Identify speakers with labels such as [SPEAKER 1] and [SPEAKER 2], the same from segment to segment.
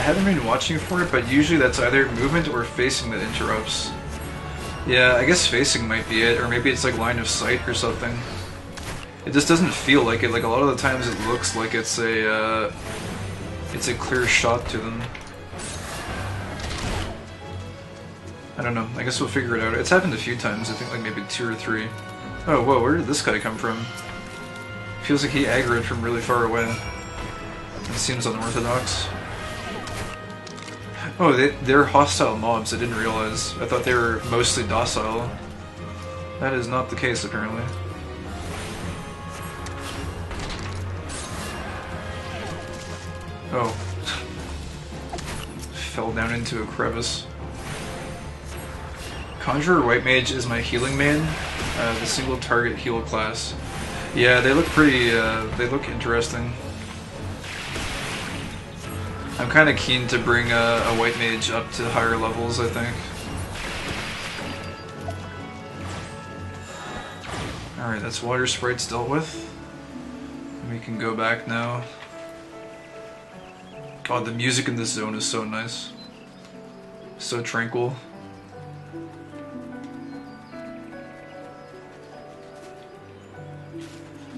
[SPEAKER 1] haven't been watching for it, but usually that's either movement or facing that interrupts. Yeah, I guess facing might be it, or maybe it's like line of sight or something. It just doesn't feel like it. Like a lot of the times it looks like it's a clear shot to them. I don't know. I guess we'll figure it out. It's happened a few times. I think like maybe 2 or 3. Oh, whoa, where did this guy come from? Feels like he aggroed from really far away. It seems unorthodox. Oh, they're hostile mobs. I didn't realize. I thought they were mostly docile. That is not the case, apparently. Oh. Fell down into a crevice. Conjurer White Mage is my healing main, the single target heal class. Yeah, they look pretty, they look interesting. I'm kind of keen to bring a White Mage up to higher levels, I think. Alright, that's water sprites dealt with. We can go back now. God, the music in this zone is so nice. So tranquil.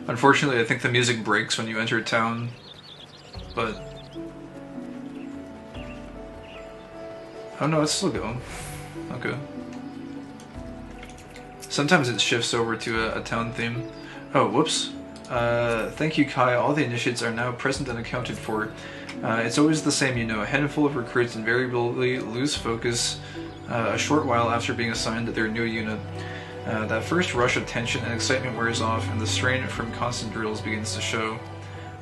[SPEAKER 1] Unfortunately, I think the music breaks when you enter town, but... Oh no, it's still going. Okay. Sometimes it shifts over to a town theme. Oh, whoops. Thank you, Kai. All the initiates are now present and accounted for. It's always the same, you know. A handful of recruits invariably lose focus a short while after being assigned to their new unit. That first rush of tension and excitement wears off, and the strain from constant drills begins to show.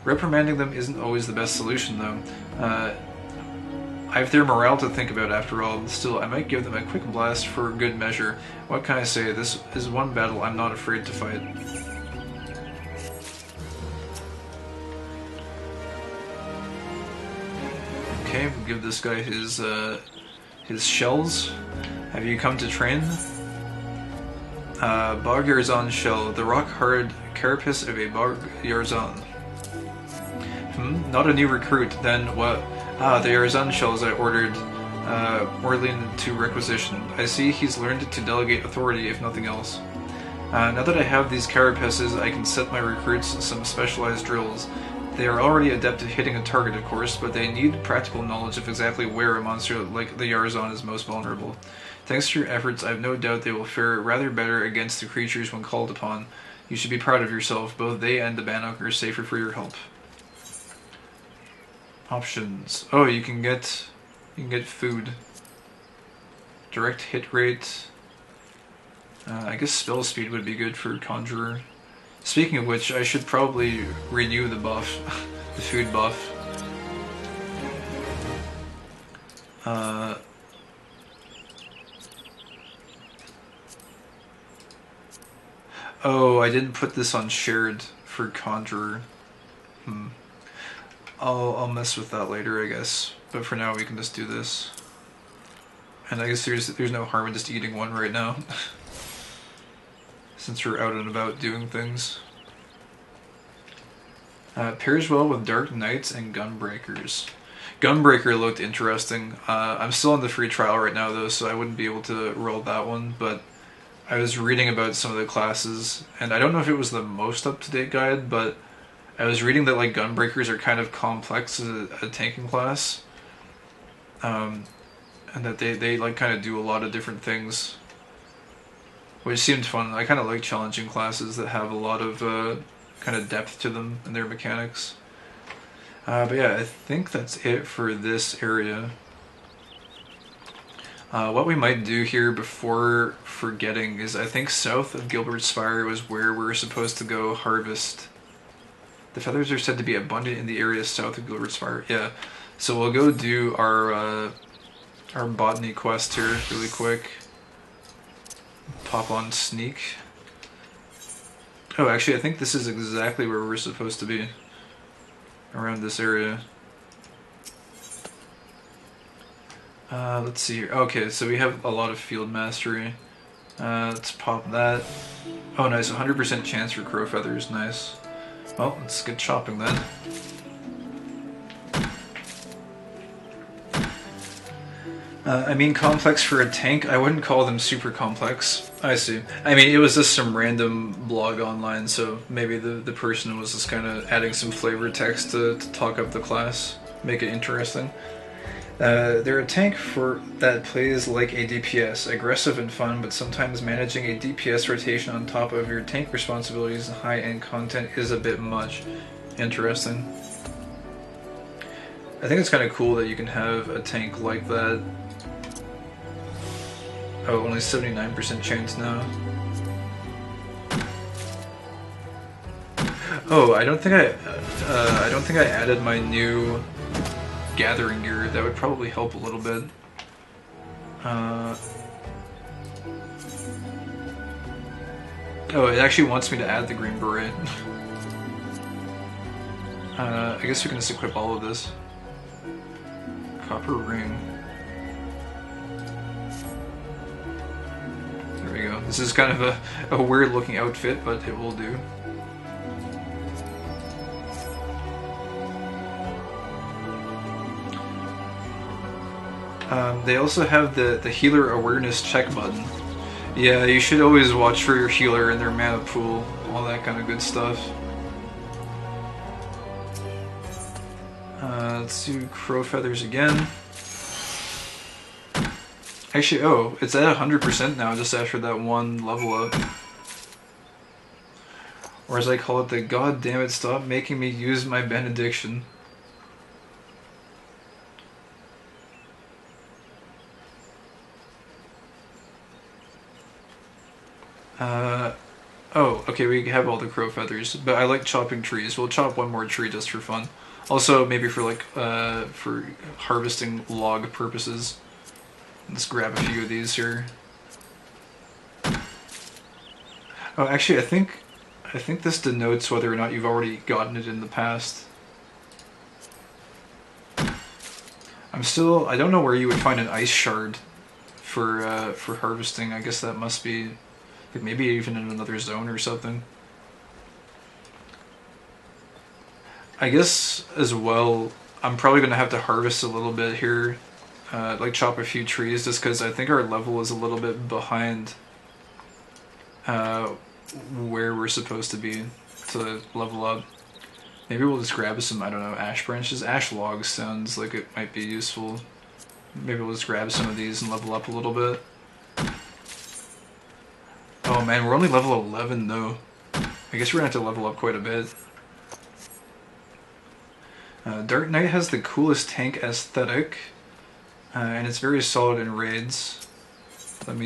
[SPEAKER 1] Reprimanding them isn't always the best solution, though. I have their morale to think about, after all. Still, I might give them a quick blast for good measure. What can I say? This is one battle I'm not afraid to fight. Okay, we'll give this guy his shells. Have you come to train? Bog Yarzan shell, the rock-hard carapace of a Bog Yarzan. Not a new recruit, then what? Ah, the Yarzan shells I ordered Orlean to requisition. I see he's learned to delegate authority, if nothing else. Now that I have these carapaces, I can set my recruits some specialized drills. They are already adept at hitting a target, of course, but they need practical knowledge of exactly where a monster like the Yarzan is most vulnerable. Thanks to your efforts, I have no doubt they will fare rather better against the creatures when called upon. You should be proud of yourself. Both they and the Bannock are safer for your help. Options. Oh, you can get food. Direct hit rate. I guess spell speed would be good for Conjurer. Speaking of which, I should probably renew the buff, the food buff. Oh, I didn't put this on shared for Conjurer. I'll mess with that later, I guess. But for now, we can just do this. And I guess there's no harm in just eating one right now. Since we're out and about doing things. Pairs well with Dark Knights and Gunbreakers. Gunbreaker looked interesting. I'm still on the free trial right now though, so I wouldn't be able to roll that one, but I was reading about some of the classes, and I don't know if it was the most up-to-date guide, but I was reading that like Gunbreakers are kind of complex as a tanking class. And that they like kind of do a lot of different things. Which seemed fun. I kind of like challenging classes that have a lot of kind of depth to them and their mechanics. But yeah, I think that's it for this area. What we might do here before forgetting is I think south of Gilbert Spire was where we're supposed to go harvest. The feathers are said to be abundant in the area south of Gilbert Spire. Yeah, so we'll go do our Botany Quest here really quick. Pop on sneak. Oh, actually, I think this is exactly where we're supposed to be. Around this area. Let's see here. Okay, so we have a lot of field mastery. Let's pop that. Oh, nice. 100% chance for crow feathers. Nice. Well, let's get chopping then. I mean complex for a tank, I wouldn't call them super complex. I see. I mean, it was just some random blog online, so maybe the person was just kind of adding some flavor text to talk up the class, make it interesting. They're a tank that plays like a DPS, aggressive and fun, but sometimes managing a DPS rotation on top of your tank responsibilities and high-end content is a bit much. Interesting. I think it's kind of cool that you can have a tank like that. Oh, only 79% chance now. Oh, I don't think I added my new gathering gear. That would probably help a little bit. Oh, it actually wants me to add the green beret. I guess we can just equip all of this. Copper ring. There we go. This is kind of a weird looking outfit, but it will do. They also have the healer awareness check button. Yeah, you should always watch for your healer and their mana pool, all that kind of good stuff. Let's do crow feathers again. Actually, oh, it's at 100% now just after that one level up. Or as I call it, the god damn it, stop making me use my benediction. Oh, okay, we have all the crow feathers, but I like chopping trees. We'll chop one more tree just for fun. Also, maybe for like, for harvesting log purposes. Let's grab a few of these here. Oh, actually, I think this denotes whether or not you've already gotten it in the past. I don't know where you would find an ice shard for harvesting. I guess that must be like maybe even in another zone or something. I guess as well, I'm probably gonna have to harvest a little bit here, like chop a few trees, just because I think our level is a little bit behind where we're supposed to be to level up. Maybe we'll just grab some, I don't know, ash branches. Ash logs sounds like it might be useful. Maybe we'll just grab some of these and level up a little bit. Oh man, we're only level 11 though. I guess we're gonna have to level up quite a bit. Dark Knight has the coolest tank aesthetic, and it's very solid in raids. We'll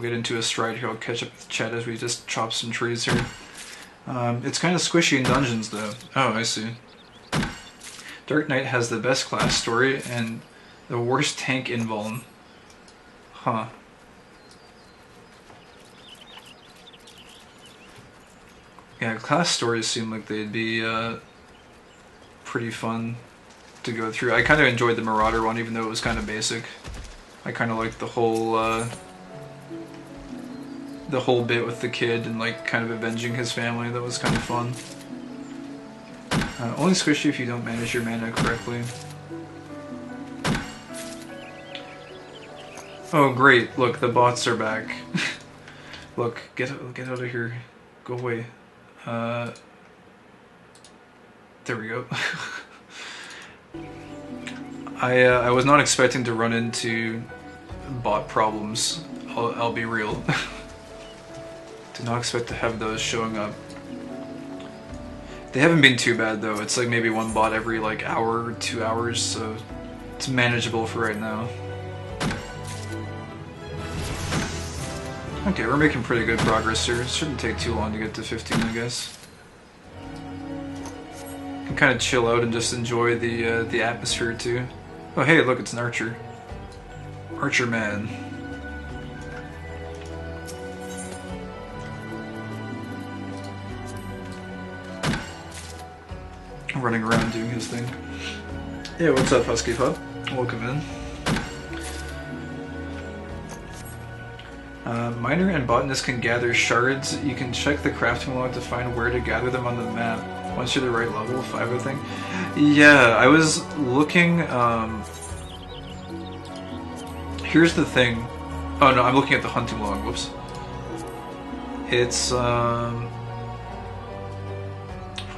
[SPEAKER 1] get into a stride here, I'll catch up with chat as we just chop some trees here. It's kind of squishy in dungeons though. Oh, I see. Dark Knight has the best class story and the worst tank invuln. Huh. Yeah, class stories seem like they'd be pretty fun to go through. I kind of enjoyed the Marauder one, even though it was kind of basic. I kind of liked the whole bit with the kid and like kind of avenging his family. That was kind of fun. Only squishy if you don't manage your mana correctly. Oh great! Look, the bots are back. Look, get out of here. Go away. There we go. I was not expecting to run into bot problems. I'll be real. Did not expect to have those showing up. They haven't been too bad though. It's like maybe one bot every like hour or 2 hours, so it's manageable for right now. Okay, we're making pretty good progress here. It shouldn't take too long to get to 15, I guess. Can kind of chill out and just enjoy the atmosphere too. Oh hey, look, it's an archer. Archer man. Running around doing his thing. Yeah, what's up, Husky Pup? Welcome in. Miner and botanist can gather shards. You can check the crafting log to find where to gather them on the map. Once you're the right level, 5 I think. Yeah, I was looking, Here's the thing. Oh no, I'm looking at the hunting log. Whoops. It's what am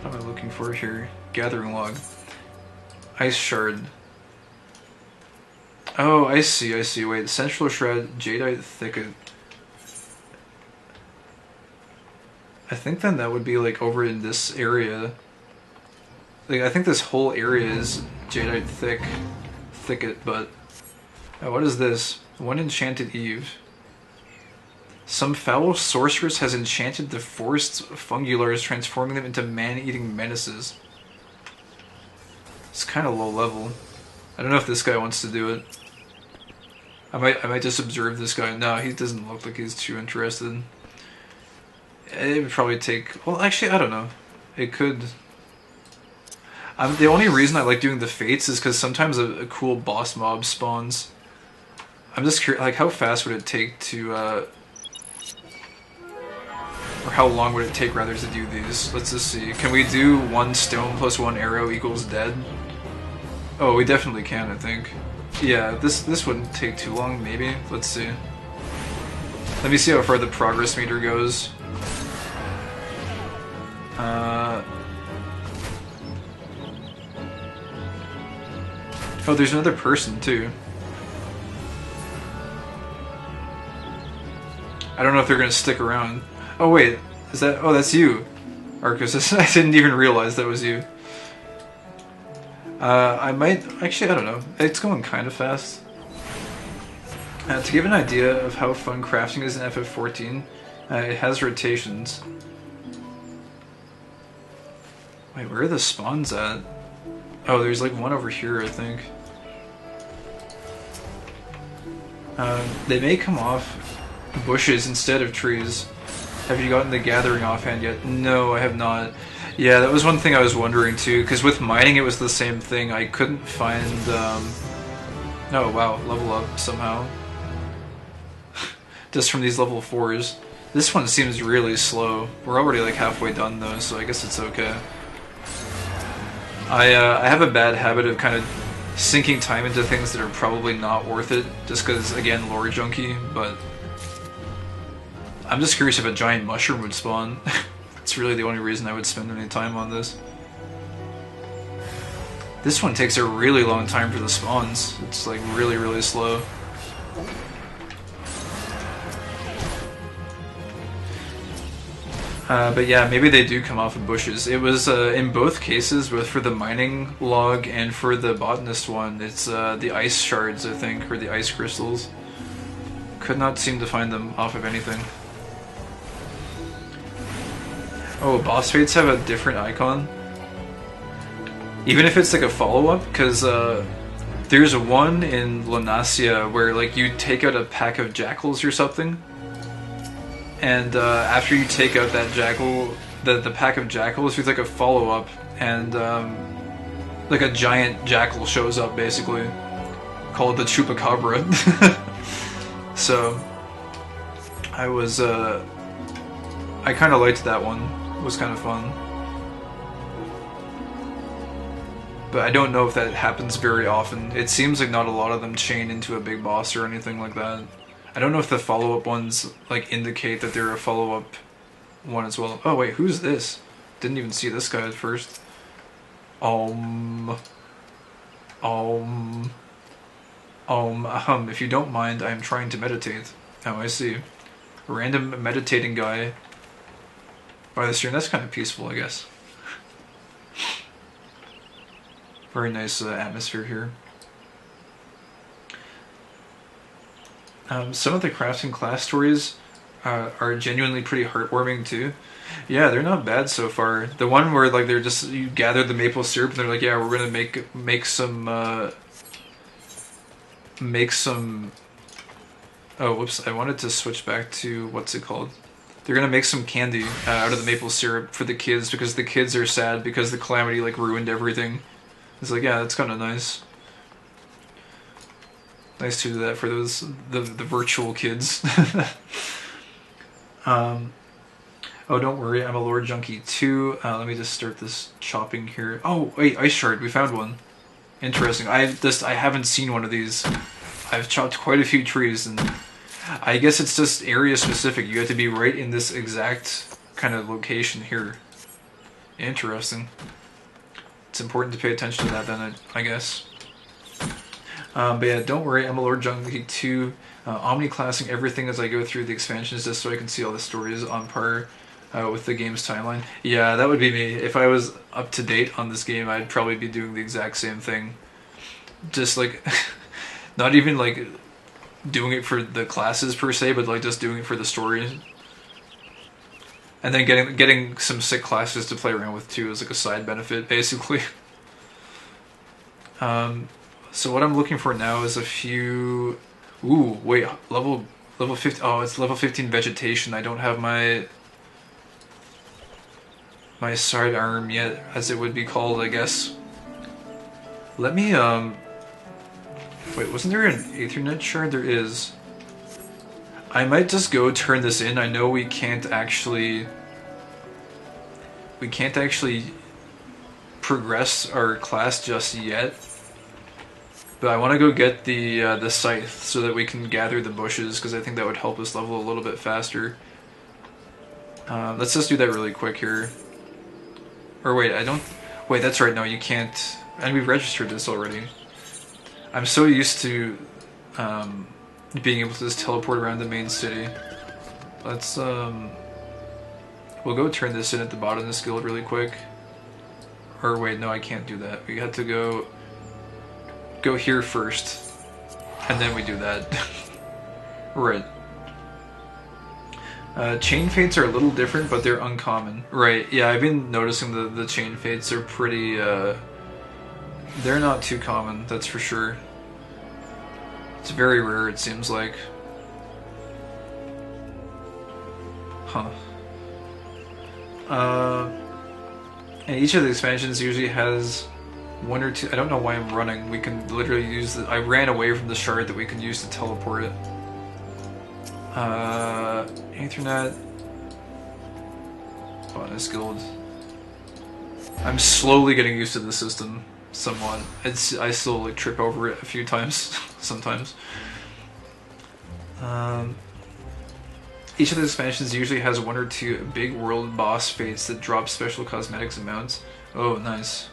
[SPEAKER 1] I looking for here? Gathering log. Ice shard. Oh, I see, I see. Wait, central shred, jadeite thicket. I think then that would be like over in this area. Like I think this whole area is jadeite thicket, but what is this? One enchanted Eve. Some foul sorceress has enchanted the forest fungulars, transforming them into man-eating menaces. It's kind of low level. I don't know if this guy wants to do it. I might just observe this guy. No, he doesn't look like he's too interested. It would probably take... Well, actually, I don't know. It could... the only reason I like doing the fates is because sometimes a cool boss mob spawns. I'm just curious, like, how fast would it take to, or how long would it take, rather, to do these? Let's just see. Can we do 1 stone plus 1 arrow equals dead? Oh, we definitely can, I think. Yeah, this wouldn't take too long, maybe. Let's see. Let me see how far the progress meter goes. Oh, there's another person, too. I don't know if they're gonna stick around. Oh wait, is that... Oh, that's you, Arcus. I didn't even realize that was you. I might... Actually, I don't know. It's going kind of fast. To give an idea of how fun crafting is in FF14, it has rotations. Wait, where are the spawns at? Oh, there's like one over here, I think. They may come off bushes instead of trees. Have you gotten the gathering offhand yet? No, I have not. Yeah, that was one thing I was wondering too, because with mining it was the same thing. I couldn't find... Oh wow, level up somehow. Just from these level 4s. This one seems really slow. We're already like halfway done though, so I guess it's okay. I have a bad habit of kind of sinking time into things that are probably not worth it, just because, again, lore junkie, but... I'm just curious if a giant mushroom would spawn. That's really the only reason I would spend any time on this. This one takes a really long time for the spawns. It's like really, really slow. But yeah, maybe they do come off of bushes. It was, in both cases, both for the mining log and for the botanist one, it's the ice shards, I think, or the ice crystals. Could not seem to find them off of anything. Oh, boss fates have a different icon? Even if it's like a follow-up, because there's one in Lunacia where like you take out a pack of jackals or something, and after you take out that jackal, the pack of jackals, there's like a follow-up, and like a giant jackal shows up, basically, called the Chupacabra. So, I was, I kind of liked that one. It was kind of fun. But I don't know if that happens very often. It seems like not a lot of them chain into a big boss or anything like that. I don't know if the follow-up ones like indicate that they're a follow-up one as well. Oh wait, who's this? Didn't even see this guy at first. If you don't mind, I am trying to meditate. Oh, I see. A random meditating guy by the stream. That's kind of peaceful, I guess. Very nice atmosphere here. Some of the crafting class stories are genuinely pretty heartwarming too. Yeah, they're not bad so far. The one where like they're just, you gather the maple syrup and they're like, yeah, we're gonna make some oh whoops, I wanted to switch back to what's it called. They're gonna make some candy out of the maple syrup for the kids because the kids are sad because the calamity like ruined everything. It's like, yeah, that's kind of nice. Nice to do that for those the virtual kids. Oh, don't worry, I'm a lore junkie too. Let me just start this chopping here. Oh, wait, ice shard, we found one. Interesting. I haven't seen one of these. I've chopped quite a few trees, and I guess it's just area specific. You have to be right in this exact kind of location here. Interesting. It's important to pay attention to that then, I guess. But yeah, don't worry, I'm a Lord Junkie too. Omni-classing everything as I go through the expansions just so I can see all the stories on par with the game's timeline. Yeah, that would be me. If I was up to date on this game, I'd probably be doing the exact same thing. Just like, not even like doing it for the classes per se, but like just doing it for the story. And then getting some sick classes to play around with too as like a side benefit, basically. So what I'm looking for now is a few. Ooh, wait, level 50. Oh, it's level 15 vegetation. I don't have my sidearm yet, as it would be called, I guess. Let me wait, wasn't there an Ethernet shard? There is. I might just go turn this in. I know we can't actually progress our class just yet. But I want to go get the scythe so that we can gather the bushes, because I think that would help us level a little bit faster. Let's just do that really quick here. Or wait, wait, that's right, no, you can't. And we've registered this already. I'm so used to being able to just teleport around the main city. Let's, we'll go turn this in at the Botanist Guild really quick. Or wait, no, I can't do that. We have to go here first, and then we do that. Right. Chain fates are a little different, but they're uncommon. Right, yeah, I've been noticing the chain fates are pretty, they're not too common, that's for sure. It's very rare, it seems like. Huh. And each of the expansions usually has one or two. I don't know why I'm running. We can literally use the. I ran away from the shard that we can use to teleport it. Ethernet. Bonus guild. I'm slowly getting used to the system, somewhat. I still like trip over it a few times, sometimes. Each of the expansions usually has one or two big world boss fates that drop special cosmetics and mounts. Oh, nice.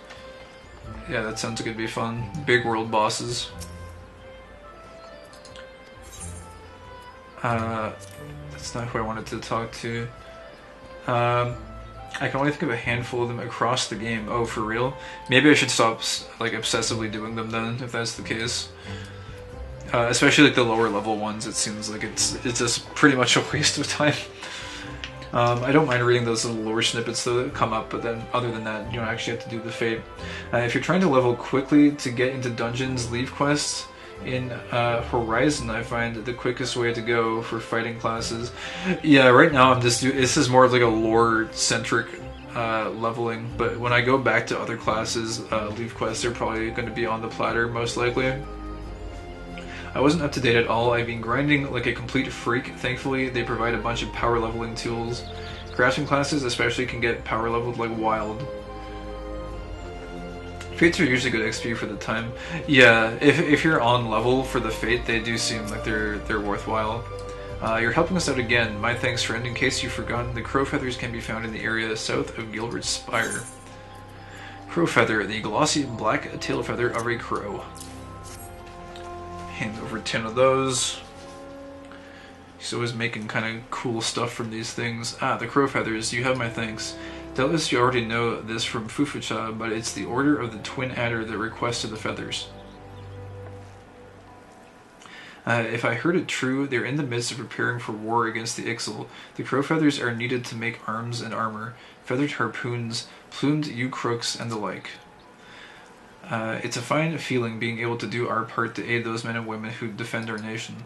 [SPEAKER 1] Yeah, that sounds like it'd be fun. Big world bosses. That's not who I wanted to talk to. I can only think of a handful of them across the game. Oh, for real? Maybe I should stop like obsessively doing them then, if that's the case. Especially like the lower level ones, it seems like it's just pretty much a waste of time. I don't mind reading those little lore snippets that come up, but then other than that, you don't actually have to do the fate. If you're trying to level quickly to get into dungeons, leave quests in Horizon, I find the quickest way to go for fighting classes. Yeah, right now I'm just this is more of like a lore-centric leveling, but when I go back to other classes, leave quests are probably going to be on the platter, most likely. I wasn't up to date at all. I've been grinding like a complete freak. Thankfully, they provide a bunch of power leveling tools. Crafting classes especially can get power leveled like wild. Fates are usually good XP for the time. Yeah, if you're on level for the fate, they do seem like they're worthwhile. You're helping us out again. My thanks, friend. In case you've forgotten, the crow feathers can be found in the area south of Gilbert's Spire. Crow feather, the glossy black tail feather of a crow. Hand over 10 of those. He's always making kind of cool stuff from these things. Ah, the crow feathers, you have my thanks. Doubtless you already know this from Fufucha, but it's the Order of the Twin Adder that requested the feathers. If I heard it true, they're in the midst of preparing for war against the Ixal. The crow feathers are needed to make arms and armor, feathered harpoons, plumed yew-crooks, and the like. It's a fine feeling being able to do our part to aid those men and women who defend our nation.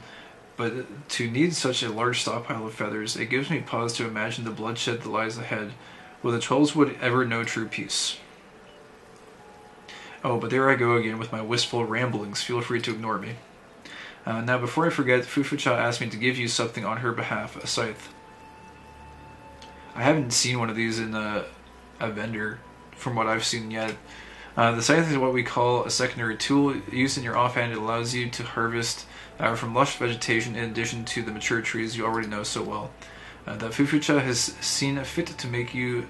[SPEAKER 1] But to need such a large stockpile of feathers, it gives me pause to imagine the bloodshed that lies ahead. Will the trolls would ever know true peace? Oh, but there I go again with my wistful ramblings. Feel free to ignore me. Now, before I forget, Fufucha asked me to give you something on her behalf, a scythe. I haven't seen one of these in a vendor, from what I've seen yet. The scythe is what we call a secondary tool. Used in your offhand, it allows you to harvest from lush vegetation in addition to the mature trees you already know so well. The Fufucha has seen fit to make you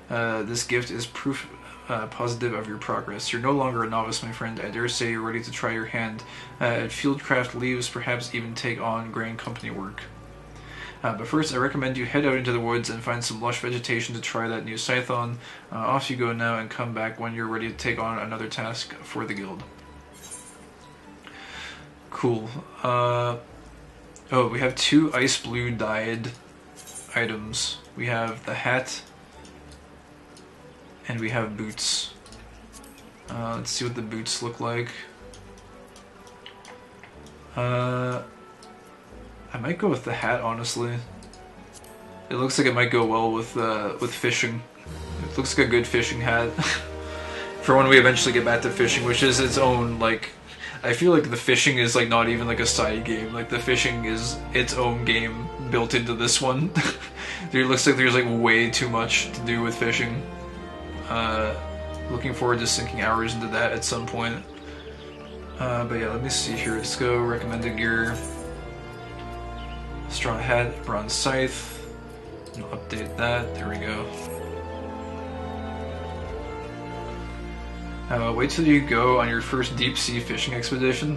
[SPEAKER 1] this gift is proof positive of your progress. You're no longer a novice, my friend. I dare say you're ready to try your hand at fieldcraft leaves, perhaps even take on grand company work. But first, I recommend you head out into the woods and find some lush vegetation to try that new scythe on. Off you go now and come back when you're ready to take on another task for the guild. Cool. Oh, we have 2 ice blue dyed items. We have the hat and we have boots. Let's see what the boots look like. I might go with the hat, honestly. It looks like it might go well with fishing. It looks like a good fishing hat for when we eventually get back to fishing, which is its own, like, I feel like the fishing is like not even like a side game. Like the fishing is its own game built into this one. It looks like there's like way too much to do with fishing. Looking forward to sinking hours into that at some point. But yeah, let me see here. Let's go recommended gear. Straw hat, bronze scythe. I'll update that. There we go. Wait till you go on your first deep sea fishing expedition.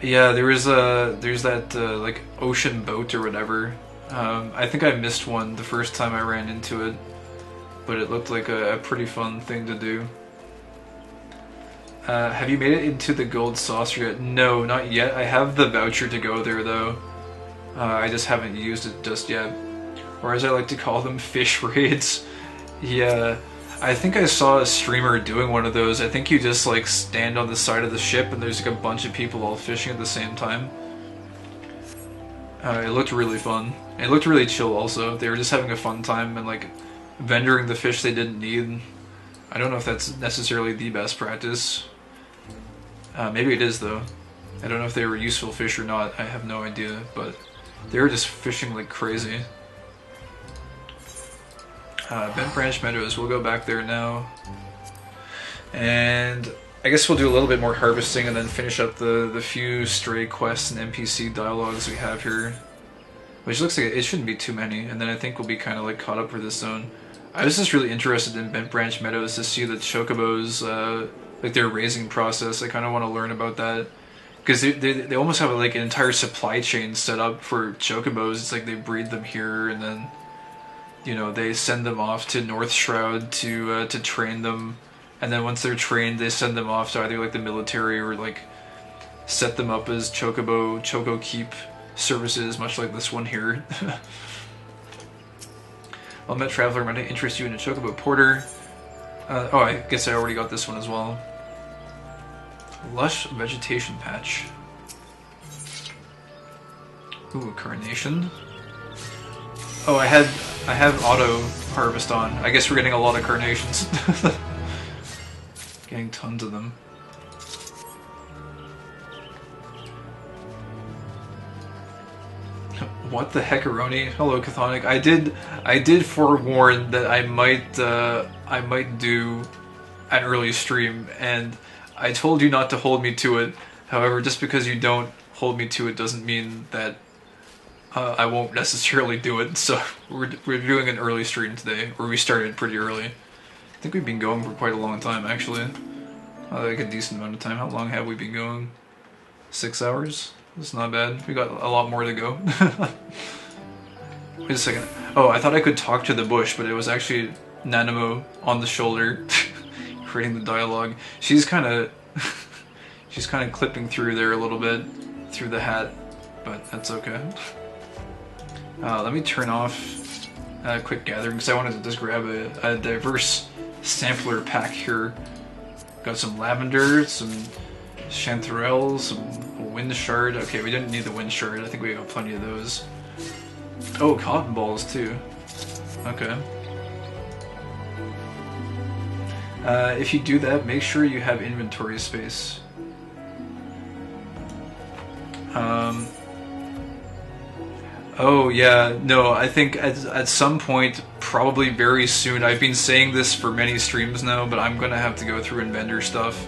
[SPEAKER 1] Yeah, there's that like ocean boat or whatever. I think I missed one the first time I ran into it, but it looked like a pretty fun thing to do. Have you made it into the gold saucer yet? No, not yet. I have the voucher to go there though. I just haven't used it just yet. Or as I like to call them, fish raids. Yeah, I think I saw a streamer doing one of those. I think you just like stand on the side of the ship and there's like a bunch of people all fishing at the same time. It looked really fun. It looked really chill also. They were just having a fun time and like vendoring the fish they didn't need. I don't know if that's necessarily the best practice. Maybe it is though. I don't know if they were useful fish or not. I have no idea, but they were just fishing like crazy. Bent Branch Meadows, we'll go back there now. And I guess we'll do a little bit more harvesting and then finish up the few stray quests and NPC dialogues we have here. Which looks like it shouldn't be too many, and then I think we'll be kind of like caught up for this zone. I was just really interested in Bent Branch Meadows to see the chocobos, like their raising process. I kind of want to learn about that. Because they almost have like an entire supply chain set up for chocobos. It's like they breed them here and then, you know, they send them off to North Shroud to train them, and then once they're trained, they send them off to either like the military or like set them up as Choco Keep services, much like this one here. Well met, traveler. Might I interest you in a Chocobo Porter? Oh, I guess I already got this one as well. Lush vegetation patch. Ooh, carnation. Oh, I have auto harvest on. I guess we're getting a lot of carnations. Getting tons of them. What the heckaroni? Hello, Chthonic. I did forewarn that I might do an early stream, and I told you not to hold me to it. However, just because you don't hold me to it doesn't mean that I won't necessarily do it. So we're doing an early stream today, or we started pretty early. I think we've been going for quite a long time, actually. Like a decent amount of time. How long have we been going? 6 hours? That's not bad. We got a lot more to go. Wait a second. Oh, I thought I could talk to the bush, but it was actually Nanamo on the shoulder, creating the dialogue. She's kind of clipping through there a little bit through the hat, but that's okay. Let me turn off quick gathering because I wanted to just grab a diverse sampler pack here. Got some lavender, some chanterelle, some wind shard. Okay, we didn't need the wind shard. I think we got plenty of those. Oh, cotton balls too. Okay. If you do that, make sure you have inventory space. Oh yeah, no, I think at some point, probably very soon, I've been saying this for many streams now, but I'm gonna have to go through and vendor stuff.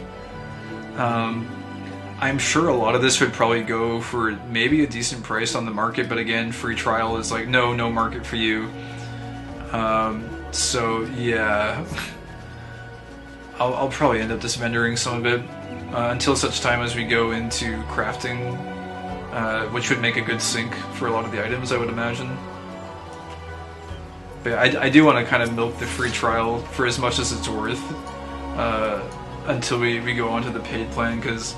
[SPEAKER 1] I'm sure a lot of this would probably go for maybe a decent price on the market, but again, free trial is like, no market for you. So yeah, I'll probably end up just vendoring some of it until such time as we go into crafting, which would make a good sink for a lot of the items, I would imagine. But I do want to kind of milk the free trial for as much as it's worth until we go on to the paid plan, because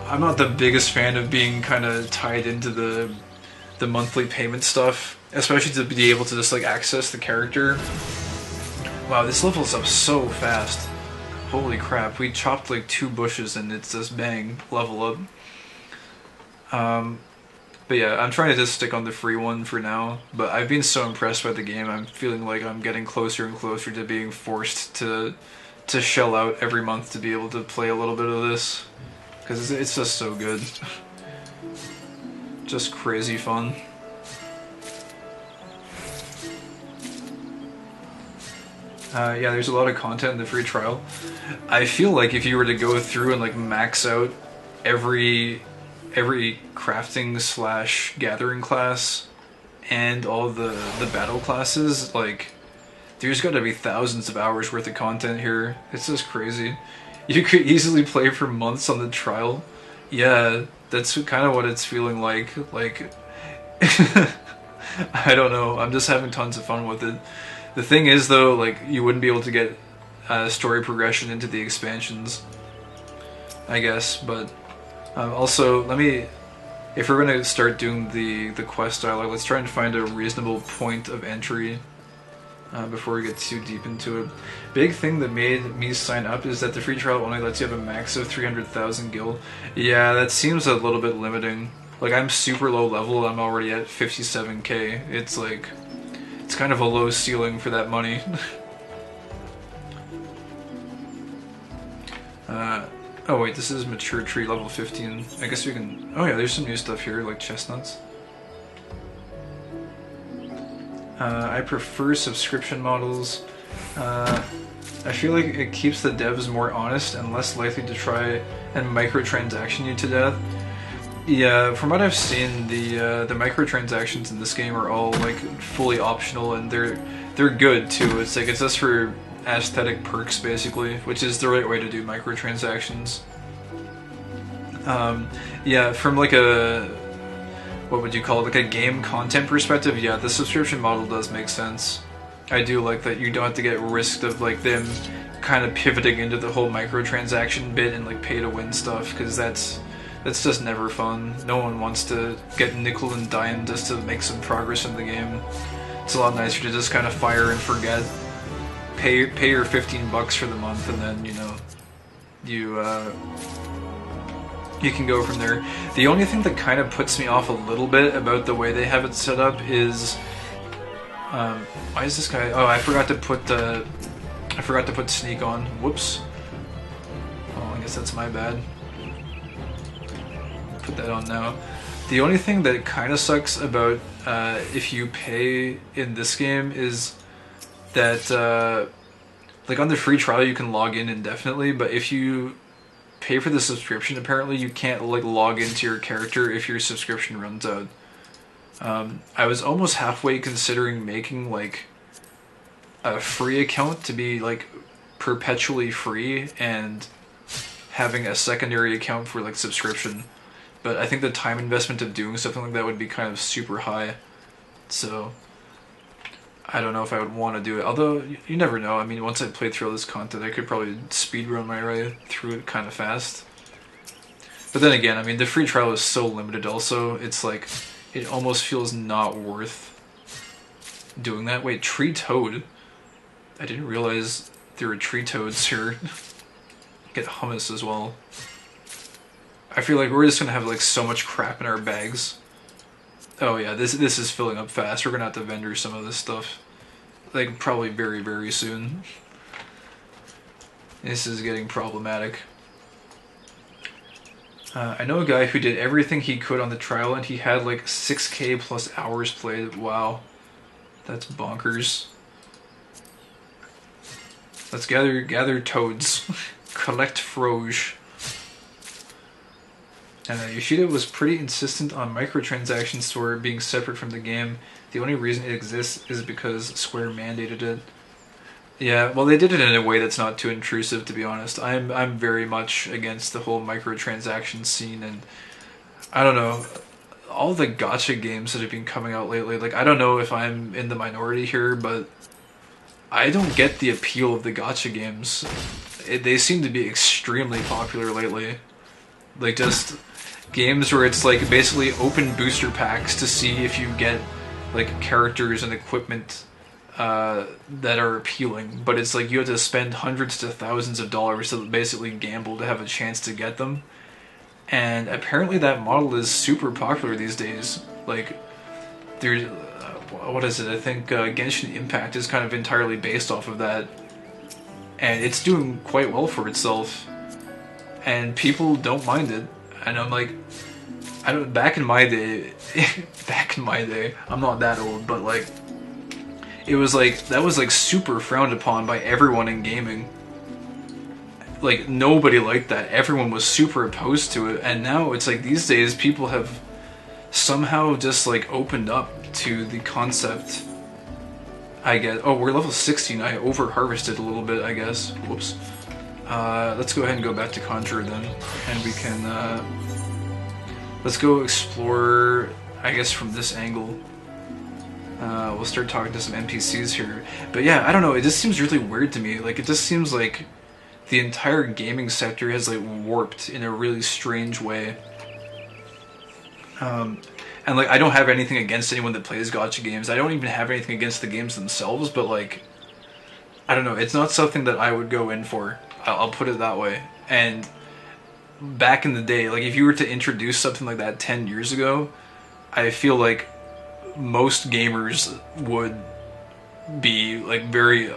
[SPEAKER 1] I'm not the biggest fan of being kind of tied into the monthly payment stuff, especially to be able to just like access the character. Wow, this levels up so fast. Holy crap, we chopped like 2 bushes and it's just bang, level up. But yeah, I'm trying to just stick on the free one for now, but I've been so impressed by the game, I'm feeling like I'm getting closer and closer to being forced to shell out every month to be able to play a little bit of this, because it's just so good. Just crazy fun. Yeah, there's a lot of content in the free trial. I feel like if you were to go through and like max out every crafting slash gathering class and all the battle classes, like there's got to be thousands of hours worth of content here. It's just crazy. You could easily play for months on the trial. Yeah, that's kind of what it's feeling like. Like, I don't know. I'm just having tons of fun with it. The thing is, though, like, you wouldn't be able to get story progression into the expansions, I guess. But also, if we're going to start doing the quest dialogue, let's try and find a reasonable point of entry before we get too deep into it. Big thing that made me sign up is that the free trial only lets you have a max of 300,000 gil. Yeah, that seems a little bit limiting. Like, I'm super low level, I'm already at 57k. It's like, it's kind of a low ceiling for that money. Oh wait, this is mature tree level 15. I guess we can... Oh yeah, there's some new stuff here, like chestnuts. I prefer subscription models. I feel like it keeps the devs more honest and less likely to try and microtransaction you to death. Yeah, from what I've seen, the microtransactions in this game are all like fully optional, and they're good too. It's like, it's just for aesthetic perks basically, which is the right way to do microtransactions. Yeah, from like a, what would you call it, like a game content perspective, yeah, the subscription model does make sense. I do like that you don't have to get risked of like them kind of pivoting into the whole microtransaction bit and like pay to win stuff, because that's just never fun. No one wants to get nickel and dime just to make some progress in the game. It's a lot nicer to just kind of fire and forget. Pay your 15 bucks for the month, and then, you know, you can go from there. The only thing that kind of puts me off a little bit about the way they have it set up is, why is this guy? Oh, I forgot to put sneak on. Whoops. Oh, I guess that's my bad. Put that on now. The only thing that kind of sucks about if you pay in this game is that like on the free trial you can log in indefinitely, but if you pay for the subscription, apparently you can't like log into your character if your subscription runs out. I was almost halfway considering making like a free account to be like perpetually free and having a secondary account for like subscription. But I think the time investment of doing something like that would be kind of super high. So I don't know if I would want to do it. Although, you never know. I mean, once I play through all this content, I could probably speedrun my way through it kind of fast. But then again, I mean, the free trial is so limited also. It's like, it almost feels not worth doing that. Wait, tree toad? I didn't realize there were tree toads here. Get hummus as well. I feel like we're just gonna have like so much crap in our bags. Oh yeah, this is filling up fast. We're gonna have to vendor some of this stuff, like probably very, very soon. This is getting problematic. I know a guy who did everything he could on the trial, and he had like 6k plus hours played. Wow, that's bonkers. Let's gather toads, collect froge. And Yoshida was pretty insistent on microtransaction store being separate from the game. The only reason it exists is because Square mandated it. Yeah, well, they did it in a way that's not too intrusive, to be honest. I'm very much against the whole microtransaction scene, and I don't know, all the gacha games that have been coming out lately. Like, I don't know if I'm in the minority here, but I don't get the appeal of the gacha games. They seem to be extremely popular lately. Like, just games where it's like basically open booster packs to see if you get like characters and equipment that are appealing, but it's like you have to spend hundreds to thousands of dollars to basically gamble to have a chance to get them. And apparently that model is super popular these days. Like, there's what is it? I think Genshin Impact is kind of entirely based off of that, and it's doing quite well for itself, and people don't mind it. And I'm like, I don't. Back in my day, I'm not that old, but like, it was like that was like super frowned upon by everyone in gaming. Like, nobody liked that. Everyone was super opposed to it, and now it's like these days people have somehow just like opened up to the concept. I guess. Oh, we're level 16. I over harvested a little bit, I guess. Whoops. Let's go ahead and go back to Conjure then, and we can let's go explore, I guess, from this angle. We'll start talking to some NPCs here. But yeah, I don't know, it just seems really weird to me. Like, it just seems like the entire gaming sector has like warped in a really strange way. And like, I don't have anything against anyone that plays gacha games. I don't even have anything against the games themselves, but like, I don't know, it's not something that I would go in for. I'll put it that way. And back in the day, like, if you were to introduce something like that 10 years ago, I feel like most gamers would be like very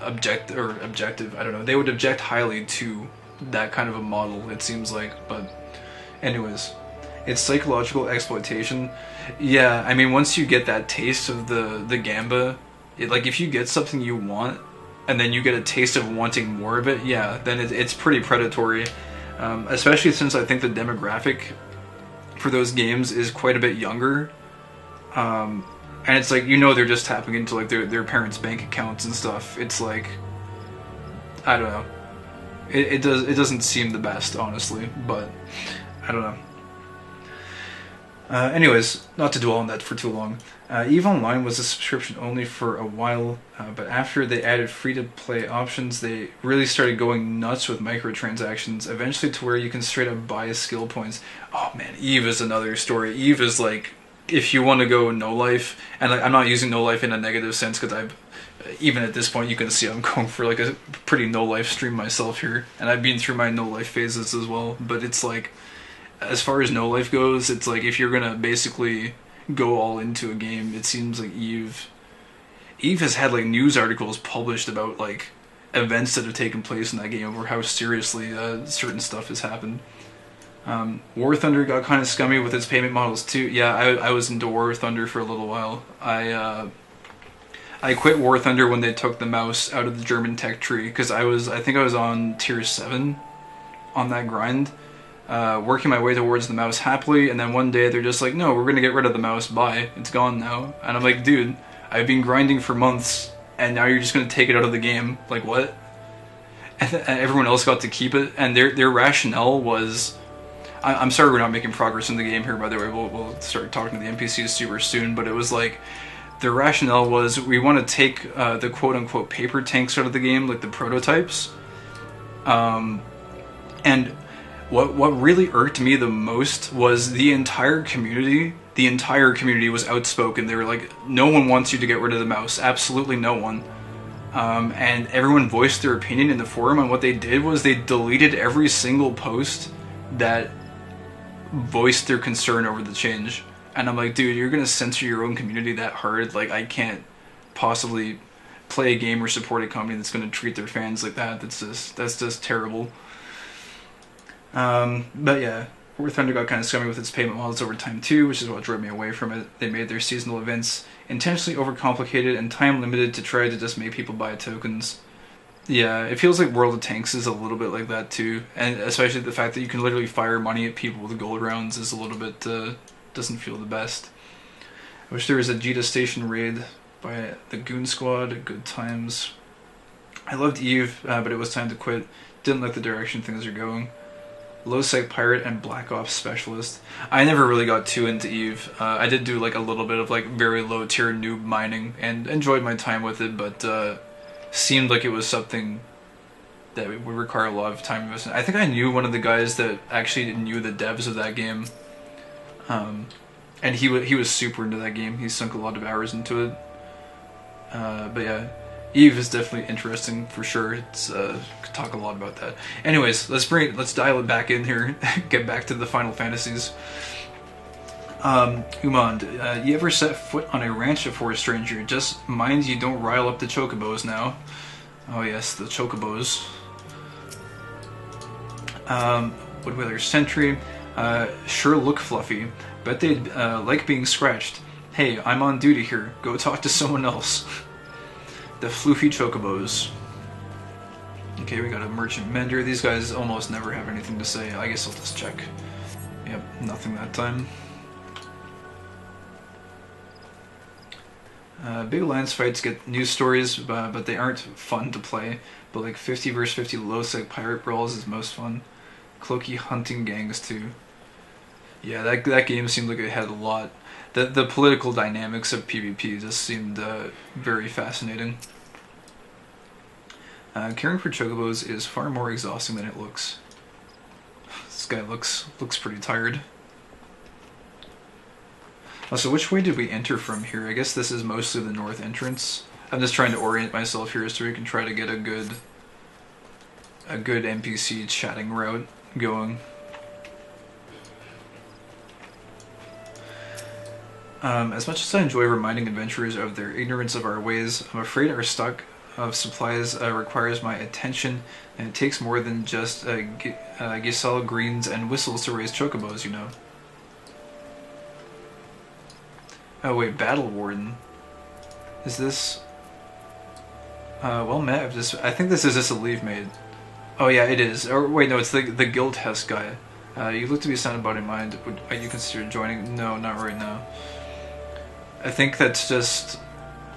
[SPEAKER 1] objective. I don't know. They would object highly to that kind of a model, it seems like. But anyways, it's psychological exploitation. Yeah, I mean, once you get that taste of the gamba, like, if you get something you want and then you get a taste of wanting more of it, yeah, then it's pretty predatory. Especially since I think the demographic for those games is quite a bit younger. And it's like, you know, they're just tapping into like their parents' bank accounts and stuff. It's like, I don't know. It doesn't seem the best, honestly, but I don't know. Anyways, not to dwell on that for too long. EVE Online was a subscription only for a while, but after they added free-to-play options, they really started going nuts with microtransactions, eventually to where you can straight up buy skill points. Oh man, EVE is another story. EVE is like, if you want to go no life, and like, I'm not using no life in a negative sense, because I've, even at this point you can see I'm going for like a pretty no life stream myself here, and I've been through my no life phases as well, but it's like, as far as no life goes, it's like if you're gonna basically go all into a game, it seems like EVE has had like news articles published about like events that have taken place in that game, or how seriously certain stuff has happened. War Thunder got kind of scummy with its payment models too. Yeah, I was into War Thunder for a little while. I quit War Thunder when they took the mouse out of the German tech tree, because I think I was on tier 7 on that grind. Working my way towards the mouse happily, and then one day they're just like, no, we're gonna get rid of the mouse, bye, it's gone now. And I'm like, dude, I've been grinding for months, and now you're just gonna take it out of the game, like, what? And everyone else got to keep it, and their rationale was, I'm sorry we're not making progress in the game here, by the way, we'll start talking to the NPCs super soon, but it was like, their rationale was, we want to take the quote-unquote paper tanks out of the game, like the prototypes, and what really irked me the most was the entire community was outspoken. They were like, no one wants you to get rid of the mouse, absolutely no one. And everyone voiced their opinion in the forum, and what they did was they deleted every single post that voiced their concern over the change. And I'm like, dude, you're gonna censor your own community that hard? Like, I can't possibly play a game or support a company that's gonna treat their fans like that. That's just terrible. But yeah, War Thunder got kind of scummy with its payment models over time too, which is what drove me away from it. They made their seasonal events intentionally overcomplicated and time limited to try to just make people buy tokens. Yeah, it feels like World of Tanks is a little bit like that too, and especially the fact that you can literally fire money at people with gold rounds is a little bit doesn't feel the best. I wish there was a Jita Station raid by the Goon Squad. Good times. I loved Eve, but it was time to quit. Didn't like the direction things are going. Low Sec Pirate and Black Ops Specialist. I never really got too into Eve. I did do like a little bit of like very low tier noob mining and enjoyed my time with it, but seemed like it was something that would require a lot of time investment. I think I knew one of the guys that actually knew the devs of that game, and he was super into that game. He sunk a lot of hours into it. But yeah, Eve is definitely interesting for sure. It's could talk a lot about that. Anyways, let's dial it back in here. Get back to the Final Fantasies. Umand, you ever set foot on a ranch before a stranger? Just mind you don't rile up the chocobos now. Oh yes, the chocobos. Woodwiller Sentry. Sure look fluffy. Bet they'd like being scratched. Hey, I'm on duty here. Go talk to someone else. The floofy chocobos. Okay, we got a merchant mender. These guys almost never have anything to say. I guess I'll just check. Yep, nothing that time. Big alliance fights get news stories, but they aren't fun to play. But like 50 vs 50 low sec pirate brawls is most fun. Cloaky hunting gangs too. Yeah, that game seemed like it had a lot. The political dynamics of PvP just seemed very fascinating. Caring for chocobos is far more exhausting than it looks. This guy looks pretty tired. So which way did we enter from here? I guess this is mostly the north entrance. I'm just trying to orient myself here so we can try to get a good NPC chatting route going. As much as I enjoy reminding adventurers of their ignorance of our ways, I'm afraid our stock of supplies requires my attention, and it takes more than just Giselle greens and whistles to raise chocobos, you know. Oh wait, Battle Warden. Is this... well met, I think this is just a leave mate. Oh yeah, it is. Or wait, no, it's the Guild Hess guy. You look to be sound about in mind. Would you consider joining? No, not right now. I think that's just...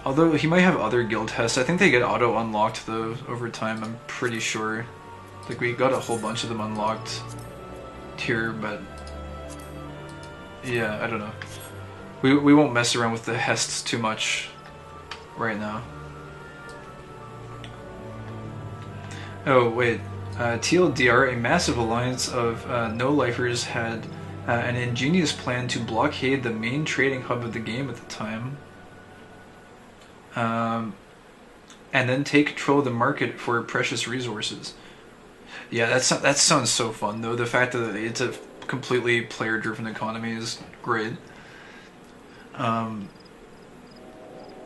[SPEAKER 1] Although he might have other Guild Hess, I think they get auto-unlocked though over time, I'm pretty sure. Like we got a whole bunch of them unlocked here, but... Yeah, I don't know. We won't mess around with the Hests too much right now. Oh, wait. TLDR, a massive alliance of no-lifers had an ingenious plan to blockade the main trading hub of the game at the time. And then take control of the market for precious resources. Yeah, that sounds so fun, though. The fact that it's a completely player-driven economy is great. And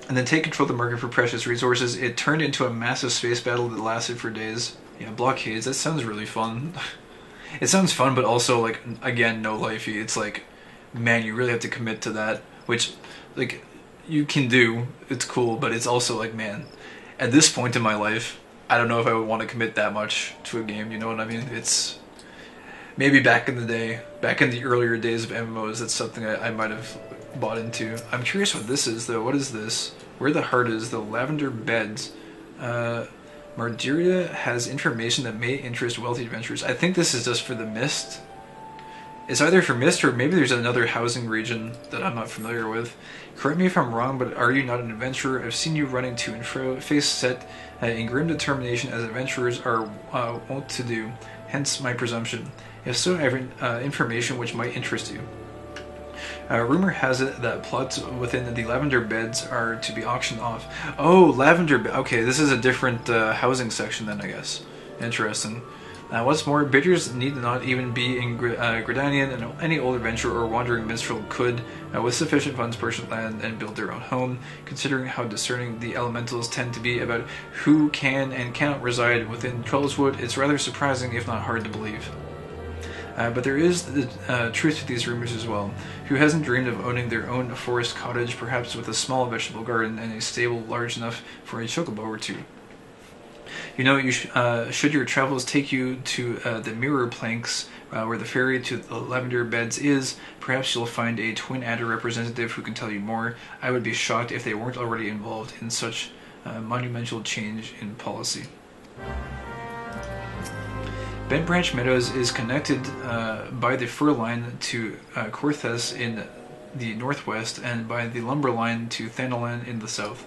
[SPEAKER 1] then take control of the market for precious resources. It turned into a massive space battle that lasted for days. Yeah, blockades, that sounds really fun. It sounds fun, but also, like, again, no lifey. It's like, man, you really have to commit to that, which, like, you can do. It's cool, but it's also like, man, at this point in my life, I don't know if I would want to commit that much to a game, you know what I mean? It's... Maybe back in the day, back in the earlier days of MMOs, that's something I might have bought into. I'm curious what this is, though. What is this? Where the heart is, the Lavender Beds. Mardiria has information that may interest wealthy adventurers. I think this is just for the Mist. It's either for Mist or maybe there's another housing region that I'm not familiar with. Correct me if I'm wrong, but are you not an adventurer? I've seen you running to and fro, face set in grim determination as adventurers are wont to do. Hence my presumption. If so, I have information which might interest you. Rumor has it that plots within the Lavender Beds are to be auctioned off. Oh, Lavender Beds. Okay, this is a different housing section then, I guess. Interesting. What's more, bidders need not even be in Gridanian, and any old adventurer or wandering minstrel could, with sufficient funds, purchase land and build their own home. Considering how discerning the elementals tend to be about who can and cannot reside within Trollswood, it's rather surprising, if not hard to believe. But there is the truth to these rumors as well. Who hasn't dreamed of owning their own forest cottage, perhaps with a small vegetable garden and a stable large enough for a chocobo or two? You know, should your travels take you to the mirror planks where the ferry to the Lavender Beds is, perhaps you'll find a Twin Adder representative who can tell you more. I would be shocked if they weren't already involved in such monumental change in policy. Bent Branch Meadows is connected by the fur line to Corthes in the northwest and by the lumber line to Thanalan in the south.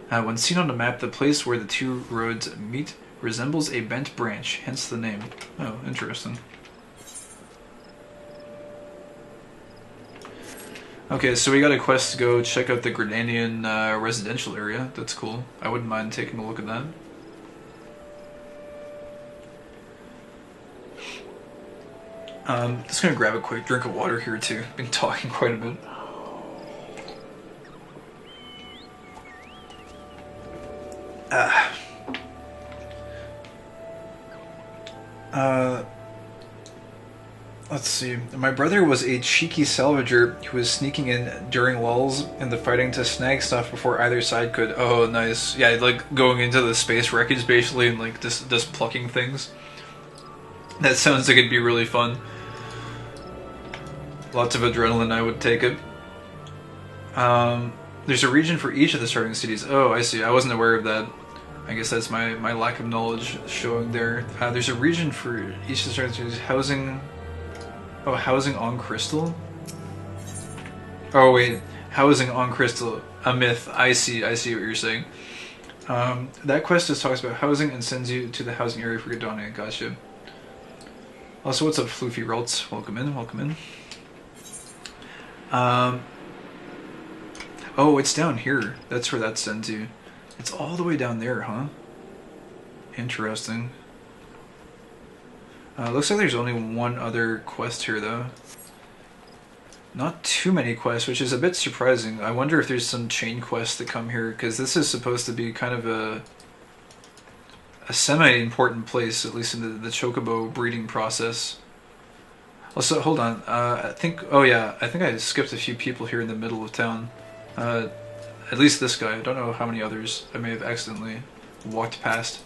[SPEAKER 1] When seen on a map, the place where the two roads meet resembles a bent branch, hence the name. Oh, interesting. Okay, so we got a quest to go check out the Grenadian residential area. That's cool. I wouldn't mind taking a look at that. Just gonna grab a quick drink of water here too. Been talking quite a bit. Let's see. My brother was a cheeky salvager who was sneaking in during lulls in the fighting to snag stuff before either side could. Oh, nice. Yeah, like going into the space wreckage basically and like just plucking things. That sounds like it'd be really fun. Lots of adrenaline, I would take it. There's a region for each of the starting cities. Oh, I see. I wasn't aware of that. I guess that's my lack of knowledge showing there. There's a region for each of the starting cities. Housing... Oh, housing on Crystal? Oh, wait. Housing on Crystal. A myth. I see what you're saying. That quest just talks about housing and sends you to the housing area for Gridania. Gotcha. Also, what's up, Floofy Rolts? Welcome in, welcome in. Oh, it's down here. That's where that sends you. It's all the way down there, huh? Interesting. Looks like there's only one other quest here, though. Not too many quests, which is a bit surprising. I wonder if there's some chain quests that come here, because this is supposed to be kind of a semi-important place, at least in the Chocobo breeding process. Also, hold on. I think I skipped a few people here in the middle of town. At least this guy. I don't know how many others I may have accidentally walked past.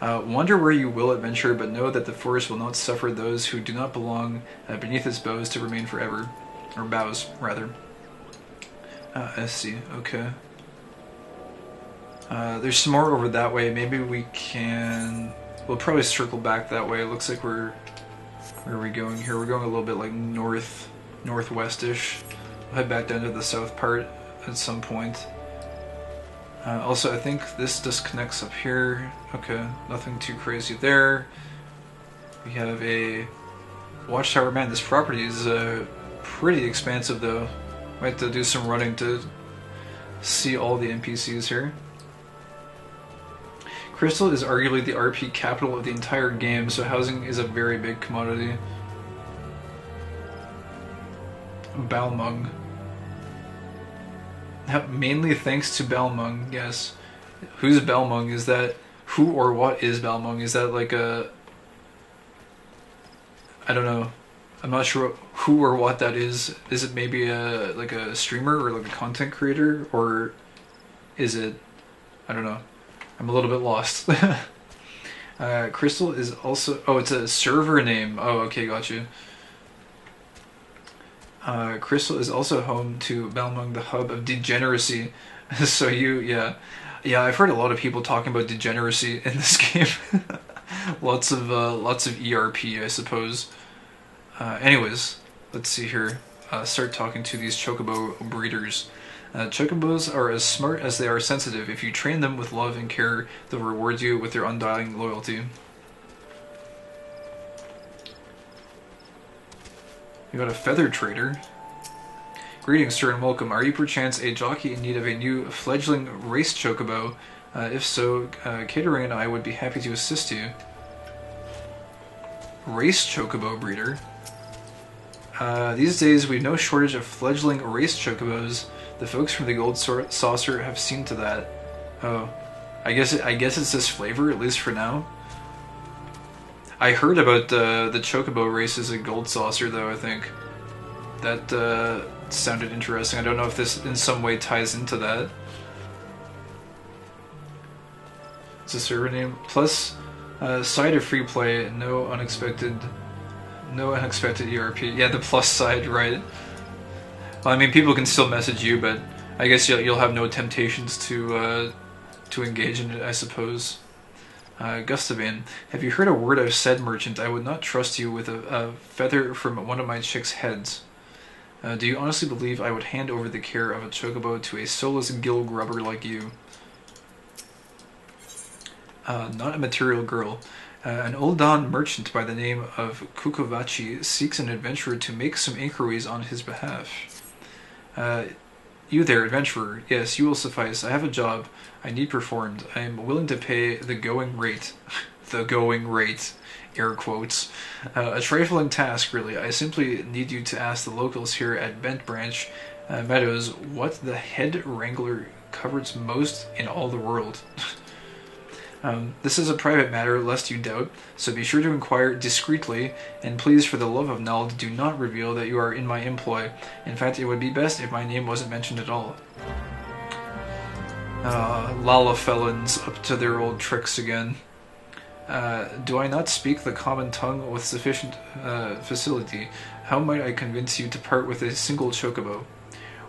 [SPEAKER 1] Wander where you will adventure, but know that the forest will not suffer those who do not belong beneath its boughs to remain forever. Or boughs, rather. I see. Okay. There's some more over that way. Maybe we can... We'll probably circle back that way. It looks like we're... Where are we going here? We're going a little bit like northwest-ish. We'll head back down to the south part at some point. Also, I think this disconnects up here. Okay, nothing too crazy there. We have a watchtower. Man, this property is pretty expansive, though. Might have to do some running to see all the NPCs here. Crystal is arguably the RP capital of the entire game, so housing is a very big commodity. Balmung. Mainly thanks to Balmung, yes. Who's Balmung? Is that... Who or what is Balmung? Is that like a... I don't know. I'm not sure who or what that is. Is it maybe like a streamer or like a content creator? Or is it... I don't know. I'm a little bit lost. Crystal is also... Oh, it's a server name. Oh, okay, got you. Crystal is also home to Balmung, the hub of degeneracy. So yeah, I've heard a lot of people talking about degeneracy in this game. lots of ERP, I suppose. Anyways, let's see here. Start talking to these Chocobo Breeders. Chocobos are as smart as they are sensitive. If you train them with love and care, they'll reward you with their undying loyalty. We got a feather trader. Greetings, sir, and welcome. Are you perchance a jockey in need of a new fledgling race chocobo? If so, Catering and I would be happy to assist you. Race chocobo breeder. These days, we've no shortage of fledgling race chocobos. The folks from the Gold Saucer have seen to that. Oh, I guess it's this flavor, at least for now. I heard about the Chocobo races at Gold Saucer, though, I think. That sounded interesting. I don't know if this in some way ties into that. It's a server name. Plus, side of free play, no unexpected ERP. Yeah, the plus side, right? Well, I mean, people can still message you, but I guess you'll have no temptations to engage in it, I suppose. Gustavane, have you heard a word I've said, merchant? I would not trust you with a feather from one of my chick's heads. Do you honestly believe I would hand over the care of a chocobo to a soulless gill grubber like you? Not a material girl. An Uldan merchant by the name of Kukovachi seeks an adventurer to make some inquiries on his behalf. You there, adventurer. Yes, you will suffice. I have a job I need performed. I am willing to pay the going rate. The going rate. Air quotes. A trifling task, really. I simply need you to ask the locals here at Bent Branch Meadows what the head wrangler covers most in all the world. This is a private matter, lest you doubt, so be sure to inquire discreetly, and please, for the love of Nald, do not reveal that you are in my employ. In fact, it would be best if my name wasn't mentioned at all. Lala felons up to their old tricks again. Do I not speak the common tongue with sufficient facility? How might I convince you to part with a single chocobo?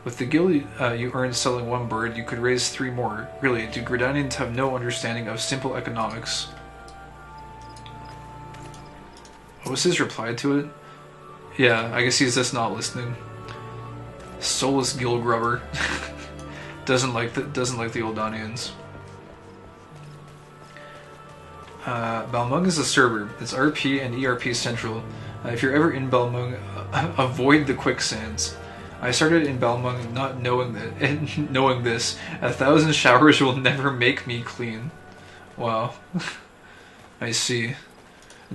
[SPEAKER 1] With the gil you earn selling one bird, you could raise 3 more. Really, do Gridanians have no understanding of simple economics? What was his reply to it? Yeah, I guess he's just not listening. Soulless gill grubber. doesn't like the Uldanians. Balmung is a server. It's RP and ERP central. If you're ever in Balmung, avoid the quicksands. I started in Balmung not knowing this. 1,000 showers will never make me clean. Wow. I see.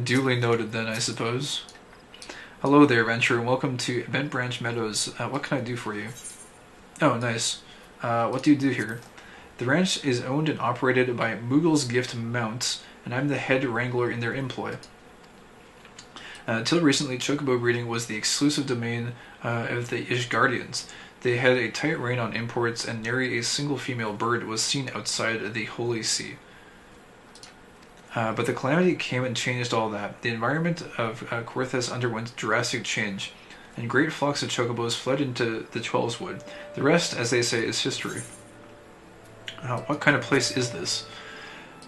[SPEAKER 1] Duly noted then, I suppose. Hello there, adventurer, and welcome to Bent Branch Meadows. What can I do for you? Oh, nice. What do you do here? The ranch is owned and operated by Mughals Gift Mounts, and I'm the head wrangler in their employ. Until recently, chocobo breeding was the exclusive domain of the Ishgardians. They had a tight rein on imports, and nary a single female bird was seen outside the Holy See. But the calamity came and changed all that. The environment of Korthus underwent drastic change, and great flocks of chocobos fled into the Twelveswood. The rest, as they say, is history. What kind of place is this?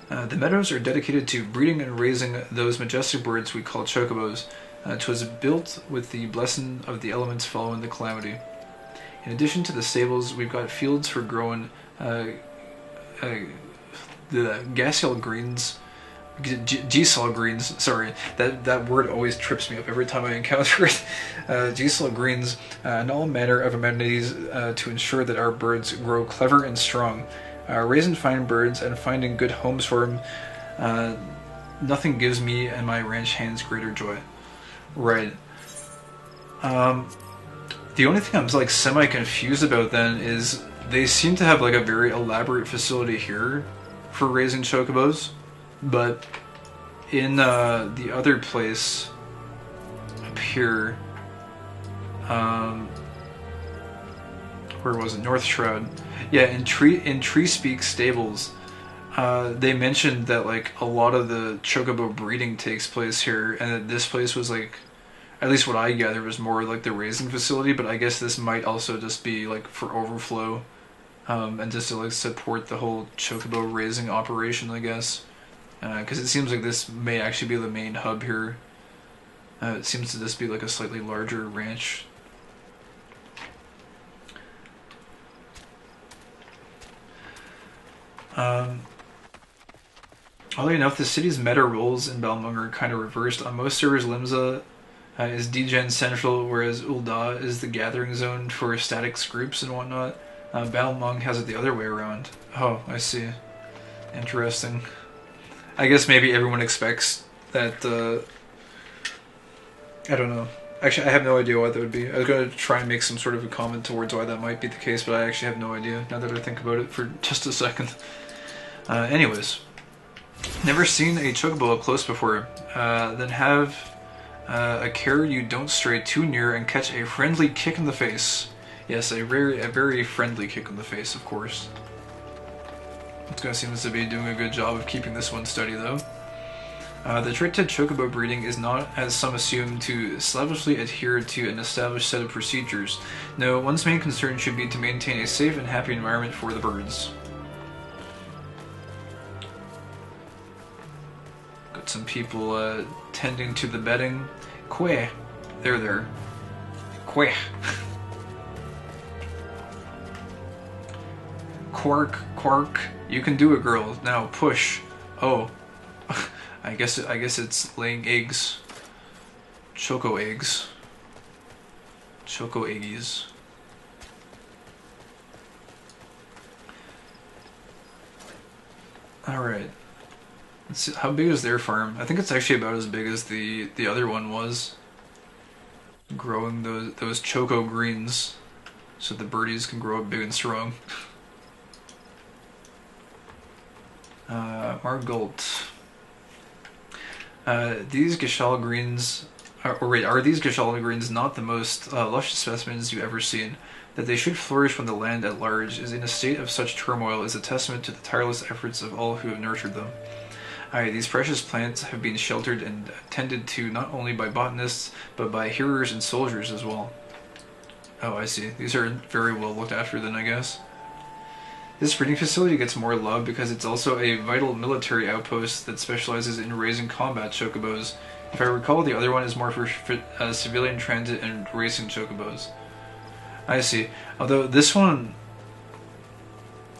[SPEAKER 1] The meadows are dedicated to breeding and raising those majestic birds we call chocobos. 'Twas built with the blessing of the elements following the calamity. In addition to the stables, we've got fields for growing the gasel greens, gisel greens. Sorry, that word always trips me up every time I encounter it. Gisel greens and all manner of amenities to ensure that our birds grow clever and strong. Raising fine birds and finding good homes for them, nothing gives me and my ranch hands greater joy. Right. The only thing I'm like semi-confused about then is they seem to have like a very elaborate facility here for raising chocobos, but in the other place up here, where was it? North Shroud. Yeah, in Tree Speak Stables, they mentioned that like a lot of the chocobo breeding takes place here, and that this place was like, at least what I gathered, was more like the raising facility. But I guess this might also just be like for overflow, and just to like support the whole chocobo raising operation, I guess. Because it seems like this may actually be the main hub here. It seems to just be like a slightly larger ranch. Oddly enough, the city's meta roles in Balmung are kind of reversed. On most servers, Limsa is degen central, whereas Ul'dah is the gathering zone for statics groups and whatnot. Balmung has it the other way around. Oh, I see. Interesting. I guess maybe everyone expects that, I don't know. Actually, I have no idea why that would be. I was going to try and make some sort of a comment towards why that might be the case, but I actually have no idea, now that I think about it for just a second. Anyways. Never seen a chocobo up close before. Then have a care you don't stray too near and catch a friendly kick in the face. Yes, a very friendly kick in the face, of course. This guy seems to be doing a good job of keeping this one steady, though. The trick to chocobo breeding is not, as some assume, to slavishly adhere to an established set of procedures. No, one's main concern should be to maintain a safe and happy environment for the birds. Got some people tending to the bedding. Queh. There. Queh. Quark. You can do it, girl. Now push. Oh. I guess it's laying eggs. Choco eggs. Choco eggies. Alright. Let's see, how big is their farm? I think it's actually about as big as the other one was. Growing those choco greens so the birdies can grow up big and strong. Margult. These Gishal greens, are these Gishal greens not the most luscious specimens you've ever seen? That they should flourish when the land at large is in a state of such turmoil is a testament to the tireless efforts of all who have nurtured them. Aye, these precious plants have been sheltered and tended to not only by botanists, but by hearers and soldiers as well. Oh, I see. These are very well looked after then, I guess. This breeding facility gets more love because it's also a vital military outpost that specializes in raising combat chocobos. If I recall, the other one is more for civilian transit and racing chocobos. I see. Although this one,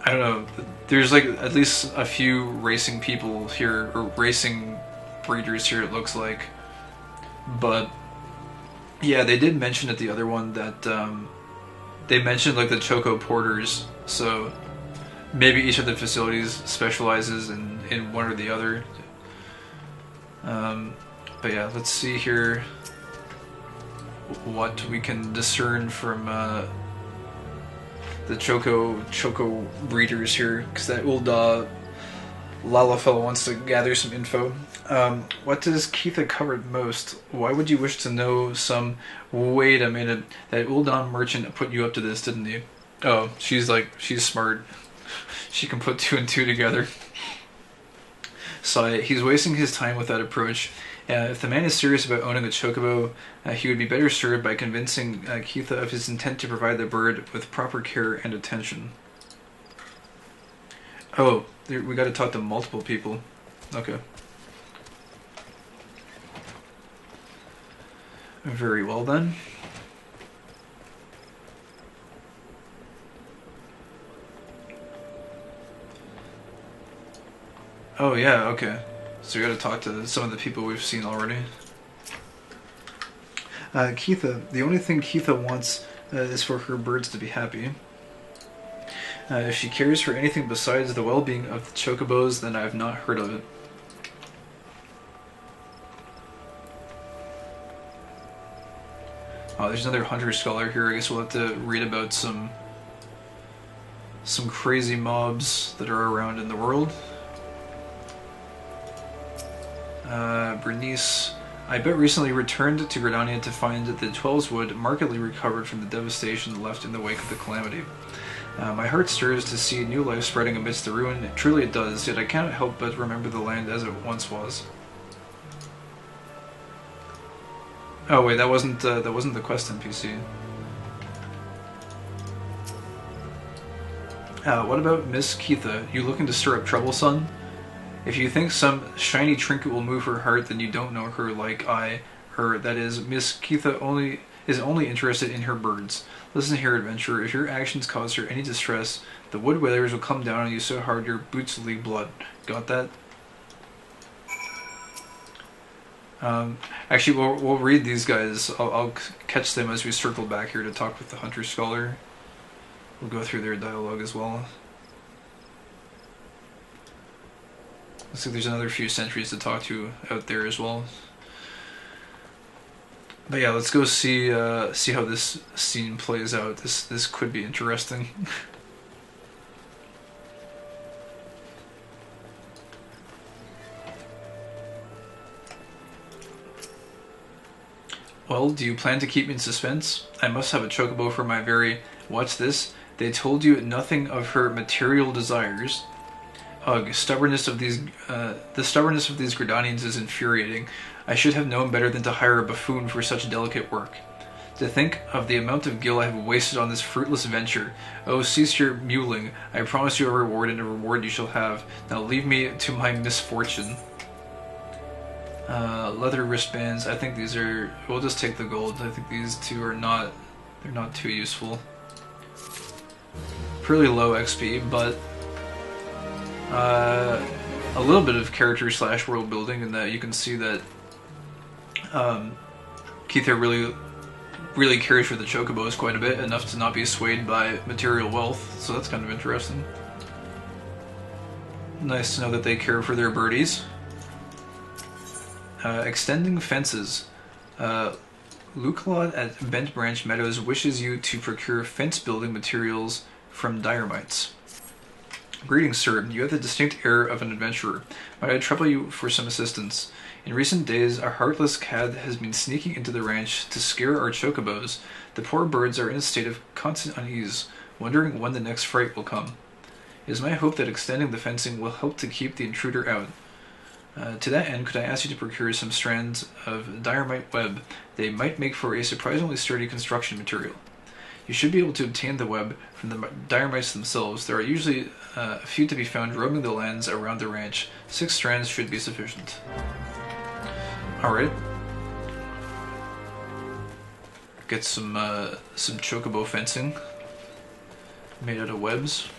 [SPEAKER 1] I don't know, there's like at least a few racing people here, or racing breeders here it looks like. But yeah, they did mention at the other one that they mentioned like the choco porters, so maybe each of the facilities specializes in one or the other. But yeah, let's see here what we can discern from the Choco breeders here, because that old Lala fellow wants to gather some info. What does Keitha cover most? Why would you wish to know some... Wait a minute, that Uldan merchant put you up to this, didn't he? Oh, she's smart. She can put two and two together. So he's wasting his time with that approach. If the man is serious about owning a chocobo, he would be better served by convincing Keitha of his intent to provide the bird with proper care and attention. Oh, we got to talk to multiple people. Okay. Very well then. Oh yeah, okay. So we gotta talk to some of the people we've seen already. Keitha, the only thing Keitha wants is for her birds to be happy. If she cares for anything besides the well-being of the chocobos, then I have not heard of it. Oh, there's another hunter scholar here. I guess we'll have to read about some crazy mobs that are around in the world. Bernice, I but recently returned to Gridania to find that the Twelveswood markedly recovered from the devastation left in the wake of the calamity. My heart stirs to see new life spreading amidst the ruin. Truly it does, yet I cannot help but remember the land as it once was. Oh wait, that wasn't the quest NPC. What about Miss Keitha? You looking to stir up trouble, son? If you think some shiny trinket will move her heart, then you don't know her like her. That is, Miss Keitha is only interested in her birds. Listen here, adventurer. If your actions cause her any distress, the wood withers will come down on you so hard your boots will leak blood. Got that? Actually, we'll read these guys. I'll catch them as we circle back here to talk with the hunter scholar. We'll go through their dialogue as well. Looks like there's another few sentries to talk to out there as well. But yeah, let's go see how this scene plays out. This could be interesting. Well, do you plan to keep me in suspense? I must have a chocobo for my very... What's this? They told you nothing of her material desires. Ugh, stubbornness of these, the stubbornness of these Gridanians is infuriating. I should have known better than to hire a buffoon for such delicate work. To think of the amount of gil I have wasted on this fruitless venture. Oh, cease your mewling. I promise you a reward, and a reward you shall have. Now leave me to my misfortune. Leather wristbands. I think these are... We'll just take the gold. I think these two are not... They're not too useful. Pretty low XP, but... a little bit of character / world building in that you can see that Keitha really cares for the Chocobos quite a bit, enough to not be swayed by material wealth, so that's kind of interesting. Nice to know that they care for their birdies. Extending fences. Lukelot at Bent Branch Meadows wishes you to procure fence building materials from Diremites. Greetings, sir. You have the distinct air of an adventurer. Might I trouble you for some assistance? In recent days, a heartless cad has been sneaking into the ranch to scare our chocobos. The poor birds are in a state of constant unease, wondering when the next fright will come. It is my hope that extending the fencing will help to keep the intruder out. To that end, could I ask you to procure some strands of Diremite web? They might make for a surprisingly sturdy construction material. You should be able to obtain the web from the Diremites themselves. There are usually a few to be found roaming the lands around the ranch. 6 strands should be sufficient. Alright. Get some chocobo fencing made out of webs.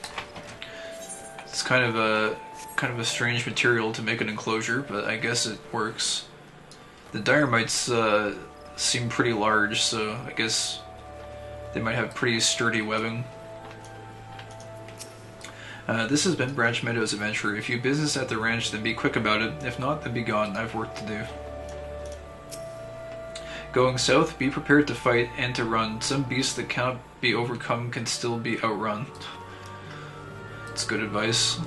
[SPEAKER 1] It's kind of a strange material to make an enclosure, but I guess it works. The Diremites seem pretty large, so I guess they might have pretty sturdy webbing. This has been Branch Meadows Adventure. If you have business at the ranch, then be quick about it. If not, then be gone. I've work to do. Going south, be prepared to fight and to run. Some beasts that cannot be overcome can still be outrun. It's good advice.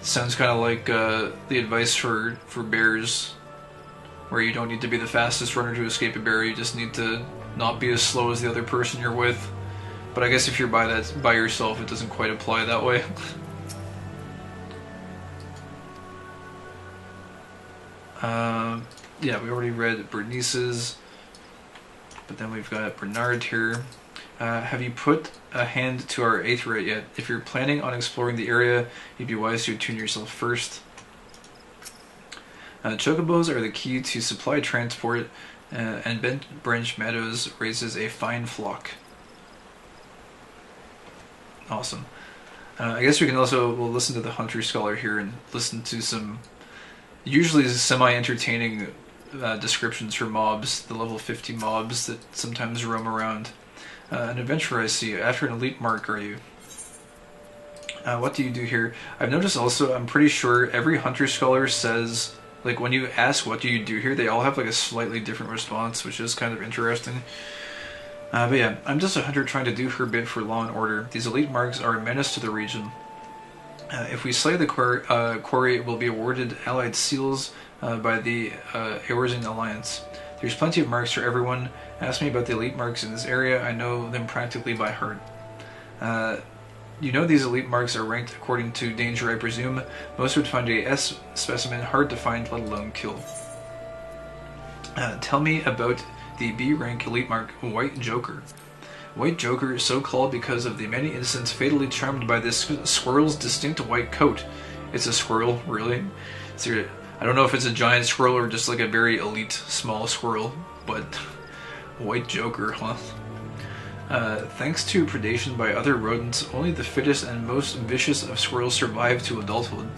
[SPEAKER 1] Sounds kind of like the advice for bears, where you don't need to be the fastest runner to escape a bear, you just need to not be as slow as the other person you're with. But I guess if you're by yourself, it doesn't quite apply that way. Yeah, we already read Bernice's, but then we've got Bernard here. Have you put a hand to our Aetheryte yet? If you're planning on exploring the area, you'd be wise to attune yourself first. Chocobos are the key to supply transport, and Bent Branch Meadows raises a fine flock. Awesome. I guess we can also, we'll listen to the Hunter Scholar here and listen to some usually semi-entertaining descriptions for mobs, the level 50 mobs that sometimes roam around. An adventurer I see. After an elite mark are you? What do you do here? I've noticed also, I'm pretty sure every Hunter Scholar says, like when you ask what do you do here, they all have like a slightly different response, which is kind of interesting. But yeah, I'm just a hunter trying to do her bit for law and order. These elite marks are a menace to the region. If we slay the quarry, will be awarded allied seals by the Eorzing Alliance. There's plenty of marks for everyone. Ask me about the elite marks in this area. I know them practically by heart. You know these elite marks are ranked according to danger, I presume. Most would find a S specimen hard to find, let alone kill. Tell me about the B rank elite mark, White Joker. White Joker is so called because of the many incidents fatally charmed by this squirrel's distinct white coat. It's a squirrel, really? I don't know if it's a giant squirrel or just like a very elite small squirrel, but White Joker, huh? Thanks to predation by other rodents, only the fittest and most vicious of squirrels survive to adulthood.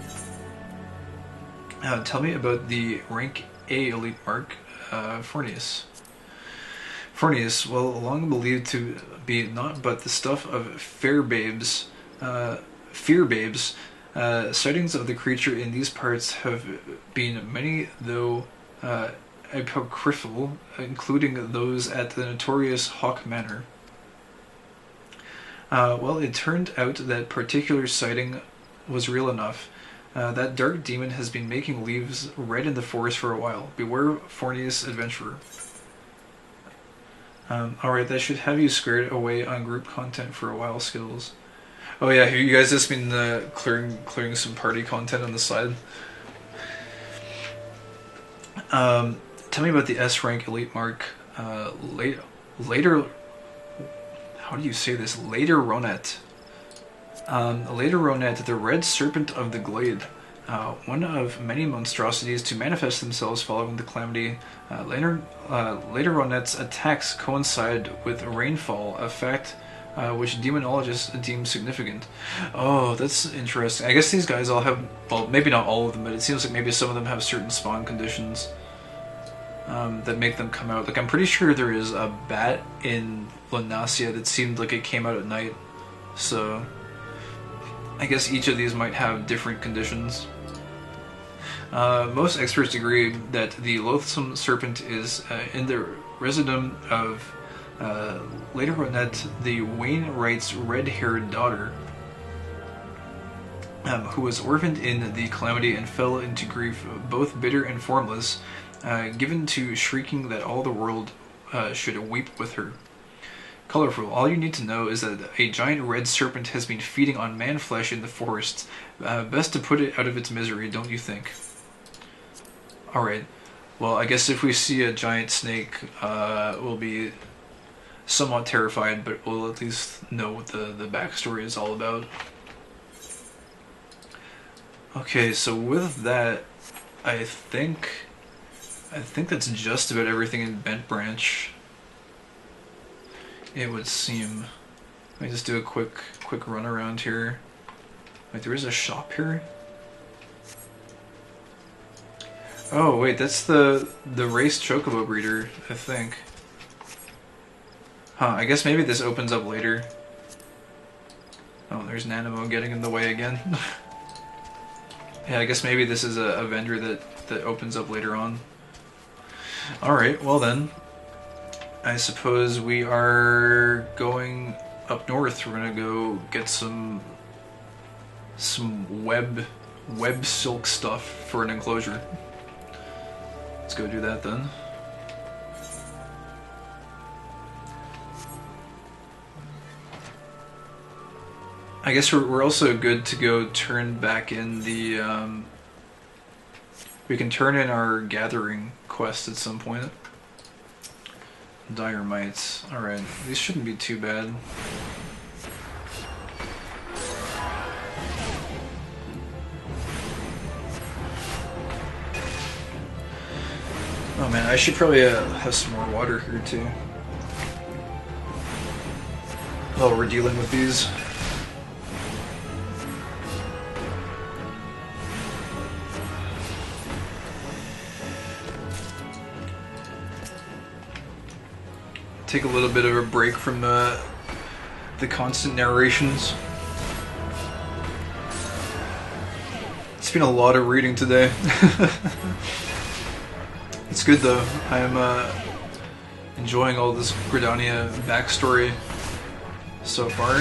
[SPEAKER 1] Tell me about the rank A elite mark, Fornius. Fornius, well, long believed to be naught but the stuff of fear babes, sightings of the creature in these parts have been many, though apocryphal, including those at the notorious Hawk Manor. Well, it turned out that particular sighting was real enough. That dark demon has been making leaves red in the forest for a while. Beware, Fornius Adventurer. Alright, that should have you squared away on group content for a while, Skittles. Oh yeah, have you guys just been clearing some party content on the side? Tell me about the S rank elite mark. Later, how do you say this? Later Ronet. Later Ronet, the Red Serpent of the Glade. One of many monstrosities to manifest themselves following the calamity. Later Ronet's attacks coincide with rainfall, a fact which demonologists deem significant. Oh, that's interesting. I guess these guys all have, well, maybe not all of them, but it seems like maybe some of them have certain spawn conditions that make them come out. Like, I'm pretty sure there is a bat in Lunacia that seemed like it came out at night. So, I guess each of these might have different conditions. Most experts agree that the loathsome serpent is in the residuum of later Ronet, the Wainwright's red-haired daughter, who was orphaned in the calamity and fell into grief, both bitter and formless, given to shrieking that all the world should weep with her. Colorful. All you need to know is that a giant red serpent has been feeding on man flesh in the forests. Best to put it out of its misery, don't you think? Alright. Well, I guess if we see a giant snake, we'll be somewhat terrified, but we'll at least know what the backstory is all about. Okay, so with that, I think that's just about everything in Bent Branch. It would seem. Let me just do a quick run around here. Wait, there is a shop here? Oh wait, that's the race Chocobo Breeder, I think. Huh, I guess maybe this opens up later. Oh, there's Nanimo getting in the way again. Yeah, I guess maybe this is a vendor that opens up later on. Alright, well then. I suppose we are going up north. We're gonna go get some web silk stuff for an enclosure. Let's go do that then. I guess we're also good to go turn back in the we can turn in our gathering quest at some point. Dire mites. Alright, these shouldn't be too bad. Oh man, I should probably have some more water here too. While we're dealing with these. Take a little bit of a break from the constant narrations. It's been a lot of reading today. It's good though. I'm enjoying all this Gridania backstory so far.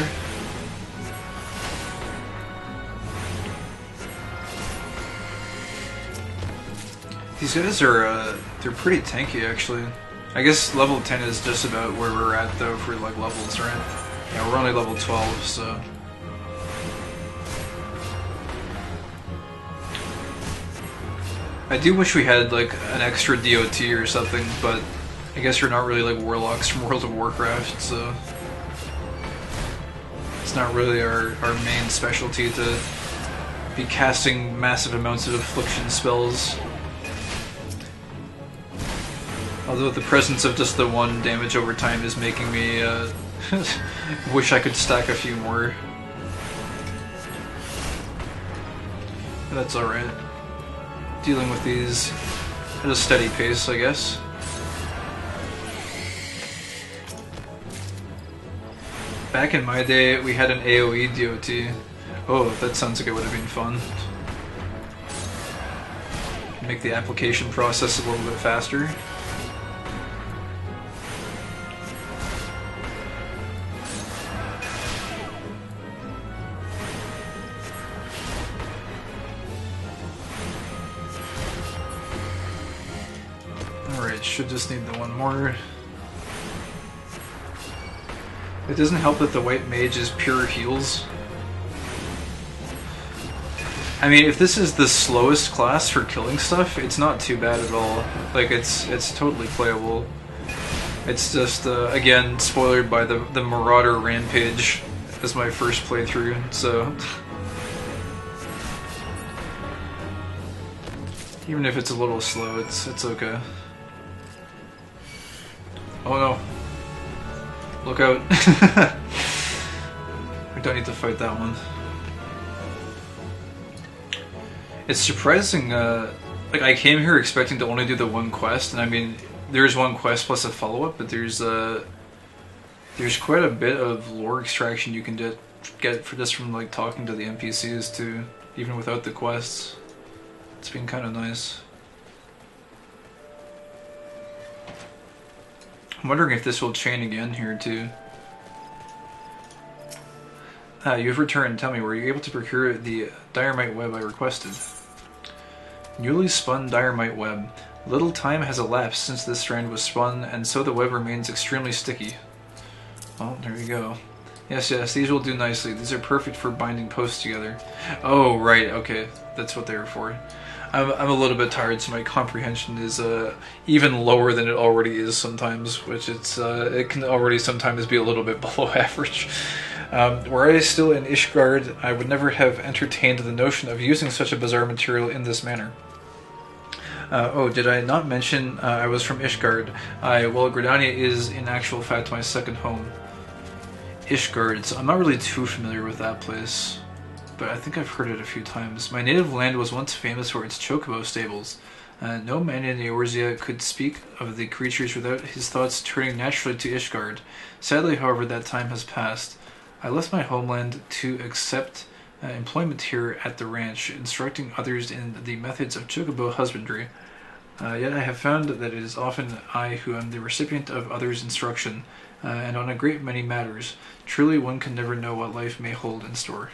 [SPEAKER 1] These guys are they're pretty tanky actually. I guess level 10 is just about where we're at though for like levels, right? Yeah, we're only level 12, so. I do wish we had like an extra DOT or something, but I guess you're not really like warlocks from World of Warcraft, so it's not really our main specialty to be casting massive amounts of affliction spells. Although the presence of just the one damage over time is making me wish I could stack a few more. But that's alright. Dealing with these at a steady pace, I guess. Back in my day, we had an AoE DOT. Oh, that sounds like it would have been fun. Make the application process a little bit faster. Should just need the one more. It doesn't help that the white mage is pure heals, I mean, if this is the slowest class for killing stuff, it's not too bad at all. Like, it's totally playable. It's just, again, spoiled by the Marauder Rampage as my first playthrough, so... Even if it's a little slow, it's okay. Oh no. Look out. We don't need to fight that one. It's surprising, like I came here expecting to only do the one quest, and I mean, there's one quest plus a follow-up, but there's quite a bit of lore extraction you can get for just from like talking to the NPCs too, even without the quests. It's been kind of nice. I'm wondering if this will chain again here too. You have returned. Tell me, were you able to procure the Diorite web I requested? Newly spun Diorite web. Little time has elapsed since this strand was spun, and so the web remains extremely sticky. Oh, there you go. Yes, these will do nicely. These are perfect for binding posts together. Oh, right, okay. That's what they were for. I'm a little bit tired, so my comprehension is even lower than it already is sometimes, which it can already sometimes be a little bit below average. Were I still in Ishgard, I would never have entertained the notion of using such a bizarre material in this manner. Oh, did I not mention I was from Ishgard? Well, Gridania is in actual fact my second home. Ishgard, so I'm not really too familiar with that place, but I think I've heard it a few times. My native land was once famous for its chocobo stables. No man in Eorzea could speak of the creatures without his thoughts turning naturally to Ishgard. Sadly, however, that time has passed. I left my homeland to accept employment here at the ranch, instructing others in the methods of chocobo husbandry. Yet I have found that it is often I who am the recipient of others' instruction, and on a great many matters. Truly, one can never know what life may hold in store.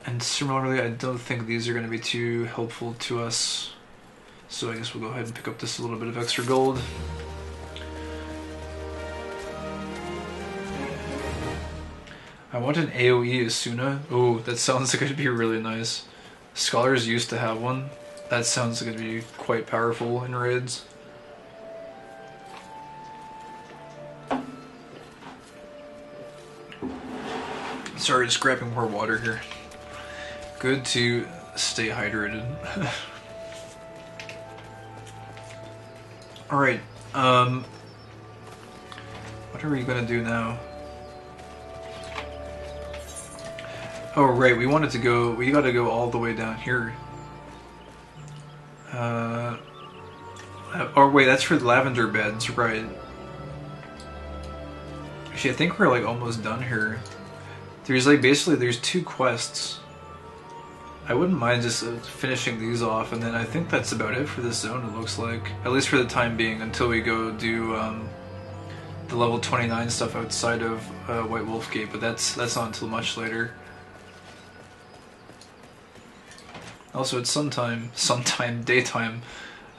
[SPEAKER 1] And similarly, I don't think these are going to be too helpful to us, so I guess we'll go ahead and pick up this little bit of extra gold. I want an AoE Asuna. Oh, that sounds like it'd be really nice. Scholars used to have one. That sounds like it'd be quite powerful in raids. Sorry, just grabbing more water here. Good to stay hydrated. Alright, what are we gonna do now? Oh right, we gotta go all the way down here. Oh wait, that's for the Lavender Beds, right. Actually, I think we're like almost done here. There's like basically there's two quests. I wouldn't mind just finishing these off, and then I think that's about it for this zone, it looks like. At least for the time being, until we go do the level 29 stuff outside of White Wolf Gate, but that's not until much later. Also, it's sometime, daytime.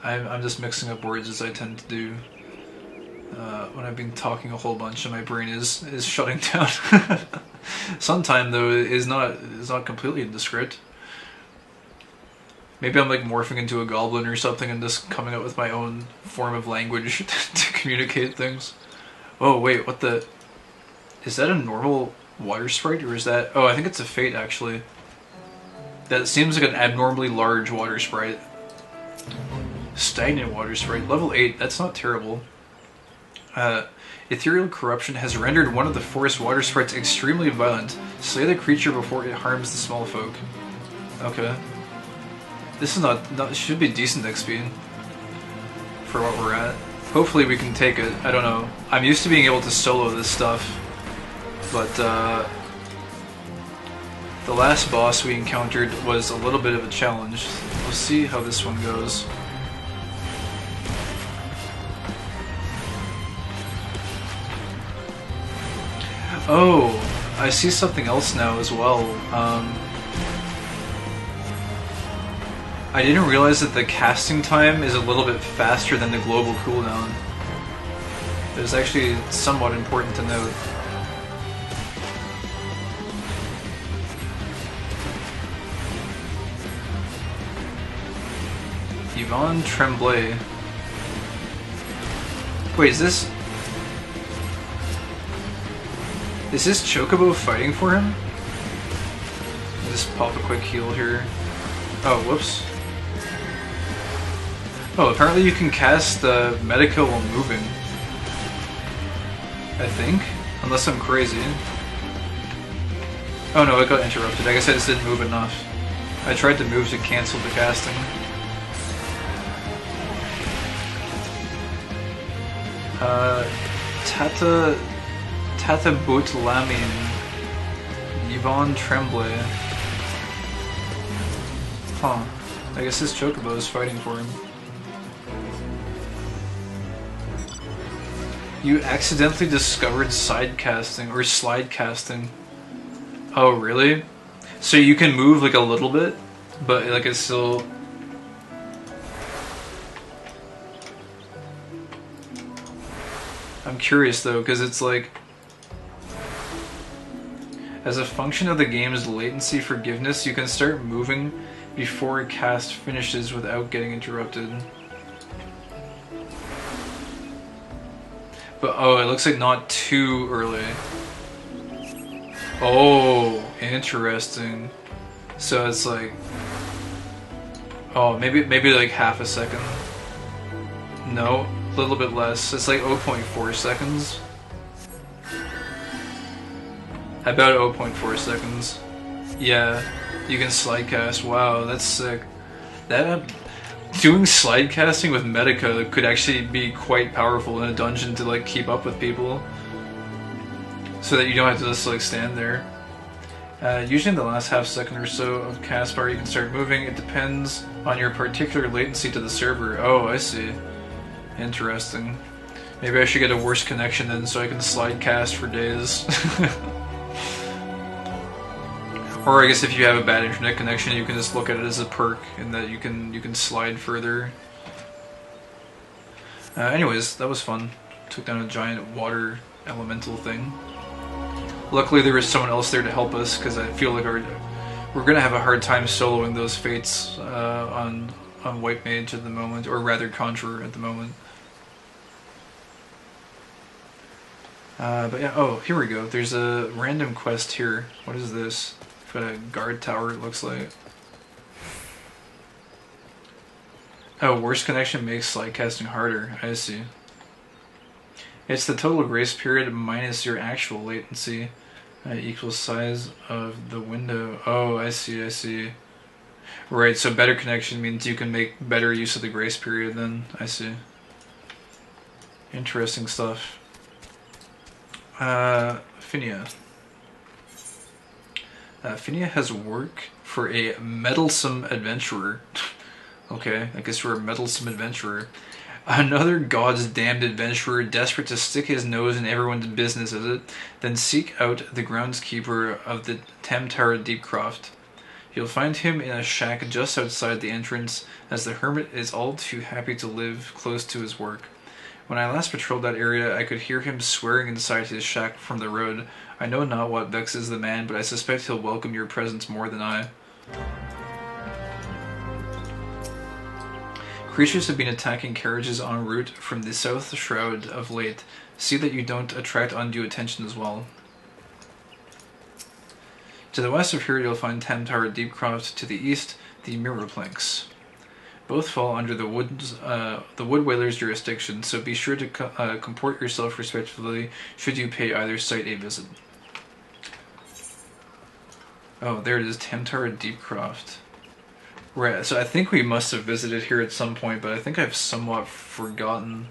[SPEAKER 1] I'm just mixing up words as I tend to do when I've been talking a whole bunch and my brain is shutting down. Sometime though is not completely indiscreet. Maybe I'm like morphing into a goblin or something and just coming up with my own form of language to communicate things. Oh wait, what the? Is that a normal water sprite or is that? Oh, I think it's a fate actually. That seems like an abnormally large water sprite. Stagnant water sprite. Level 8, that's not terrible. Ethereal corruption has rendered one of the forest water sprites extremely violent. Slay the creature before it harms the small folk. Okay. This is not should be decent XP for what we're at. Hopefully we can take it. I don't know. I'm used to being able to solo this stuff, but the last boss we encountered was a little bit of a challenge. We'll see how this one goes. Oh, I see something else now as well. I didn't realize that the casting time is a little bit faster than the global cooldown. That is actually somewhat important to note. Yvonne Tremblay. Wait, is this Chocobo fighting for him? Just pop a quick heal here. Oh, whoops. Oh, apparently you can cast Medica while moving. I think. Unless I'm crazy. Oh no, it got interrupted. I guess I just didn't move enough. I tried to move to cancel the casting. Tata Boot Lamin. Yvonne Tremblay. Huh. I guess this Chocobo is fighting for him. You accidentally discovered side casting or slide casting. Oh, really? So you can move like a little bit, but like it's still... I'm curious though, because it's like... As a function of the game's latency forgiveness, you can start moving before a cast finishes without getting interrupted. But oh, it looks like not too early. Oh, interesting. So it's like, oh, maybe like half a second. No, a little bit less. It's like 0.4 seconds. About 0.4 seconds. Yeah, you can slide cast. Wow, that's sick. That doing slide casting with Medica could actually be quite powerful in a dungeon to like keep up with people, so that you don't have to just like stand there. Usually in the last half second or so of cast bar you can start moving. It depends on your particular latency to the server. Oh, I see. Interesting. Maybe I should get a worse connection then so I can slide cast for days. Or I guess if you have a bad internet connection, you can just look at it as a perk, and that you can slide further. Anyways, that was fun. Took down a giant water elemental thing. Luckily, there was someone else there to help us, because I feel like we're gonna have a hard time soloing those fates on White Mage at the moment, or rather Conjurer at the moment. But yeah, oh, here we go. There's a random quest here. What is this? Got a guard tower, it looks like. Oh, worse connection makes slide casting harder. I see. It's the total grace period minus your actual latency equals size of the window. Oh, I see, I see. Right, so better connection means you can make better use of the grace period then. I see. Interesting stuff. Finia. Finia has work for a meddlesome adventurer. Okay, I guess we're a meddlesome adventurer. Another god's damned adventurer desperate to stick his nose in everyone's business, is it? Then seek out the groundskeeper of the Tamtara Deepcroft. You'll find him in a shack just outside the entrance, as the hermit is all too happy to live close to his work. When I last patrolled that area, I could hear him swearing inside his shack from the road. I know not what vexes the man, but I suspect he'll welcome your presence more than I. Creatures have been attacking carriages en route from the South Shroud of late. See that you don't attract undue attention as well. To the west of here you'll find Tamtara Deepcroft, to the east the Mirror Planks. Both fall under the Wood Whaler's jurisdiction, so be sure to comport yourself respectfully should you pay either site a visit. Oh, there it is, Tamtara Deepcroft. Right, so I think we must have visited here at some point, but I think I've somewhat forgotten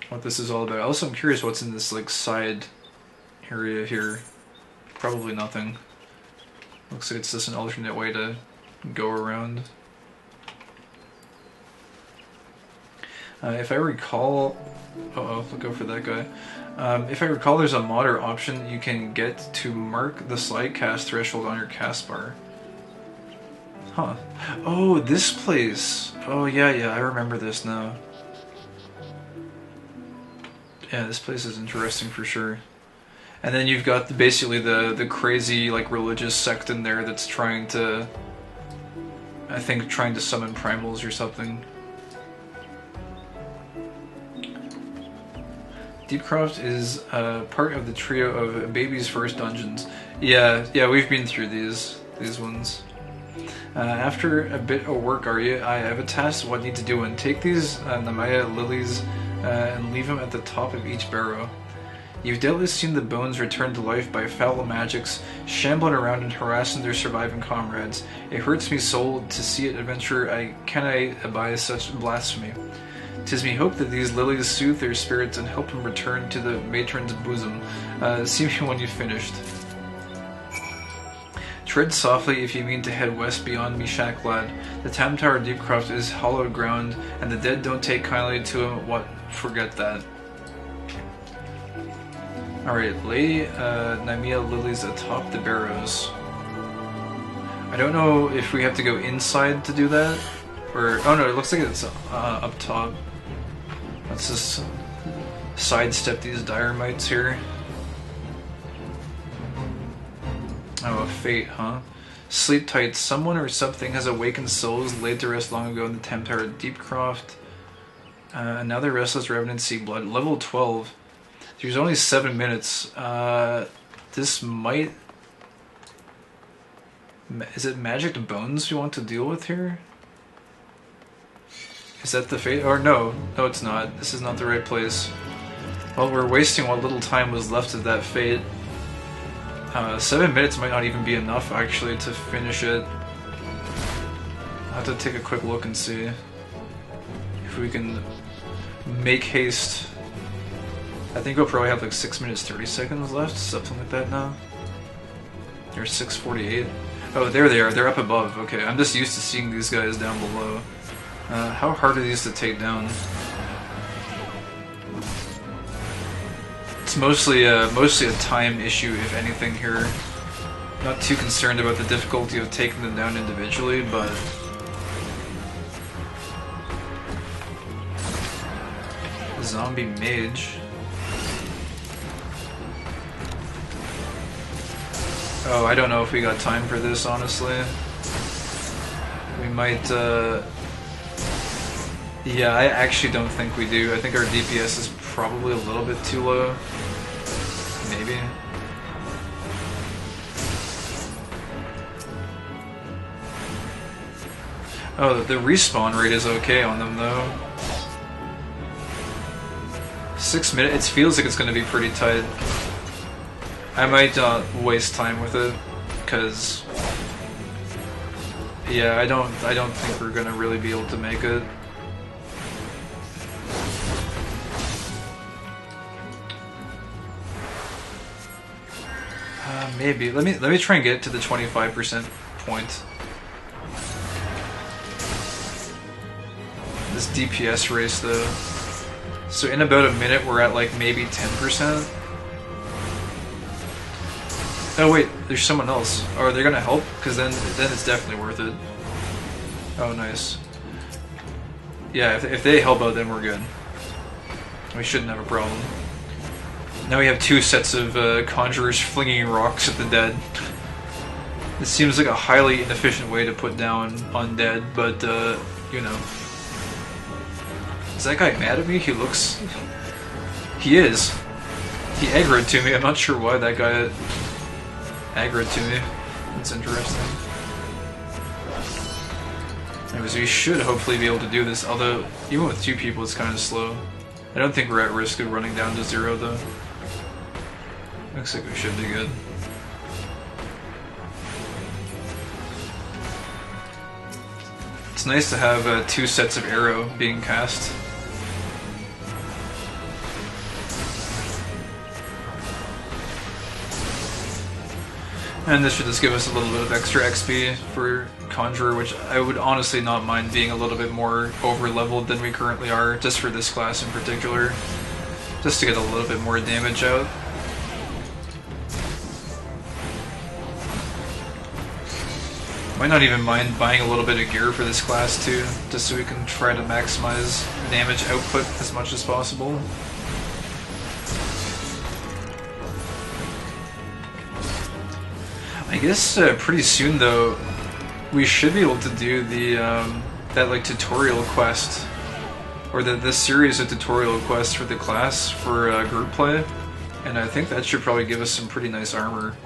[SPEAKER 1] what this is all about. Also, I'm curious what's in this like side area here. Probably nothing. Looks like it's just an alternate way to go around. If I recall... Uh-oh, look out for that guy. If I recall, there's a modder option you can get to mark the slide cast threshold on your cast bar. Huh. Oh, this place! Oh, yeah, I remember this now. Yeah, this place is interesting for sure. And then you've got basically the crazy, like, religious sect in there that's trying to I think trying to summon primals or something. Deepcroft is part of the trio of Baby's First Dungeons. Yeah, we've been through these ones. After a bit of work, are you? I have a task what I need to do, and take these Namaya lilies and leave them at the top of each barrow. You've doubtless seen the bones returned to life by foul magics, shambling around and harassing their surviving comrades. It hurts me soul to see it adventure. Can I abide such blasphemy? 'Tis me hope that these lilies soothe their spirits and help them return to the matron's bosom. See me when you've finished. Tread softly if you mean to head west beyond Mishak Lad. The Tam Tower Deepcroft is hallowed ground, and the dead don't take kindly to him. What? Forget that. Alright, lay Namia lilies atop the barrows. I don't know if we have to go inside to do that, or... oh no, it looks like it's up top. Let's just sidestep these dire mites here. Oh, a fate, huh? Sleep tight. Someone or something has awakened souls laid to rest long ago in the Tam Tower Deepcroft. Another restless revenant seek blood. Level 12. There's only 7 minutes. This might... is it magic bones we want to deal with here? Is that the fate? Or no. No, it's not. This is not the right place. Well, we're wasting what little time was left of that fate. 7 minutes might not even be enough, actually, to finish it. I'll have to take a quick look and see if we can make haste. I think we'll probably have like 6 minutes 30 seconds left, something like that now. They're 6:48. Oh, there they are. They're up above. Okay, I'm just used to seeing these guys down below. How hard are these to take down? It's mostly a time issue, if anything here. Not too concerned about the difficulty of taking them down individually, but... zombie mage. Oh, I don't know if we got time for this, honestly. We might, yeah, I actually don't think we do. I think our DPS is probably a little bit too low. Maybe. Oh, the respawn rate is okay on them, though. 6 minutes, it feels like it's going to be pretty tight. I might waste time with it, because yeah, I don't think we're gonna really be able to make it. Maybe let me try and get to the 25% point. This DPS race though. So in about a minute we're at like maybe 10%. Oh wait, there's someone else. Oh, are they gonna help? Because then it's definitely worth it. Oh, nice. Yeah, if they help out, then we're good. We shouldn't have a problem. Now we have 2 sets of conjurers flinging rocks at the dead. This seems like a highly inefficient way to put down undead, but, you know. Is that guy mad at me? He looks... He is. He aggroed to me. I'm not sure why that guy... aggroed to me. That's interesting. Anyways, we should hopefully be able to do this, although even with 2 people it's kind of slow. I don't think we're at risk of running down to 0 though. Looks like we should be good. It's nice to have 2 sets of arrow being cast. And this should just give us a little bit of extra XP for Conjurer, which I would honestly not mind being a little bit more over-leveled than we currently are, just for this class in particular. Just to get a little bit more damage out. Might not even mind buying a little bit of gear for this class too, just so we can try to maximize damage output as much as possible. I guess pretty soon though, we should be able to do the that like tutorial quest, or this series of tutorial quests for the class for group play, and I think that should probably give us some pretty nice armor.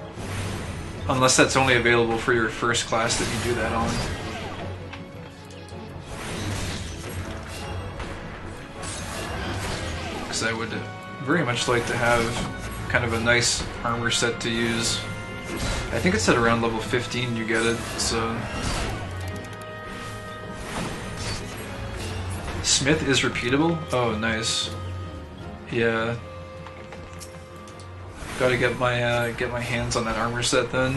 [SPEAKER 1] Unless that's only available for your first class that you do that on. Because I would very much like to have kind of a nice armor set to use. I think it's at around level 15 you get it, so... Smith is repeatable? Oh, nice. Yeah. Gotta get my hands on that armor set then.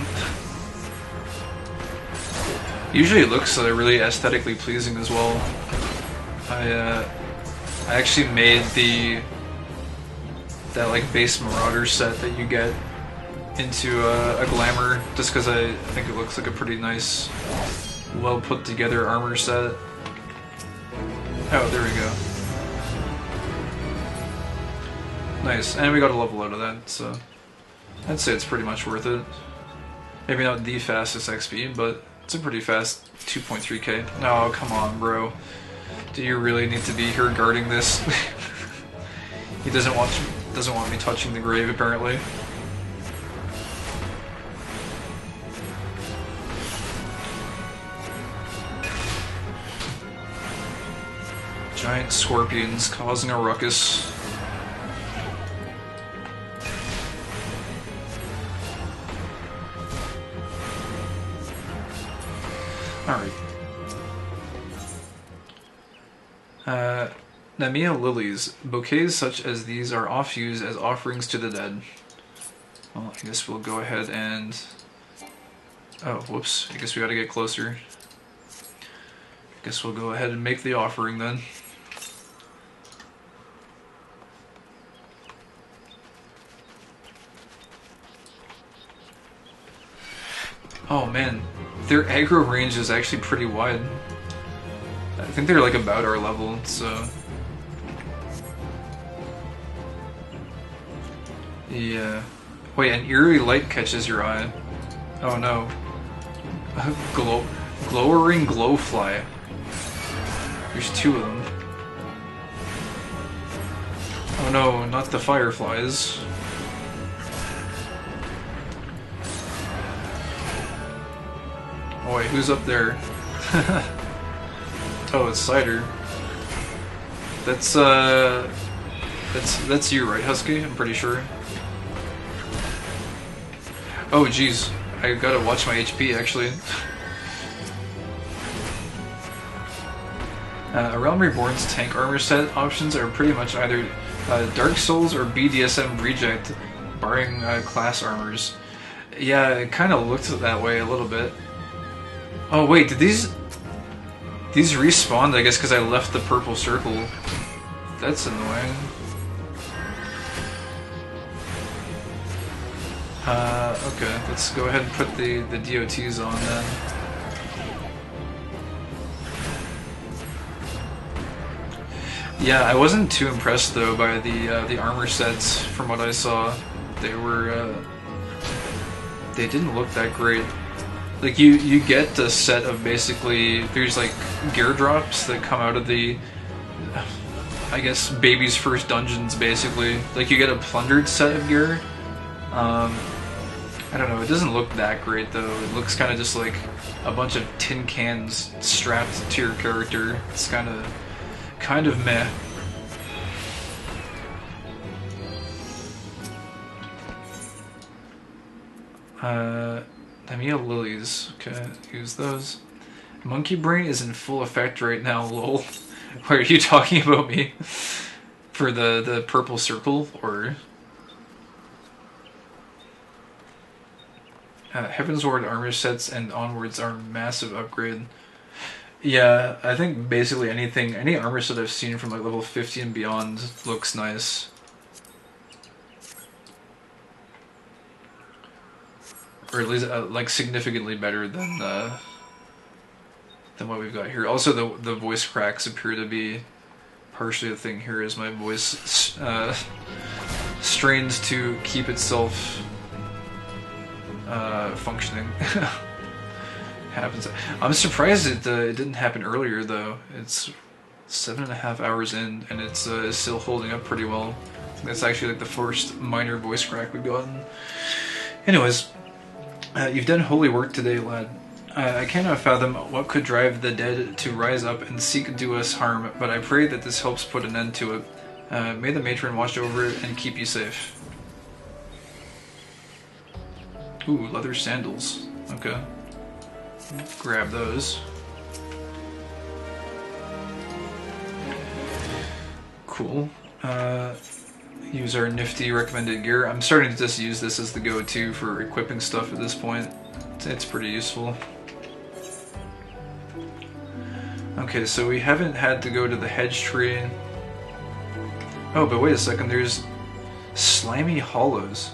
[SPEAKER 1] Usually it looks really aesthetically pleasing as well. I actually made that like base Marauder set that you get into a glamour just because I think it looks like a pretty nice, well put together armor set. Oh, there we go. Nice, and we got a level out of that, so I'd say it's pretty much worth it. Maybe not the fastest XP, but it's a pretty fast 2.3k. Oh, come on, bro. Do you really need to be here guarding this? He doesn't want me touching the grave, apparently. Giant scorpions causing a ruckus. Alright. Namia lilies. Bouquets such as these are often used as offerings to the dead. Well, I guess we'll go ahead and... Oh, whoops. I guess we gotta get closer. I guess we'll go ahead and make the offering then. Oh man, their aggro range is actually pretty wide. I think they're like about our level, so... Yeah. Wait, an eerie light catches your eye. Oh no. Glowering glowfly. There's two of them. Oh no, not the fireflies. Oh wait, who's up there? Oh, it's Cider. That's you, right, Husky? I'm pretty sure. Oh jeez, I gotta watch my HP actually. Realm Reborn's tank armor set options are pretty much either Dark Souls or BDSM Reject, barring class armors. Yeah, it kind of looked that way a little bit. Oh wait, did these respawned, I guess, because I left the purple circle. That's annoying. Okay, let's go ahead and put the DOTs on then. Yeah, I wasn't too impressed though by the armor sets from what I saw. They were they didn't look that great. Like you get a set of basically there's like gear drops that come out of the I guess baby's first dungeons basically. Like you get a plundered set of gear. I don't know, it doesn't look that great though. It looks kind of just like a bunch of tin cans strapped to your character. It's kind of meh. Namia lilies. Okay, use those. Monkey brain is in full effect right now, lol. Why are you talking about me? For the purple circle, or... Heaven's Ward armor sets and onwards are a massive upgrade. Yeah, I think basically any armor set I've seen from like level 50 and beyond looks nice. Or at least like significantly better than what we've got here. Also, the voice cracks appear to be partially a thing here, as my voice strains to keep itself functioning. happens. I'm surprised it didn't happen earlier though. It's 7.5 hours in, and it's still holding up pretty well. That's actually like the first minor voice crack we've gotten. Anyways, you've done holy work today, lad. I cannot fathom what could drive the dead to rise up and seek do us harm, but I pray that this helps put an end to it. May the matron watch over it and keep you safe. Ooh, leather sandals. Okay. Grab those. Cool. Use our nifty recommended gear. I'm starting to just use this as the go-to for equipping stuff at this point. It's pretty useful. Okay, so we haven't had to go to the Hedge Tree. Oh, but wait a second, there's Slimy Hollows.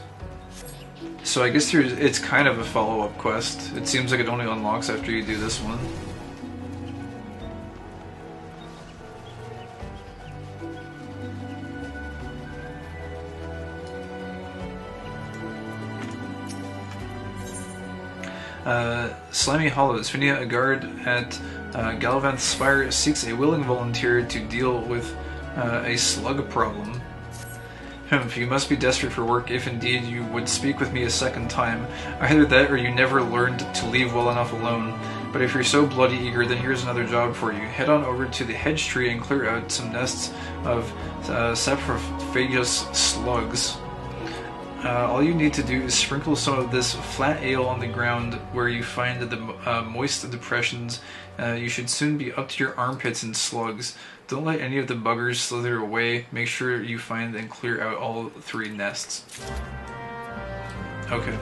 [SPEAKER 1] So I guess it's kind of a follow-up quest. It seems like it only unlocks after you do this one. Slimy Hollows. Finia, a guard at Galvanth Spire, seeks a willing volunteer to deal with a slug problem. You must be desperate for work if indeed you would speak with me a second time. Either that or you never learned to leave well enough alone. But if you're so bloody eager, then here's another job for you. Head on over to the Hedge Tree and clear out some nests of saprophagus slugs. All you need to do is sprinkle some of this flat ale on the ground where you find the moist depressions. You should soon be up to your armpits in slugs. Don't let any of the buggers slither away. Make sure you find and clear out all 3 nests. Okay.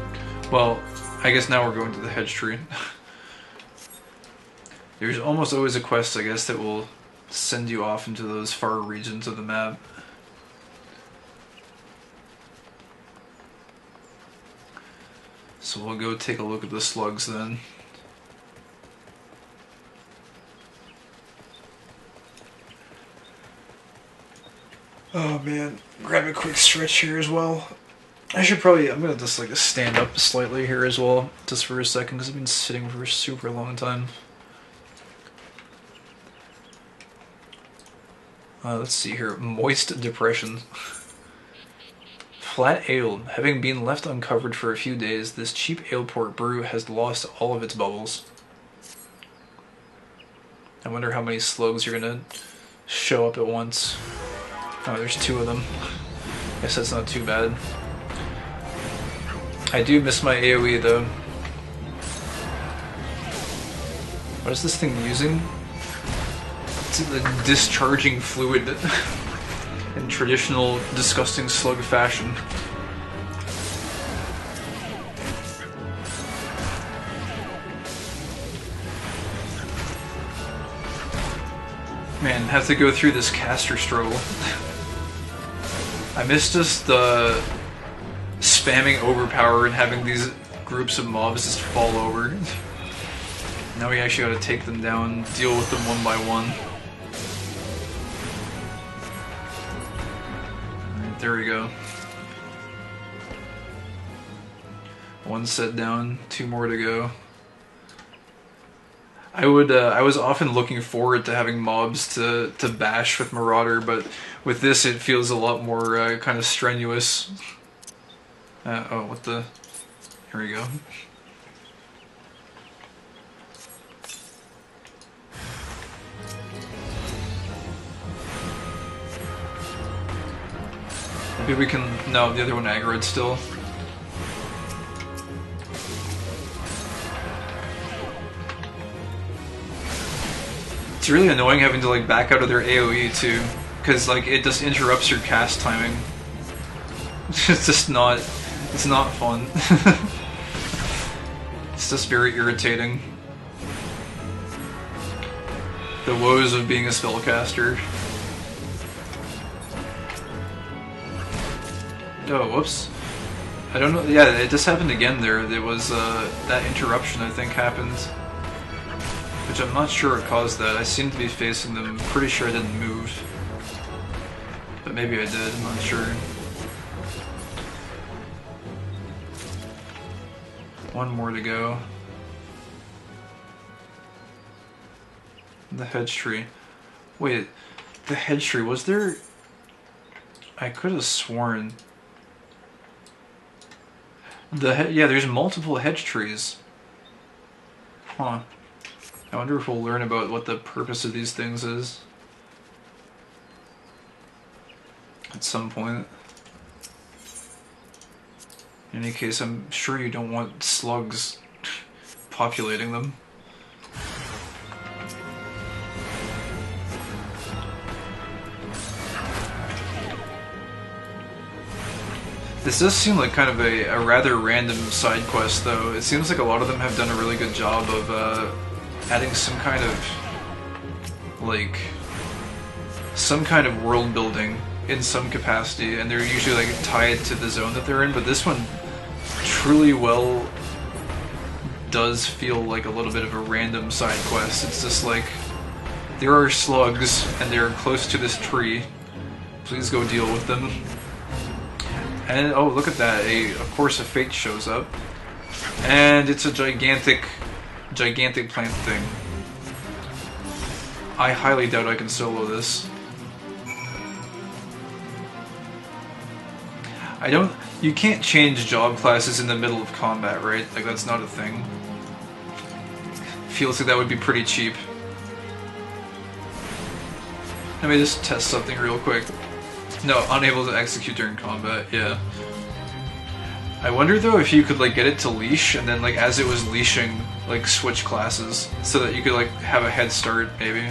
[SPEAKER 1] Well, I guess now we're going to the Hedge Tree. There's almost always a quest, I guess, that will send you off into those far regions of the map. So we'll go take a look at the slugs then. Oh man, grab a quick stretch here as well. I'm gonna just like stand up slightly here as well, just for a second, because I've been sitting for a super long time. Let's see here, moist depression. Flat ale. Having been left uncovered for a few days, this cheap ale port brew has lost all of its bubbles. I wonder how many slugs are gonna show up at once. Oh, there's 2 of them. Guess that's not too bad. I do miss my AoE though. What is this thing using? It's the discharging fluid in traditional disgusting slug fashion. Man, have to go through this caster struggle. I miss just the spamming overpower and having these groups of mobs just fall over. Now we actually gotta take them down, deal with them one by one. Alright, there we go. 1 set down, 2 more to go. I was often looking forward to having mobs to bash with Marauder, but with this it feels a lot more kind of strenuous. Oh, what the... Here we go. Maybe we can... No, the other one aggroed still. It's really annoying having to like back out of their AoE too, because like it just interrupts your cast timing. It's just not... It's not fun. It's just very irritating. The woes of being a spellcaster. Oh, whoops. I don't know. Yeah, it just happened again there. There was that interruption, I think, happened. Which I'm not sure what caused that. I seem to be facing them. Pretty sure I didn't move. But maybe I did, I'm not sure. One more to go. The Hedge Tree. Wait, the Hedge Tree, was there... I could have sworn... Yeah, there's multiple hedge trees. Huh. I wonder if we'll learn about what the purpose of these things is. At some point. In any case, I'm sure you don't want slugs populating them. This does seem like kind of a rather random side quest, though. It seems like a lot of them have done a really good job of adding some kind of, like, some kind of world building in some capacity, and they're usually like tied to the zone that they're in, but this one truly well does feel like a little bit of a random side quest. It's just like, there are slugs, and they're close to this tree. Please go deal with them. And oh, look at that! Of course, a fate shows up, and it's a gigantic plant thing. I highly doubt I can solo this. You can't change job classes in the middle of combat, right? Like, that's not a thing. Feels like that would be pretty cheap. Let me just test something real quick. No, unable to execute during combat, yeah. I wonder though if you could like get it to leash and then like as it was leashing, like switch classes so that you could like have a head start, maybe.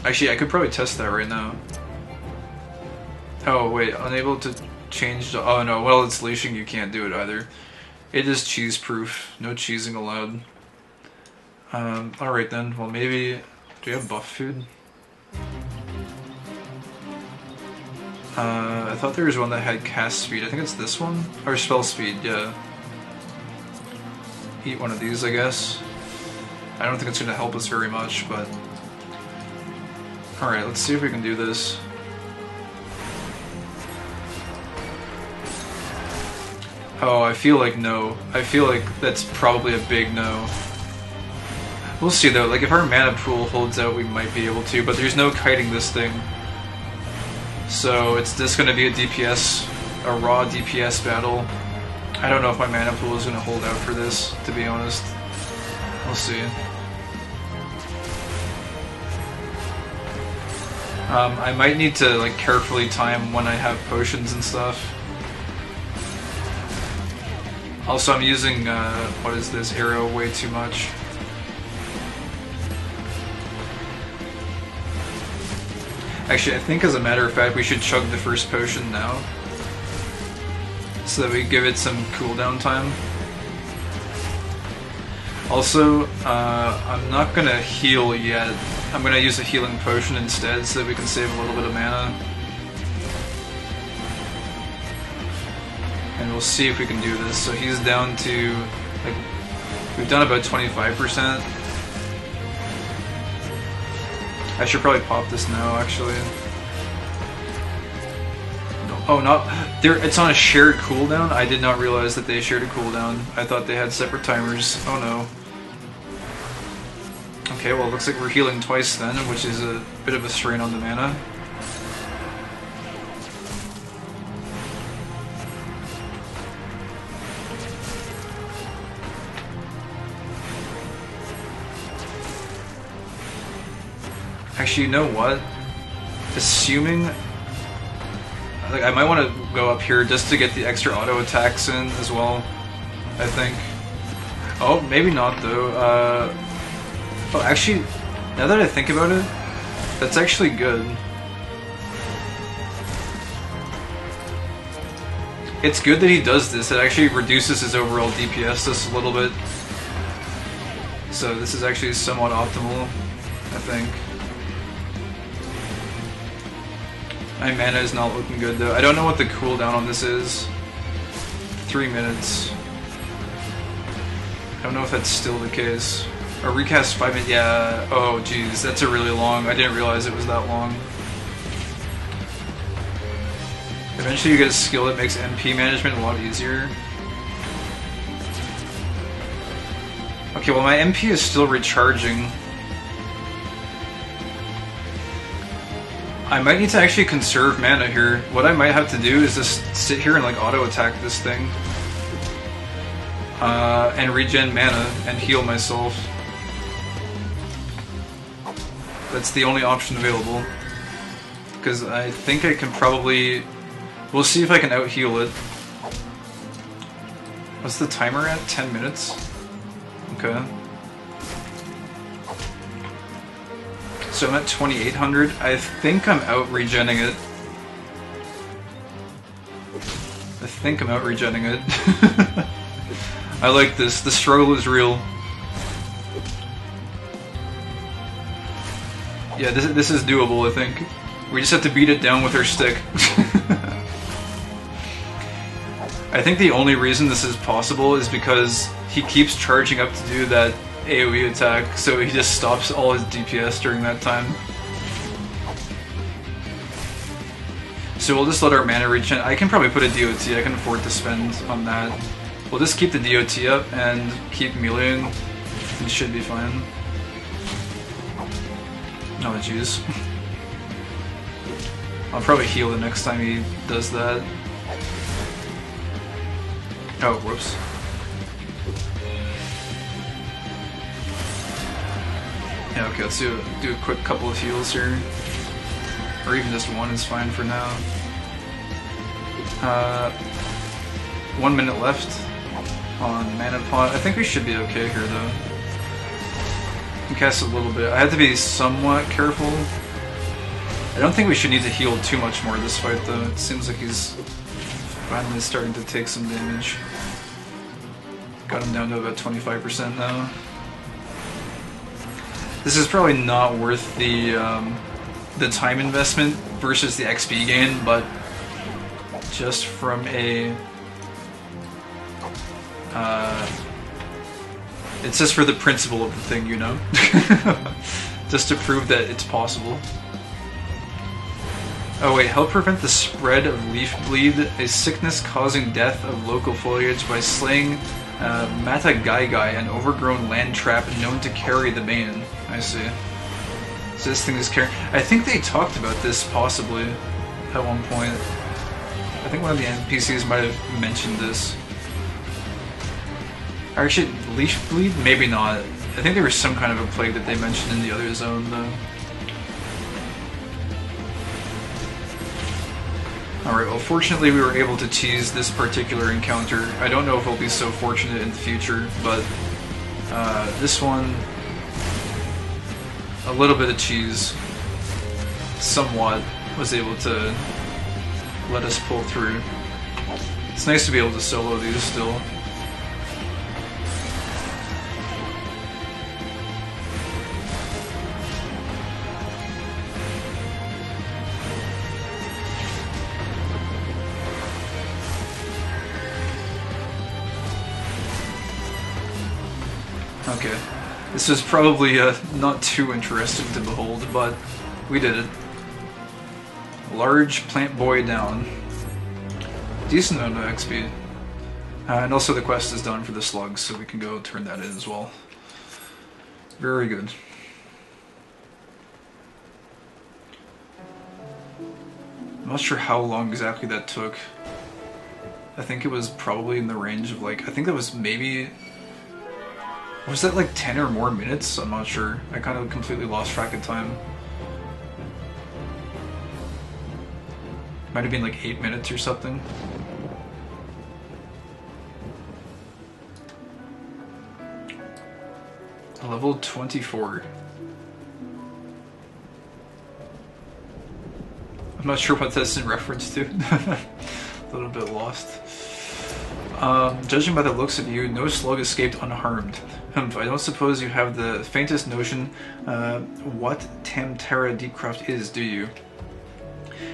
[SPEAKER 1] Actually, I could probably test that right now. Oh wait, unable to change the... Oh no, well it's leashing, you can't do it either. It is cheese proof, no cheesing allowed. Alright then, well maybe... Do you have buff food? I thought there was one that had cast speed. I think it's this one? Or spell speed, yeah. Eat one of these, I guess. I don't think it's going to help us very much, but... Alright, let's see if we can do this. Oh, I feel like no. I feel like that's probably a big no. We'll see though, like if our mana pool holds out we might be able to, but there's no kiting this thing. So it's just gonna be a DPS, a raw DPS battle. I don't know if my mana pool is gonna hold out for this, to be honest. We'll see. I might need to like carefully time when I have potions and stuff. Also I'm using, what is this, arrow way too much. Actually, I think as a matter of fact we should chug the first potion now. So that we give it some cooldown time. Also, I'm not gonna heal yet. I'm gonna use a healing potion instead so that we can save a little bit of mana. And we'll see if we can do this. So he's down to, like, we've done about 25%. I should probably pop this now, actually. Oh, not there. It's on a shared cooldown. I did not realize that they shared a cooldown. I thought they had separate timers. Oh no. Okay, well, it looks like we're healing twice then, which is a bit of a strain on the mana. Actually, you know what? Assuming... Like, I might want to go up here just to get the extra auto attacks in as well, I think. Oh, maybe not though. Oh, actually, now that I think about it, that's actually good. It's good that he does this. It actually reduces his overall DPS just a little bit. So this is actually somewhat optimal, I think. My mana is not looking good though. I don't know what the cooldown on this is. 3 minutes. I don't know if that's still the case. A recast 5 minutes, yeah. Oh geez, that's a really long. I didn't realize it was that long. Eventually you get a skill that makes MP management a lot easier. Okay, well my MP is still recharging. I might need to actually conserve mana here. What I might have to do is just sit here and like auto attack this thing. And regen mana and heal myself. That's the only option available. Because I think I can probably... We'll see if I can out-heal it. What's the timer at? 10 minutes? Okay. So I'm at 2800. I think I'm out-regenning it. I like this. The struggle is real. Yeah, this is doable, I think. We just have to beat it down with our stick. I think the only reason this is possible is because he keeps charging up to do that AoE attack, so he just stops all his DPS during that time. So we'll just let our mana regen. I can probably put a DOT, I can afford to spend on that. We'll just keep the DOT up and keep meleeing. It should be fine. Oh jeez. I'll probably heal the next time he does that. Oh, whoops. Yeah, okay, let's do a quick couple of heals here. Or even just one is fine for now. 1 minute left on Mana Pot. I think we should be okay here though. I can cast a little bit. I have to be somewhat careful. I don't think we should need to heal too much more this fight though. It seems like he's finally starting to take some damage. Got him down to about 25% now. This is probably not worth the time investment versus the XP gain, but just from a it's just for the principle of the thing, you know? Just to prove that it's possible. Oh wait, help prevent the spread of leaf bleed, a sickness causing death of local foliage by slaying Matagaigai, an overgrown land trap known to carry the bane. I see. So this thing is carrying... I think they talked about this, possibly, at one point. I think one of the NPCs might have mentioned this. Actually, leaf bleed? Maybe not. I think there was some kind of a plague that they mentioned in the other zone, though. Alright, well fortunately we were able to cheese this particular encounter. I don't know if we'll be so fortunate in the future, but this one, a little bit of cheese, somewhat, was able to let us pull through. It's nice to be able to solo these still. Okay, this was probably not too interesting to behold, but we did it. Large plant boy down. Decent amount of XP. And also the quest is done for the slugs, so we can go turn that in as well. Very good. I'm not sure how long exactly that took. I think it was probably in the range of like, I think that was maybe... Was that like 10 or more minutes? I'm not sure. I kind of completely lost track of time. Might have been like 8 minutes or something. Level 24. I'm not sure what that's in reference to. A little bit lost. Judging by the looks of you, no slug escaped unharmed. I don't suppose you have the faintest notion what Tamtara Deepcroft is, do you?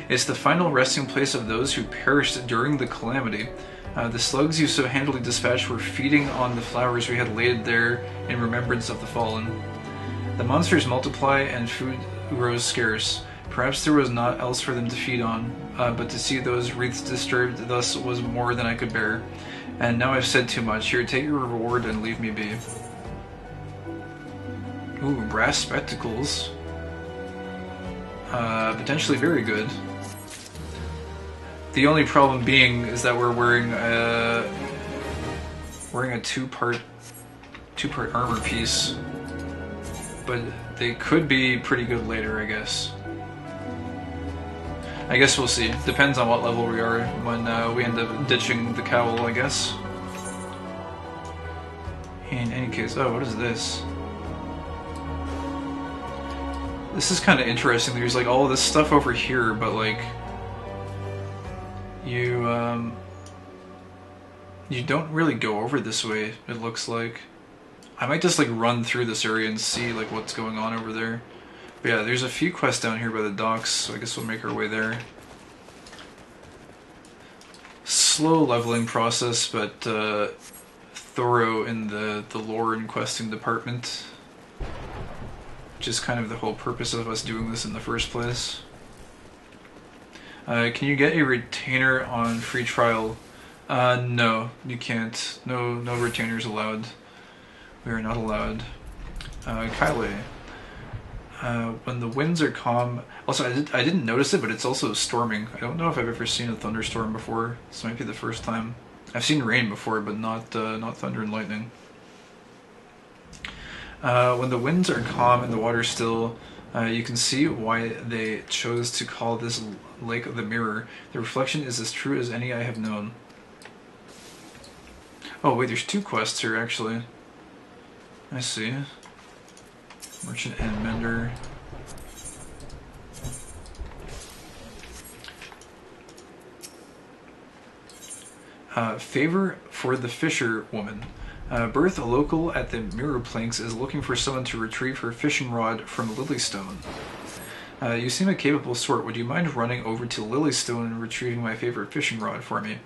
[SPEAKER 1] It's the final resting place of those who perished during the calamity. The slugs you so handily dispatched were feeding on the flowers we had laid there in remembrance of the fallen. The monsters multiply and food grows scarce. Perhaps there was naught else for them to feed on, but to see those wreaths disturbed thus was more than I could bear. And now I've said too much. Here, take your reward and leave me be. Ooh, brass spectacles. Potentially very good. The only problem being is that we're wearing a two-part armor piece, but they could be pretty good later, I guess. I guess we'll see. Depends on what level we are when we end up ditching the cowl, I guess. In any case, oh, what is this? This is kind of interesting. There's like all of this stuff over here, but like you don't really go over this way, it looks like. I might just like run through this area and see like what's going on over there. But yeah, there's a few quests down here by the docks, so I guess we'll make our way there. Slow leveling process, but thorough in the lore and questing department. Which is kind of the whole purpose of us doing this in the first place. Can you get a retainer on free trial? No, you can't. No retainers allowed. We are not allowed. Kyle. When the winds are calm. Also, I didn't notice it, but it's also storming. I don't know if I've ever seen a thunderstorm before. This might be the first time. I've seen rain before, but not thunder and lightning. When the winds are calm and the water still, you can see why they chose to call this lake the mirror. The reflection is as true as any I have known. Oh wait, there's two quests here actually. I see. Merchant and Mender. Favor for the Fisher Woman. Berth, a local at the Mirror Planks, is looking for someone to retrieve her fishing rod from Lilystone. You seem a capable sort. Would you mind running over to Lilystone and retrieving my favorite fishing rod for me?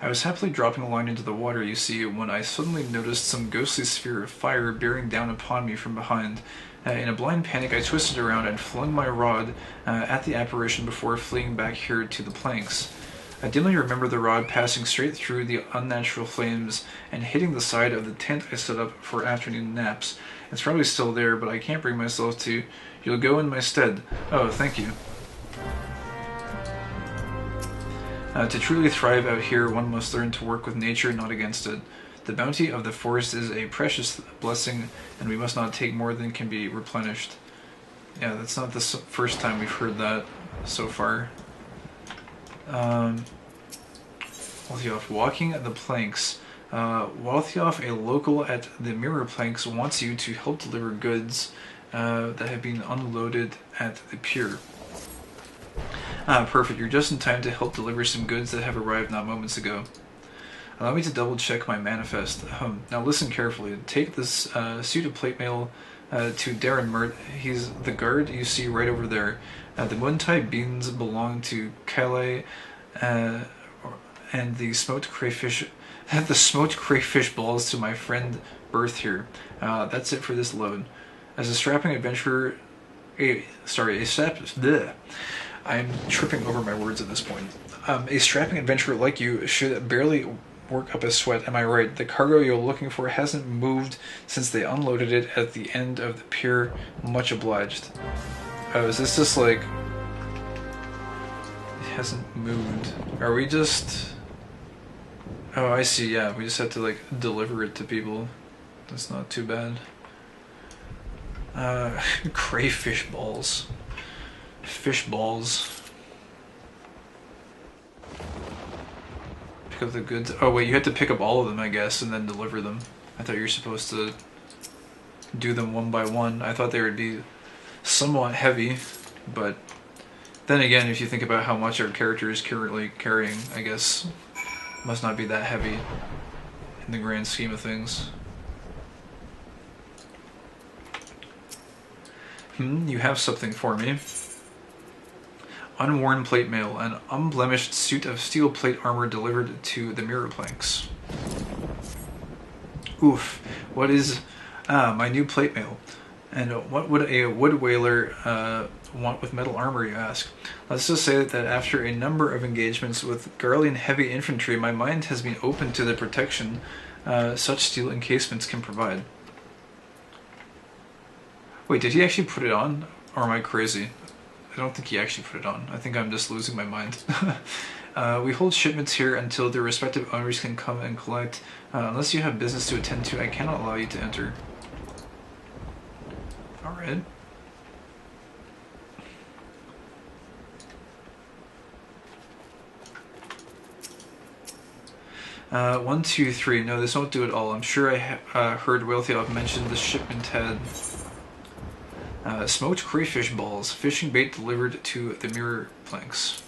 [SPEAKER 1] I was happily dropping a line into the water, you see, when I suddenly noticed some ghostly sphere of fire bearing down upon me from behind. In a blind panic, I twisted around and flung my rod at the apparition before fleeing back here to the planks. I dimly remember the rod passing straight through the unnatural flames and hitting the side of the tent I set up for afternoon naps. It's probably still there, but I can't bring myself to. You'll go in my stead. Oh, thank you. To truly thrive out here, one must learn to work with nature, not against it. The bounty of the forest is a precious blessing, and we must not take more than can be replenished. Yeah, that's not the first time we've heard that so far. Walthioff, walking the planks. Walthioff, a local at the Mirror Planks, wants you to help deliver goods that have been unloaded at the pier. Perfect. You're just in time to help deliver some goods that have arrived not moments ago. Allow me to double check my manifest. Now listen carefully. Take this suit of plate mail to Darren Mert. He's the guard you see right over there. The Muay beans belong to Kale, and the smoked crayfish balls to my friend Berth here. That's it for this load. As a strapping adventurer, I'm tripping over my words at this point. A strapping adventurer like you should barely work up a sweat, am I right? The cargo you're looking for hasn't moved since they unloaded it at the end of the pier. Much obliged. Oh, is this just like... It hasn't moved. Are we just... Oh, I see, yeah. We just have to, like, deliver it to people. That's not too bad. Crayfish balls. Fish balls. Pick up the goods. Oh wait, you had to pick up all of them, I guess, and then deliver them. I thought you were supposed to do them one by one. I thought they would be somewhat heavy, but then again, if you think about how much our character is currently carrying, I guess it must not be that heavy in the grand scheme of things. You have something for me. Unworn plate mail, an unblemished suit of steel plate armor delivered to the Mirror Planks. Oof, what is my new plate mail? And what would a wood whaler want with metal armor, you ask? Let's just say that after a number of engagements with Garlean heavy infantry, my mind has been open to the protection such steel encasements can provide. Wait, did he actually put it on? Or am I crazy? I don't think he actually put it on. I think I'm just losing my mind. We hold shipments here until their respective owners can come and collect. Unless you have business to attend to, I cannot allow you to enter. Alright. One, two, three. No, this won't do it all. I'm sure I heard Wilthiop mention the shipment had smoked crayfish balls, fishing bait delivered to the mirror planks.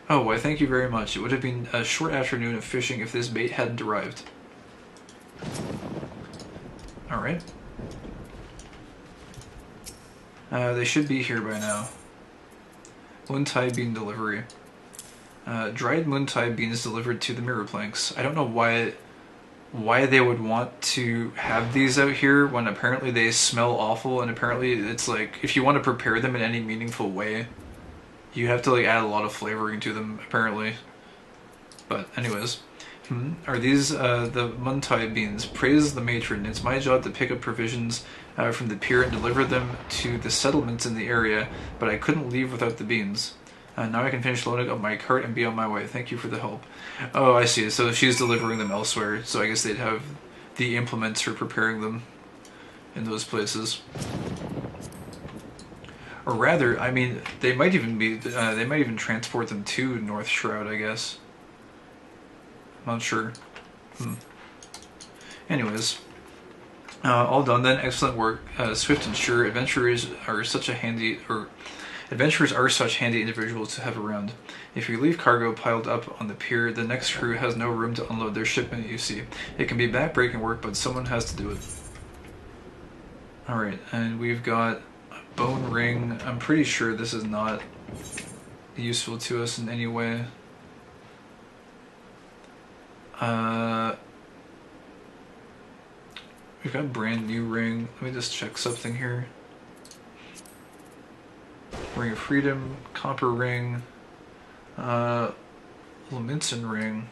[SPEAKER 1] Oh, why thank you very much. It would have been a short afternoon of fishing if this bait hadn't arrived. Alright. They should be here by now. Moontide bean delivery. Dried moontide beans delivered to the mirror planks. I don't know why they would want to have these out here when apparently they smell awful, and apparently it's like if you want to prepare them in any meaningful way, you have to like add a lot of flavoring to them apparently. But anyways, are these the moontide beans? Praise the matron. It's my job to pick up provisions from the pier and deliver them to the settlements in the area, but I couldn't leave without the beans. Now I can finish loading up my cart and be on my way. Thank you for the help. Oh, I see. So she's delivering them elsewhere, so I guess they'd have the implements for preparing them in those places. Or rather, I mean, they might even be, they might even transport them to North Shroud, I guess. I'm not sure. Anyways. All done then. Excellent work. Swift and sure. Adventurers are such handy individuals to have around. If you leave cargo piled up on the pier, the next crew has no room to unload their shipment, you see. It can be backbreaking work, but someone has to do it. Alright, and we've got a bone ring. I'm pretty sure this is not useful to us in any way. We've got a brand new ring. Let me just check something here. Ring of Freedom, Copper Ring, Leminson Ring.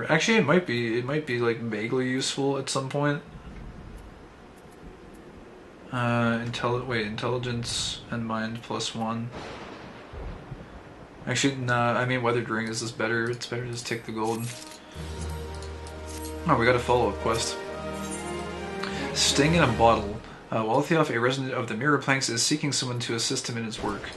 [SPEAKER 1] Actually, it might be like vaguely useful at some point. Intelligence and Mind +1. Actually, nah. I mean, Weathered Ring is just better. It's better to just take the gold. Oh, we got a follow-up quest. Sting in a bottle. Walthioff, a resident of the Mirror Planks, is seeking someone to assist him in his work.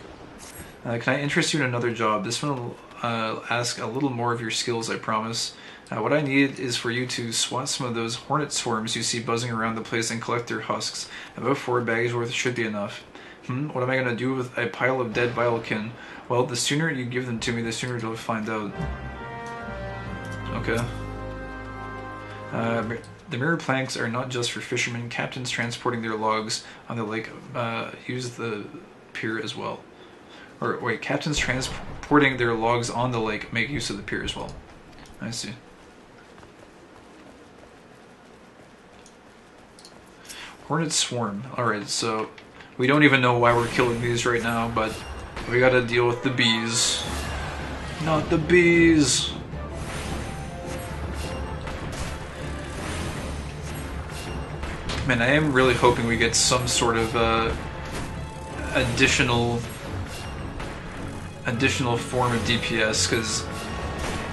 [SPEAKER 1] Can I interest you in another job? This one will ask a little more of your skills, I promise. What I need is for you to swat some of those Hornet Swarms you see buzzing around the place and collect their husks. About 4 bags worth should be enough. What am I going to do with a pile of dead Vilekin? Well, the sooner you give them to me, the sooner you'll find out. Okay. The mirror planks are not just for fishermen. Captains transporting their logs on the lake use the pier as well. Or wait, captains transporting their logs on the lake make use of the pier as well. I see. Hornet Swarm. Alright, so we don't even know why we're killing these right now, but we gotta deal with the bees. Not the bees! Man, I am really hoping we get some sort of additional form of DPS, because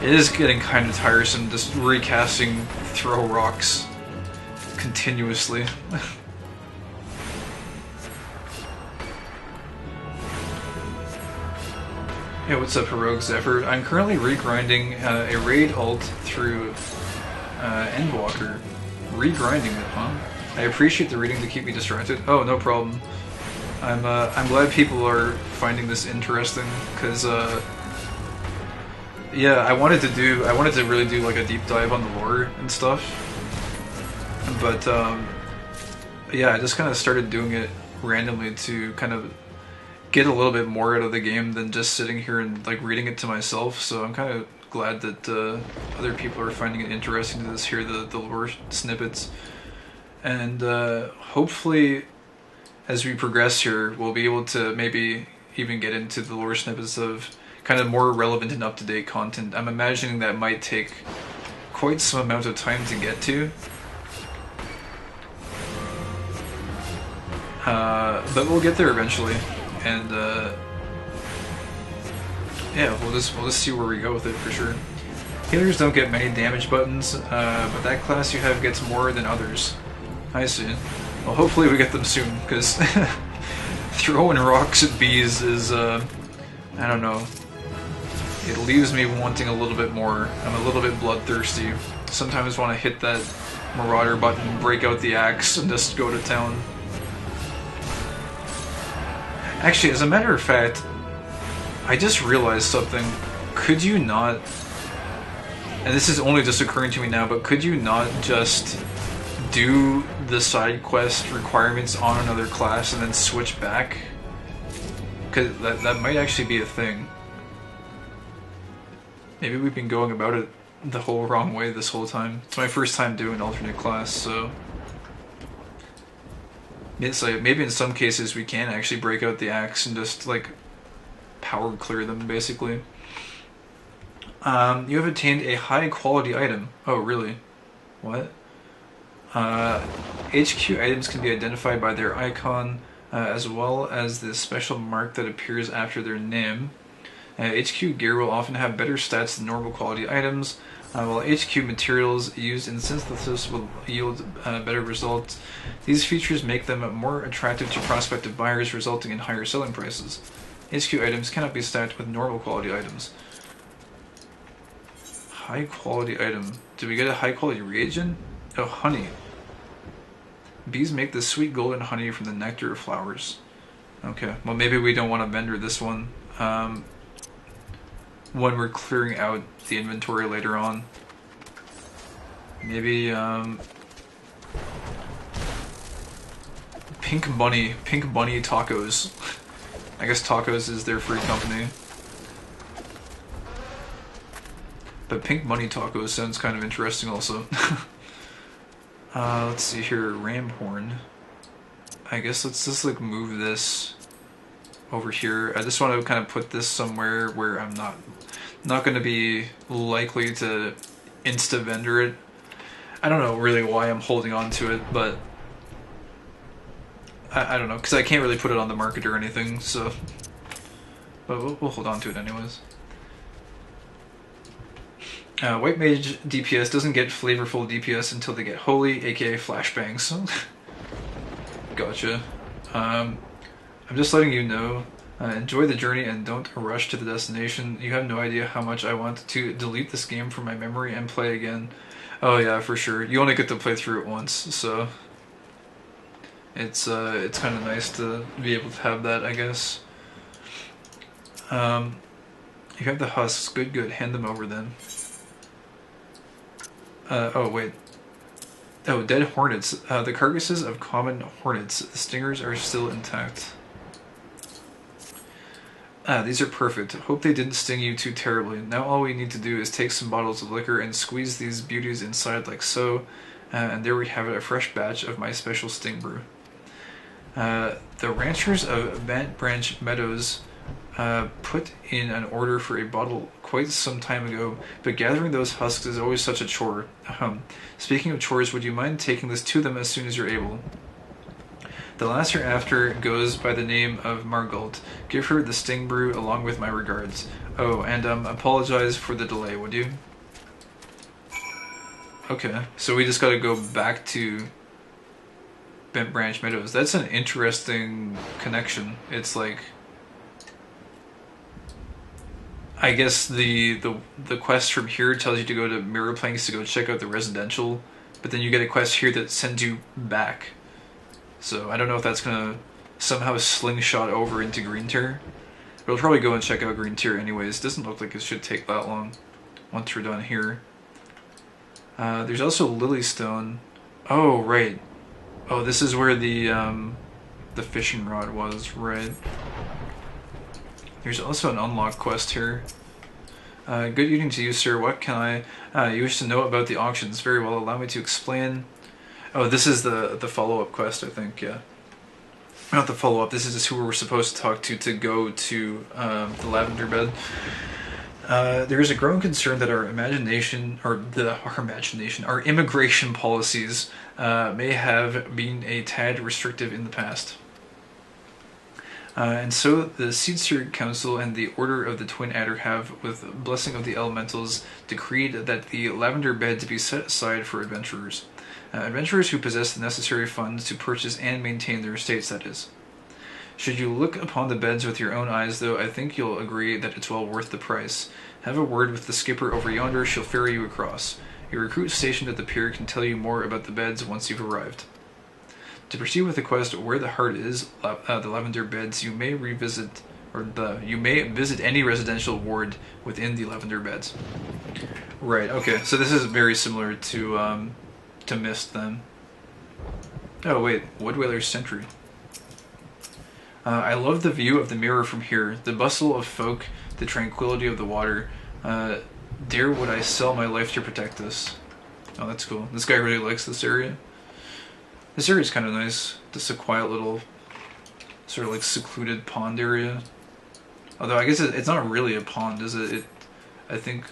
[SPEAKER 1] it is getting kind of tiresome just recasting throw rocks continuously. Hey, what's up, Heroic Zephyr? I'm currently regrinding a raid alt through Endwalker. Regrinding it, huh? I appreciate the reading to keep me distracted. Oh, no problem. I'm glad people are finding this interesting, because yeah, I wanted to really do like a deep dive on the lore and stuff, but yeah, I just kind of started doing it randomly to kind of get a little bit more out of the game than just sitting here and like reading it to myself. So I'm kind of glad that other people are finding it interesting to just hear the lore snippets. And hopefully, as we progress here, we'll be able to maybe even get into the lore snippets of kind of more relevant and up-to-date content. I'm imagining that might take quite some amount of time to get to. but we'll get there eventually, and yeah, we'll just see where we go with it for sure. Healers don't get many damage buttons, but that class you have gets more than others. I see. Well, hopefully we get them soon, because throwing rocks at bees is, I don't know. It leaves me wanting a little bit more. I'm a little bit bloodthirsty. Sometimes want to hit that Marauder button, break out the axe, and just go to town. Actually, as a matter of fact, I just realized something. Could you not, and this is only just occurring to me now, but could you not just do the side quest requirements on another class and then switch back? Because that might actually be a thing. Maybe we've been going about it the whole wrong way this whole time. It's my first time doing alternate class, so it's like maybe in some cases we can actually break out the axe and just like power clear them basically. You have attained a high quality item. Oh really? What? HQ items can be identified by their icon as well as the special mark that appears after their name. HQ gear will often have better stats than normal quality items, while HQ materials used in synthesis will yield better results. These features make them more attractive to prospective buyers, resulting in higher selling prices. HQ items cannot be stacked with normal quality items. High quality item. Did we get a high quality reagent? Oh, honey. Bees make the sweet golden honey from the nectar of flowers. Okay, well maybe we don't want to vendor this one. When we're clearing out the inventory later on. Maybe, Pink Bunny Tacos. I guess Tacos is their free company. But Pink Bunny Tacos sounds kind of interesting also. Let's see here, Ram Horn. I guess let's just like move this over here. I just want to kind of put this somewhere where I'm not going to be likely to insta-vendor it. I don't know really why I'm holding on to it, but I don't know, because I can't really put it on the market or anything, so but we'll hold on to it anyways. White Mage DPS doesn't get flavorful DPS until they get Holy, aka Flashbangs. Gotcha. I'm just letting you know, enjoy the journey and don't rush to the destination. You have no idea how much I want to delete this game from my memory and play again. Oh yeah, for sure. You only get to play through it once, so it's kind of nice to be able to have that, I guess. You have the husks. Good, good. Hand them over then. Oh wait. Oh, dead hornets. The carcasses of common hornets. The stingers are still intact. These are perfect. Hope they didn't sting you too terribly. Now all we need to do is take some bottles of liquor and squeeze these beauties inside like so, and there we have it, a fresh batch of my special sting brew. The ranchers of Bant Branch Meadows put in an order for a bottle quite some time ago, but gathering those husks is always such a chore. Speaking of chores, would you mind taking this to them as soon as you're able? The lasser after goes by the name of Margult. Give her the sting brew along with my regards. Oh, and apologize for the delay, would you? Okay, so we just gotta go back to Bent Branch Meadows. That's an interesting connection. It's like, I guess the quest from here tells you to go to Mirror Planks to go check out the residential, but then you get a quest here that sends you back. So I don't know if that's gonna somehow slingshot over into Green Tier. We'll probably go and check out Green Tier anyways. Doesn't look like it should take that long once we're done here. There's also Lilystone. Oh right. Oh, this is where the fishing rod was, right? There's also an unlock quest here. Good evening to you, sir. What can you wish to know about the auctions? Very well. Allow me to explain. Oh, this is the follow-up quest, I think, yeah. Not the follow-up, this is just who we're supposed to talk to go to the Lavender Bed. There is a growing concern that our immigration policies may have been a tad restrictive in the past. And so the Seedseer Council and the Order of the Twin Adder have, with blessing of the elementals, decreed that the Lavender Beds be set aside for adventurers. Adventurers who possess the necessary funds to purchase and maintain their estates, that is. Should you look upon the beds with your own eyes, though, I think you'll agree that it's well worth the price. Have a word with the skipper over yonder, she'll ferry you across. A recruit stationed at the pier can tell you more about the beds once you've arrived. To proceed with the quest Where the Heart Is, the Lavender Beds, you may visit any residential ward within the Lavender Beds. Right, okay, so this is very similar to Mist then. Oh wait, Woodwhaler's Sentry. I love the view of the mirror from here, the bustle of folk, the tranquility of the water. Dare would I sell my life to protect this. Oh, that's cool. This guy really likes this area. This area is kind of nice. Just a quiet little, sort of like secluded pond area. Although I guess it's not really a pond, is it? I think.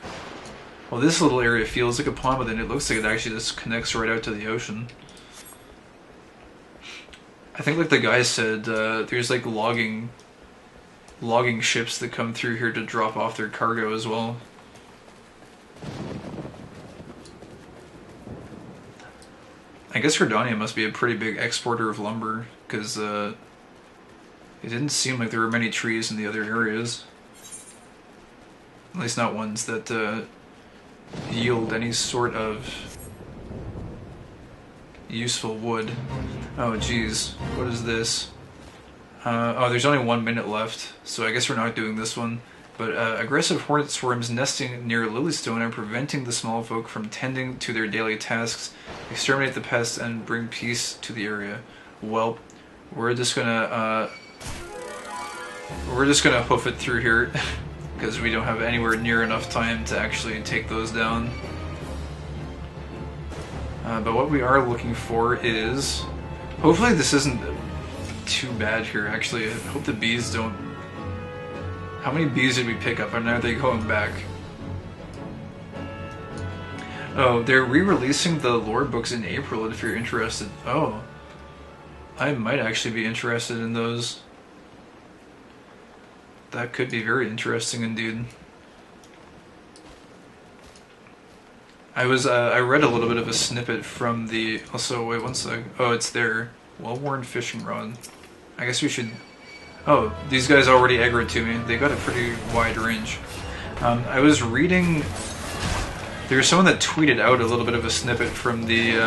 [SPEAKER 1] Well, this little area feels like a pond, but then it looks like it actually just connects right out to the ocean. I think, like the guy said, there's like logging ships that come through here to drop off their cargo as well. I guess Herdania must be a pretty big exporter of lumber, because it didn't seem like there were many trees in the other areas. At least not ones that yield any sort of useful wood. Oh geez, what is this? Oh, there's only 1 minute left, so I guess we're not doing this one. But aggressive hornet swarms nesting near Lilystone are preventing the small folk from tending to their daily tasks. Exterminate the pests and bring peace to the area. Well, we're just gonna hoof it through here because we don't have anywhere near enough time to actually take those down. But what we are looking for is, hopefully this isn't too bad here. Actually, I hope the bees don't. How many bees did we pick up? And are they going back? Oh, they're re-releasing the lore books in April if you're interested. Oh. I might actually be interested in those. That could be very interesting indeed. I read a little bit of a snippet from the... Also, wait one sec. Oh, it's there. Well-worn fishing rod. I guess we should... Oh, these guys already aggroed to me. They got a pretty wide range. I was reading... There was someone that tweeted out a little bit of a snippet from the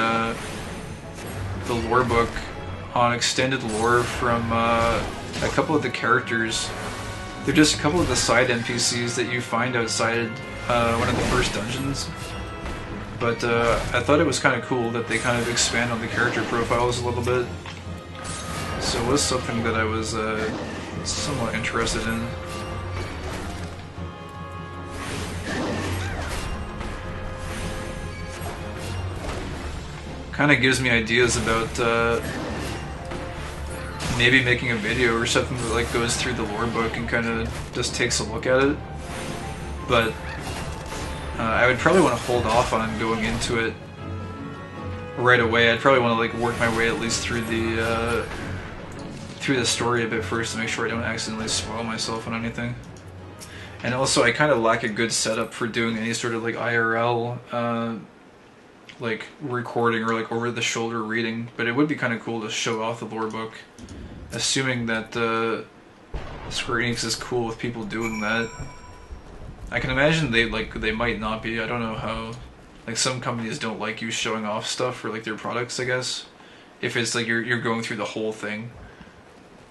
[SPEAKER 1] lore book on extended lore from a couple of the characters. They're just a couple of the side NPCs that you find outside one of the first dungeons. But I thought it was kind of cool that they kind of expand on the character profiles a little bit. So it was something that I was somewhat interested in. Kind of gives me ideas about maybe making a video or something that like goes through the lore book and kind of just takes a look at it. But I would probably want to hold off on going into it right away. I'd probably want to like work my way at least through the story a bit first to make sure I don't accidentally spoil myself on anything. And also, I kind of lack a good setup for doing any sort of like IRL like recording or like over the shoulder reading. But it would be kind of cool to show off the lore book, assuming that Square Enix is cool with people doing that. I can imagine they might not be. I don't know how. Like some companies don't like you showing off stuff for like their products, I guess. If it's like you're going through the whole thing,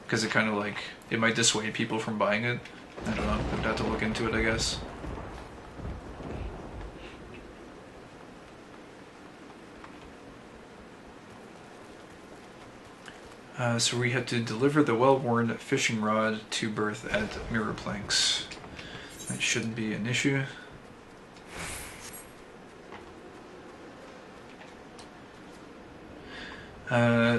[SPEAKER 1] because it kind of like it might dissuade people from buying it. I don't know. I'd have to look into it, I guess. So we had to deliver the well-worn fishing rod to berth at Mirror Planks. That shouldn't be an issue.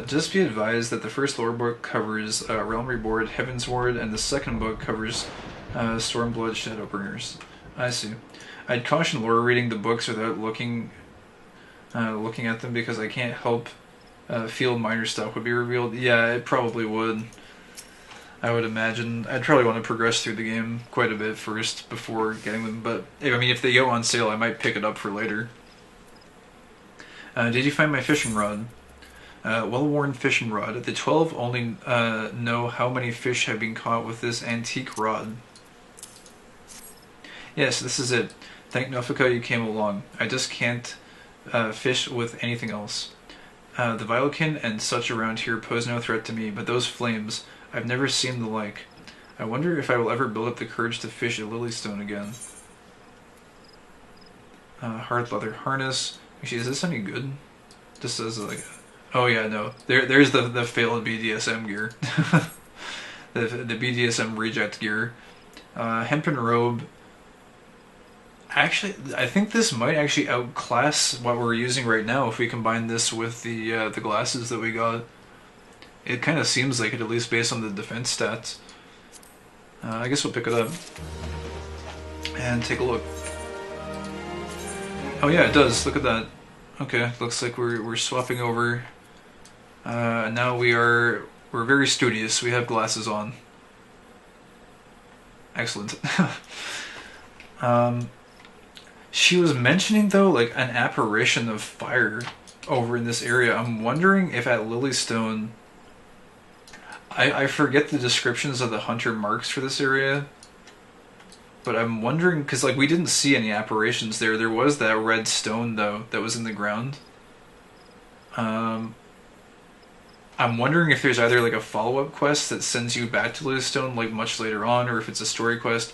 [SPEAKER 1] Just be advised that the first lore book covers Realm Reborn, Heaven's Ward, and the second book covers Stormblood, Shadowbringers. I see. I'd caution lore reading the books without looking at them because I can't help feel minor stuff would be revealed. Yeah, it probably would. I would imagine. I'd probably want to progress through the game quite a bit first before getting them, but I mean, if they go on sale, I might pick it up for later. Did you find my fishing rod? Well-worn fishing rod. The 12 only know how many fish have been caught with this antique rod. Yes, this is it. Thank Nofika you came along. I just can't fish with anything else. The Vilekin and such around here pose no threat to me, but those flames, I've never seen the like. I wonder if I will ever build up the courage to fish at Lilystone again. Hard leather harness. Actually, is this any good? Just says like, oh yeah, no. There's the failed BDSM gear, the BDSM reject gear. Hempen robe. Actually, I think this might actually outclass what we're using right now if we combine this with the glasses that we got. It kind of seems like it, at least based on the defense stats. I guess we'll pick it up and take a look. Oh yeah, it does. Look at that. Okay, looks like we're swapping over. Now we're very studious. We have glasses on. Excellent. She was mentioning though like an apparition of fire over in this area. I'm wondering if at Lilystone, I forget the descriptions of the hunter marks for this area, but I'm wondering because like we didn't see any apparitions there. There was that red stone though that was in the ground. I'm wondering if there's either like a follow-up quest that sends you back to Lilystone like much later on, or if it's a story quest,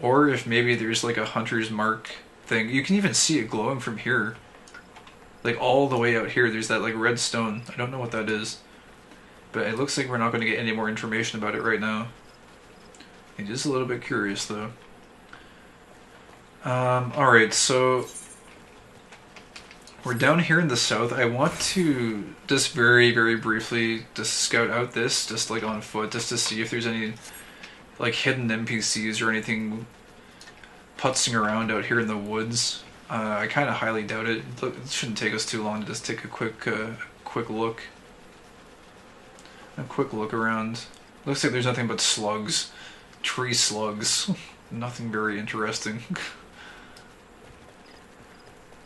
[SPEAKER 1] or if maybe there's like a hunter's mark thing. You can even see it glowing from here. Like all the way out here, there's that like red stone. I don't know what that is. But it looks like we're not going to get any more information about it right now. I'm just a little bit curious though. Alright, so we're down here in the south. I want to just very, very briefly just scout out this, just like on foot, just to see if there's any like hidden NPCs or anything putzing around out here in the woods. I kind of highly doubt it. It shouldn't take us too long to just take a quick look. A quick look around. Looks like there's nothing but slugs. Tree slugs. Nothing very interesting.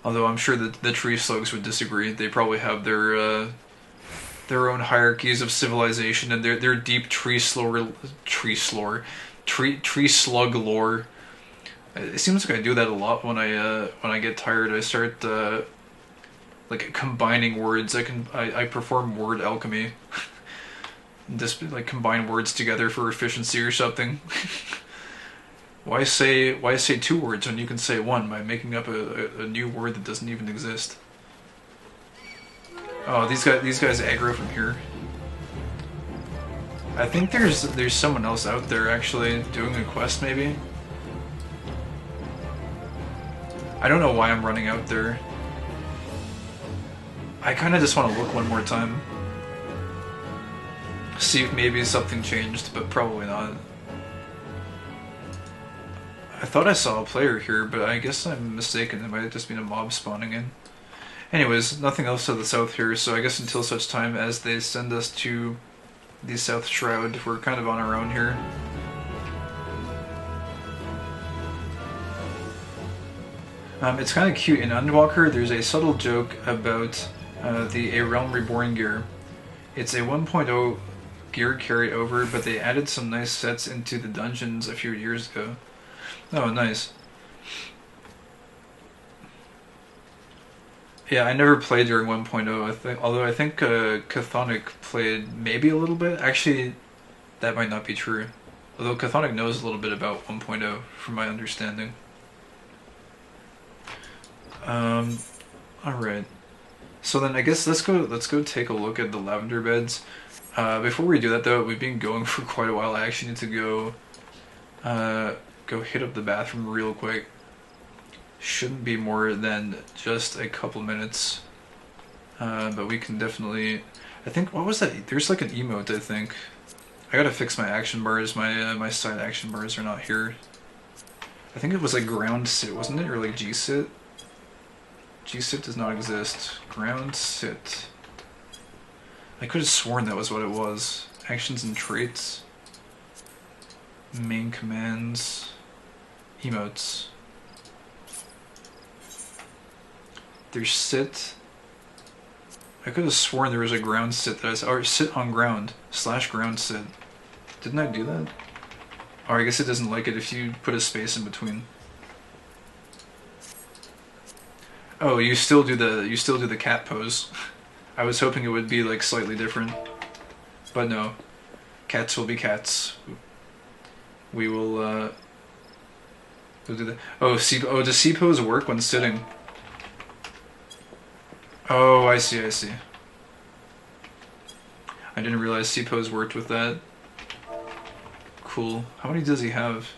[SPEAKER 1] Although I'm sure that the tree slugs would disagree. They probably have their own hierarchies of civilization and their deep tree slug lore. It seems like I do that a lot when I get tired. I start like combining words. I perform word alchemy. Just like combine words together for efficiency or something. Why say two words when you can say one by making up a new word that doesn't even exist? Oh, these guys aggro from here. I think there's someone else out there actually doing a quest maybe. I don't know why I'm running out there. I kind of just want to look one more time. See if maybe something changed, but probably not. I thought I saw a player here, but I guess I'm mistaken. It might have just been a mob spawning in. Anyways, nothing else to the south here, so I guess until such time as they send us to the South Shroud, we're kind of on our own here. It's kind of cute. In Endwalker, there's a subtle joke about the A Realm Reborn gear. It's a 1.0 gear carry over, but they added some nice sets into the dungeons a few years ago. Oh, nice. Yeah, I never played during 1.0, although I think Chthonic played maybe a little bit. Actually, that might not be true. Although Chthonic knows a little bit about 1.0, from my understanding. Alright. So then I guess let's go take a look at the Lavender Beds. Before we do that though, we've been going for quite a while. I actually need to go hit up the bathroom real quick. Shouldn't be more than just a couple minutes. But we can definitely... I think, what was that? There's like an emote, I think. I gotta fix my action bars. My side action bars are not here. I think it was like ground sit, wasn't it? Or like G-sit? G-sit does not exist. Ground sit. I could have sworn that was what it was. Actions and traits. Main commands. Emotes. There's sit. I could have sworn there was a ground sit that I said, or sit on ground, / ground sit. Didn't I do that? Or I guess it doesn't like it if you put a space in between. Oh, you still do the cat pose. I was hoping it would be like slightly different. But no. Cats will be cats. We will we'll do that. Oh, does C pose work when sitting? Oh, I see. I didn't realize C-pose worked with that. Cool. How many does he have?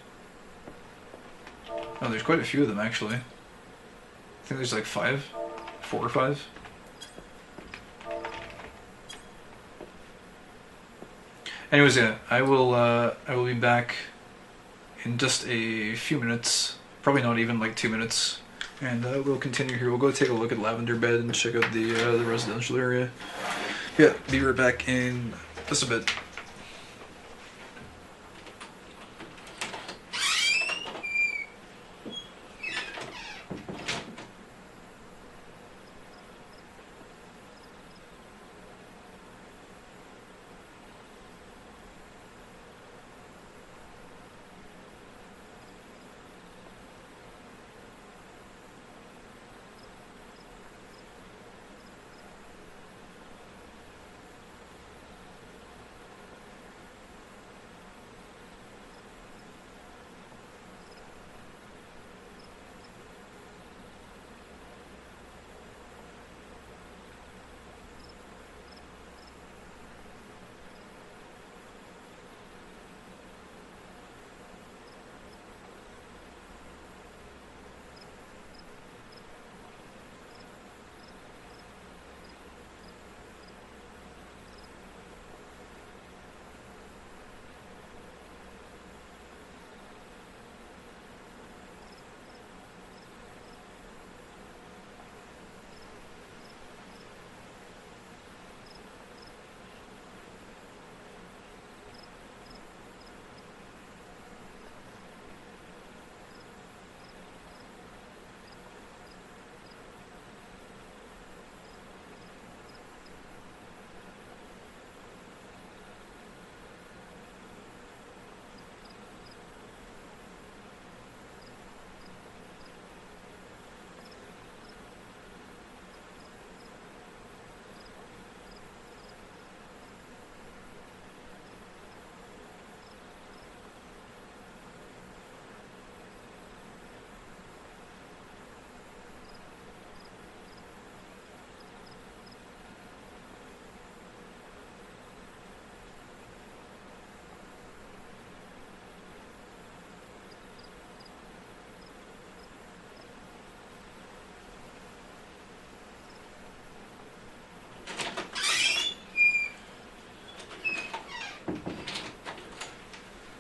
[SPEAKER 1] Oh, there's quite a few of them, actually. I think there's like 5? 4 or 5? Anyways, yeah, I will be back in just a few minutes. Probably not even like 2 minutes. And we'll continue here. We'll go take a look at Lavender Bed and check out the residential area. Yeah, be right back in just a bit.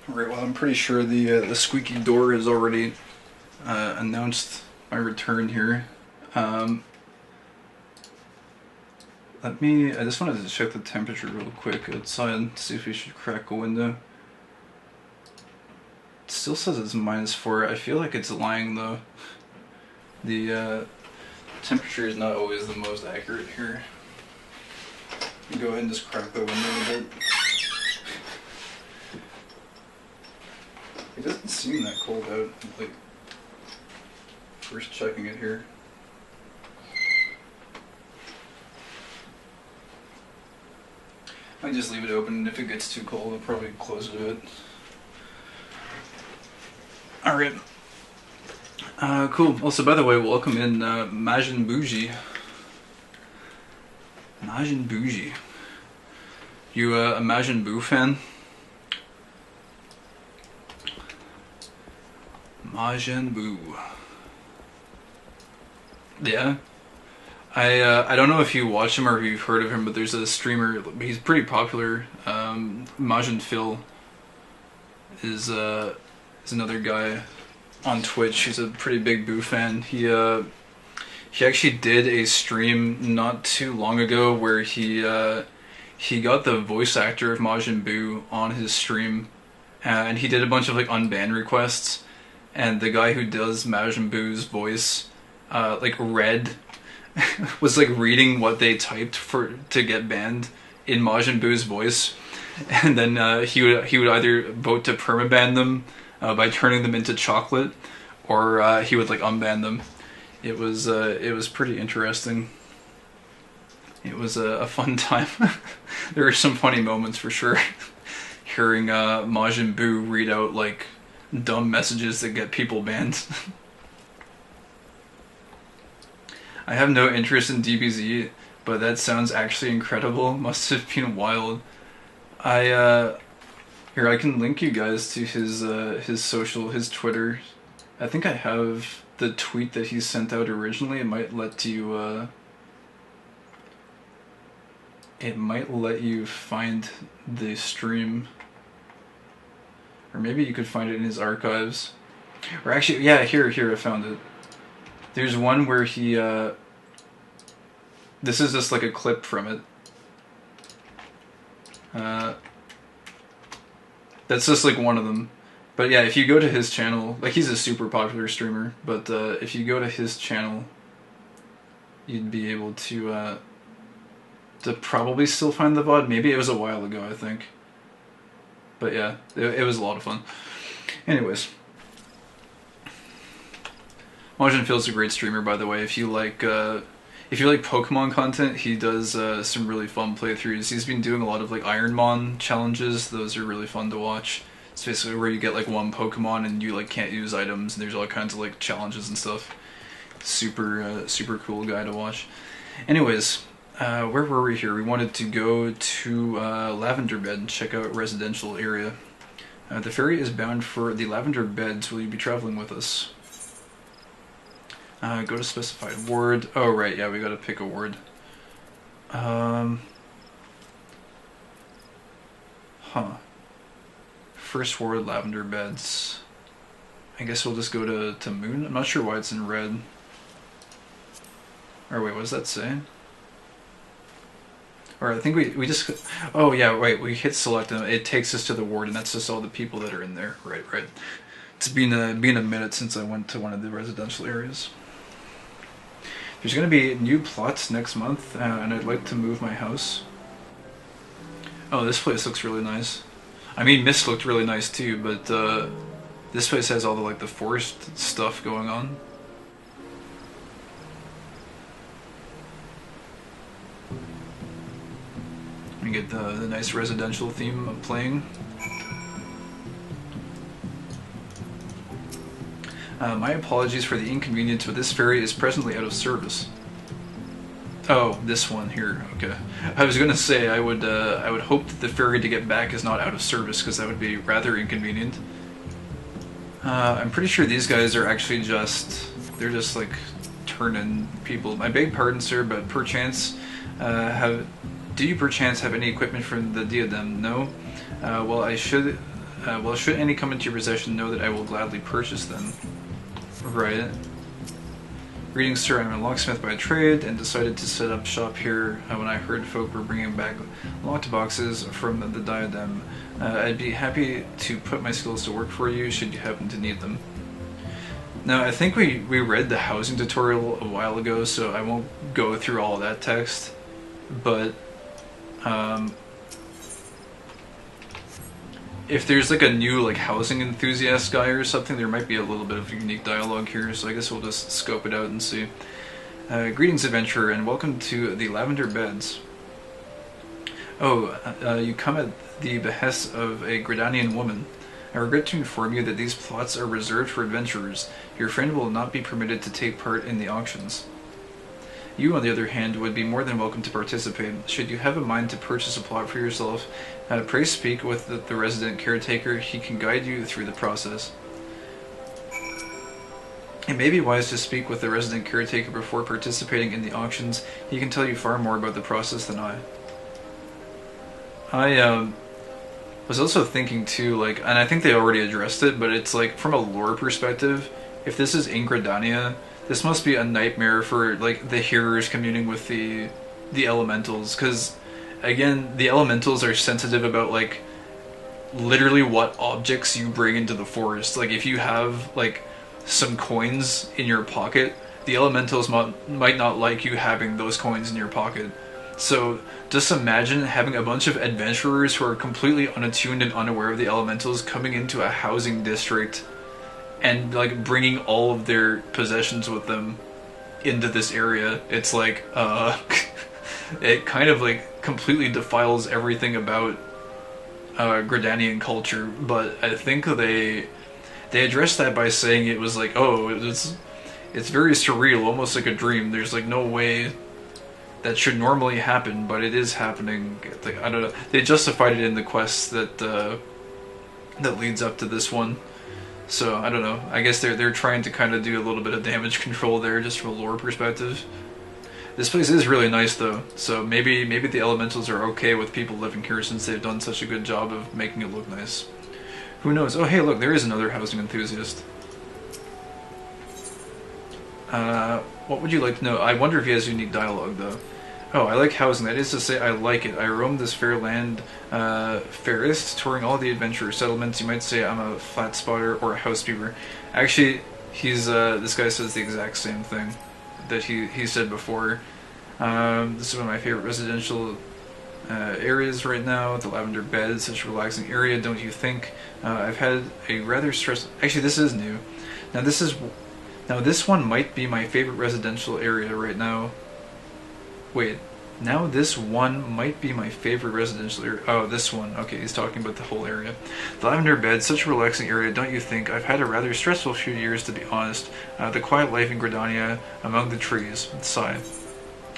[SPEAKER 1] Right, well, I'm pretty sure the squeaky door has already announced my return here. I just wanted to check the temperature real quick outside, see if we should crack a window. It still says it's -4. I feel like it's lying though. The temperature is not always the most accurate here. Go ahead and just crack the window a bit. It doesn't seem that cold out, like, first checking it here. I just leave it open, and if it gets too cold, I'll probably close it a bit. Alright. Cool. Also, by the way, welcome in Mage and Bougie. Mage and Bougie. You a Mage and Boo fan? Mage and Boo. Yeah. I don't know if you watch him or if you've heard of him, but there's a streamer. He's pretty popular. Mage and Phil is another guy on Twitch. He's a pretty big Boo fan. He actually did a stream not too long ago where he got the voice actor of Majin Buu on his stream and he did a bunch of like unban requests, and the guy who does Majin Buu's voice, like read, was like reading what they typed for to get banned in Majin Buu's voice, and then he would either vote to permaban them by turning them into chocolate, or he would like unban them. It was pretty interesting. It was a fun time. There were some funny moments for sure. Hearing Majin Buu read out like dumb messages that get people banned. I have no interest in DBZ, but that sounds actually incredible. Must have been wild. Here I can link you guys to his social, his Twitter. I think I have the tweet that he sent out originally. It might let you find the stream. Or maybe you could find it in his archives. Or actually, yeah, here I found it. There's one where he this is just like a clip from it. That's just like one of them. But yeah, if you go to his channel, like he's a super popular streamer, but if you go to his channel, you'd be able to probably still find the VOD. Maybe it was a while ago, I think. But yeah, it was a lot of fun. Anyways. Majin Phil's a great streamer, by the way. If you like Pokemon content, he does some really fun playthroughs. He's been doing a lot of like Ironmon challenges. Those are really fun to watch. It's basically where you get like one Pokemon and you like can't use items, and there's all kinds of like challenges and stuff. Super cool guy to watch. Anyways, where were we here? We wanted to go to Lavender Bed and check out residential area. The ferry is bound for the Lavender Beds. Will you be traveling with us? Go to specified word. Oh right, yeah, we gotta pick a word. First word, Lavender Beds. I guess we'll just go to moon. I'm not sure why it's in red. Or wait, what does that say? Or I think we just... Oh yeah, right, we hit select and it takes us to the ward, and that's just all the people that are in there. Right. It's been a minute since I went to one of the residential areas. There's going to be new plots next month, and I'd like to move my house. Oh, this place looks really nice. I mean, Mist looked really nice too, but this place has all the like the forest stuff going on. You get the nice residential theme of playing. My apologies for the inconvenience, but this ferry is presently out of service. Oh, this one here. Okay. I was gonna say I would hope that the ferry to get back is not out of service, because that would be rather inconvenient. I'm pretty sure these guys are actually they're just like turn-in people. I beg pardon, sir, but perchance do you perchance have any equipment from the diadem? No. Well, should any come into your possession, know that I will gladly purchase them. Right. Greetings, sir. I'm a locksmith by trade and decided to set up shop here when I heard folk were bringing back locked boxes from the diadem. I'd be happy to put my skills to work for you should you happen to need them. Now, I think we read the housing tutorial a while ago, so I won't go through all of that text, but if there's like a new like housing enthusiast guy or something, there might be a little bit of unique dialogue here, so I guess we'll just scope it out and see. Greetings, adventurer, and welcome to the Lavender Beds. Oh, you come at the behest of a Gridanian woman. I regret to inform you that these plots are reserved for adventurers. Your friend will not be permitted to take part in the auctions. You, on the other hand, would be more than welcome to participate. Should you have a mind to purchase a plot for yourself, pray speak with the resident caretaker. He can guide you through the process. It may be wise to speak with the resident caretaker before participating in the auctions. He can tell you far more about the process than I. I was also thinking too, like, and I think they already addressed it, but it's like, from a lore perspective, if this is in Gridania, this must be a nightmare for like the hearers communing with the elementals, because again, the elementals are sensitive about like literally what objects you bring into the forest. Like if you have like some coins in your pocket, the elementals might not like you having those coins in your pocket. So just imagine having a bunch of adventurers who are completely unattuned and unaware of the elementals coming into a housing district and like bringing all of their possessions with them into this area. It's like it kind of like completely defiles everything about Gridanian culture, but I think they addressed that by saying it was like, oh, it's very surreal, almost like a dream. There's like no way that should normally happen, but it is happening. Like, I don't know. They justified it in the quest that that leads up to this one. So I don't know. I guess they're trying to kind of do a little bit of damage control there, just from a lore perspective. This place is really nice though, so maybe the elementals are okay with people living here since they've done such a good job of making it look nice. Who knows? Oh hey, look, there is another housing enthusiast. What would you like to know? I wonder if he has unique dialogue though. Oh, I like housing. That is to say, I like it. I roam this fair land fairest, touring all the adventure settlements. You might say I'm a flat spotter or a housekeeper. Actually, he's this guy says the exact same thing that he said before. This is one of my favorite residential areas right now. The Lavender Beds, such a relaxing area, don't you think? I've had a rather stressful... Actually, this is new. Now this one might be my favorite residential area right now. Wait, now this one might be my favorite residential area. Oh, this one. Okay, he's talking about the whole area. The Lavender Beds, such a relaxing area, don't you think? I've had a rather stressful few years, to be honest. The quiet life in Gridania, among the trees. Sigh.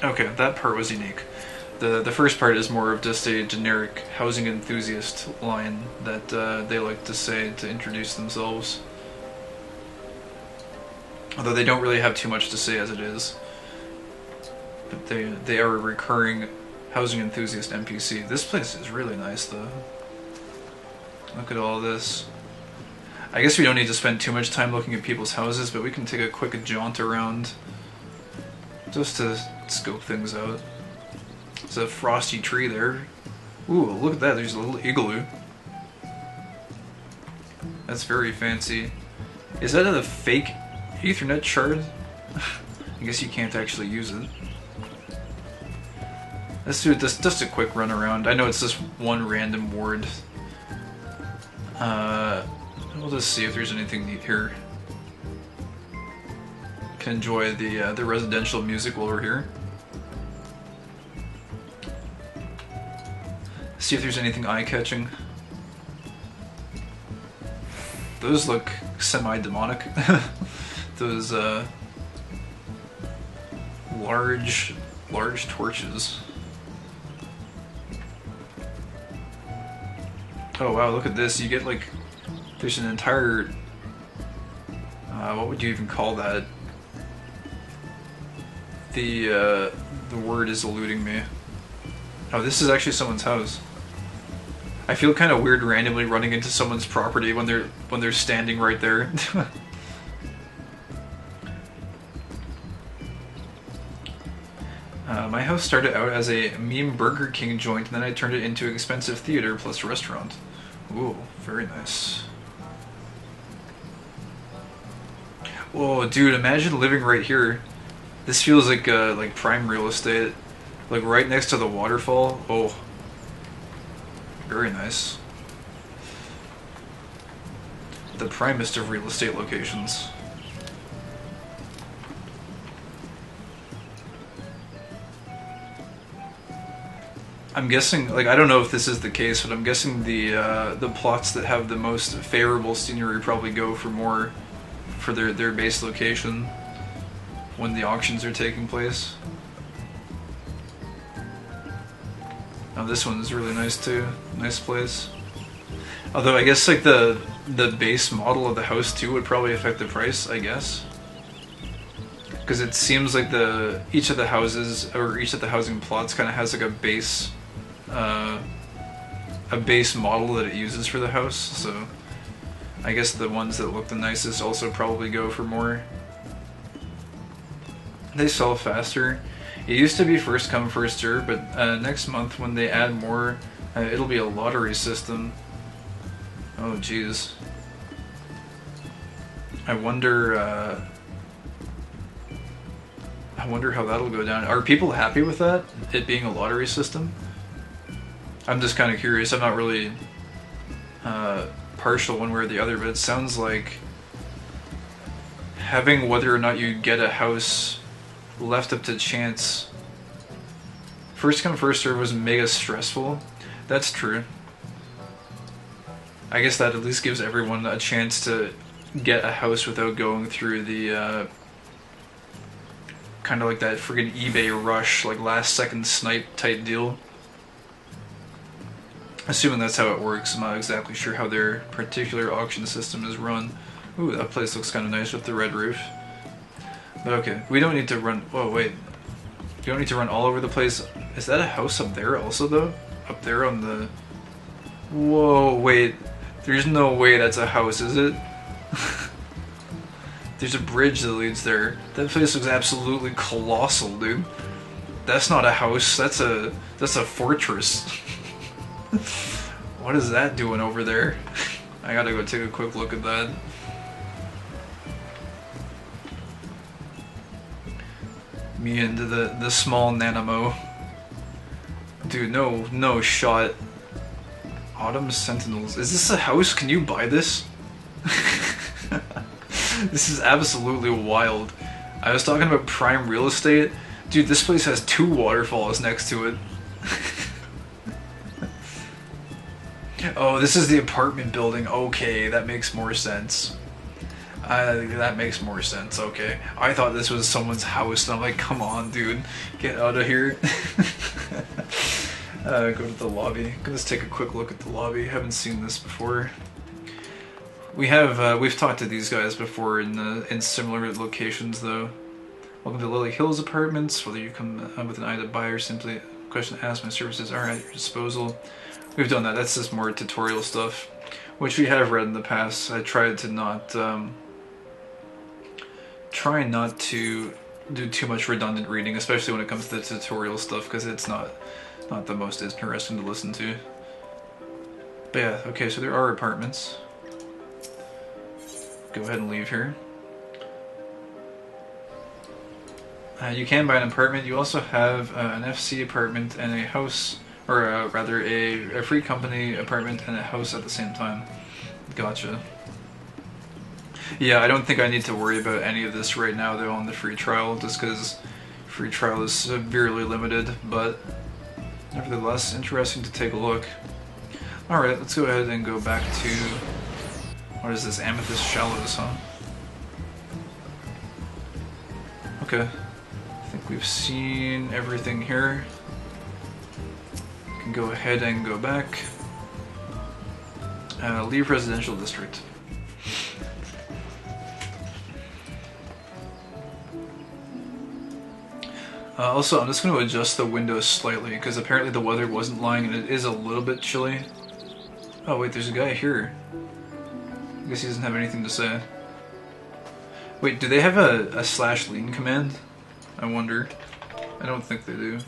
[SPEAKER 1] Okay, that part was unique. The first part is more of just a generic housing enthusiast line that they like to say to introduce themselves. Although they don't really have too much to say as it is. But they are a recurring housing enthusiast NPC. This place is really nice though. Look at all this. I guess we don't need to spend too much time looking at people's houses, but we can take a quick jaunt around just to scope things out. There's a frosty tree there. Ooh, look at that, there's a little igloo. That's very fancy. Is that a fake Ethernet shard? I guess you can't actually use it. Let's do just a quick run around. I know it's just one random ward. We'll just see if there's anything neat here. Can enjoy the residential music while we're here. See if there's anything eye-catching. Those look semi-demonic. Those large torches. Oh wow, look at this. You get like, there's an entire, what would you even call that? The word is eluding me. Oh, this is actually someone's house. I feel kind of weird randomly running into someone's property when they're standing right there. My house started out as a meme Burger King joint, and then I turned it into an expensive theater plus restaurant. Ooh, very nice. Whoa, dude, imagine living right here. This feels like prime real estate. Like right next to the waterfall. Oh, very nice. The primest of real estate locations. I'm guessing, like, I don't know if this is the case, but I'm guessing the plots that have the most favorable scenery probably go for more for their base location when the auctions are taking place. Oh, this one's really nice too. Nice place. Although I guess like the base model of the house too would probably affect the price, I guess. Because it seems like each of the houses or each of the housing plots kind of has like a base model that it uses for the house. So I guess the ones that look the nicest also probably go for more. They sell faster. It used to be first come first serve, but next month when they add more, it'll be a lottery system. Oh, jeez. I wonder how that'll go down. Are people happy with that? It being a lottery system? I'm just kind of curious. I'm not really partial one way or the other, but it sounds like having whether or not you get a house left up to chance. First come, first serve was mega stressful. That's true. I guess that at least gives everyone a chance to get a house without going through the kind of like that friggin' eBay rush, like last second snipe type deal. Assuming that's how it works. I'm not exactly sure how their particular auction system is run. Ooh, that place looks kind of nice with the red roof. But okay, we don't need to run... Oh, wait. We don't need to run all over the place. Is that a house up there also, though? Up there on the... Whoa, wait. There's no way that's a house, is it? There's a bridge that leads there. That place looks absolutely colossal, dude. That's not a house. That's a fortress. What is that doing over there? I gotta go take a quick look at that. Me into the small Nanamo. Dude, no shot. Autumn Sentinels. Is this a house? Can you buy this? This is absolutely wild. I was talking about prime real estate. Dude, this place has 2 waterfalls next to it. Oh, this is the apartment building. Okay, that makes more sense. That makes more sense, okay. I thought this was someone's house, and I'm like, come on, dude. Get out of here. Go to the lobby. Let's take a quick look at the lobby. Haven't seen this before. We've talked to these guys before in similar locations, though. Welcome to Lily Hills Apartments. Whether you come with an eye to buy or simply a question to ask, my services are at your disposal. We've done that. That's just more tutorial stuff, which we have read in the past. I tried to not try not to do too much redundant reading, especially when it comes to the tutorial stuff, because it's not the most interesting to listen to. But yeah, okay, so there are apartments. Go ahead and leave here. You can buy an apartment. You also have an FC apartment and a house, or rather a free company apartment and a house at the same time. Gotcha. Yeah, I don't think I need to worry about any of this right now though on the free trial, just because free trial is severely limited, but nevertheless interesting to take a look. Alright, let's go ahead and go back to, what is this, Amethyst Shallows, huh? Okay, I think we've seen everything here. We can go ahead and go back. Leave residential district. Also, I'm just going to adjust the windows slightly, because apparently the weather wasn't lying and it is a little bit chilly. Oh wait, there's a guy here. I guess he doesn't have anything to say. Wait, do they have a /lean command? I wonder. I don't think they do.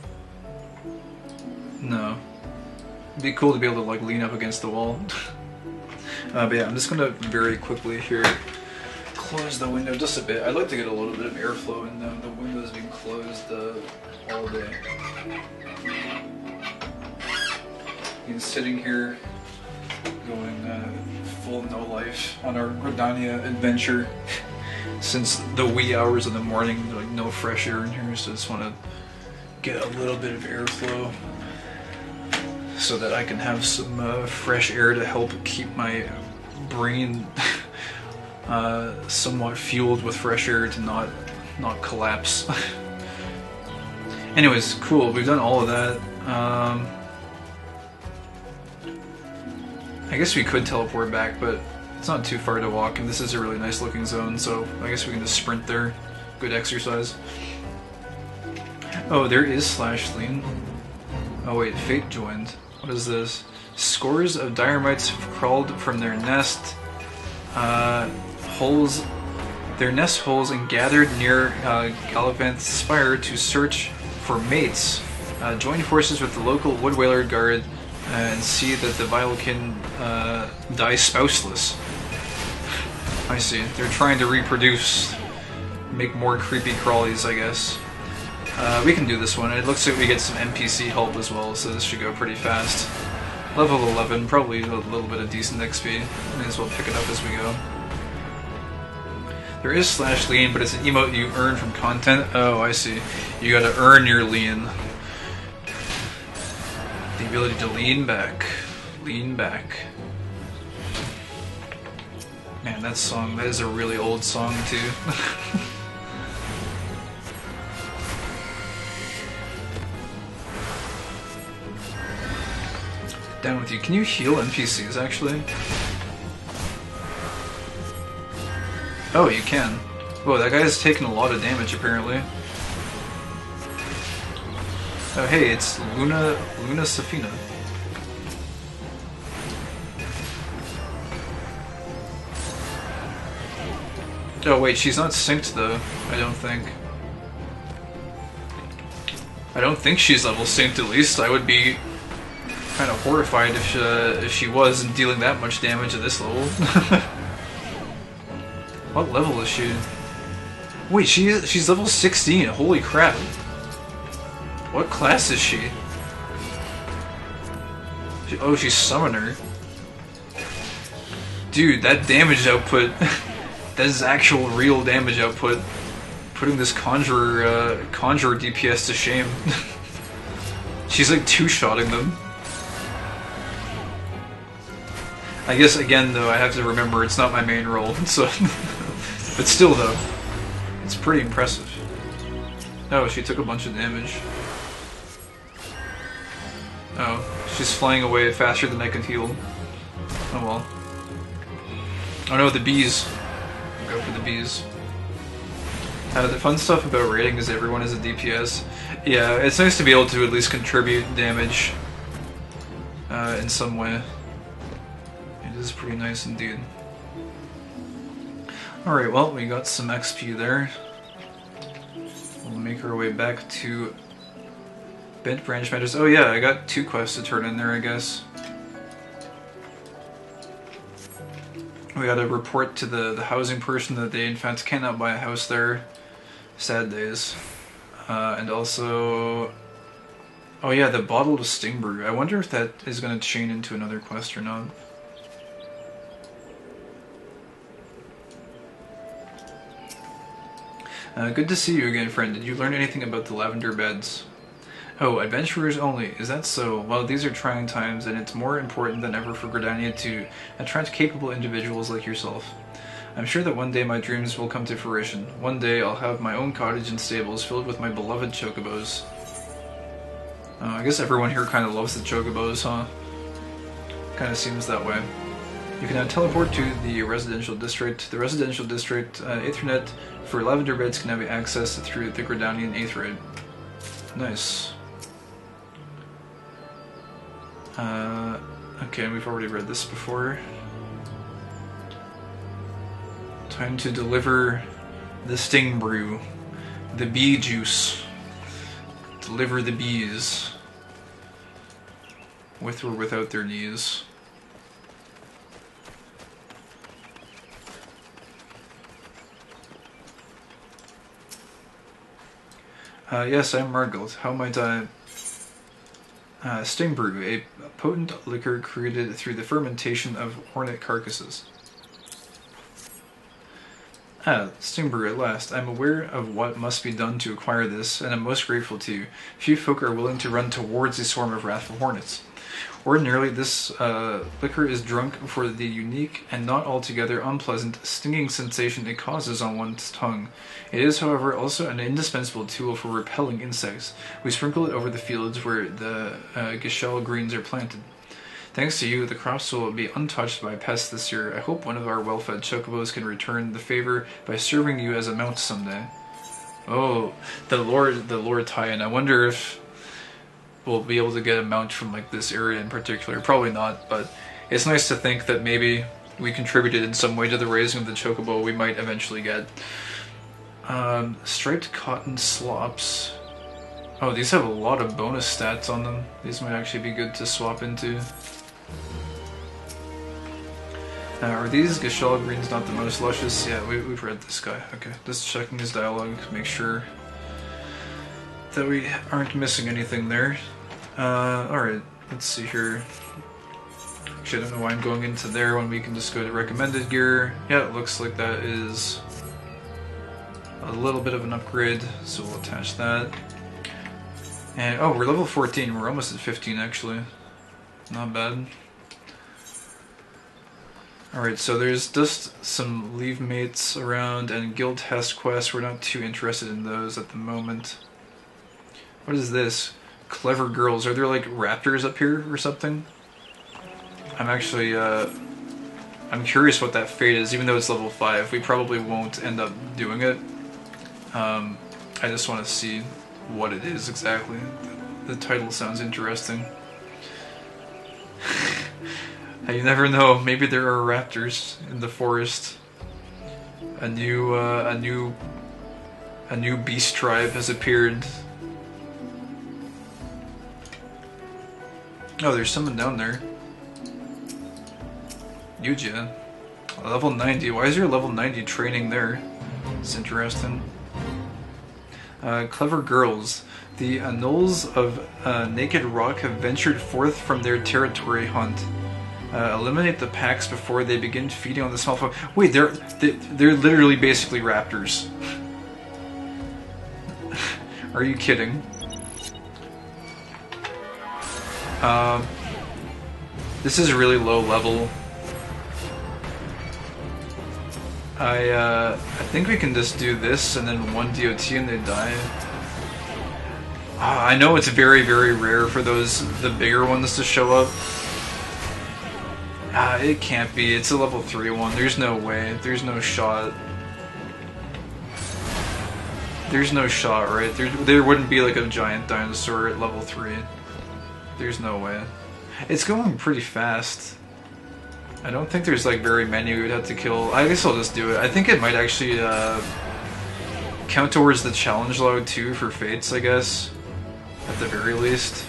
[SPEAKER 1] No. It'd be cool to be able to like lean up against the wall. But yeah, I'm just going to very quickly here close the window just a bit. I'd like to get a little bit of airflow in the windows being closed all day. He's sitting here going full no life on our Gridania adventure since the wee hours of the morning. Like no fresh air in here, so I just want to get a little bit of airflow so that I can have some fresh air to help keep my brain somewhat fueled with fresh air to not collapse. Anyways, cool. We've done all of that. I guess we could teleport back, but it's not too far to walk, and this is a really nice looking zone, so I guess we can just sprint there. Good exercise. Oh, there is /lean. Oh wait, Fate joined. What is this? Scores of Diormites have crawled from their nest holes, their nest holes, and gathered near Gallivant's Spire to search for mates. Join forces with the local Wood Whaler Guard and see that the Vilekin die spouseless. I see. They're trying to reproduce, make more creepy crawlies, I guess. We can do this one. It looks like we get some NPC help as well, so this should go pretty fast. Level 11, probably a little bit of decent XP. May as well pick it up as we go. There is /lean, but it's an emote you earn from content. Oh, I see. You gotta earn your lean. The ability to lean back. Lean back. Man, that song, that is a really old song, too. Down with you. Can you heal NPCs, actually? Oh, you can. Whoa, that guy's taken a lot of damage, apparently. Oh, hey, it's Luna Safina. Oh, wait, she's not synced, though, I don't think. I don't think she's level synced, at least. I would be kind of horrified if she wasn't dealing that much damage at this level. What level is she? Wait, she's level 16. Holy crap! What class is she? Oh, she's summoner. Dude, that damage output. That is actual real damage output. Putting this conjurer DPS to shame. She's like two-shotting them. I guess again though I have to remember it's not my main role, so but still though, it's pretty impressive. Oh, she took a bunch of damage. Oh, she's flying away faster than I can heal. Oh well. Oh no, the bees. Go for the bees. The fun stuff about raiding is everyone is a DPS. Yeah, it's nice to be able to at least contribute damage in some way. It is pretty nice indeed. Alright, well, we got some XP there. We'll make our way back to Bent Branch Matters. Oh yeah, I got 2 quests to turn in there, I guess. We gotta report to the housing person that they in fact cannot buy a house there. Sad days. And also... Oh yeah, the bottle of Sting Brew. I wonder if that is gonna chain into another quest or not. Good to see you again, friend. Did you learn anything about the Lavender Beds? Oh, adventurers only. Is that so? Well, these are trying times, and it's more important than ever for Gridania to attract capable individuals like yourself. I'm sure that one day my dreams will come to fruition. One day I'll have my own cottage and stables filled with my beloved chocobos. I guess everyone here kind of loves the chocobos, huh? Kind of seems that way. You can now teleport to the residential district. The residential district Aethernet for Lavender Beds can now be accessed through the Gridanian Aetherite. Nice. Okay, we've already read this before. Time to deliver the Sting Brew. The bee juice. Deliver the bees. With or without their knees. Yes, I'm Margult. How might I... Sting Brew, a potent liquor created through the fermentation of hornet carcasses. Sting Brew at last. I'm aware of what must be done to acquire this, and I'm most grateful to you. Few folk are willing to run towards a swarm of wrathful hornets. Ordinarily, this liquor is drunk for the unique and not altogether unpleasant stinging sensation it causes on one's tongue. It is, however, also an indispensable tool for repelling insects. We sprinkle it over the fields where the Gishel greens are planted. Thanks to you, the crops will be untouched by pests this year. I hope one of our well-fed chocobos can return the favor by serving you as a mount someday. Oh, the lore tie-in. I wonder if we'll be able to get a mount from like this area in particular. Probably not, but it's nice to think that maybe we contributed in some way to the raising of the chocobo we might eventually get. Striped cotton slops. Oh, these have a lot of bonus stats on them. These might actually be good to swap into. Are these Gashal greens not the most luscious? Yeah, we've read this guy. Okay, just checking his dialogue to make sure that we aren't missing anything there. Alright, let's see here. Actually, I don't know why I'm going into there when we can just go to recommended gear. Yeah, it looks like that is a little bit of an upgrade, so we'll attach that. And, oh, we're level 14. We're almost at 15, actually. Not bad. Alright, so there's just some leave mates around and guild test quests. We're not too interested in those at the moment. What is this? Clever girls. Are there like raptors up here or something? I'm actually, I'm curious what that fate is, even though it's level 5. We probably won't end up doing it. I just want to see what it is exactly. The title sounds interesting. You never know. Maybe there are raptors in the forest. A new beast tribe has appeared. Oh, there's someone down there. Yuja. Level 90. Why is your level 90 training there? It's interesting. Clever girls. The Anoles of Naked Rock have ventured forth from their territory hunt. Eliminate the packs before they begin feeding on the small foe. Wait, they're literally basically raptors. Are you kidding? This is really low level. I think we can just do this and then one DOT and they die. I know it's very, very rare for the bigger ones to show up. It can't be. It's a level 3 one. There's no way. There's no shot. There's no shot, right? There wouldn't be like a giant dinosaur at level 3. There's no way. It's going pretty fast. I don't think there's like very many we would have to kill. I guess I'll just do it. I think it might actually count towards the challenge log too for fates, I guess. At the very least.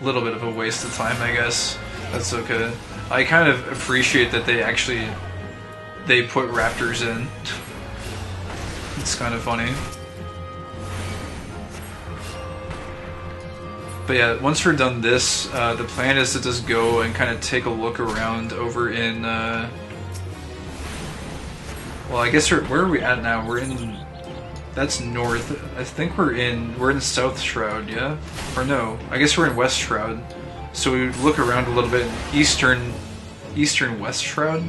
[SPEAKER 1] A little bit of a waste of time, I guess. That's okay. I kind of appreciate that they put raptors in. It's kind of funny. But yeah, once we're done this, the plan is to just go and kind of take a look around over in, well, I guess where are we at now? We're in, that's north. I think we're in South Shroud, yeah? Or no, I guess we're in West Shroud. So we look around a little bit in Eastern West Shroud.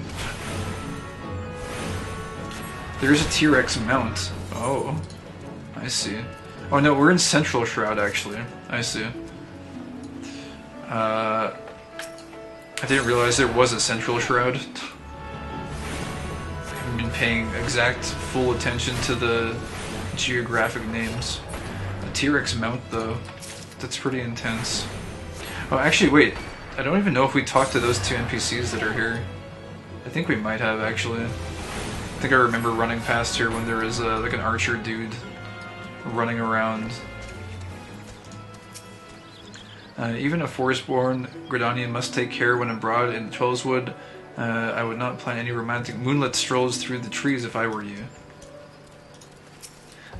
[SPEAKER 1] There's a T-Rex mount. Oh, I see. Oh no, we're in Central Shroud actually. I see. I didn't realize there was a Central Shroud. I haven't been paying exact full attention to the geographic names. A T-Rex mount though, that's pretty intense. Oh actually wait, I don't even know if we talked to those two NPCs that are here. I think we might have actually. I think I remember running past here when there was like an archer dude running around. Even a forest-born Gridanian must take care when abroad in Trollswood. I would not plan any romantic moonlit strolls through the trees if I were you.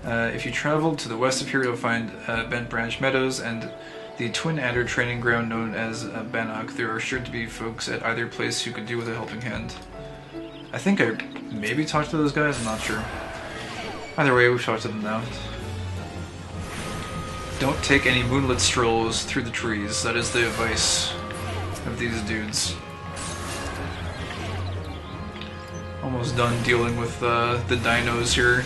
[SPEAKER 1] If you travel to the west of here, you'll find Bent Branch Meadows and the Twin Adder training ground known as Bannock. There are sure to be folks at either place who could do with a helping hand. I think I maybe talked to those guys, I'm not sure. Either way, we've talked to them now. Don't take any moonlit strolls through the trees. That is the advice of these dudes. Almost done dealing with the dinos here.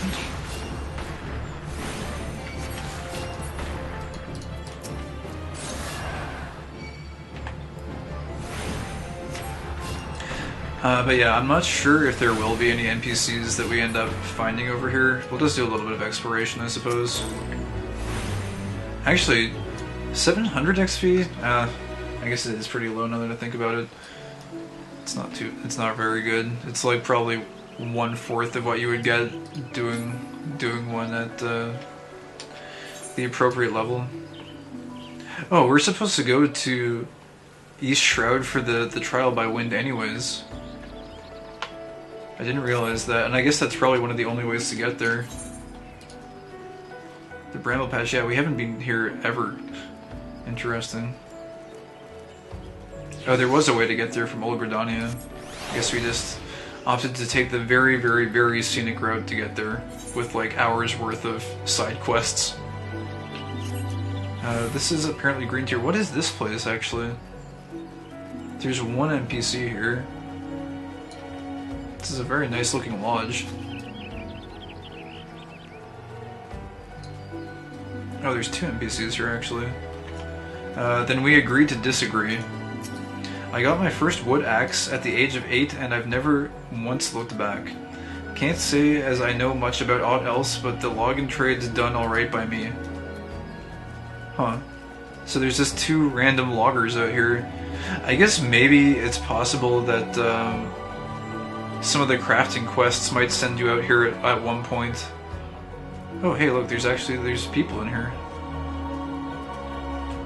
[SPEAKER 1] But yeah, I'm not sure if there will be any NPCs that we end up finding over here. We'll just do a little bit of exploration, I suppose. Actually, 700 XP? I guess it is pretty low now that I think about it. It's not very good. It's like probably 1/4 of what you would get doing one at the appropriate level. Oh, we're supposed to go to East Shroud for the trial by wind anyways. I didn't realize that, and I guess that's probably one of the only ways to get there. The Bramble Patch, yeah, we haven't been here ever. Interesting. Oh, there was a way to get there from Old Gridania. I guess we just opted to take the very, very, very scenic route to get there, with like hours worth of side quests. This is apparently green tier. What is this place, actually? There's one NPC here. This is a very nice looking lodge. Oh, there's 2 NPCs here, actually. Then we agreed to disagree. I got my first wood axe at the age of 8, and I've never once looked back. Can't say as I know much about aught else, but the logging trade's done alright by me. Huh. So there's just 2 random loggers out here. I guess maybe it's possible that some of the crafting quests might send you out here at one point. Oh hey, look, there's people in here.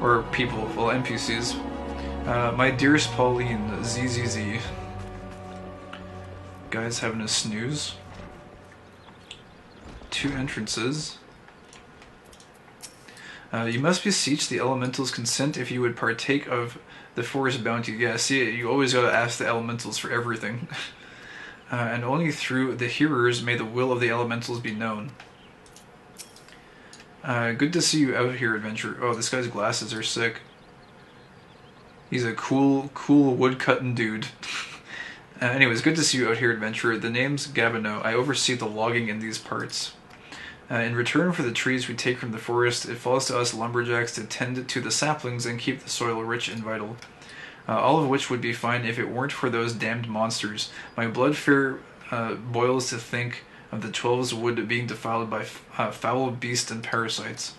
[SPEAKER 1] Or people, well, NPCs. My dearest Pauline, ZZZ. Guy's having a snooze. 2 entrances. You must beseech the elementals' consent if you would partake of the forest bounty. Yeah, see, you always gotta ask the elementals for everything. And only through the hearers may the will of the elementals be known. Good to see you out here, adventurer. Oh, this guy's glasses are sick. He's a cool woodcutting dude. Anyways, good to see you out here, adventurer. The name's Gabino. I oversee the logging in these parts. In return for the trees we take from the forest, it falls to us lumberjacks to tend to the saplings and keep the soil rich and vital. All of which would be fine if it weren't for those damned monsters. My blood fair boils to think of the 12's wood being defiled by foul beasts and parasites.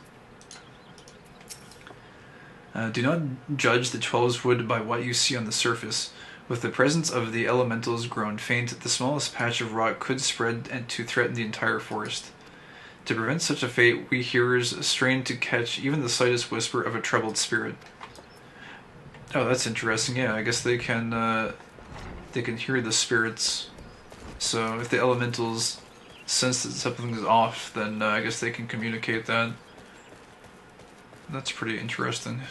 [SPEAKER 1] Do not judge the 12's wood by what you see on the surface. With the presence of the elementals grown faint, the smallest patch of rot could spread and to threaten the entire forest. To prevent such a fate, we hearers strain to catch even the slightest whisper of a troubled spirit. Oh, that's interesting. Yeah, I guess they can hear the spirits. So if the elementals sense that something's off, then I guess they can communicate that. That's pretty interesting.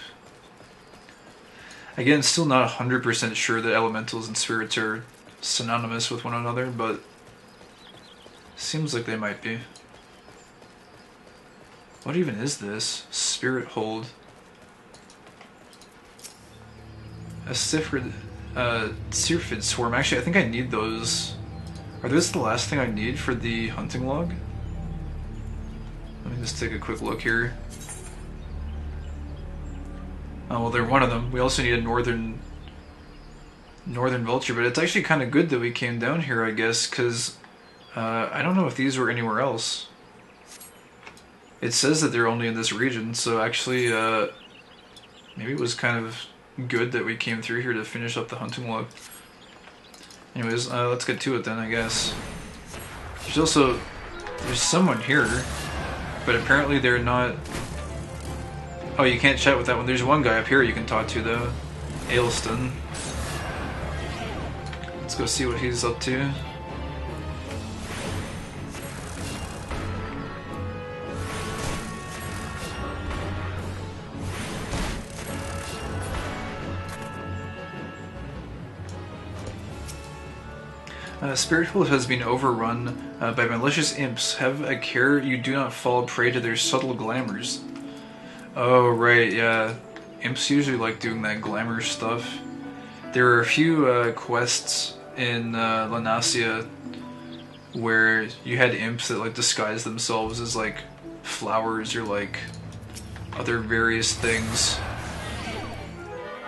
[SPEAKER 1] Again, still not 100% sure that elementals and spirits are synonymous with one another, but seems like they might be. What even is this? Spirit hold. A Syrphid Swarm. Actually, I think I need those. Are those the last thing I need for the hunting log? Let me just take a quick look here. Oh, well, they're one of them. We also need a northern vulture, but it's actually kind of good that we came down here, I guess, because I don't know if these were anywhere else. It says that they're only in this region, so actually maybe it was kind of good that we came through here to finish up the hunting log. Anyways, let's get to it then, I guess. There's someone here, but apparently they're not... Oh, you can't chat with that one. There's one guy up here you can talk to, though. Ailston. Let's go see what he's up to. Spiritful has been overrun by malicious imps. Have a care you do not fall prey to their subtle glamours. Oh, right, yeah. Imps usually like doing that glamour stuff. There are a few quests in Lanasia where you had imps that like disguise themselves as like flowers or like other various things.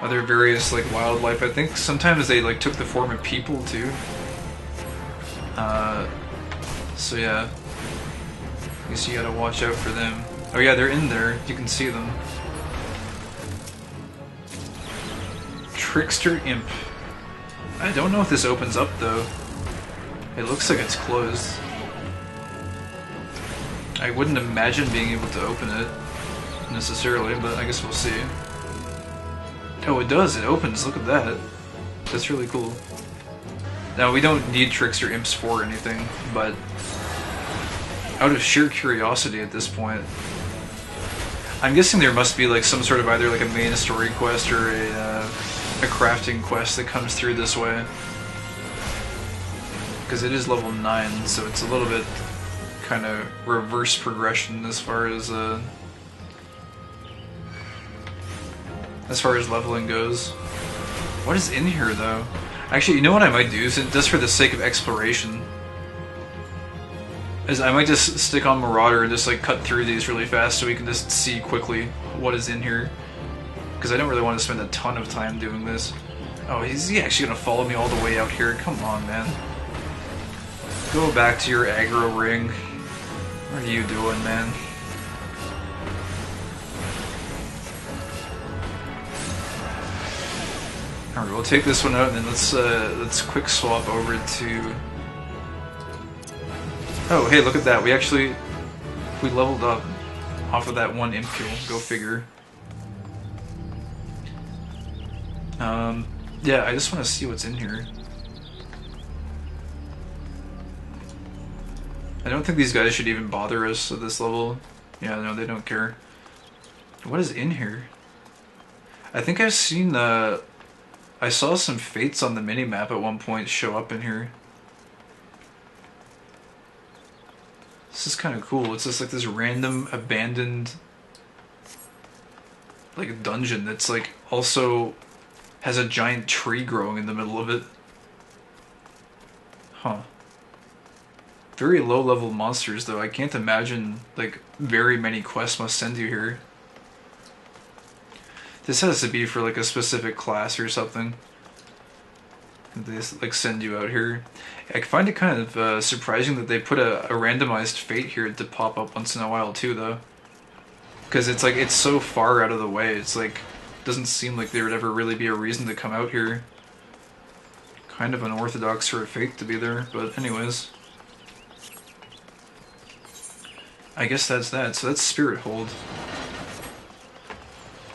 [SPEAKER 1] Other various like wildlife. I think sometimes they like took the form of people too. So yeah, I guess you gotta watch out for them. Oh yeah, they're in there. You can see them. Trickster Imp. I don't know if this opens up though. It looks like it's closed. I wouldn't imagine being able to open it necessarily, but I guess we'll see. Oh, it does. It opens. Look at that. That's really cool. Now, we don't need tricks or imps for anything, but out of sheer curiosity at this point, I'm guessing there must be like some sort of either like a main story quest or a crafting quest that comes through this way. Because it is level 9, so it's a little bit kind of reverse progression as far as leveling goes. What is in here though? Actually, you know what I might do, just for the sake of exploration, is I might just stick on Marauder and just like cut through these really fast so we can just see quickly what is in here. Because I don't really want to spend a ton of time doing this. Oh, is he actually gonna follow me all the way out here? Come on, man. Go back to your aggro ring. What are you doing, man? Alright, we'll take this one out and then let's quick swap over to... Oh, hey, look at that. We leveled up off of that one imp kill. Go figure. Yeah, I just want to see what's in here. I don't think these guys should even bother us at this level. Yeah, no, they don't care. What is in here? I think I've seen I saw some fates on the minimap at one point show up in here. This is kind of cool. It's just like this random abandoned like a dungeon that's like also has a giant tree growing in the middle of it. Huh. Very low level monsters though. I can't imagine like very many quests must send you here. This has to be for like a specific class or something. They just, like send you out here. I find it kind of surprising that they put a randomized fate here to pop up once in a while too though. Because it's like, it's so far out of the way. It's like, doesn't seem like there would ever really be a reason to come out here. Kind of unorthodox for a fate to be there, but anyways. I guess that's that. So that's Spirit Hold.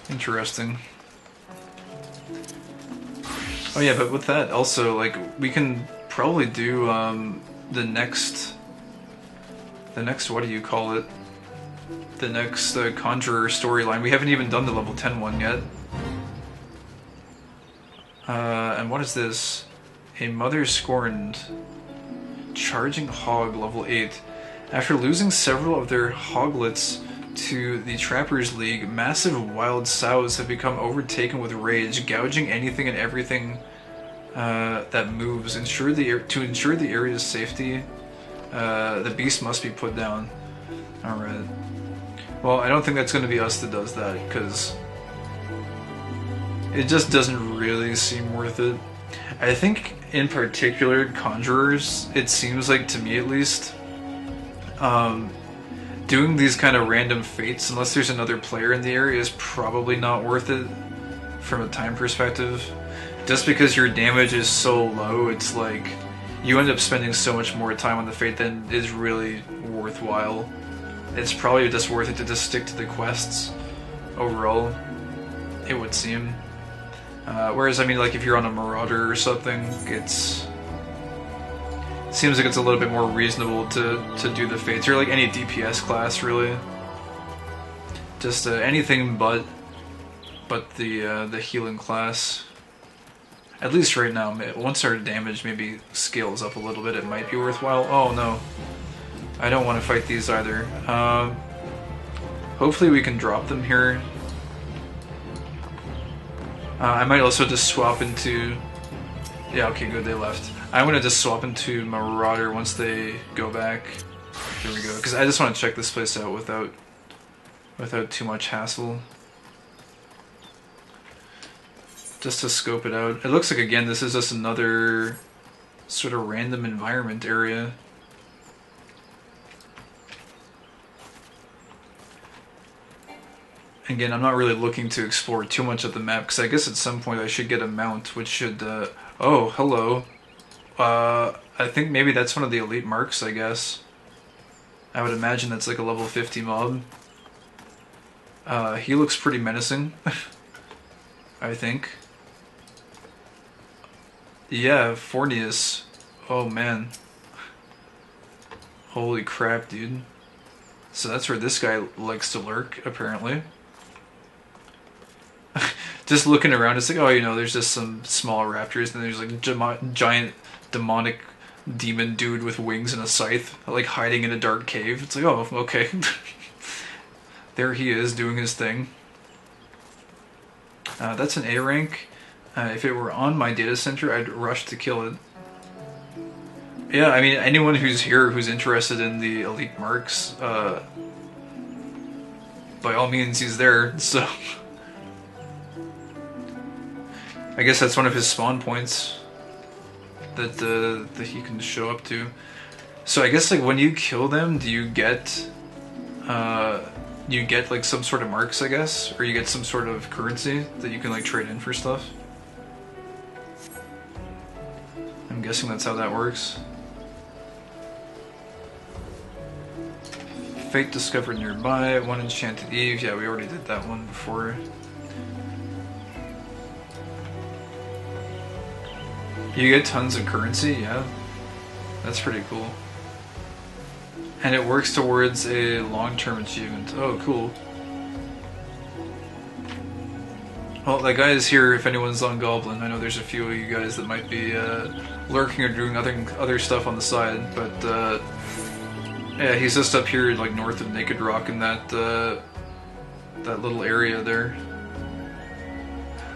[SPEAKER 1] Interesting. Oh yeah, but with that also, like, we can probably do the next, what do you call it? The next Conjurer storyline. We haven't even done the level 10 one yet. And what is this? A Mother Scorned. Charging Hog, level 8. After losing several of their hoglets to the Trappers League, massive wild sows have become overtaken with rage, gouging anything and everything that moves. To ensure the area's safety, the beast must be put down. Alright. Well, I don't think that's going to be us that does that, because it just doesn't really seem worth it. I think, in particular, Conjurers, it seems like, to me at least, doing these kind of random fates, unless there's another player in the area, is probably not worth it from a time perspective. Just because your damage is so low, it's like, you end up spending so much more time on the fate than is really worthwhile. It's probably just worth it to just stick to the quests overall, it would seem. Whereas, I mean, like, if you're on a Marauder or something, seems like it's a little bit more reasonable to do the fates, or like any DPS class, really. Just anything but the healing class. At least right now. Once our damage maybe scales up a little bit, it might be worthwhile. Oh no. I don't want to fight these either. Hopefully we can drop them here. I might also just swap into... Yeah, okay, good, they left. I'm gonna just swap into Marauder once they go back. There we go, because I just want to check this place out without too much hassle. Just to scope it out. It looks like, again, this is just another sort of random environment area. Again, I'm not really looking to explore too much of the map, because I guess at some point I should get a mount, which should... oh, hello. I think maybe that's one of the elite marks, I guess. I would imagine that's like a level 50 mob. He looks pretty menacing, I think. Yeah, Fornius. Oh man. Holy crap, dude. So that's where this guy likes to lurk, apparently. Just looking around, it's like, oh, you know, there's just some small raptors, and there's like giant demonic demon dude with wings and a scythe, like hiding in a dark cave. It's like, oh, okay. There he is doing his thing. That's an A rank. If it were on my data center, I'd rush to kill it. Yeah, I mean, anyone who's here who's interested in the elite marks, by all means, he's there, so... I guess that's one of his spawn points that he can show up to. So I guess like when you kill them, do you get like some sort of marks, I guess, or you get some sort of currency that you can like trade in for stuff? I'm guessing that's how that works. Fate discovered nearby. One enchanted Eve. Yeah, we already did that one before. You get tons of currency, yeah. That's pretty cool. And it works towards a long-term achievement. Oh, cool. Well, that guy is here if anyone's on Goblin. I know there's a few of you guys that might be lurking or doing other stuff on the side, but yeah, he's just up here like north of Naked Rock in that little area there.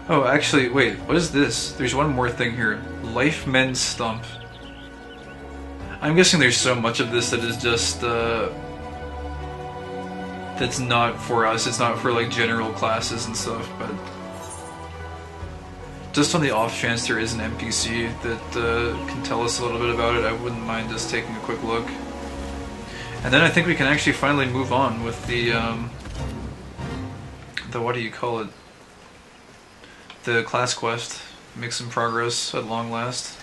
[SPEAKER 1] Oh, actually, wait, what is this? There's one more thing here. Life Mend Stump. I'm guessing there's so much of this that is just, that's not for us. It's not for, like, general classes and stuff, but... Just on the off chance there is an NPC that can tell us a little bit about it, I wouldn't mind just taking a quick look. And then I think we can actually finally move on with the what do you call it? The class quest. Make some progress at long last.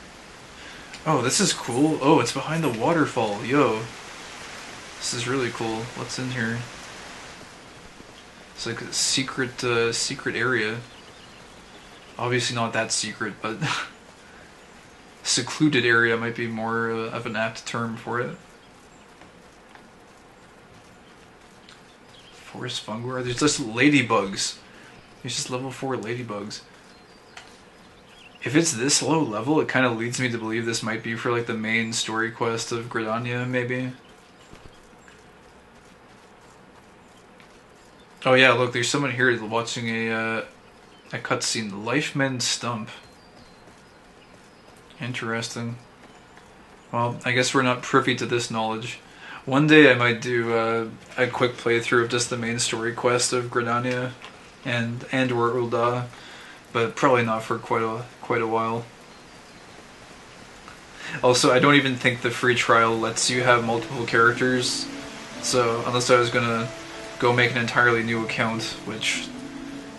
[SPEAKER 1] Oh, this is cool. Oh, it's behind the waterfall. Yo. This is really cool. What's in here? It's like a secret area. Obviously not that secret, but secluded area might be more of an apt term for it. Forest fungi. There's just ladybugs. There's just level 4 ladybugs. If it's this low level, it kind of leads me to believe this might be for like the main story quest of Gridania, maybe. Oh yeah, look, there's someone here watching a cutscene. Life Mend Stump. Interesting. Well, I guess we're not privy to this knowledge. One day I might do a quick playthrough of just the main story quest of Gridania and or Ul'dah, but probably not for quite a while. Also, I don't even think the free trial lets you have multiple characters, so unless I was gonna go make an entirely new account, which,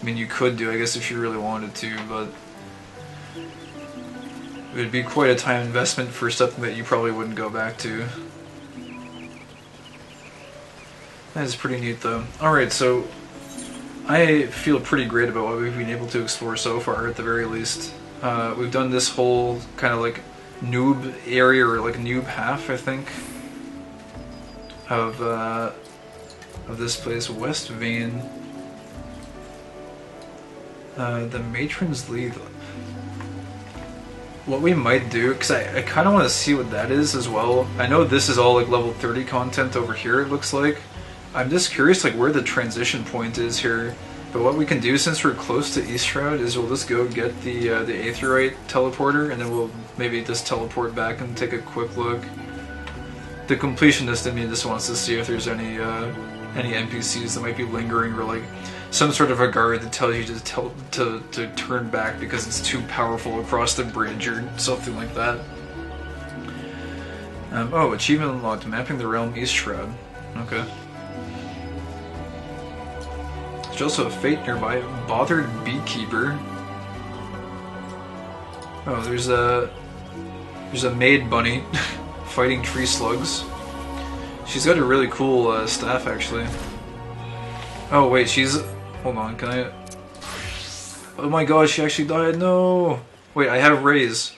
[SPEAKER 1] I mean, you could do, I guess, if you really wanted to, but it would be quite a time investment for something that you probably wouldn't go back to. That is pretty neat, though. Alright, so I feel pretty great about what we've been able to explore so far, at the very least. We've done this whole kind of like noob area, or like noob half, I think, of this place, West Vein. The Matron's Lead. What we might do, because I kind of want to see what that is as well. I know this is all like level 30 content over here, it looks like. I'm just curious like where the transition point is here. But what we can do, since we're close to Eastshroud, is we'll just go get the Aetheryte teleporter, and then we'll maybe just teleport back and take a quick look. The completionist in me just wants to see if there's any NPCs that might be lingering, or like some sort of a guard that tells you to turn back because it's too powerful across the bridge or something like that. Oh, achievement unlocked, mapping the realm Eastshroud. Okay. There's also a fate nearby, Bothered Beekeeper. Oh, there's a There's a maid bunny fighting tree slugs. She's got a really cool staff, actually. Oh wait, she's... Hold on, can I... Oh my gosh, she actually died. No! Wait, I have raise.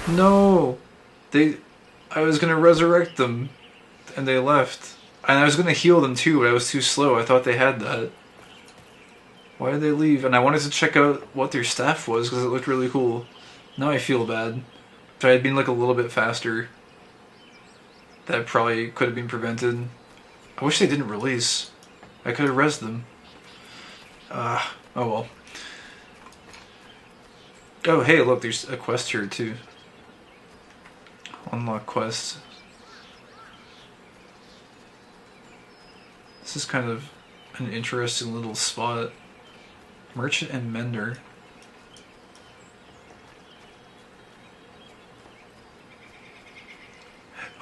[SPEAKER 1] No! I was gonna resurrect them, and they left. And I was gonna heal them too, but I was too slow. I thought they had that. Why did they leave? And I wanted to check out what their staff was, because it looked really cool. Now I feel bad. If I had been like a little bit faster, that probably could have been prevented. I wish they didn't release. I could have rezzed them. Oh well. Oh hey, look, there's a quest here too. Unlock quest. This is kind of an interesting little spot. Merchant and Mender.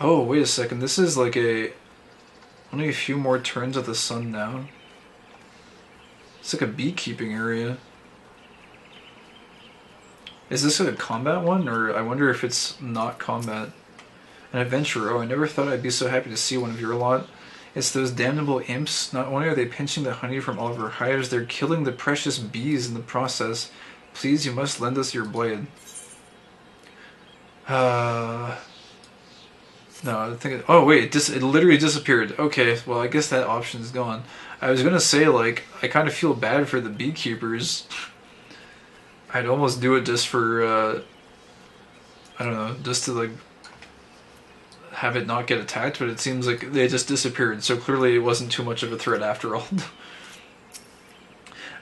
[SPEAKER 1] Oh, wait a second. This is like only a few more turns of the sun now. It's like a beekeeping area. Is this a combat one, or I wonder if it's not combat? An adventurer. Oh, I never thought I'd be so happy to see one of your lot. It's those damnable imps. Not only are they pinching the honey from all of our hives, they're killing the precious bees in the process. Please, you must lend us your blade. No, I think oh wait, it literally disappeared. Okay, well I guess that option's gone. I was gonna say, like, I kind of feel bad for the beekeepers. I'd almost do it just for, I don't know, just to like have it not get attacked, but it seems like they just disappeared, so clearly it wasn't too much of a threat after all.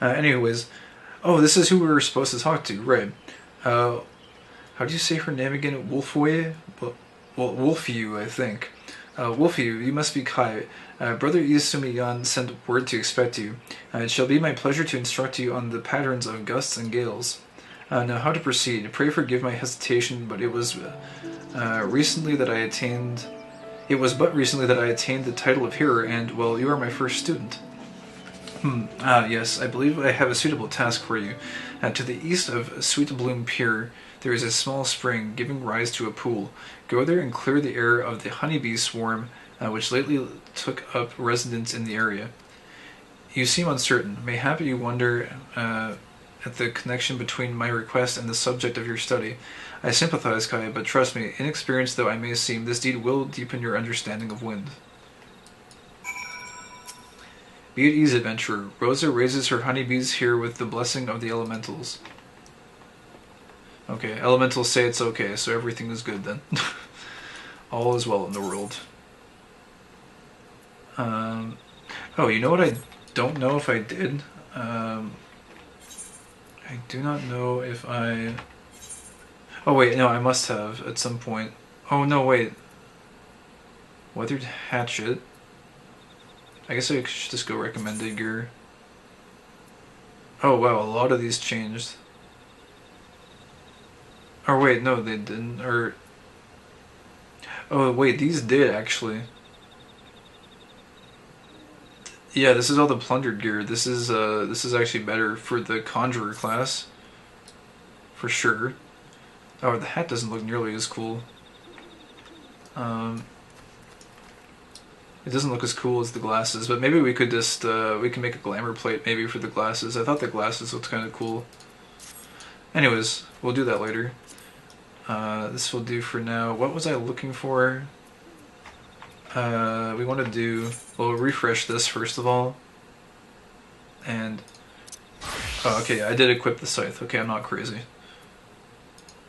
[SPEAKER 1] Anyways, oh, this is who we were supposed to talk to, right? How do you say her name again? Wolfway? Well, Wolfyu, I think. Wolfyu, you must be Kai. Brother Isumiyan sent word to expect you. It shall be my pleasure to instruct you on the patterns of gusts and gales. Now, how to proceed? Pray forgive my hesitation, but it was recently that I attained. It was but recently that I attained the title of hearer, and well, you are my first student. Yes, I believe I have a suitable task for you. To the east of Sweet Bloom Pier, there is a small spring giving rise to a pool. Go there and clear the air of the honeybee swarm, which lately took up residence in the area. You seem uncertain. Mayhap you wonder at the connection between my request and the subject of your study. I sympathize, Kai, but trust me, inexperienced though I may seem, this deed will deepen your understanding of wind. Be at ease, adventurer. Rosa raises her honeybees here with the blessing of the elementals. Okay, elementals say it's okay, so everything is good then. All is well in the world. Oh, you know what I don't know if I did? I do not know if I... Oh wait, no, I must have at some point. Oh no, wait. Weathered Hatchet. I guess I should just go recommended gear. Oh wow, a lot of these changed. Or wait, no, they didn't. Or oh wait, these did actually. Yeah, this is all the plundered gear. This is actually better for the conjurer class, for sure. Oh, the hat doesn't look nearly as cool. It doesn't look as cool as the glasses, but maybe we could just we can make a glamour plate maybe for the glasses. I thought the glasses looked kind of cool. Anyways, we'll do that later. This will do for now. What was I looking for? We want to do... We'll refresh this first of all. And... Oh, okay, I did equip the scythe. Okay, I'm not crazy.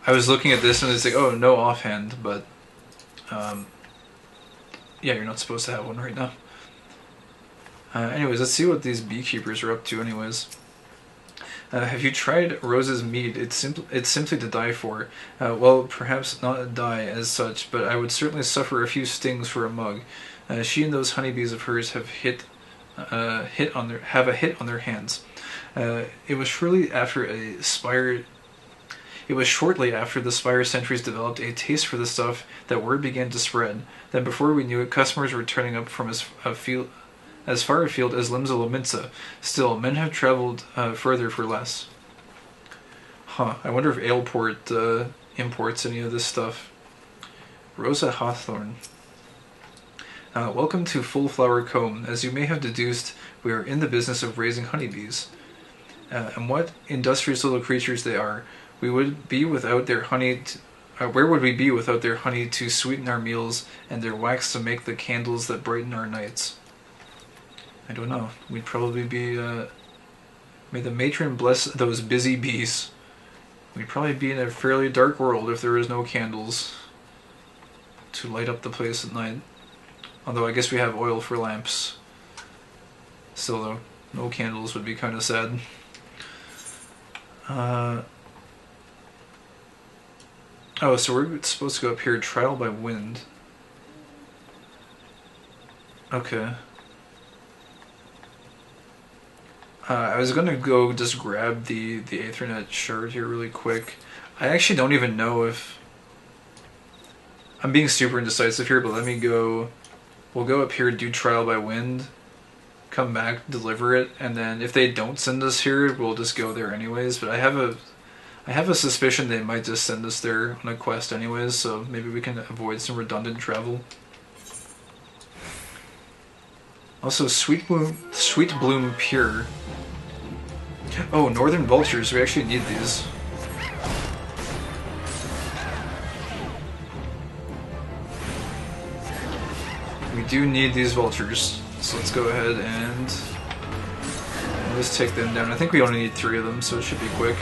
[SPEAKER 1] I was looking at this and it's like, oh, no offhand, but... yeah, you're not supposed to have one right now. Anyways, let's see what these beekeepers are up to anyways. Have you tried Rose's mead? It's simply to die for. Well, perhaps not die as such, but I would certainly suffer a few stings for a mug. She and those honeybees of hers have a hit on their hands. It was shortly after the Spire sentries developed a taste for the stuff that word began to spread. Then before we knew it, customers were turning up from as far afield as Limsa Lominsa. Still, men have traveled further for less. Huh, I wonder if Aleport imports any of this stuff. Rosa Hawthorn. Welcome to Full Flower Comb. As you may have deduced, we are in the business of raising honeybees. And what industrious little creatures they are. We would be without their honey. Where would we be without their honey to sweeten our meals and their wax to make the candles that brighten our nights? I don't know. We'd probably be. May the matron bless those busy bees. We'd probably be in a fairly dark world if there was no candles to light up the place at night. Although I guess we have oil for lamps. Still though, no candles would be kind of sad. Oh, so we're supposed to go up here, trial by wind. Okay. I was gonna go just grab the Aethernet shard here really quick. I actually don't even know if... I'm being super indecisive here, but let me go... We'll go up here, do trial by wind, come back, deliver it, and then if they don't send us here, we'll just go there anyways. But I have a suspicion they might just send us there on a quest anyways, so maybe we can avoid some redundant travel. Also, Sweet Bloom Pure. Oh, Northern Vultures, we actually need these. We do need these vultures, so let's go ahead and just take them down. I think we only need 3 of them, so it should be quick.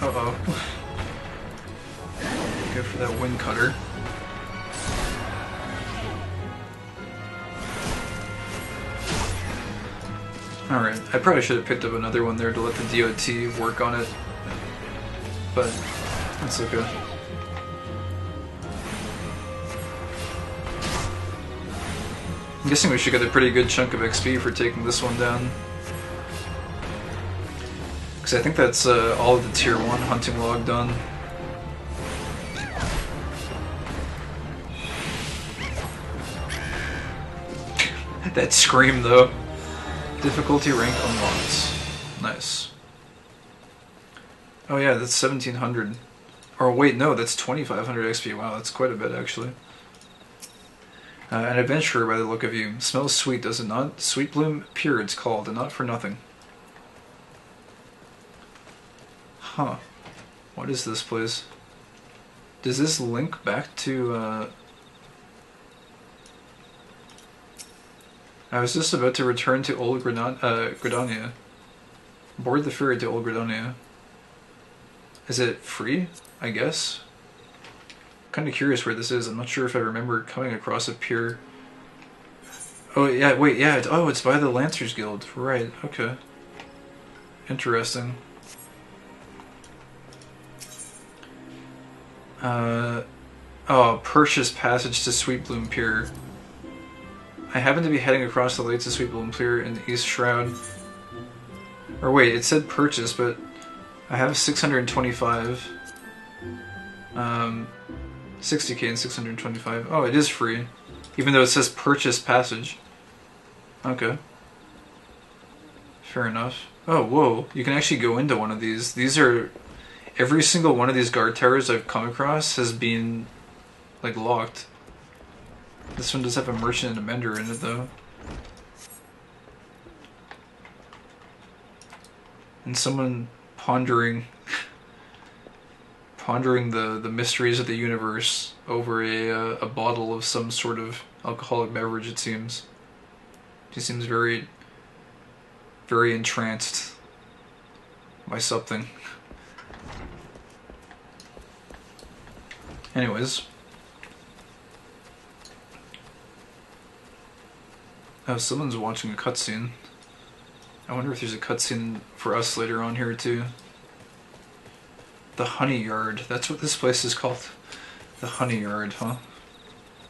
[SPEAKER 1] Uh-oh. Go for that wind cutter. Alright, I probably should have picked up another one there to let the DOT work on it, but that's okay. I'm guessing we should get a pretty good chunk of XP for taking this one down. Because I think that's all of the tier 1 hunting log done. That scream though. Difficulty rank unlocked. Nice. Oh yeah, that's 1700. Or wait, no, that's 2500 XP. Wow, that's quite a bit actually. An adventurer by the look of you. Smells sweet, does it not? Sweet Bloom Pure it's called, and not for nothing. Huh. What is this place? Does this link back to, I was just about to return to Old Gridania. Board the ferry to Old Gridania. Is it free? I guess? Kinda curious where this is. I'm not sure if I remember coming across a pier. Oh yeah, wait, yeah, it's by the Lancers Guild. Right, okay. Interesting. Oh, purchase passage to Sweet Bloom Pier. I happen to be heading across the lake to Sweet Bloom Pier in the East Shroud. Or wait, it said purchase, but I have 625. 60k and 625. Oh, it is free. Even though it says purchase passage. Okay. Fair enough. Oh, whoa. You can actually go into one of these. These are... Every single one of these guard towers I've come across has been, like, locked. This one does have a merchant and a mender in it, though. And someone pondering the mysteries of the universe over a bottle of some sort of alcoholic beverage, it seems. He seems very, very entranced by something. Anyways. Oh, someone's watching a cutscene. I wonder if there's a cutscene for us later on here too. The Honey Yard. That's what this place is called. The Honey Yard, huh?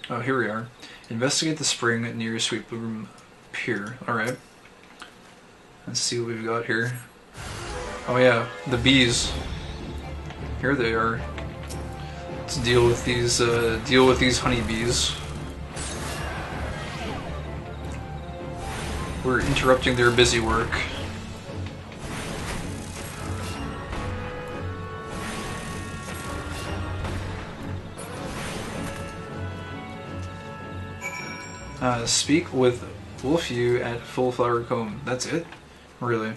[SPEAKER 1] Oh, here we are. Investigate the spring near Sweet Bloom Pier. Alright. Let's see what we've got here. Oh yeah, the bees. Here they are. Let's deal with these honeybees. We're interrupting their busy work. Speak with Wolfew at Full Flower Comb. That's it? Really?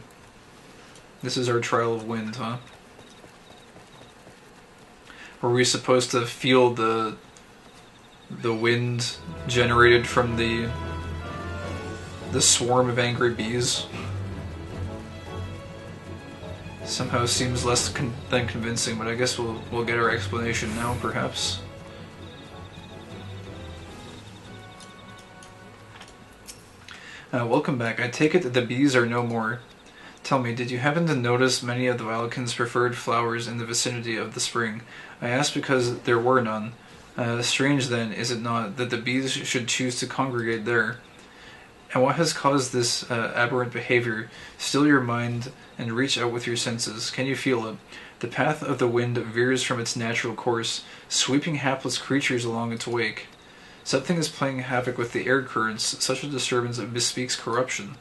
[SPEAKER 1] This is our trial of wind, huh? Were we supposed to feel the wind generated from the swarm of angry bees? Somehow seems less than convincing, but I guess we'll get our explanation now, perhaps. Welcome back. I take it that the bees are no more. Tell me, did you happen to notice many of the Wildkin's preferred flowers in the vicinity of the spring? I ask because there were none. Strange then, is it not, that the bees should choose to congregate there? And what has caused this aberrant behavior? Still your mind and reach out with your senses. Can you feel it? The path of the wind veers from its natural course, sweeping hapless creatures along its wake. Something is playing havoc with the air currents. Such a disturbance bespeaks corruption.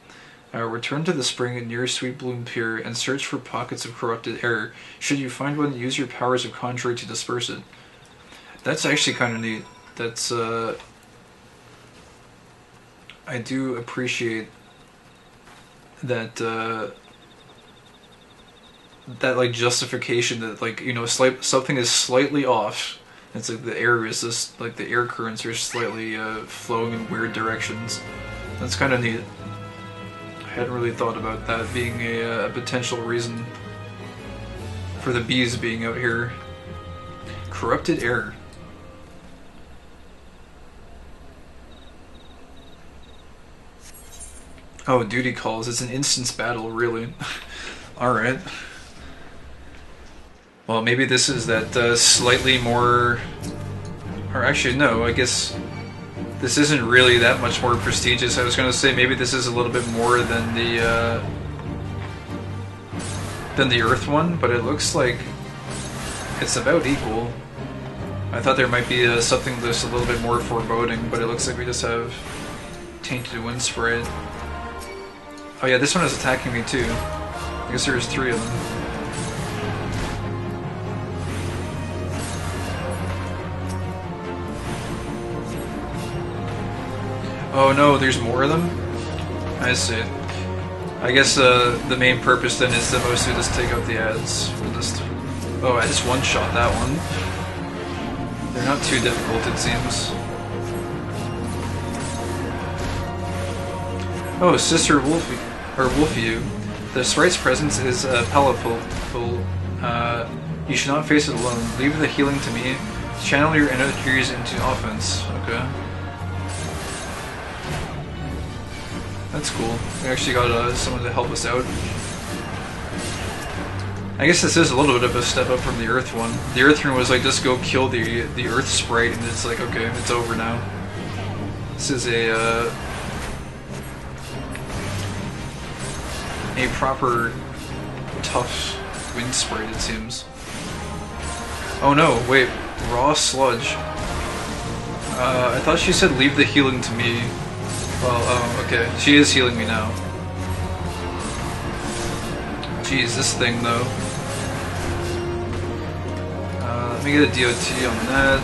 [SPEAKER 1] Return to the spring near Sweet Bloom Pier and search for pockets of corrupted air. Should you find one, use your powers of conjuring to disperse it. That's actually kind of neat. That's, I do appreciate that, that, like, justification that, like, you know, something is slightly off. It's like the air is just, like, the air currents are slightly, flowing in weird directions. That's kind of neat. I hadn't really thought about that being a potential reason for the bees being out here. Corrupted air. Oh, duty calls. It's an instance battle, really. Alright. Well, maybe this is that slightly more... Or actually, no, I guess this isn't really that much more prestigious. I was going to say maybe this is a little bit more than the Earth one, but it looks like it's about equal. I thought there might be something that's a little bit more foreboding, but it looks like we just have Tainted Wind Sprite. Oh yeah, this one is attacking me too. I guess there's 3 of them. Oh no, there's more of them? I see. I guess the main purpose then is to mostly just take out the ads. We'll just... Oh, I just one-shot that one. They're not too difficult, it seems. Oh, Sister Wolfie, or Wolfew. The sprite's presence is palatable. You should not face it alone. Leave the healing to me. Channel your energies into offense. Okay. That's cool. We actually got someone to help us out. I guess this is a little bit of a step up from the Earth one. The Earth one was like, just go kill the Earth sprite, and it's like, okay, it's over now. This is a proper tough wind sprite, it seems. Oh no, wait, raw sludge. I thought she said leave the healing to me. Well, oh, okay. She is healing me now. Jeez, this thing, though. Let me get a DOT on that.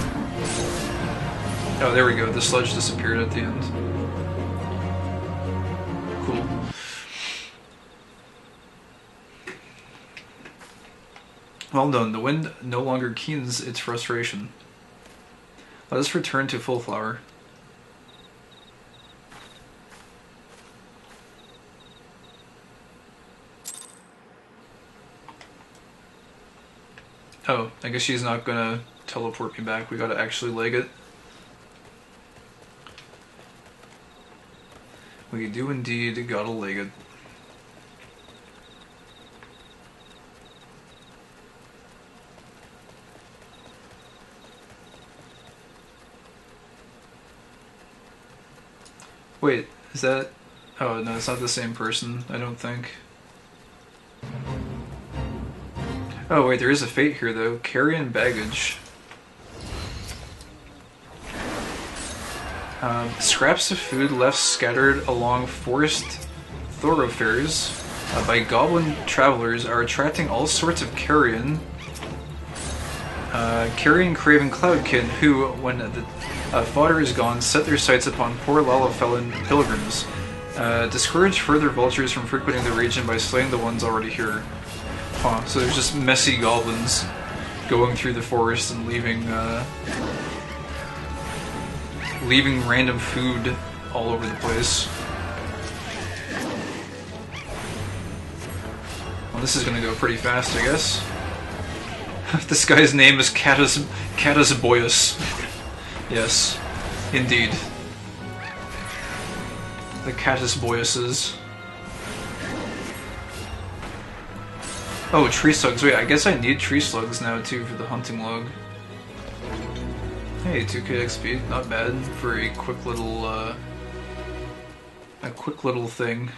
[SPEAKER 1] Oh, there we go. The sludge disappeared at the end. Cool. Well done. The wind no longer keens its frustration. Let us return to Full Flower. Oh, I guess she's not gonna teleport me back. We gotta actually leg it. We do indeed gotta leg it. Wait, is that... Oh no, it's not the same person, I don't think. Oh wait, there is a fate here though. Carrion baggage. Scraps of food left scattered along forest thoroughfares by goblin travelers are attracting all sorts of carrion. Carrion craven cloudkin who, when the fodder is gone, set their sights upon poor Lalafellan pilgrims. Discourage further vultures from frequenting the region by slaying the ones already here. Huh, so there's just messy goblins going through the forest and leaving random food all over the place. Well, this is gonna go pretty fast, I guess. This guy's name is Catus Boyus. Yes, indeed. The Catus Boyuses. Oh, tree slugs. Wait, I guess I need tree slugs now too for the hunting log. Hey, 2k XP, not bad for a quick little thing.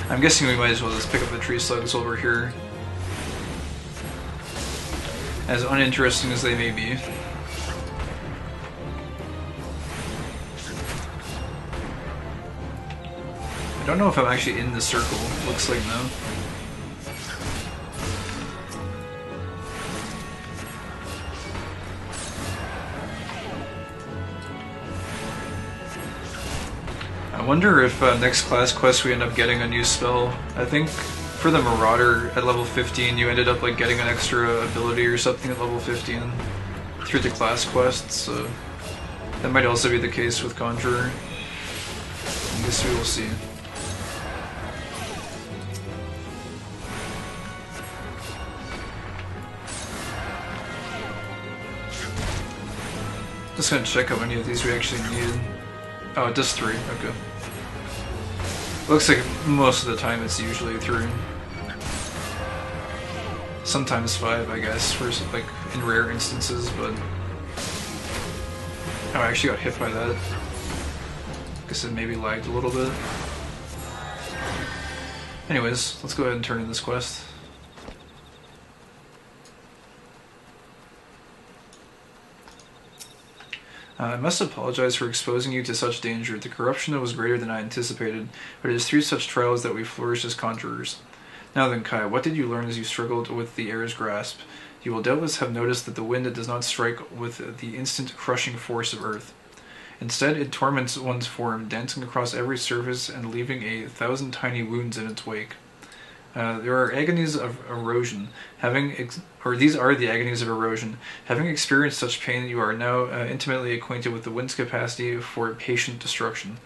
[SPEAKER 1] I'm guessing we might as well just pick up the tree slugs over here. As uninteresting as they may be. I don't know if I'm actually in the circle. Looks like no. I wonder if next class quest we end up getting a new spell. I think for the Marauder at level 15 you ended up like getting an extra ability or something at level 15 through the class quests, so that might also be the case with Conjurer. I guess we will see. Just gonna check how many of these we actually need. Oh, it does 3, okay. Looks like most of the time it's usually 3. Sometimes 5, I guess, for like in rare instances, but oh, I actually got hit by that. Guess it maybe lagged a little bit. Anyways, let's go ahead and turn in this quest. I must apologize for exposing you to such danger. The corruption was greater than I anticipated, but it is through such trials that we flourish as conjurers. Now then, Kai, what did you learn as you struggled with the air's grasp? You will doubtless have noticed that the wind does not strike with the instant crushing force of earth. Instead, it torments one's form, dancing across every surface and leaving 1,000 tiny wounds in its wake. There are agonies of erosion. These are the agonies of erosion. Having experienced such pain, you are now intimately acquainted with the wind's capacity for patient destruction.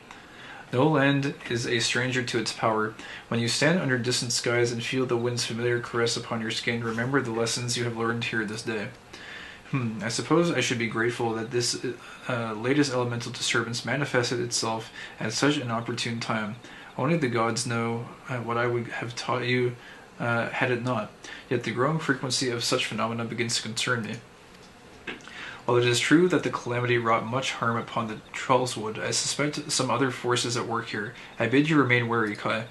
[SPEAKER 1] No land is a stranger to its power. When you stand under distant skies and feel the wind's familiar caress upon your skin, remember the lessons you have learned here this day. I suppose I should be grateful that this latest elemental disturbance manifested itself at such an opportune time. Only the gods know what I would have taught you had it not. Yet the growing frequency of such phenomena begins to concern me. While it is true that the calamity wrought much harm upon the Trollswood, I suspect some other forces at work here. I bid you remain wary, Kai.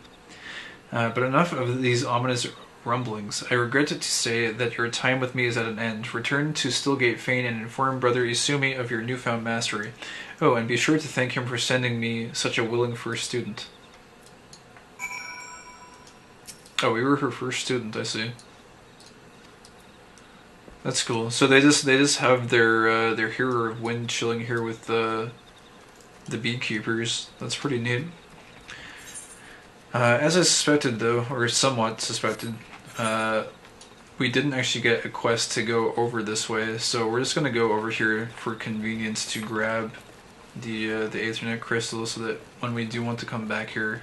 [SPEAKER 1] But enough of these ominous rumblings. I regret to say that your time with me is at an end. Return to Stillgate Fane and inform Brother Isumi of your newfound mastery. Oh, and be sure to thank him for sending me such a willing first student. Oh, we were her first student, I see. That's cool. So they just have their hero of wind chilling here with the beekeepers. That's pretty neat. As I suspected, though, or somewhat suspected, we didn't actually get a quest to go over this way, so we're just gonna go over here for convenience to grab the Aethernet crystal, so that when we do want to come back here,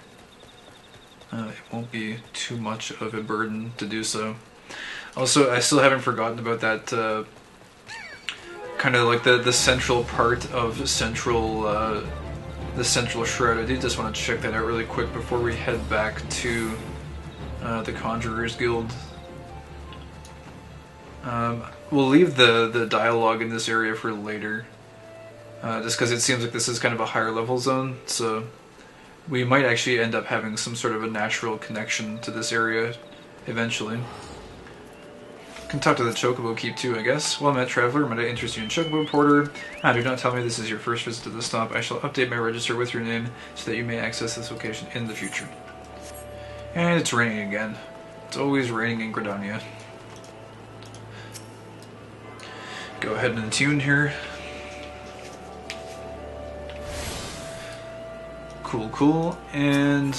[SPEAKER 1] it won't be too much of a burden to do so. Also, I still haven't forgotten about that kind of like the central part of the Central Shroud. I do just want to check that out really quick before we head back to the Conjurer's Guild. We'll leave the dialogue in this area for later, just because it seems like this is kind of a higher level zone, so we might actually end up having some sort of a natural connection to this area eventually. Can talk to the Chocobo Keep too, I guess. Well met, traveler. Might I interest you in Chocobo Porter? Do not tell me this is your first visit to the stop. I shall update my register with your name so that you may access this location in the future. And it's raining again. It's always raining in Gridania. Go ahead and tune here. Cool, cool. And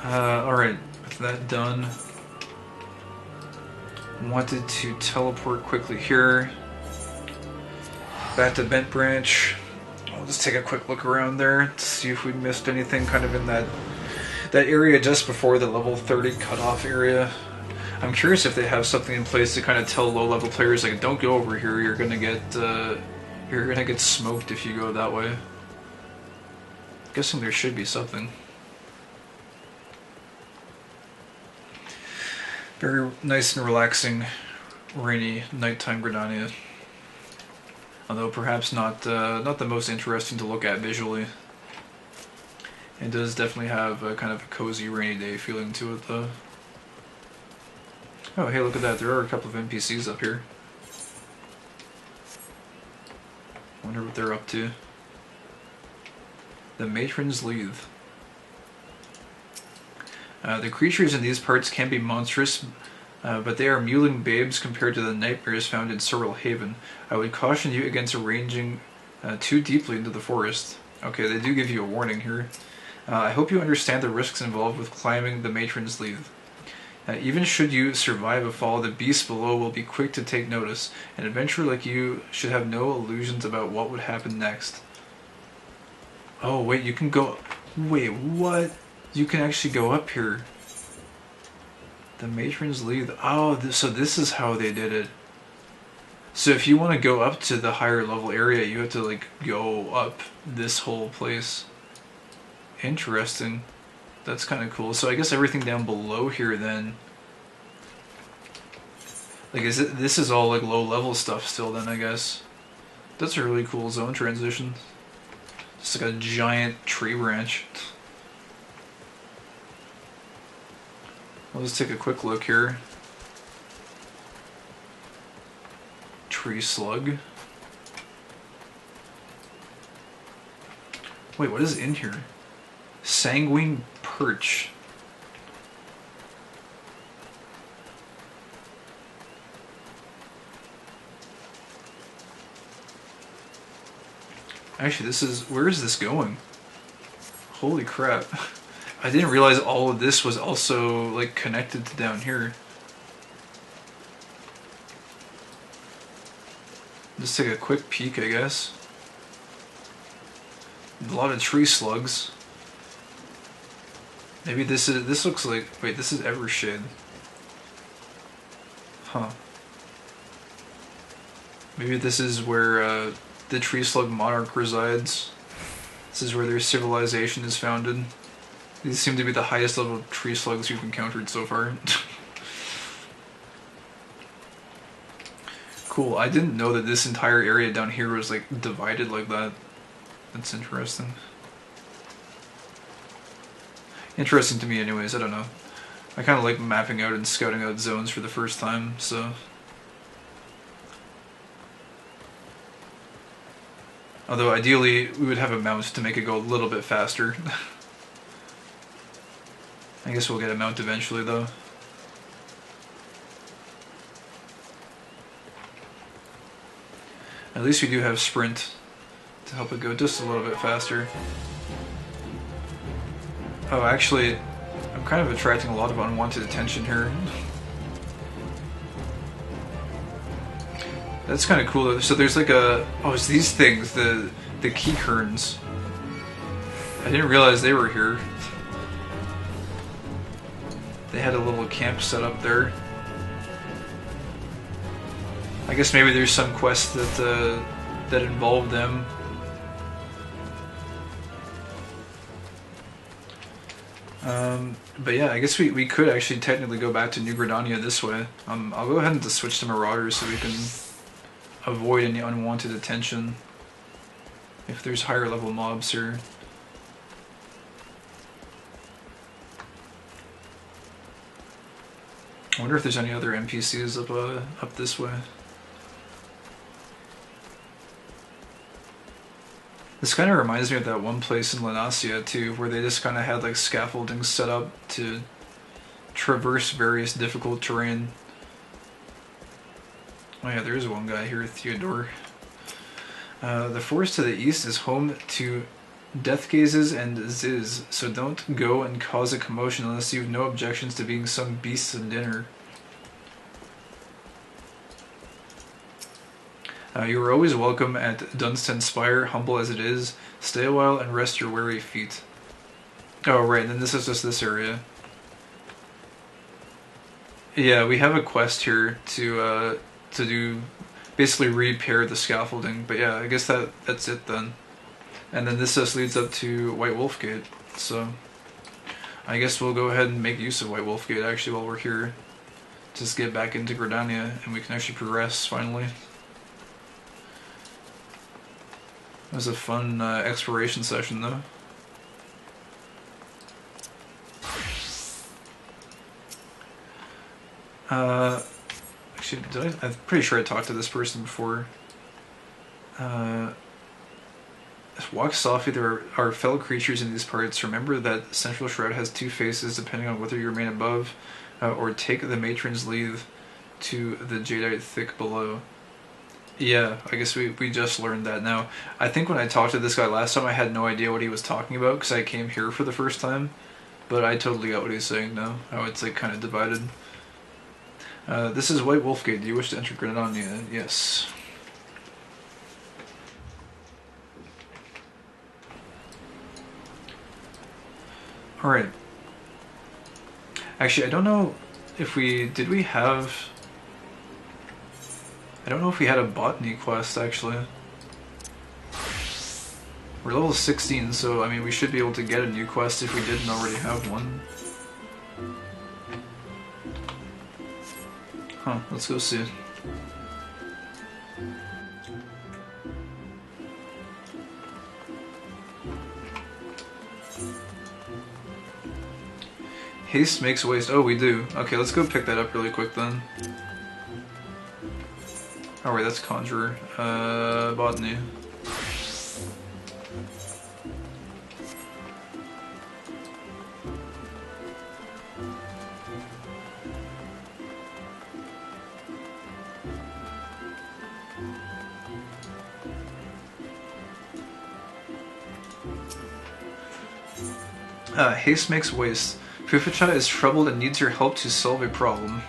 [SPEAKER 1] alright, with that done, wanted to teleport quickly here. Back to Bent Branch. I'll just take a quick look around there to see if we missed anything kind of in that area just before the level 30 cutoff area. I'm curious if they have something in place to kind of tell low-level players, like, don't go over here, you're gonna get smoked if you go that way. Guessing there should be something. Very nice and relaxing, rainy nighttime Gridania. Although perhaps not the most interesting to look at visually. It does definitely have a kind of a cozy rainy day feeling to it, though. Oh, hey, look at that. There are a couple of NPCs up here. Wonder what they're up to. The Matron's Leave. The creatures in these parts can be monstrous, but they are mewling babes compared to the nightmares found in Sorrel Haven. I would caution you against arranging too deeply into the forest. Okay, they do give you a warning here. I hope you understand the risks involved with climbing the Matron's Leave. Even should you survive a fall, the beasts below will be quick to take notice. An adventurer like you should have no illusions about what would happen next. Oh, wait, you can go... Wait, what? You can actually go up here. The Matron's Leave. Oh, so this is how they did it. So if you want to go up to the higher level area, you have to, like, go up this whole place. Interesting. That's kind of cool. So I guess everything down below here then, like, this is all like low level stuff still then, I guess. That's a really cool zone transition. Just like a giant tree branch. I'll just take a quick look here. Tree slug. Wait, what is in here? Sanguine perch. Actually, this is... Where is this going? Holy crap. I didn't realize all of this was also, like, connected to down here. Just take a quick peek, I guess. A lot of tree slugs. Maybe this looks like... Wait, this is Evershade. Huh. Maybe this is where the tree slug monarch resides. This is where their civilization is founded. These seem to be the highest level tree slugs you've encountered so far. Cool, I didn't know that this entire area down here was like divided like that. That's interesting. Interesting to me anyways, I don't know. I kind of like mapping out and scouting out zones for the first time, so... Although ideally, we would have a mount to make it go a little bit faster. I guess we'll get a mount eventually, though. At least we do have sprint to help it go just a little bit faster. Oh, actually, I'm kind of attracting a lot of unwanted attention here. That's kind of cool though. So there's like a... Oh, it's these things, the keykerns. I didn't realize they were here. They had a little camp set up there. I guess maybe there's some quest that involved them. But yeah, I guess we could actually technically go back to New Gridania this way. I'll go ahead and just switch to Marauders so we can avoid any unwanted attention if there's higher level mobs here. I wonder if there's any other NPCs up this way. This kind of reminds me of that one place in Lanasia too, where they just kind of had like scaffolding set up to traverse various difficult terrain. Oh yeah, there is one guy here, Theodore. The forest to the east is home to Death Gazes and Ziz, so don't go and cause a commotion unless you've no objections to being some beasts in dinner. You are always welcome at Dunstan Spire, humble as it is. Stay a while and rest your weary feet. Oh right, and then this is just this area. Yeah, we have a quest here to do, basically repair the scaffolding. But yeah, I guess that's it then. And then this just leads up to White Wolf Gate. So I guess we'll go ahead and make use of White Wolf Gate actually while we're here. Just get back into Gridania and we can actually progress finally. It was a fun exploration session though. Actually, I'm pretty sure I talked to this person before. Walk softly, there are fellow creatures in these parts. Remember that Central Shroud has two faces depending on whether you remain above or take the matron's leave to the Jadeite thick below. Yeah, I guess we just learned that now. I think when I talked to this guy last time I had no idea what he was talking about because I came here for the first time. But I totally got what he's saying now, how it's like kind of divided. This is White Wolf Gate. Do you wish to enter Gridania? Yes. Alright. Actually, I don't know if did we have... I don't know if we had a Botany Quest, actually. We're level 16, so I mean we should be able to get a new quest if we didn't already have one. Huh, let's go see. Haste makes waste. Oh, we do. Okay, let's go pick that up really quick then. Oh wait, that's Conjurer. Botany. Haste makes waste. Puficha is troubled and needs your help to solve a problem.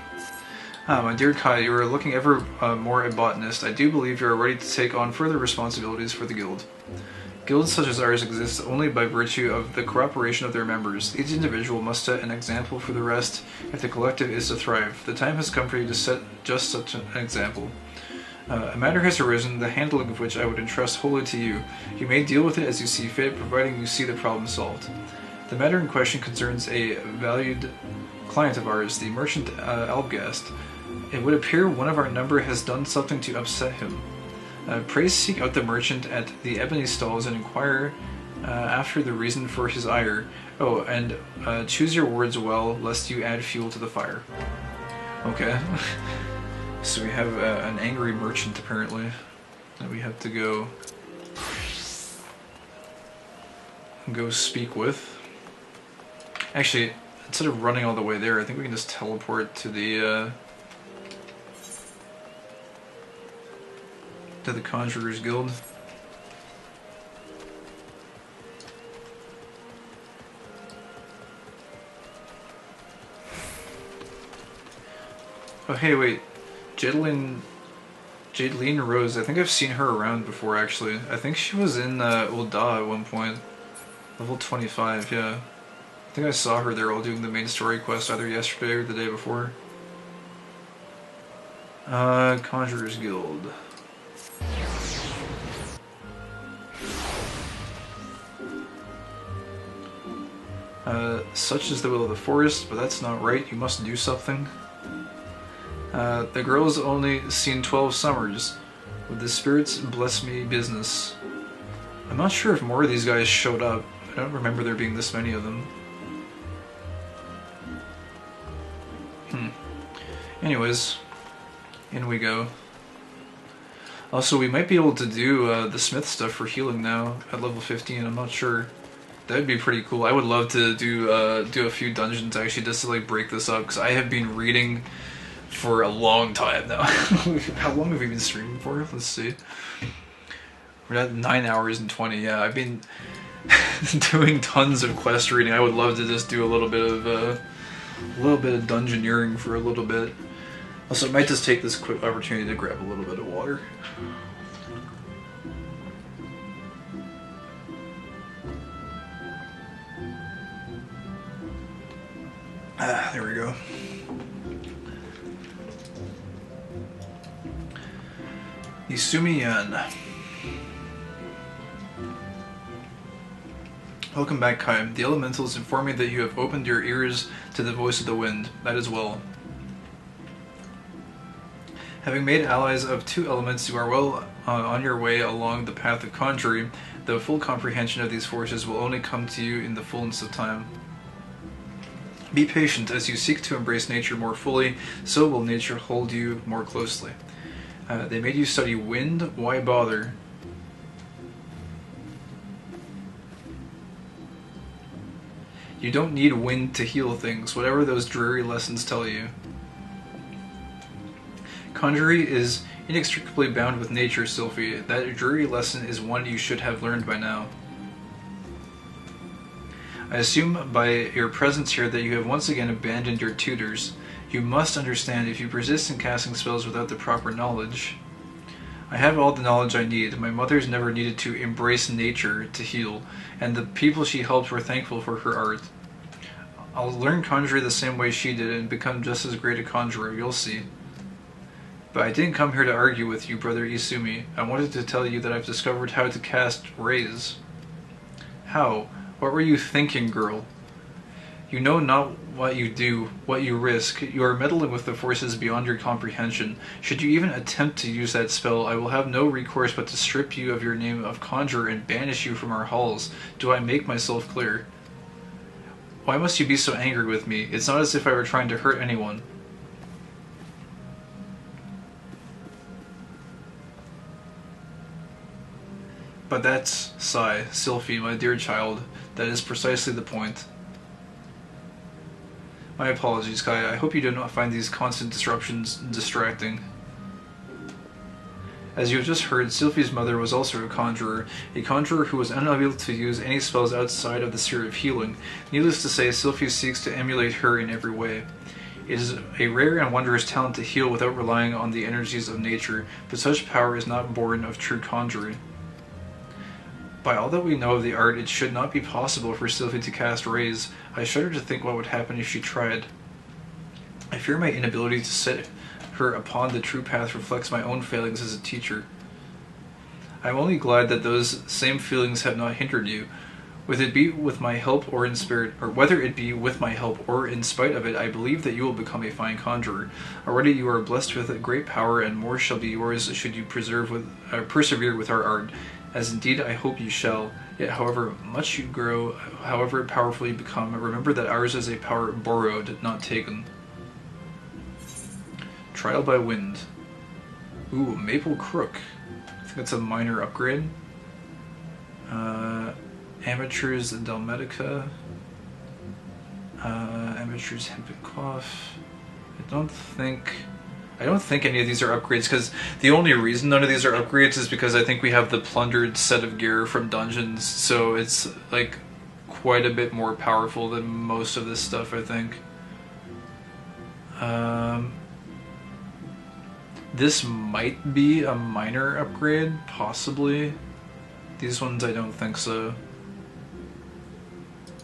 [SPEAKER 1] My dear Kai, you are looking ever more a botanist. I do believe you are ready to take on further responsibilities for the guild. Guilds such as ours exist only by virtue of the cooperation of their members. Each individual must set an example for the rest if the collective is to thrive. The time has come for you to set just such an example. A matter has arisen, the handling of which I would entrust wholly to you. You may deal with it as you see fit, providing you see the problem solved. The matter in question concerns a valued client of ours, the merchant Albgast. It would appear one of our number has done something to upset him. Pray seek out the merchant at the ebony stalls and inquire after the reason for his ire. Oh, and choose your words well, lest you add fuel to the fire. Okay. So we have an angry merchant, apparently, that we have to go speak with. Actually, instead of running all the way there, I think we can just teleport to the Conjurer's Guild. Oh hey, wait. Jadeline Rose, I think I've seen her around before actually. I think she was in Ul'dah at one point. Level 25, yeah. I think I saw her there while doing the main story quest either yesterday or the day before. Conjurer's Guild. Such is the will of the forest, but that's not right. You must do something. The girl's only seen 12 summers. Would the spirits bless me business? I'm not sure if more of these guys showed up. I don't remember there being this many of them. Anyways, in we go. Also, we might be able to do the smith stuff for healing now at level 15. I'm not sure. That would be pretty cool. I would love to do a few dungeons actually just to like break this up, because I have been reading for a long time now. How long have we been streaming for? Let's see. We're at 9 hours and 20. Yeah, I've been doing tons of quest reading. I would love to just do a little bit of dungeoneering for a little bit. Also, I might just take this quick opportunity to grab a little bit of water. There we go. Isumiyan. Welcome back, Kai. The elementals inform me that you have opened your ears to the voice of the wind. That is well. Having made allies of 2 elements, you are well on your way along the path of conjuring, though full comprehension of these forces will only come to you in the fullness of time. Be patient as you seek to embrace nature more fully, so will nature hold you more closely. They made you study wind, why bother? You don't need wind to heal things, whatever those dreary lessons tell you. Conjuring is inextricably bound with nature, Sylphie. That dreary lesson is one you should have learned by now. I assume by your presence here that you have once again abandoned your tutors. You must understand, if you persist in casting spells without the proper knowledge... I have all the knowledge I need. My mother's never needed to embrace nature to heal, and the people she helped were thankful for her art. I'll learn conjuring the same way she did and become just as great a conjurer, you'll see. But I didn't come here to argue with you, Brother Isumi. I wanted to tell you that I've discovered how to cast rays. How? What were you thinking, girl? You know not what you do, what you risk. You are meddling with the forces beyond your comprehension. Should you even attempt to use that spell, I will have no recourse but to strip you of your name of conjurer and banish you from our halls. Do I make myself clear? Why must you be so angry with me? It's not as if I were trying to hurt anyone. But that's, sigh, Sylphie, my dear child, that is precisely the point. My apologies, Kai. I hope you do not find these constant disruptions distracting. As you have just heard, Sylphie's mother was also a conjurer who was unable to use any spells outside of the sphere of healing. Needless to say, Sylphie seeks to emulate her in every way. It is a rare and wondrous talent to heal without relying on the energies of nature, but such power is not born of true conjuring. By all that we know of the art, it should not be possible for Sylphie to cast rays. I shudder to think what would happen if she tried. I fear my inability to set her upon the true path reflects my own failings as a teacher. I am only glad that those same feelings have not hindered you. Whether it be with my help or in spite of it, I believe that you will become a fine conjurer. Already you are blessed with a great power, and more shall be yours should you persevere with our art. As indeed I hope you shall. Yet however much you grow, however powerful you become, remember that ours is a power borrowed, not taken. Trial by Wind. Ooh, Maple Crook. I think that's a minor upgrade. Amateurs Dalmatica. Amateurs Hemp and Cough. I don't think any of these are upgrades, because the only reason none of these are upgrades is because I think we have the plundered set of gear from dungeons, so it's like quite a bit more powerful than most of this stuff, I think. This might be a minor upgrade, possibly. These ones I don't think so.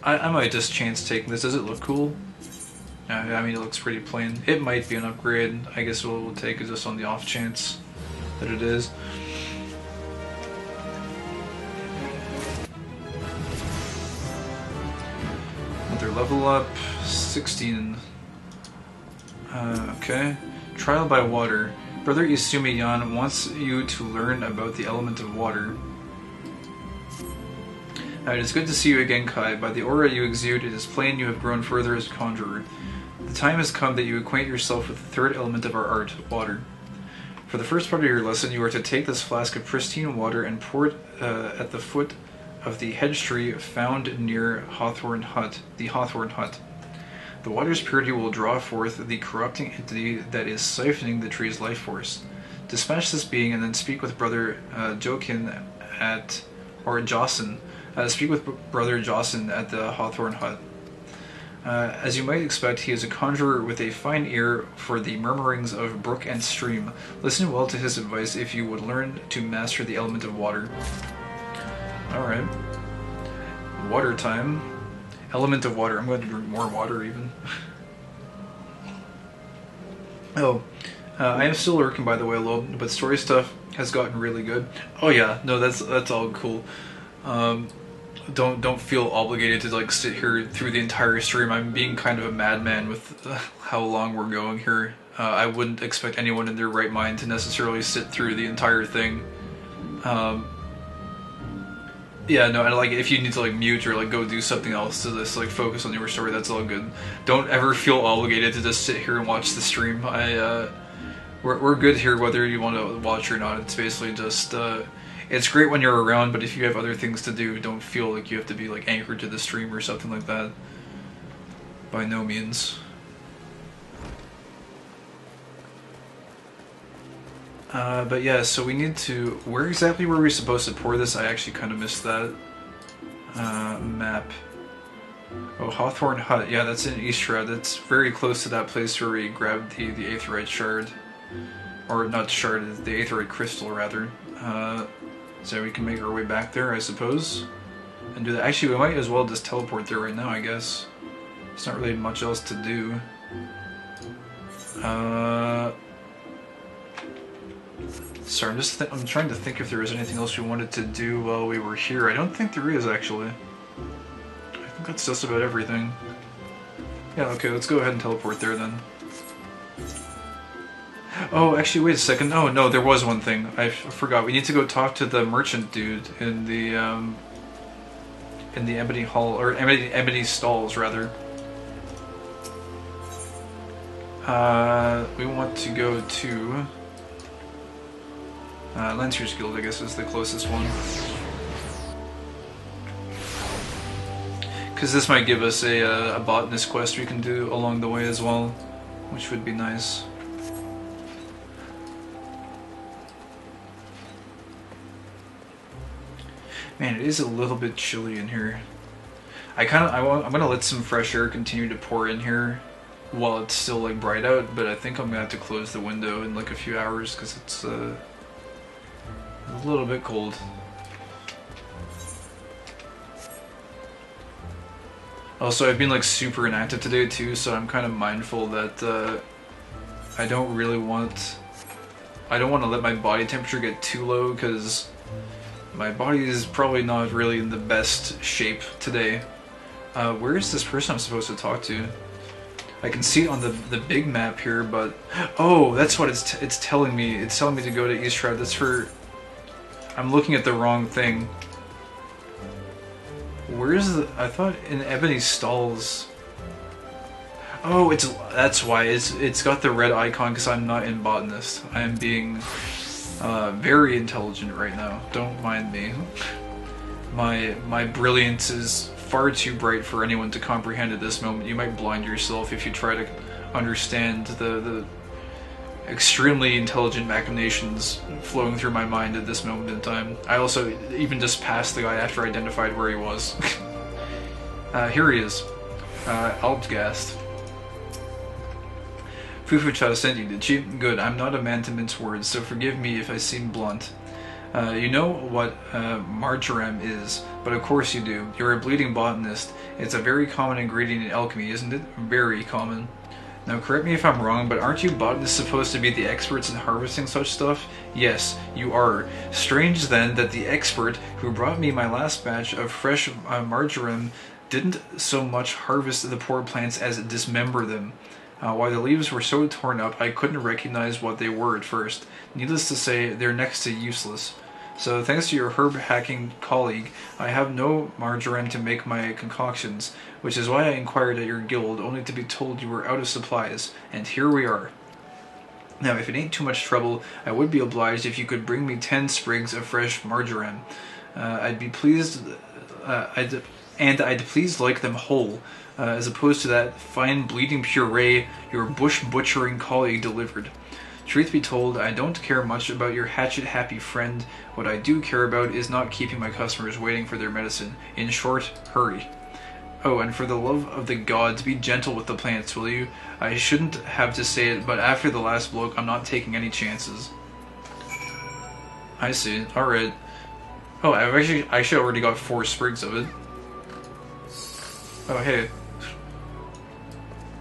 [SPEAKER 1] I might just chance taking this. Does it look cool? I mean, it looks pretty plain. It might be an upgrade. I guess we'll take it just on the off chance that it is. Chapter. Level up 16. Okay. Trial by water. Brother Izumi Yan wants you to learn about the element of water. It is good to see you again, Kai. By the aura you exude, it is plain you have grown further as a conjurer. The time has come that you acquaint yourself with the third element of our art, water. For the first part of your lesson, you are to take this flask of pristine water and pour it at the foot of the hedge tree found near the Hawthorn Hut. The water's purity will draw forth the corrupting entity that is siphoning the tree's life force. Dispatch this being and then speak with Brother Josin at the Hawthorn Hut. As you might expect, he is a conjurer with a fine ear for the murmurings of brook and stream. Listen well to his advice if you would learn to master the element of water. Alright. Water time. Element of water. I'm going to drink more water even. I am still lurking, by the way, low, but story stuff has gotten really good. Oh yeah, no, that's all cool. Don't feel obligated to like sit here through the entire stream. I'm being kind of a madman with how long we're going here. I wouldn't expect anyone in their right mind to necessarily sit through the entire thing. Yeah, no, and like if you need to like mute or like go do something else to just like focus on your story, that's all good. Don't ever feel obligated to just sit here and watch the stream. We're good here whether you want to watch or not. It's basically just it's great when you're around, but if you have other things to do, don't feel like you have to be like anchored to the stream or something like that. By no means. But yeah, so we need to... Where exactly were we supposed to pour this? I actually kind of missed that. Map. Oh, Hawthorn Hut. Yeah, that's in East Shroud. That's very close to that place where we grabbed the Aetheryte Shard. Or not Shard, the Aetheryte Crystal, rather. So we can make our way back there, I suppose. And do that. Actually, we might as well just teleport there right now, I guess. There's not really much else to do. Sorry, I'm trying to think if there was anything else we wanted to do while we were here. I don't think there is, actually. I think that's just about everything. Yeah, okay, let's go ahead and teleport there then. Oh, actually, wait a second. Oh, no, there was one thing. I forgot. We need to go talk to the merchant dude in the Ebony Hall, or Ebony Stalls, rather. We want to go to... Lancier's Guild, I guess, is the closest one. Because this might give us a botanist quest we can do along the way as well, which would be nice. Man, it is a little bit chilly in here. I'm gonna let some fresh air continue to pour in here while it's still like bright out, but I think I'm gonna have to close the window in like a few hours because it's a little bit cold. Also, I've been like super inactive today too, so I'm kind of mindful that I don't want to let my body temperature get too low because my body is probably not really in the best shape today. Where is this person I'm supposed to talk to? I can see it on the big map here, but oh, that's what it's telling me. It's telling me to go to East Shroud. That's for... I'm looking at the wrong thing. Where is the... I thought in Ebony Stalls... Oh, that's why. It's got the red icon because I'm not in Botanist. I am being very intelligent right now. Don't mind me. My brilliance is far too bright for anyone to comprehend at this moment. You might blind yourself if you try to understand the extremely intelligent machinations flowing through my mind at this moment in time. I also even just passed the guy after I identified where he was. Here he is. Albgast. Fufucha sent you, did she? Good, I'm not a man to mince words, so forgive me if I seem blunt. You know what marjoram is, but of course you do. You're a bleeding botanist. It's a very common ingredient in alchemy, isn't it? Very common. Now correct me if I'm wrong, but aren't you botanists supposed to be the experts in harvesting such stuff? Yes, you are. Strange then that the expert who brought me my last batch of fresh marjoram didn't so much harvest the poor plants as dismember them. While the leaves were so torn up, I couldn't recognize what they were at first. Needless to say, they're next to useless. So thanks to your herb hacking colleague, I have no marjoram to make my concoctions, which is why I inquired at your guild, only to be told you were out of supplies, and here we are. Now, if it ain't too much trouble, I would be obliged if you could bring me 10 sprigs of fresh marjoram. I'd be pleased, I'd please like them whole, as opposed to that fine bleeding puree your bush butchering colleague delivered. Truth be told, I don't care much about your hatchet-happy friend. What I do care about is not keeping my customers waiting for their medicine. In short, hurry. Oh, and for the love of the gods, be gentle with the plants, will you? I shouldn't have to say it, but after the last bloke, I'm not taking any chances. I see. Alright. Oh, I've actually already got 4 sprigs of it. Oh, hey.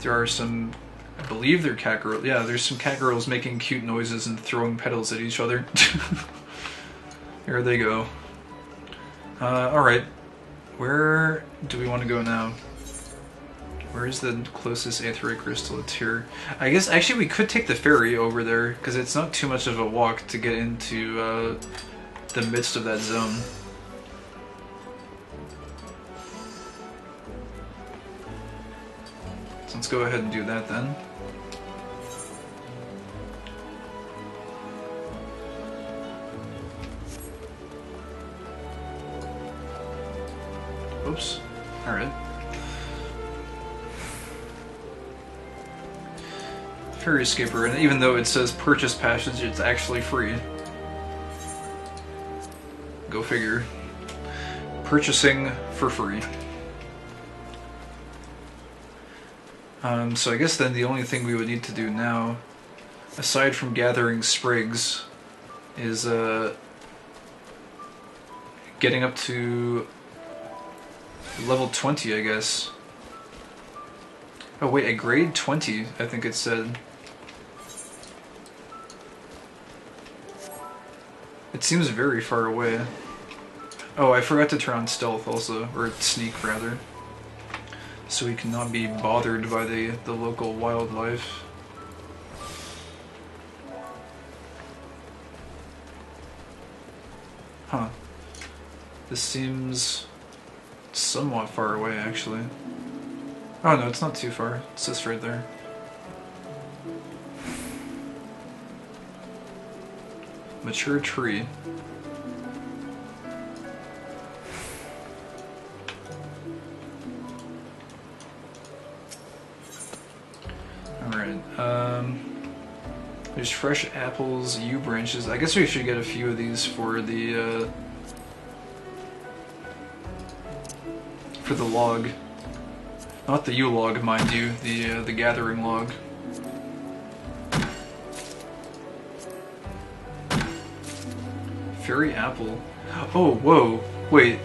[SPEAKER 1] There are some... I believe they're cat girls. Yeah, there's some cat girls making cute noises and throwing petals at each other. Here they go. Alright. Where do we want to go now? Where is the closest aetheryte crystal? It's here. I guess, actually, we could take the ferry over there, because it's not too much of a walk to get into the midst of that zone. So let's go ahead and do that then. Oops. Alright. Ferry escaper, and even though it says purchase passage, it's actually free. Go figure. Purchasing for free. So I guess then the only thing we would need to do now, aside from gathering sprigs, is getting up to level 20, I guess. Oh wait, a grade 20, I think it said. It seems very far away. Oh, I forgot to turn on stealth also, or sneak rather. So we cannot be bothered by the local wildlife. Huh. This seems somewhat far away, actually. Oh no, it's not too far. It's just right there. Mature tree. Alright, there's fresh apples, yew branches. I guess we should get a few of these for the log. Not the yew log, mind you, the gathering log. Fairy apple. Oh, whoa, wait.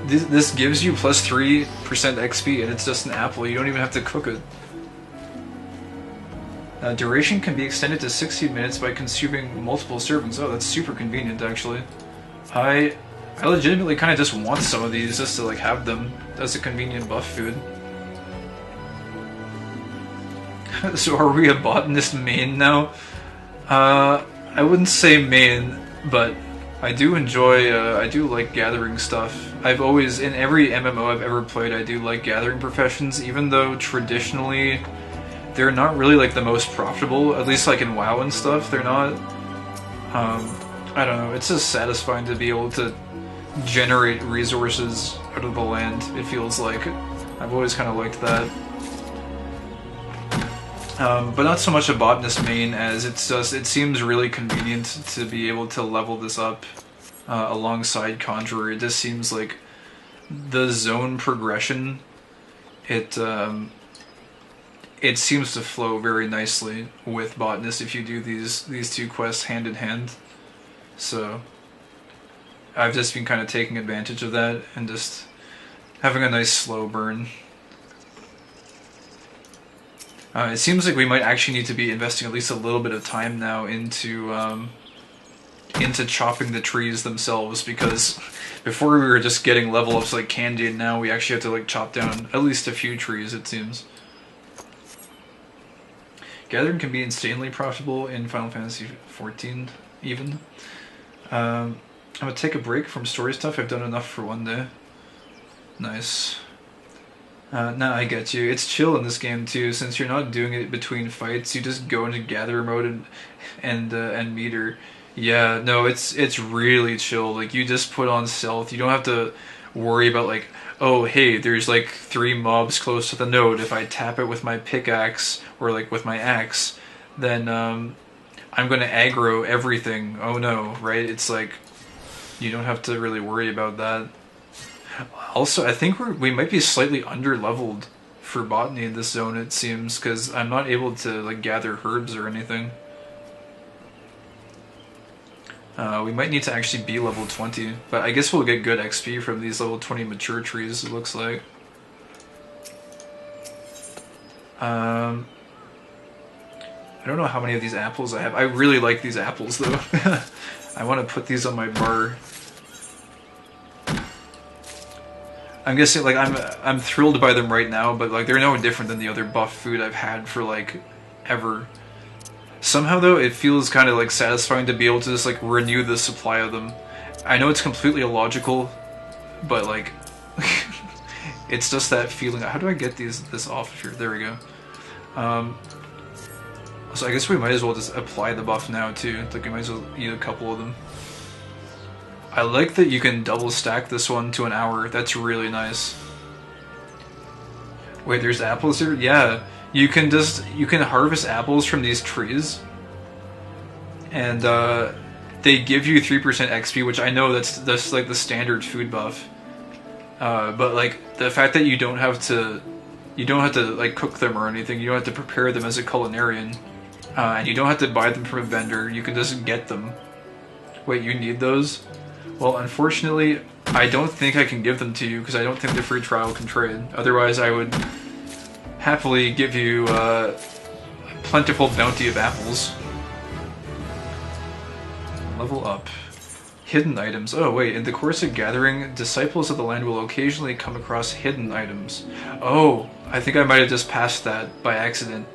[SPEAKER 1] This gives you plus 3% XP and it's just an apple, you don't even have to cook it. Duration can be extended to 60 minutes by consuming multiple servings. Oh, that's super convenient, actually. I legitimately kind of just want some of these just to like have them as a convenient buff food. So are we a botanist main now? I wouldn't say main, but I do enjoy, I do like gathering stuff. I've always, in every MMO I've ever played, I do like gathering professions, even though traditionally they're not really like the most profitable, at least like in WoW and stuff, they're not. I don't know, it's just satisfying to be able to generate resources out of the land, it feels like. I've always kind of liked that. But not so much a botanist main as it seems really convenient to be able to level this up alongside Conjurer. It just seems like the zone progression, it seems to flow very nicely with botanist if you do these two quests hand in hand. So I've just been kind of taking advantage of that and just having a nice slow burn. It seems like we might actually need to be investing at least a little bit of time now into into chopping the trees themselves, because before we were just getting level ups like candy, and now we actually have to like chop down at least a few trees, it seems. Gathering can be insanely profitable in Final Fantasy XIV, even. I'm gonna take a break from story stuff. I've done enough for one day. Nice. Nah, I get you. It's chill in this game too, since you're not doing it between fights. You just go into gather mode and meter. Yeah, no, it's really chill. Like, you just put on stealth. You don't have to worry about like, oh hey, there's like 3 mobs close to the node. If I tap it with my pickaxe or like with my axe, then I'm gonna aggro everything. Oh no, right? It's like you don't have to really worry about that. Also, I think we might be slightly under-leveled for botany in this zone, it seems, because I'm not able to like gather herbs or anything. We might need to actually be level 20, but I guess we'll get good XP from these level 20 mature trees, it looks like. I don't know how many of these apples I have. I really like these apples, though. I want to put these on my bar. I'm guessing, like, I'm thrilled by them right now, but like they're no different than the other buff food I've had for like ever. Somehow though, it feels kind of like satisfying to be able to just like renew the supply of them. I know it's completely illogical, but like it's just that feeling. How do I get this off of here? There we go. So I guess we might as well just apply the buff now too. Like, we might as well eat a couple of them. I like that you can double stack this one to an hour. That's really nice. Wait, there's apples here? Yeah. You can harvest apples from these trees. And they give you 3% XP, which I know that's like the standard food buff. But like the fact that you don't have to like cook them or anything, you don't have to prepare them as a culinarian. And you don't have to buy them from a vendor, you can just get them. Wait, you need those? Well, unfortunately, I don't think I can give them to you because I don't think the free trial can trade. Otherwise, I would happily give you a plentiful bounty of apples. Level up. Hidden items. Oh wait, in the course of gathering, disciples of the land will occasionally come across hidden items. Oh, I think I might have just passed that by accident.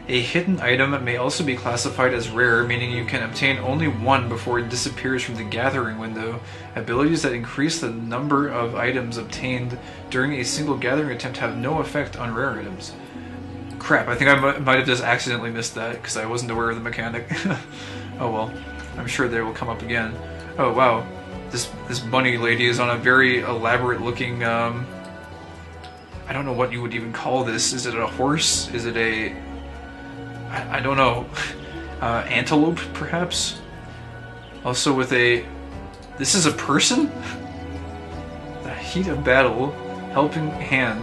[SPEAKER 1] A hidden item may also be classified as rare, meaning you can obtain only one before it disappears from the gathering window. Abilities that increase the number of items obtained during a single gathering attempt have no effect on rare items. Crap, I think I might have just accidentally missed that because I wasn't aware of the mechanic. Oh well, I'm sure they will come up again. Oh wow, this bunny lady is on a very elaborate looking, I don't know what you would even call this. Is it a horse? Is it a... I don't know. Antelope, perhaps? Also with a... This is a person? The heat of battle. Helping hand.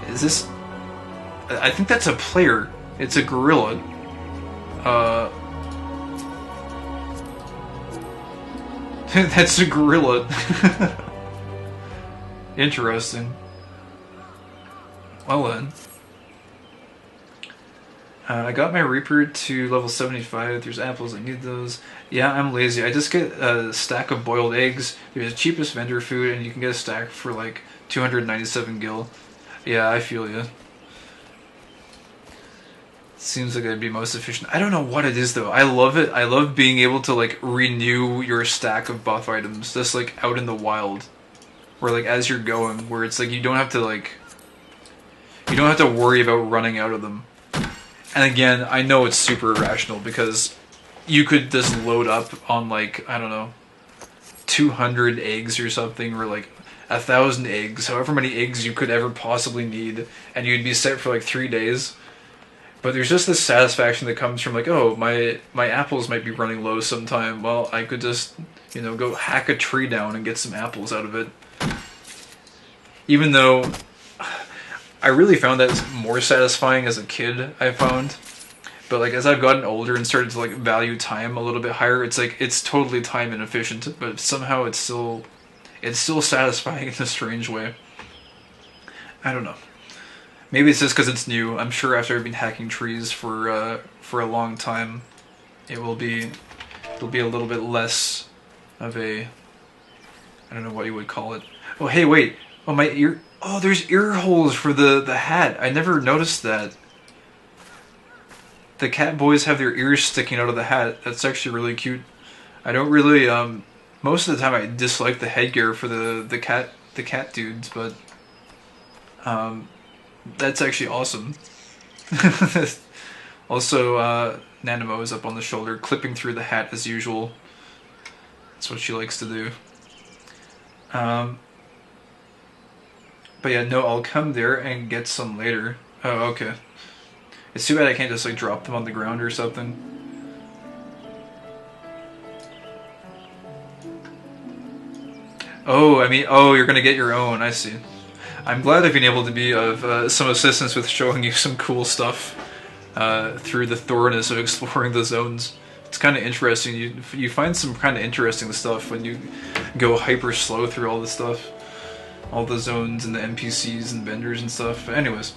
[SPEAKER 1] Is this... I think that's a player. It's a gorilla. That's a gorilla. Interesting. Well then. I got my Reaper to level 75. There's apples, I need those. Yeah, I'm lazy. I just get a stack of boiled eggs. They're the cheapest vendor food, and you can get a stack for like 297 gil. Yeah, I feel you. Seems like it'd be most efficient. I don't know what it is though. I love it. I love being able to like renew your stack of buff items just like out in the wild. Where like as you're going, where it's like you don't have to worry about running out of them. And again, I know it's super irrational because you could just load up on like, I don't know, 200 eggs or something, or like 1,000 eggs, however many eggs you could ever possibly need, and you'd be set for like 3 days. But there's just this satisfaction that comes from like, oh, my apples might be running low sometime. Well, I could just, you know, go hack a tree down and get some apples out of it. Even though I really found that more satisfying as a kid, I found. But like as I've gotten older and started to like value time a little bit higher, it's like it's totally time inefficient, but somehow it's still satisfying in a strange way. I don't know. Maybe it's just because it's new. I'm sure after I've been hacking trees for for a long time, it'll be a little bit less of a, I don't know what you would call it. Oh, hey, wait. Oh, my ear. Oh, there's ear holes for the hat. I never noticed that. The cat boys have their ears sticking out of the hat. That's actually really cute. I don't really, most of the time I dislike the headgear for the cat dudes, but, that's actually awesome. Also, Nanamo is up on the shoulder, clipping through the hat as usual. That's what she likes to do. But yeah, no, I'll come there and get some later. Oh, okay. It's too bad I can't just like drop them on the ground or something. Oh, I mean, oh, you're gonna get your own, I see. I'm glad I've been able to be of some assistance with showing you some cool stuff through the thoroughness of exploring the zones. It's kind of interesting. You find some kind of interesting stuff when you go hyper slow through all the stuff. All the zones and the NPCs and vendors and stuff. But anyways,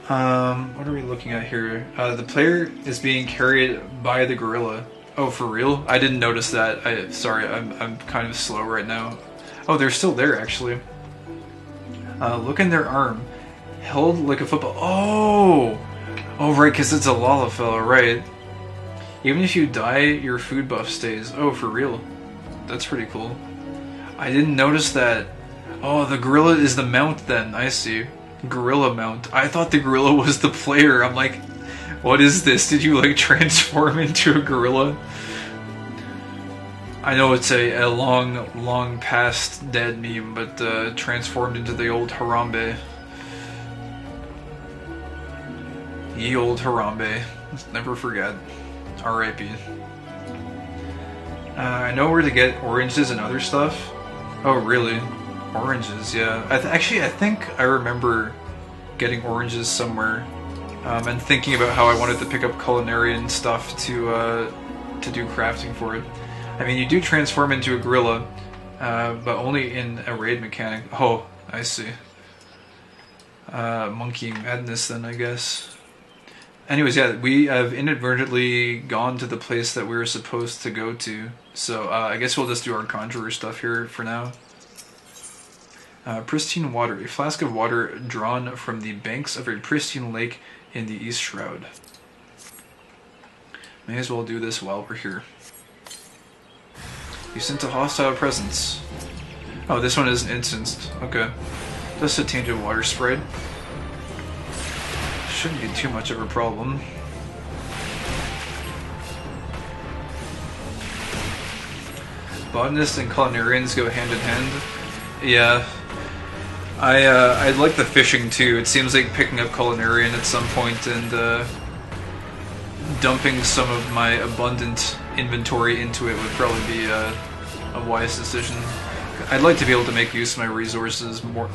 [SPEAKER 1] what are we looking at here? The player is being carried by the gorilla. Oh, for real? I didn't notice that. Sorry, I'm kind of slow right now. Oh, they're still there actually. Look in their arm, held like a football. Oh, right, because it's a Lalafell, right? Even if you die, your food buff stays. Oh, for real? That's pretty cool. I didn't notice that. Oh, the gorilla is the mount then, I see. Gorilla mount. I thought the gorilla was the player. I'm like, what is this? Did you like transform into a gorilla? I know it's a long past dead meme, but transformed into the old Harambe. Ye old Harambe. Never forget. R.I.P. I know where to get oranges and other stuff. Oh, really? Oranges, yeah. Actually, I think I remember getting oranges somewhere, and thinking about how I wanted to pick up culinary and stuff to do crafting for it. I mean, you do transform into a gorilla, but only in a raid mechanic. Oh, I see. Monkey madness then, I guess. Anyways, yeah, we have inadvertently gone to the place that we were supposed to go to, so I guess we'll just do our conjurer stuff here for now. Pristine water. A flask of water drawn from the banks of a pristine lake in the East Shroud. May as well do this while we're here. You sent a hostile presence. Oh, this one isn't instanced. Okay. Just a tainted water sprite. Shouldn't be too much of a problem. Botanists and culinarians go hand in hand. Yeah. I'd like the fishing too. It seems like picking up culinarian at some point and dumping some of my abundant inventory into it would probably be a wise decision. I'd like to be able to make use of my resources more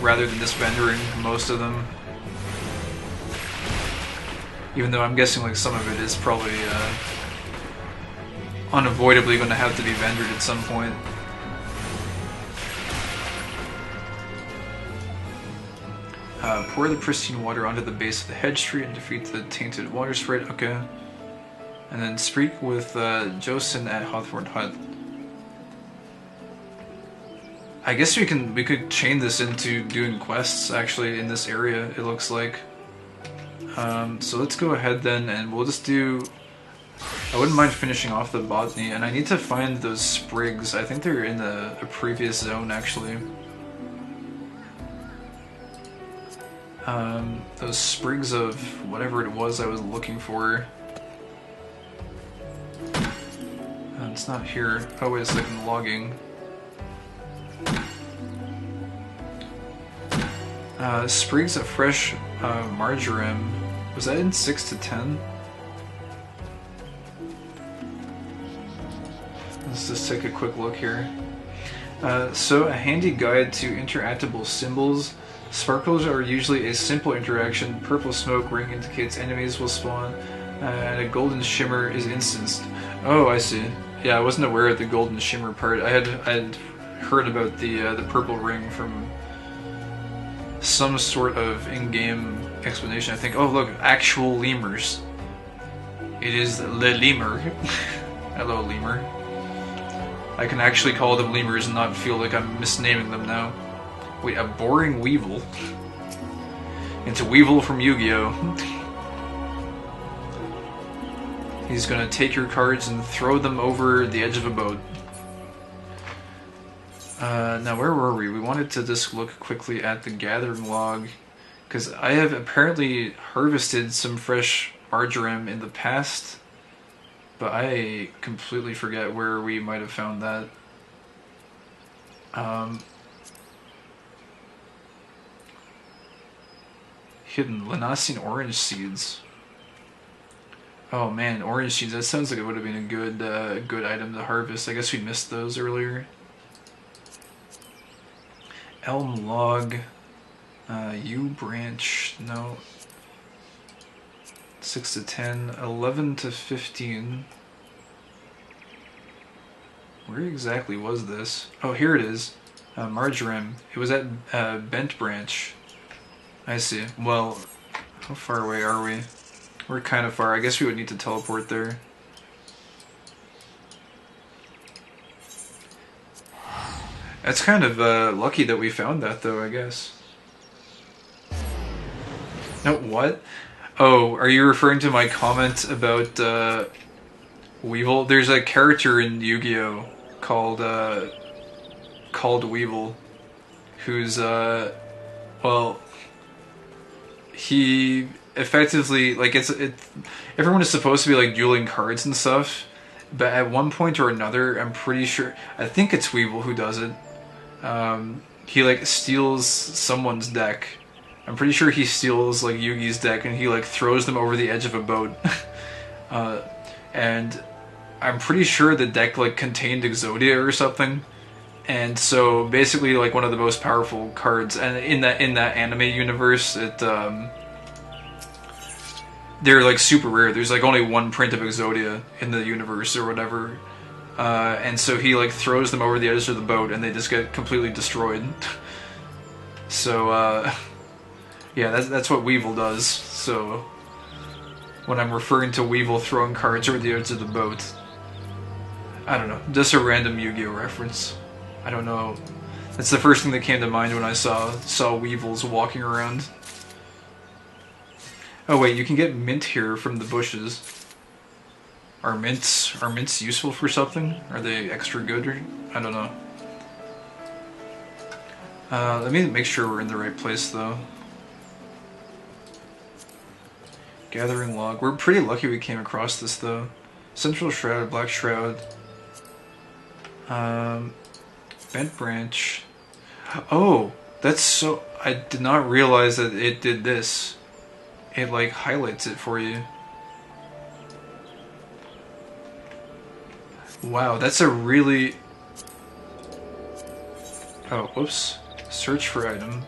[SPEAKER 1] rather than just vendoring most of them. Even though I'm guessing like some of it is probably unavoidably going to have to be vendored at some point. Pour the pristine water onto the base of the Hedge Tree and defeat the tainted water sprite. Okay. And then speak with Josin at Hawthorne Hut. I guess we could chain this into doing quests actually in this area, it looks like. So let's go ahead then and we'll just do... I wouldn't mind finishing off the botany, and I need to find those sprigs. I think they're in a previous zone actually. Those sprigs of whatever it was I was looking for. It's not here. Oh, wait a second, logging. Sprigs of fresh marjoram. Was that in 6 to 10? Let's just take a quick look here. So, a handy guide to interactable symbols. Sparkles are usually a simple interaction. Purple smoke ring indicates enemies will spawn, and a golden shimmer is instanced. Oh, I see. Yeah, I wasn't aware of the golden shimmer part. I had heard about the purple ring from some sort of in-game explanation. I think. Oh, look, actual lemurs. It is Le Lemur. Hello, Lemur. I can actually call them lemurs and not feel like I'm misnaming them now. Wait, a boring Weevil? It's a Weevil from Yu-Gi-Oh! He's gonna take your cards and throw them over the edge of a boat. Now where were we? We wanted to just look quickly at the gathering log, because I have apparently harvested some fresh marjoram in the past, but I completely forget where we might have found that. Hidden Lanacine orange seeds. Oh man, orange seeds, that sounds like it would have been a good item to harvest. I guess we missed those earlier. Elm log, yew branch, no. 6 to 10, 11 to 15. Where exactly was this? Oh, here it is. Marjoram. It was at Bent Branch. I see. Well, how far away are we? We're kind of far. I guess we would need to teleport there. That's kind of lucky that we found that, though, I guess. No, what? Oh, are you referring to my comment about Weevil? There's a character in Yu-Gi-Oh! called Weevil, who's, well, he effectively, like, everyone is supposed to be, like, dueling cards and stuff, but at one point or another, I'm pretty sure, I think it's Weevil who does it, he, like, steals someone's deck. I'm pretty sure he steals, like, Yugi's deck, and he, like, throws them over the edge of a boat. And I'm pretty sure the deck, like, contained Exodia or something. And so, basically, like, one of the most powerful cards, and in that anime universe, they're, like, super rare. There's, like, only one print of Exodia in the universe or whatever. And so he, like, throws them over the edge of the boat, and they just get completely destroyed. So, yeah, that's what Weevil does. So, when I'm referring to Weevil throwing cards over the edge of the boat, I don't know, just a random Yu-Gi-Oh! Reference. I don't know. That's the first thing that came to mind when I saw Weevils walking around. Oh wait, you can get mint here from the bushes. Are mints useful for something? Are they extra good, or I don't know. Let me make sure we're in the right place though. Gathering log. We're pretty lucky we came across this though. Central Shroud, Black Shroud. Bent Branch. Oh, that's so... I did not realize that it did this. It, like, highlights it for you. Wow, that's a really... Oh, whoops. Search for item.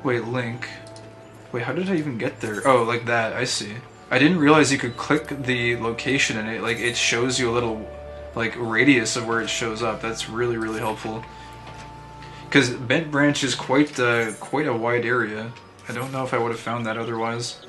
[SPEAKER 1] Wait, link. Wait, how did I even get there? Oh, like that, I see. I didn't realize you could click the location and it shows you a little, like, radius of where it shows up. That's really, really helpful. Because Bent Branch is quite a wide area. I don't know if I would have found that otherwise.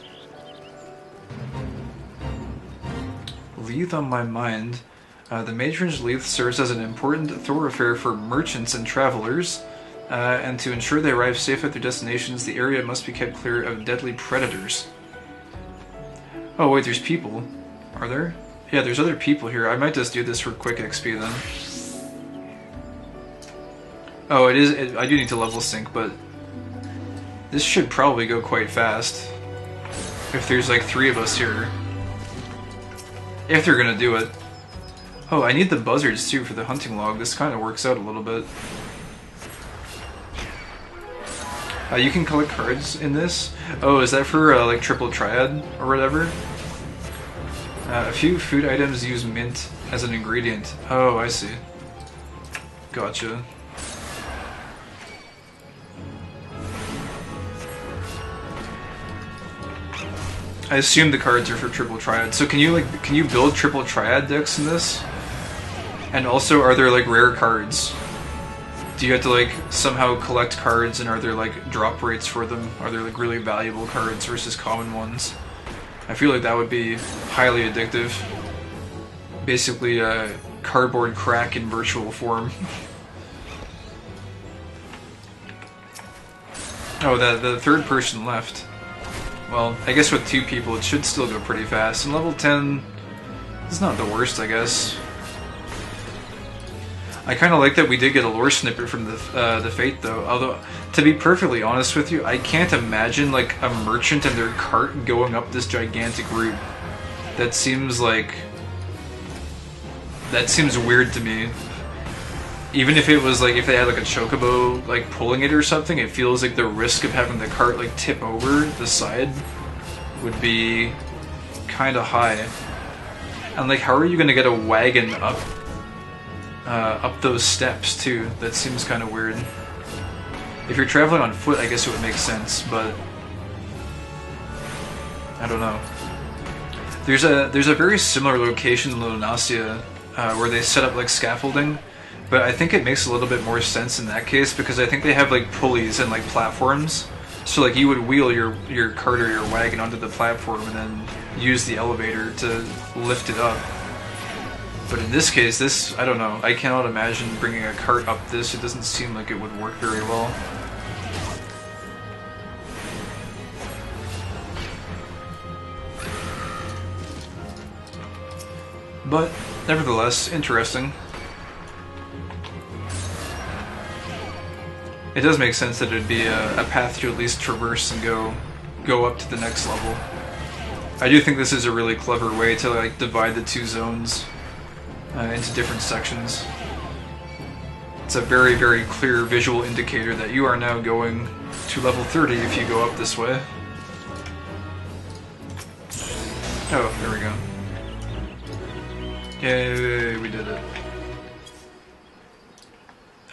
[SPEAKER 1] Leith on my mind. The Matron's Leith serves as an important thoroughfare for merchants and travelers, and to ensure they arrive safe at their destinations, the area must be kept clear of deadly predators. Oh wait, there's people. Are there? Yeah, there's other people here. I might just do this for quick XP then. Oh, I do need to level sync, but this should probably go quite fast. If there's like 3 of us here. If they're gonna do it. Oh, I need the buzzards too for the hunting log. This kind of works out a little bit. You can collect cards in this. Oh, is that for like triple triad or whatever? A few food items use mint as an ingredient. Oh, I see. Gotcha. I assume the cards are for triple triad. So can you build triple triad decks in this? And also, are there like rare cards? Do you have to like somehow collect cards, and are there like drop rates for them? Are there like really valuable cards versus common ones? I feel like that would be highly addictive. Basically, cardboard crack in virtual form. Oh, the third person left. Well, I guess with 2 people it should still go pretty fast. And level 10 is not the worst, I guess. I kind of like that we did get a lore snippet from the Fate, though. Although, to be perfectly honest with you, I can't imagine like a merchant and their cart going up this gigantic route. That seems like... That seems weird to me. Even if it was like, if they had like a chocobo like pulling it or something, it feels like the risk of having the cart like tip over the side would be kind of high. And like, how are you gonna get a wagon up those steps too? That seems kind of weird. If you're traveling on foot, I guess it would make sense, but I don't know. There's a very similar location in Lunacia where they set up like scaffolding, but I think it makes a little bit more sense in that case because I think they have like pulleys and like platforms. So like you would wheel your cart or your wagon onto the platform and then use the elevator to lift it up. But in this case, this, I don't know, I cannot imagine bringing a cart up this. It doesn't seem like it would work very well. But, nevertheless, interesting. It does make sense that it'd be a path to at least traverse and go up to the next level. I do think this is a really clever way to like divide the 2 zones into different sections. It's a very, very clear visual indicator that you are now going to level 30 if you go up this way. Oh, there we go. Yay, we did it.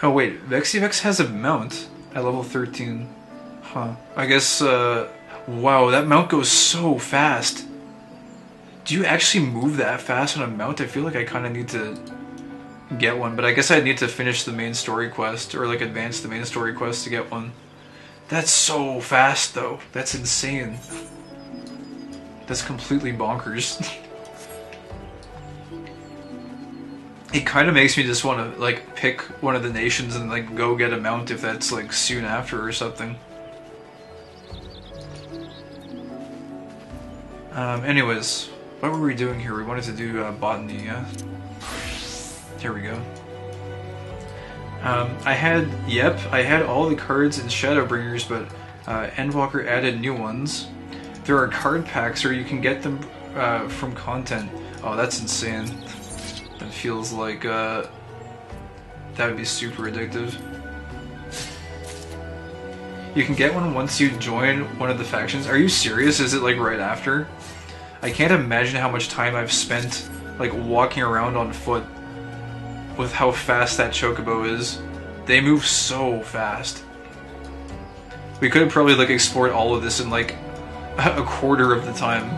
[SPEAKER 1] Oh wait, FFXIV has a mount at level 13. Huh. I guess, wow, that mount goes so fast. Do you actually move that fast on a mount? I feel like I kind of need to get one, but I guess I need to finish the main story quest, or like advance the main story quest to get one. That's so fast though. That's insane. That's completely bonkers. It kind of makes me just want to like pick one of the nations and like go get a mount if that's like soon after or something. Anyways, what were we doing here? We wanted to do botany, yeah? Here we go. I had all the cards in Shadowbringers, but Endwalker added new ones. There are card packs, or you can get them from content. Oh, that's insane. That feels like that would be super addictive. You can get one once you join one of the factions. Are you serious? Is it like right after? I can't imagine how much time I've spent like walking around on foot with how fast that chocobo is. They move so fast. We could have probably like explored all of this in like a quarter of the time.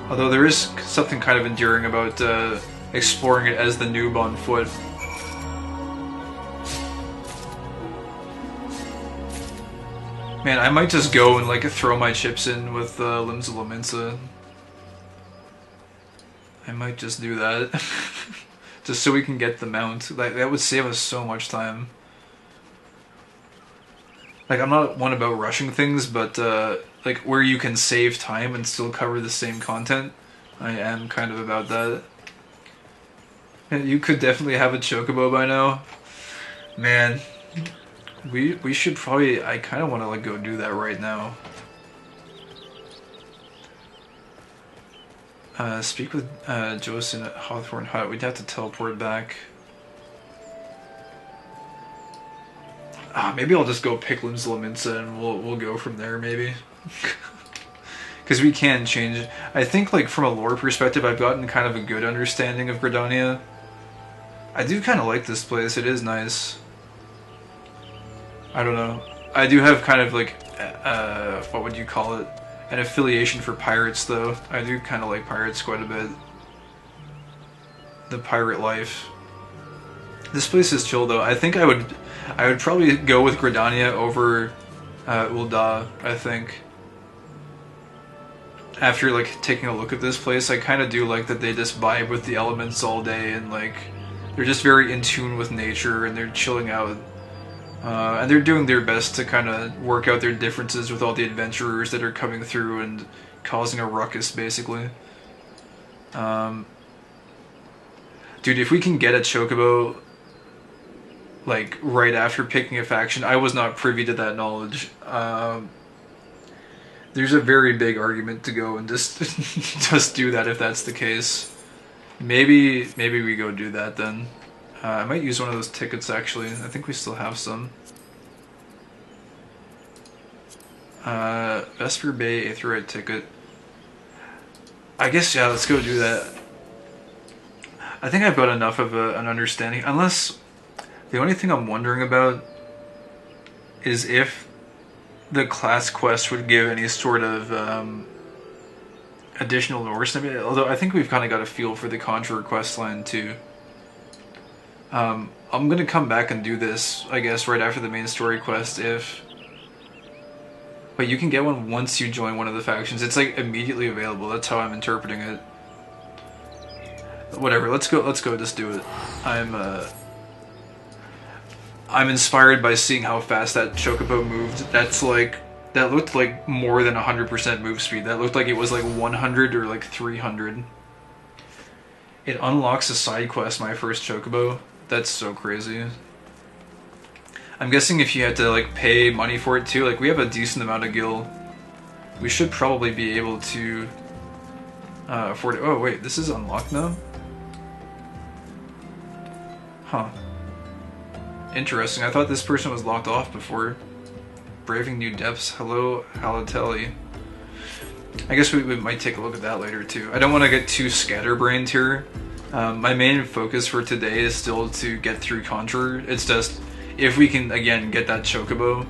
[SPEAKER 1] Although there is something kind of endearing about exploring it as the noob on foot. Man, I might just go and like throw my chips in with Limbs of Laminsa. I might just do that. Just so we can get the mount. Like, that would save us so much time. Like, I'm not one about rushing things, but like where you can save time and still cover the same content, I am kind of about that. And you could definitely have a chocobo by now. Man, we should probably, I kind of want to like go do that right now. Speak with Joseph at Hawthorne Hut. We'd have to teleport back. Maybe I'll just go pick Limbs of Laminsa and we'll go from there, maybe. Because we can change it. I think, like, from a lore perspective, I've gotten kind of a good understanding of Gridania. I do kind of like this place. It is nice. I don't know. I do have kind of, like, what would you call it? An affiliation for pirates, though. I do kind of like pirates quite a bit. The pirate life. This place is chill, though. I think I would probably go with Gridania over Ul'dah, I think. after like taking a look at this place, I kind of do like that they just vibe with the elements all day, and like they're just very in tune with nature, and they're chilling out, and they're doing their best to kind of work out their differences with all the adventurers that are coming through and causing a ruckus, basically. Dude, if we can get a Chocobo like right after picking a faction, I was not privy to that knowledge. There's a very big argument to go and just just do that if that's the case. Maybe we go do that then. I might use one of those tickets actually. I think we still have some. Vesper Bay Aetheryte ticket. I guess, yeah, let's go do that. I think I've got enough of an understanding, unless the only thing I'm wondering about is if the class quest would give any sort of additional lore. Although I think we've kind of got a feel for the Conjurer quest line too. I'm gonna come back and do this, I guess, right after the main story quest. But you can get one once you join one of the factions. It's like immediately available. That's how I'm interpreting it. Whatever. Let's go. Just do it. I'm inspired by seeing how fast that Chocobo moved. That looked like more than 100% move speed. That looked like it was like 100 or like 300. It unlocks a side quest, my first Chocobo. That's so crazy. I'm guessing if you had to like pay money for it too, like we have a decent amount of gil. We should probably be able to afford it. Oh wait, this is unlocked now? Huh. Interesting. I thought this person was locked off before. Braving new depths. Hello, Halatelli. I guess we might take a look at that later too. I don't want to get too scatterbrained here. My main focus for today is still to get through Conjurer. It's just, if we can again get that Chocobo,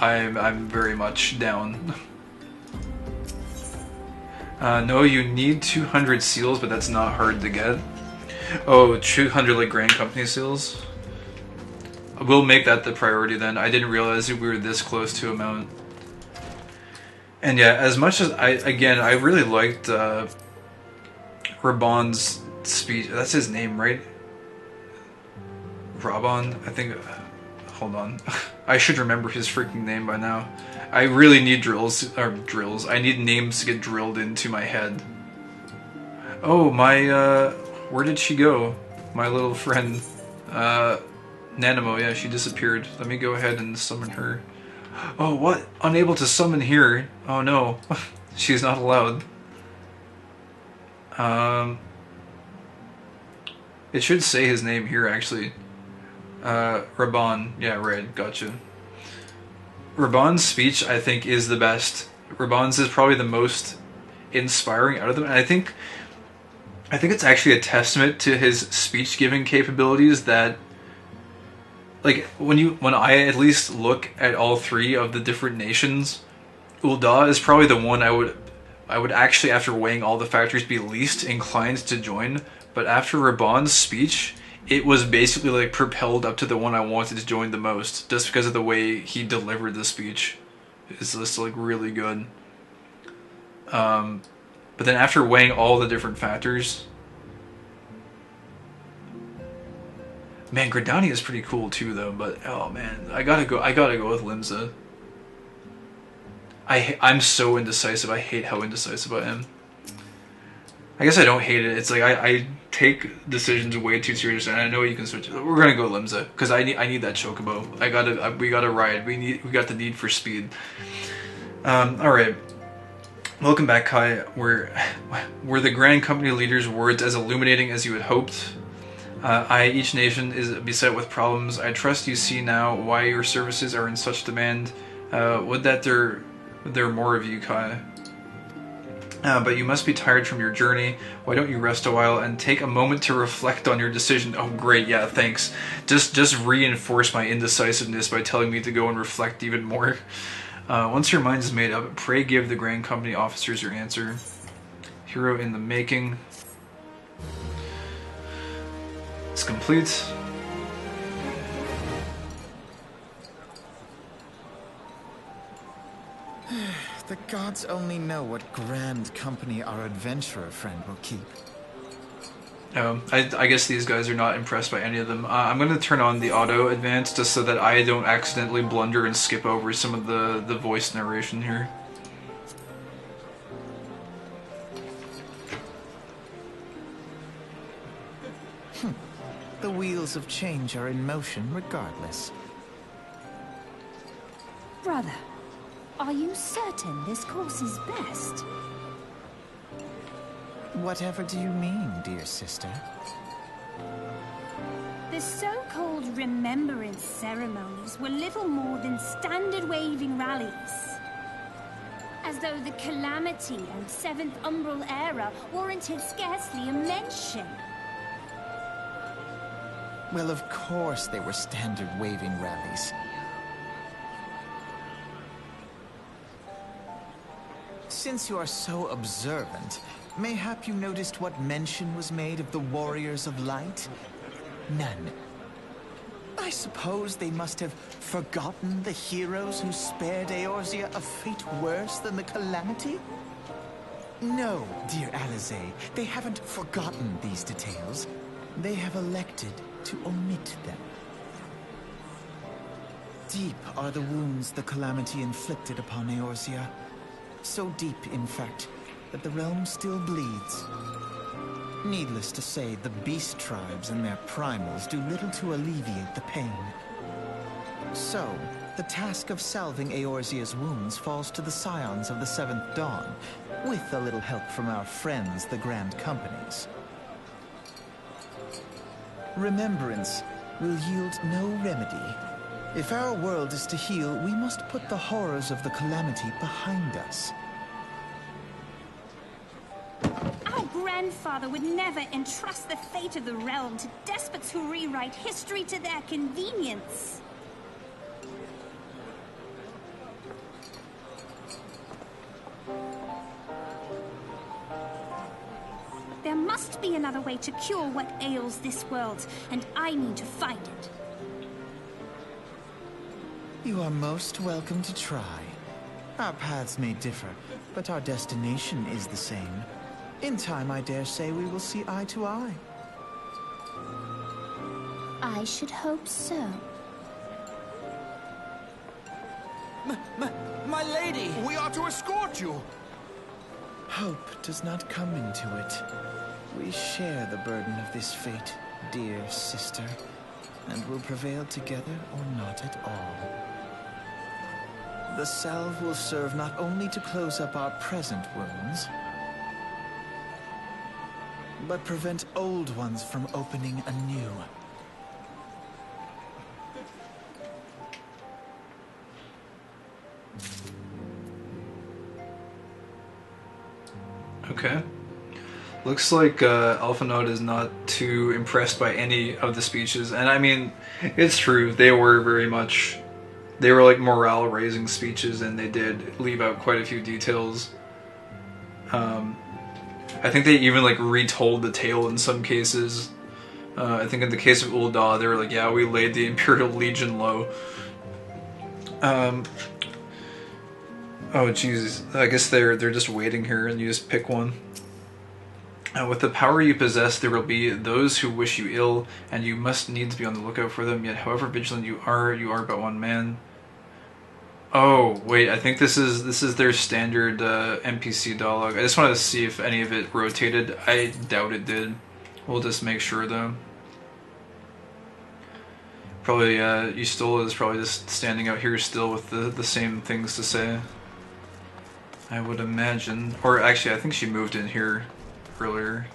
[SPEAKER 1] I'm very much down. No, you need 200 seals, but that's not hard to get. Oh, 200 like Grand Company seals? We'll make that the priority then. I didn't realize we were this close to amount. And yeah, as much as I really liked Raban's speech. That's his name, right? Raban, I think. Hold on. I should remember his freaking name by now. I really need drills. I need names to get drilled into my head. Oh, my, where did she go? My little friend. Nanimo, yeah, she disappeared. Let me go ahead and summon her. Oh, what? Unable to summon here. Oh no. She's not allowed. It should say his name here, actually. Raban. Yeah, right, gotcha. Raban's speech, I think, is the best. Raban's is probably the most inspiring out of them, and I think it's actually a testament to his speech-giving capabilities that, like, when I at least look at all three of the different nations, Ul'dah is probably the one I would actually, after weighing all the factors, be least inclined to join. But after Raban's speech, it was basically like propelled up to the one I wanted to join the most, just because of the way he delivered the speech. It's just like really good. But then after weighing all the different factors, man, Gridani is pretty cool too, though. But oh man, I gotta go with Limsa. I'm so indecisive. I hate how indecisive I am. I guess I don't hate it. It's like I take decisions way too seriously, and I know you can switch. We're gonna go Limsa because I need that Chocobo. We gotta ride. We got the need for speed. All right. Welcome back, Kai. Were the Grand Company leader's words as illuminating as you had hoped? Each nation is beset with problems. I trust you see now why your services are in such demand. Would that there are more of you, Kai. But you must be tired from your journey. Why don't you rest a while and take a moment to reflect on your decision? Oh, great, yeah, thanks. Just reinforce my indecisiveness by telling me to go and reflect even more. Once your mind is made up, pray give the Grand Company officers your answer. Hero in the making. It's complete.
[SPEAKER 2] The gods only know what grand company our adventurer friend will keep.
[SPEAKER 1] Oh, I guess these guys are not impressed by any of them. I'm going to turn on the auto advance just so that I don't accidentally blunder and skip over some of the voice narration here.
[SPEAKER 2] The wheels of change are in motion regardless.
[SPEAKER 3] Brother, are you certain this course is best?
[SPEAKER 2] Whatever do you mean, dear sister?
[SPEAKER 3] The so-called remembrance ceremonies were little more than standard waving rallies. As though the Calamity and Seventh Umbral era warranted scarcely a mention.
[SPEAKER 2] Well, of course they were standard waving rallies. Since you are so observant, mayhap you noticed what mention was made of the Warriors of Light? None. I suppose they must have forgotten the heroes who spared Eorzea a fate worse than the Calamity? No, dear Alizé, they haven't forgotten these details. They have elected to omit them. Deep are the wounds the Calamity inflicted upon Eorzea. So deep, in fact, that the realm still bleeds. Needless to say, the beast tribes and their primals do little to alleviate the pain. So, the task of salving Eorzea's wounds falls to the scions of the Seventh Dawn, with a little help from our friends, the Grand Companies. Remembrance will yield no remedy. If our world is to heal, we must put the horrors of the Calamity behind us.
[SPEAKER 3] Our grandfather would never entrust the fate of the realm to despots who rewrite history to their convenience. There must be another way to cure what ails this world, and I need to find it.
[SPEAKER 2] You are most welcome to try. Our paths may differ, but our destination is the same. In time, I dare say we will see eye to eye.
[SPEAKER 3] I should hope so.
[SPEAKER 4] My lady! We are to escort you!
[SPEAKER 2] Hope does not come into it. We share the burden of this fate, dear sister, and will prevail together or not at all. The salve will serve not only to close up our present wounds, but prevent old ones from opening anew.
[SPEAKER 1] Okay. Looks like Alphanaud is not too impressed by any of the speeches, and I mean, it's true, they were like morale-raising speeches, and they did leave out quite a few details. I think they even like retold the tale in some cases. I think in the case of Ul'dah, they were like, yeah, we laid the Imperial Legion low. Oh Jesus, I guess they're just waiting here, and you just pick one. With the power you possess, there will be those who wish you ill, and you must needs be on the lookout for them. Yet, however vigilant you are but one man. Oh wait, I think this is their standard NPC dialogue. I just wanted to see if any of it rotated. I doubt it did. We'll just make sure though. Probably Yustola is probably just standing out here still with the same things to say. I would imagine. Or actually, I think she moved in here earlier.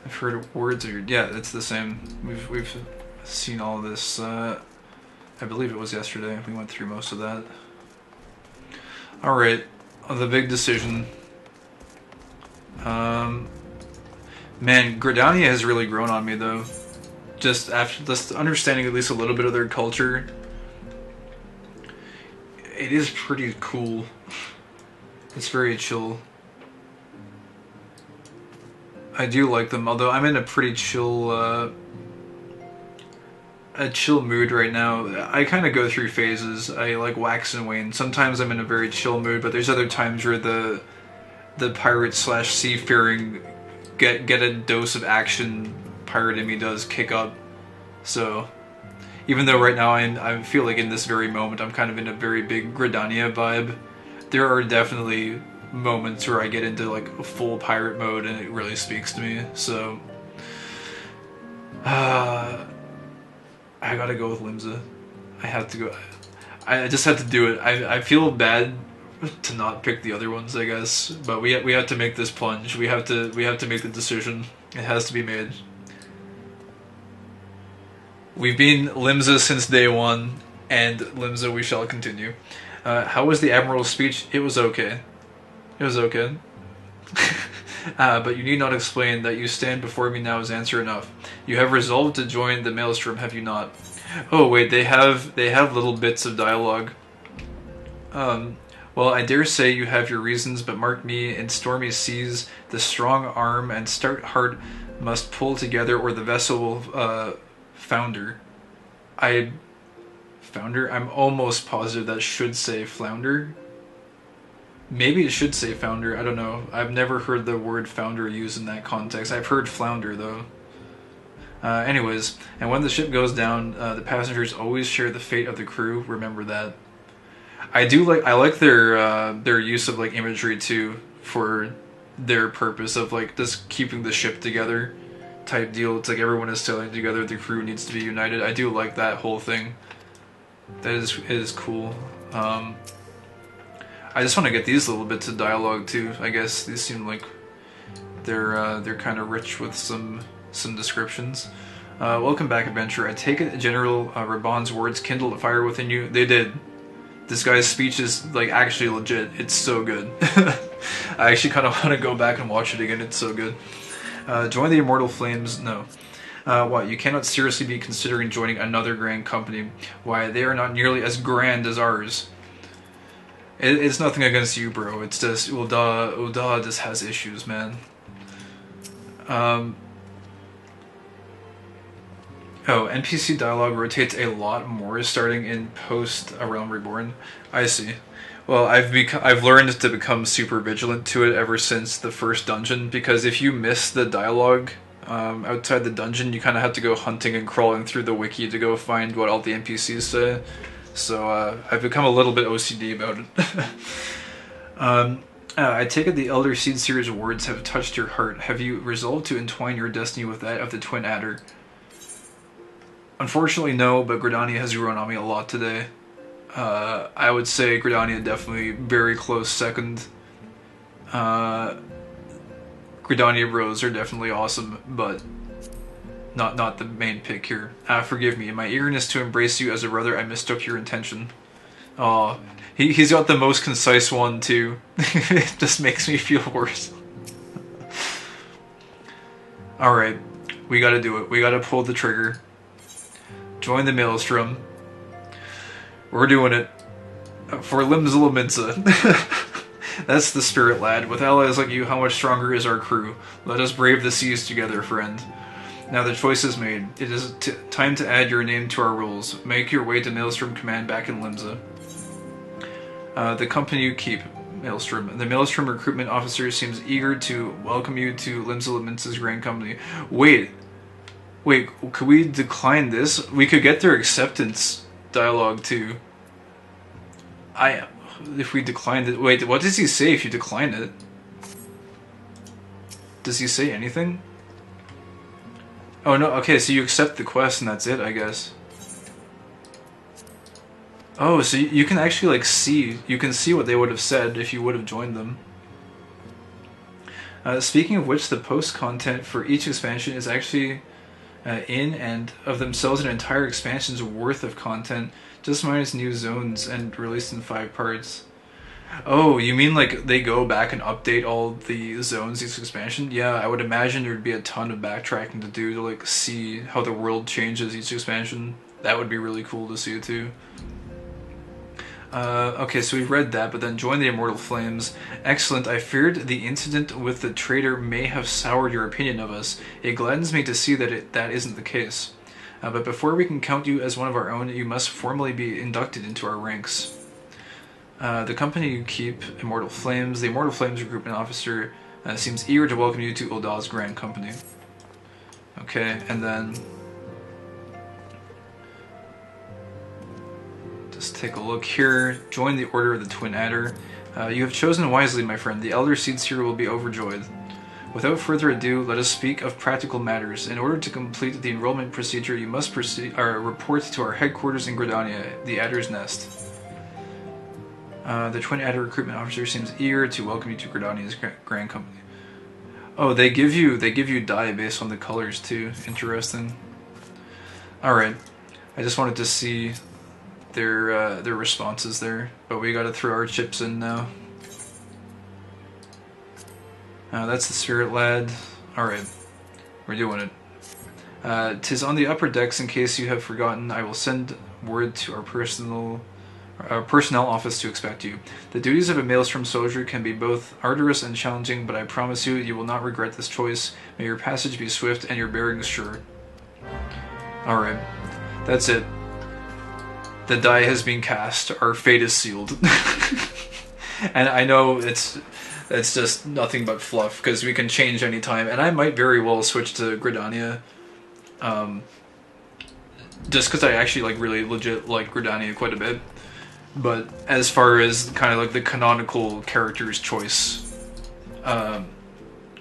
[SPEAKER 1] I've heard words of your... Yeah, it's the same. We've seen all this. I believe it was yesterday. We went through most of that. Alright. The big decision. Man, Gridania has really grown on me though. Just after just understanding at least a little bit of their culture. It is pretty cool. It's very chill. I do like them, although I'm in a pretty chill a chill mood right now. I kind of go through phases. I like wax and wane. Sometimes I'm in a very chill mood, but there's other times where the pirate slash seafaring get a dose of action pirate in me does kick up. So even though right now I feel like in this very moment I'm kind of in a very big Gridania vibe, there are definitely moments where I get into like a full pirate mode and it really speaks to me. So I gotta go with Limsa. I have to go. I just have to do it. I feel bad to not pick the other ones, I guess, but we have to make this plunge. We have to make the decision. It has to be made. We've been Limsa since day one, and Limsa we shall continue. How was the Admiral's speech? It was okay. It was okay. But you need not explain that you stand before me now is answer enough. You have resolved to join the Maelstrom, have you not? Oh wait, they have little bits of dialogue. Well, I dare say you have your reasons, but mark me, in stormy seas, the strong arm and stout heart must pull together, or the vessel will founder. Founder? I'm almost positive that should say flounder. Maybe it should say founder, I don't know. I've never heard the word founder used in that context. I've heard flounder, though. Anyways, and when the ship goes down, the passengers always share the fate of the crew. Remember that. I like their use of like imagery too for their purpose of like just keeping the ship together type deal. It's like everyone is sailing together, the crew needs to be united. I do like that whole thing. That is cool. I just want to get these little bits of dialogue too. I guess these seem like they're kind of rich with some descriptions. Welcome back, adventurer. I take it General Raban's words kindled a fire within you. They did. This guy's speech is like actually legit. It's so good. I actually kind of want to go back and watch it again. It's so good. Join the Immortal Flames? No. What? You cannot seriously be considering joining another grand company. Why? They are not nearly as grand as ours. It's nothing against you, bro. It's just Ulda just has issues, man. Oh, NPC dialogue rotates a lot more starting in post A Realm Reborn. I see. Well, I've learned to become super vigilant to it ever since the first dungeon, because if you miss the dialogue outside the dungeon, you kind of have to go hunting and crawling through the wiki to go find what all the NPCs say. So I've become a little bit OCD about it. I take it the Elder Seed Seer's words have touched your heart. Have you resolved to entwine your destiny with that of the Twin Adder? Unfortunately, no, but Gridania has grown on me a lot today. I would say Gridania definitely very close second. Gridania Bros are definitely awesome, but not the main pick here. Forgive me, in my eagerness to embrace you as a brother, I mistook your intention. Aw, he's got the most concise one too. It just makes me feel worse. Alright, we gotta do it. We gotta pull the trigger. Join the Maelstrom. We're doing it. For Limsa. That's the spirit, lad. With allies like you, how much stronger is our crew? Let us brave the seas together, friend. Now the choice is made. It is time to add your name to our rules. Make your way to Maelstrom Command back in Limsa. The company you keep, Maelstrom. The Maelstrom recruitment officer seems eager to welcome you to Limsa's Grand Company. Wait, could we decline this? We could get their acceptance dialogue too. If we declined it... Wait, what does he say if you decline it? Does he say anything? Oh no, okay, so you accept the quest and that's it, I guess. Oh, so you can actually like see... You can see what they would have said if you would have joined them. Speaking of which, the post content for each expansion is actually... in and of themselves an entire expansion's worth of content, just minus new zones and released in 5 parts. Oh, you mean like they go back and update all the zones each expansion? Yeah, I would imagine there would be a ton of backtracking to do to like see how the world changes each expansion. That would be really cool to see too. Okay, so we've read that, but then join the Immortal Flames. Excellent. I feared the incident with the traitor may have soured your opinion of us. It gladdens me to see that that isn't the case. But before we can count you as one of our own, you must formally be inducted into our ranks. The company you keep, Immortal Flames. The Immortal Flames recruitment officer seems eager to welcome you to Uldal's grand company. Okay, and then just take a look here. Join the Order of the Twin Adder. You have chosen wisely, my friend. The Elder Seeds here will be overjoyed. Without further ado, let us speak of practical matters. In order to complete the enrollment procedure, you must report to our headquarters in Gridania, the Adder's Nest. The Twin Adder recruitment officer seems eager to welcome you to Gridania's grand company. Oh, they give you dye based on the colors too. Interesting. All right, I just wanted to see their responses there, but we got to throw our chips in now. That's the Spirit Lad. Alright, we're doing it. 'Tis on the upper decks, in case you have forgotten. I will send word to our personnel office to expect you. The duties of a Maelstrom soldier can be both arduous and challenging, but I promise you, you will not regret this choice. May your passage be swift and your bearings sure. Alright, that's it. The die has been cast. Our fate is sealed. And I know it's just nothing but fluff, because we can change anytime, and I might very well switch to Gridania. Just because I actually really legit like Gridania quite a bit. But as far as kind of like the canonical character's choice,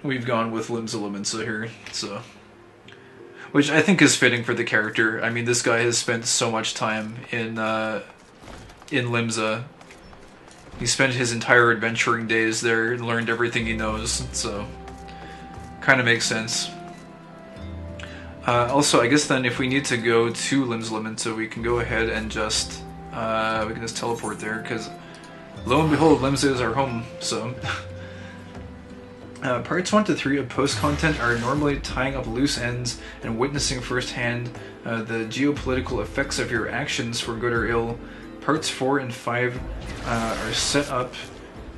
[SPEAKER 1] we've gone with Limsa Lominsa here, so. Which I think is fitting for the character. I mean, this guy has spent so much time in Limsa. He spent his entire adventuring days there and learned everything he knows, so kind of makes sense. Also, I guess then if we need to go to Limsa Lominsa, we can go ahead and just teleport there, because lo and behold, Limsa is our home, so. Parts 1 to 3 of post content are normally tying up loose ends and witnessing firsthand the geopolitical effects of your actions for good or ill. Parts 4 and 5 are set up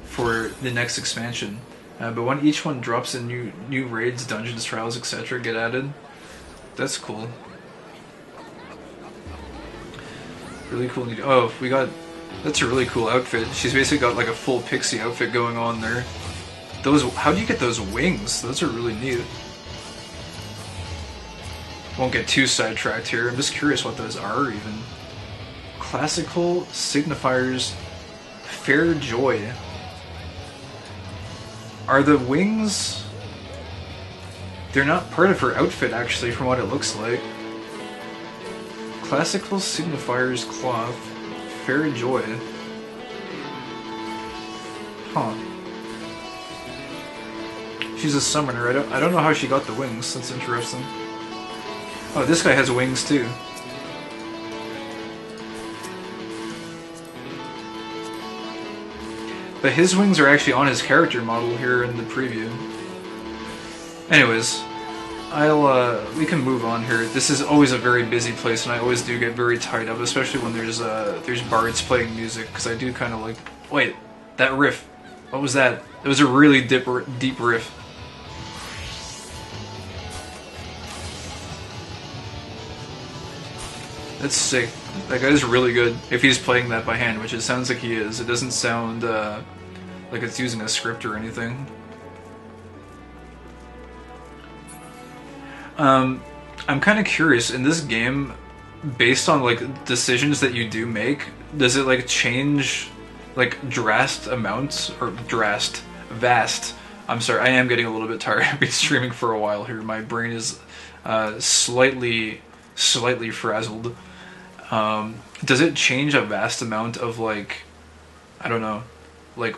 [SPEAKER 1] for the next expansion, but when each one drops in, new raids, dungeons, trials, etc. get added. That's cool. Really cool. Oh, we got... That's a really cool outfit. She's basically got like a full pixie outfit going on there. How do you get those wings? Those are really neat. Won't get too sidetracked here. I'm just curious what those are even. Classical signifiers fair joy. Are the wings... They're not part of her outfit actually, from what it looks like. Classical signifiers cloth fair joy. Huh. She's a summoner. I don't know how she got the wings. That's interesting. Oh, this guy has wings too. But his wings are actually on his character model here in the preview. Anyways, we can move on here. This is always a very busy place, and I always do get very tied up, especially when there's bards playing music, because I do kind of like. Wait, that riff. What was that? It was a really deep riff. That's sick. That guy's really good. If he's playing that by hand, which it sounds like he is. It doesn't sound like it's using a script or anything. I'm kind of curious, in this game, based on like decisions that you do make, does it like change like vast? I'm sorry, I am getting a little bit tired. I've been streaming for a while here. My brain is slightly frazzled. Does it change a vast amount of like, I don't know, like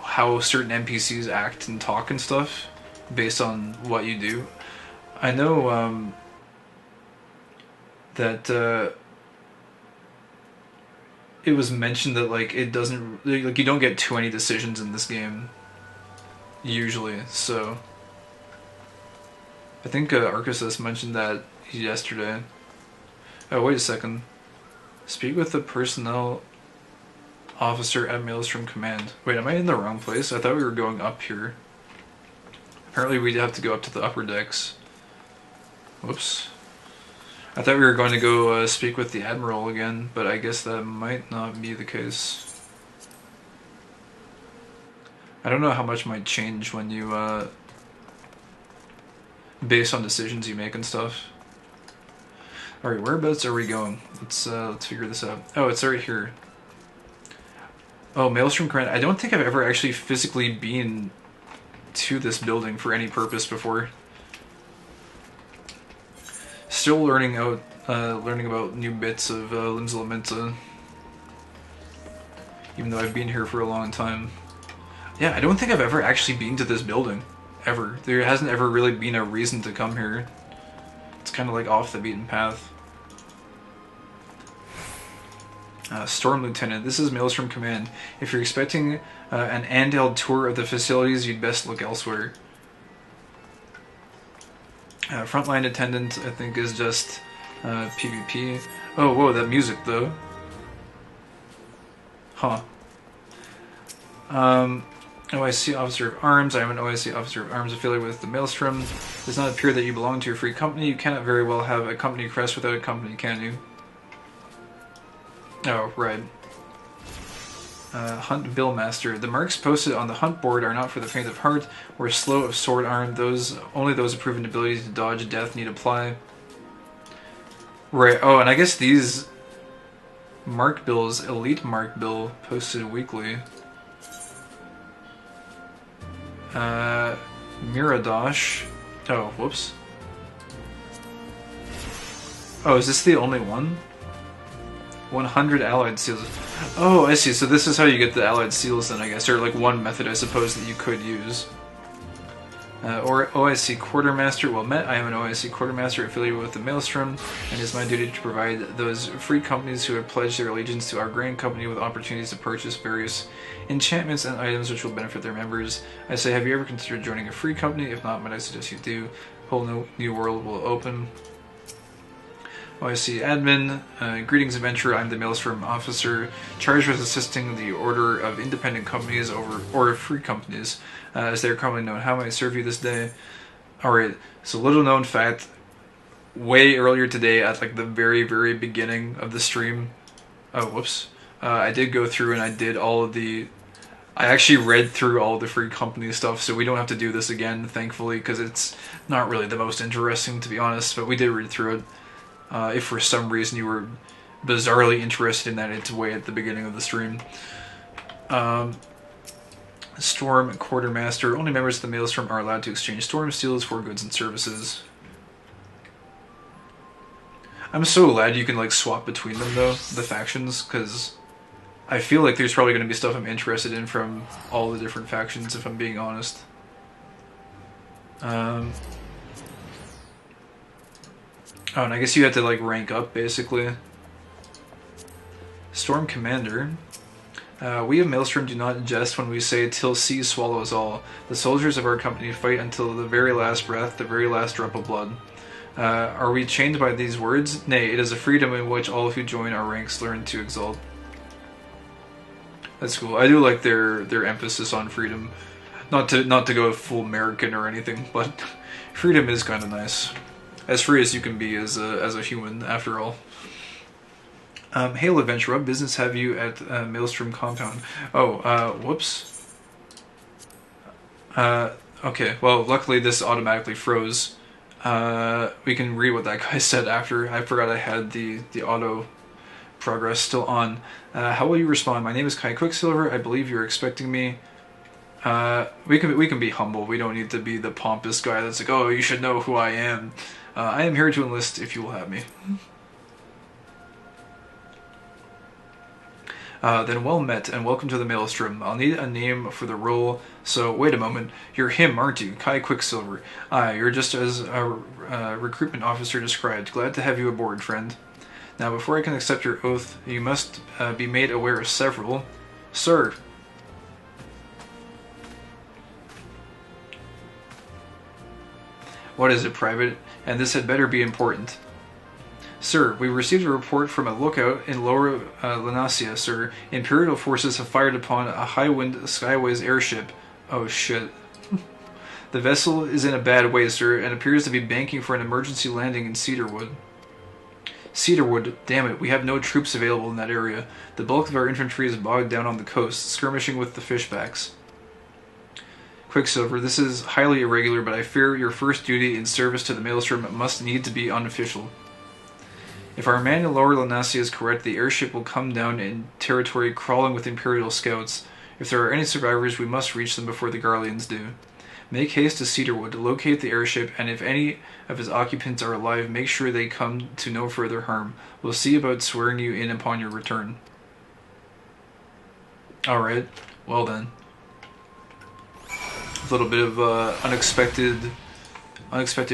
[SPEAKER 1] how certain NPCs act and talk and stuff based on what you do? I know that it was mentioned that like it doesn't, like you don't get too many decisions in this game usually, so I think Arceus mentioned that yesterday. Oh, wait a second. Speak with the personnel officer at Maelstrom Command. Wait, am I in the wrong place? I thought we were going up here. Apparently we'd have to go up to the upper decks. Whoops. I thought we were going to go speak with the Admiral again, but I guess that might not be the case. I don't know how much might change when you, based on decisions you make and stuff. Alright, whereabouts are we going? Let's figure this out. Oh, it's right here. Oh, Maelstrom Command. I don't think I've ever actually physically been to this building for any purpose before. Still learning about new bits of Limbs Lamenta, even though I've been here for a long time. Yeah, I don't think I've ever actually been to this building, ever. There hasn't ever really been a reason to come here. It's kind of like off the beaten path. Storm Lieutenant, this is Maelstrom Command. If you're expecting an handheld tour of the facilities, you'd best look elsewhere. Frontline Attendant, I think, is just PvP. Oh, whoa, that music, though. Huh. OIC Officer of Arms. I am an OIC Officer of Arms affiliated with the Maelstrom. It does not appear that you belong to a free company. You cannot very well have a company crest without a company, can you? Oh, right. Hunt Billmaster. The marks posted on the hunt board are not for the faint of heart or slow of sword arm. Only those with proven abilities to dodge death need apply. Right. Oh, and I guess these mark bills, elite mark bill, posted weekly. Miradosh. Oh, whoops. Oh, is this the only one? 100 allied seals. Oh, I see. So this is how you get the allied seals then, I guess. Or like one method, I suppose, that you could use. Or OIC Quartermaster. Well met, I am an OIC Quartermaster affiliated with the Maelstrom, and it is my duty to provide those free companies who have pledged their allegiance to our grand company with opportunities to purchase various enchantments and items which will benefit their members. I say, have you ever considered joining a free company? If not, might I suggest you do. Whole new world will open. OIC Admin, greetings adventurer, I'm the Maelstrom officer, charged with assisting the order of independent companies or free companies, as they are commonly known. How may I serve you this day? Alright, so little known fact, way earlier today at like the very, very beginning of the stream, oh whoops, I did go through and I did all of the, I actually read through all the free company stuff, so we don't have to do this again, thankfully, because it's not really the most interesting, to be honest, but we did read through it. If for some reason you were bizarrely interested in that, it's way at the beginning of the stream. Storm Quartermaster. Only members of the Maelstrom are allowed to exchange storm steals for goods and services. I'm so glad you can like swap between them though, the factions, because I feel like there's probably going to be stuff I'm interested in from all the different factions, if I'm being honest. Oh, and I guess you have to like rank up basically. Storm Commander. We of Maelstrom do not jest when we say till sea swallows all. The soldiers of our company fight until the very last breath, the very last drop of blood. Are we chained by these words? Nay, it is a freedom in which all who join our ranks learn to exalt. That's cool. I do like their emphasis on freedom. Not to go full American or anything, but freedom is kind of nice. As free as you can be as a human, after all. Hail Adventure, what business have you at Maelstrom Compound? Oh, whoops. Okay, well, luckily this automatically froze. We can read what that guy said after. I forgot I had the auto progress still on. How will you respond? My name is Kai Quicksilver. I believe you're expecting me. We can be humble. We don't need to be the pompous guy that's like, oh, you should know who I am. I am here to enlist if you will have me. Then well met, and welcome to the Maelstrom. I'll need a name for the role, so wait a moment. You're him, aren't you? Kai Quicksilver. Aye, you're just as a recruitment officer described. Glad to have you aboard, friend. Now, before I can accept your oath, you must be made aware of several. Sir. What is it, Private? And this had better be important. Sir, we received a report from a lookout in Lower Lanasia, sir. Imperial forces have fired upon a high-wind Skyways airship. Oh, shit. The vessel is in a bad way, sir, and appears to be banking for an emergency landing in Cedarwood. Cedarwood, damn it, we have no troops available in that area. The bulk of our infantry is bogged down on the coast, skirmishing with the fishbacks. Quicksilver, this is highly irregular, but I fear your first duty in service to the Maelstrom must need to be unofficial. If our man in Lower Lanasia is correct, the airship will come down in territory crawling with Imperial scouts. If there are any survivors, we must reach them before the Garleans do. Make haste to Cedarwood, locate the airship, and if any of its occupants are alive, make sure they come to no further harm. We'll see about swearing you in upon your return. Alright, well then. A little bit of unexpected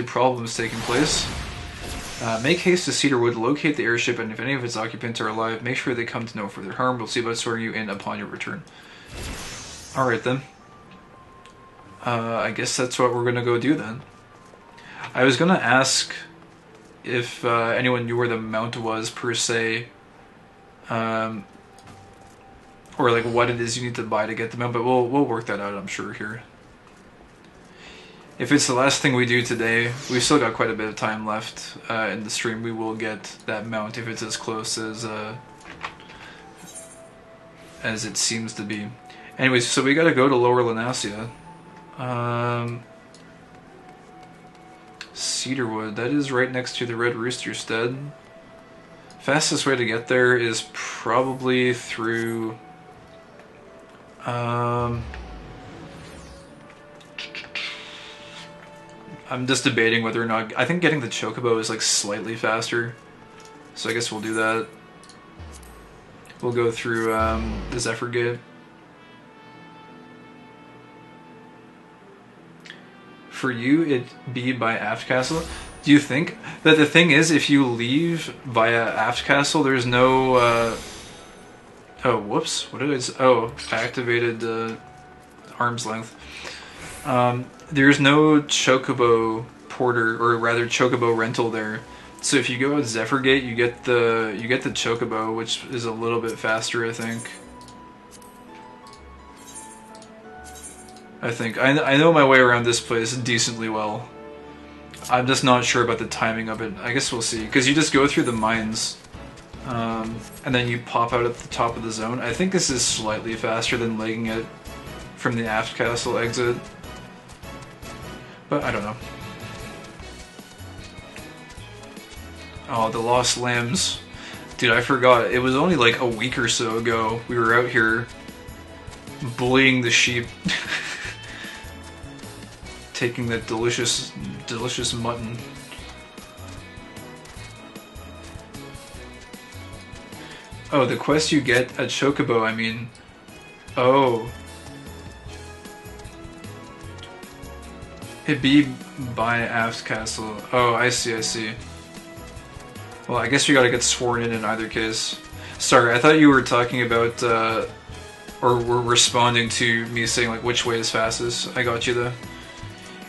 [SPEAKER 1] problems taking place. Make haste to Cedarwood, locate the airship, and if any of its occupants are alive, make sure they come to no further harm. We'll see about swearing you in upon your return. Alright then. I guess that's what we're gonna go do then. I was gonna ask if anyone knew where the mount was per se, or like what it is you need to buy to get the mount, but we'll work that out, I'm sure, here. If it's the last thing we do today, we've still got quite a bit of time left in the stream. We will get that mount if it's as close as it seems to be. Anyways, so we gotta go to Lower Lanasia. Cedarwood, that is right next to the Red Rooster Stead. Fastest way to get there is probably through I'm just debating whether or not, I think getting the Chocobo is like slightly faster, so I guess we'll do that. We'll go through the Zephyr Gate. For you, it be by Aft Castle. Do you think that the thing is, if you leave via Aft Castle, there's no oh, whoops, what did I say? Oh, I activated arm's length. There's no Chocobo porter, or rather Chocobo rental there. So if you go at Zephyr Gate, you get the Chocobo, which is a little bit faster, I think. I know my way around this place decently well. I'm just not sure about the timing of it. I guess we'll see, because you just go through the mines, and then you pop out at the top of the zone. I think this is slightly faster than legging it from the Aft Castle exit, but I don't know. Oh, the Lost Lambs. Dude, I forgot. It was only like a week or so ago we were out here bullying the sheep. Taking that delicious mutton. Oh, the quest you get at Chocobo, I mean. Oh. It be by Aft Castle. Oh, I see. Well, I guess you gotta get sworn in either case. Sorry, I thought you were talking about, or were responding to me saying, like, which way is fastest. I got you though.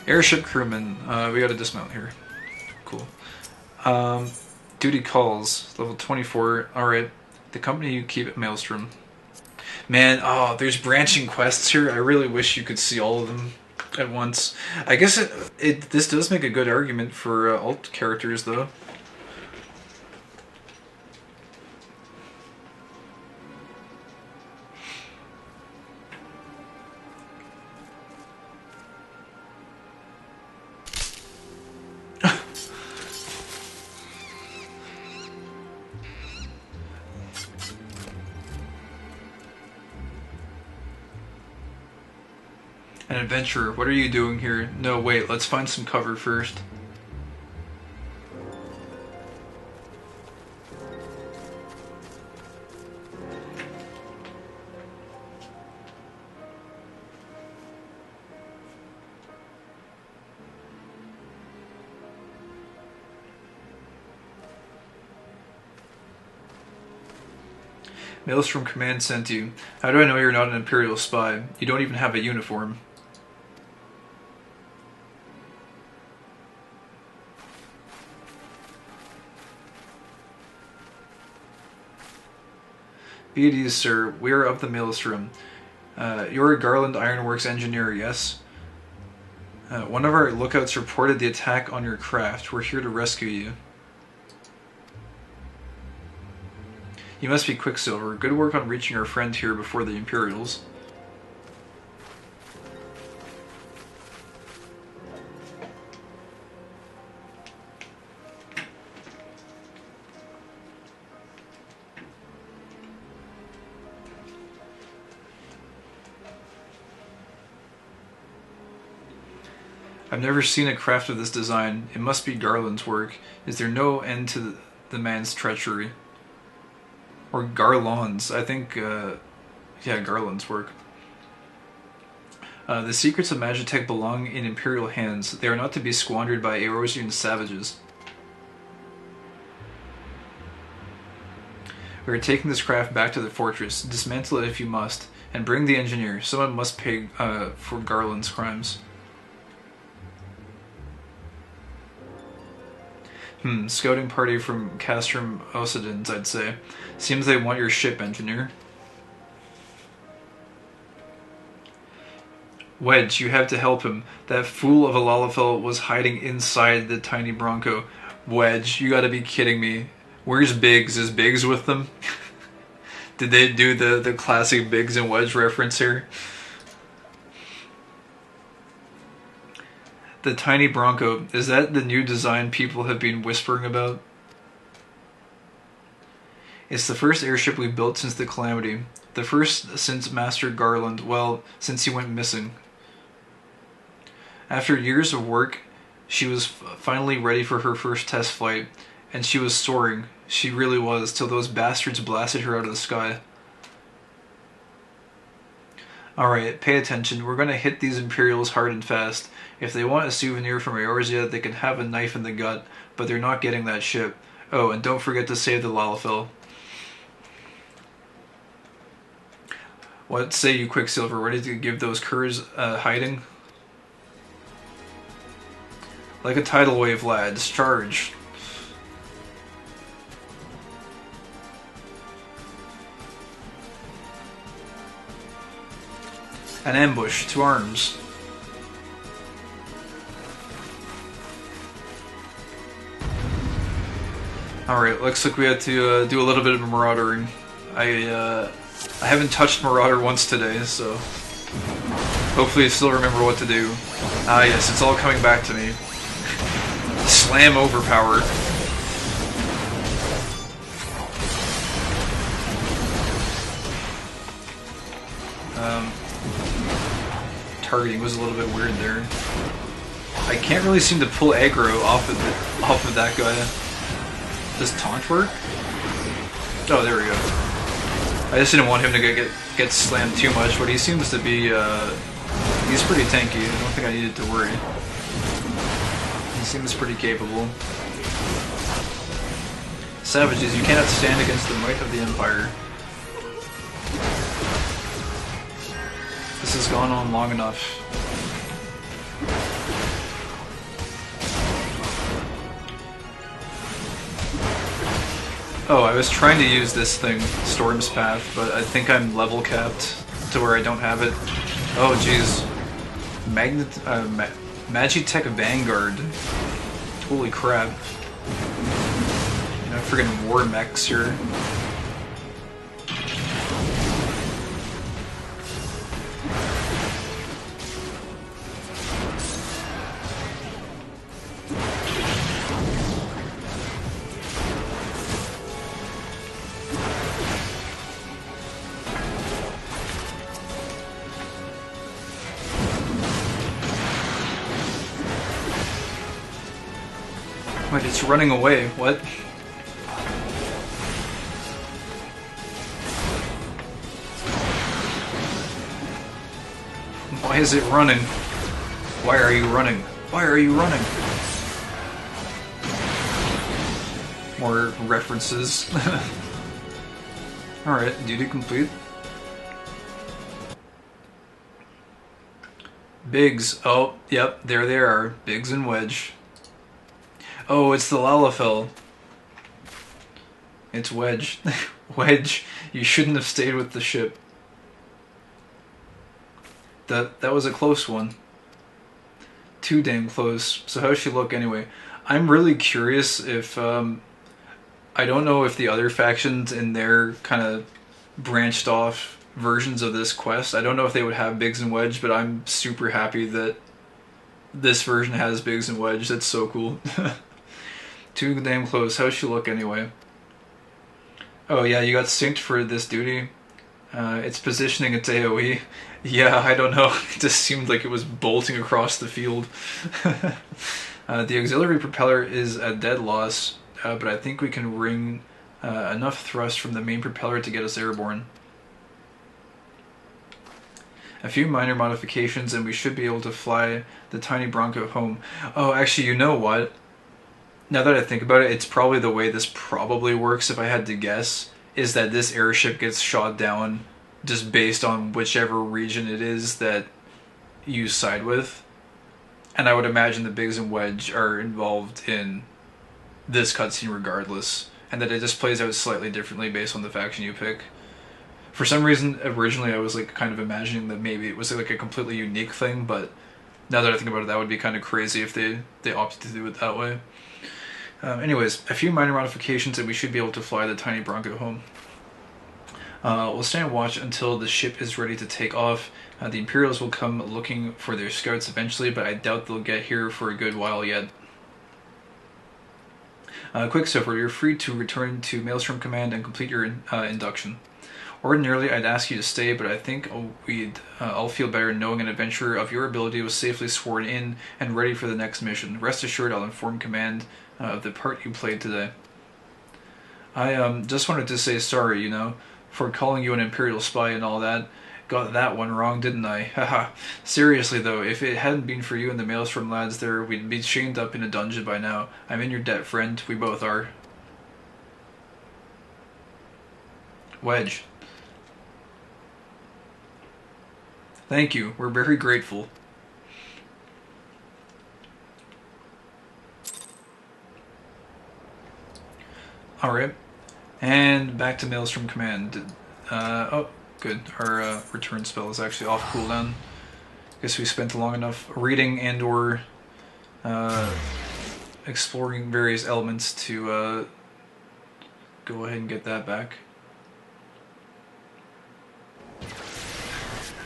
[SPEAKER 1] Airship crewman. We gotta dismount here. Cool. Duty calls. Level 24. Alright. The company you keep at Maelstrom. Man, oh, there's branching quests here. I really wish you could see all of them at once. I guess this does make a good argument for alt characters, though. An adventurer, what are you doing here? No, wait, let's find some cover first. Maelstrom Command sent you. How do I know you're not an Imperial spy? You don't even have a uniform. Be at ease, sir. We are of the Maelstrom. You're a Garland Ironworks engineer, yes? One of our lookouts reported the attack on your craft. We're here to rescue you. You must be Quicksilver. Good work on reaching our friend here before the Imperials. I've never seen a craft of this design. It must be Garland's work. Is there no end to the man's treachery? Or Garland's. I think, yeah, Garland's work. The secrets of Magitech belong in Imperial hands. They are not to be squandered by Eorzean savages. We are taking this craft back to the fortress. Dismantle it if you must. And bring the engineer. Someone must pay for Garland's crimes. Scouting party from Castrum Ocidans, I'd say. Seems they want your ship, engineer. Wedge, you have to help him. That fool of a Lalafell was hiding inside the tiny Bronco. Wedge, you gotta be kidding me. Where's Biggs? Is Biggs with them? Did they do the classic Biggs and Wedge reference here? The tiny Bronco, is that the new design people have been whispering about? It's the first airship we've built since the Calamity. The first since Master Garland, well, since he went missing. After years of work, she was finally ready for her first test flight, and she was soaring. She really was, till those bastards blasted her out of the sky. Alright, pay attention. We're gonna hit these Imperials hard and fast. If they want a souvenir from Eorzea, they can have a knife in the gut, but they're not getting that ship. Oh, and don't forget to save the Lalafell. What say you, Quicksilver? Ready to give those curs hiding? Like a tidal wave, lads. Charge. An ambush. To arms. Alright, looks like we had to do a little bit of maraudering. I haven't touched Marauder once today, so hopefully I still remember what to do. Ah yes, it's all coming back to me. Slam overpower. Targeting was a little bit weird there. I can't really seem to pull aggro off of that guy. Does taunt work? Oh, there we go. I just didn't want him to get slammed too much, but he seems to be, he's pretty tanky. I don't think I needed to worry. He seems pretty capable. Savages, you cannot stand against the might of the Empire. This has gone on long enough. Oh, I was trying to use this thing, Storm's Path, but I think I'm level capped to where I don't have it. Oh, jeez. Magitech Vanguard. Holy crap. You know, friggin' war mechs here. Wait, it's running away. What? Why is it running? Why are you running? Why are you running? More references. Alright, duty complete. Biggs. Oh, yep, there they are. Biggs and Wedge. Oh, it's the Lalafell. It's Wedge. Wedge, you shouldn't have stayed with the ship. That was a close one. Too damn close. So how's she look anyway? I'm really curious if I don't know if the other factions in their kind of branched off versions of this quest, I don't know if they would have Biggs and Wedge, but I'm super happy that this version has Biggs and Wedge. That's so cool. Too damn close. How's she look anyway? Oh yeah, you got synced for this duty. It's positioning its AoE. Yeah, I don't know. It just seemed like it was bolting across the field. The auxiliary propeller is a dead loss, but I think we can wring enough thrust from the main propeller to get us airborne. A few minor modifications and we should be able to fly the tiny Bronco home. Oh, actually, you know what? Now that I think about it, it's probably the way this probably works, if I had to guess, is that this airship gets shot down just based on whichever region it is that you side with. And I would imagine the Biggs and Wedge are involved in this cutscene regardless, and that it just plays out slightly differently based on the faction you pick. For some reason, originally I was like kind of imagining that maybe it was like a completely unique thing, but now that I think about it, that would be kind of crazy if they opted to do it that way. Anyways, a few minor modifications and we should be able to fly the tiny Bronco home. We'll stand watch until the ship is ready to take off. The Imperials will come looking for their scouts eventually, but I doubt they'll get here for a good while yet. Quicksilver, you're free to return to Maelstrom Command and complete your induction. Ordinarily, I'd ask you to stay, but I think we'd all feel better knowing an adventurer of your ability was safely sworn in and ready for the next mission. Rest assured, I'll inform Command of the part you played today. I just wanted to say sorry, you know, for calling you an Imperial spy and all that. Got that one wrong, didn't I? Haha. Seriously though, if it hadn't been for you and the Maelstrom lads there, we'd be chained up in a dungeon by now. I'm in your debt, friend. We both are. Wedge. Thank you. We're very grateful. Alright. And back to Maelstrom Command. Oh, good. Our return spell is actually off cooldown. Guess we spent long enough reading and or exploring various elements to go ahead and get that back.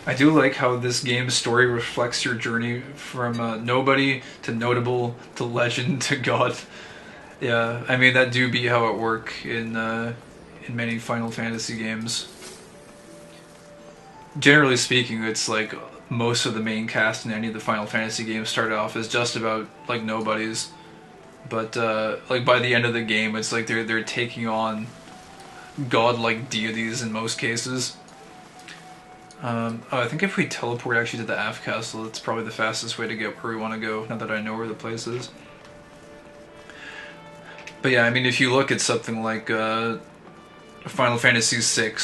[SPEAKER 1] I do like how this game's story reflects your journey from nobody to notable to legend to god. Yeah, I mean that do be how it work in many Final Fantasy games. Generally speaking, it's like most of the main cast in any of the Final Fantasy games start off as just about like nobodies, but like by the end of the game, it's like they're taking on godlike deities in most cases. I think if we teleport actually to the Aft Castle, it's probably the fastest way to get where we want to go, now that I know where the place is. But yeah, I mean, if you look at something like Final Fantasy VI,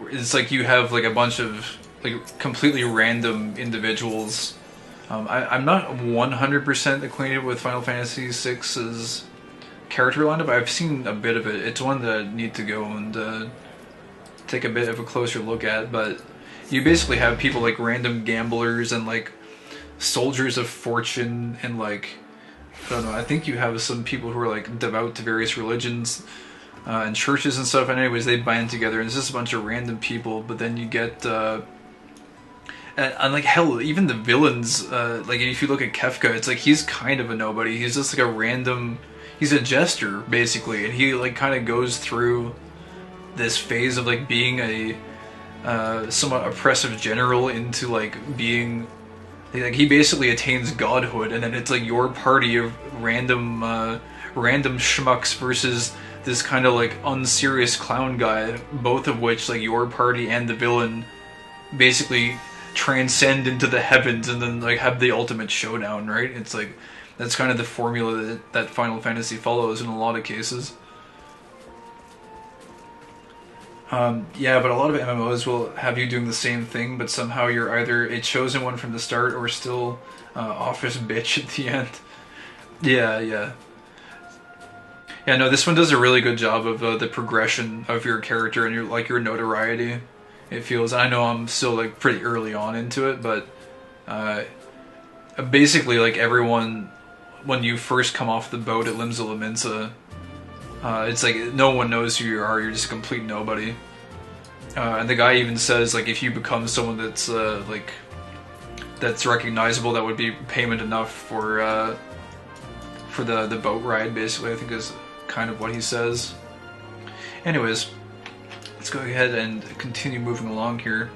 [SPEAKER 1] it's like you have like a bunch of like completely random individuals. I'm not 100% acquainted with Final Fantasy VI's character lineup. I've seen a bit of it. It's one that I need to go and take a bit of a closer look at, but you basically have people like random gamblers and like soldiers of fortune and like, I don't know, I think you have some people who are like devout to various religions and churches and stuff, and anyways they band together and it's just a bunch of random people. But then you get and like hell, even the villains, like if you look at Kefka, it's like he's kind of a nobody. He's just like a random, he's a jester basically, and he like kind of goes through this phase of like being a somewhat oppressive general into like being like, he basically attains godhood, and then it's like your party of random schmucks versus this kind of like unserious clown guy, both of which like your party and the villain basically transcend into the heavens and then like have the ultimate showdown, right? It's like that's kind of the formula that Final Fantasy follows in a lot of cases. Yeah, but a lot of MMOs will have you doing the same thing, but somehow you're either a chosen one from the start or still office bitch at the end. Yeah. Yeah, no, this one does a really good job of the progression of your character and your notoriety. It feels, I know I'm still like pretty early on into it, but basically like everyone, when you first come off the boat at Limsa Lominsa, It's like no one knows who you are. You're just a complete nobody. And the guy even says, like, if you become someone that's like that's recognizable, that would be payment enough for the boat ride. Basically, I think is kind of what he says. Anyways, let's go ahead and continue moving along here.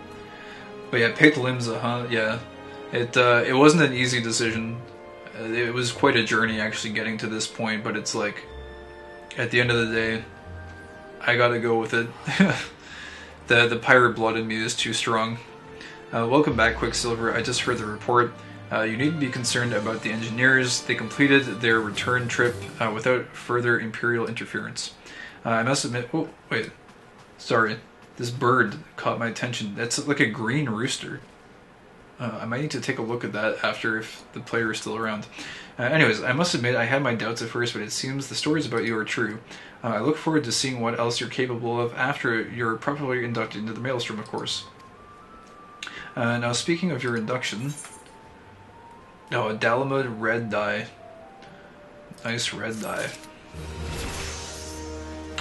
[SPEAKER 1] But yeah, picked Limsa, huh? Yeah, it wasn't an easy decision. It was quite a journey actually getting to this point. But it's like, at the end of the day, I gotta go with it. The pirate blood in me is too strong. Welcome back, Quicksilver. I just heard the report. You need to be concerned about the engineers. They completed their return trip without further Imperial interference. I must admit... Oh, wait. Sorry. This bird caught my attention. That's like a green rooster. I might need to take a look at that after, if the player is still around. Anyways, I must admit I had my doubts at first, but it seems the stories about you are true. I look forward to seeing what else you're capable of after you're properly inducted into the Maelstrom, of course. Now, speaking of your induction... Oh, a Dalamud red dye. Nice red dye.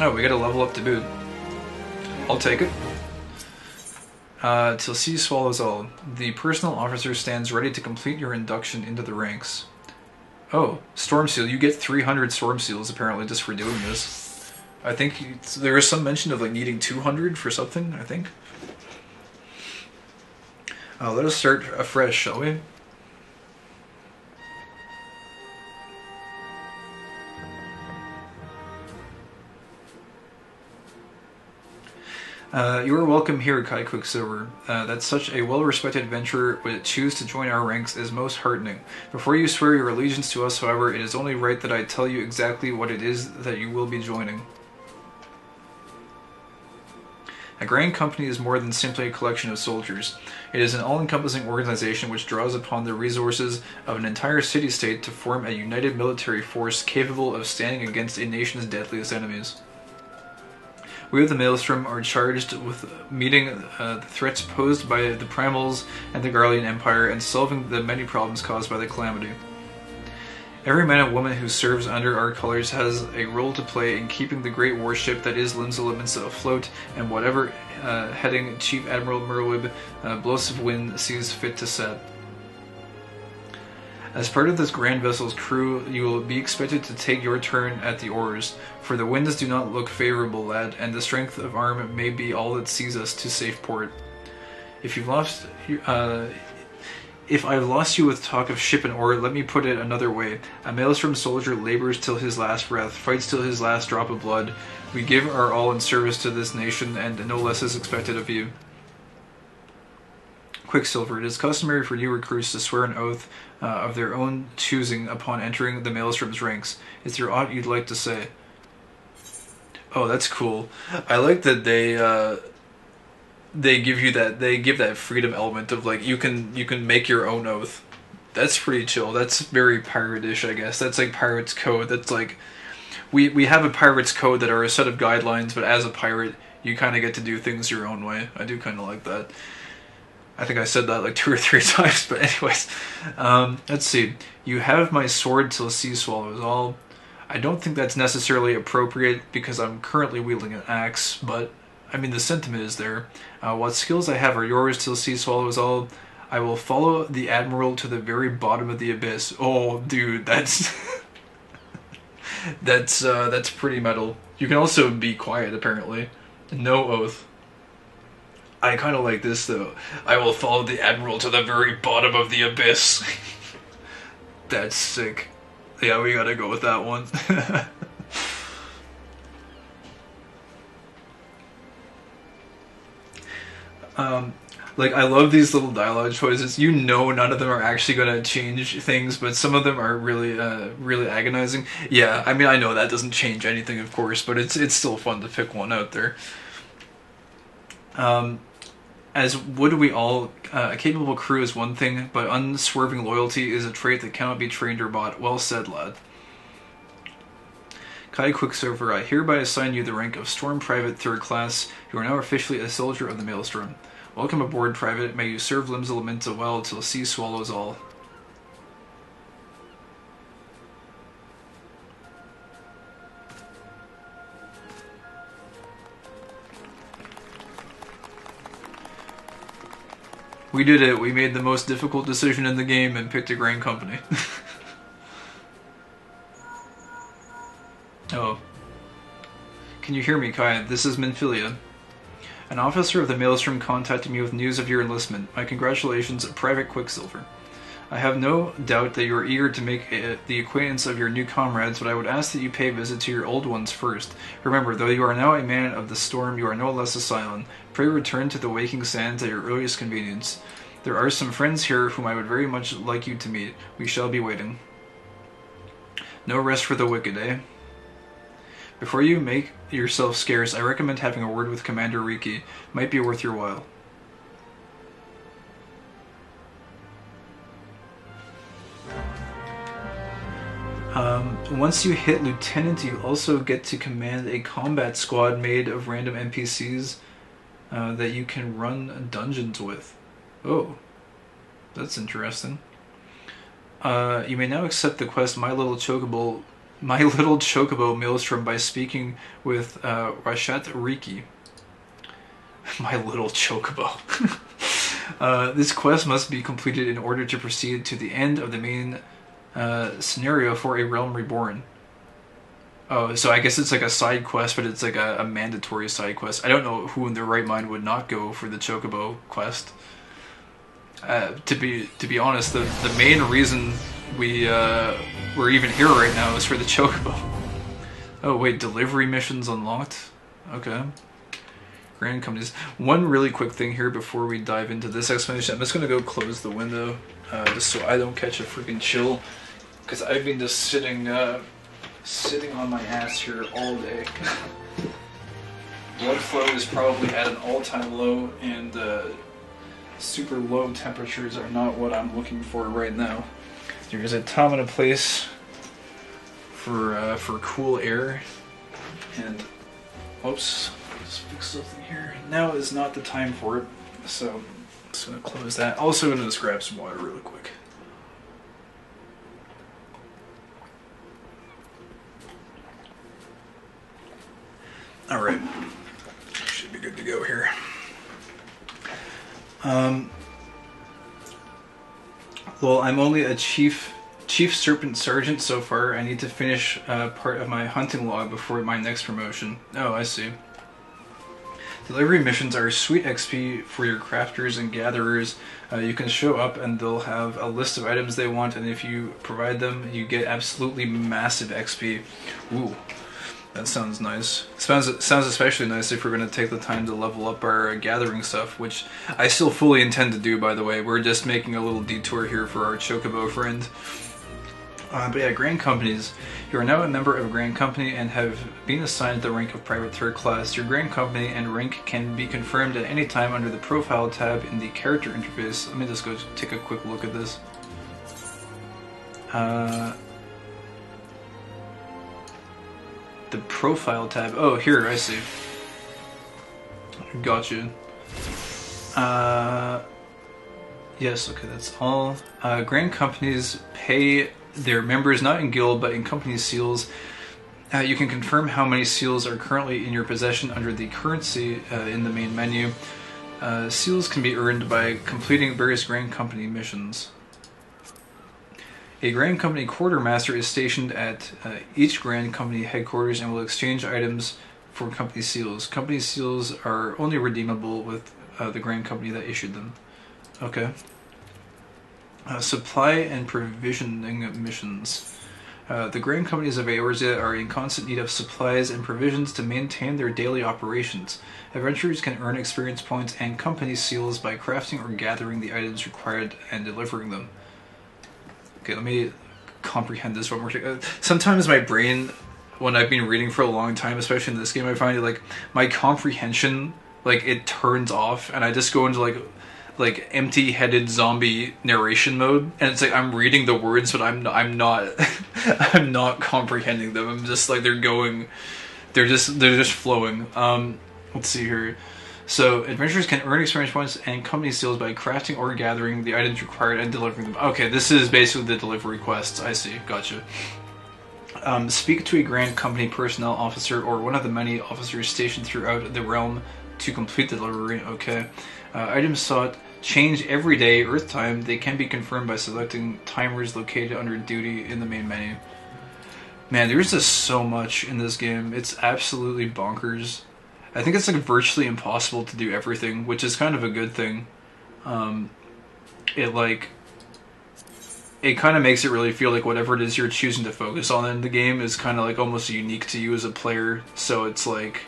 [SPEAKER 1] Oh, we got a level up to boot. I'll take it. Till sea swallows all. The personal officer stands ready to complete your induction into the ranks. Oh, Storm Seal. You get 300 Storm Seals, apparently, just for doing this. I think there is some mention of, like, needing 200 for something, I think. Let us start afresh, shall we? You are welcome here, Kai Quicksilver. That such a well-respected adventurer would choose to join our ranks is most heartening. Before you swear your allegiance to us, however, it is only right that I tell you exactly what it is that you will be joining. A grand company is more than simply a collection of soldiers. It is an all-encompassing organization which draws upon the resources of an entire city-state to form a united military force capable of standing against a nation's deadliest enemies. We of the Maelstrom are charged with meeting the threats posed by the Primals and the Garlean Empire and solving the many problems caused by the Calamity. Every man and woman who serves under our colors has a role to play in keeping the great warship that is Limsa afloat, and whatever heading Chief Admiral Merwib Blossom Wind sees fit to set. As part of this grand vessel's crew, you will be expected to take your turn at the oars, for the winds do not look favorable, lad, and the strength of arm may be all that sees us to safe port. If I've lost you with talk of ship and oar, let me put it another way. A Maelstrom soldier labors till his last breath, fights till his last drop of blood. We give our all in service to this nation, and no less is expected of you. Quicksilver, it is customary for new recruits to swear an oath of their own choosing upon entering the Maelstrom's ranks. Is there aught you'd like to say? Oh, that's cool. I like that they give you that, they give that freedom element of, like, you can make your own oath. That's pretty chill. That's very pirate-ish, I guess. That's like Pirate's Code. That's like, we have a Pirate's Code that are a set of guidelines, but as a pirate, you kind of get to do things your own way. I do kind of like that. I think I said that like 2 or 3 times, but anyways. Let's see. You have my sword till sea swallows all. I don't think that's necessarily appropriate because I'm currently wielding an axe, but I mean the sentiment is there. What skills I have are yours till sea swallows all. I will follow the Admiral to the very bottom of the abyss. Oh, dude, that's that's pretty metal. You can also be quiet, apparently. No oath. I kind of like this, though. I will follow the Admiral to the very bottom of the abyss. That's sick. Yeah, we gotta go with that one. Like, I love these little dialogue choices. You know none of them are actually going to change things, but some of them are really, really agonizing. Yeah, I mean, I know that doesn't change anything, of course, but it's still fun to pick one out there. As would we all, a capable crew is one thing, but unswerving loyalty is a trait that cannot be trained or bought. Well said, lad. Kai Quicksilver, I hereby assign you the rank of Storm Private 3rd Class. You are now officially a soldier of the Maelstrom. Welcome aboard, Private. May you serve Limsa Lamenta well till sea swallows all. We did it. We made the most difficult decision in the game and picked a Grand Company. Oh. Can you hear me, Kai? This is Minfilia. An officer of the Maelstrom contacted me with news of your enlistment. My congratulations, Private Quicksilver. I have no doubt that you are eager to make the acquaintance of your new comrades, but I would ask that you pay a visit to your old ones first. Remember, though you are now a man of the storm, you are no less a Cylon. Pray return to the waking sands at your earliest convenience. There are some friends here whom I would very much like you to meet. We shall be waiting. No rest for the wicked, eh? Before you make yourself scarce, I recommend having a word with Commander Riki. Might be worth your while. Once you hit Lieutenant, you also get to command a combat squad made of random NPCs that you can run dungeons with. Oh, that's interesting. You may now accept the quest My Little Chocobo Maelstrom by speaking with Rashat Riki. My Little Chocobo. This quest must be completed in order to proceed to the end of the main scenario for A Realm Reborn. Oh, so I guess it's like a side quest, but it's like a mandatory side quest. I don't know who in their right mind would not go for the Chocobo quest. To be honest, the main reason we're even here right now is for the Chocobo. Oh wait, delivery missions unlocked? Okay. Grand Companies. One really quick thing here before we dive into this explanation. I'm just going to go close the window just so I don't catch a freaking chill. Because I've been just sitting on my ass here all day. Blood flow is probably at an all-time low, and super low temperatures are not what I'm looking for right now. There is a time and a place for cool air, and oops, let's fix something here. Now is not the time for it, so I'm just gonna close that. Also, gonna just grab some water really quick. All right, should be good to go here. Well, I'm only a Chief Serpent Sergeant so far. I need to finish part of my hunting log before my next promotion. Oh, I see. Delivery missions are sweet XP for your crafters and gatherers. You can show up and they'll have a list of items they want, and if you provide them, you get absolutely massive XP. Ooh. That sounds nice. Sounds especially nice if we're going to take the time to level up our gathering stuff, which I still fully intend to do, by the way. We're just making a little detour here for our Chocobo friend. But yeah, Grand Companies. You are now a member of a Grand Company and have been assigned the rank of Private 3rd Class. Your Grand Company and rank can be confirmed at any time under the Profile tab in the character interface. Let me just go take a quick look at this. The Profile tab. Oh, here, I see. Gotcha. Yes, okay, that's all. Grand Companies pay their members not in guild but in company seals. You can confirm how many seals are currently in your possession under the currency in the main menu. Seals can be earned by completing various Grand Company missions. A Grand Company Quartermaster is stationed at each Grand Company headquarters and will exchange items for company seals. Company seals are only redeemable with the Grand Company that issued them. Okay. Supply and provisioning missions. The Grand Companies of Eorzea are in constant need of supplies and provisions to maintain their daily operations. Adventurers can earn experience points and company seals by crafting or gathering the items required and delivering them. Okay, let me comprehend this one more time. Sometimes my brain, when I've been reading for a long time, especially in this game, I find it like my comprehension, like it turns off, and I just go into like empty-headed zombie narration mode, and it's like I'm reading the words, but I'm not I'm not comprehending them. I'm just like they're just flowing. Let's see here. So, adventurers can earn experience points and company seals by crafting or gathering the items required and delivering them. Okay, this is basically the delivery quests. I see. Gotcha. Speak to a Grand Company personnel officer or one of the many officers stationed throughout the realm to complete the delivery. Okay. Items sought change every day Earth time. They can be confirmed by selecting timers located under duty in the main menu. Man, there's just so much in this game. It's absolutely bonkers. I think it's like virtually impossible to do everything, which is kind of a good thing. It kind of makes it really feel like whatever it is you're choosing to focus on in the game is kind of like almost unique to you as a player. So it's like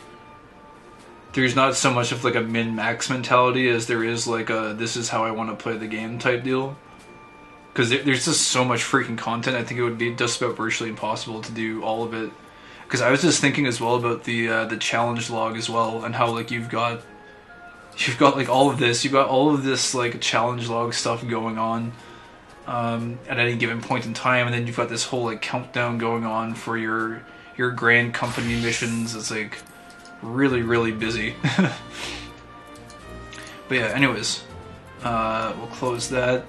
[SPEAKER 1] there's not so much of like a min-max mentality as there is like a this is how I want to play the game type deal. Because there's just so much freaking content. I think it would be just about virtually impossible to do all of it. Because I was just thinking as well about the challenge log as well, and how like you've got like all of this, like challenge log stuff going on at any given point in time, and then you've got this whole like countdown going on for your grand company missions. It's like really, really busy. But yeah, anyways, we'll close that.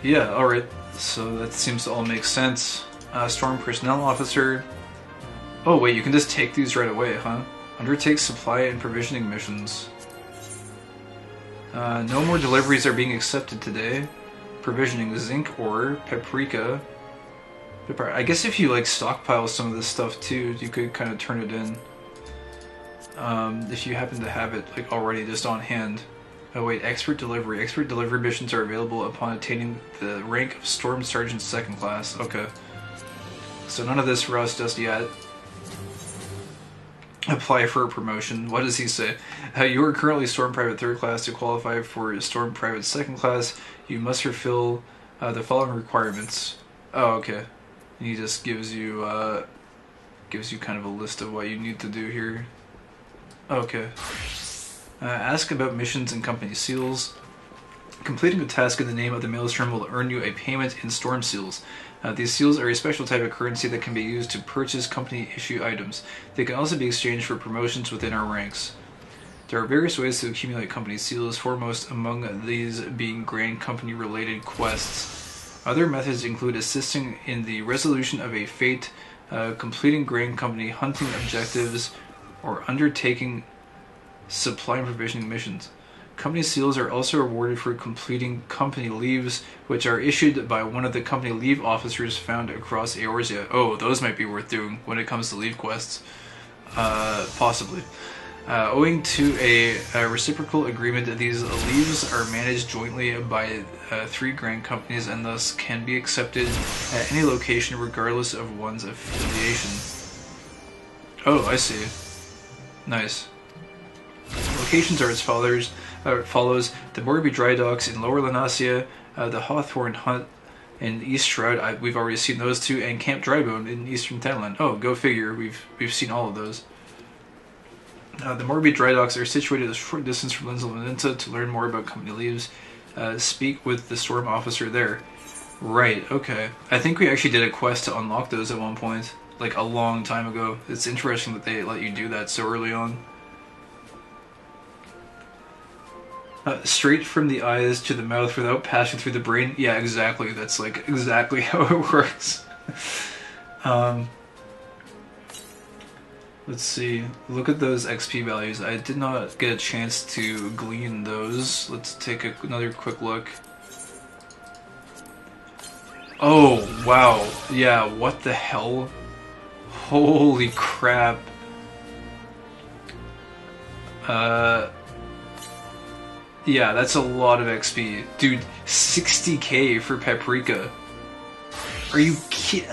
[SPEAKER 1] Yeah, alright, so that seems to all make sense. Storm Personnel Officer. Oh wait, you can just take these right away, huh? Undertake supply and provisioning missions. No more deliveries are being accepted today. Provisioning zinc ore, paprika. I guess if you like stockpile some of this stuff too, you could kind of turn it in. If you happen to have it like already just on hand. Oh wait, expert delivery. Expert delivery missions are available upon attaining the rank of Storm Sergeant 2nd class. Okay. So none of this for us just yet. Apply for a promotion. What does he say? You are currently Storm Private 3rd class. To qualify for Storm Private 2nd class, you must fulfill the following requirements. Oh, okay. He just gives you kind of a list of what you need to do here. Okay. Ask about missions and company seals. Completing a task in the name of the Maelstrom will earn you a payment in Storm Seals. These seals are a special type of currency that can be used to purchase company-issue items. They can also be exchanged for promotions within our ranks. There are various ways to accumulate company seals, foremost among these being Grand Company-related quests. Other methods include assisting in the resolution of a fate, completing Grand Company hunting objectives, or undertaking supply and provisioning missions. Company seals are also awarded for completing company leaves, which are issued by one of the company leave officers found across Eorzea. Oh, those might be worth doing when it comes to leave quests. Possibly. Owing to a reciprocal agreement, these leaves are managed jointly by 3 grand companies and thus can be accepted at any location regardless of one's affiliation. Oh, I see. Nice. Locations are as follows. The Morby Dry Docks in Lower Lenasia, the Hawthorne Hut in East Shroud, we've already seen those two, and Camp Drybone in Eastern Thanalan. Oh, go figure, we've seen all of those. The Morby Dry Docks are situated a short distance from Lindsay. To learn more about company leaves, speak with the Storm Officer there. Right, okay. I think we actually did a quest to unlock those at one point, like a long time ago. It's interesting that they let you do that so early on. Straight from the eyes to the mouth without passing through the brain. Yeah, exactly. That's like exactly how it works. Let's see. Look at those XP values. I did not get a chance to glean those. Let's take another quick look. Oh, wow. Yeah, what the hell? Holy crap. Yeah, that's a lot of XP. Dude, 60k for Paprika. Are you kidding?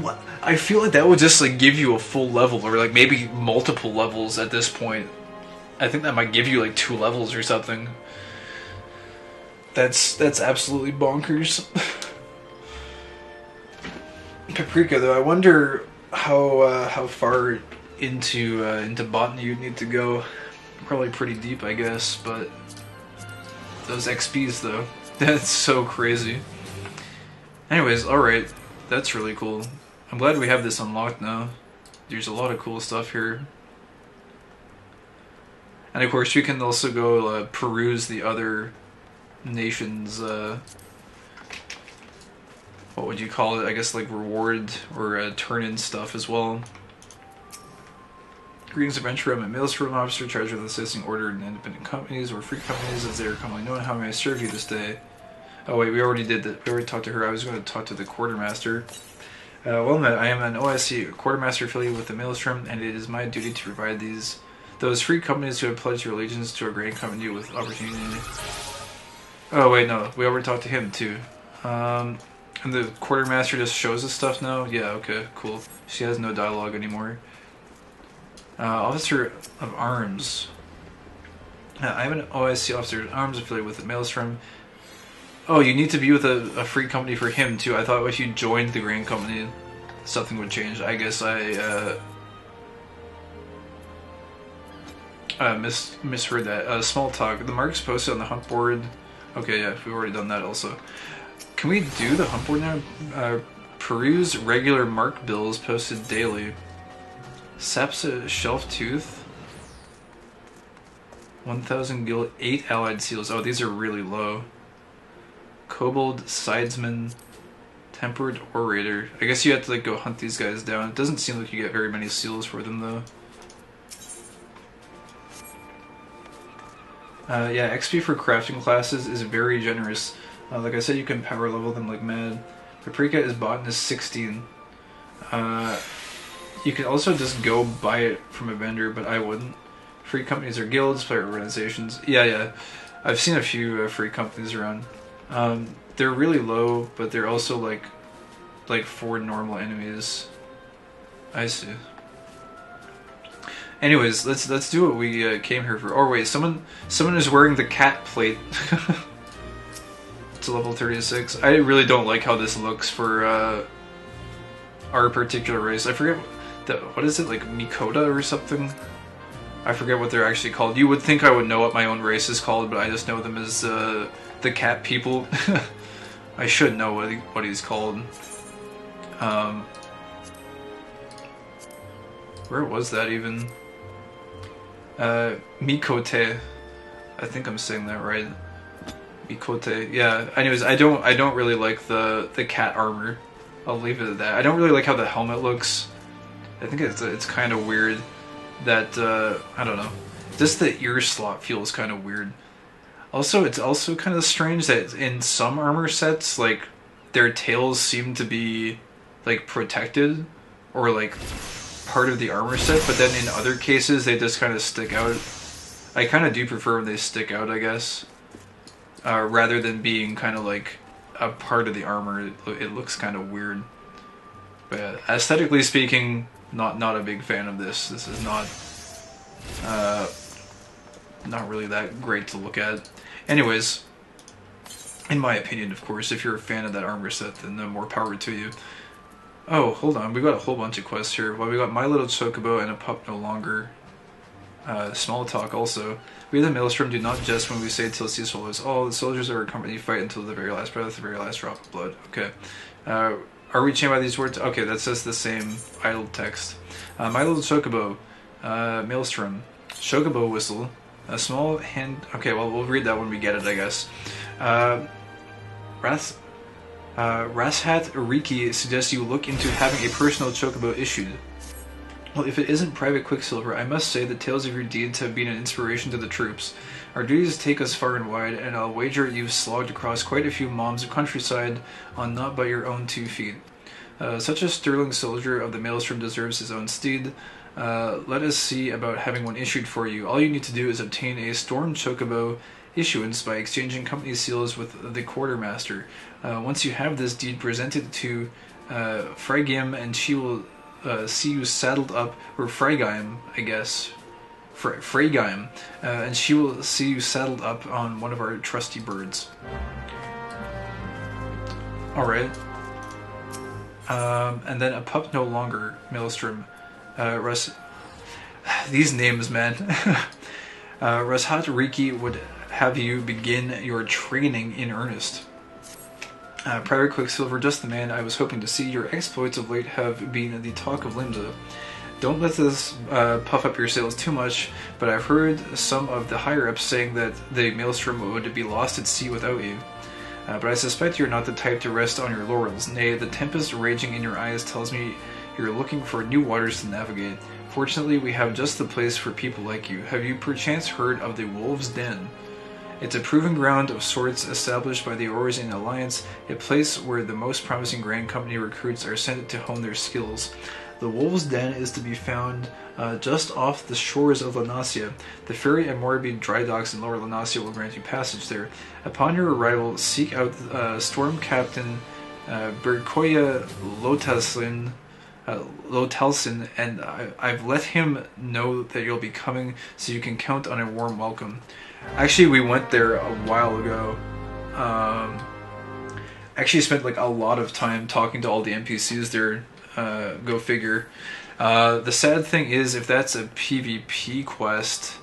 [SPEAKER 1] What? I feel like that would just like give you a full level, or like maybe multiple levels at this point. I think that might give you like 2 levels or something. That's absolutely bonkers. Paprika though, I wonder how far into botany you'd need to go. Probably pretty deep, I guess, but those XPs though, that's so crazy. Anyways, alright, that's really cool. I'm glad we have this unlocked now. There's a lot of cool stuff here. And of course we can also go peruse the other nations, what would you call it, I guess like reward or turn-in stuff as well. Greetings, adventurer. I'm a Maelstrom officer charged with assisting ordered and independent companies or free companies as they are commonly known. How may I serve you this day? Oh wait, we already did that. We already talked to her. I was going to talk to the quartermaster. Well met, I am an OSC quartermaster affiliated with the Maelstrom, and it is my duty to provide those free companies who have pledged their allegiance to a great company with opportunity. Oh wait, no, we already talked to him too. And the quartermaster just shows us stuff now? Yeah, okay, cool. She has no dialogue anymore. Officer of Arms. I'm an OSC officer of Arms affiliated with the Maelstrom. Oh, you need to be with a free company for him too. I thought if you joined the Grand Company, something would change. I guess I misheard that. Small talk. The marks posted on the hunt board. Okay, yeah, we've already done that also. Can we do the hunt board now? Peruse regular mark bills posted daily. Sapsa Shelf Tooth. 1,000 gil, 8 allied seals. Oh, these are really low. Kobold, Sidesman, Tempered Orator. I guess you have to like go hunt these guys down. It doesn't seem like you get very many seals for them though. Yeah, XP for crafting classes is very generous. Like I said, you can power level them like mad. Paprika is Botanist 16. You can also just go buy it from a vendor, but I wouldn't. Free companies or guilds, player organizations. Yeah. I've seen a few free companies around. They're really low, but they're also like for normal enemies. I see. Anyways, let's do what we came here for. Oh wait, someone is wearing the cat plate. It's a level 36. I really don't like how this looks for our particular race. I forget what is it, like Mikota or something? I forget what they're actually called. You would think I would know what my own race is called, but I just know them as the cat people. I should know what he's called. Where was that even? Mikote. I think I'm saying that right. Mikote. Yeah. Anyways, I don't really like the cat armor. I'll leave it at that. I don't really like how the helmet looks. I think it's kind of weird that I don't know. Just the ear slot feels kind of weird. Also, it's also kind of strange that in some armor sets, like, their tails seem to be, like, protected, or, like, part of the armor set, but then in other cases, they just kind of stick out. I kind of do prefer when they stick out, I guess, rather than being kind of, like, a part of the armor. It looks kind of weird. But aesthetically speaking, not a big fan of this. This is not really that great to look at. Anyways, in my opinion, of course, if you're a fan of that armor set, then more power to you. Oh, hold on, we got a whole bunch of quests here. Well, we got My Little Chocobo and A Pup No Longer. Small talk also. We the Maelstrom do not jest when we say till cease follows all. The soldiers of our company fight until the very last breath, the very last drop of blood. Okay. Are we chained by these words? Okay, that's just the same idle text. My Little Chocobo, Maelstrom, Chocobo Whistle, a small hand... Okay, well, we'll read that when we get it, I guess. Rashat Riki suggests you look into having a personal Chocobo issued. Well, if it isn't Private Quicksilver, I must say the tales of your deeds have been an inspiration to the troops. Our duties take us far and wide, and I'll wager you've slogged across quite a few moms of countryside on not but your own 2 feet. Such a sterling soldier of the Maelstrom deserves his own steed. Let us see about having one issued for you. All you need to do is obtain a Storm Chocobo issuance by exchanging company seals with the quartermaster. Once you have this deed, presented to Phrygium, and she will see you saddled up, or Phrygium, I guess. Phrygium, and she will see you saddled up on one of our trusty birds. Alright. And then A Pup No Longer, Maelstrom. These names, man. Rashat Riki would have you begin your training in earnest. Private Quicksilver, just the man I was hoping to see. Your exploits of late have been the talk of Limsa. Don't let this puff up your sails too much, but I've heard some of the higher-ups saying that the Maelstrom would be lost at sea without you. But I suspect you're not the type to rest on your laurels. Nay, the tempest raging in your eyes tells me You're looking for new waters to navigate. Fortunately, we have just the place for people like you. Have you perchance heard of the Wolves' Den? It's a proving ground of sorts established by the Orosian Alliance, a place where the most promising Grand Company recruits are sent to hone their skills. The Wolves' Den is to be found just off the shores of Lanasia. The ferry and Morbid dry docks in Lower Lanasia will grant you passage there. Upon your arrival, seek out Storm Captain Berkoya Lotalsin, and I've let him know that you'll be coming, so you can count on a warm welcome. Actually, we went there a while ago. Actually spent like a lot of time talking to all the NPCs there. Go figure. The sad thing is, if that's a PvP quest,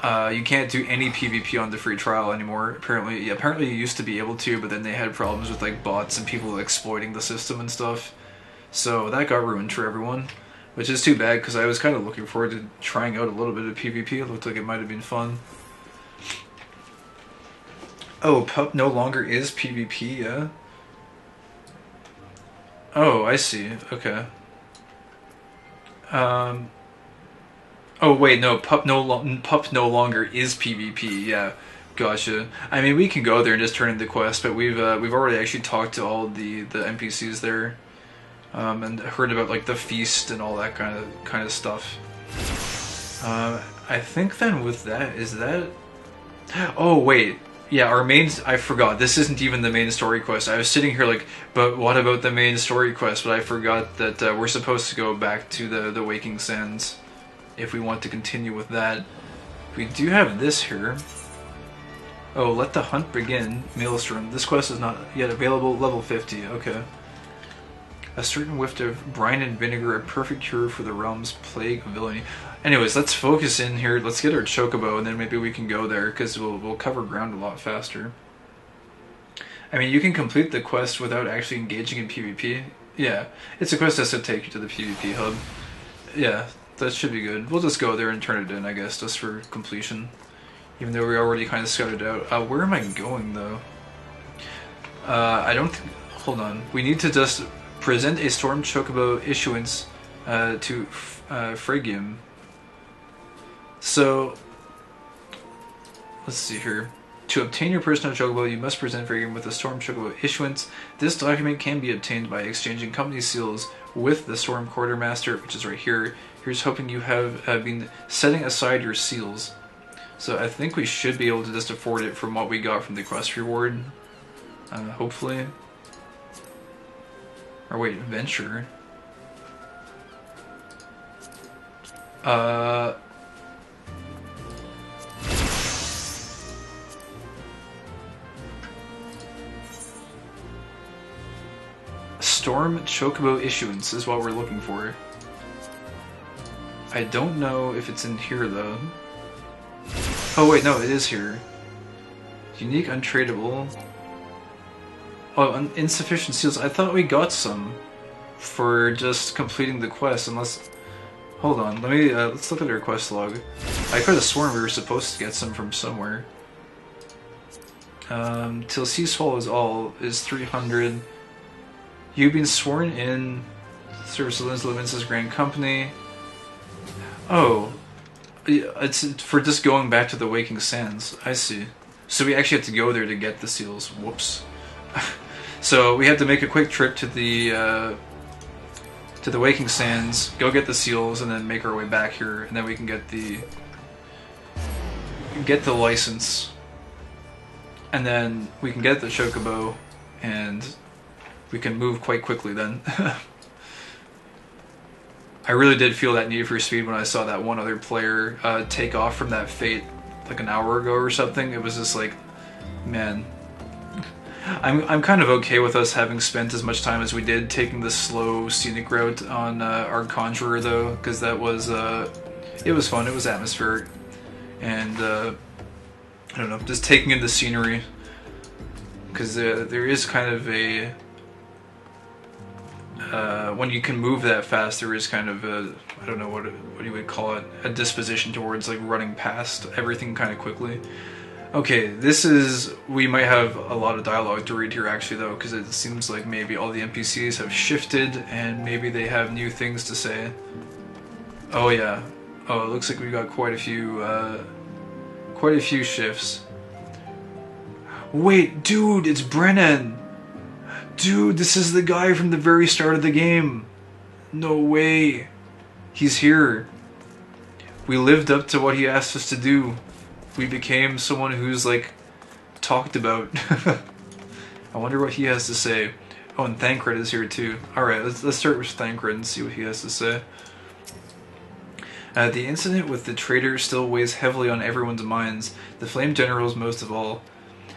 [SPEAKER 1] you can't do any PvP on the free trial anymore. Apparently you used to be able to, but then they had problems with like bots and people exploiting the system and stuff. So that got ruined for everyone, which is too bad because I was kind of looking forward to trying out a little bit of PvP. It looked like it might have been fun. Oh, Pup no longer is PvP, yeah? Oh, I see. Okay. Oh wait, no. Pup no longer is PvP. Yeah, gotcha. I mean, we can go there and just turn in the quest, but we've already actually talked to all the NPCs there, and heard about like the feast and all that kind of stuff. I think then with that is that. Oh wait. Yeah, our main... I forgot. This isn't even the main story quest. I was sitting here like, but what about the main story quest? But I forgot that we're supposed to go back to the Waking Sands if we want to continue with that. We do have this here. Oh, let the hunt begin. Maelstrom. This quest is not yet available. Level 50. Okay. A certain whiff of brine and vinegar, a perfect cure for the realm's plague of villainy. Anyways, let's focus in here. Let's get our Chocobo, and then maybe we can go there, because we'll cover ground a lot faster. I mean, you can complete the quest without actually engaging in PvP. Yeah, it's a quest that's to take you to the PvP hub. Yeah, that should be good. We'll just go there and turn it in, I guess, just for completion. Even though we already kind of scouted out. Where am I going, though? I don't... Hold on. We need to just present a Storm Chocobo issuance to Phrygium. So, let's see here. To obtain your personal Chocobo, you must present Phrygium with a Storm Chocobo issuance. This document can be obtained by exchanging company seals with the Storm Quartermaster, which is right here. Here's hoping you have been setting aside your seals. So I think we should be able to just afford it from what we got from the quest reward. Hopefully. Or wait, Venture. Storm Chocobo issuance is what we're looking for. I don't know if it's in here though. Oh wait, no, it is here. Unique untradeable. Oh, insufficient seals. I thought we got some for just completing the quest. Unless, hold on, let me let's look at our quest log. I could have sworn we were supposed to get some from somewhere. Till sea swallows all is 300. You've been sworn in. Service of Levince's Grand Company. Oh, it's for just going back to the Waking Sands. I see. So we actually have to go there to get the seals. Whoops. So we have to make a quick trip to the Waking Sands, go get the seals, and then make our way back here, and then we can get the license, and then we can get the Chocobo, and we can move quite quickly then. I really did feel that need for speed when I saw that one other player take off from that fate like an hour ago or something. It was just like, man. I'm kind of okay with us having spent as much time as we did taking the slow scenic route on our Conjurer though, because that was it was fun, it was atmospheric, and I don't know, just taking in the scenery, because there is kind of a when you can move that fast, there is kind of a, I don't know what you would call it, a disposition towards like running past everything kind of quickly. Okay, we might have a lot of dialogue to read here actually though, because it seems like maybe all the NPCs have shifted and maybe they have new things to say. Oh yeah. Oh, it looks like we got quite a few shifts. Wait, dude, it's Brennan! Dude, this is the guy from the very start of the game! No way! He's here. We lived up to what he asked us to do. We became someone who's, like, talked about. I wonder what he has to say. Oh, and Thancred is here too. Alright, let's start with Thancred and see what he has to say. The incident with the traitor still weighs heavily on everyone's minds, the Flame General's most of all.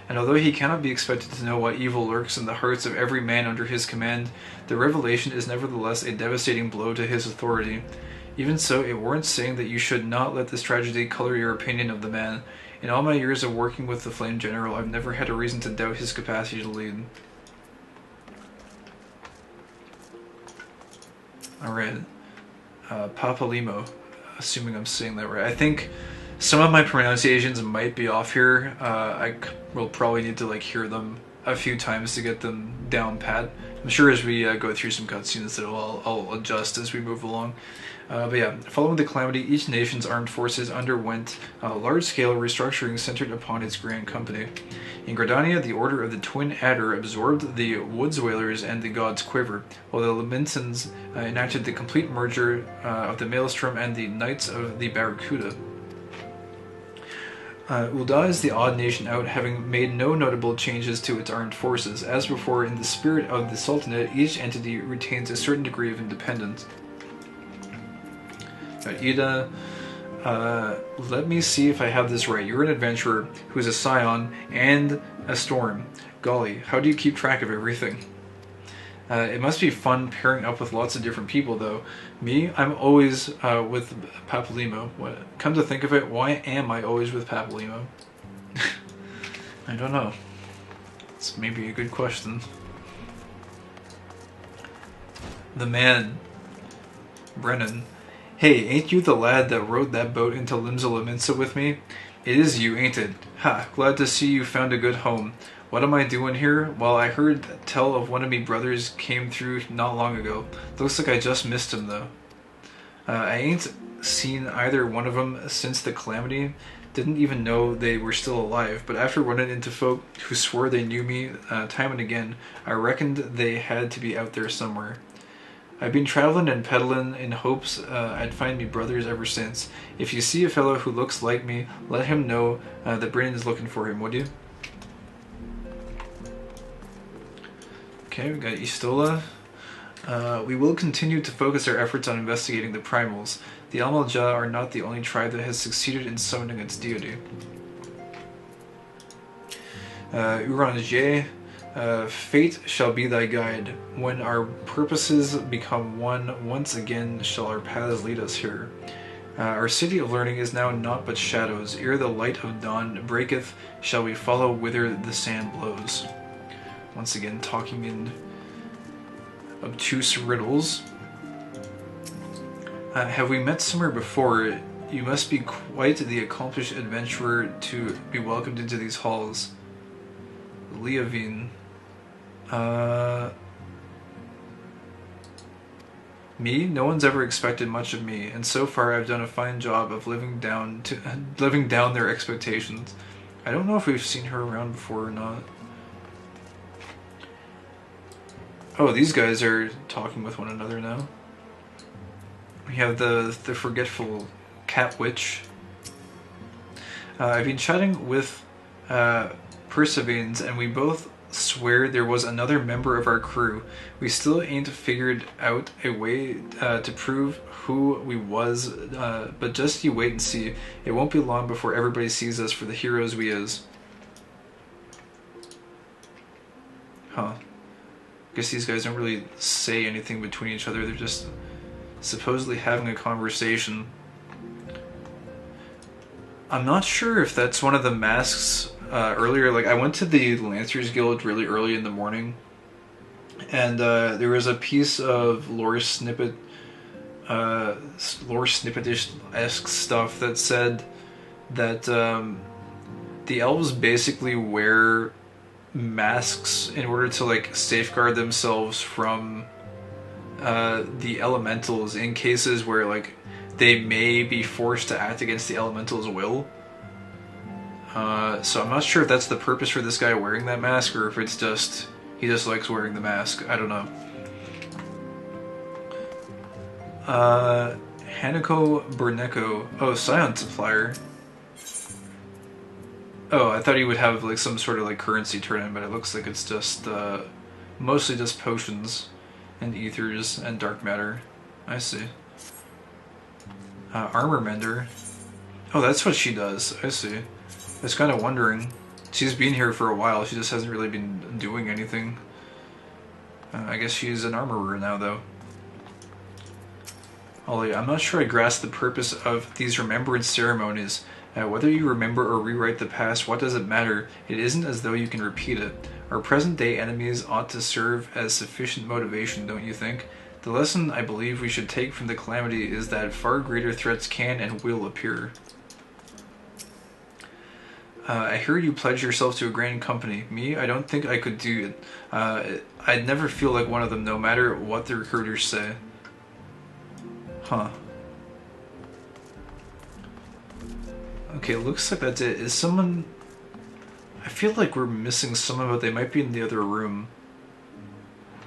[SPEAKER 1] And although he cannot be expected to know what evil lurks in the hearts of every man under his command, the revelation is nevertheless a devastating blow to his authority. Even so, it warrants saying that you should not let this tragedy color your opinion of the man. In all my years of working with the Flame General, I've never had a reason to doubt his capacity to lead. Alright. Papalimo. Assuming I'm saying that right. I think some of my pronunciations might be off here. I will probably need to like hear them a few times to get them down pat. I'm sure as we go through some cutscenes that I'll adjust as we move along. But yeah, following the calamity, each nation's armed forces underwent a large-scale restructuring centered upon its grand company. In Gridania, the Order of the Twin Adder absorbed the Woods Whalers and the God's Quiver, while the Lamentans enacted the complete merger of the Maelstrom and the Knights of the Barracuda. Ul'dah is the odd nation out, having made no notable changes to its armed forces. As before, in the spirit of the Sultanate, each entity retains a certain degree of independence. Ida, let me see if I have this right. You're an adventurer who is a scion and a storm. Golly, how do you keep track of everything? It must be fun pairing up with lots of different people, though. Me, I'm always with Papalimo. Come to think of it, why am I always with Papalimo? I don't know. It's maybe a good question. The man. Brennan. Hey, ain't you the lad that rowed that boat into Limsa with me? It is you, ain't it? Ha, glad to see you found a good home. What am I doing here? Well, I heard tell of one of me brothers came through not long ago. Looks like I just missed him, though. I ain't seen either one of them since the calamity. Didn't even know they were still alive, but after running into folk who swore they knew me time and again, I reckoned they had to be out there somewhere. I've been traveling and peddling in hopes I'd find me brothers ever since. If you see a fellow who looks like me, let him know that Brandon's looking for him, would you? Okay, we got Istola. We will continue to focus our efforts on investigating the primals. The Amalja are not the only tribe that has succeeded in summoning its deity. Uranjie. Fate shall be thy guide. When our purposes become one, once again shall our paths lead us here. Our city of learning is now naught but shadows. Ere the light of dawn breaketh, shall we follow whither the sand blows. Once again, talking in obtuse riddles. Have we met somewhere before? You must be quite the accomplished adventurer to be welcomed into these halls. Leovine. Me? No one's ever expected much of me, and so far I've done a fine job of living down their expectations. I don't know if we've seen her around before or not. Oh, these guys are talking with one another now. We have the forgetful cat witch. I've been chatting with Persevanes, and we both swear there was another member of our crew. We still ain't figured out a way to prove who we was, but just you wait and see. It won't be long before everybody sees us for the heroes we is. Huh. Guess these guys don't really say anything between each other. They're just supposedly having a conversation. I'm not sure if that's one of the masks earlier. Like, I went to the Lancers Guild really early in the morning, and there was a piece of lore snippetish-esque stuff that said that the elves basically wear masks in order to like safeguard themselves from the elementals in cases where like they may be forced to act against the elementals' will. So I'm not sure if that's the purpose for this guy wearing that mask, or if it's just he just likes wearing the mask. I don't know. Hanako Burneko. Oh, Scion Supplier. Oh, I thought he would have like some sort of like currency turn in, but it looks like it's just mostly just potions and ethers and dark matter. I see. Armor Mender. Oh, that's what she does. I see. I was kind of wondering. She's been here for a while. She just hasn't really been doing anything. I guess she's an armorer now, though. Ollie, I'm not sure I grasp the purpose of these remembrance ceremonies. Whether you remember or rewrite the past, what does it matter? It isn't as though you can repeat it. Our present-day enemies ought to serve as sufficient motivation, don't you think? The lesson I believe we should take from the calamity is that far greater threats can and will appear. I hear you pledge yourself to a grand company. Me, I don't think I could do it. I'd never feel like one of them, no matter what the recruiters say. Huh. Okay, looks like that's it. Is someone... I feel like we're missing someone, but they might be in the other room.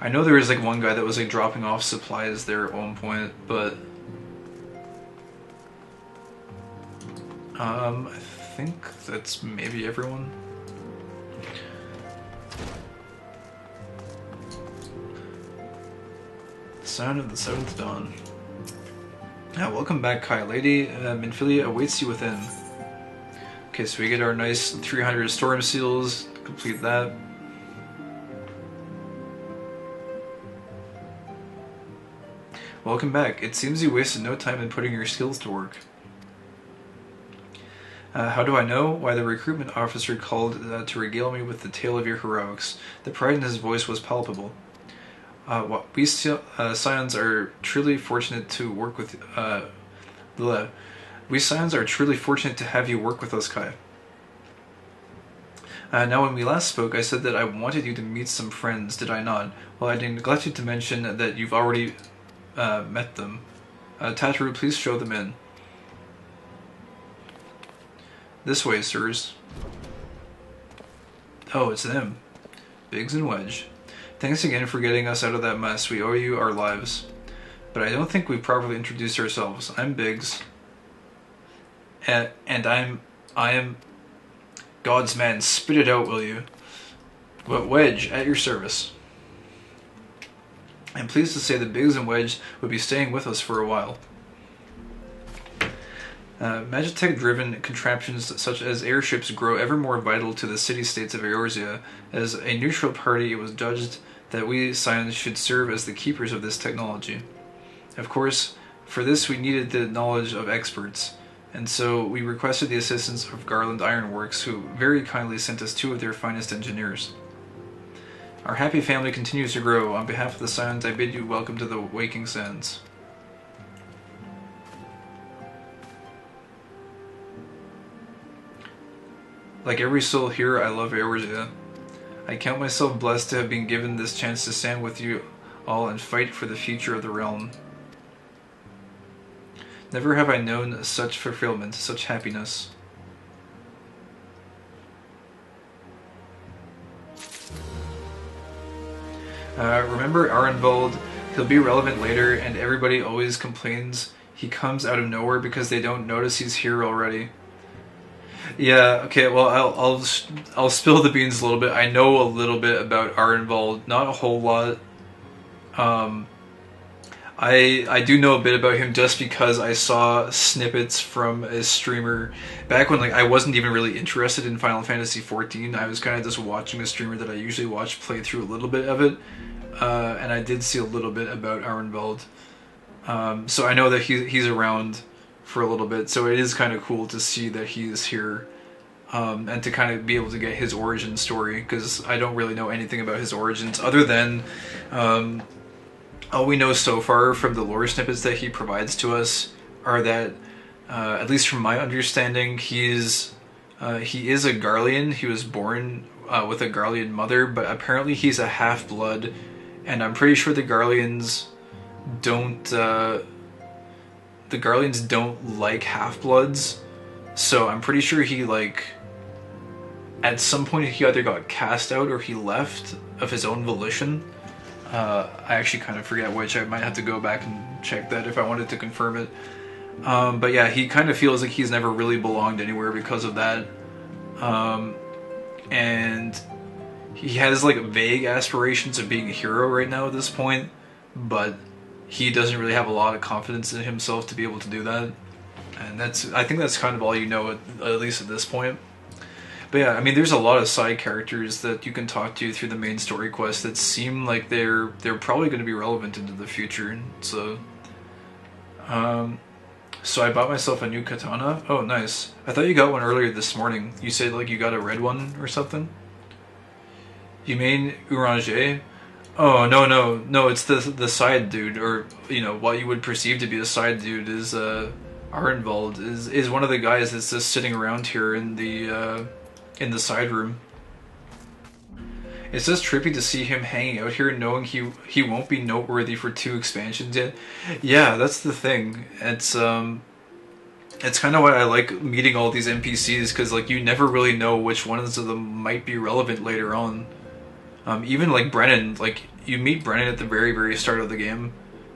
[SPEAKER 1] I know there was like one guy that was like dropping off supplies there at one point, but... I think that's maybe everyone. Sound of the Seventh Dawn. Welcome back, Kai. Lady Minfilia awaits you within. Okay, so we get our nice 300 storm seals. Complete that. Welcome back. It seems you wasted no time in putting your skills to work. How do I know? Why, the recruitment officer called to regale me with the tale of your heroics. The pride in his voice was palpable. We Scions are truly fortunate to work with... We Scions are truly fortunate to have you work with us, Kai. Now, when we last spoke, I said that I wanted you to meet some friends, did I not? Well, I neglected to mention that you've already met them. Tataru, please show them in. This way, sirs. Oh, it's them. Biggs and Wedge. Thanks again for getting us out of that mess. We owe you our lives. But I don't think we've properly introduced ourselves. I'm Biggs. And I am God's man. Spit it out, will you? But Wedge, at your service. I'm pleased to say that Biggs and Wedge would be staying with us for a while. Magitech-driven contraptions such as airships grow ever more vital to the city-states of Eorzea. As a neutral party, it was judged that we Scions should serve as the keepers of this technology. Of course, for this we needed the knowledge of experts, and so we requested the assistance of Garland Ironworks, who very kindly sent us 2 of their finest engineers. Our happy family continues to grow. On behalf of the Scions, I bid you welcome to the Waking Sands. Like every soul here, I love Eorzea. I count myself blessed to have been given this chance to stand with you all and fight for the future of the realm. Never have I known such fulfillment, such happiness. Remember Arenvald? He'll be relevant later, and everybody always complains he comes out of nowhere because they don't notice he's here already. Yeah, okay, well, I'll spill the beans a little bit. I know a little bit about Arenvald, not a whole lot. I do know a bit about him just because I saw snippets from a streamer back when I wasn't even really interested in Final Fantasy XIV. I was kind of just watching a streamer that I usually watch play through a little bit of it, and I did see a little bit about Arenvald. So I know that he's around for a little bit, so it is kind of cool to see that he's here, and to kind of be able to get his origin story, because I don't really know anything about his origins other than all we know so far from the lore snippets that he provides to us are that, at least from my understanding, he's He is a Garlean. He was born with a Garlean mother, but apparently he's a half-blood, and I'm pretty sure the Garleans don't like half-bloods, so I'm pretty sure he, like, at some point he either got cast out or he left of his own volition. I actually kind of forget which. I might have to go back and check that if I wanted to confirm it. But yeah, he kind of feels like he's never really belonged anywhere because of that. And he has like vague aspirations of being a hero right now at this point, but he doesn't really have a lot of confidence in himself to be able to do that. And I think that's kind of all you know, at least at this point. But yeah, I mean, there's a lot of side characters that you can talk to through the main story quest that seem like they're probably going to be relevant into the future. So, so I bought myself a new katana. Oh, nice. I thought you got one earlier this morning. You said like you got a red one or something? You mean Orange? Oh, no, it's the side dude, or, you know, what you would perceive to be a side dude is, Arenvald is one of the guys that's just sitting around here in the side room. It's just trippy to see him hanging out here knowing he won't be noteworthy for 2 expansions yet. Yeah, that's the thing. It's kind of why I like meeting all these NPCs, because, like, you never really know which ones of them might be relevant later on. Even like Brennan, like you meet Brennan at the very, very start of the game,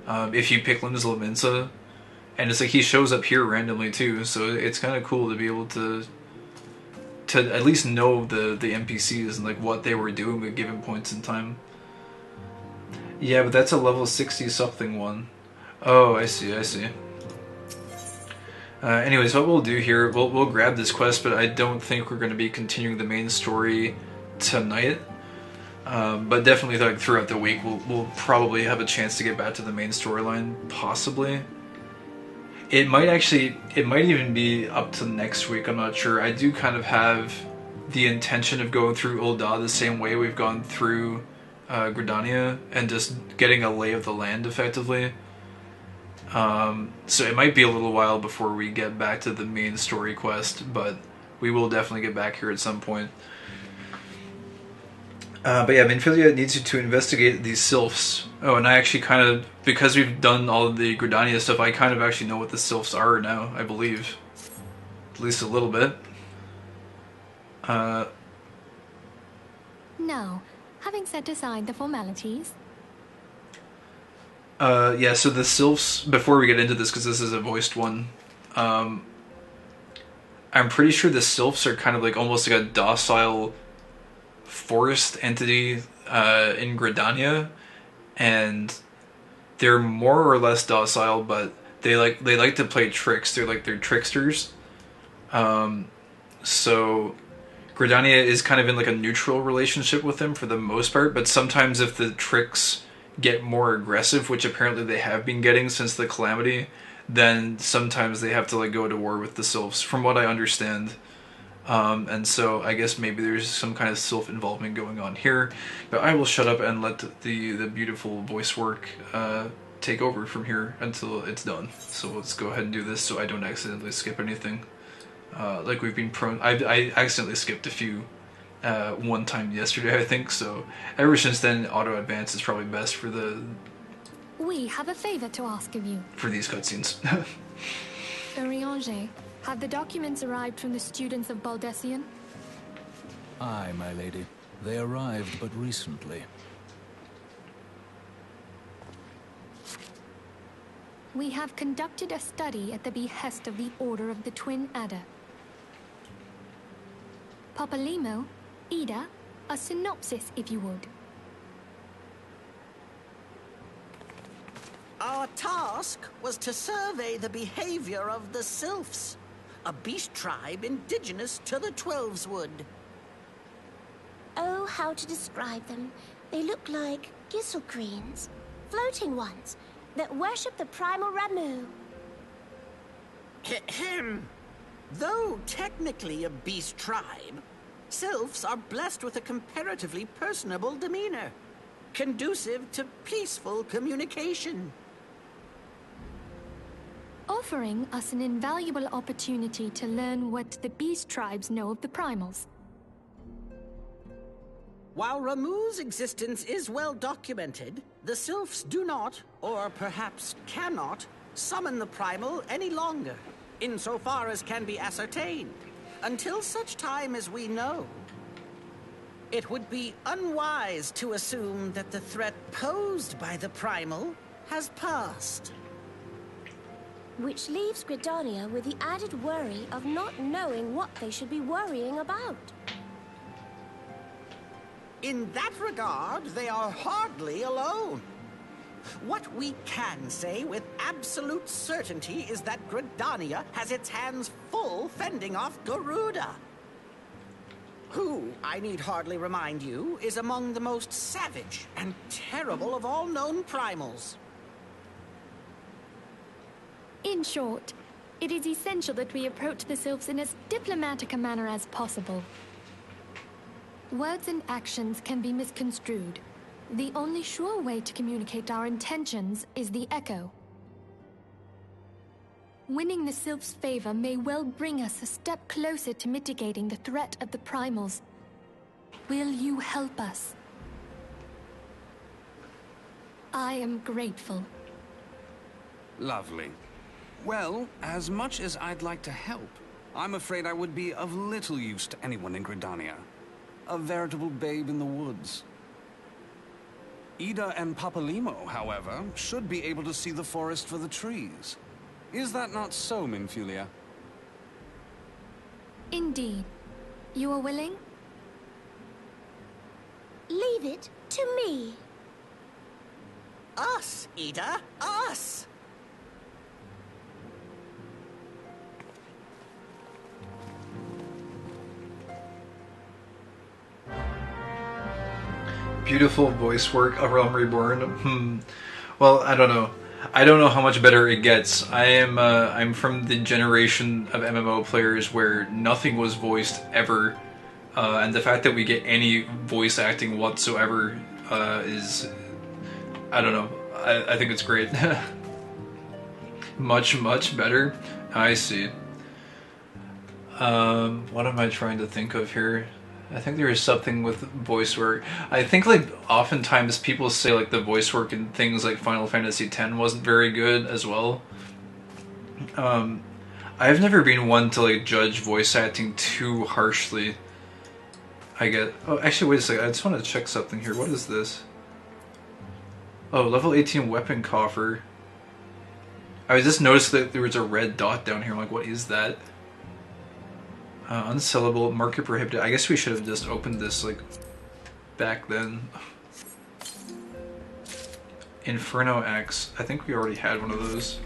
[SPEAKER 1] if you pick Limbs Laminsa, and it's like he shows up here randomly too, so it's kind of cool to be able to at least know the NPCs and like what they were doing at given points in time. Yeah, but that's a level 60 something one. Oh, I see. Anyways, what we'll do here, we'll grab this quest, but I don't think we're going to be continuing the main story tonight. But definitely, like, throughout the week, we'll probably have a chance to get back to the main storyline, possibly. It might even be up to next week, I'm not sure. I do kind of have the intention of going through Ul'dah the same way we've gone through Gridania, and just getting a lay of the land, effectively. So it might be a little while before we get back to the main story quest, but we will definitely get back here at some point. But yeah, Minfilia needs you to investigate these sylphs. Oh, and I actually kind of, because we've done all of the Gridania stuff, I kind of actually know what the sylphs are now, I believe. At least a little bit.
[SPEAKER 5] Now, having set aside the formalities...
[SPEAKER 1] Yeah, so the sylphs, before we get into this, because this is a voiced one, I'm pretty sure the sylphs are kind of like almost like a docile forest entity in Gridania, and they're more or less docile, but they like to play tricks. They're tricksters. So Gridania is kind of in like a neutral relationship with them for the most part, but sometimes if the tricks get more aggressive, which apparently they have been getting since the Calamity, then sometimes they have to like go to war with the sylphs, from what I understand. And so I guess maybe there's some kind of sylph involvement going on here, but I will shut up and let the beautiful voice work take over from here until it's done. So let's go ahead and do this so I don't accidentally skip anything. Like we've been prone, I accidentally skipped a few one time yesterday, I think, so ever since then auto advance is probably best for
[SPEAKER 5] We have a favor to ask of you.
[SPEAKER 1] for these cutscenes.
[SPEAKER 5] Urianger, have the documents arrived from the students of Baldessian?
[SPEAKER 6] Aye, my lady. They arrived but recently.
[SPEAKER 5] We have conducted a study at the behest of the Order of the Twin Adder. Papalimo, Ida, a synopsis if you would.
[SPEAKER 7] Our task was to survey the behavior of the sylphs, a beast tribe indigenous to the Twelveswood.
[SPEAKER 3] Oh, how to describe them. They look like Gisselcreens, floating ones, that worship the primal Ramu.
[SPEAKER 7] Ahem. Though technically a beast tribe, sylphs are blessed with a comparatively personable demeanor, conducive to peaceful communication.
[SPEAKER 5] offering us an invaluable opportunity to learn what the beast tribes know of the primals.
[SPEAKER 7] While Ramuh's existence is well documented, the Sylphs do not, or perhaps cannot, summon the primal any longer, insofar as can be ascertained, until such time as we know. It would be unwise to assume that the threat posed by the primal has passed.
[SPEAKER 8] Which leaves Gridania with the added worry of not knowing what they should be worrying about.
[SPEAKER 7] In that regard, they are hardly alone. What we can say with absolute certainty is that Gridania has its hands full fending off Garuda, who, I need hardly remind you, is among the most savage and terrible of all known primals.
[SPEAKER 5] In short, it is essential that we approach the Sylphs in as diplomatic a manner as possible. Words and actions can be misconstrued. The only sure way to communicate our intentions is the echo. Winning the Sylph's favor may well bring us a step closer to mitigating the threat of the primals. Will you help us? I am grateful.
[SPEAKER 9] Lovely. Well, as much as I'd like to help, I'm afraid I would be of little use to anyone in Gridania. A veritable babe in the woods. Ida and Papalimo, however, should be able to see the forest for the trees. Is that not so, Minfulia?
[SPEAKER 5] Indeed. You are willing?
[SPEAKER 8] Leave it to me.
[SPEAKER 7] Us, Ida, us!
[SPEAKER 1] Beautiful voice work, A Realm Reborn. Well, I don't know. I don't know how much better it gets. I'm from the generation of MMO players where nothing was voiced ever, and the fact that we get any voice acting whatsoever is, I don't know. I think it's great. much better. I see. What am I trying to think of here? I think there is something with voice work. I think like oftentimes people say like the voice work in things like Final Fantasy X wasn't very good as well. I've never been one to like judge voice acting too harshly. Oh, actually, wait a second. I just want to check something here. What is this? Oh, level 18 weapon coffer. I just noticed that there was a red dot down here. I'm like, what is that? Unsellable, market prohibited. I guess we should have just opened this like back then. Inferno X. I think we already had one of those.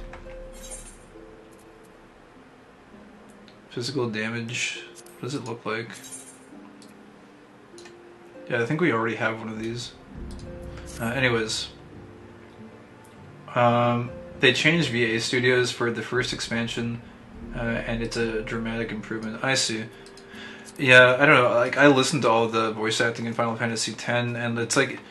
[SPEAKER 1] Physical damage. What does it look like? Yeah, I think we already have one of these. Anyways. They changed VA Studios for the first expansion. And it's a dramatic improvement. I see. Yeah, I don't know. Like, I listened to all the voice acting in Final Fantasy X, and it's like,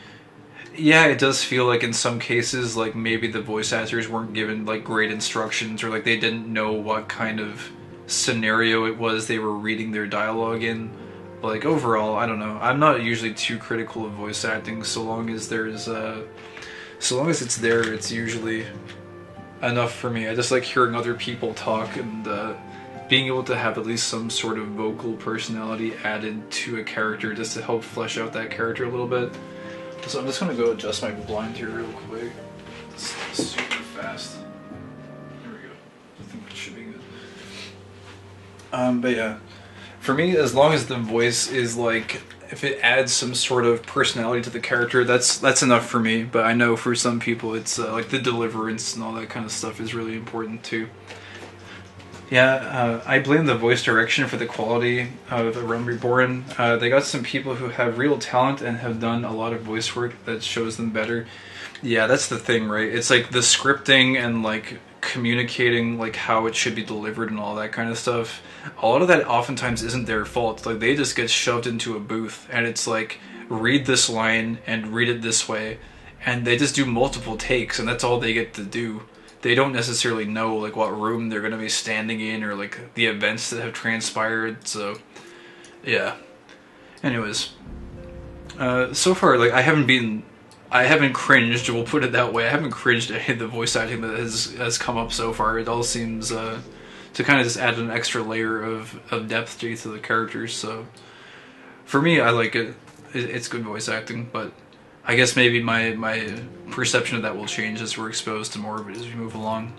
[SPEAKER 1] yeah, it does feel like in some cases, like maybe the voice actors weren't given like great instructions, or like they didn't know what kind of scenario it was they were reading their dialogue in. But like overall, I don't know. I'm not usually too critical of voice acting, so long as there's, so long as it's there, it's usually enough for me. I just like hearing other people talk and being able to have at least some sort of vocal personality added to a character just to help flesh out that character a little bit. So I'm just going to go adjust my blind here real quick. This is super fast. There we go. I think it should be good. But yeah, for me, as long as the voice is like, if it adds some sort of personality to the character, that's enough for me. But I know for some people, it's like the deliverance and all that kind of stuff is really important too. Yeah, I blame the voice direction for the quality of A Realm Reborn. They got some people who have real talent and have done a lot of voice work that shows them better. Yeah, that's the thing, right? It's like the scripting and like communicating like how it should be delivered and all that kind of stuff. A lot of that oftentimes isn't their fault. Like they just get shoved into a booth and it's like, read this line and read it this way, and they just do multiple takes and that's all they get to do. they don't necessarily know like what room they're going to be standing in or like the events that have transpired. So yeah. Anyways, so far like I haven't cringed. We'll put it that way. I haven't cringed at any of the voice acting that has come up so far. It all seems to kind of just add an extra layer of depth to each of the characters. So for me, I like it. It's good voice acting, but I guess maybe my perception of that will change as we're exposed to more of it as we move along.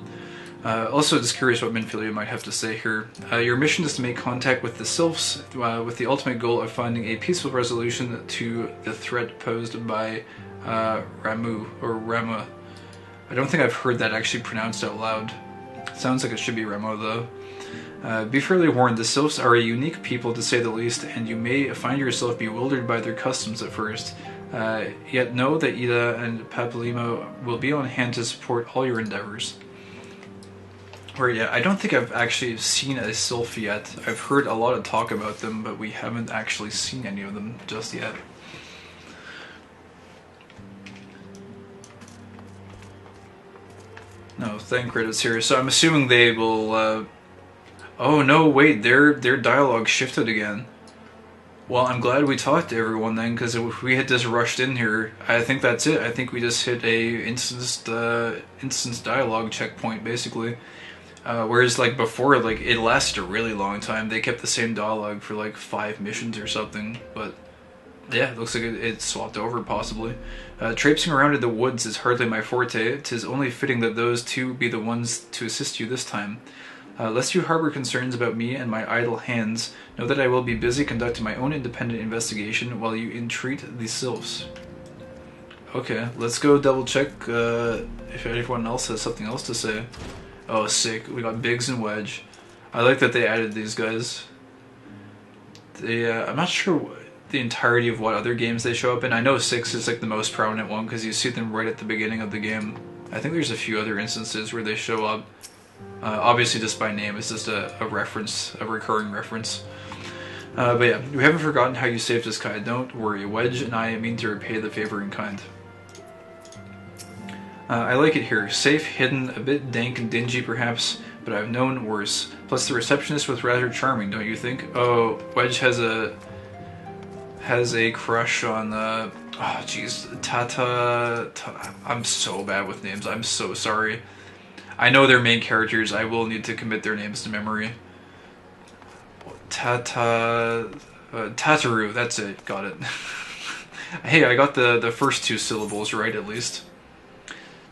[SPEAKER 1] Also, just curious what Minfilia might have to say here. Your mission is to make contact with the Sylphs with the ultimate goal of finding a peaceful resolution to the threat posed by Ramu, or Rama. I don't think I've heard that actually pronounced out loud. Sounds like it should be Ramo, though. Be fairly warned, the Sylphs are a unique people to say the least, and you may find yourself bewildered by their customs at first. Yet know that Ida and Papalima will be on hand to support all your endeavors. Or yeah, I don't think I've actually seen a Sylph yet. I've heard a lot of talk about them, but we haven't actually seen any of them just yet. No, thank credits here. So I'm assuming they will, oh no, wait, their dialogue shifted again. Well, I'm glad we talked to everyone then, because if we had just rushed in here, I think that's it. I think we just hit a instance dialogue checkpoint, basically. Whereas, like, before, like, it lasted a really long time. They kept the same dialogue for, like, 5 missions or something, but yeah, it looks like it swapped over, possibly. Traipsing around in the woods is hardly my forte. 'Tis only fitting that those two be the ones to assist you this time. Lest you harbor concerns about me and my idle hands, know that I will be busy conducting my own independent investigation while you entreat the Sylphs. Okay, let's go double check if anyone else has something else to say. Oh, sick. We got Biggs and Wedge. I like that they added these guys. I'm not sure the entirety of what other games they show up in. I know 6 is like the most prominent one because you see them right at the beginning of the game. I think there's a few other instances where they show up. Obviously just by name, it's just a reference, a recurring reference. But yeah, we haven't forgotten how you saved us, Kai. Don't worry, Wedge and I mean to repay the favor in kind. I like it here. Safe, hidden, a bit dank and dingy perhaps, but I've known worse. Plus the receptionist was rather charming, don't you think? Oh, Wedge has a crush on, oh jeez, Tata, I'm so bad with names, I'm so sorry. I know they're main characters, I will need to commit their names to memory. Tataru, that's it, got it. Hey, I got the first 2 syllables right at least.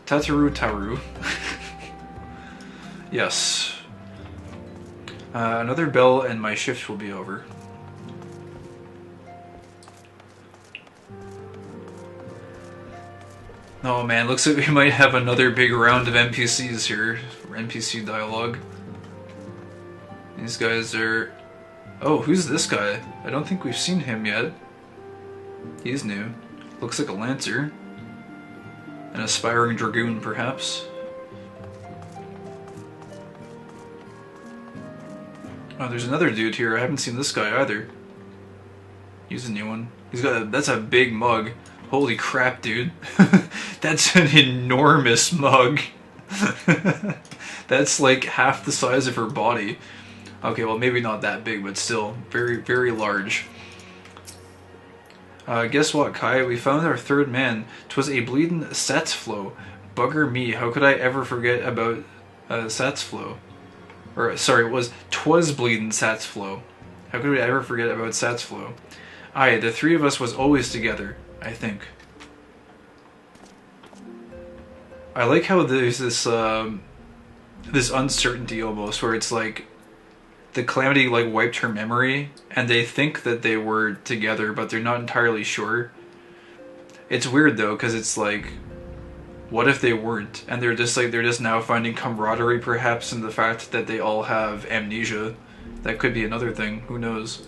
[SPEAKER 1] Tataru Taru. Yes. Another bell and my shift will be over. Oh man, looks like we might have another big round of NPCs here. NPC dialogue. These guys are... Oh, who's this guy? I don't think we've seen him yet. He's new. Looks like a lancer. An aspiring dragoon, perhaps. Oh, there's another dude here. I haven't seen this guy either. He's a new one. He's got that's a big mug. Holy crap, dude. That's an enormous mug. That's like half the size of her body. Okay, well maybe not that big, but still very, very large. Guess what, Kai? We found our third man. 'Twas a bleedin' Satsflow. Bugger me, how could I ever forget about Satsflow? Or, sorry, it was 'twas bleedin' Satsflow. How could we ever forget about Satsflow? Aye, the 3 of us was always together, I think. I like how there's this, this uncertainty almost, where it's like, the Calamity like wiped her memory, and they think that they were together, but they're not entirely sure. It's weird though, because it's like, what if they weren't? And they're just now finding camaraderie perhaps in the fact that they all have amnesia. That could be another thing, who knows.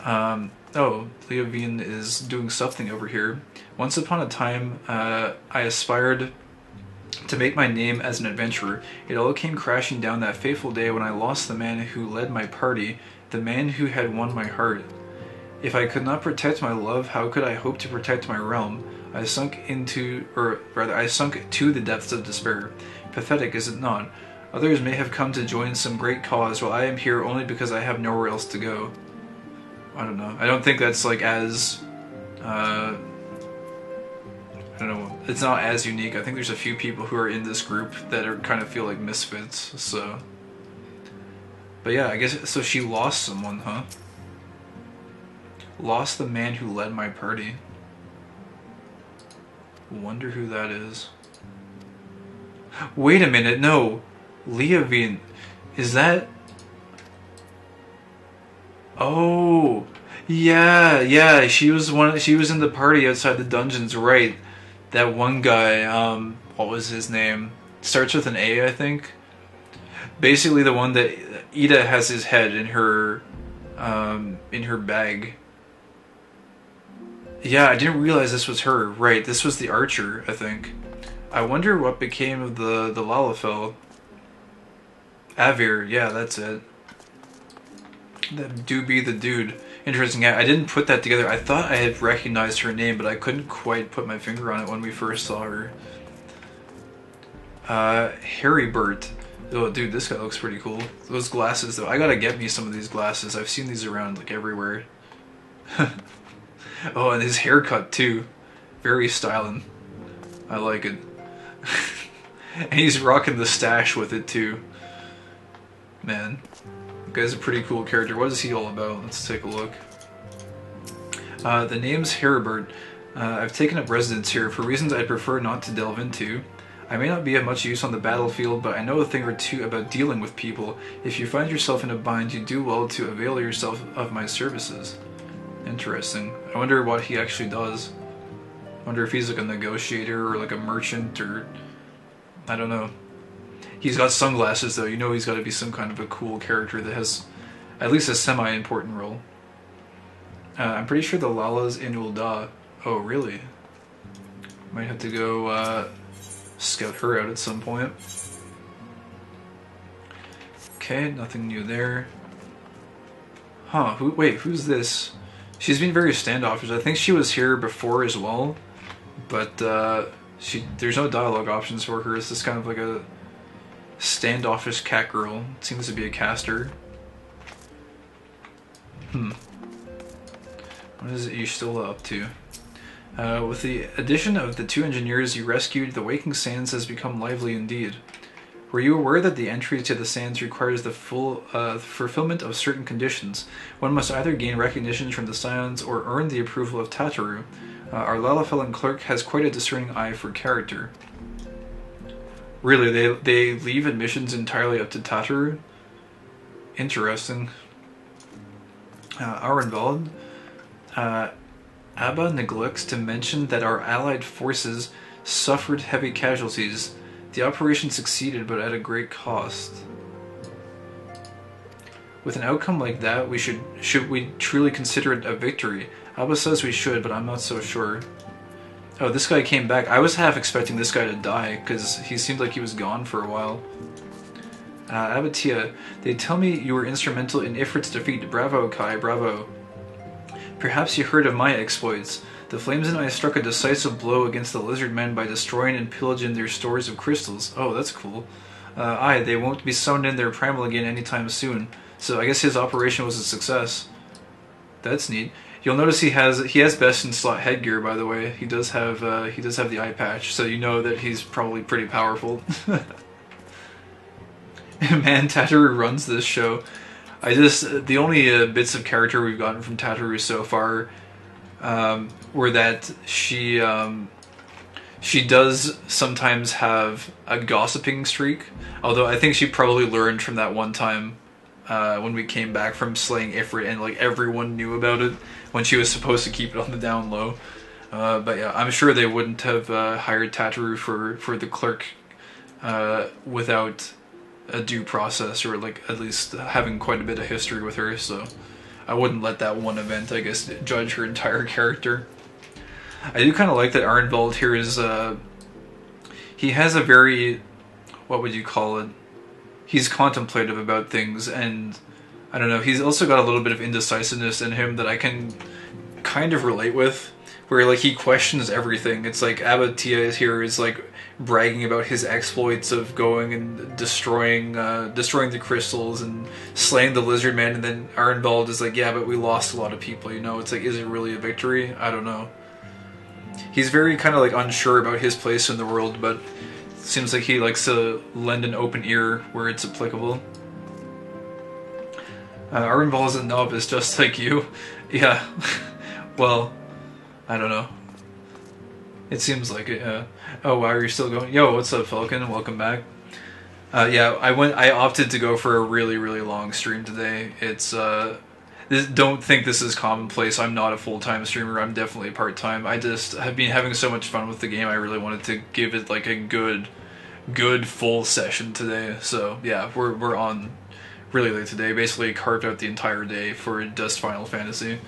[SPEAKER 1] Oh, Leovian is doing something over here. Once upon a time, I aspired to make my name as an adventurer. It all came crashing down that fateful day when I lost the man who led my party, the man who had won my heart. If I could not protect my love, how could I hope to protect my realm? I sunk to the depths of despair. Pathetic, is it not? Others may have come to join some great cause, while I am here only because I have nowhere else to go. I don't know. I don't think that's like as... I don't know. It's not as unique. I think there's a few people who are in this group that are kind of feel like misfits, so... But yeah, I guess... So she lost someone, huh? Lost the man who led my party. Wonder who that is. Wait a minute, no! Leavine, is that... Oh, yeah, she was in the party outside the dungeons, right? That one guy, what was his name? Starts with an A, I think. Basically the one that Ida has his head in her bag. Yeah, I didn't realize this was her. Right, this was the archer, I think. I wonder what became of the Lalafell. Avir, yeah, that's it. That do be the dude. Interesting. Yeah, I didn't put that together. I thought I had recognized her name, but I couldn't quite put my finger on it when we first saw her. Harrybert. Oh, dude, this guy looks pretty cool. Those glasses, though. I gotta get me some of these glasses. I've seen these around, like, everywhere. Oh, and his haircut, too. Very styling. I like it. And he's rocking the stash with it, too. Man. That guy's a pretty cool character. What is he all about? Let's take a look. The name's Harrybert. I've taken up residence here for reasons I'd prefer not to delve into. I may not be of much use on the battlefield, but I know a thing or two about dealing with people. If you find yourself in a bind, you do well to avail yourself of my services. Interesting. I wonder what he actually does. I wonder if he's like a negotiator or like a merchant or... I don't know. He's got sunglasses though. You know he's got to be some kind of a cool character that has at least a semi-important role. I'm pretty sure the Lala's in Ul'dah. Oh, really? Might have to go scout her out at some point. Okay, nothing new there. Huh, wait, who's this? She's been very standoffish. I think she was here before as well, but there's no dialogue options for her. It's just kind of like a standoffish cat girl. Seems to be a caster. What is it you're still up to? With the addition of the 2 engineers you rescued, the Waking Sands has become lively indeed. Were you aware that the entry to the sands requires the full fulfillment of certain conditions? One must either gain recognition from the Scions or earn the approval of Tataru. Our Lalafell clerk has quite a discerning eye for character. Really, they leave admissions entirely up to Tataru? Interesting. Arenvald. Abba neglects to mention that our allied forces suffered heavy casualties. The operation succeeded, but at a great cost. With an outcome like that, should we truly consider it a victory? Abba says we should, but I'm not so sure. Oh, this guy came back. I was half expecting this guy to die, because he seemed like he was gone for a while. Abatia, they tell me you were instrumental in Ifrit's defeat. Bravo, Kai, bravo. Perhaps you heard of my exploits. The Flames and I struck a decisive blow against the lizard men by destroying and pillaging their stores of crystals. Oh, that's cool. Aye, they won't be summoned in their primal again anytime soon. So I guess his operation was a success. That's neat. You'll notice he has best in slot headgear, by the way. He does have the eye patch, so you know that he's probably pretty powerful. Man, Tataru runs this show. The only bits of character we've gotten from Tataru so far were that she does sometimes have a gossiping streak, although I think she probably learned from that one time when we came back from slaying Ifrit and like everyone knew about it when she was supposed to keep it on the down low. But yeah, I'm sure they wouldn't have hired Tataru for the clerk without a due process, or like at least having quite a bit of history with her, so I wouldn't let that one event, I guess, judge her entire character. I do kind of like that Arenvald here is, he has a very, what would you call it? He's contemplative about things, and I don't know, he's also got a little bit of indecisiveness in him that I can kind of relate with, where like he questions everything. It's like Abatia is here is like bragging about his exploits of going and destroying the crystals and slaying the lizard man, and then Arnvald is like, yeah, but we lost a lot of people, you know. It's like, is it really a victory? I don't know. He's very kind of like unsure about his place in the world, but it seems like he likes to lend an open ear where it's applicable. Arnvald is a novice just like you. Yeah. Well, I don't know. It seems like it, yeah. Oh wow, you're still going? Yo, what's up, Falcon? Welcome back. Yeah, I opted to go for a really, really long stream today. It's, don't think this is commonplace. I'm not a full-time streamer. I'm definitely part-time. I just have been having so much fun with the game. I really wanted to give it like a good full session today. So yeah, we're on really late today. Basically carved out the entire day for just Final Fantasy.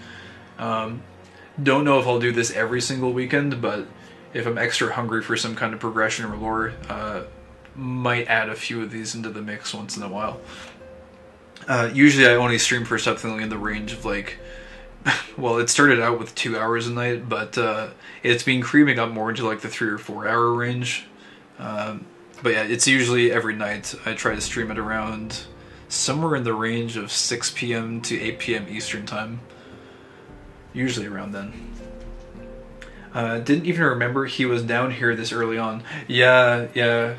[SPEAKER 1] Don't know if I'll do this every single weekend, but if I'm extra hungry for some kind of progression or lore, might add a few of these into the mix once in a while. Usually I only stream for something in the range of like, well, it started out with 2 hours a night, but it's been creeping up more into like the 3 or 4 hour range. But yeah, it's usually every night. I try to stream it around somewhere in the range of 6 p.m. to 8 p.m. Eastern time. Usually around then. Didn't even remember he was down here this early on. Yeah.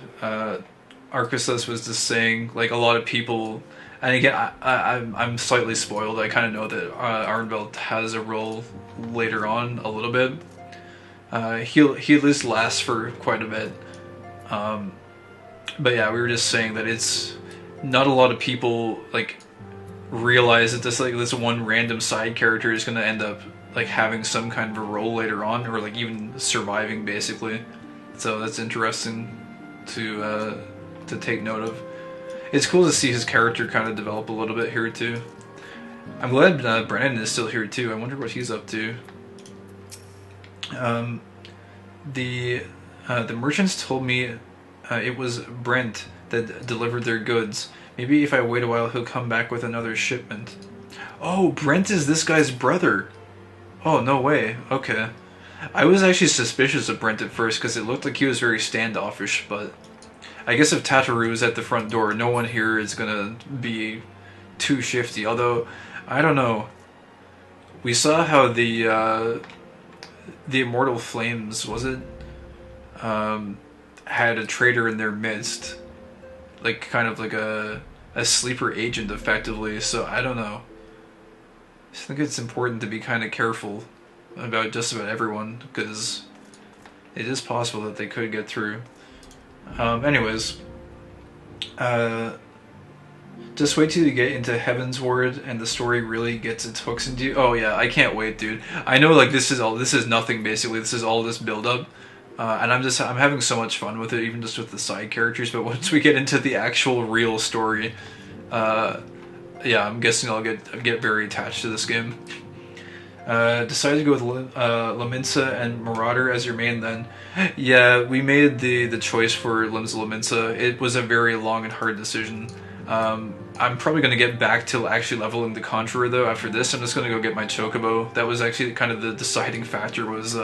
[SPEAKER 1] Arcus was just saying, like, a lot of people, and again, I'm slightly spoiled. I kind of know that Arnveld has a role later on a little bit. He at least lasts for quite a bit. But yeah, we were just saying that it's not a lot of people like realize that this one random side character is going to end up like having some kind of a role later on, or like even surviving basically. So that's interesting to take note of. It's cool to see his character kind of develop a little bit here too. I'm glad Brennan is still here too. I wonder what he's up to. The merchants told me it was Brent that delivered their goods. Maybe if I wait a while, he'll come back with another shipment. Oh, Brent is this guy's brother. Oh, no way. Okay. I was actually suspicious of Brent at first because it looked like he was very standoffish, but I guess if Tataru is at the front door, no one here is gonna be too shifty. Although, I don't know. We saw how the Immortal Flames, was it? Had a traitor in their midst. Like, kind of like a sleeper agent, effectively, so I don't know. I think it's important to be kind of careful about just about everyone, because it is possible that they could get through. Anyways, just wait till you get into Heaven's Ward and the story really gets its hooks into you. Oh yeah, I can't wait, dude. I know, like, this is nothing, basically. This is all this build-up. And I'm having so much fun with it, even just with the side characters, but once we get into the actual real story, yeah, I'm guessing I'll get very attached to this game. Decided to go with Laminsa and Marauder as your main then. Yeah, we made the choice for Laminsa. It was a very long and hard decision. I'm probably going to get back to actually leveling the Conjurer though after this. I'm just going to go get my Chocobo. That was actually kind of the deciding factor was,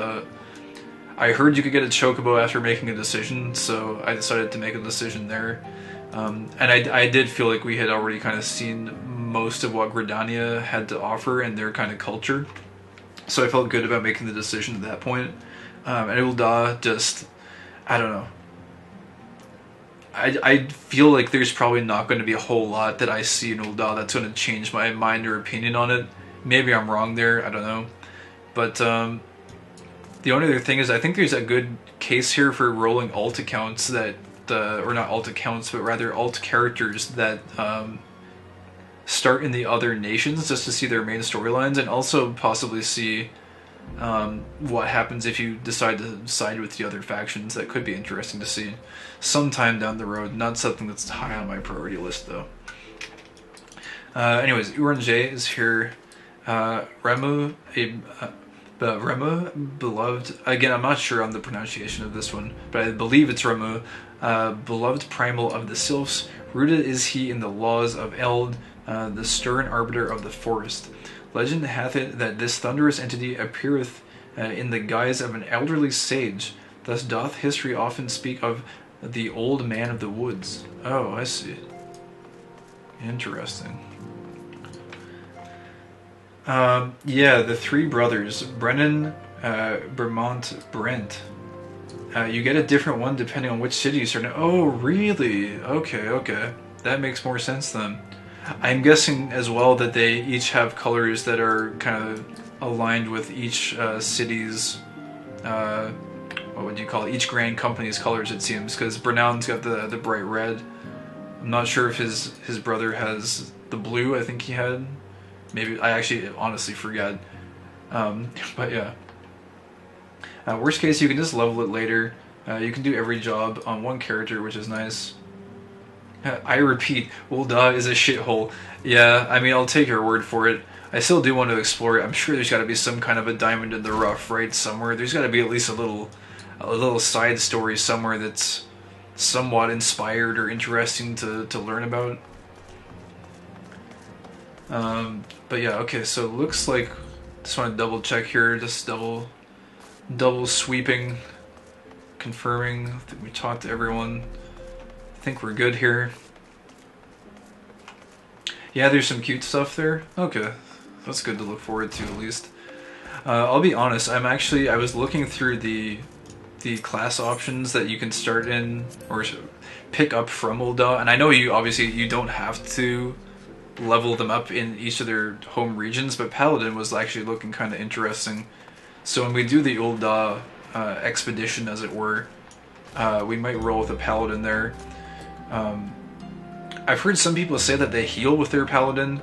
[SPEAKER 1] I heard you could get a Chocobo after making a decision, so I decided to make a decision there. And I did feel like we had already kind of seen most of what Gridania had to offer and their kind of culture. So I felt good about making the decision at that point. And Ul'dah just, I don't know. I feel like there's probably not going to be a whole lot that I see in Ul'dah that's going to change my mind or opinion on it. Maybe I'm wrong there, I don't know. But the only other thing is I think there's a good case here for rolling alt accounts that, or not alt accounts, but rather alt characters that start in the other nations just to see their main storylines, and also possibly see what happens if you decide to side with the other factions. That could be interesting to see sometime down the road. Not something that's high on my priority list though. Anyways, Uran J is here. Remu, Remu, beloved, again, I'm not sure on the pronunciation of this one, but I believe it's Remu, beloved primal of the sylphs, rooted is he in the laws of Eld, the stern arbiter of the forest. Legend hath it that this thunderous entity appeareth in the guise of an elderly sage. Thus doth history often speak of the old man of the woods. Oh, I see. Interesting. Yeah, the three brothers, Brennan, Vermont, Brent. You get a different one depending on which city you start in. Oh, really? Okay, okay. That makes more sense then. I'm guessing as well that they each have colors that are kind of aligned with each city's, what would you call it? Each grand company's colors, it seems, because Brennan's got the bright red. I'm not sure if his brother has the blue. I think he had. Maybe, I actually honestly forget. But yeah. Worst case, you can just level it later. You can do every job on one character, which is nice. I repeat, Ul'dah is a shithole. Yeah, I mean, I'll take your word for it. I still do want to explore it. I'm sure there's got to be some kind of a diamond in the rough, right, somewhere. There's got to be at least a little side story somewhere that's somewhat inspired or interesting to learn about. But yeah, okay, so it looks like, just want to double check here, just double sweeping, confirming that we talked to everyone. I think we're good here. Yeah, there's some cute stuff there. Okay, that's good to look forward to at least. I'll be honest, I was looking through the class options that you can start in or pick up from Ul'dah, and I know you don't have to level them up in each of their home regions, but Paladin was actually looking kind of interesting. So when we do the Ul'dah expedition, as it were, we might roll with a Paladin there. I've heard some people say that they heal with their Paladin,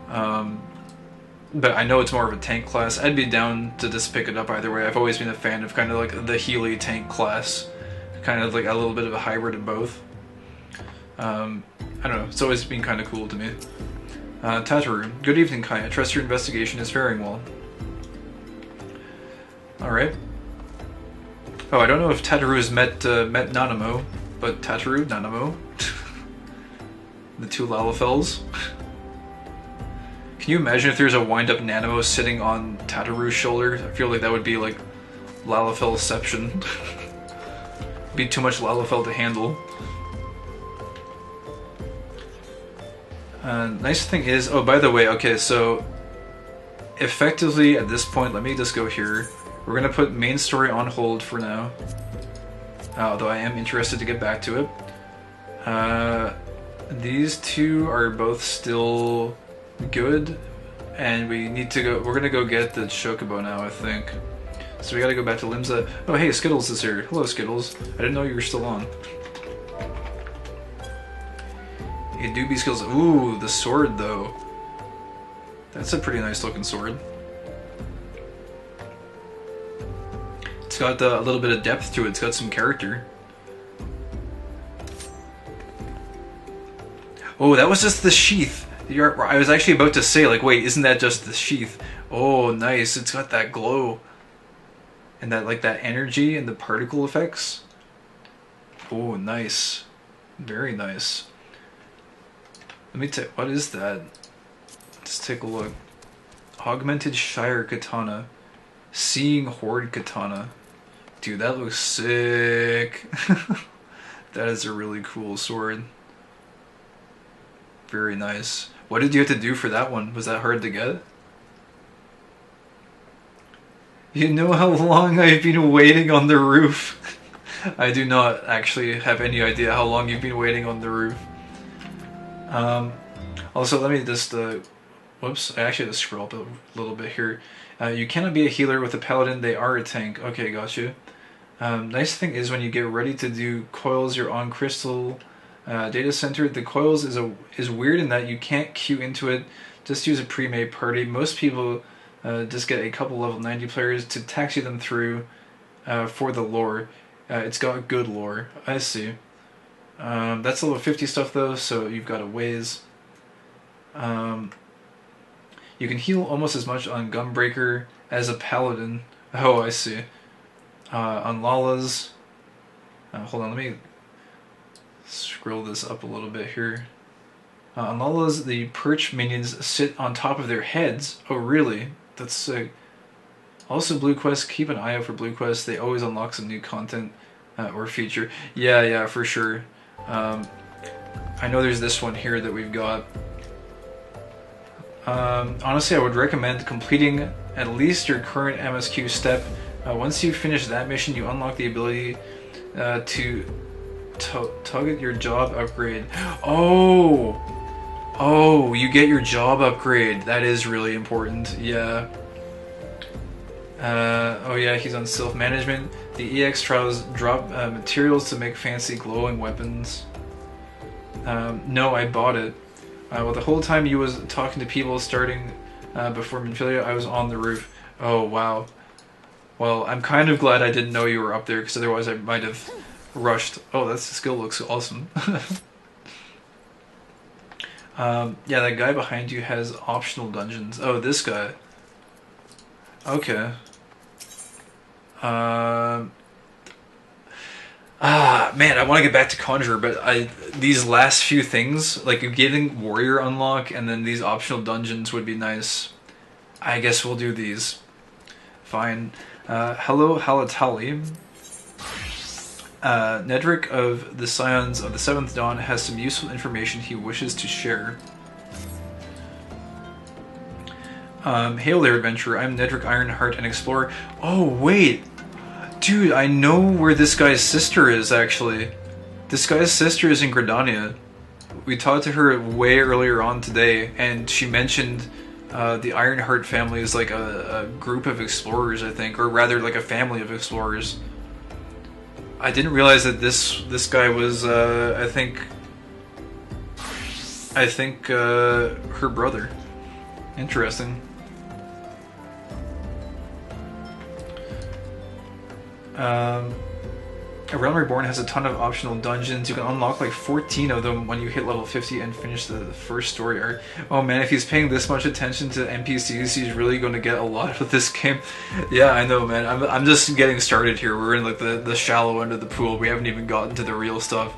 [SPEAKER 1] but I know it's more of a tank class. I'd be down to just pick it up either way. I've always been a fan of kind of like the Healy tank class, kind of like a little bit of a hybrid of both. I don't know, it's always been kind of cool to me. Tataru, good evening, Kai. I trust your investigation is faring well. Alright. Oh, I don't know if Tataru has met Nanamo, but Tataru, Nanamo. The two Lalafels. Can you imagine if there's a wind-up Nanamo sitting on Tataru's shoulder? I feel like that would be like Lalafel-ception. Be too much Lalafel to handle. Nice thing is, oh, by the way, okay, so effectively at this point, let me just go here. We're gonna put main story on hold for now, although I am interested to get back to it. These two are both still good, and we need to go. We're gonna go get the Chocobo now, I think. So we gotta go back to Limsa. Oh, hey, Skittles is here. Hello, Skittles. I didn't know you were still on. It do be Skittles. Ooh, the sword though. That's a pretty nice looking sword. It's got a little bit of depth to it. It's got some character. Oh, that was just the sheath. I was actually about to say, like, wait, isn't that just the sheath? Oh, nice. It's got that glow. And that, like, that energy and the particle effects. Oh, nice. Very nice. Let me take, what is that? Let's take a look. Augmented Shire Katana. Seeing Horde Katana. Dude, that looks sick. That is a really cool sword. Very nice. What did you have to do for that one? Was that hard to get? You know how long I've been waiting on the roof? I do not actually have any idea how long you've been waiting on the roof. Also, let me just, whoops, I actually had to scroll up a little bit here. You cannot be a healer with a paladin, they are a tank. Okay, got you. Nice thing is when you get ready to do coils, you're on crystal data center. The coils is weird in that you can't queue into it. Just use a pre-made party. Most people just get a couple level 90 players to taxi them through for the lore. It's got good lore. I see. That's level 50 stuff though, so you've got a ways. You can heal almost as much on Gunbreaker as a paladin. Oh, I see. On Lala's, hold on, let me scroll this up a little bit here. On Lala's, the perch minions sit on top of their heads. Oh, really? That's sick. Also, Blue Quest, keep an eye out for Blue Quest. They always unlock some new content or feature. Yeah, for sure. I know there's this one here that we've got. Honestly, I would recommend completing at least your current MSQ step. Once you finish that mission, you unlock the ability to target your job upgrade. Oh, you get your job upgrade. That is really important. Yeah. Oh yeah, he's on self-management. The EX trials drop materials to make fancy glowing weapons. No, I bought it. Well, the whole time you was talking to people starting before Minfilia, I was on the roof. Oh, wow. Well, I'm kind of glad I didn't know you were up there, because otherwise I might have rushed. Oh, that skill looks awesome. Yeah, that guy behind you has optional dungeons. Oh, this guy. Okay. Man, I want to get back to Conjurer, but these last few things, like getting Warrior unlock and then these optional dungeons would be nice. I guess we'll do these. Fine. Hello, Halatali. Nedrick of the Scions of the Seventh Dawn has some useful information he wishes to share. Hail there, adventurer. I'm Nedrick Ironheart, an explorer. Oh, wait! Dude, I know where this guy's sister is, actually. This guy's sister is in Gridania. We talked to her way earlier on today, and she mentioned the Ironheart family is like a group of explorers, I think, or rather like a family of explorers. I didn't realize that this guy was, I think her brother. Interesting. A Realm Reborn has a ton of optional dungeons. You can unlock like 14 of them when you hit level 50 and finish the first story arc. Oh man, if he's paying this much attention to NPCs, he's really going to get a lot out of this game. Yeah, I know, man. I'm just getting started here. We're in like the shallow end of the pool. We haven't even gotten to the real stuff.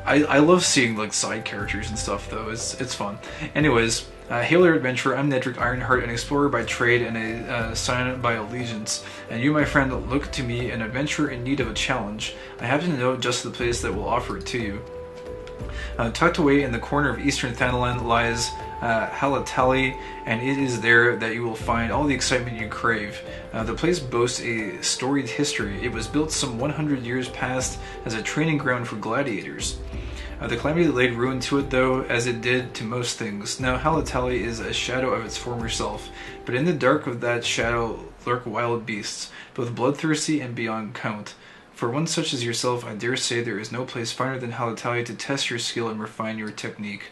[SPEAKER 1] I love seeing like side characters and stuff though. It's fun. Anyways, hail there, adventurer. I'm Nedrick Ironheart, an explorer by trade and a Scion by allegiance. And you, my friend, look to me, an adventurer in need of a challenge. I happen to know just the place that will offer it to you. Tucked away in the corner of eastern Thanalan lies Halatali, and it is there that you will find all the excitement you crave. The place boasts a storied history. It was built some 100 years past as a training ground for gladiators. The calamity laid ruin to it, though, as it did to most things. Now Halatali is a shadow of its former self, but in the dark of that shadow lurk wild beasts, both bloodthirsty and beyond count. For one such as yourself, I dare say there is no place finer than Halatali to test your skill and refine your technique.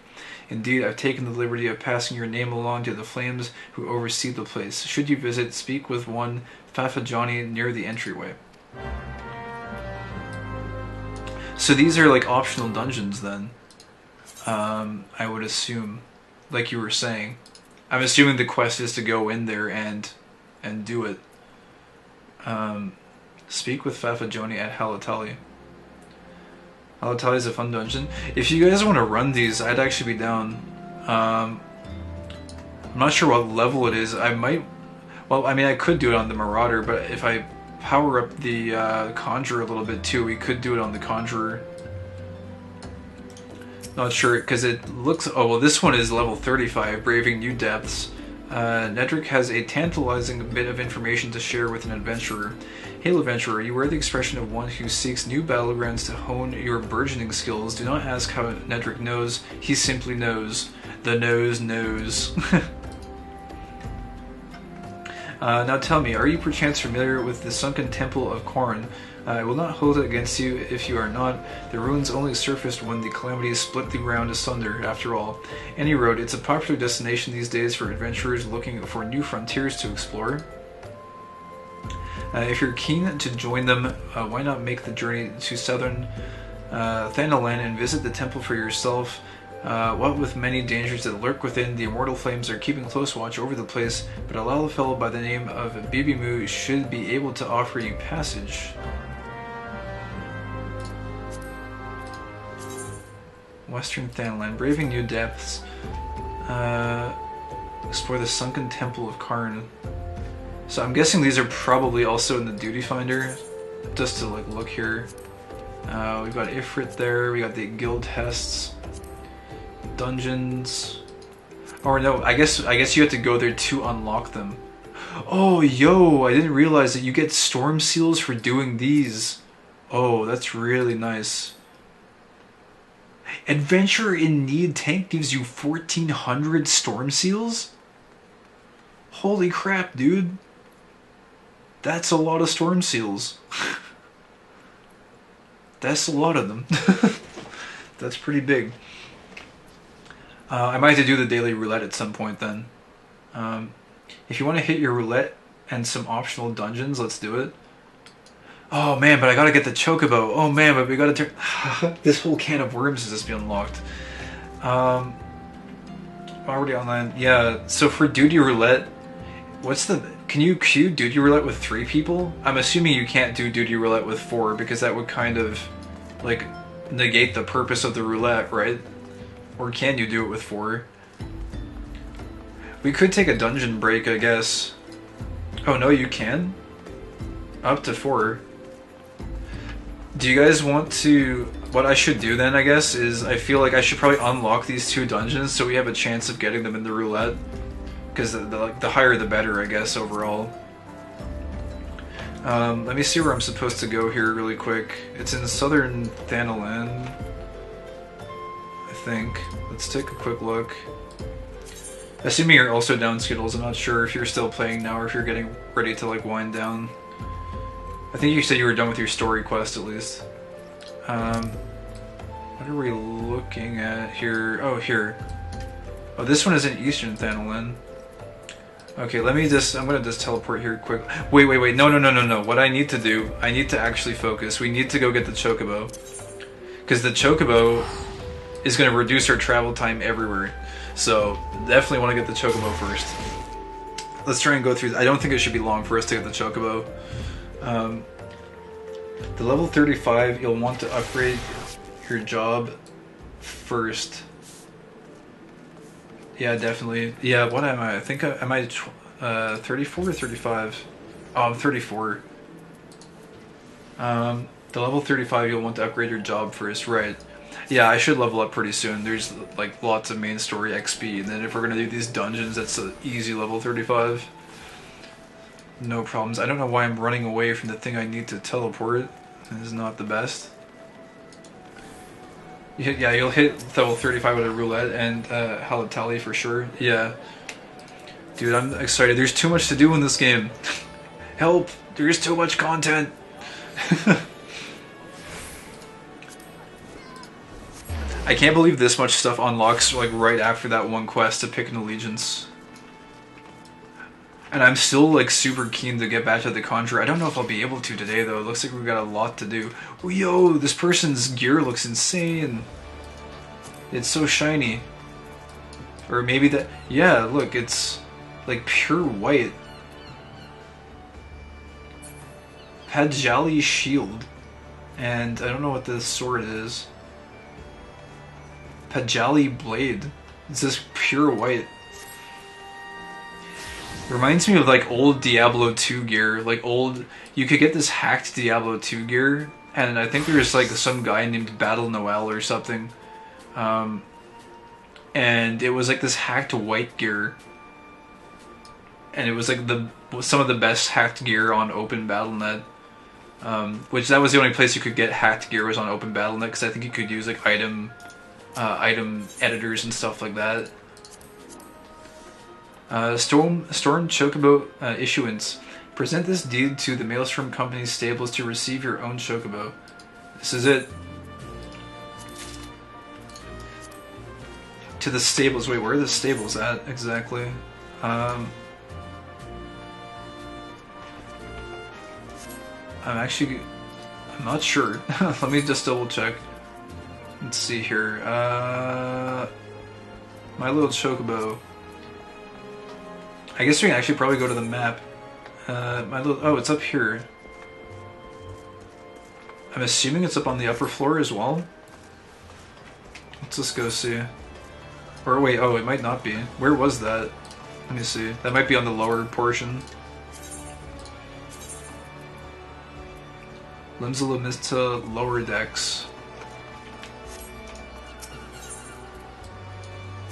[SPEAKER 1] Indeed, I've taken the liberty of passing your name along to the flames who oversee the place. Should you visit, speak with one FFXIV near the entryway. So these are like optional dungeons then, I would assume, like you were saying. I'm assuming the quest is to go in there and do it. Speak with FFXIV at Halatali. Halatali is a fun dungeon. If you guys want to run these, I'd actually be down. I'm not sure what level it is. I might... Well, I mean, I could do it on the Marauder, but if I power up the Conjurer a little bit too, we could do it on the Conjurer. Not sure, because it looks... Oh, well, this one is level 35, Braving New Depths. Nedrick has a tantalizing bit of information to share with an adventurer. Hail, adventurer, you wear the expression of one who seeks new battlegrounds to hone your burgeoning skills. Do not ask how Nedrick knows, he simply knows. The nose knows. Now tell me, are you perchance familiar with the sunken temple of Korn? I will not hold it against you if you are not. The ruins only surfaced when the calamities split the ground asunder, after all. Any road, it's a popular destination these days for adventurers looking for new frontiers to explore. If you're keen to join them, why not make the journey to southern Thanalan and visit the temple for yourself? What with many dangers that lurk within, the immortal flames are keeping close watch over the place, but a little fellow by the name of Bibimu should be able to offer you passage. Western Thanalan, Braving New Depths. Explore the sunken temple of Karn. So I'm guessing these are probably also in the duty finder. Just to like look here. We've got Ifrit there, we got the guild tests, dungeons. Or no, I guess you have to go there to unlock them. Oh, yo, I didn't realize that you get storm seals for doing these. Oh, that's really nice. Adventure in Need tank gives you 1,400 storm seals? Holy crap, dude. That's a lot of storm seals. That's a lot of them. That's pretty big. I might have to do the daily roulette at some point then. If you want to hit your roulette and some optional dungeons, let's do it. Oh man, but I gotta get the Chocobo. Oh man, but we gotta turn... This whole can of worms has just been unlocked. Already online. Yeah, so for duty roulette, what's the... Can you queue duty roulette with 3 people? I'm assuming you can't do duty roulette with 4 because that would kind of like negate the purpose of the roulette, right? Or can you do it with 4? We could take a dungeon break, I guess. Oh no, you can? Up to 4. Do you guys want to... What I should do then, I guess, is I feel like I should probably unlock these 2 dungeons so we have a chance of getting them in the roulette. Because the higher the better, I guess, overall. Let me see where I'm supposed to go here really quick. It's in southern Thanalan, I think. Let's take a quick look. Assuming you're also down, Skittles, I'm not sure if you're still playing now or if you're getting ready to like wind down. I think you said you were done with your story quest at least. What are we looking at here? Oh, here. Oh, this one is in eastern Thanalan. Okay, let me just... I'm gonna just teleport here quick. Wait. No. What I need to do... I need to actually focus. We need to go get the Chocobo. Because the Chocobo is gonna reduce our travel time everywhere. So, definitely want to get the Chocobo first. Let's try and go through... I don't think it should be long for us to get the Chocobo. The level 35, you'll want to upgrade your job first. Yeah, definitely. Yeah, what am I? I think am I 34 or 35? Oh, I'm 34. The level 35, you'll want to upgrade your job first, right? Yeah, I should level up pretty soon. There's like lots of main story XP, and then if we're gonna do these dungeons, that's an easy level 35. No problems. I don't know why I'm running away from the thing I need to teleport. This is not the best. Yeah, you'll hit level 35 with a roulette and Halatali for sure. Yeah. Dude, I'm excited. There's too much to do in this game. Help! There's too much content! I can't believe this much stuff unlocks like right after that one quest to pick an allegiance. And I'm still like super keen to get back to the Conjurer. I don't know if I'll be able to today though. It looks like we've got a lot to do. Oh, yo, this person's gear looks insane. It's so shiny. Or maybe that... Yeah, look, it's like pure white. Pajali shield. And I don't know what this sword is. Pajali blade. It's just pure white. Reminds me of like old Diablo 2 gear, like old... You could get this hacked Diablo 2 gear, and I think there's like some guy named Battle Noel or something. And it was like this hacked white gear. And it was like some of the best hacked gear on Open Battle.net. Which that was the only place you could get hacked gear was on Open Battle.net, because I think you could use like item editors and stuff like that. Storm Chocobo issuance. Present this deed to the Maelstrom Company's stables to receive your own Chocobo. This is it. To the stables. Wait, where are the stables at exactly? I'm not sure. Let me just double check. Let's see here. My little Chocobo. I guess we can actually probably go to the map. Oh, it's up here. I'm assuming it's up on the upper floor as well. Let's just go see. Or wait, oh, it might not be. Where was that? Let me see. That might be on the lower portion. Limsa lower decks.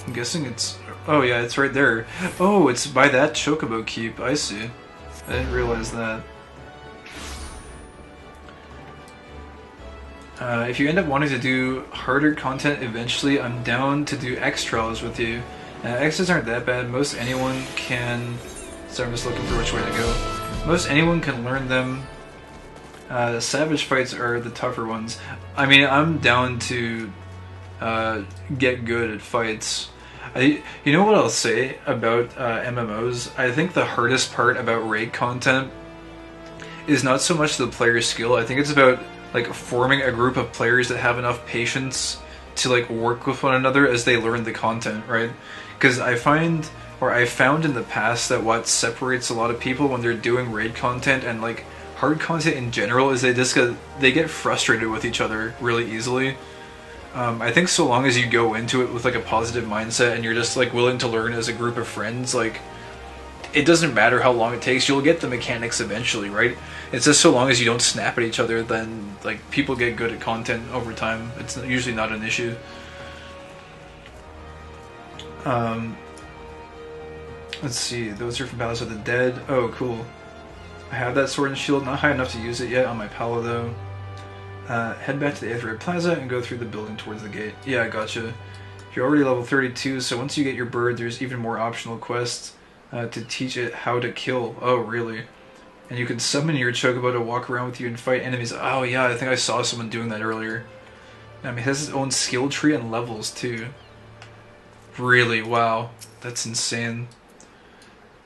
[SPEAKER 1] I'm guessing it's... Oh yeah, it's right there. Oh, it's by that Chocobo Keep. I see. I didn't realize that. If you end up wanting to do harder content eventually, I'm down to do X trials with you. X's aren't that bad. Most anyone can... So I'm just looking for which way to go. Most anyone can learn them. Savage fights are the tougher ones. I mean, I'm down to get good at fights. You know what I'll say about MMOs? I think the hardest part about raid content is not so much the player skill. I think it's about like forming a group of players that have enough patience to like work with one another as they learn the content, right? Because I found in the past that what separates a lot of people when they're doing raid content and like hard content in general is they get frustrated with each other really easily. I think so long as you go into it with like a positive mindset and you're just like willing to learn as a group of friends, like it doesn't matter how long it takes, you'll get the mechanics eventually, right? It's just so long as you don't snap at each other, then like people get good at content over time. It's usually not an issue. Let's see, those are from Battles of the Dead. Oh, cool. I have that sword and shield, not high enough to use it yet on my Palo though. Head back to the Aetheryte Plaza and go through the building towards the gate. Yeah, I gotcha. You're already level 32, so once you get your bird, there's even more optional quests to teach it how to kill. Oh, really? And you can summon your Chocobo to walk around with you and fight enemies. Oh, yeah, I think I saw someone doing that earlier. I mean, it has its own skill tree and levels, too. Really? Wow. That's insane.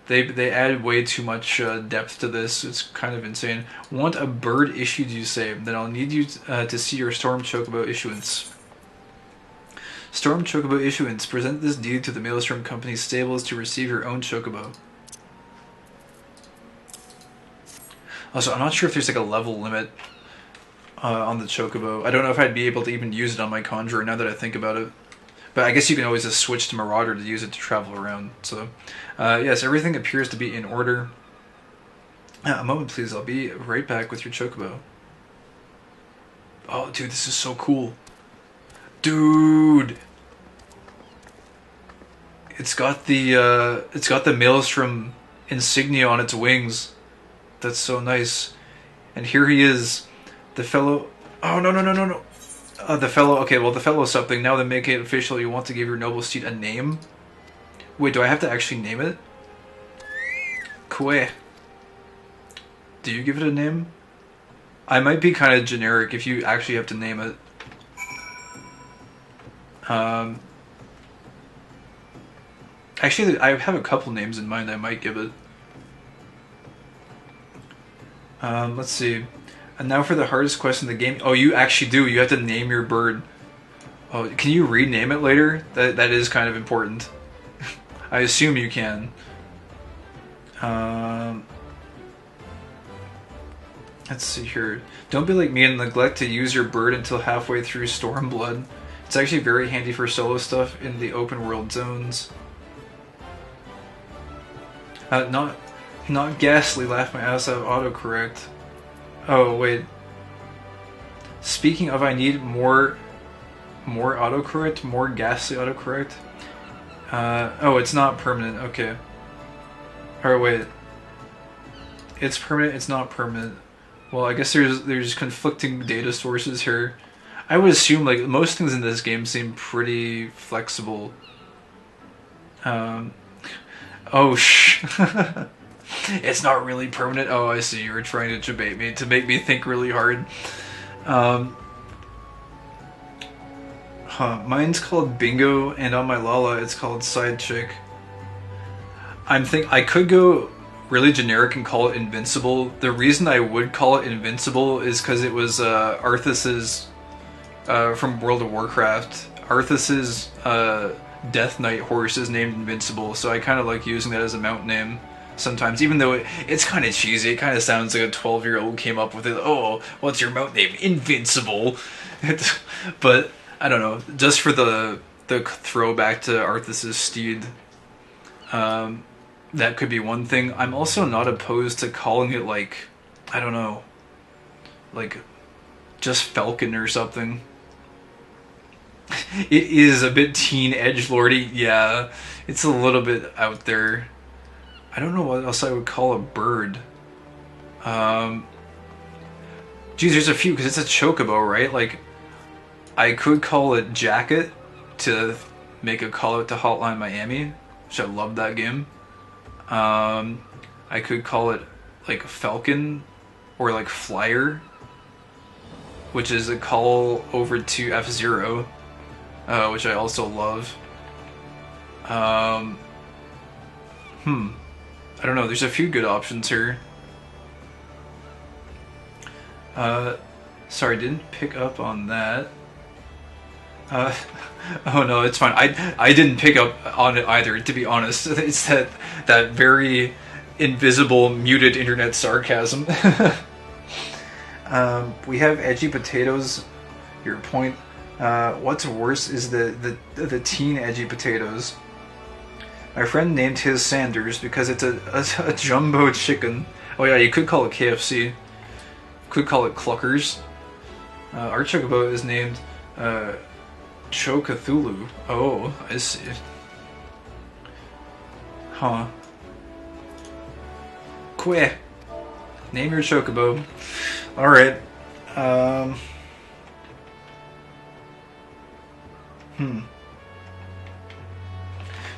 [SPEAKER 1] They added way too much depth to this. It's kind of insane. Want a bird issued, you say? Then I'll need you to see your Storm Chocobo issuance. Storm Chocobo issuance. Present this deed to the Maelstrom Company's stables to receive your own Chocobo. Also, I'm not sure if there's like a level limit on the Chocobo. I don't know if I'd be able to even use it on my Conjurer now that I think about it. But I guess you can always just switch to Marauder to use it to travel around. So, yes, everything appears to be in order. A moment, please. I'll be right back with your Chocobo. Oh, dude, this is so cool. Dude! It's got the Maelstrom insignia on its wings. That's so nice. And here he is. The fellow... Oh, no. The fellow... Okay, well, the fellow something. Now to make it official, you want to give your noble steed a name? Wait, do I have to actually name it? Kue. Do you give it a name? I might be kind of generic if you actually have to name it. Actually, I have a couple names in mind I might give it. Let's see. And now for the hardest quest in the game. Oh, you actually do. You have to name your bird. Oh, can you rename it later? That is kind of important. I assume you can. Let's see here. Don't be like me and neglect to use your bird until halfway through Stormblood. It's actually very handy for solo stuff in the open world zones. Not ghastly, laugh my ass out, autocorrect. Oh, wait. Speaking of, I need more autocorrect, more ghastly autocorrect. Oh, it's not permanent, okay. Or wait. It's permanent, it's not permanent. Well, I guess there's conflicting data sources here. I would assume, like, most things in this game seem pretty flexible. Oh, It's not really permanent. Oh, I see. You were trying to debate me to make me think really hard. Mine's called Bingo, and on my Lala, it's called Side Chick. I could go really generic and call it Invincible. The reason I would call it Invincible is because it was Arthas's from World of Warcraft. Arthas's Death Knight horse is named Invincible, so I kind of like using that as a mount name sometimes, even though it's kind of cheesy. It kind of sounds like a 12-year-old came up with it. Oh, what's your mount name? Invincible. But I don't know, just for the throwback to Arthas's steed, that could be one thing. I'm also not opposed to calling it, like, I don't know, like just Falcon or something. It is a bit teen edgelordy, yeah. It's a little bit out there. I don't know what else I would call a bird. Geez, there's a few, because it's a chocobo, right? Like, I could call it Jacket to make a call out to Hotline Miami, which I love that game. I could call it, like, Falcon, or, like, Flyer, which is a call over to F-Zero, which I also love. I don't know, there's a few good options here. Sorry, didn't pick up on that. Oh no, it's fine. I didn't pick up on it either, to be honest. It's that very invisible, muted internet sarcasm. We have edgy potatoes. Your point. What's worse is the teen edgy potatoes. My friend named his Sanders because it's a jumbo chicken. Oh yeah, you could call it KFC. Could call it Cluckers. Our chocobo is named Chocothulu. Oh, I see. Huh. Queh. Name your chocobo. Alright.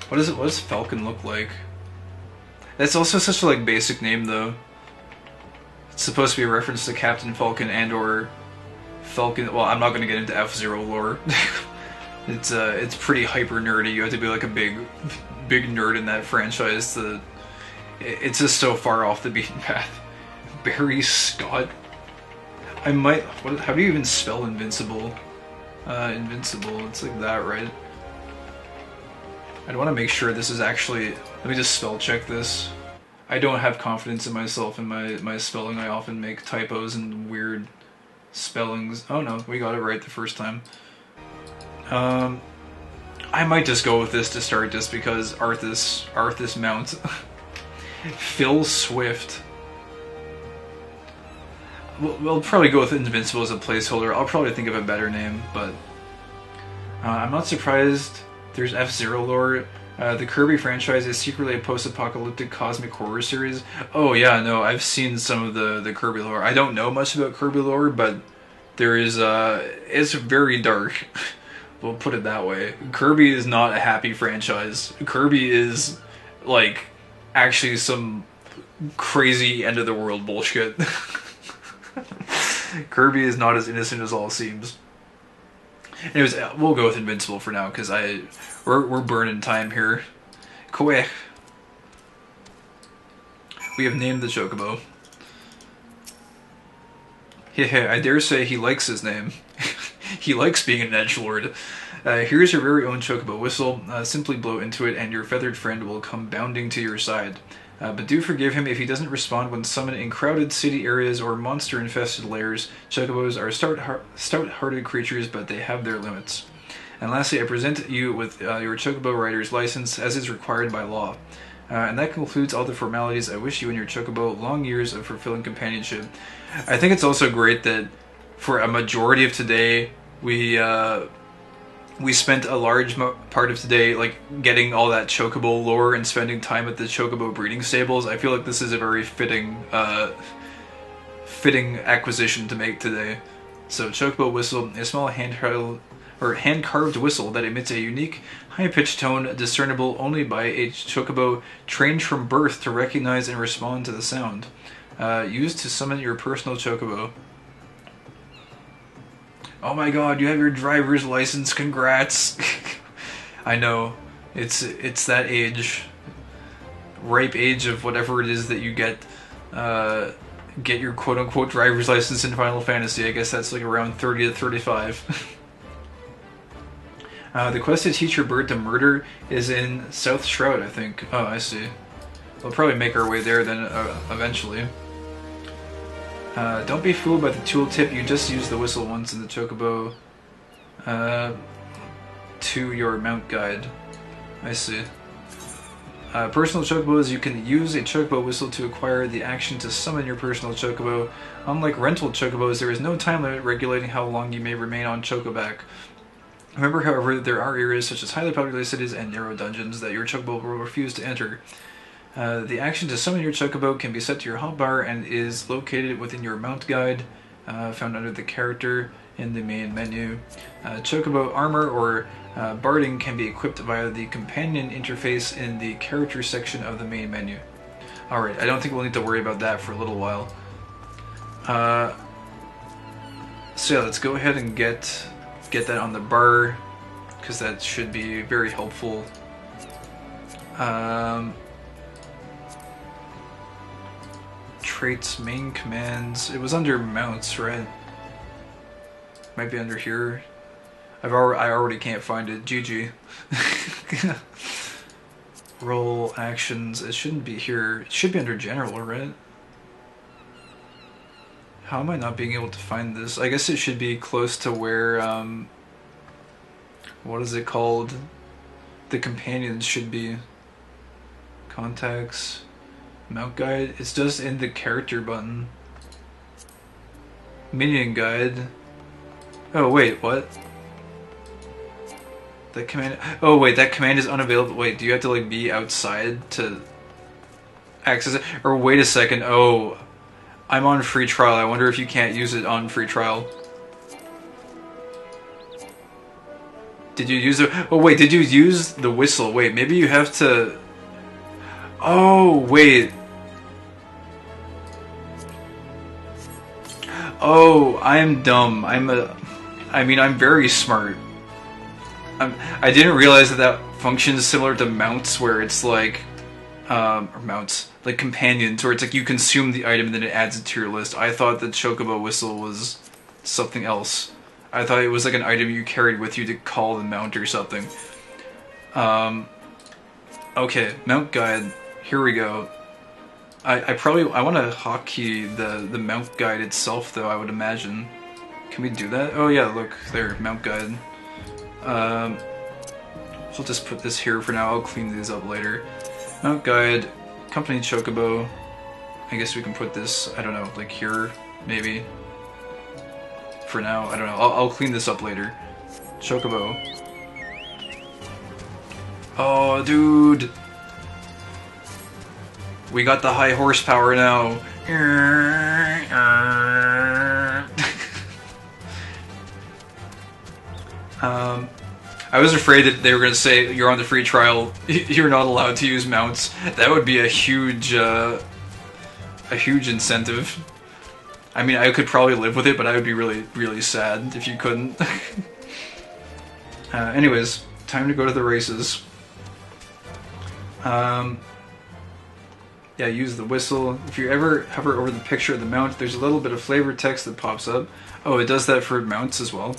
[SPEAKER 1] What does Falcon look like? That's also such a like basic name though. It's supposed to be a reference to Captain Falcon and or Falcon. Well, I'm not going to get into F-Zero lore. It's pretty hyper nerdy. You have to be like a big nerd in that franchise. It's just so far off the beaten path. Barry Scott. I might. How do you even spell invincible? Invincible. It's like that, right? I want to make sure this is actually. Let me just spell check this. I don't have confidence in myself in my spelling. I often make typos and weird spellings. Oh no, we got it right the first time. I might just go with this to start just because Arthas Mount. Phil Swift. We'll probably go with Invincible as a placeholder. I'll probably think of a better name, but I'm not surprised there's F-Zero lore. The Kirby franchise is secretly a post-apocalyptic cosmic horror series. Oh yeah, no, I've seen some of the Kirby lore. I don't know much about Kirby lore, but there is it's very dark. We'll put it that way. Kirby is not a happy franchise. Kirby is like actually some crazy end of the world bullshit. Kirby is not as innocent as all seems. Anyways, we'll go with Invincible for now because we're burning time here. Quick. We have named the Chocobo. I dare say he likes his name. He likes being an edgelord. Here's your very own Chocobo whistle. Simply blow into it and your feathered friend will come bounding to your side. But do forgive him if he doesn't respond when summoned in crowded city areas or monster-infested lairs. Chocobos are stout-hearted creatures, but they have their limits. And lastly, I present you with your Chocobo Rider's license, as is required by law. And that concludes all the formalities. I wish you and your Chocobo long years of fulfilling companionship. I think it's also great that for a majority of today, we spent a large part of today like getting all that Chocobo lore and spending time at the Chocobo breeding stables. I feel like this is a very fitting acquisition to make today. So Chocobo whistle, a small hand-carved whistle that emits a unique high-pitched tone discernible only by a Chocobo trained from birth to recognize and respond to the sound. Used to summon your personal Chocobo. Oh my god, you have your driver's license, congrats! I know, it's that age, ripe age of whatever it is that you get your quote-unquote driver's license in Final Fantasy. I guess that's like around 30 to 35. The quest to teach your bird to murder is in South Shroud, I think. Oh, I see. We'll probably make our way there then eventually. Don't be fooled by the tooltip, you just use the whistle once in the Chocobo to your mount guide. I see. Personal chocobos, you can use a chocobo whistle to acquire the action to summon your personal chocobo. Unlike rental chocobos, there is no time limit regulating how long you may remain on chocoback. Remember, however, there are areas such as highly populated cities and narrow dungeons that your chocobo will refuse to enter. The action to summon your chocobo can be set to your hotbar and is located within your mount guide, found under the character in the main menu. Chocobo armor or barding can be equipped via the companion interface in the character section of the main menu. Alright, I don't think we'll need to worry about that for a little while. So yeah, let's go ahead and get that on the bar, because that should be very helpful. Traits, main commands. It was under mounts, right? Might be under here. I already can't find it. GG. Role actions. It shouldn't be here. It should be under general, right? How am I not being able to find this? I guess it should be close to where, what is it called? The companions should be. Contacts. Mount guide. It's just in the character button. Minion guide. Oh wait, what? That command. Oh wait, that command is unavailable. Wait, do you have to like be outside to access it? Or wait a second. Oh, I'm on free trial. I wonder if you can't use it on free trial. Did you use it? Oh wait, did you use the whistle? Wait, maybe you have to. Oh wait. Oh, I'm dumb. I'm very smart. I didn't realize that functions similar to mounts, where it's like, or mounts, like companions, where it's like you consume the item and then it adds it to your list. I thought that Chocobo Whistle was something else. I thought it was like an item you carried with you to call the mount or something. Okay, mount guide. Here we go. I want to hotkey the mount guide itself, though, I would imagine. Can we do that? Oh yeah, look, there, mount guide. We'll just put this here for now. I'll clean these up later. Mount guide, company chocobo. I guess we can put this, I don't know, like here, maybe. For now, I don't know. I'll clean this up later. Chocobo. Oh, dude. We got the high horsepower now. I was afraid that they were going to say, you're on the free trial, you're not allowed to use mounts. That would be a huge incentive. I mean, I could probably live with it, but I would be really, really sad if you couldn't. Anyways, time to go to the races. Yeah, use the whistle. If you ever hover over the picture of the mount, there's a little bit of flavor text that pops up. Oh, it does that for mounts as well.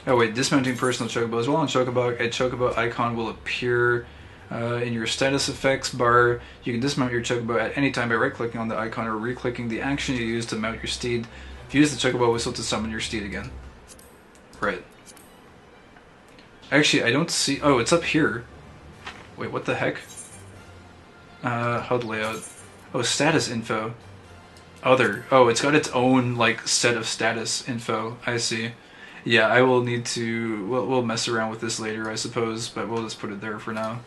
[SPEAKER 1] Oh wait, dismounting personal chocobos. While on chocobo, a chocobo icon will appear in your status effects bar. You can dismount your chocobo at any time by right-clicking on the icon or re-clicking the action you use to mount your steed. Use the chocobo whistle to summon your steed again. Right. Actually, I don't see... Oh, it's up here. Wait, what the heck? HUD layout. Oh, status info. Other. Oh, it's got its own, like, set of status info. I see. Yeah, I will need to... We'll mess around with this later, I suppose, but we'll just put it there for now.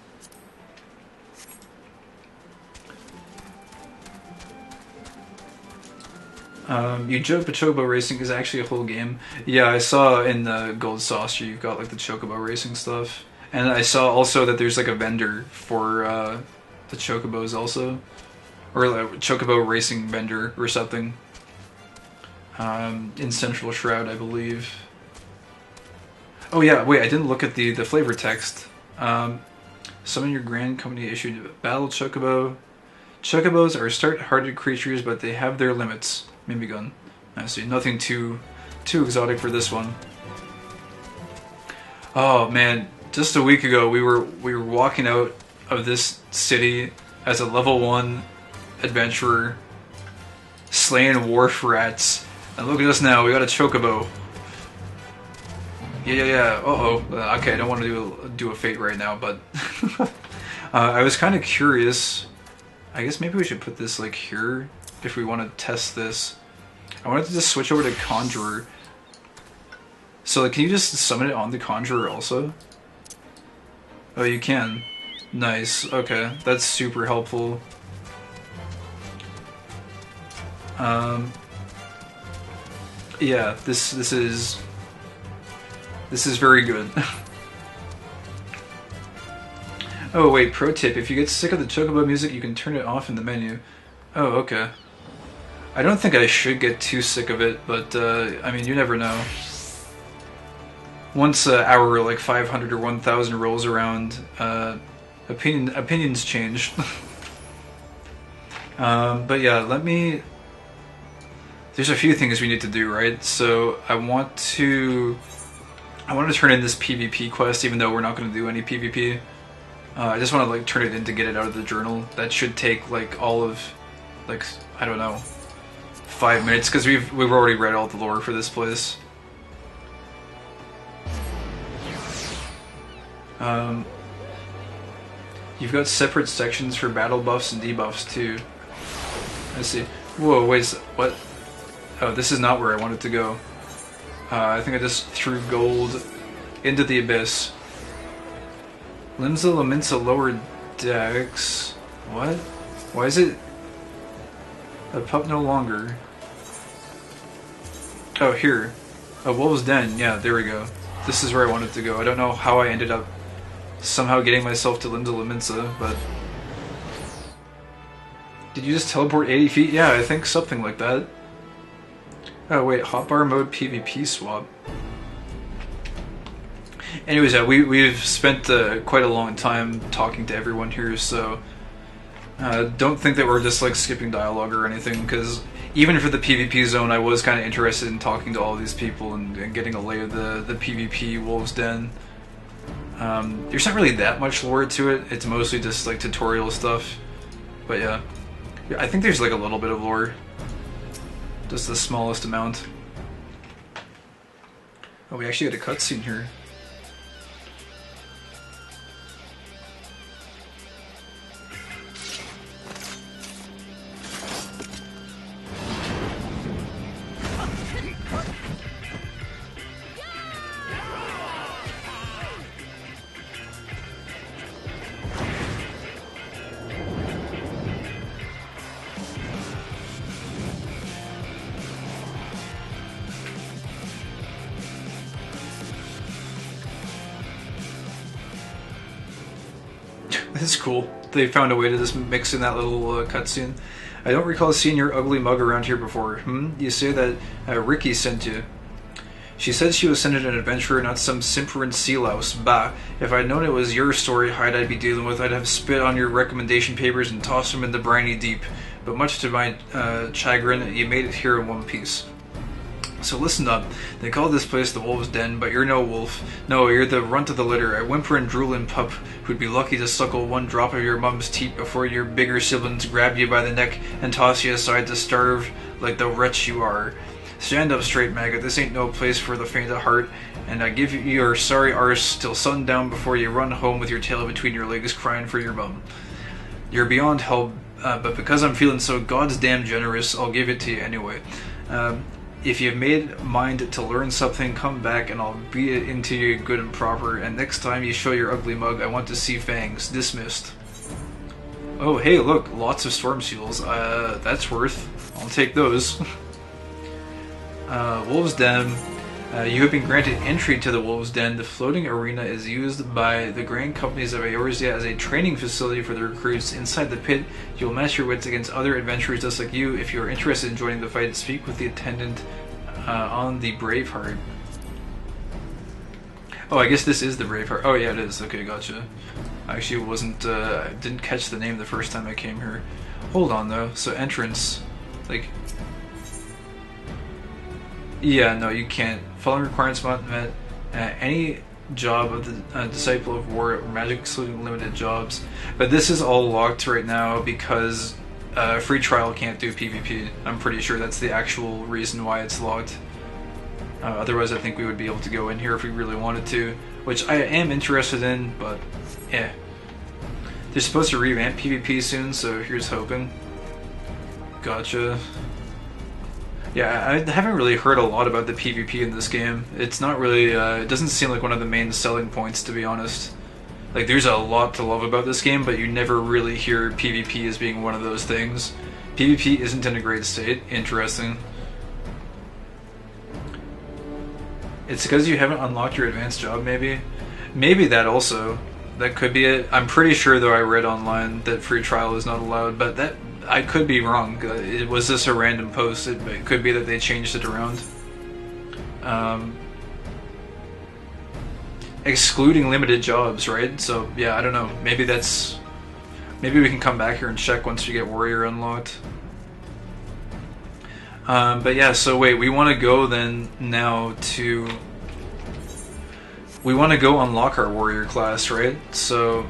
[SPEAKER 1] You joke, but Chocobo Racing is actually a whole game. Yeah, I saw in the Gold Saucer you've got, like, the Chocobo Racing stuff. And I saw also that there's, like, a vendor for, the Chocobos also. Or like Chocobo Racing vendor or something. In Central Shroud, I believe. Oh yeah, wait, I didn't look at the flavor text. Summon your Grand Company issued Battle Chocobo. Chocobos are start-hearted creatures, but they have their limits. Mimigun. I see, nothing too exotic for this one. Oh man, just a week ago we were walking out of this city as a level 1 adventurer, slaying wharf rats, and look at us now, we got a chocobo. Yeah. Uh-oh. Okay, I don't want to do a fate right now, but I was kind of curious. I guess maybe we should put this like here if we want to test this. I wanted to just switch over to Conjurer. So like, can you just summon it on the Conjurer also? Oh, you can. Nice. Okay, that's super helpful. Yeah, this is very good. Oh wait, pro tip, if you get sick of the Chocobo music, you can turn it off in the menu. Oh, okay. I don't think I should get too sick of it, but I mean, you never know. Once hour like 500 or 1000 rolls around, opinions change. But yeah, there's a few things we need to do, right? So I want to turn in this PvP quest, even though we're not going to do any PvP. I just want to like turn it in to get it out of the journal. That should take like all of, like, I don't know, 5 minutes, because we've already read all the lore for this place. You've got separate sections for battle buffs and debuffs too. I see. Whoa, wait, what? Oh, this is not where I wanted to go. I think I just threw gold into the abyss. Limsa Laminsa lower decks. What? Why is it a pup no longer? Oh, here. A Wolf's Den. Yeah, there we go. This is where I wanted to go. I don't know how I ended up somehow getting myself to Limsa Laminsa, but... Did you just teleport 80 feet? Yeah, I think something like that. Oh wait, hotbar mode PvP swap. Anyways, yeah, we've spent quite a long time talking to everyone here, so don't think that we're just like skipping dialogue or anything, because even for the PvP zone I was kind of interested in talking to all these people and getting a lay of the PvP Wolf's Den. There's not really that much lore to it, it's mostly just like tutorial stuff, but yeah. I think there's like a little bit of lore. Just the smallest amount. Oh, we actually had a cutscene here. This is cool. They found a way to just mix in that little cutscene. I don't recall seeing your ugly mug around here before. You say that Ricky sent you. She said she was sent an adventurer, not some simpering sea louse. Bah. If I'd known it was your story hide I'd be dealing with, I'd have spit on your recommendation papers and tossed them in the briny deep. But much to my chagrin, you made it here in one piece. So listen up. They call this place the Wolf's Den, but you're no wolf. No, you're the runt of the litter, a whimpering, drooling pup who'd be lucky to suckle one drop of your mum's teat before your bigger siblings grabbed you by the neck and toss you aside to starve like the wretch you are. Stand up straight, maggot. This ain't no place for the faint of heart, and I give you your sorry arse till sundown before you run home with your tail between your legs crying for your mum. You're beyond help, but because I'm feeling so god's damn generous, I'll give it to you anyway. If you've made mind to learn something, come back and I'll beat it into you good and proper, and next time you show your ugly mug, I want to see fangs. Dismissed. Oh, hey, look, lots of storm seals. That's worth. I'll take those. Wolf's Den. You have been granted entry to the Wolf's Den. The floating arena is used by the grand companies of Eorzea as a training facility for the recruits. Inside the pit, you'll match your wits against other adventurers just like you. If you are interested in joining the fight, speak with the attendant on the Braveheart. Oh, I guess this is the Braveheart. Oh, yeah, it is. Okay, gotcha. I actually didn't catch the name the first time I came here. Hold on, though. So, entrance. Like... Yeah, no, you can't. Following requirements not met. Any job of the Disciple of War or magic excluding limited jobs. But this is all locked right now because free trial can't do PvP. I'm pretty sure that's the actual reason why it's locked. Otherwise I think we would be able to go in here if we really wanted to. Which I am interested in, but yeah. They're supposed to revamp PvP soon, so here's hoping. Gotcha. Yeah, I haven't really heard a lot about the PvP in this game. It's not really, it doesn't seem like one of the main selling points, to be honest. Like, there's a lot to love about this game, but you never really hear PvP as being one of those things. PvP isn't in a great state. Interesting. It's because you haven't unlocked your advanced job, maybe? Maybe that also. That could be it. I'm pretty sure, though, I read online that free trial is not allowed, but that... I could be wrong. It was just a random post. It could be that they changed it around. Excluding limited jobs, right? So, yeah, I don't know. Maybe that's... Maybe we can come back here and check once we get Warrior unlocked. But yeah, so wait, we want to go then now to... We want to go unlock our Warrior class, right? So...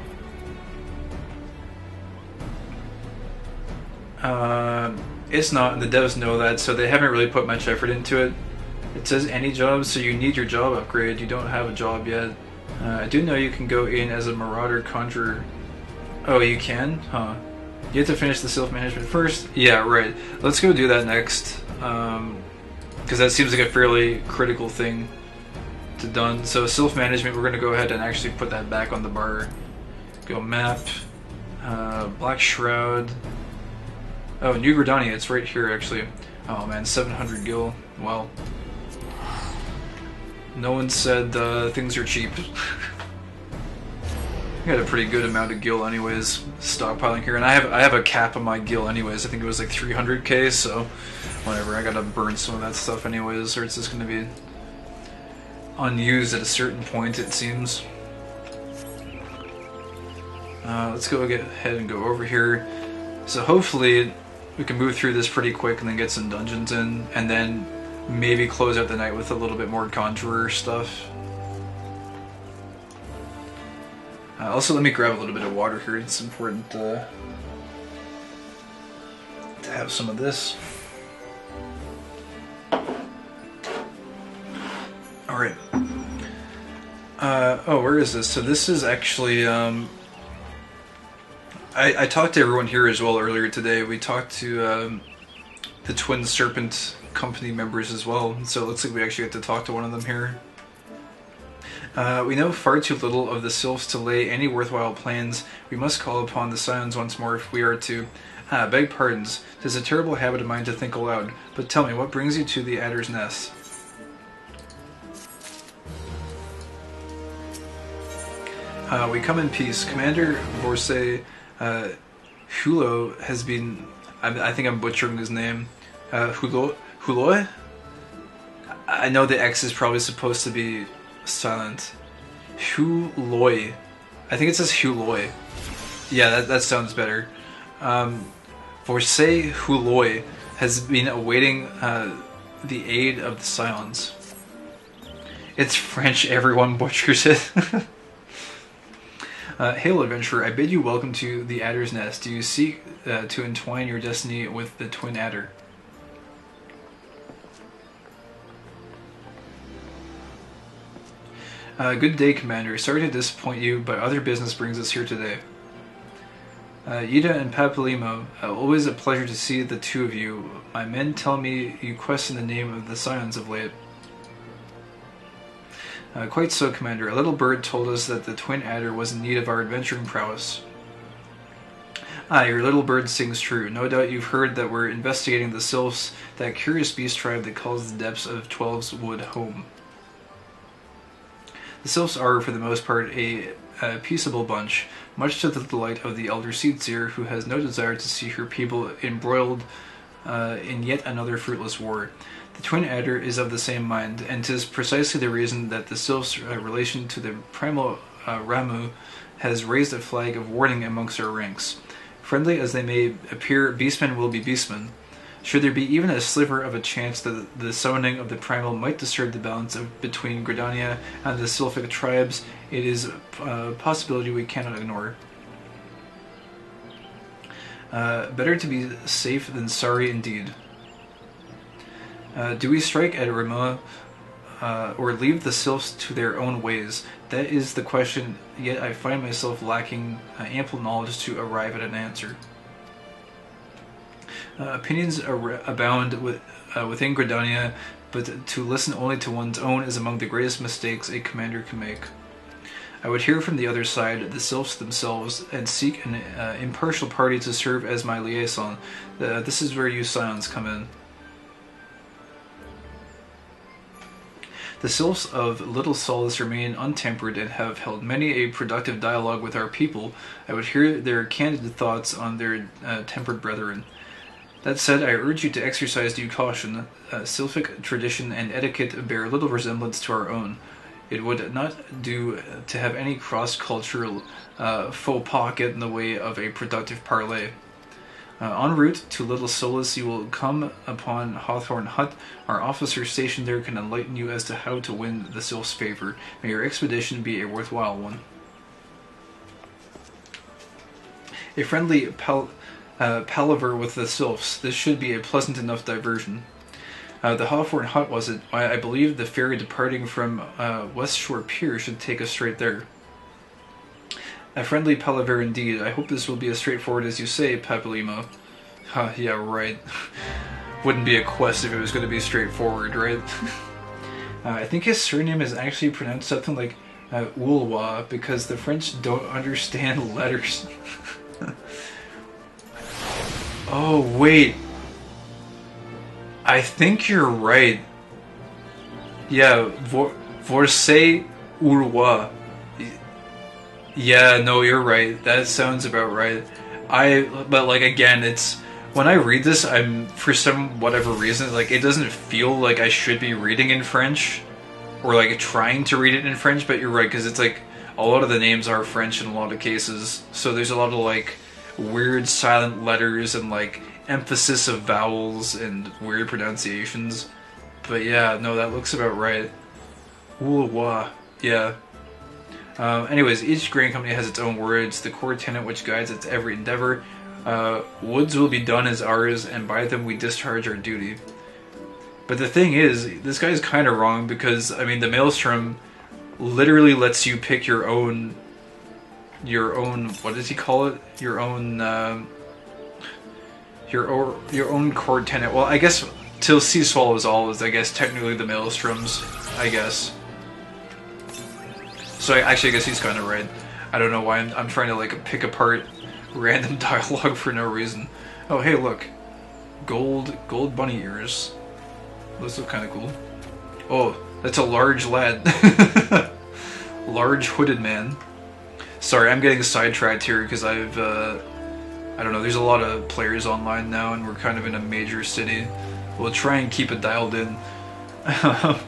[SPEAKER 1] it's not, and the devs know that, so they haven't really put much effort into it. It says any job, so you need your job upgrade. You don't have a job yet. I do know you can go in as a Marauder Conjurer. Oh, you can? Huh. You have to finish the self-management first? Yeah, right. Let's go do that next. Because that seems like a fairly critical thing to done. So self-management, we're going to go ahead and actually put that back on the bar. Go map. Black Shroud. Oh, New Gridania, it's right here actually. Oh man, 700 gil. Well, no one said things are cheap. I got a pretty good amount of gil anyways, stockpiling here, and I have a cap on my gil anyways. I think it was like 300k, so whatever. I gotta burn some of that stuff anyways, or it's just gonna be unused at a certain point, it seems. Let's go ahead and go over here. So hopefully we can move through this pretty quick and then get some dungeons in, and then maybe close out the night with a little bit more Conjurer stuff. Also, let me grab a little bit of water here. It's important to have some of this. Alright. Oh, where is this? So this is actually... I talked to everyone here as well earlier today. We talked to the Twin Serpent company members as well, so it looks like we actually get to talk to one of them here. We know far too little of the Sylphs to lay any worthwhile plans. We must call upon the Scions once more if we are to... beg pardons. It is a terrible habit of mine to think aloud, but tell me, what brings you to the Adder's Nest? We come in peace. Commander Borsay Hulo has been... I think I'm butchering his name. Huloy? I know the X is probably supposed to be silent. Huloy. I think it says Huloy. Yeah, that sounds better. Borsay Huloy has been awaiting the aid of the Scions. It's French, everyone butchers it. Hail, adventurer, I bid you welcome to the Adder's Nest. Do you seek to entwine your destiny with the Twin Adder? Good day, Commander. Sorry to disappoint you, but other business brings us here today. Yida and Papalimo, always a pleasure to see the two of you. My men tell me you question the name of the Scions of late. Quite so, Commander. A little bird told us that the Twin Adder was in need of our adventuring prowess. Your little bird sings true. No doubt you've heard that we're investigating the Sylphs, that curious beast tribe that calls the depths of Twelve's Wood home. The Sylphs are, for the most part, a peaceable bunch, much to the delight of the Elder Seedseer, who has no desire to see her people embroiled in yet another fruitless war. The Twin Adder is of the same mind, and 'tis precisely the reason that the Sylph's relation to the primal Ramu has raised a flag of warning amongst our ranks. Friendly as they may appear, beastmen will be beastmen. Should there be even a sliver of a chance that the summoning of the primal might disturb the balance between Gridania and the Sylphic tribes, it is a possibility we cannot ignore. Better to be safe than sorry indeed. Do we strike at Rama? or leave the sylphs to their own ways? That is the question, yet I find myself lacking ample knowledge to arrive at an answer. Opinions abound within Gridania, but to listen only to one's own is among the greatest mistakes a commander can make. I would hear from the other side, the sylphs themselves, and seek an impartial party to serve as my liaison. This is where you scions come in. The sylphs of Little Solace remain untempered and have held many a productive dialogue with our people. I would hear their candid thoughts on their tempered brethren. That said, I urge you to exercise due caution. Sylphic tradition and etiquette bear little resemblance to our own. It would not do to have any cross-cultural faux pas get in the way of a productive parley. En route to Little Solace, you will come upon Hawthorne Hut. Our officer stationed there can enlighten you as to how to win the Sylph's favor. May your expedition be a worthwhile one. A friendly palaver with the Sylphs. This should be a pleasant enough diversion. The Hawthorne Hut, was it? I believe the ferry departing from West Shore Pier should take us straight there. A friendly palaver indeed. I hope this will be as straightforward as you say, Papalimo. Yeah, right. Wouldn't be a quest if it was going to be straightforward, right? I think his surname is actually pronounced something like Ulwa, because the French don't understand letters. Oh, wait. I think you're right. Yeah, Vorse Urwa. Yeah, no, you're right. That sounds about right. But like, again, it's, when I read this, for some whatever reason, like, it doesn't feel like I should be reading in French, or like trying to read it in French, but you're right, because it's like, a lot of the names are French in a lot of cases, so there's a lot of like, weird silent letters and like, emphasis of vowels and weird pronunciations. But yeah, no, that looks about right. Ooh, wah. Yeah. Anyways, each grain company has its own words, the core tenet which guides its every endeavor. Woods will be done as ours, and by them we discharge our duty. But the thing is, this guy's kind of wrong, because, I mean, the Maelstrom literally lets you pick your own, what does he call it? Your own core tenet. Well, I guess till Sea Swallows all is, I guess, technically the Maelstroms, I guess. So I guess he's kind of right. I don't know why I'm trying to like pick apart random dialogue for no reason. Oh, hey, look, gold bunny ears. Those look kind of cool. Oh, that's a large lad. Large hooded man. Sorry, I'm getting sidetracked here because I don't know, there's a lot of players online now and we're kind of in a major city. We'll try and keep it dialed in. Oh,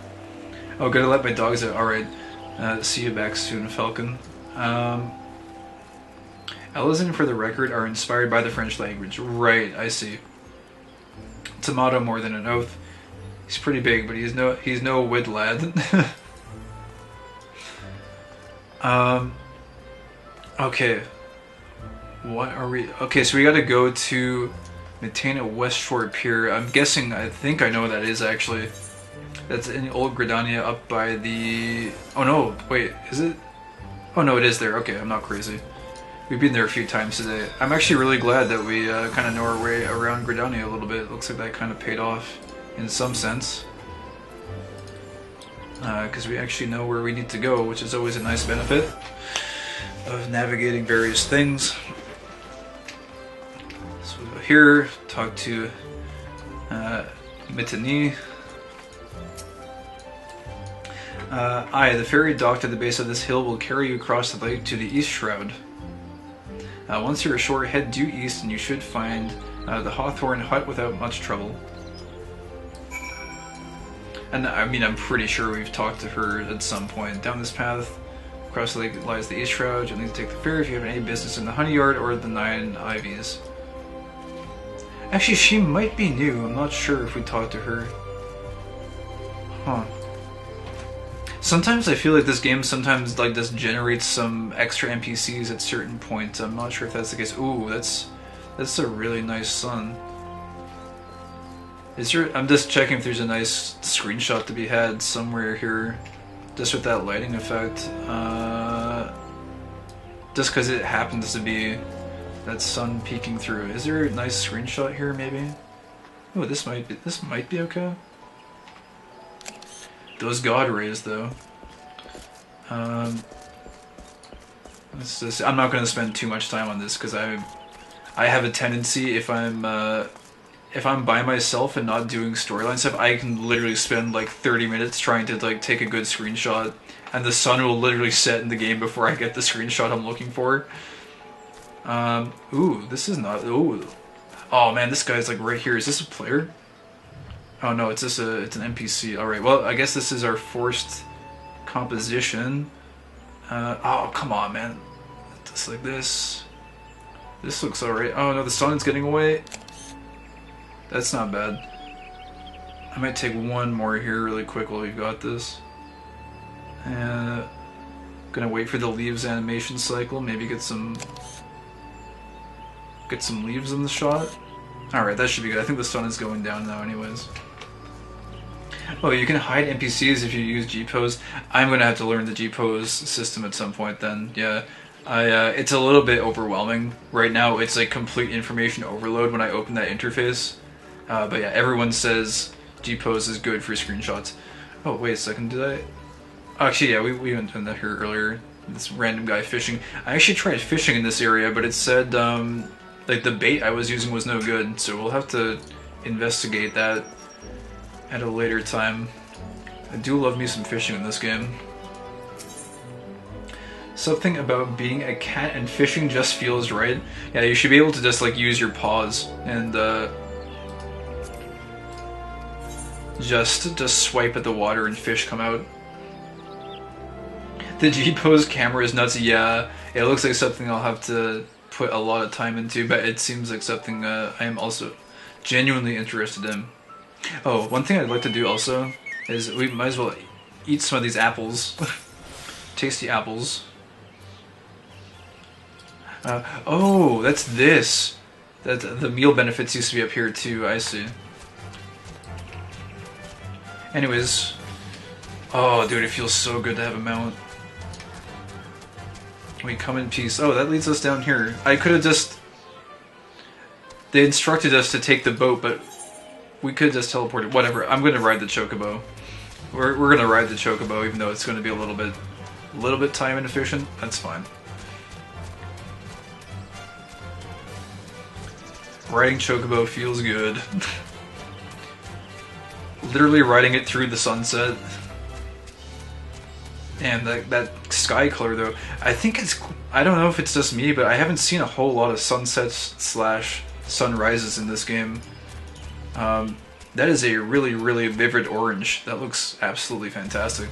[SPEAKER 1] gotta let my dogs out. Alright. See you back soon, Falcon. Elizin, for the record, are inspired by the French language. Right, I see. Tomato more than an oath. He's pretty big, but he's no wid lad. Okay. What are we... Okay, so we gotta go to maintain a West Shore Pier. I'm guessing, I think I know what that is, actually. That's in Old Gridania up by the... Oh no, wait, is it? Oh no, it is there. Okay, I'm not crazy. We've been there a few times today. I'm actually really glad that we kind of know our way around Gridania a little bit. It looks like that kind of paid off in some sense. Because we actually know where we need to go, which is always a nice benefit of navigating various things. So we'll go here, talk to Mitani. The ferry docked at the base of this hill will carry you across the lake to the East Shroud. Once you're ashore, head due east and you should find the Hawthorne Hut without much trouble. And I mean, I'm pretty sure we've talked to her at some point. Down this path, across the lake lies the East Shroud. You'll need to take the ferry if you have any business in the Honey Yard or the Nine Ivies. Actually, she might be new. I'm not sure if we talked to her. Huh. Sometimes I feel like this game sometimes like just generates some extra NPCs at certain points. I'm not sure if that's the case. Ooh, that's a really nice sun. Is there? I'm just checking if there's a nice screenshot to be had somewhere here, just with that lighting effect. Just because it happens to be that sun peeking through. Is there a nice screenshot here, maybe? Oh, this might be okay. Those god rays, though. Let's just, I'm not going to spend too much time on this because I have a tendency, if I'm by myself and not doing storyline stuff, I can literally spend like 30 minutes trying to like take a good screenshot, and the sun will literally set in the game before I get the screenshot I'm looking for. Ooh, this is not. Ooh, oh man, this guy's like right here. Is this a player? Oh no, it's just it's an NPC. All right, well I guess this is our forced composition. Oh come on, man, just like this. This looks alright. Oh no, the sun is getting away. That's not bad. I might take one more here really quick while we've got this. Gonna wait for the leaves animation cycle. Maybe get some leaves in the shot. Alright, that should be good. I think the sun is going down now anyways. Oh, you can hide NPCs if you use G-pose. I'm gonna have to learn the G-pose system at some point then. Yeah. It's a little bit overwhelming. Right now it's like complete information overload when I open that interface. But yeah, everyone says G-pose is good for screenshots. Oh, wait a second, did I? Actually, yeah, we went on that here earlier. This random guy fishing. I actually tried fishing in this area, but it said, like the bait I was using was no good, so we'll have to investigate that at a later time. I do love me some fishing in this game. Something about being a cat and fishing just feels right. Yeah, you should be able to just like use your paws and just swipe at the water and fish come out. The G-pose camera is nuts. Yeah, it looks like something I'll have to put a lot of time into, but it seems like something I am also genuinely interested in. Oh, one thing I'd like to do also is we might as well eat some of these apples. Tasty apples. Oh, that's this. That the meal benefits used to be up here too. I see. Anyways, oh dude, it feels so good to have a mount. We come in peace. Oh, that leads us down here. I could have just... They instructed us to take the boat, but we could have just teleported. Whatever. I'm gonna ride the Chocobo. We're gonna ride the Chocobo, even though it's gonna be a little bit time inefficient. That's fine. Riding Chocobo feels good. Literally riding it through the sunset. And that sky color though, I think it's, I don't know if it's just me, but I haven't seen a whole lot of sunsets / sunrises in this game. That is a really, really vivid orange. That looks absolutely fantastic.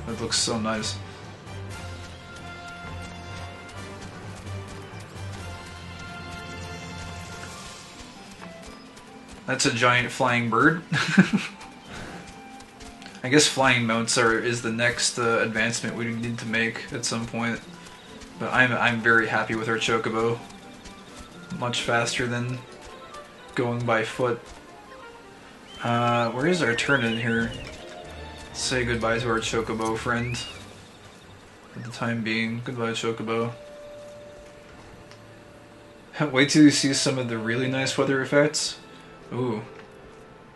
[SPEAKER 1] That looks so nice. That's a giant flying bird. I guess flying mounts is the next advancement we need to make at some point. But I'm very happy with our Chocobo. Much faster than going by foot. Where is our turn in here? Let's say goodbye to our Chocobo friend. For the time being, goodbye Chocobo. Wait till you see some of the really nice weather effects. Ooh.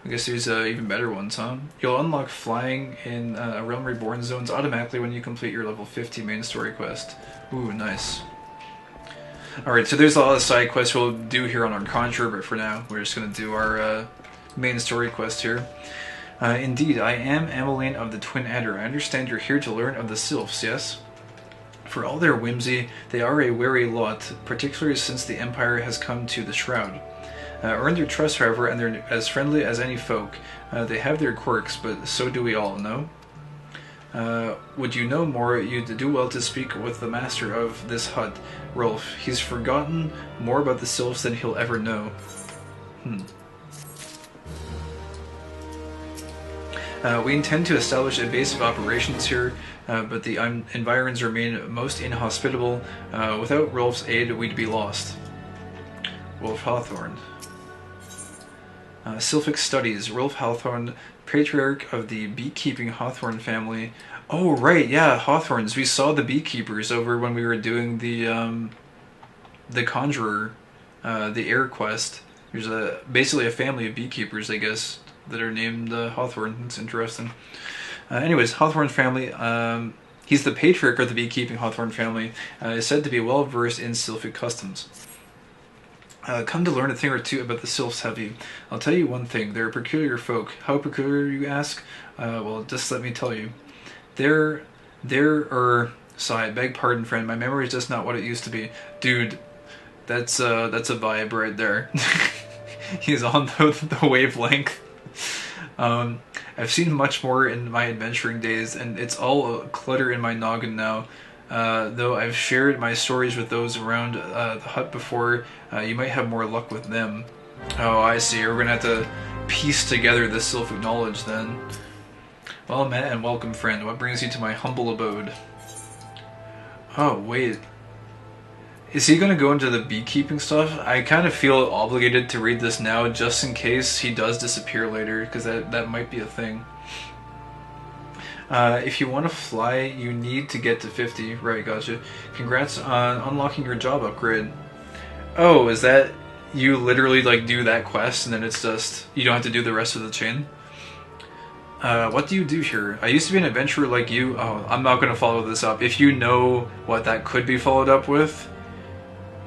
[SPEAKER 1] I guess there's even better ones, huh? You'll unlock flying in Realm Reborn zones automatically when you complete your level 50 main story quest. Ooh, nice. Alright, so there's a lot of side quests we'll do here on our Conjure, but for now, we're just going to do our main story quest here. Indeed, I am Emmeline of the Twin Adder. I understand you're here to learn of the Sylphs, yes? For all their whimsy, they are a wary lot, particularly since the Empire has come to the Shroud. Earn their trust, however, and they're as friendly as any folk. They have their quirks, but so do we all, no? Would you know more, you'd do well to speak with the master of this hut, Rolf. He's forgotten more about the Sylphs than he'll ever know. We intend to establish a base of operations here, but the environs remain most inhospitable. Without Rolf's aid, we'd be lost. Wolf Hawthorne. Sylphic Studies, Rolf Hawthorne, patriarch of the beekeeping Hawthorne family. Oh, right, yeah, Hawthorns. We saw the beekeepers over when we were doing the Conjurer, the Air quest. There's basically a family of beekeepers, I guess, that are named Hawthorne. It's interesting. Anyways, Hawthorne family. He's the patriarch of the beekeeping Hawthorne family. Is said to be well versed in Sylphic customs. Come to learn a thing or two about the Sylphs Heavy. I'll tell you one thing. They're a peculiar folk. How peculiar, you ask? Well, just let me tell you. Sigh, beg pardon, friend. My memory is just not what it used to be. Dude, that's a vibe right there. He's on the wavelength. I've seen much more in my adventuring days, and it's all clutter in my noggin now. Though I've shared my stories with those around the hut before, you might have more luck with them. Oh, I see. We're gonna have to piece together this Sylphic knowledge then. Well met and welcome, friend. What brings you to my humble abode? Oh, wait. Is he gonna go into the beekeeping stuff? I kind of feel obligated to read this now just in case he does disappear later, because that might be a thing. If you want to fly, you need to get to 50. Right, gotcha. Congrats on unlocking your job upgrade. Oh, is that you literally like do that quest and then it's just, you don't have to do the rest of the chain? What do you do here? I used to be an adventurer like you. Oh, I'm not going to follow this up. If you know what that could be followed up with,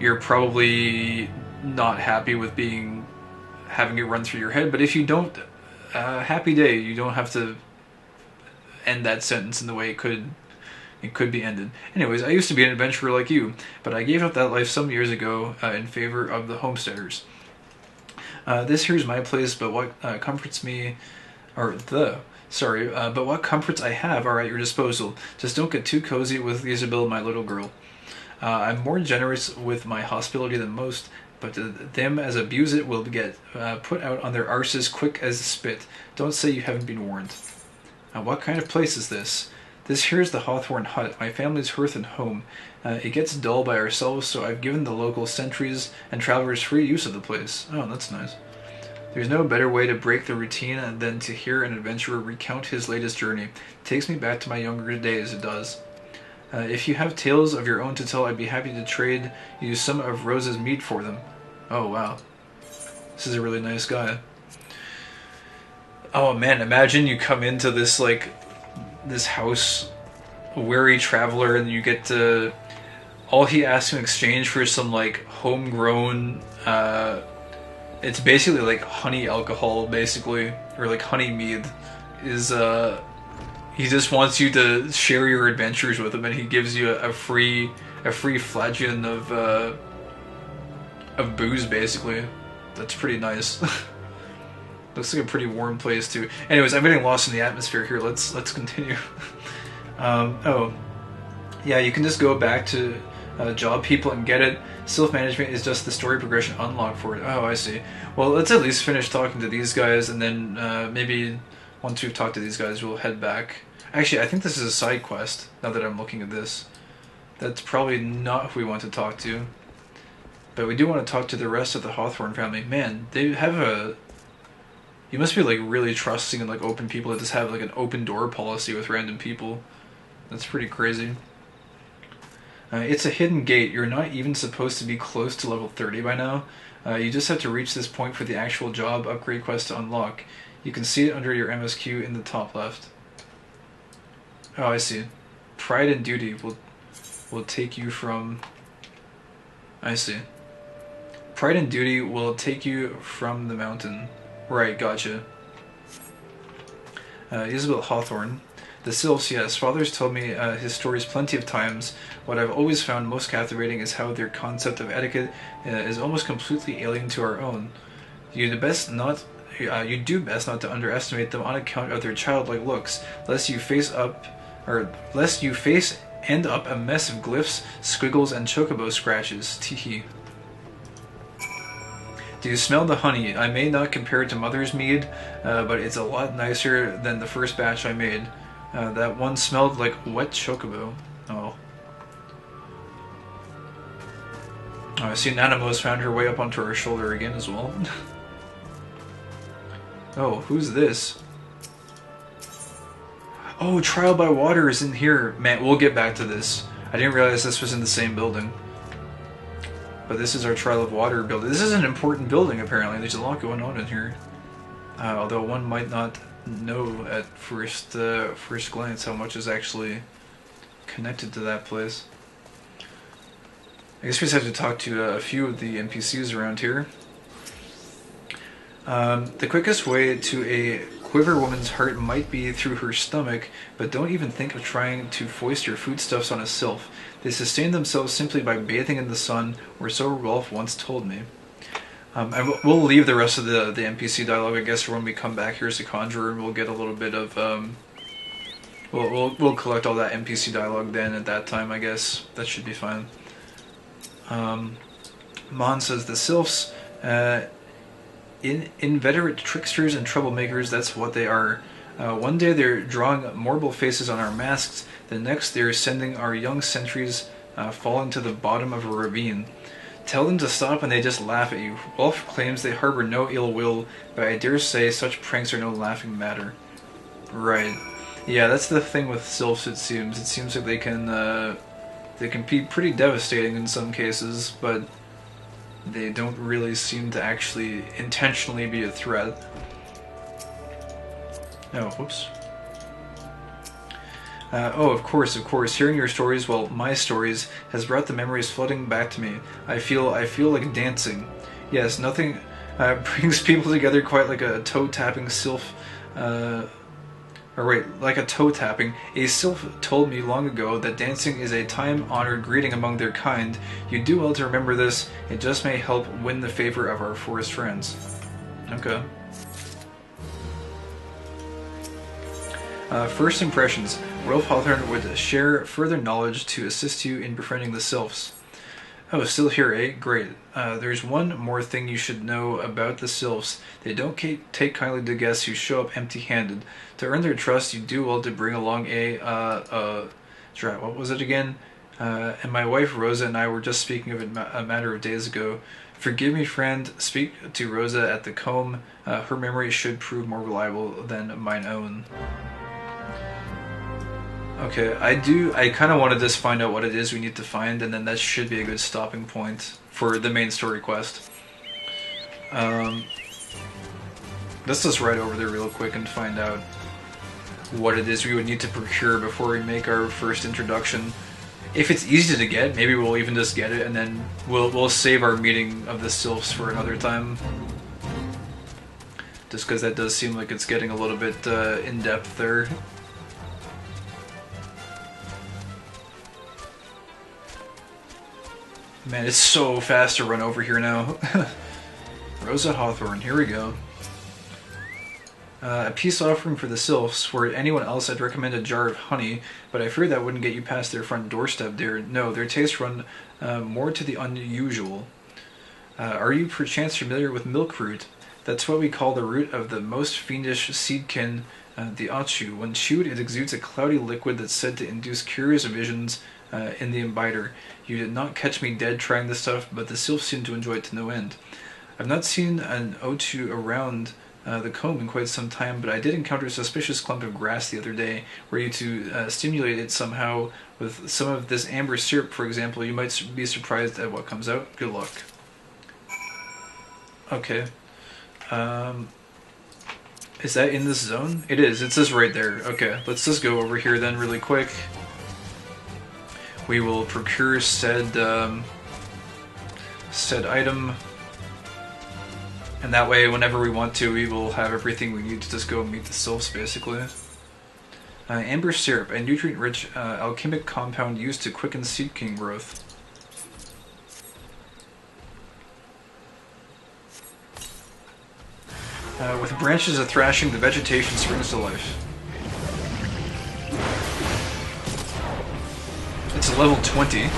[SPEAKER 1] you're probably not happy with having it run through your head. But if you don't, happy day. You don't have to end that sentence in the way it could be ended. Anyways, I used to be an adventurer like you, but I gave up that life some years ago in favor of the homesteaders. This here's my place, but what comforts me, but what comforts I have are at your disposal. Just don't get too cozy with Isabel, my little girl. I'm more generous with my hospitality than most, but them as abuse it will get put out on their arses quick as spit. Don't say you haven't been warned. What kind of place is this? This here's the Hawthorne hut, my family's hearth and home. It gets dull by ourselves, so I've given the local sentries and travelers free use of the place. Oh, that's nice. There's no better way to break the routine than to hear an adventurer recount his latest journey. It takes me back to my younger days, it does. If you have tales of your own to tell, I'd be happy to trade you some of Rose's meat for them. Oh, wow. This is a really nice guy. Oh man, imagine you come into this this house, a weary traveler, and you get to, all he asks in exchange for some homegrown, it's basically like honey alcohol, basically, or like honey mead, is he just wants you to share your adventures with him, and he gives you a free flagon of booze, basically. That's pretty nice. Looks like a pretty warm place too. Anyways, I'm getting lost in the atmosphere here. Let's continue. Oh, yeah, you can just go back to job people and get it. Sylph management is just the story progression unlock for it. Oh, I see. Well, let's at least finish talking to these guys, and then maybe once we've talked to these guys, we'll head back. Actually, I think this is a side quest. Now that I'm looking at this, that's probably not who we want to talk to. But we do want to talk to the rest of the Hawthorne family. Man, they have a... You must be really trusting and open people that just have an open door policy with random people. That's pretty crazy. It's a hidden gate. You're not even supposed to be close to level 30 by now. You just have to reach this point for the actual job upgrade quest to unlock. You can see it under your MSQ in the top left. Oh, I see. Pride and duty will take you from... I see. Pride and duty will take you from the mountain. Right, gotcha. Isabel Hawthorne. The Sylphs, yes. Father's told me his stories plenty of times. What I've always found most captivating is how their concept of etiquette is almost completely alien to our own. You do best not to underestimate them on account of their childlike looks, lest you face end up a mess of glyphs, squiggles, and chocobo scratches. Teehee. Do you smell the honey? I may not compare it to Mother's mead, but it's a lot nicer than the first batch I made. That one smelled like wet chocobo. Oh. I see Nanimo's found her way up onto her shoulder again as well. Oh, who's this? Oh, Trial by Water is in here. Man, we'll get back to this. I didn't realize this was in the same building. But this is our Trial of Water building. This is an important building, apparently. There's a lot going on in here. Although one might not know at first glance how much is actually connected to that place. I guess we just have to talk to a few of the NPCs around here. The quickest way to a quiver woman's heart might be through her stomach, but don't even think of trying to foist your foodstuffs on a sylph. They sustain themselves simply by bathing in the sun, or so Rolf once told me. We'll leave the rest of the NPC dialogue, I guess, for when we come back here as a conjurer, and we'll get a little bit of, we'll collect all that NPC dialogue then at that time, I guess. That should be fine. Mon says, the sylphs, inveterate tricksters and troublemakers, that's what they are. One day they're drawing marble faces on our masks, the next they're sending our young sentries falling to the bottom of a ravine. Tell them to stop and they just laugh at you. Wolf claims they harbor no ill will, but I dare say such pranks are no laughing matter. Right. Yeah, that's the thing with sylphs, it seems. It seems like they can be pretty devastating in some cases, but they don't really seem to actually intentionally be a threat. Oh, whoops. Oh, of course. Hearing your stories, well, my stories, has brought the memories flooding back to me. I feel like dancing. Yes, nothing brings people together quite like a toe-tapping sylph. Like a toe-tapping. A sylph told me long ago that dancing is a time-honored greeting among their kind. You do well to remember this. It just may help win the favor of our forest friends. Okay. First impressions. Rolf Hawthorne would share further knowledge to assist you in befriending the sylphs. Oh, still here, eh? Great. There's one more thing you should know about the sylphs. They don't take kindly to guests who show up empty-handed. To earn their trust, you do well to bring along what was it again? And my wife Rosa and I were just speaking of it a matter of days ago. Forgive me, friend. Speak to Rosa at the comb. Her memory should prove more reliable than mine own. Okay, I kind of want to just find out what it is we need to find, and then that should be a good stopping point for the main story quest. Let's just ride over there real quick and find out what it is we would need to procure before we make our first introduction. If it's easy to get, maybe we'll even just get it, and then we'll save our meeting of the sylphs for another time. Just because that does seem like it's getting a little bit in-depth there. Man, it's so fast to run over here now. Rosa Hawthorne, here we go. A peace offering for the sylphs. For anyone else, I'd recommend a jar of honey, but I fear that wouldn't get you past their front doorstep, dear. No, their tastes run more to the unusual. Are you perchance familiar with milk root? That's what we call the root of the most fiendish seedkin, the achu. When chewed, it exudes a cloudy liquid that's said to induce curious visions in the imbiter. You did not catch me dead trying this stuff, but the sylphs seem to enjoy it to no end. I've not seen an ochu around the comb in quite some time, but I did encounter a suspicious clump of grass the other day. Were you to stimulate it somehow with some of this amber syrup, for example, you might be surprised at what comes out. Good luck. Okay. Is that in this zone? It is. It says right there. Okay, let's just go over here then really quick. We will procure said item, and that way whenever we want to we will have everything we need to just go meet the sylphs basically. Amber syrup, a nutrient-rich alchemic compound used to quicken seed king growth. With branches of thrashing, the vegetation springs to life. It's a level 20.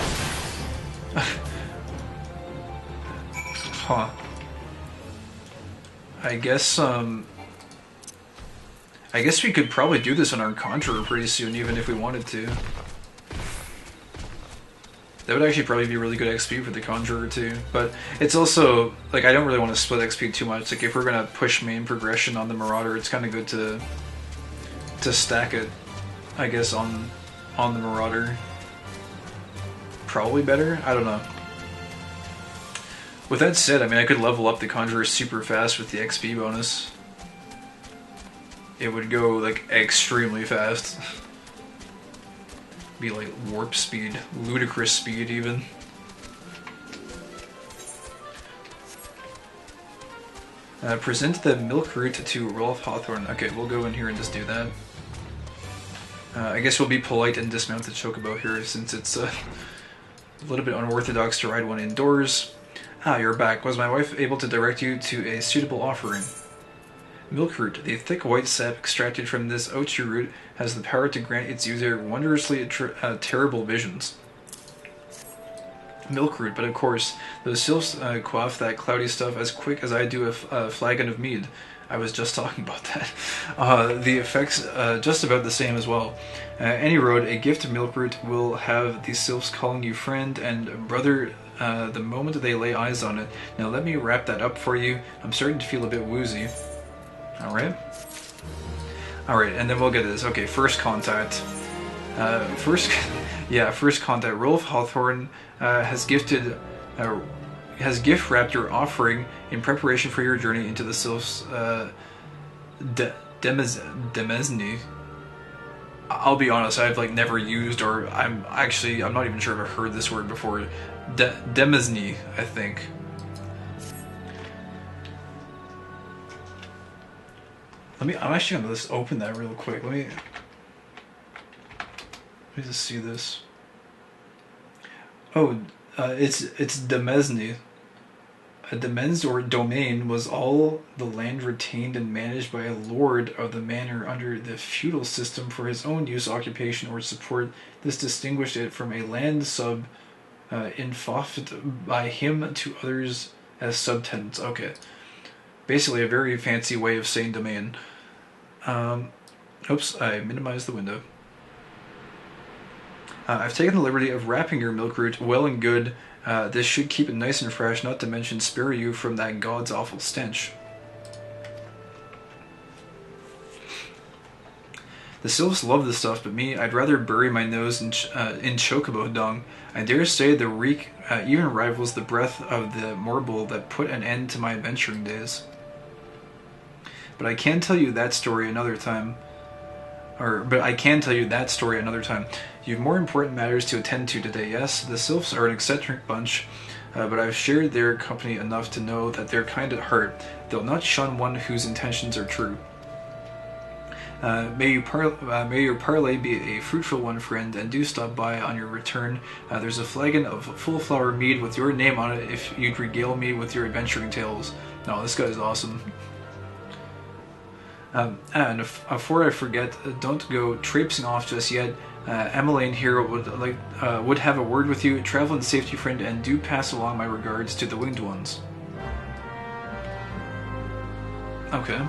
[SPEAKER 1] Huh. I guess we could probably do this on our Conjurer pretty soon, even if we wanted to. That would actually probably be really good XP for the Conjurer too. But it's also, like, I don't really want to split XP too much. Like, if we're going to push main progression on the Marauder, it's kind of good to stack it, I guess, on the Marauder. Probably better? I don't know. With that said, I mean, I could level up the Conjurer super fast with the XP bonus. It would go, like, extremely fast. Be like warp speed, ludicrous speed even. Present the milk root to Rolf Hawthorne. Okay, we'll go in here and just do that. I guess we'll be polite and dismount the Chocobo here, since it's a little bit unorthodox to ride one indoors. Ah, you're back. Was my wife able to direct you to a suitable offering? Milkroot. The thick white sap extracted from this Ochi root has the power to grant its user wondrously terrible visions. Milkroot, but of course, those sylphs quaff that cloudy stuff as quick as I do a flagon of mead. I was just talking about that. The effects just about the same as well. Any road, a gift of Milkroot will have the sylphs calling you friend and brother the moment they lay eyes on it. Now let me wrap that up for you. I'm starting to feel a bit woozy. Alright, and then we'll get this. Okay, first contact. First contact. Rolf Hawthorne has gift wrapped your offering in preparation for your journey into the Sylphs Demesne. I'll be honest, I've like never used, or I'm not even sure if I've heard this word before. Demesne, I think. I'm actually gonna just open that real quick. Let me just see this. Oh, it's Demesne. A demesne or domain was all the land retained and managed by a lord of the manor under the feudal system for his own use, occupation, or support. This distinguished it from a land sub infofed by him to others as subtenants. Okay. Basically a very fancy way of saying domain. Oops, I minimized the window. I've taken the liberty of wrapping your milkroot well and good. This should keep it nice and fresh, not to mention spare you from that god's awful stench. The sylphs love this stuff, but me, I'd rather bury my nose in chocobo dung. I dare say the reek even rivals the breath of the morble that put an end to my adventuring days. But I can tell you that story another time. You've more important matters to attend to today, yes? The sylphs are an eccentric bunch, but I've shared their company enough to know that they're kind at heart. They'll not shun one whose intentions are true. May your parley be a fruitful one, friend, and do stop by on your return. There's a flagon of full flower mead with your name on it if you'd regale me with your adventuring tales. No, this guy's awesome. And before I forget, don't go traipsing off just yet. Emmeline here would have a word with you. Travel in safety, friend, and do pass along my regards to the winged ones. Okay.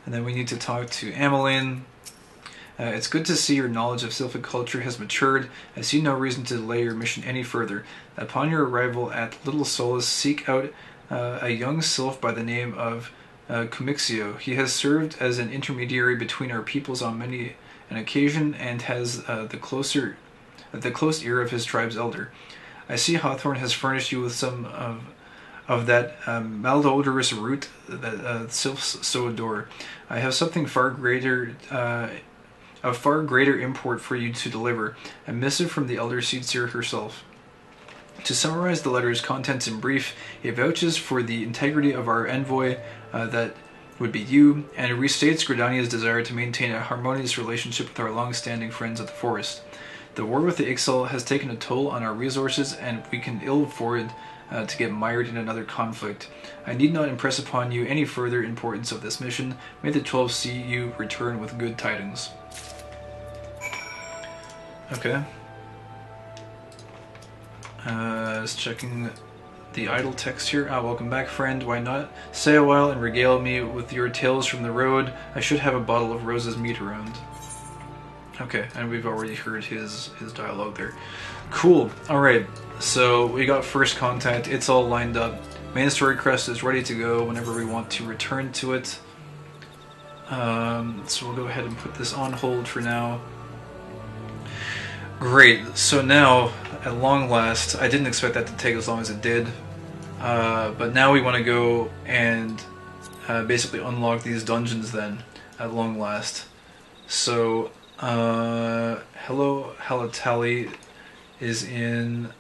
[SPEAKER 1] And then we need to talk to Emmeline. It's good to see your knowledge of sylphic culture has matured. I see no reason to delay your mission any further. Upon your arrival at Little Solace, seek out a young sylph by the name of Comixio. He has served as an intermediary between our peoples on many an occasion and has the close ear of his tribe's elder. I see Hawthorne has furnished you with some of that malodorous root that sylphs so adore. I have something of far greater import for you to deliver, a missive from the elder Seedseer herself. To summarize the letter's contents in brief, it vouches for the integrity of our envoy, that would be you, and it restates Gridania's desire to maintain a harmonious relationship with our long-standing friends of the forest. The war with the Ixal has taken a toll on our resources, and we can ill afford to get mired in another conflict. I need not impress upon you any further importance of this mission. May the 12 see you return with good tidings. Okay. Just checking the idle text here. Welcome back, friend. Why not stay a while and regale me with your tales from the road? I should have a bottle of Rose's mead around. Okay, and we've already heard his dialogue there. Cool. Alright, so we got first contact. It's all lined up. Main story quest is ready to go whenever we want to return to it. So we'll go ahead and put this on hold for now. Great, so now, at long last, I didn't expect that to take as long as it did, but now we want to go and basically unlock these dungeons then, at long last. So, Hello Halatali is in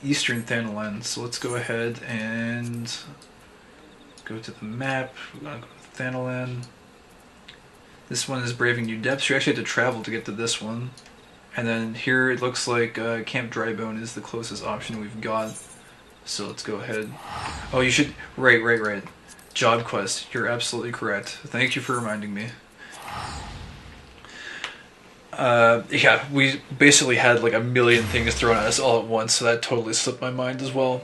[SPEAKER 1] Eastern Thanalan, so let's go ahead and go to the map. We're gonna go to Thanalan. This one is Braving New Depths. You actually have to travel to get to this one. And then here it looks like Camp Drybone is the closest option we've got. So let's go ahead. Oh, you should... Right. Job quest. You're absolutely correct. Thank you for reminding me. Yeah, we basically had like a million things thrown at us all at once, so that totally slipped my mind as well.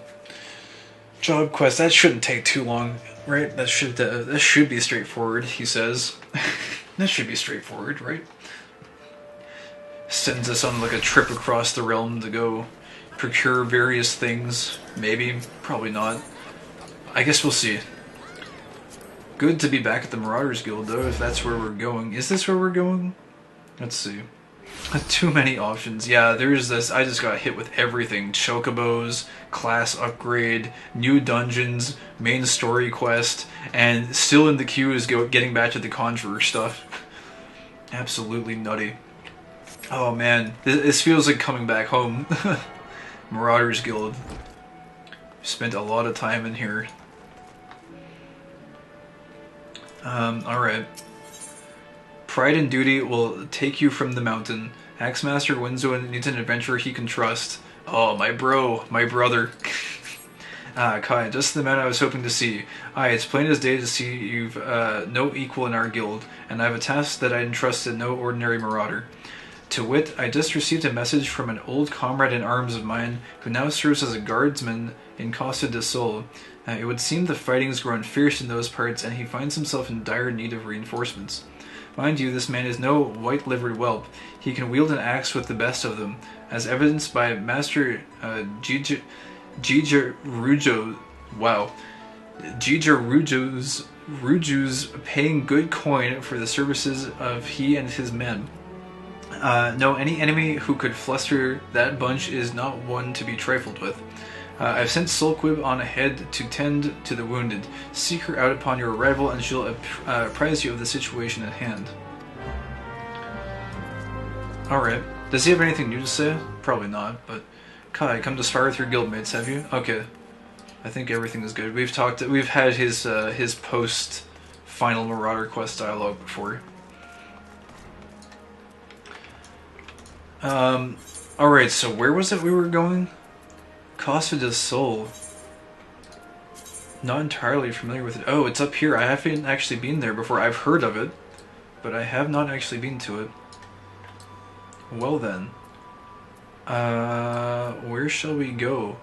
[SPEAKER 1] Job quest. That shouldn't take too long, right? That should be straightforward, he says. That should be straightforward, right? Sends us on like a trip across the realm to go procure various things. Maybe, probably not. I guess we'll see. Good to be back at the Marauders Guild though, if that's where we're going. Is this where we're going? Let's see. Too many options. Yeah, there's this. I just got hit with everything. Chocobos, class upgrade, new dungeons, main story quest, and still in the queue is getting back to the Conjurer stuff. Absolutely nutty. Oh man, this feels like coming back home. Marauders Guild. Spent a lot of time in here. Alright. Pride and duty will take you from the mountain. Axemaster Winzo needs an adventurer he can trust. Oh, my bro, my brother. Kai, just the man I was hoping to see. Aye, it's plain as day to see you've no equal in our guild, and I have a task that I entrusted no ordinary marauder. To wit, I just received a message from an old comrade in arms of mine, who now serves as a guardsman in Costa del Sol. It would seem the fighting's grown fierce in those parts, and he finds himself in dire need of reinforcements. Mind you, this man is no white-livered whelp. He can wield an axe with the best of them, as evidenced by Master Gija Rujo. Wow. Gija Ruju's paying good coin for the services of he and his men. No, any enemy who could fluster that bunch is not one to be trifled with. I've sent Sulquib on ahead to tend to the wounded. Seek her out upon your arrival, and she'll apprise you of the situation at hand. Alright. Does he have anything new to say? Probably not, but... Kai, come to spar with your guildmates, have you? Okay. I think everything is good. We've had his post-final Marauder Quest dialogue before. Alright, so where was it we were going? Costa del Sol. Not entirely familiar with it. Oh, it's up here. I haven't actually been there before. I've heard of it, but I have not actually been to it. Well then. Where shall we go?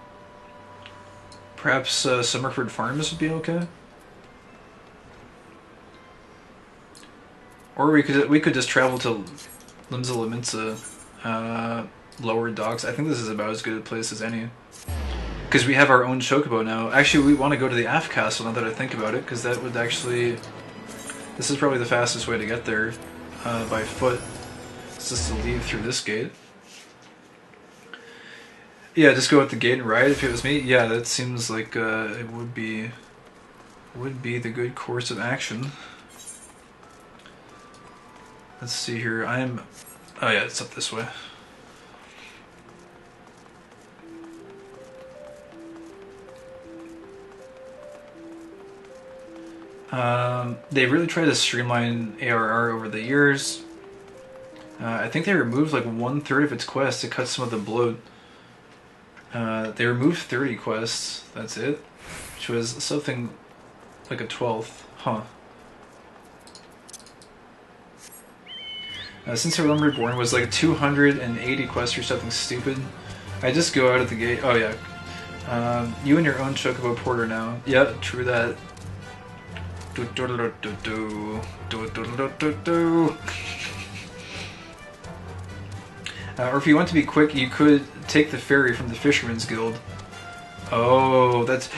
[SPEAKER 1] Perhaps Summerford Farms would be okay? Or we could just travel to Limsa Laminsa, Lower Docks. I think this is about as good a place as any. Because we have our own Chocobo now. Actually, we want to go to the Aft Castle now that I think about it, because that would actually... This is probably the fastest way to get there by foot. It's just to leave through this gate. Yeah, just go at the gate and ride if it was me. Yeah, that seems like it would be the good course of action. Let's see here. Oh yeah, it's up this way. They really tried to streamline ARR over the years. I think they removed like 1/3 of its quests to cut some of the bloat. They removed 30 quests, that's it. Which was something like a 12th. Huh. Since Her Lumber Reborn was like 280 quests or something stupid. I just go out of the gate. Oh yeah. You and your own Chocobo Porter now. Yeah, true that. Or if you want to be quick, you could take the ferry from the Fisherman's Guild. Oh, that's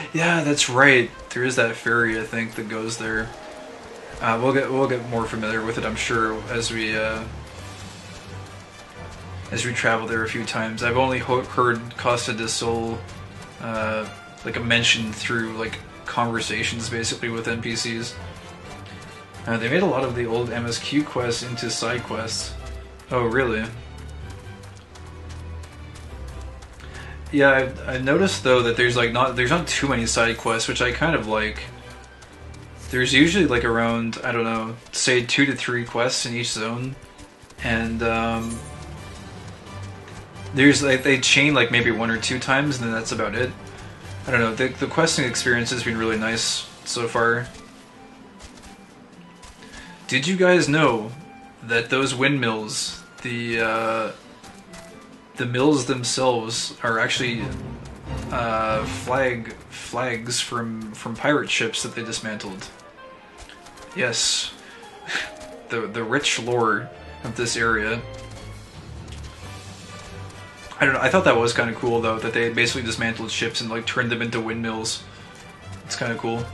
[SPEAKER 1] right. There is that ferry, I think, that goes there. We'll get more familiar with it, I'm sure, as we travel there a few times. I've only heard Costa del Sol like a mention through like conversations, basically, with NPCs. They made a lot of the old MSQ quests into side quests. Oh, really? Yeah, I noticed though that there's not too many side quests, which I kind of like. There's usually like around, I don't know, say 2 to 3 quests in each zone, and there's like they chain like maybe 1 or 2 times, and then that's about it. I don't know. The questing experience has been really nice so far. Did you guys know that those windmills, the mills themselves, are actually flags from pirate ships that they dismantled? Yes, the rich lore of this area. I don't know. I thought that was kind of cool though, that they basically dismantled ships and like turned them into windmills. It's kind of cool.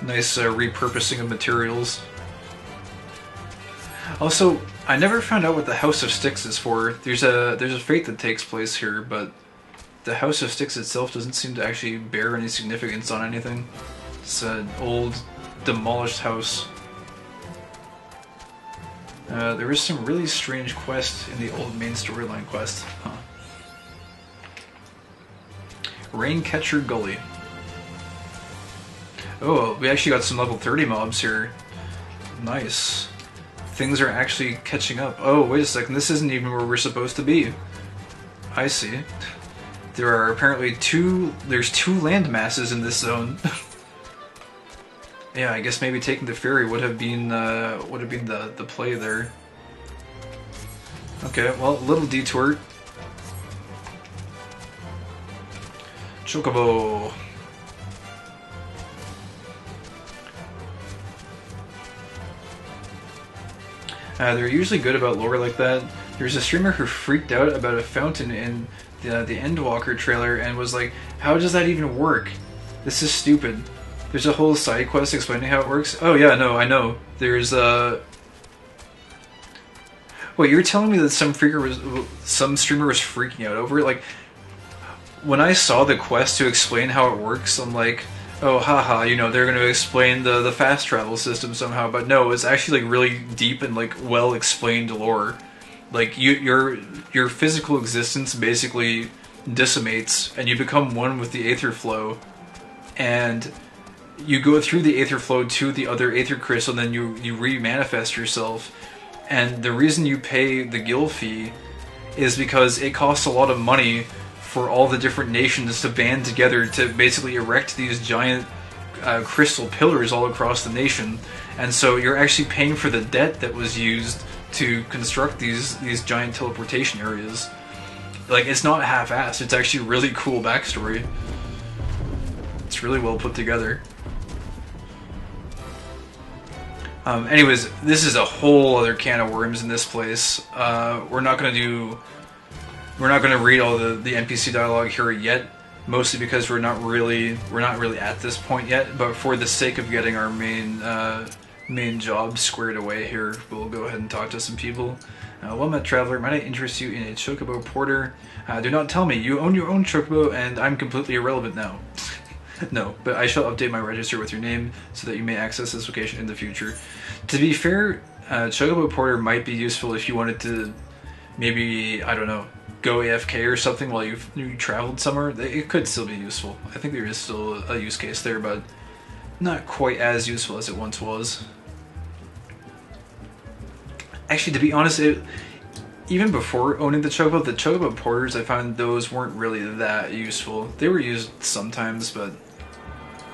[SPEAKER 1] Nice repurposing of materials. Also, I never found out what the House of Styx is for. There's a fate that takes place here, but the House of Styx itself doesn't seem to actually bear any significance on anything. It's an old, demolished house. There is some really strange quest in the old main storyline quest. Huh. Raincatcher Gully. Oh, we actually got some level 30 mobs here. Nice. Things are actually catching up. Oh, wait a second, this isn't even where we're supposed to be. I see. There are apparently there's 2 land masses in this zone. Yeah, I guess maybe taking the ferry would have been the play there. Okay, well, little detour. Chocobo. They're usually good about lore like that. There's a streamer who freaked out about a fountain in the Endwalker trailer and was like, "How does that even work? This is stupid." There's a whole side quest explaining how it works. Oh yeah, no, I know. There's Wait, you're telling me that some streamer was freaking out over it? Like, when I saw the quest to explain how it works, I'm like, oh haha, you know, they're going to explain the fast travel system somehow. But no, it's actually like really deep and like well explained lore. Like your physical existence basically decimates, and you become one with the aether flow, and you go through the aether flow to the other aether crystal, and then you re-manifest yourself. And the reason you pay the guild fee is because it costs a lot of money for all the different nations to band together to basically erect these giant crystal pillars all across the nation. And so you're actually paying for the debt that was used to construct these giant teleportation areas. Like, it's not half-assed. It's actually really cool backstory. It's really well put together. Anyways, this is a whole other can of worms in this place. We're not gonna read all the NPC dialogue here yet, mostly because we're not really at this point yet. But for the sake of getting our main job squared away here, we'll go ahead and talk to some people. Well met, traveler. Might I interest you in a Chocobo Porter? Do not tell me you own your own Chocobo, and I'm completely irrelevant now. No, but I shall update my register with your name so that you may access this location in the future. To be fair, Chocobo Porter might be useful if you wanted to maybe, I don't know, go AFK or something while you traveled somewhere. It could still be useful. I think there is still a use case there, but not quite as useful as it once was. Actually, to be honest, even before owning the Chocobo Porters, I found those weren't really that useful. They were used sometimes, but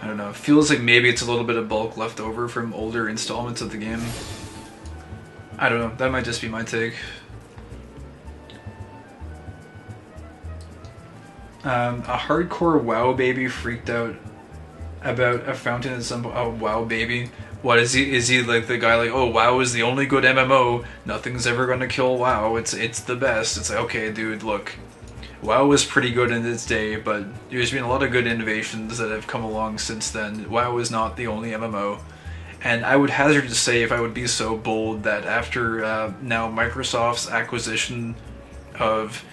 [SPEAKER 1] I don't know. It feels like maybe it's a little bit of bulk left over from older installments of the game. I don't know. That might just be my take. A hardcore WoW baby freaked out about a fountain at some point. Oh, WoW baby. What is he? Is he like the guy like, oh, WoW is the only good MMO. Nothing's ever gonna kill WoW. It's the best. It's like, okay, dude, look, WoW was pretty good in its day, but there's been a lot of good innovations that have come along since then. WoW is not the only MMO. And I would hazard to say, if I would be so bold, that after now Microsoft's acquisition of,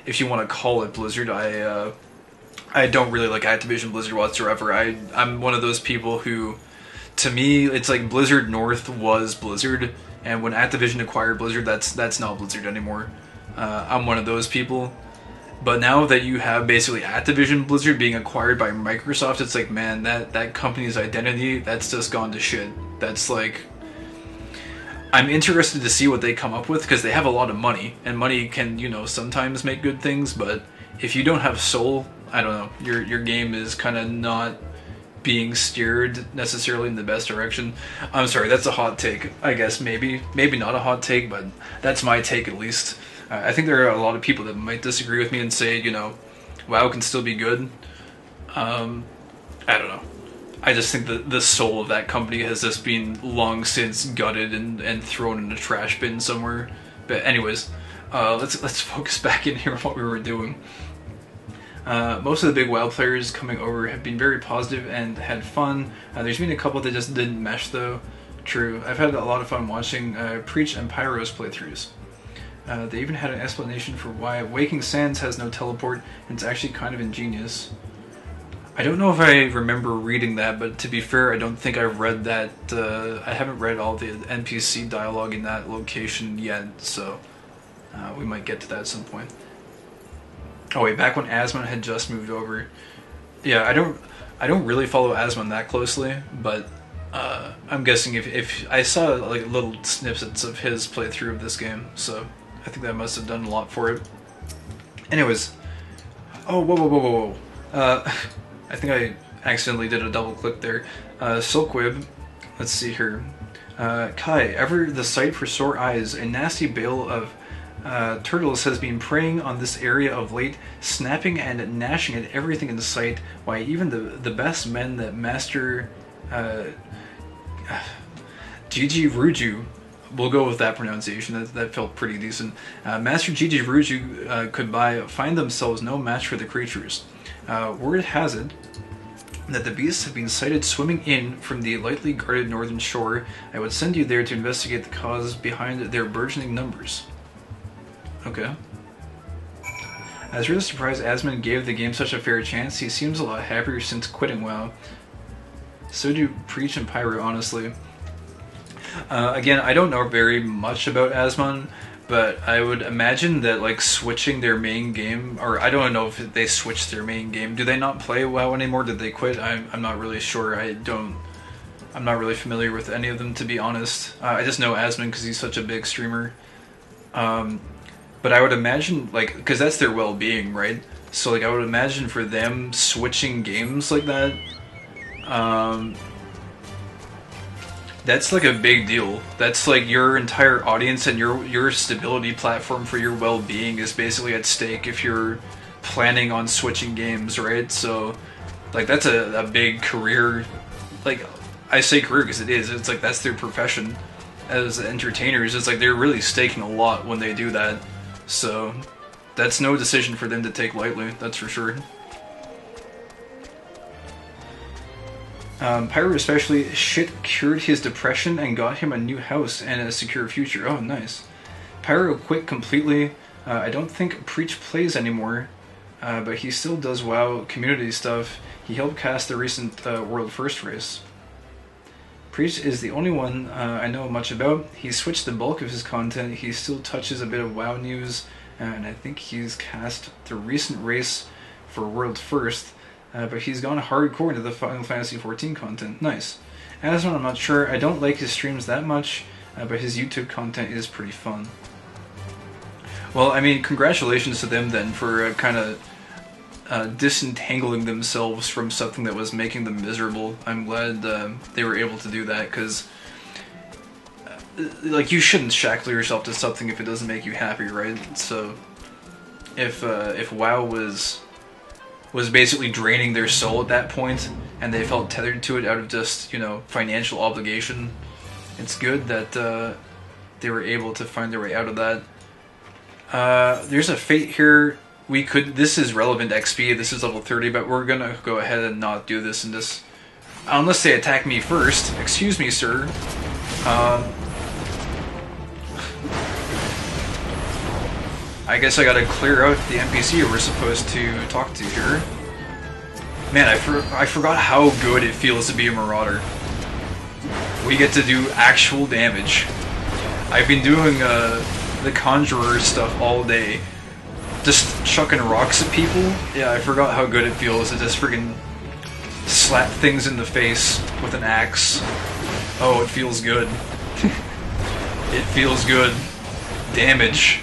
[SPEAKER 1] if you want to call it Blizzard, I don't really like Activision Blizzard whatsoever. I'm one of those people who, to me, it's like Blizzard North was Blizzard, and when Activision acquired Blizzard, that's not Blizzard anymore. I'm one of those people. But now that you have basically Activision Blizzard being acquired by Microsoft, it's like, man, that company's identity, that's just gone to shit. That's like, I'm interested to see what they come up with, because they have a lot of money, and money can, you know, sometimes make good things, but if you don't have soul, I don't know, your game is kind of not being steered necessarily in the best direction. I'm sorry, that's a hot take, I guess. Maybe not a hot take, but that's my take at least. I think there are a lot of people that might disagree with me and say, you know, WoW can still be good. I don't know. I just think that the soul of that company has just been long since gutted and thrown in a trash bin somewhere. But anyways, let's focus back in here on what we were doing. Most of the big WoW players coming over have been very positive and had fun. There's been a couple that just didn't mesh though. True. I've had a lot of fun watching Preach and Pyro's playthroughs. They even had an explanation for why Waking Sands has no teleport, and it's actually kind of ingenious. I don't know if I remember reading that, but to be fair, I don't think I've read that. I haven't read all the NPC dialogue in that location yet, so we might get to that at some point. Oh wait, back when Asmon had just moved over. Yeah, I don't really follow Asmon that closely, but I'm guessing if I saw like little snippets of his playthrough of this game, so I think that must have done a lot for it. Anyways, oh whoa. I think I accidentally did a double click there. Silkwib, let's see here. Kai, ever the sight for sore eyes, a nasty bale of turtles has been preying on this area of late, snapping and gnashing at everything in sight. Why, even the best men that master Gigi Ruju, we'll go with that pronunciation, that felt pretty decent. Master Gigi Ruju could find themselves no match for the creatures. Word has it that the beasts have been sighted swimming in from the lightly guarded northern shore. I would send you there to investigate the cause behind their burgeoning numbers. Okay. I was really surprised Asmon gave the game such a fair chance. He seems a lot happier since quitting WoW. So do Preach and Pyro, honestly. Again, I don't know very much about Asmon, but I would imagine that like switching their main game, or I don't know if they switched their main game. Do they not play WoW anymore? Did they quit? I'm not really sure. I'm not really familiar with any of them, to be honest. I just know Asmon because he's such a big streamer. But I would imagine, like, because that's their well-being, right? So like I would imagine for them switching games like that, that's like a big deal. That's like your entire audience and your stability platform for your well-being is basically at stake if you're planning on switching games, right? So like that's a big career. Like I say career because it is. It's like that's their profession as entertainers. It's like they're really staking a lot when they do that. So that's no decision for them to take lightly, that's for sure. Pyro especially, shit cured his depression and got him a new house and a secure future. Oh, nice. Pyro quit completely. I don't think Preach plays anymore, but he still does WoW community stuff. He helped cast the recent World First race. Preach is the only one I know much about. He switched the bulk of his content. He still touches a bit of WoW news, and I think he's cast the recent race for World First. But he's gone hardcore into the Final Fantasy XIV content. Nice. Asmon, I'm not sure. I don't like his streams that much, but his YouTube content is pretty fun. Well, I mean, congratulations to them then for kind of disentangling themselves from something that was making them miserable. I'm glad they were able to do that, because like, you shouldn't shackle yourself to something if it doesn't make you happy, right? So if WoW was basically draining their soul at that point, and they felt tethered to it out of just, you know, financial obligation. It's good that they were able to find their way out of that. There's a fate here. This is relevant XP, this is level 30, but we're gonna go ahead and not do this in this, unless they attack me first. Excuse me, sir. I guess I gotta clear out the NPC we're supposed to talk to here. Man, I forgot how good it feels to be a Marauder. We get to do actual damage. I've been doing the Conjurer stuff all day. Just chucking rocks at people. Yeah, I forgot how good it feels to just friggin' slap things in the face with an axe. Oh, it feels good. It feels good. Damage.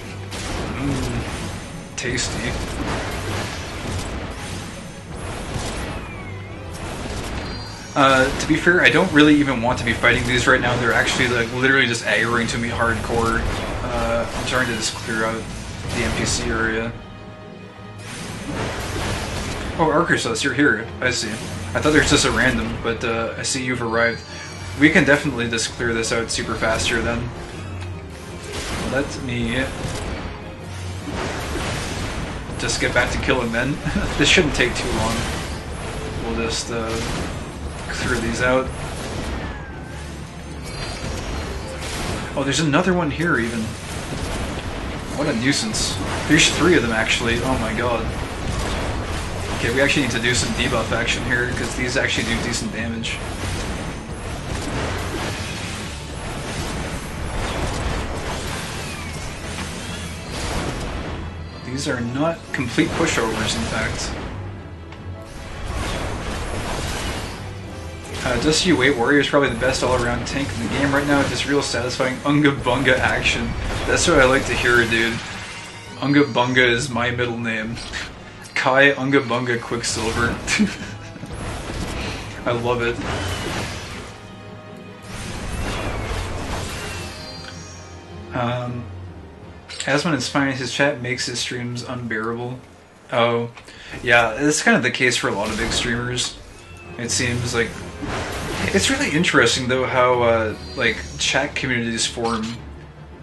[SPEAKER 1] Tasty. To be fair, I don't really even want to be fighting these right now. They're actually like literally just aggroing to me hardcore. I'm trying to just clear out the NPC area. Oh, Arcursus, you're here. I see. I thought there was just a random, but I see you've arrived. We can definitely just clear this out super fast here then. Let me just get back to killing men. This shouldn't take too long. We'll just clear these out. Oh, there's another one here even. What a nuisance. There's 3 of them actually. Oh my god. Okay, we actually need to do some debuff action here because these actually do decent damage. These are not complete pushovers, in fact. Just You Wait Warrior is probably the best all-around tank in the game right now. Just real satisfying Unga Bunga action. That's what I like to hear, dude. Unga Bunga is my middle name. Kai Unga Bunga Quicksilver. I love it. Asmon is finding his chat makes his streams unbearable. Oh, yeah, it's kind of the case for a lot of big streamers. It seems like it's really interesting though how like chat communities form.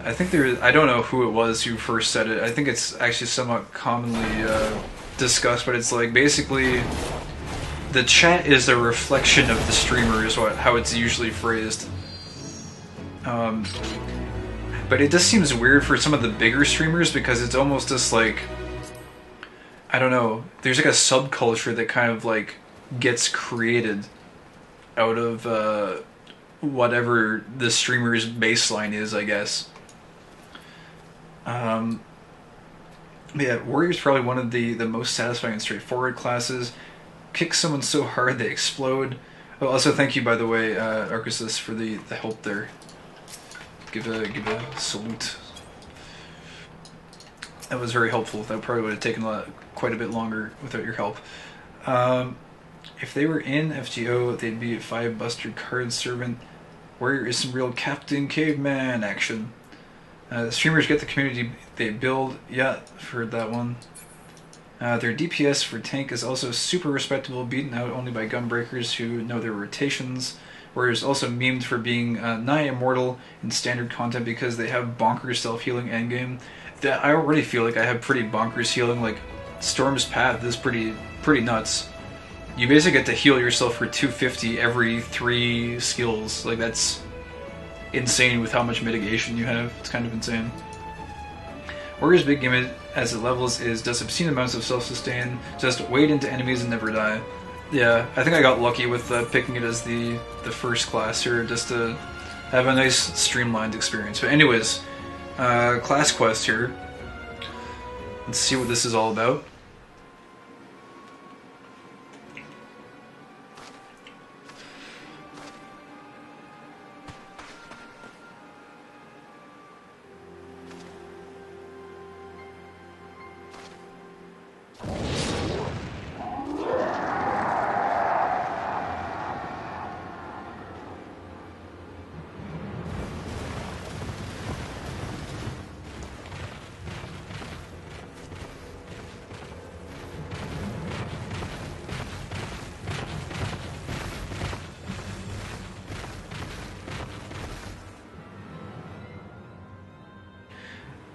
[SPEAKER 1] I think I don't know who it was who first said it. I think it's actually somewhat commonly discussed, but it's like basically the chat is a reflection of the streamer is how it's usually phrased. But it just seems weird for some of the bigger streamers because it's almost just like, I don't know, there's like a subculture that kind of like gets created out of whatever the streamer's baseline is, I guess. Yeah, Warrior's probably one of the most satisfying and straightforward classes. Kick someone so hard they explode. Oh, also thank you, by the way, Arcursus, for the help there. Give a salute. That was very helpful. That probably would have taken quite a bit longer without your help. If they were in FGO, they'd be a 5 Buster Card Servant. Warrior is some real Captain Caveman action. Streamers get the community they build. Yeah, I've heard that one. Their DPS for tank is also super respectable, beaten out only by gunbreakers who know their rotations. Warriors also memed for being nigh immortal in standard content because they have bonkers self-healing endgame. I already feel like I have pretty bonkers healing. Like Storm's Path is pretty nuts. You basically get to heal yourself for 250 every 3 skills. Like that's insane with how much mitigation you have. It's kind of insane. Warrior's big gimmick as it levels is does obscene amounts of self-sustain, just wade into enemies and never die. Yeah, I think I got lucky with picking it as the first class here, just to have a nice streamlined experience. But anyways, class quest here. Let's see what this is all about.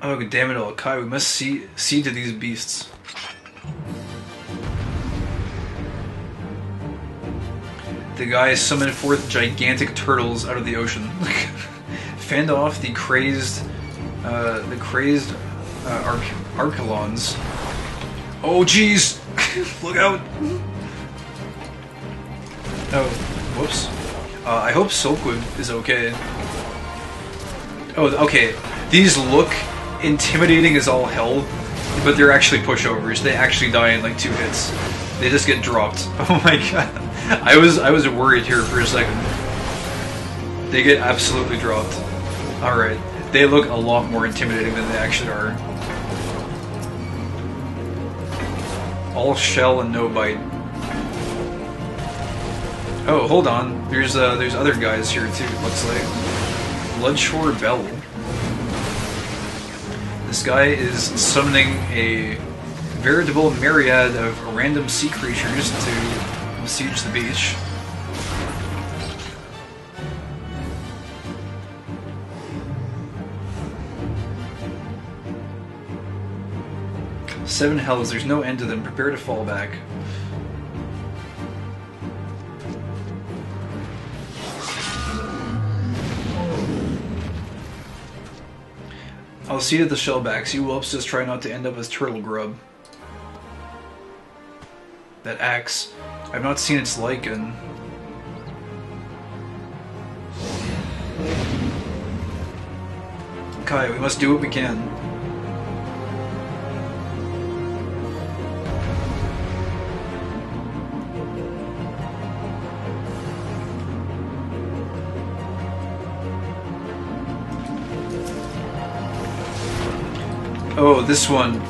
[SPEAKER 1] Oh, damn it all, Kai, we must see to these beasts. The guy summoned forth gigantic turtles out of the ocean. Fend off the crazed Archelons. Oh jeez! Look out! Oh, whoops. I hope Silkwood is okay. Oh, okay. These look intimidating as all hell, but they're actually pushovers. They actually die in like 2 hits. They just get dropped. Oh my god. I was worried here for a second. They get absolutely dropped. Alright. They look a lot more intimidating than they actually are. All shell and no bite. Oh, hold on. There's other guys here too, it looks like. Bloodshore Bell. This guy is summoning a veritable myriad of random sea creatures to besiege the beach. Seven hells, there's no end to them. Prepare to fall back. I'll see to the shellbacks. You whelps just try not to end up as turtle grub. That axe. I've not seen its like in... Kai, we must do what we can. Oh, this one.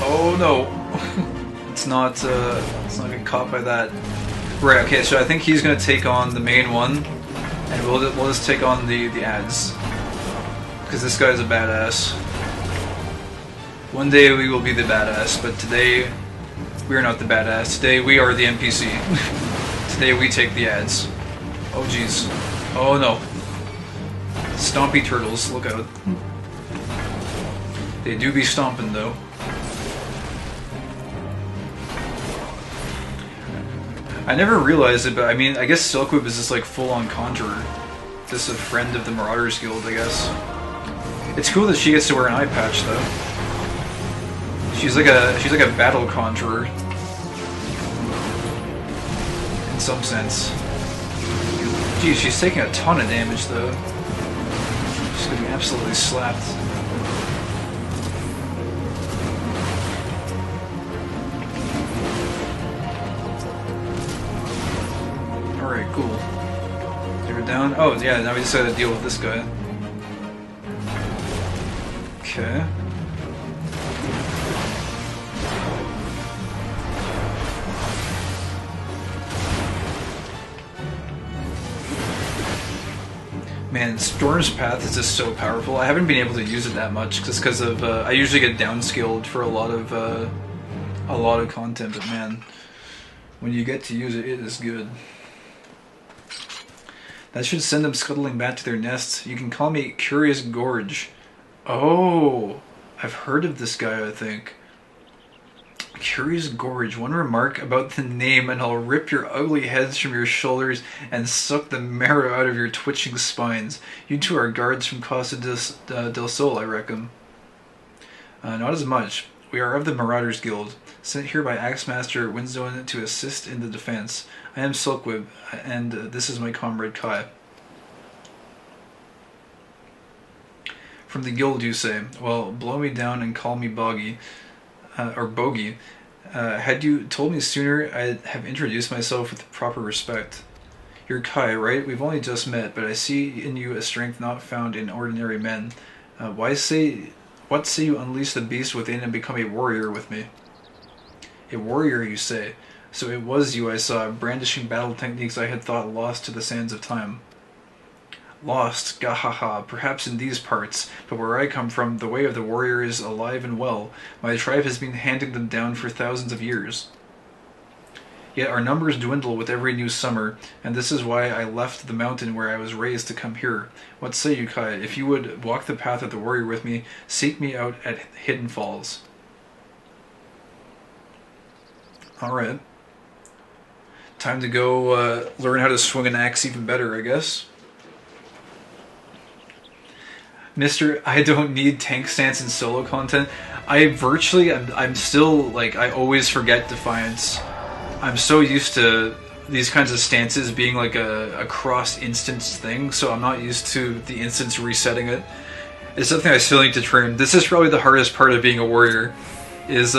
[SPEAKER 1] Oh no. It's not get caught by that. Right, okay, so I think he's gonna take on the main one, and we'll just take on the ads. Because this guy's a badass. One day we will be the badass, but today we are not the badass. Today we are the NPC. Today we take the ads. Oh jeez. Oh no. Stompy turtles, look out. They do be stomping though. I never realized it, but I mean, I guess Silkwood is just like full-on conjurer. Just a friend of the Marauders Guild, I guess. It's cool that she gets to wear an eye patch though. She's like a battle conjurer. In some sense. Geez, she's taking a ton of damage though. She's getting absolutely slapped. Alright, cool. They were down. Oh, yeah, now we just gotta deal with this guy. Okay. Man, Storm's Path is just so powerful. I haven't been able to use it that much just because of I usually get downskilled for a lot of content, but man, when you get to use it, it is good. That should send them scuttling back to their nests. You can call me Curious Gorge. Oh, I've heard of this guy, I think. Curious Gorge. One remark about the name and I'll rip your ugly heads from your shoulders and suck the marrow out of your twitching spines. You two are guards from Costa del Sol, I reckon. Not as much. We are of the Marauders Guild, sent here by Axemaster Windsdown to assist in the defense. I am Silkwib, and this is my comrade Kai. From the guild, you say? Well, blow me down and call me Boggy. Or Bogey. Had you told me sooner, I'd have introduced myself with proper respect. You're Kai, right? We've only just met, but I see in you a strength not found in ordinary men. What say you unleash the beast within and become a warrior with me? A warrior, you say? So it was you I saw, brandishing battle techniques I had thought lost to the sands of time. Lost, gahaha, perhaps in these parts, but where I come from, the way of the warrior is alive and well. My tribe has been handing them down for thousands of years. Yet our numbers dwindle with every new summer, and this is why I left the mountain where I was raised to come here. What say you, Kai? If you would walk the path of the warrior with me, seek me out at Hidden Falls. Alright. Time to go learn how to swing an axe even better, I guess. Mr. I don't need tank stance and solo content. I'm still, like, I always forget Defiance. I'm so used to these kinds of stances being like a cross-instance thing, so I'm not used to the instance resetting it. It's something I still need to trim. This is probably the hardest part of being a warrior, is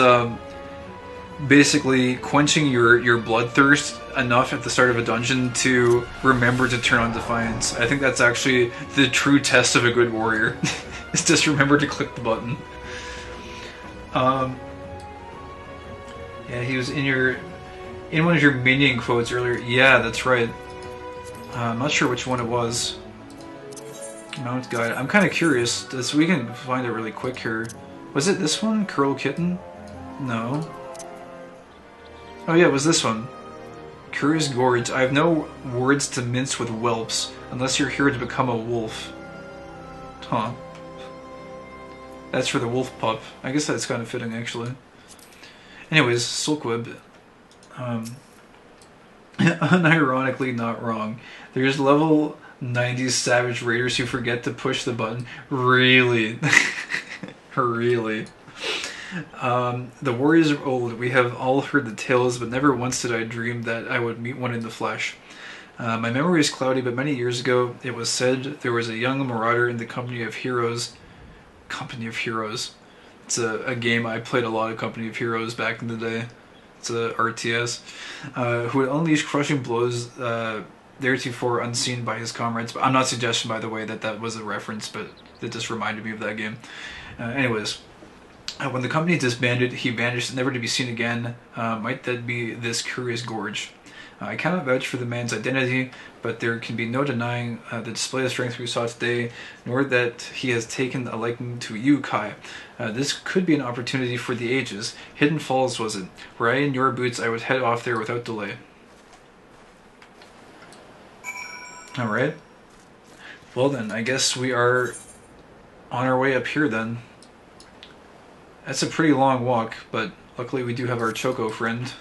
[SPEAKER 1] basically quenching your bloodthirst enough at the start of a dungeon to remember to turn on Defiance. I think that's actually the true test of a good warrior, is just remember to click the button. Yeah, he was in one of your minion quotes earlier. Yeah, that's right. I'm not sure which one it was. Mount Guide. I'm kind of curious. We can find it really quick here. Was it this one? Curl Kitten? No. Oh yeah, it was this one. Curious Gorge. I have no words to mince with whelps, unless you're here to become a wolf. Huh. That's for the wolf pup. I guess that's kind of fitting, actually. Anyways, Sulkweb. Unironically not wrong. There's level 90 Savage Raiders who forget to push the button. Really? Really? The warriors are old. We have all heard the tales, but never once did I dream that I would meet one in the flesh. My memory is cloudy, but many years ago it was said there was a young marauder in the Company of Heroes. Company of Heroes. It's a game I played a lot of Company of Heroes back in the day. It's a RTS. Who would unleash crushing blows theretofore unseen by his comrades. But I'm not suggesting, by the way, that was a reference, but it just reminded me of that game. Anyways, when the company disbanded, he vanished, never to be seen again. Might that be this Curious Gorge? I cannot vouch for the man's identity, but there can be no denying the display of strength we saw today, nor that he has taken a liking to you, Kai. This could be an opportunity for the ages. Hidden Falls, was it? Were I in your boots, I would head off there without delay. Alright. Well then, I guess we are on our way up here then. That's a pretty long walk, but luckily we do have our Choco friend.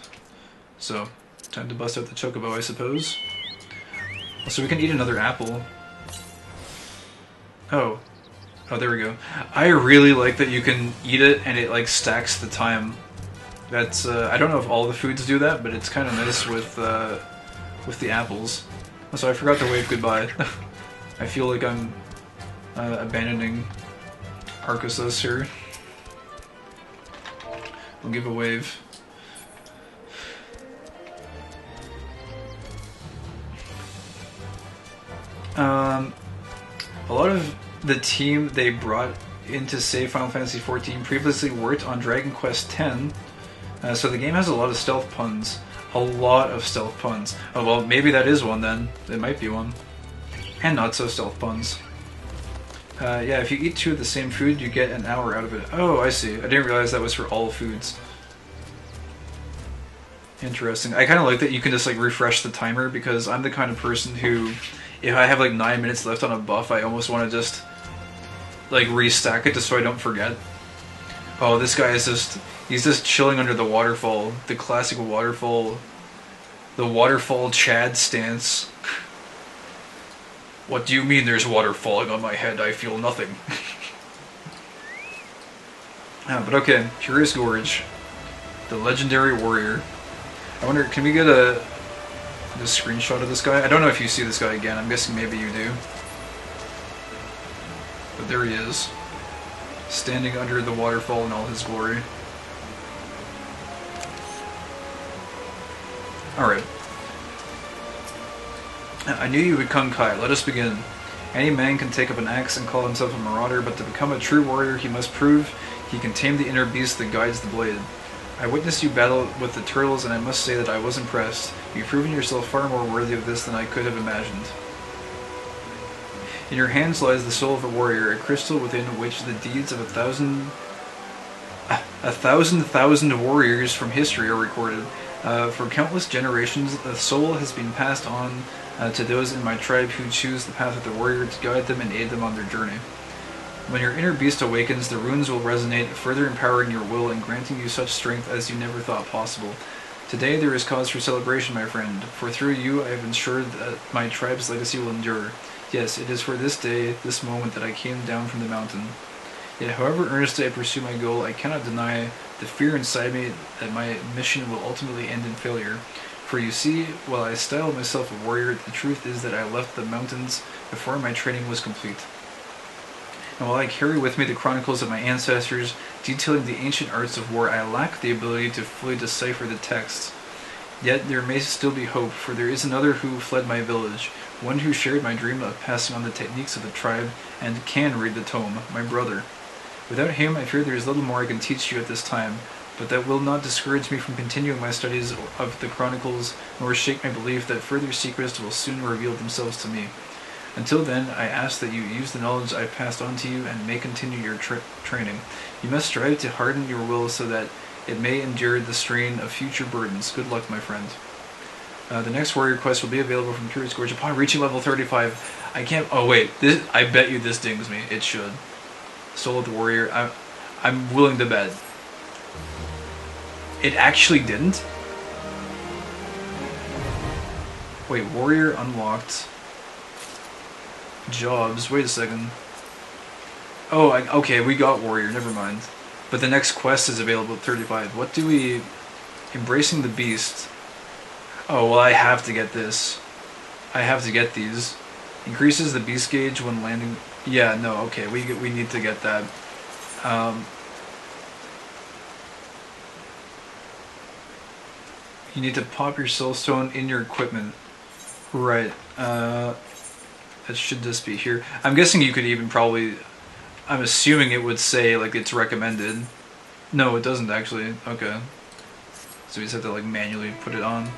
[SPEAKER 1] So, time to bust out the Chocobo, I suppose. So we can eat another apple. Oh, there we go. I really like that you can eat it and it like stacks the time. That's I don't know if all the foods do that, but it's kind of nice with the apples. So I forgot to wave goodbye. I feel like I'm abandoning Arcosus here. We'll give a wave. A lot of the team they brought in to save Final Fantasy XIV previously worked on Dragon Quest X, so the game has a lot of stealth puns. A lot of stealth puns. Oh well, maybe that is one then. It might be one. And not so stealth puns. Yeah, if you eat 2 of the same food, you get an hour out of it. Oh, I see. I didn't realize that was for all foods. Interesting. I kind of like that you can just like refresh the timer, because I'm the kind of person who, if I have like 9 minutes left on a buff, I almost want to just like restack it just so I don't forget. Oh, this guy is he's just chilling under the waterfall. The classic waterfall. The waterfall Chad stance. What do you mean there's water falling on my head? I feel nothing. But okay, Curious Gorge. The legendary warrior. I wonder, can we get a screenshot of this guy? I don't know if you see this guy again. I'm guessing maybe you do. But there he is. Standing under the waterfall in all his glory. Alright. I knew you would come, Kai. Let us begin. Any man can take up an axe and call himself a marauder, but to become a true warrior he must prove he can tame the inner beast that guides the blade. I witnessed you battle with the turtles, and I must say that I was impressed. You've proven yourself far more worthy of this than I could have imagined. In your hands lies the soul of a warrior, a crystal within which the deeds of a thousand warriors from history are recorded. For countless generations, the soul has been passed on to those in my tribe who choose the path of the warrior to guide them and aid them on their journey. When your inner beast awakens, the runes will resonate, further empowering your will and granting you such strength as you never thought possible. Today there is cause for celebration, my friend, for through you I have ensured that my tribe's legacy will endure. Yes, it is for this day, this moment, that I came down from the mountain. Yet however earnestly I pursue my goal, I cannot deny the fear inside me that my mission will ultimately end in failure. For you see, while I style myself a warrior, the truth is that I left the mountains before my training was complete. And while I carry with me the chronicles of my ancestors, detailing the ancient arts of war, I lack the ability to fully decipher the texts. Yet there may still be hope, for there is another who fled my village, one who shared my dream of passing on the techniques of the tribe, and can read the tome, my brother. Without him, I fear there is little more I can teach you at this time, but that will not discourage me from continuing my studies of the chronicles, nor shake my belief that further secrets will soon reveal themselves to me. Until then, I ask that you use the knowledge I passed on to you and may continue your training. You must strive to harden your will so that it may endure the strain of future burdens. Good luck, my friend. The next warrior quest will be available from Curious Gorge upon reaching level 35. I can't... Oh, wait. I bet you this dings me. It should. Soul of the Warrior. I'm willing to bet. It actually didn't? Wait, Warrior unlocked... Jobs. Wait a second. Oh, okay, we got Warrior. Never mind. But the next quest is available at 35. What do we... Embracing the Beast. Oh, well, I have to get this. I have to get these. Increases the Beast gauge when landing... Yeah, no, okay, we need to get that. You need to pop your soulstone in your equipment. Right. That should just be here. I'm guessing you could even probably... I'm assuming it would say, like, it's recommended. No, it doesn't actually. Okay. So we just have to, like, manually put it on.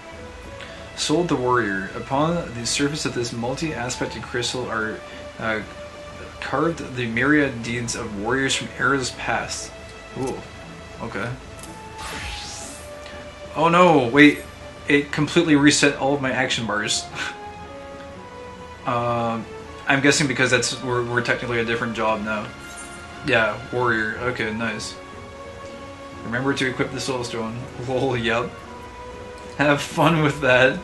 [SPEAKER 1] Soul of the Warrior. Upon the surface of this multi-aspected crystal are carved the myriad deeds of warriors from eras past. Ooh. Okay. Oh no! Wait. It completely reset all of my action bars. I'm guessing because we're technically a different job now. Yeah, warrior. Okay, nice. Remember to equip the soulstone. Lol, yep. Have fun with that.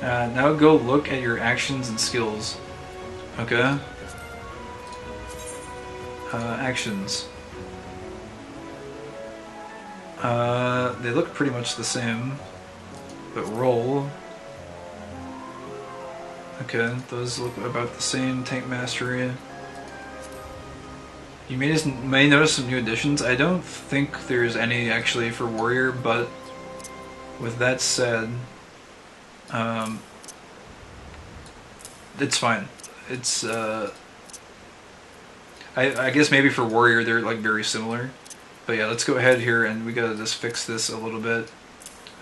[SPEAKER 1] Now go look at your actions and skills. Okay. Actions. They look pretty much the same. But roll. Okay, those look about the same. Tank mastery. You may notice some new additions. I don't think there's any actually for warrior, but with that said, it's fine. It's I guess maybe for warrior they're like very similar, but yeah, let's go ahead here and we gotta just fix this a little bit.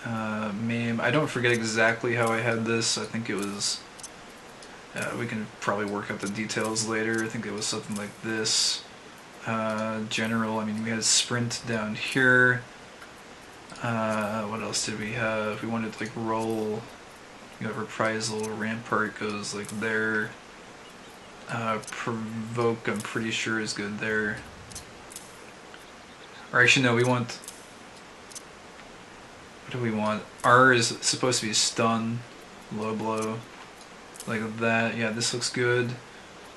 [SPEAKER 1] Meme. I don't forget exactly how I had this. I think it was. We can probably work out the details later. I think it was something like this. General, I mean, we had sprint down here. What else did we have? We wanted like roll. You have reprisal. Rampart goes like there. Provoke, I'm pretty sure is good there. Or actually, no, we want. What do we want? R is supposed to be stun, low blow. Like that, yeah, this looks good.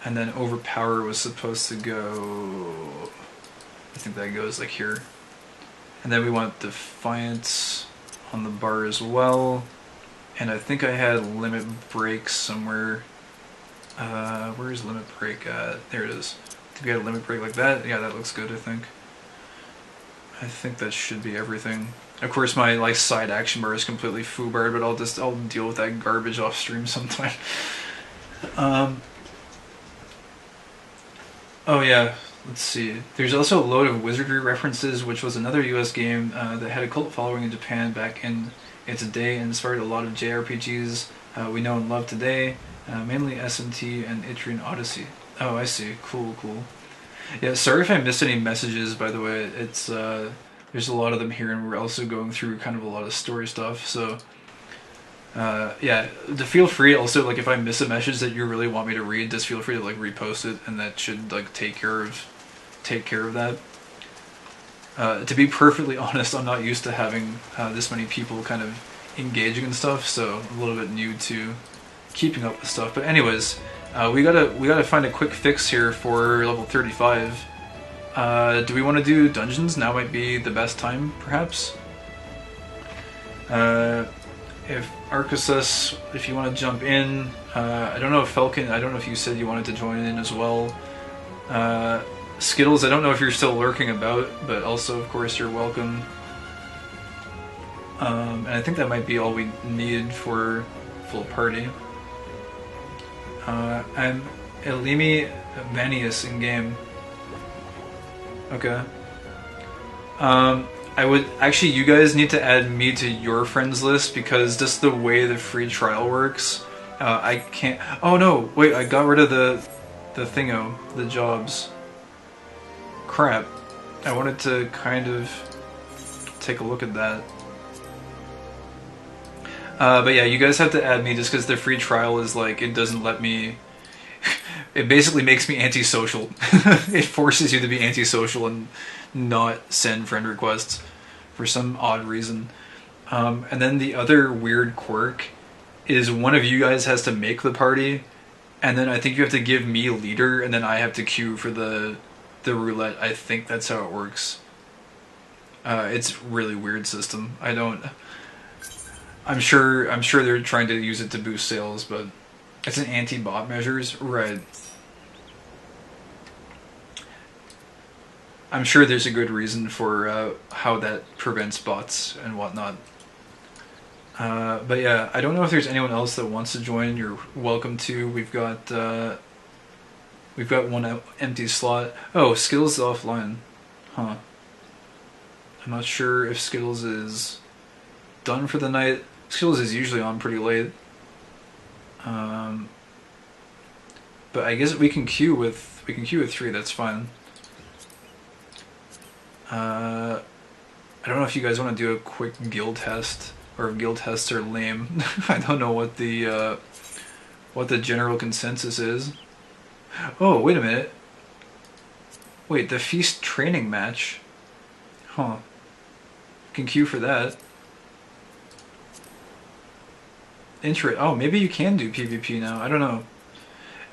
[SPEAKER 1] And then overpower was supposed to go... I think that goes like here. And then we want defiance on the bar as well. And I think I had limit break somewhere. Where's limit break at? There it is. I think we had a limit break like that. Yeah, that looks good, I think. I think that should be everything. Of course, my like side action bar is completely foobarred, but I'll deal with that garbage off stream sometime. Oh yeah, let's see. There's also a load of wizardry references, which was another US game that had a cult following in Japan back in its day and inspired a lot of JRPGs we know and love today, mainly SMT and Itrian Odyssey. Oh, I see. Cool, cool. Yeah, sorry if I missed any messages, by the way. It's there's There's a lot of them here, and we're also going through kind of a lot of story stuff. So yeah, feel free also, like, if I miss a message that you really want me to read, just feel free to like repost it, and that should like take care of that. To be perfectly honest, I'm not used to having this many people kind of engaging and stuff, so I'm a little bit new to keeping up with stuff. But anyways, we gotta find a quick fix here for level 35. Do we want to do dungeons? Now might be the best time, perhaps. If Arcasus, if you want to jump in, I don't know if Falcon, I don't know if you said you wanted to join in as well. Skittles, I don't know if you're still lurking about, but also, of course, you're welcome. And I think that might be all we need for full party. I'm Elimi Vanius in game. Okay. I would actually, you guys need to add me to your friends list, because just the way the free trial works, I can't. Oh no, wait, I got rid of the thingo, the jobs. Crap. I wanted to kind of take a look at that. But yeah, you guys have to add me just because the free trial is like, it doesn't let me. It basically makes me antisocial. It forces you to be antisocial and not send friend requests for some odd reason. And then the other weird quirk is one of you guys has to make the party, and then I think you have to give me leader, and then I have to queue for the roulette. I think that's how it works. It's really weird system. I'm sure they're trying to use it to boost sales, but it's an anti-bot measures, right? I'm sure there's a good reason for how that prevents bots and whatnot. But yeah, I don't know if there's anyone else that wants to join. You're welcome to. We've got one empty slot. Oh, Skittles is offline. Huh. I'm not sure if Skittles is done for the night. Skittles is usually on pretty late. But I guess we can queue with 3. That's fine. I don't know if you guys want to do a quick guild test, or if guild tests are lame. I don't know what the general consensus is. Oh, wait a minute. Wait, the feast training match. Huh. Can queue for that. Oh, maybe you can do PvP now. I don't know.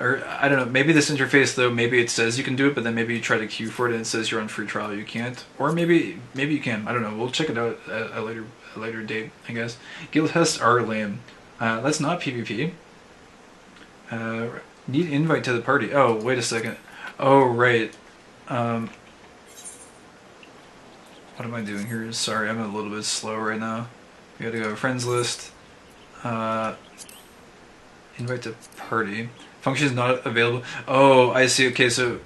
[SPEAKER 1] Or, I don't know, maybe this interface, though, maybe it says you can do it, but then maybe you try to queue for it and it says you're on free trial, you can't. Or maybe you can. I don't know. We'll check it out at a later date, I guess. Guild tests are lame. That's not PvP. Need invite to the party. Oh, wait a second. Oh, right. What am I doing here? Sorry, I'm a little bit slow right now. We gotta go friends list. Invite to party. Function is not available. Oh, I see. Okay, so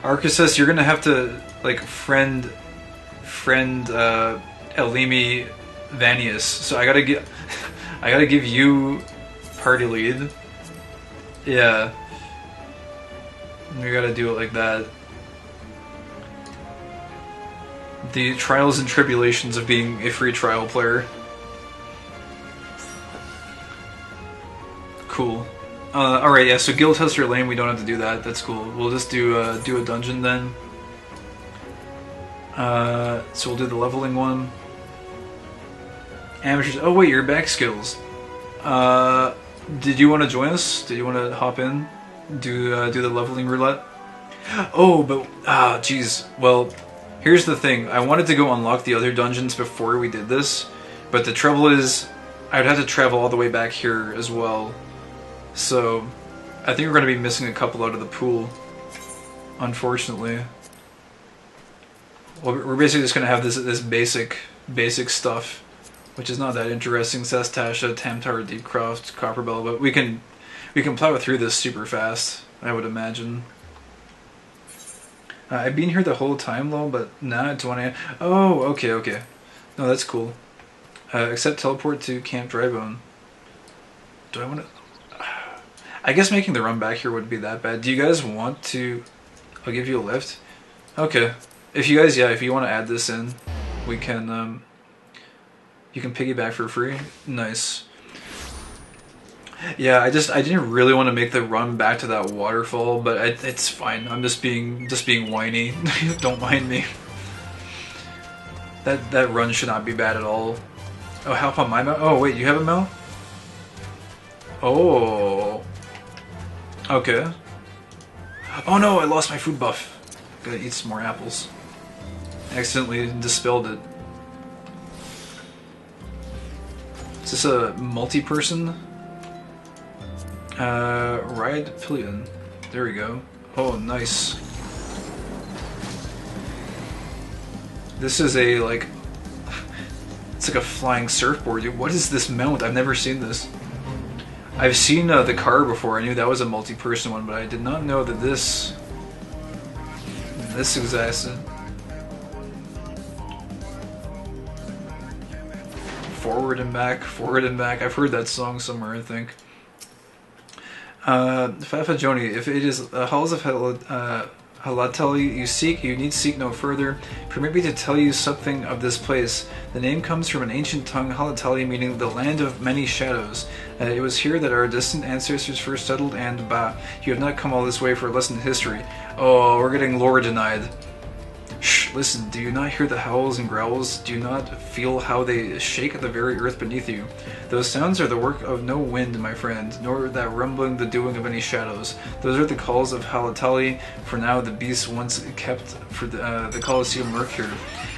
[SPEAKER 1] Arcasus, you're gonna have to like friend Elimi Vanius. So I gotta give you party lead. Yeah, we gotta do it like that. The trials and tribulations of being a free trial player. Cool. Alright, yeah, so guild tests are lame, we don't have to do that, that's cool. We'll just do a dungeon then. So we'll do the leveling one. Amateurs, oh wait, you're back, Skills. Did you want to join us? Did you want to hop in? Do the leveling roulette? Oh, but, jeez, well, here's the thing. I wanted to go unlock the other dungeons before we did this, but the trouble is, I'd have to travel all the way back here as well. So, I think we're going to be missing a couple out of the pool, unfortunately. Well, we're basically just going to have this basic stuff, which is not that interesting. Sestasha, Tamtar, Deepcroft, Copperbell, but we can plow through this super fast, I would imagine. I've been here the whole time, lol, but now it's 1 AM. Oh, okay. No, that's cool. Except teleport to Camp Drybone. Do I want to... I guess making the run back here wouldn't be that bad. Do you guys want to... I'll give you a lift? Okay. If you guys, yeah, if you want to add this in, we can, you can piggyback for free. Nice. Yeah, I didn't really want to make the run back to that waterfall, but it's fine. I'm just being whiny. Don't mind me. That run should not be bad at all. Oh, how about my mount? Oh, wait, you have a mount? Oh. Okay. Oh no, I lost my food buff. Gotta eat some more apples. Accidentally dispelled it. Is this a multi-person? Ride pillion. There we go. Oh, nice. This is a, like... It's like a flying surfboard. Dude, what is this mount? I've never seen this. I've seen the car before. I knew that was a multi-person one, but I did not know that this existed. Forward and back, forward and back. I've heard that song somewhere, I think. Fafa Joni, if it is halls of Halatali you seek, you need seek no further. Permit me to tell you something of this place. The name comes from an ancient tongue, Halatali, meaning the land of many shadows. It was here that our distant ancestors first settled, and bah, you have not come all this way for a lesson in history. Oh, we're getting lore denied. Shh, listen, do you not hear the howls and growls? Do you not feel how they shake the very earth beneath you? Those sounds are the work of no wind, my friend, nor that rumbling the doing of any shadows. Those are the calls of Halatali, for now the beasts once kept for the Colosseum Mercury.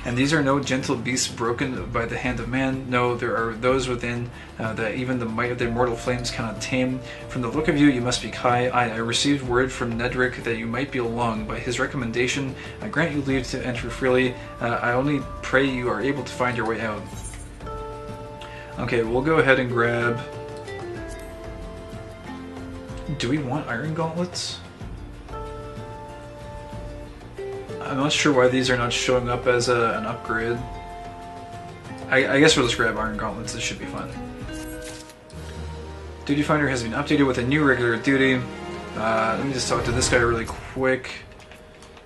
[SPEAKER 1] And these are no gentle beasts broken by the hand of man. No, there are those within that even the might of their mortal flames cannot tame. From the look of you, you must be Kai. I received word from Nedrick that you might be along. By his recommendation, I grant you leave to enter freely. I only pray you are able to find your way out. Okay, we'll go ahead and grab... Do we want iron gauntlets? I'm not sure why these are not showing up as an upgrade. I guess we'll just grab iron gauntlets, this should be fun. Duty Finder has been updated with a new regular duty. Let me just talk to this guy really quick.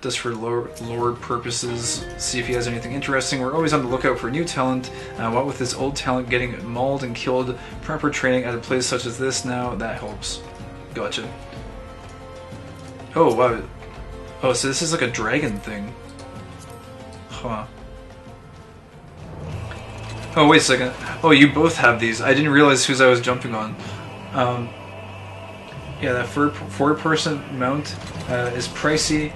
[SPEAKER 1] Just for lore purposes, see if he has anything interesting. We're always on the lookout for new talent. What with this old talent getting mauled and killed, proper training at a place such as this now, that helps. Gotcha. Oh, wow. Oh, so this is like a dragon thing. Huh. Oh, wait a second. Oh, you both have these. I didn't realize whose I was jumping on. Yeah, that four-person mount is pricey.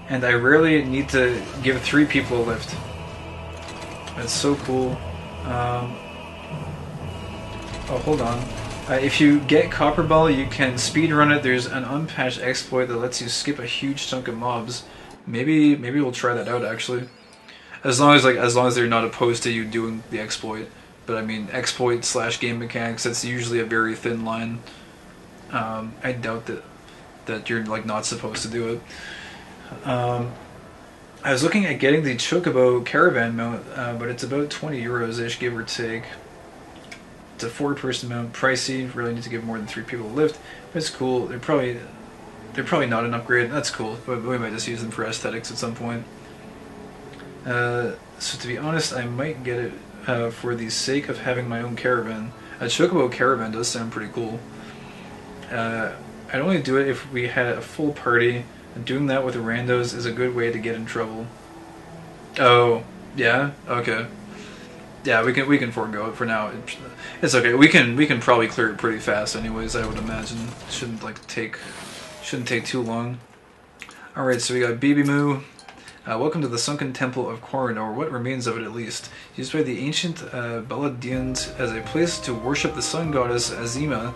[SPEAKER 1] And I rarely need to give 3 people a lift. That's so cool. Oh, hold on. If you get Copper Ball, you can speedrun it. There's an unpatched exploit that lets you skip a huge chunk of mobs. Maybe we'll try that out actually. As long as they're not opposed to you doing the exploit. But I mean, exploit / game mechanics, that's usually a very thin line. I doubt that you're like not supposed to do it. I was looking at getting the Chocobo caravan mount, but it's about 20 euros-ish, give or take. It's a 4-person mount, pricey. Really need to give more than 3 people a lift, but it's cool. They're probably not an upgrade. That's cool, but we might just use them for aesthetics at some point. So to be honest, I might get it for the sake of having my own caravan. A Chocobo caravan does sound pretty cool. I'd only do it if we had a full party. And doing that with randos is a good way to get in trouble. Oh, yeah? Okay. Yeah, we can forego it for now. It's okay. We can probably clear it pretty fast anyways, I would imagine. Shouldn't take too long. Alright, so we got Bibi Moo. Welcome to the Sunken Temple of Korn, or what remains of it at least. Used by the ancient Beladians as a place to worship the sun goddess Azima,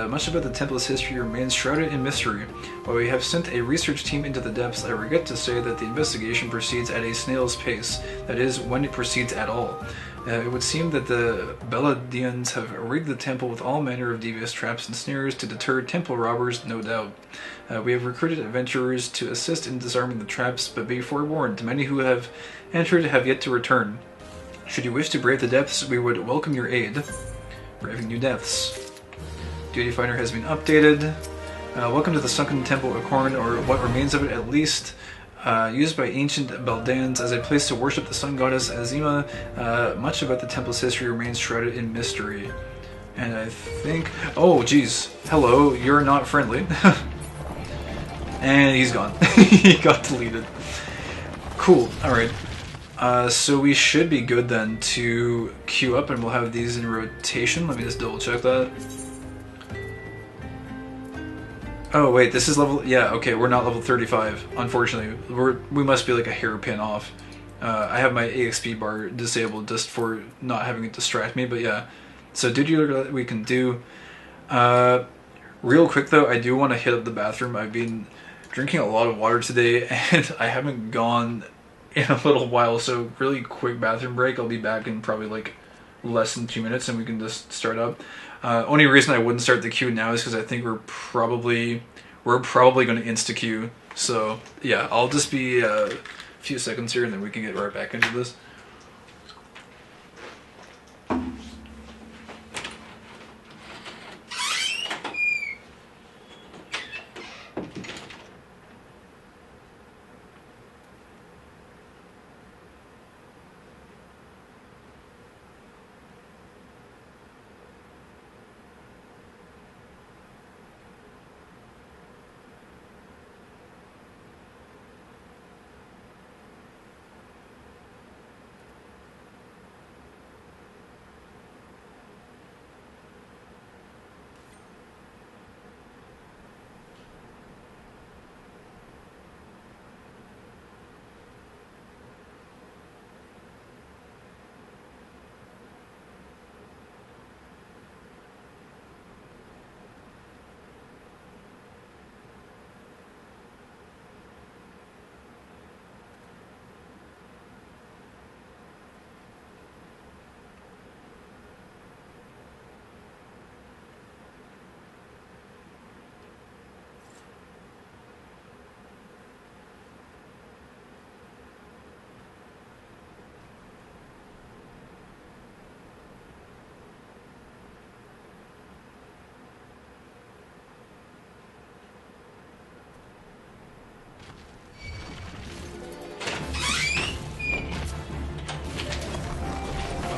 [SPEAKER 1] much about the temple's history remains shrouded in mystery. While we have sent a research team into the depths, I regret to say that the investigation proceeds at a snail's pace, that is, when it proceeds at all. It would seem that the Beladians have rigged the temple with all manner of devious traps and snares to deter temple robbers, no doubt. We have recruited adventurers to assist in disarming the traps, but be forewarned, many who have entered have yet to return. Should you wish to brave the depths, we would welcome your aid. Braving new depths. Duty Finder has been updated. Welcome to the Sunken Temple of Korn, or what remains of it at least. used by ancient Beldans as a place to worship the sun goddess Azima. Much about the temple's history remains shrouded in mystery. And I think... Oh, geez. Hello, you're not friendly. And he's gone. He got deleted. Cool, alright. So we should be good then to queue up, and we'll have these in rotation. Let me just double check that. Oh wait, this is level... Yeah, okay, we're not level 35, unfortunately. We must be like a hairpin off. I have my AXP bar disabled just for not having it distract me, but yeah. So duty we can do. Real quick though, I do want to hit up the bathroom. I've been drinking a lot of water today, and I haven't gone in a little while, so really quick bathroom break. I'll be back in probably like less than 2 minutes, and we can just start up. Only reason I wouldn't start the queue now is because I think we're probably going to insta queue. So yeah, I'll just be a few seconds here, and then we can get right back into this.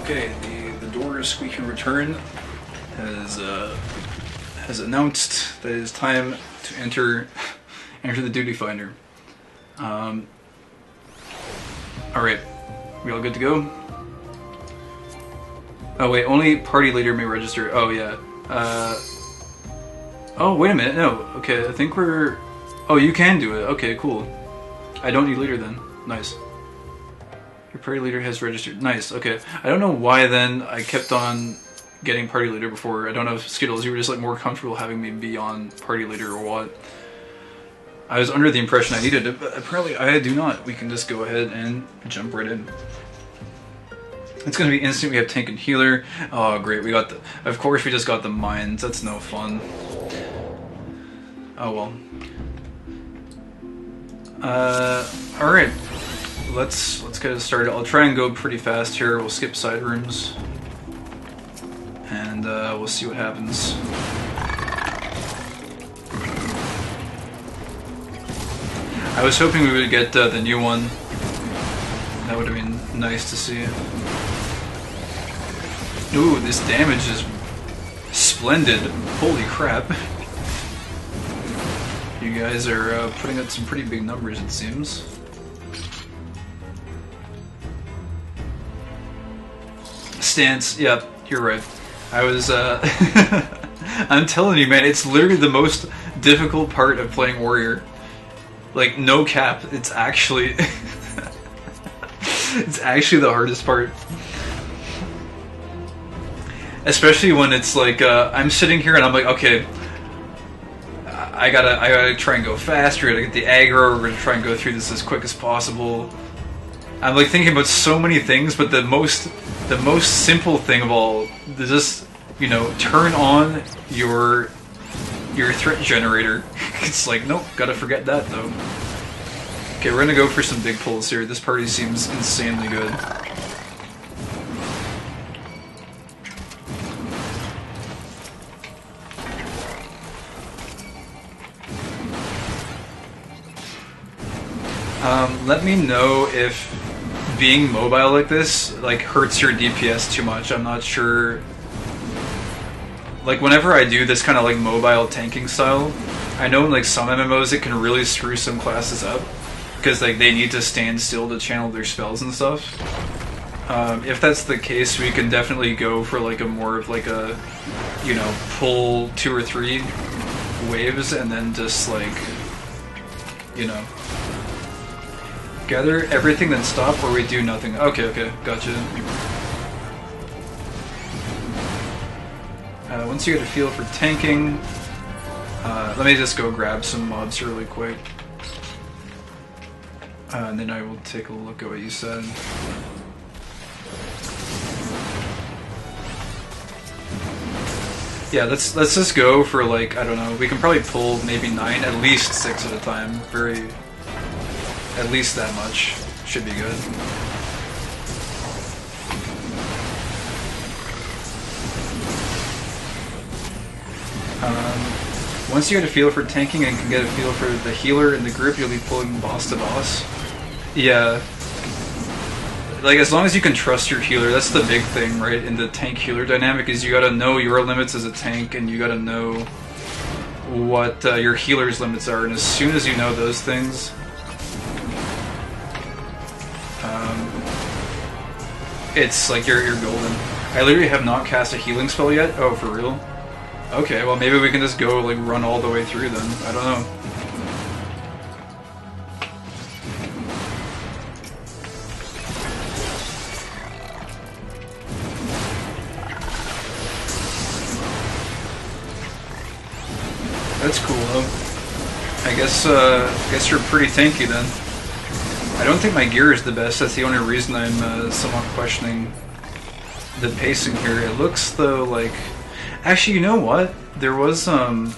[SPEAKER 1] Okay, the door's squeaky return has announced that it is time to enter the duty finder. All right, we all good to go? Oh wait, only party leader may register. Oh yeah. Oh wait a minute. No. Okay, I think we're. Oh, you can do it. Okay, cool. I don't need leader then. Nice. Your party leader has registered. Nice, okay. I don't know why then I kept on getting party leader before. I don't know if Skittles, you were just like more comfortable having me be on party leader or what. I was under the impression I needed it, but apparently I do not. We can just go ahead and jump right in. It's gonna be instant. We have tank and healer. Oh great, we got the... Of course we just got the mines. That's no fun. Oh well. Alright. Let's get it started. I'll try and go pretty fast here. We'll skip side rooms, and we'll see what happens. I was hoping we would get the new one. That would have been nice to see. Ooh, this damage is splendid. Holy crap. You guys are putting out some pretty big numbers, it seems. Stance, yep, you're right. I was, I'm telling you, man, it's literally the most difficult part of playing Warrior. Like, no cap, it's actually... it's actually the hardest part. Especially when it's like, I'm sitting here and I'm like, okay, I gotta try and go faster, I gotta get the aggro, we're gonna try and go through this as quick as possible. I'm like thinking about so many things, but the most simple thing of all, just, you know, turn on your threat generator. It's like, nope, gotta forget that though. Okay, we're gonna go for some big pulls here. This party seems insanely good. Let me know if being mobile like this like hurts your DPS too much. I'm not sure. Like whenever I do this kind of like mobile tanking style, I know in like some MMOs it can really screw some classes up because like they need to stand still to channel their spells and stuff. If that's the case, we can definitely go for like a more of like a, you know, pull 2 or 3 waves and then just like, you know, gather everything then stop or we do nothing. Okay, gotcha. Once you get a feel for tanking, let me just go grab some mobs really quick. And then I will take a look at what you said. Yeah, let's just go for like, I don't know, we can probably pull maybe 9, at least 6 at a time. At least that much should be good. Once you get a feel for tanking and can get a feel for the healer in the group, you'll be pulling boss to boss. Yeah. Like, as long as you can trust your healer, that's the big thing, right? In the tank-healer dynamic is you gotta know your limits as a tank, and you gotta know what your healer's limits are, and as soon as you know those things, it's like you're golden. I literally have not cast a healing spell yet. Oh, for real? Okay, well maybe we can just go like run all the way through then. I don't know. That's cool though. I guess you're pretty tanky then. I don't think my gear is the best. That's the only reason I'm somewhat questioning the pacing here. It looks though like, actually, you know what? There was the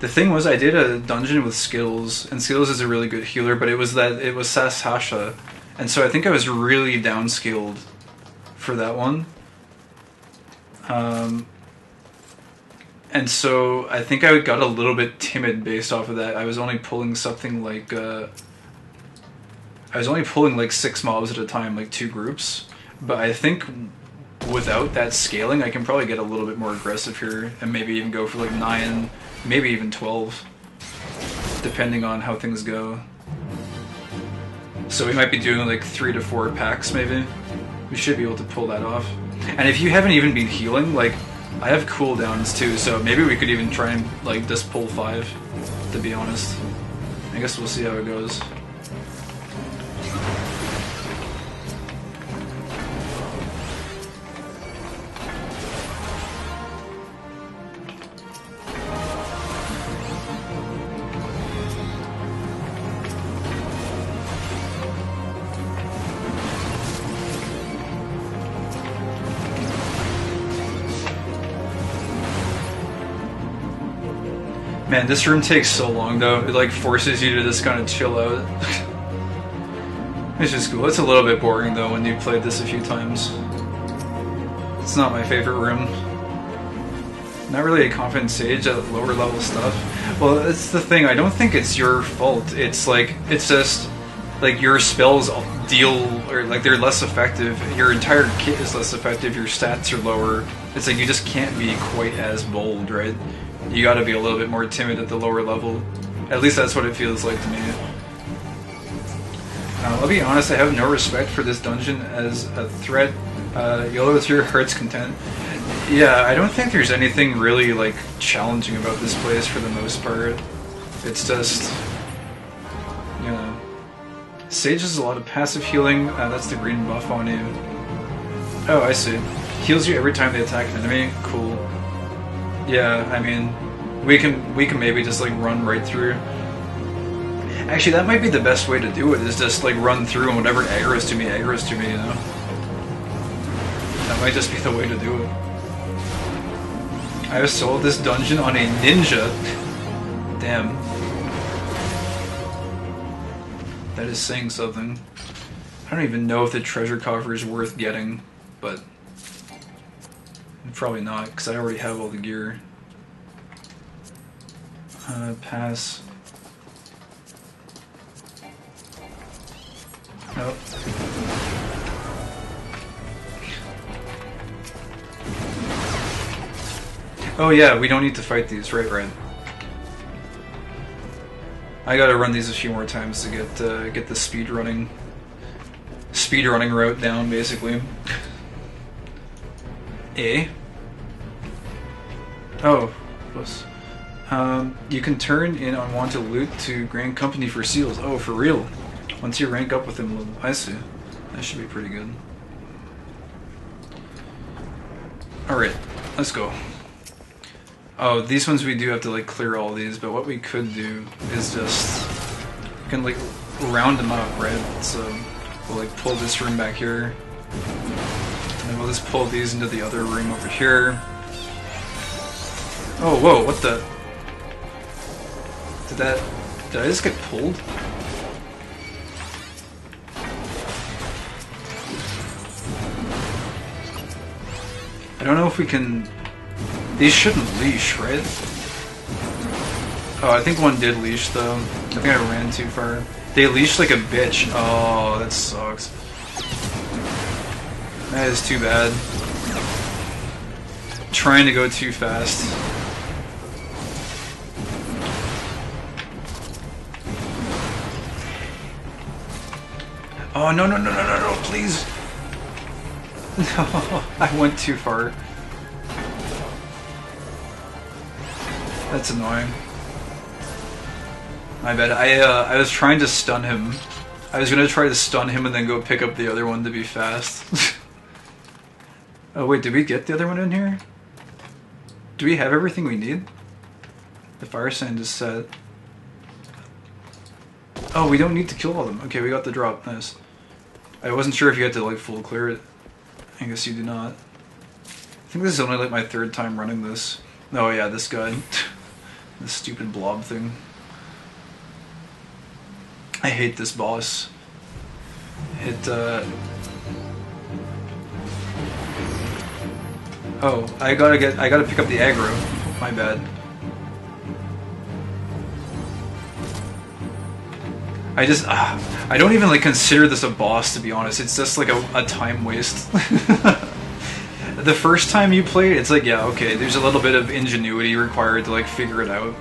[SPEAKER 1] thing was I did a dungeon with Skittles, and Skittles is a really good healer, but it was Sastasha, and so I think I was really downscaled for that one. And so I think I got a little bit timid based off of that. I was only pulling something like I was only pulling like 6 mobs at a time, like 2 groups. But I think without that scaling, I can probably get a little bit more aggressive here and maybe even go for like 9, maybe even 12, depending on how things go. So we might be doing like 3 to 4 packs maybe. We should be able to pull that off. And if you haven't even been healing, like, I have cooldowns too, so maybe we could even try and like just pull 5, to be honest. I guess we'll see how it goes. Man, this room takes so long though. It like forces you to just kind of chill out. It's just cool. It's a little bit boring though when you played this a few times. It's not my favorite room. Not really a confident sage at lower level stuff. Well, that's the thing. I don't think it's your fault. It's like, it's just like your spells deal, or like they're less effective. Your entire kit is less effective. Your stats are lower. It's like you just can't be quite as bold, right? You gotta be a little bit more timid at the lower level. At least that's what it feels like to me. I'll be honest, I have no respect for this dungeon as a threat. YOLO with your heart's content. Yeah, I don't think there's anything really like challenging about this place for the most part. It's just, you know, Sage has a lot of passive healing. That's the green buff on you. Oh, I see. Heals you every time they attack an enemy. Cool. Yeah, I mean, we can maybe just like run right through. Actually, that might be the best way to do it, is just like run through and whatever aggroes to me, you know? That might just be the way to do it. I have sold this dungeon on a ninja. Damn. That is saying something. I don't even know if the treasure coffer is worth getting, but probably not, because I already have all the gear. Pass. Nope. Oh yeah, we don't need to fight these, right. I gotta run these a few more times to get the speedrunning route down, basically. Oh, plus. You can turn in unwanted loot to grant company for seals. Oh, for real? Once you rank up with them, I see. That should be pretty good. Alright, let's go. Oh, these ones we do have to like clear all these, but what we could do is just we can like round them up, right? So we'll like pull this room back here, and then we'll just pull these into the other room over here. Oh, whoa! What the? Did I just get pulled? I don't know if we can. These shouldn't leash, right? Oh, I think one did leash, though. I think I ran too far. They leashed like a bitch. Oh, that sucks. That is too bad. Trying to go too fast. Oh, no, please! No, I went too far. That's annoying. My bad. I was trying to stun him. I was gonna try to stun him and then go pick up the other one to be fast. Oh wait, did we get the other one in here? Do we have everything we need? The fire sand is set. Oh, we don't need to kill all of them. Okay, we got the drop. Nice. I wasn't sure if you had to like full clear it. I guess you do not. I think this is only like my third time running this. Oh yeah, this guy. This stupid blob thing. I hate this boss. Oh, I gotta pick up the aggro. My bad. I don't even like consider this a boss, to be honest. It's just like a time waste. The first time you play it, it's like, yeah, okay, there's a little bit of ingenuity required to like figure it out.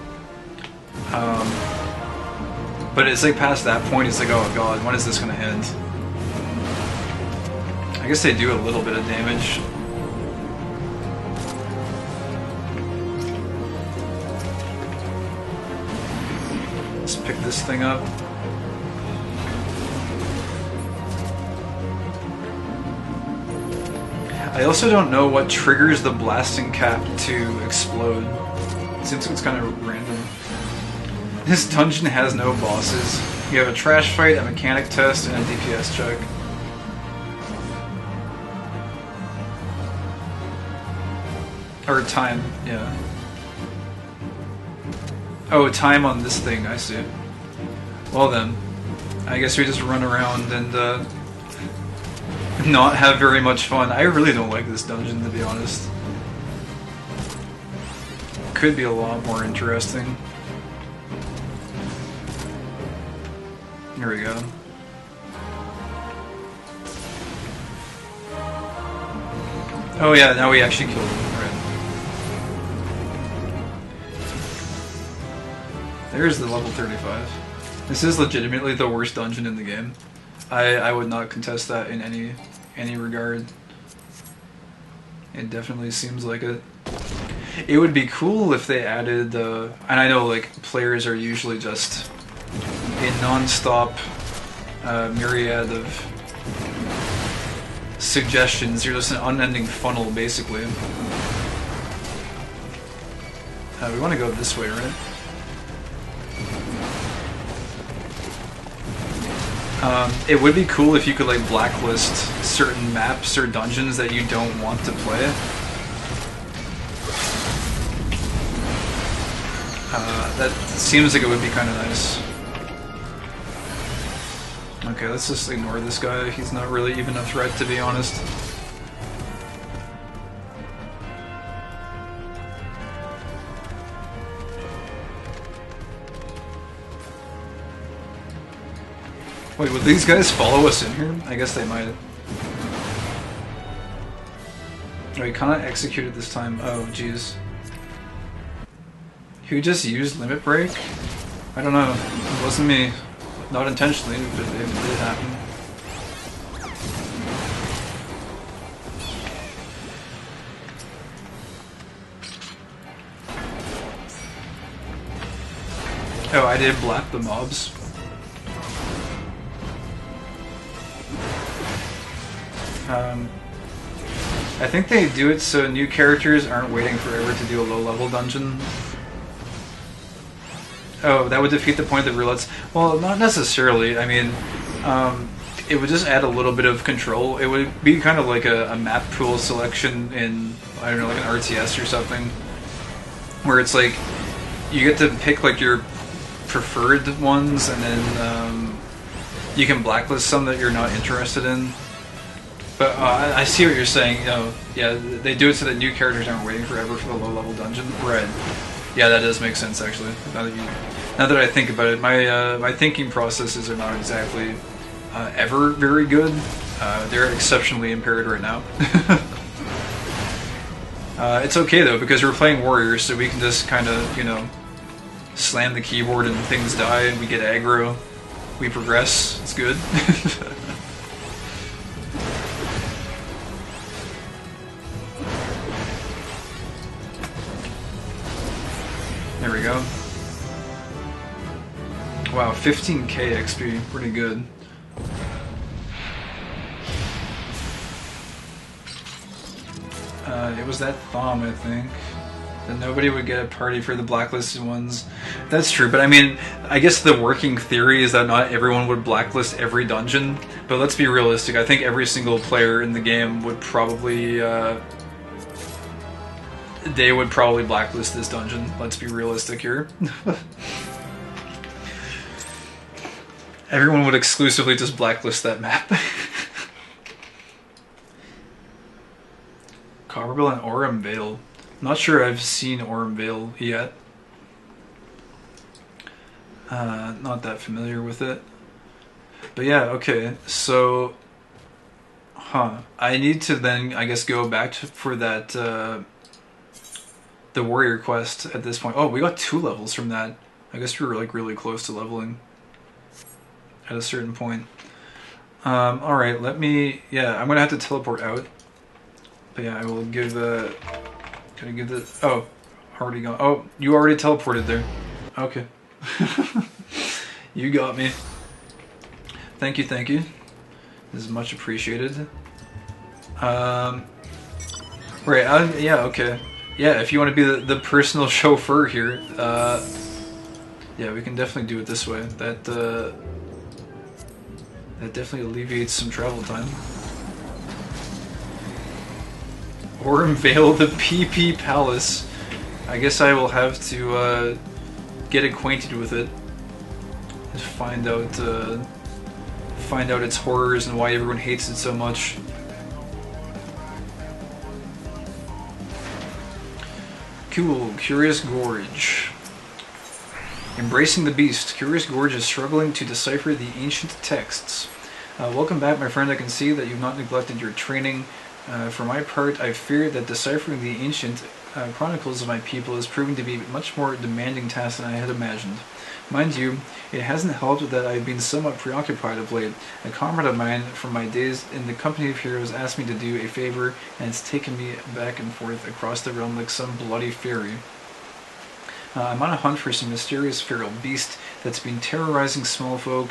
[SPEAKER 1] But it's like past that point, it's like, oh god, when is this gonna end? I guess they do a little bit of damage. Let's pick this thing up. I also don't know what triggers the blasting cap to explode. Seems like it's kind of random. This dungeon has no bosses. You have a trash fight, a mechanic test, and a DPS check. Or time, yeah. Oh, time on this thing, I see. Well then, I guess we just run around and not have very much fun. I really don't like this dungeon, to be honest. Could be a lot more interesting. Here we go. Oh yeah, now we actually killed him. Right. There's the level 35. This is legitimately the worst dungeon in the game. I would not contest that in any regard. It definitely seems like it. It would be cool if they added, and I know like players are usually just a non-stop myriad of suggestions. You're just an unending funnel, basically. We want to go this way, right? It would be cool if you could like blacklist certain maps or dungeons that you don't want to play. That seems like it would be kind of nice. Okay, let's just ignore this guy. He's not really even a threat, to be honest. Wait, would these guys follow us in here? I guess they might. Oh, he kinda executed this time. Oh, jeez. Who just used Limit Break? I don't know. It wasn't me. Not intentionally, but it did happen. Oh, I did block the mobs. I think they do it so new characters aren't waiting forever to do a low-level dungeon. Oh, that would defeat the point of the roulettes. Well, not necessarily. I mean, it would just add a little bit of control. It would be kind of like a map pool selection in, I don't know, like an RTS or something, where it's like you get to pick like your preferred ones, and then you can blacklist some that you're not interested in. But I see what you're saying. Yeah, they do it so that new characters aren't waiting forever for the low-level dungeon. Right. Yeah, that does make sense, actually. Now that I think about it, my thinking processes are not exactly ever very good. They're exceptionally impaired right now. It's okay, though, because we're playing warriors, so we can just kind of, you know, slam the keyboard and things die, and we get aggro. We progress. It's good. There we go. Wow, 15k XP, pretty good. It was that Thom, I think. That nobody would get a party for the blacklisted ones. That's true, but I mean, I guess the working theory is that not everyone would blacklist every dungeon. But let's be realistic, I think every single player in the game would probably they would probably blacklist this dungeon. Let's be realistic here. Everyone would exclusively just blacklist that map. Copperbill and Aurum Vale. Not sure I've seen Aurum Vale yet. Not that familiar with it. But yeah, okay. So, I need to then, I guess, go back for that, the warrior quest at this point. Oh, we got 2 levels from that. I guess we were like really close to leveling at a certain point. Alright, let me... Yeah, I'm gonna have to teleport out. But yeah, I will give the... Can I give the... Oh, already gone. Oh, you already teleported there. Okay. You got me. Thank you, thank you. This is much appreciated. Right, yeah, okay. Yeah, if you want to be the personal chauffeur here, yeah, we can definitely do it this way. That definitely alleviates some travel time. Aurum Vale, the PP Palace. I guess I will have to get acquainted with it and find out its horrors and why everyone hates it so much. Cool, Curious Gorge. Embracing the Beast. Curious Gorge is struggling to decipher the ancient texts. Welcome back, my friend. I can see that you've not neglected your training. For my part, I fear that deciphering the ancient chronicles of my people is proving to be a much more demanding task than I had imagined. Mind you, it hasn't helped that I've been somewhat preoccupied of late. A comrade of mine from my days in the company of heroes asked me to do a favor, and it's taken me back and forth across the realm like some bloody fury. I'm on a hunt for some mysterious feral beast that's been terrorizing small folk.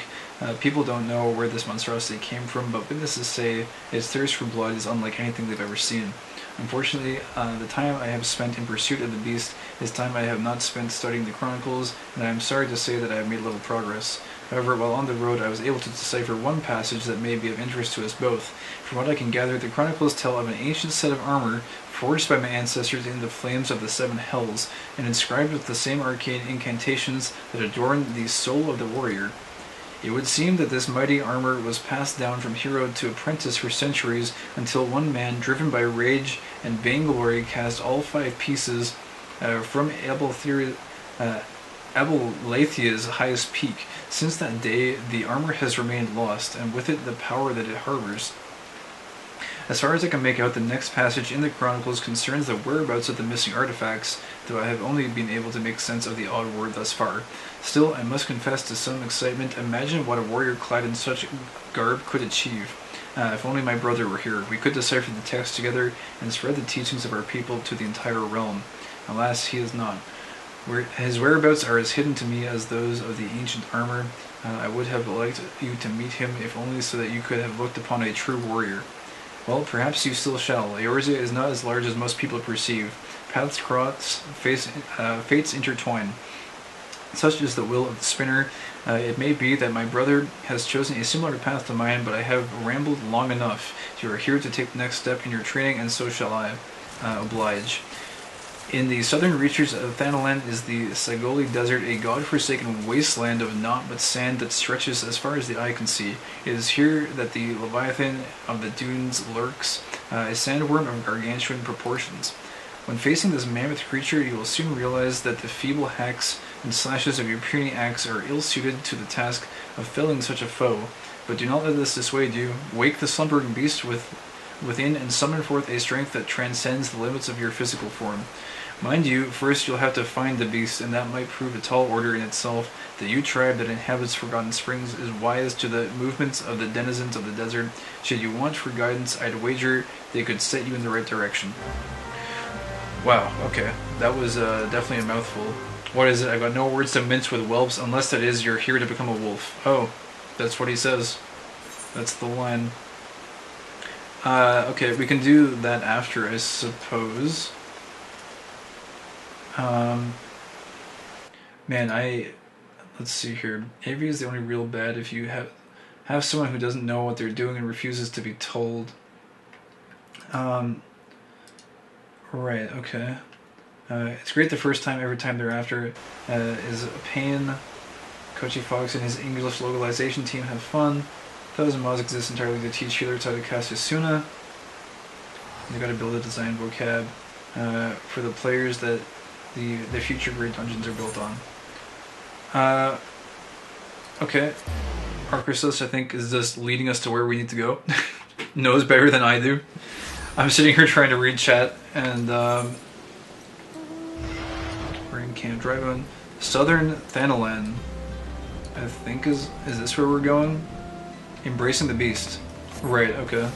[SPEAKER 1] People don't know where this monstrosity came from, but witnesses say its thirst for blood is unlike anything they've ever seen. Unfortunately, the time I have spent in pursuit of the beast is time I have not spent studying the chronicles, and I am sorry to say that I have made little progress. However, while on the road, I was able to decipher one passage that may be of interest to us both. From what I can gather, the chronicles tell of an ancient set of armor forged by my ancestors in the flames of the 7 hells, and inscribed with the same arcane incantations that adorn the soul of the warrior. It would seem that this mighty armor was passed down from hero to apprentice for centuries until one man, driven by rage and vainglory, cast all 5 pieces from Abelathia's highest peak. Since that day, the armor has remained lost, and with it the power that it harbors. As far as I can make out, the next passage in the Chronicles concerns the whereabouts of the missing artifacts, though I have only been able to make sense of the odd word thus far. Still, I must confess to some excitement. Imagine what a warrior clad in such garb could achieve. If only my brother were here, we could decipher the text together and spread the teachings of our people to the entire realm. Alas, he is not. His whereabouts are as hidden to me as those of the ancient armor. I would have liked you to meet him, if only so that you could have looked upon a true warrior. Well, perhaps you still shall. Eorzea is not as large as most people perceive. Paths cross, fates intertwine. Such is the will of the spinner. It may be that my brother has chosen a similar path to mine, but I have rambled long enough. You are here to take the next step in your training, and so shall I. Oblige. In the southern reaches of Thanalan is the Sagoli Desert, a god-forsaken wasteland of naught but sand that stretches as far as the eye can see. It is here that the Leviathan of the dunes lurks, a sandworm of gargantuan proportions. When facing this mammoth creature, you will soon realize that the feeble hacks and slashes of your puny axe are ill-suited to the task of felling such a foe. But do not let this dissuade you. Wake the slumbering beast within and summon forth a strength that transcends the limits of your physical form. Mind you, first you'll have to find the beast, and that might prove a tall order in itself. The Ute tribe that inhabits Forgotten Springs is wise to the movements of the denizens of the desert. Should you want for guidance, I'd wager they could set you in the right direction. Wow, okay. That was definitely a mouthful. What is it? I've got no words to mince with whelps, unless that is you're here to become a wolf. Oh, that's what he says. That's the line. Okay, we can do that after, I suppose. Man, let's see here. AV is the only real bad if you have someone who doesn't know what they're doing and refuses to be told. Right, okay. It's great the first time, every time thereafter is a pain. Kochi Fox and his English localization team have fun. 1000 mods exist entirely to teach healers how to cast Yasuna. They gotta build a design vocab for the players that the future great dungeons are built on. Okay. Archrisus, I think, is just leading us to where we need to go. Knows better than I do. I'm sitting here trying to read chat, and we're in Camp Dragon. Southern Thanalan, I think is this where we're going? Embracing the Beast. Right, okay.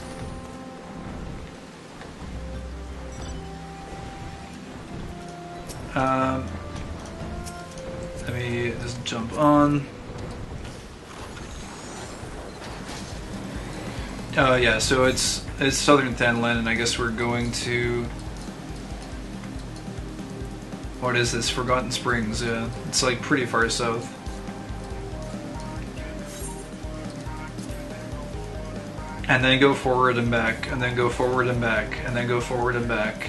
[SPEAKER 1] Let me just jump on. Yeah, so it's Southern Thanalan, and I guess we're going to... What is this? Forgotten Springs, yeah. It's like pretty far south. And then go forward and back, and then go forward and back, and then go forward and back.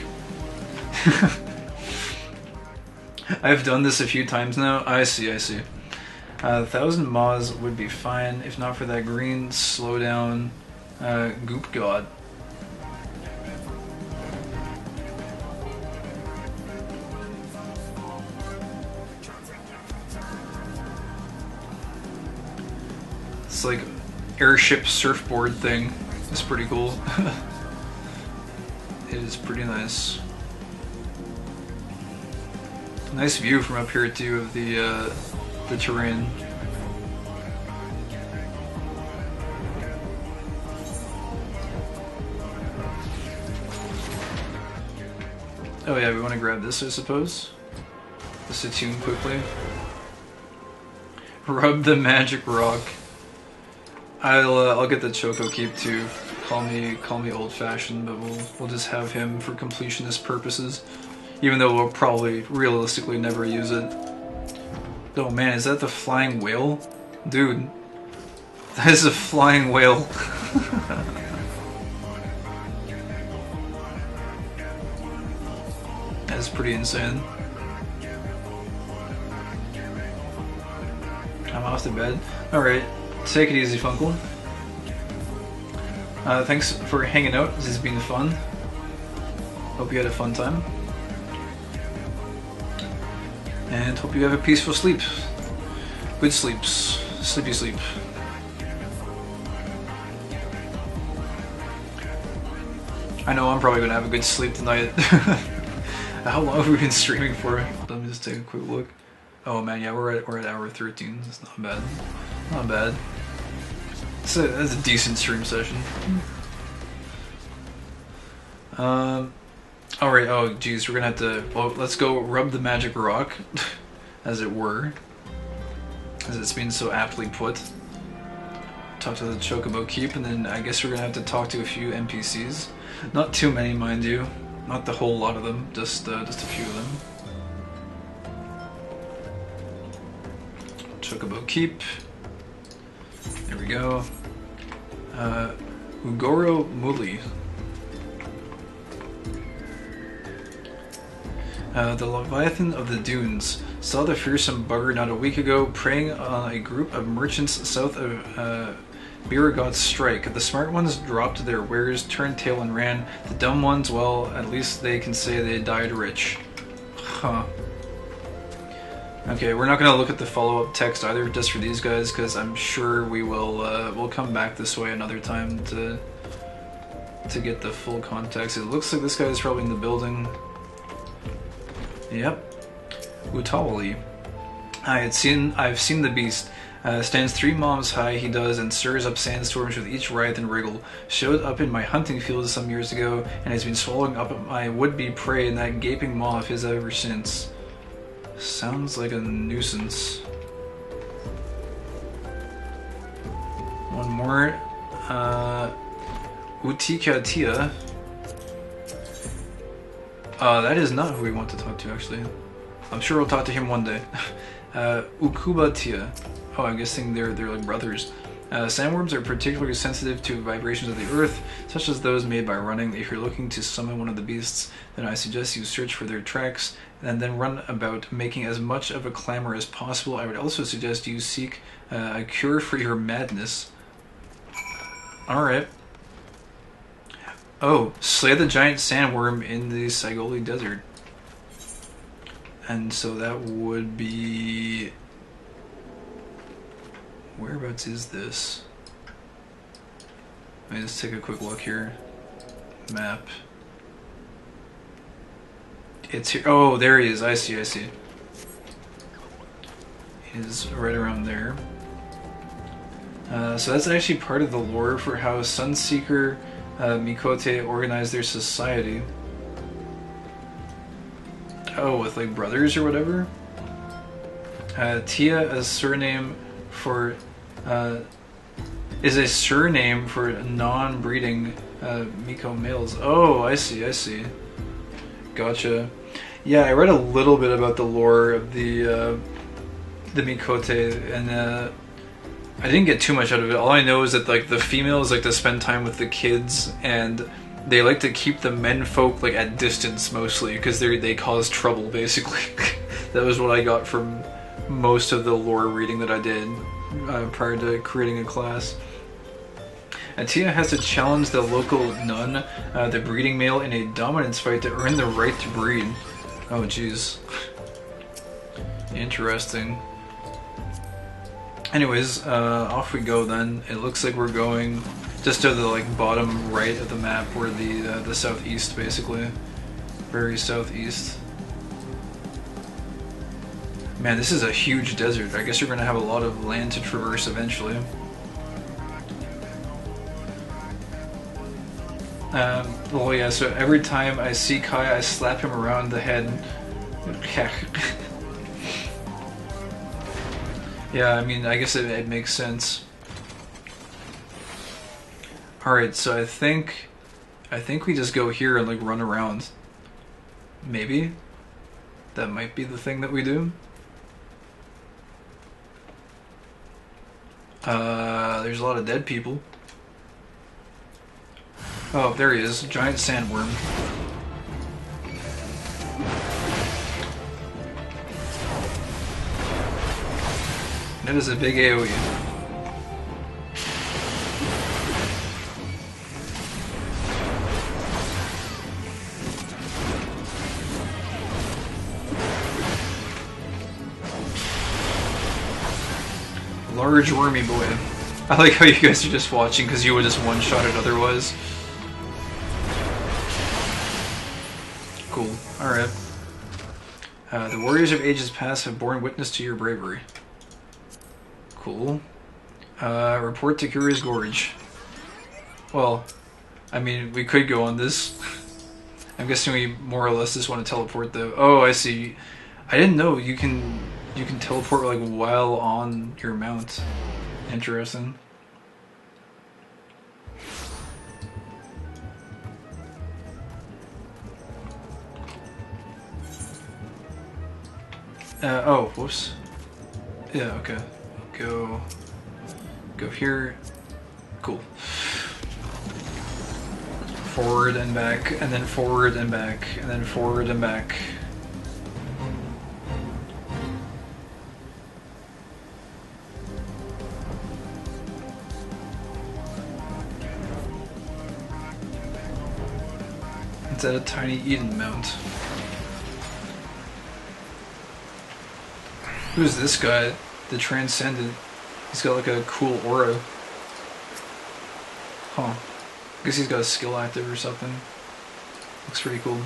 [SPEAKER 1] I've done this a few times now. I see. 1000 Moz would be fine, if not for that green slowdown goop god. It's like airship surfboard thing. It's pretty cool. It is pretty nice. Nice view from up here too of the terrain. Oh yeah, we want to grab this, I suppose. Just attune quickly. Rub the magic rock. I'll get the Choco Keep too. Call me old-fashioned, but we'll just have him for completionist purposes. Even though we'll probably realistically never use it. Oh man, is that the flying whale? Dude, that is a flying whale. That's pretty insane. I'm off to bed. Alright, take it easy, Funkle. Thanks for hanging out. This has been fun. Hope you had a fun time. And hope you have a peaceful sleep. Good sleeps. Sleepy sleep. I know I'm probably gonna have a good sleep tonight. How long have we been streaming for? Let me just take a quick look. Oh man, yeah, we're at hour 13. That's not bad. Not bad. That's a decent stream session. Alright, oh geez, we're gonna have to, well, let's go rub the magic rock, as it were. As it's been so aptly put. Talk to the Chocobo Keep, and then I guess we're gonna have to talk to a few NPCs. Not too many, mind you. Not the whole lot of them, just a few of them. Chocobo Keep. There we go. Ugoro Muli. The Leviathan of the Dunes saw the fearsome bugger not a week ago preying on a group of merchants south of Biragot's Strike. The smart ones dropped their wares, turned tail and ran. The dumb ones, well, at least they can say they died rich. Huh. Okay, we're not going to look at the follow-up text either, just for these guys, because I'm sure we will we'll come back this way another time to get the full context. It looks like this guy is probably in the building. Yep. Utawali. I've seen the beast. Stands 3 moms high, he does, and stirs up sandstorms with each writhe and wriggle. Showed up in my hunting fields some years ago, and has been swallowing up my would-be prey in that gaping maw of his ever since. Sounds like a nuisance. One more. Utika Tia. That is not who we want to talk to, actually. I'm sure we'll talk to him one day. Ukuba Tia. Oh, I'm guessing they're like brothers. Sandworms are particularly sensitive to vibrations of the earth, such as those made by running. If you're looking to summon one of the beasts, then I suggest you search for their tracks, and then run about making as much of a clamor as possible. I would also suggest you seek a cure for your madness. Alright. Oh, slay the giant sandworm in the Sigoli Desert. And so that would be... Whereabouts is this? Let me just take a quick look here. Map. It's here. Oh, there he is. I see. He's right around there. So that's actually part of the lore for how Sunseeker Mikote organized their society. Oh, with like brothers or whatever? Tia, a surname for is a surname for non-breeding Miko males. Oh, I see. Gotcha. Yeah, I read a little bit about the lore of the Mikote, and I didn't get too much out of it. All I know is that like the females like to spend time with the kids, and they like to keep the menfolk like at distance mostly because they cause trouble basically. That was what I got from most of the lore reading that I did prior to creating a class. Tia has to challenge the local nun, the breeding male, in a dominance fight to earn the right to breed. Oh jeez. Interesting. Anyways, off we go then. It looks like we're going just to the like bottom right of the map, where the southeast basically. Very southeast. Man, this is a huge desert. I guess you're gonna have a lot of land to traverse eventually. Well, yeah, so every time I see Kai, I slap him around the head. Yeah, I mean, I guess it makes sense. Alright, so I think we just go here and like run around. Maybe? That might be the thing that we do. There's a lot of dead people. Oh, there he is. Giant sandworm. That is a big AoE. large wormy boy. I like how you guys are just watching because you would just one-shot it otherwise. Cool. Alright. The warriors of ages past have borne witness to your bravery. Cool. Report to Curious Gorge. Well, I mean, we could go on this. I'm guessing we more or less just want to teleport though. Oh, I see. I didn't know you can teleport like while on your mount. Interesting. Oh, whoops. Yeah, okay. Go here. Cool. Forward and back, and then forward and back, and then forward and back. It's at a tiny Eden Mount. Who's this guy? The Transcendent. He's got like a cool aura. Huh. I guess he's got a skill active or something. Looks pretty cool.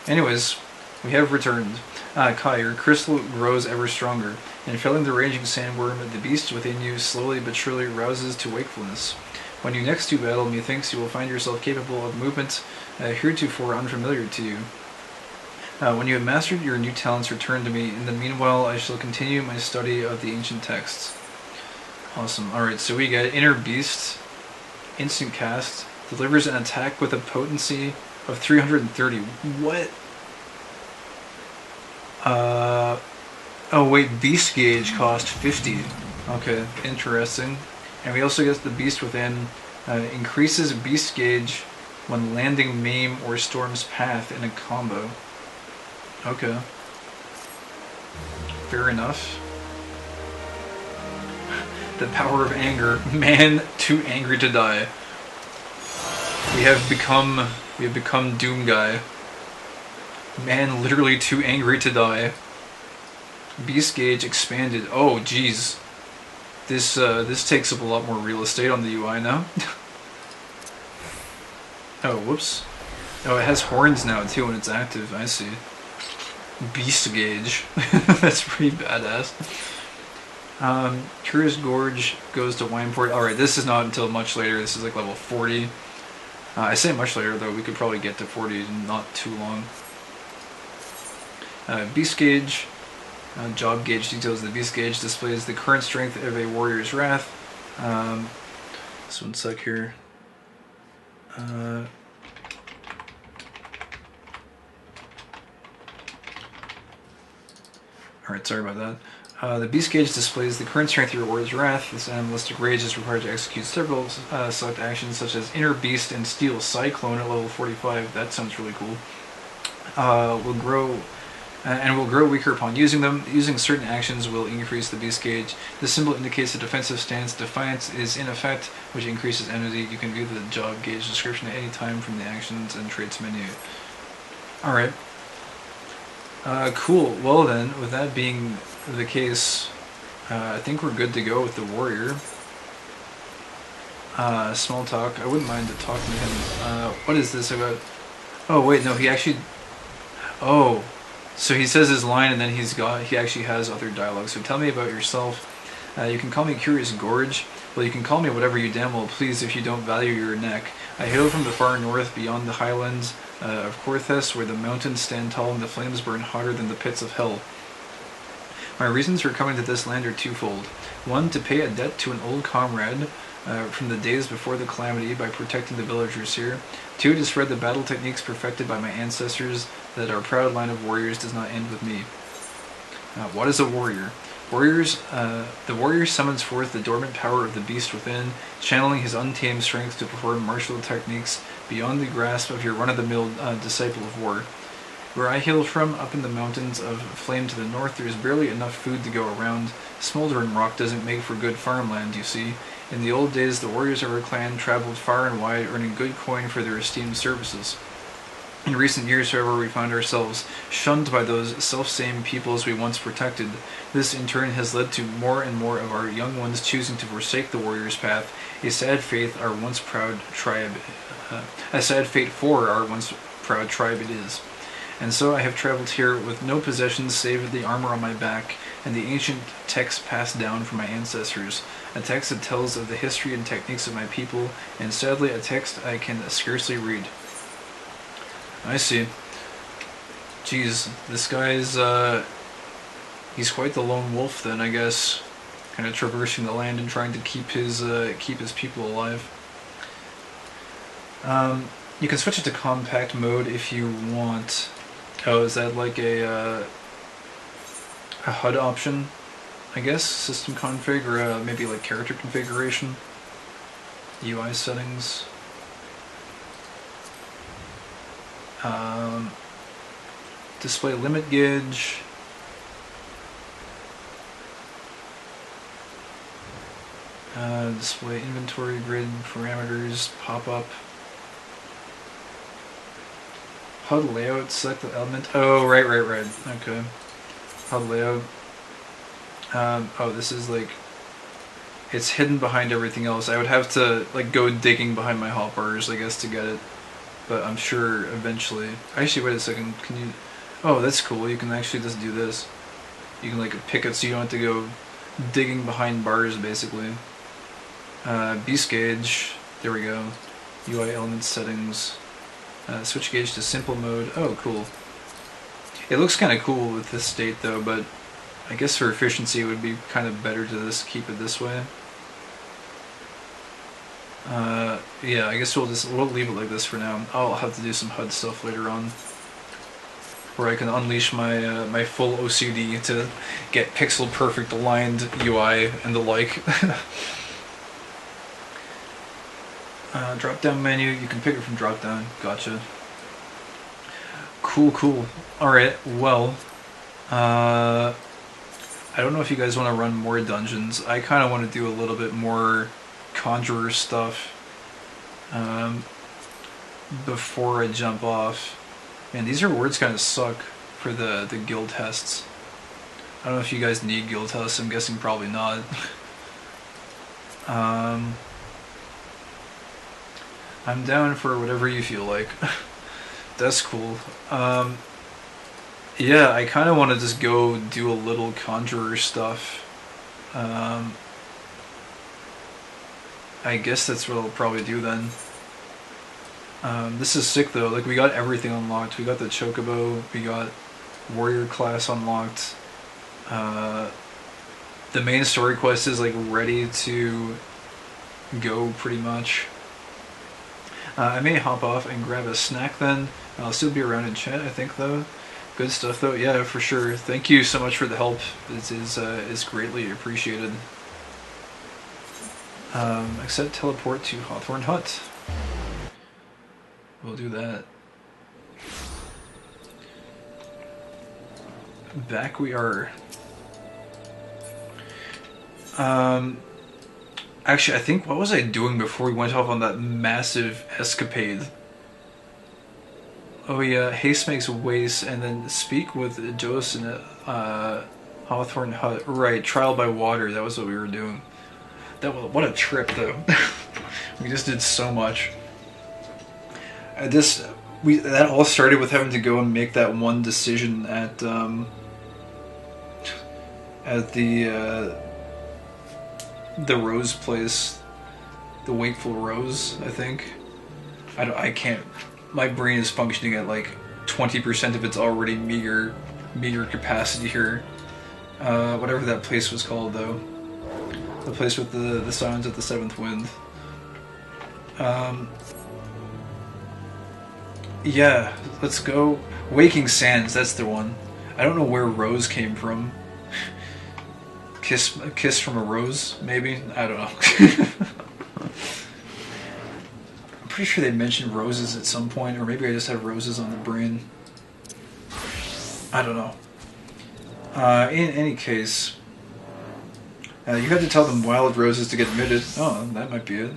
[SPEAKER 1] Anyways, we have returned. Kai, your crystal grows ever stronger, and felling the raging sandworm, the beast within you slowly but surely rouses to wakefulness. When you next do battle, methinks you will find yourself capable of movements heretofore unfamiliar to you. When you have mastered your new talents, return to me. In the meanwhile, I shall continue my study of the ancient texts. Awesome. Alright, so we got Inner Beast, instant cast, delivers an attack with a potency of 330. What? Oh wait, Beast Gauge cost 50. Okay, interesting. And we also get the Beast Within, increases Beast Gauge when landing Maim or Storm's Path in a combo. Okay. Fair enough. The power of anger. Man too angry to die. We have become Doom Guy. Man literally too angry to die. Beast Gauge expanded. Oh jeez. This takes up a lot more real estate on the UI now. Oh, whoops. Oh, it has horns now too when it's active. I see. Beast Gauge. That's pretty badass. Curious Gorge goes to Wineport. Alright, this is not until much later. This is like level 40. I say much later, though. We could probably get to 40 in not too long. Beast Gauge. Job Gauge details the Beast Gauge. Displays the current strength of a warrior's wrath. So one sec here. Alright, sorry about that. The Beast Gauge displays the current strength of your warrior's wrath. This animalistic rage is required to execute several select actions such as Inner Beast and Steel Cyclone at level 45. That sounds really cool. Will grow weaker upon using them. Using certain actions will increase the Beast Gauge. This symbol indicates the defensive stance. Defiance is in effect, which increases enmity. You can view the job gauge description at any time from the actions and traits menu. Alright. Cool. Well then, with that being the case, I think we're good to go with the warrior. Small talk. I wouldn't mind talking to him. What is this about? Oh wait, no, he actually... Oh, so he says his line and then he actually has other dialogue. So tell me about yourself. You can call me Curious Gorge. Well, you can call me whatever you damn well please if you don't value your neck. I hail from the far north, beyond the highlands of Korthus, where the mountains stand tall and the flames burn hotter than the pits of hell. My reasons for coming to this land are twofold. One, to pay a debt to an old comrade from the days before the calamity by protecting the villagers here. Two, to spread the battle techniques perfected by my ancestors, that our proud line of warriors does not end with me. What is a warrior? The warrior summons forth the dormant power of the beast within, channeling his untamed strength to perform martial techniques beyond the grasp of your run-of-the-mill disciple of war. Where I hail from, up in the mountains of Flame to the north, there's barely enough food to go around. Smoldering rock doesn't make for good farmland, you see. In the old days, the warriors of our clan traveled far and wide, earning good coin for their esteemed services. In recent years, however, we found ourselves shunned by those self-same peoples we once protected. This, in turn, has led to more and more of our young ones choosing to forsake the warrior's path, a sad fate for our once proud tribe it is. And so I have traveled here with no possessions save the armor on my back and the ancient text passed down from my ancestors, a text that tells of the history and techniques of my people, and sadly a text I can scarcely read. I see. Jeez, this guy's, he's quite the lone wolf then, I guess. Kind of traversing the land and trying to keep his people alive. You can switch it to compact mode if you want. Oh, is that like a HUD option? I guess? System config, or maybe like character configuration? UI settings? Display limit gauge. Display inventory grid parameters, pop-up. HUD layout, select the element. Oh, right. Okay. HUD layout. Oh, this is like, it's hidden behind everything else. I would have to like go digging behind my hotbars, I guess, to get it. But I'm sure eventually. Actually, wait a second. Can you? Oh, that's cool. You can actually just do this. You can like pick it so you don't have to go digging behind bars, basically. Beast gauge. There we go. UI element settings. Switch gauge to simple mode. Oh, cool. It looks kind of cool with this state though, but I guess for efficiency it would be kind of better to just keep it this way. Yeah, I guess we'll leave it like this for now. I'll have to do some HUD stuff later on, where I can unleash my my full OCD to get pixel perfect aligned UI and the like. Drop down menu, you can pick it from drop down. Gotcha. Cool. Alright, well, I don't know if you guys want to run more dungeons. I kind of want to do a little bit more conjurer stuff before I jump off. Man, these rewards kind of suck for the guild tests. I don't know if you guys need guild tests. I'm guessing probably not. I'm down for whatever you feel like. That's cool. Yeah, I kind of want to just go do a little conjurer stuff. I guess that's what I'll probably do then. This is sick though. Like, we got everything unlocked. We got the Chocobo. We got warrior class unlocked. The main story quest is like ready to go pretty much. I may hop off and grab a snack then. I'll still be around in chat, I think, though. Good stuff, though. Yeah, for sure. Thank you so much for the help. It is greatly appreciated. Except teleport to Hawthorne Hut. We'll do that. Back we are. Actually, I think, what was I doing before we went off on that massive escapade? Oh yeah, haste makes waste, and then speak with Joseph in Hawthorne Hut. Right, trial by water, that was what we were doing. What a trip, though. We just did so much. That all started with having to go and make that one decision at the Rose place, the Wakeful Rose, I think. I can't. My brain is functioning at like 20% of its already meager capacity here. Whatever that place was called, though. The place with the Silence of the Seventh Wind. Yeah, let's go. Waking Sands, that's the one. I don't know where Rose came from. A kiss from a rose, maybe? I don't know. I'm pretty sure they mentioned roses at some point, or maybe I just have roses on the brain. I don't know. In any case, you had to tell them wild roses to get admitted. Oh, that might be it.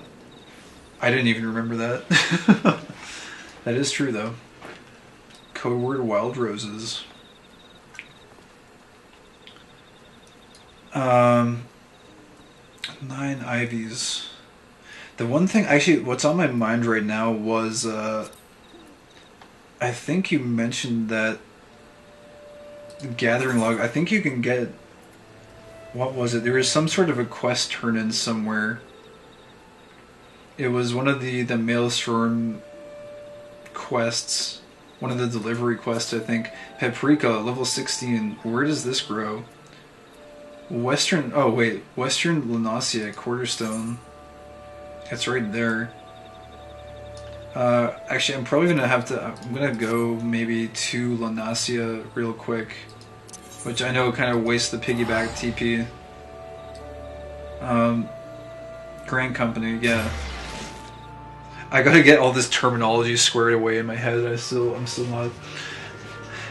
[SPEAKER 1] I didn't even remember that. That is true, though. code word wild roses. 9 ivies. The one thing, actually, what's on my mind right now was, I think you mentioned that gathering log, I think you can get, what was it? There was some sort of a quest turn-in somewhere. It was one of the Maelstrom quests, one of the delivery quests, I think. Paprika, level 16. Where does this grow? Western Lunacia, Quarterstone. It's right there. Actually, I'm probably gonna have to. I'm gonna go maybe to Lunacia real quick, which I know kind of wastes the piggyback TP. Grand Company, yeah. I gotta get all this terminology squared away in my head. I'm still not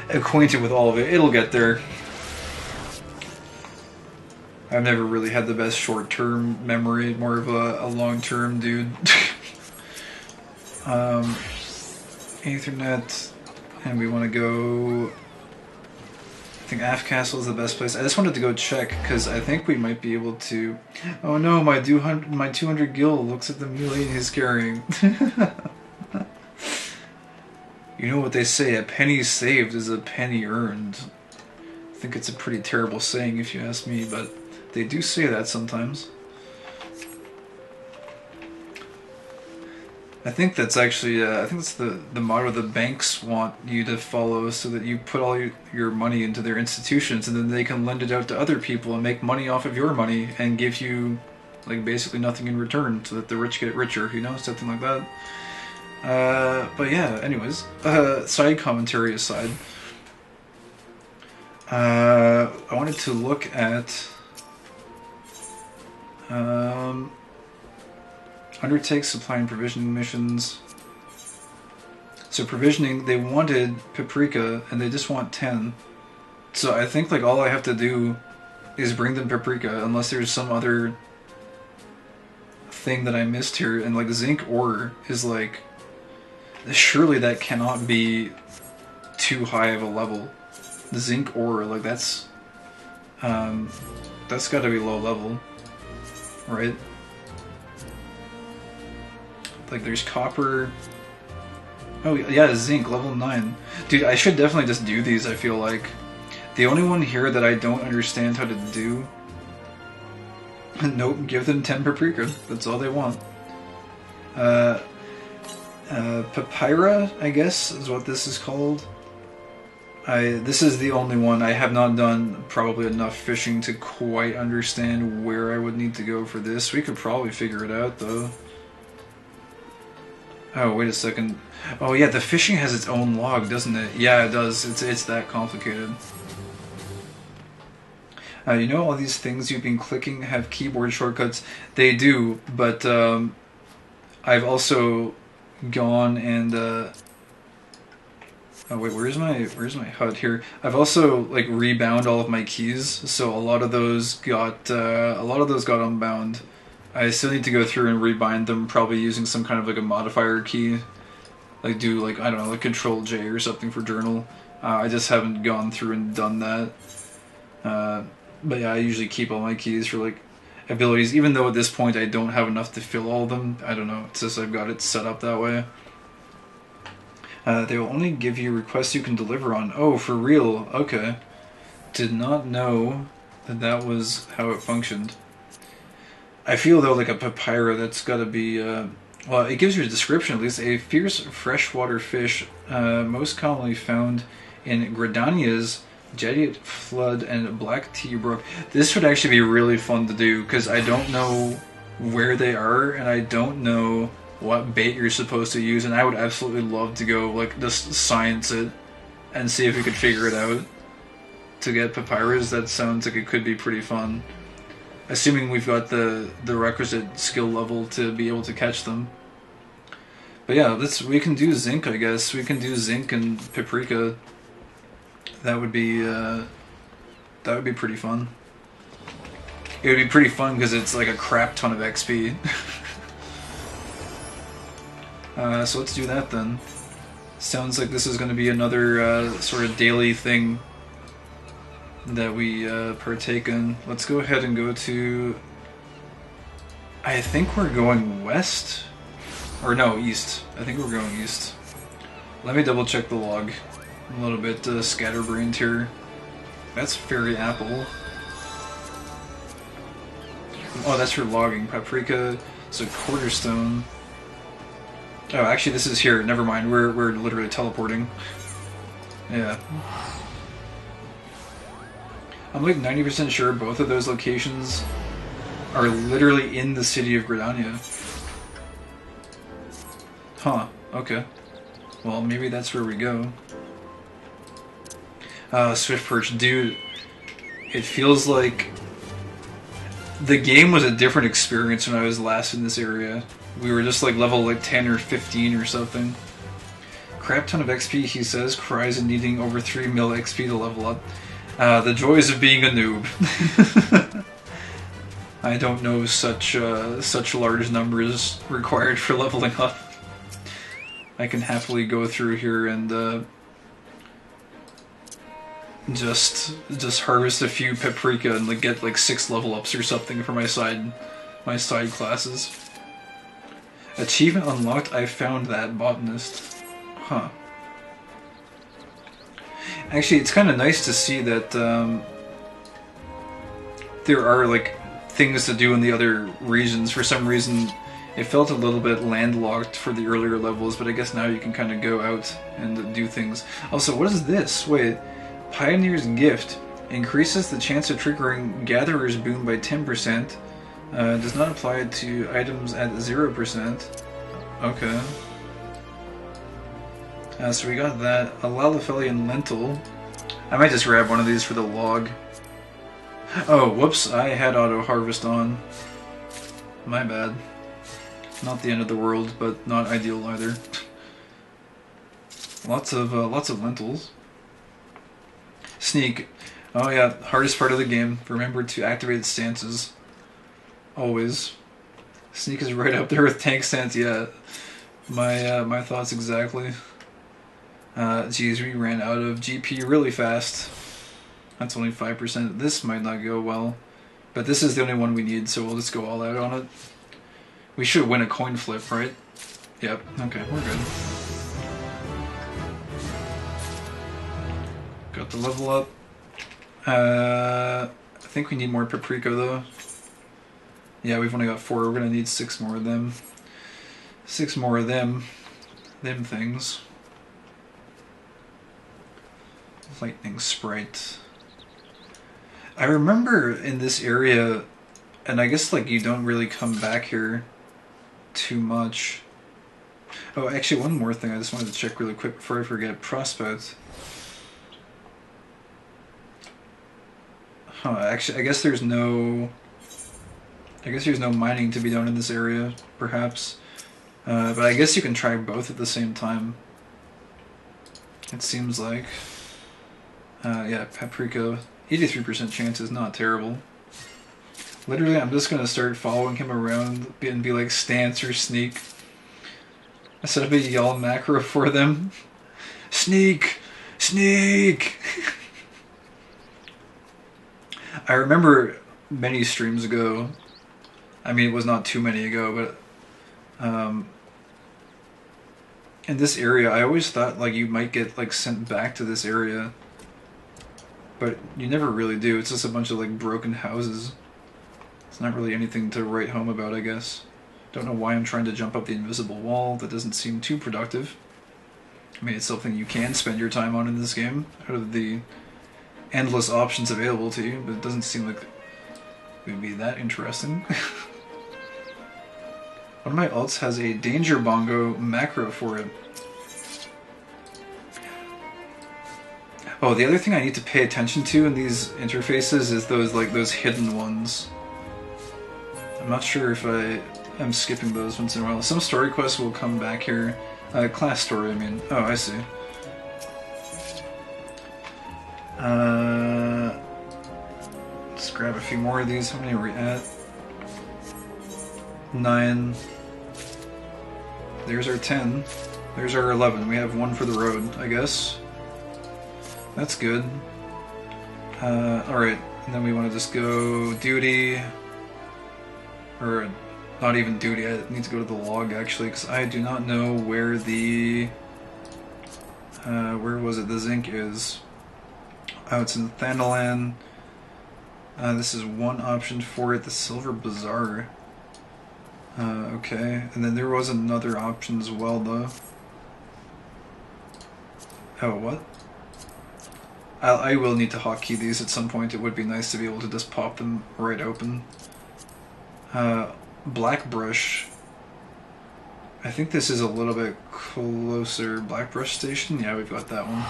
[SPEAKER 1] acquainted with all of it. It'll get there. I've never really had the best short-term memory, more of a long-term dude. Ethernet, and we want to go. I think Aft Castle is the best place. I just wanted to go check because I think we might be able to. Oh no, my 200 gil looks at the muley he's carrying. You know what they say: a penny saved is a penny earned. I think it's a pretty terrible saying if you ask me, but they do say that sometimes. I think that's actually, I think that's the motto the banks want you to follow, so that you put all your money into their institutions and then they can lend it out to other people and make money off of your money and give you, like, basically nothing in return, so that the rich get richer, you know, something like that. But yeah, anyways, side commentary aside, I wanted to look at, undertake supply and provisioning missions. So provisioning, they wanted paprika and they just want 10. So I think like all I have to do is bring them paprika, unless there's some other thing that I missed here. And like zinc ore is like, surely that cannot be too high of a level. The zinc ore, like that's gotta be low level, right? Like there's copper. Oh yeah, zinc, level 9. Dude, I should definitely just do these, I feel like. The only one here that I don't understand how to do... Nope, give them 10 paprika. That's all they want. Papyra, I guess, is what this is called. This is the only one. I have not done probably enough fishing to quite understand where I would need to go for this. We could probably figure it out, though. Oh, wait a second. Oh yeah, the fishing has its own log, doesn't it? Yeah, it does. It's that complicated. You know all these things you've been clicking have keyboard shortcuts? They do, but I've also gone and oh wait, where's my HUD here? I've also like rebound all of my keys, so a lot of those got unbound. I still need to go through and rebind them, probably using some kind of like a modifier key. Like do like, I don't know, like Control J or something for journal. I just haven't gone through and done that. But yeah, I usually keep all my keys for like abilities, even though at this point I don't have enough to fill all of them. I don't know, it's just I've got it set up that way. They will only give you requests you can deliver on. Oh, for real? Okay. Did not know that was how it functioned. I feel though like a papyra, that's gotta be, well, it gives you a description at least. A fierce freshwater fish, most commonly found in Gridania's Jediate Flood and Black Tea Brook. This would actually be really fun to do, because I don't know where they are, and I don't know what bait you're supposed to use, and I would absolutely love to go, like, just science it, and see if we could figure it out. To get papyrus, that sounds like it could be pretty fun. Assuming we've got the requisite skill level to be able to catch them. But yeah, we can do zinc, I guess. We can do zinc and paprika. That would be pretty fun. It would be pretty fun because it's like a crap ton of XP. So let's do that then. Sounds like this is going to be another sort of daily thing that we partake in. Let's go ahead and go to... I think we're going west? Or no, east. I think we're going east. Let me double check the log. I'm a little bit scatterbrained here. That's Fairy Apple. Oh, that's for logging. Paprika. So Quarterstone. Oh, actually this is here. Never mind. We're literally teleporting. Yeah. I'm like 90% sure both of those locations are literally in the city of Gridania. Huh. Okay. Well, maybe that's where we go. Swift Perch. Dude, it feels like the game was a different experience when I was last in this area. We were just like level like 10 or 15 or something. Crap ton of XP, he says, cries and needing over 3 mil XP to level up. The joys of being a noob. I don't know such large numbers required for leveling up. I can happily go through here and just harvest a few paprika and like get like 6 level ups or something for my side classes. Achievement unlocked. I found that botanist. Huh. Actually, it's kind of nice to see that there are like things to do in the other regions. For some reason, it felt a little bit landlocked for the earlier levels, but I guess now you can kind of go out and do things. Also, what is this? Wait, Pioneer's Gift increases the chance of triggering Gatherer's Boon by 10%. Does not apply to items at 0%. Okay. So we got that. A Lalafelian Lentil. I might just grab one of these for the log. Oh, whoops, I had auto harvest on. My bad. Not the end of the world, but not ideal either. Lots of lentils. Sneak. Oh yeah, hardest part of the game. Remember to activate stances. Always. Sneak is right up there with tank stance. Yeah, my thoughts exactly. Geez, we ran out of GP really fast. That's only 5%. This might not go well, but this is the only one we need, so we'll just go all out on it. We should win a coin flip, right? Yep. Okay, we're good. Got the level up. I think we need more paprika though. Yeah, we've only got 4. We're gonna need 6 more of them. 6 more of them. Them things. Lightning Sprite. I remember in this area, and I guess like you don't really come back here too much. Oh, actually one more thing I just wanted to check really quick before I forget. Prospect. Huh, actually I guess there's no mining to be done in this area, perhaps. But I guess you can try both at the same time. It seems like. Yeah, paprika. 83% chance is not terrible. Literally, I'm just gonna start following him around and be like stance or sneak. I set up a yell macro for them. Sneak! Sneak! I remember many streams ago, I mean it was not too many ago, but in this area I always thought like you might get like sent back to this area. But you never really do. It's just a bunch of like broken houses. It's not really anything to write home about, I guess. Don't know why I'm trying to jump up the invisible wall. That doesn't seem too productive. I mean, it's something you can spend your time on in this game, out of the endless options available to you, but it doesn't seem like it would be that interesting. One of my alts has a Danger Bongo macro for it. Oh, the other thing I need to pay attention to in these interfaces is those hidden ones. I'm not sure if I'm skipping those once in a while. Some story quests will come back here. Class story, I mean. Oh, I see. Let's grab a few more of these. How many are we at? 9. There's our 10. There's our 11. We have one for the road, I guess. That's good. Alright, and then we want to just go duty. Or, not even duty, I need to go to the log actually, because I do not know where the... where was it? The zinc is. Oh, it's in Thanalan. This is one option for it, the Silver Bazaar. Okay, and then there was another option as well, though. Oh, what? I will need to hotkey these at some point. It would be nice to be able to just pop them right open. Blackbrush. I think this is a little bit closer. Blackbrush Station? Yeah, we've got that one.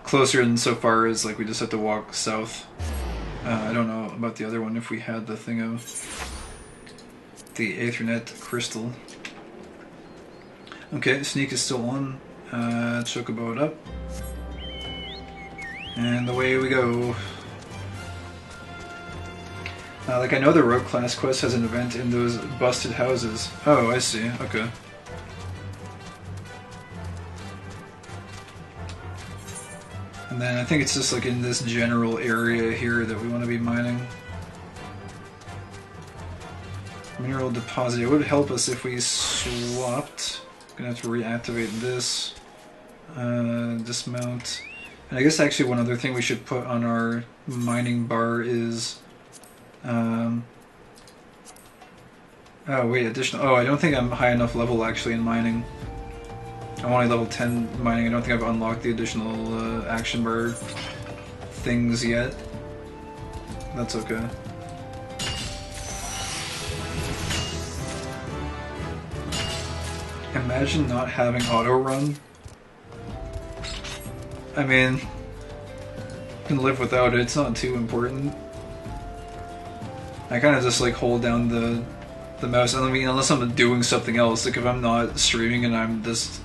[SPEAKER 1] Closer insofar as like we just have to walk south. I don't know about the other one if we had the thing of the Aethernet crystal. Okay, sneak is still on. Chocobo it up. And away we go. Like I know the Rogue class quest has an event in those busted houses. Oh, I see. Okay. And then I think it's just like in this general area here that we want to be mining. Mineral deposit. It would help us if we swapped. Gonna have to reactivate this. Dismount. And I guess actually one other thing we should put on our mining bar is... oh wait, additional... Oh, I don't think I'm high enough level actually in mining. I'm only level 10 mining. I don't think I've unlocked the additional action bar things yet. That's okay. Imagine not having auto run. I mean, you can live without it. It's not too important. I kind of just like hold down the mouse. I mean, unless I'm doing something else. Like if I'm not streaming and I'm just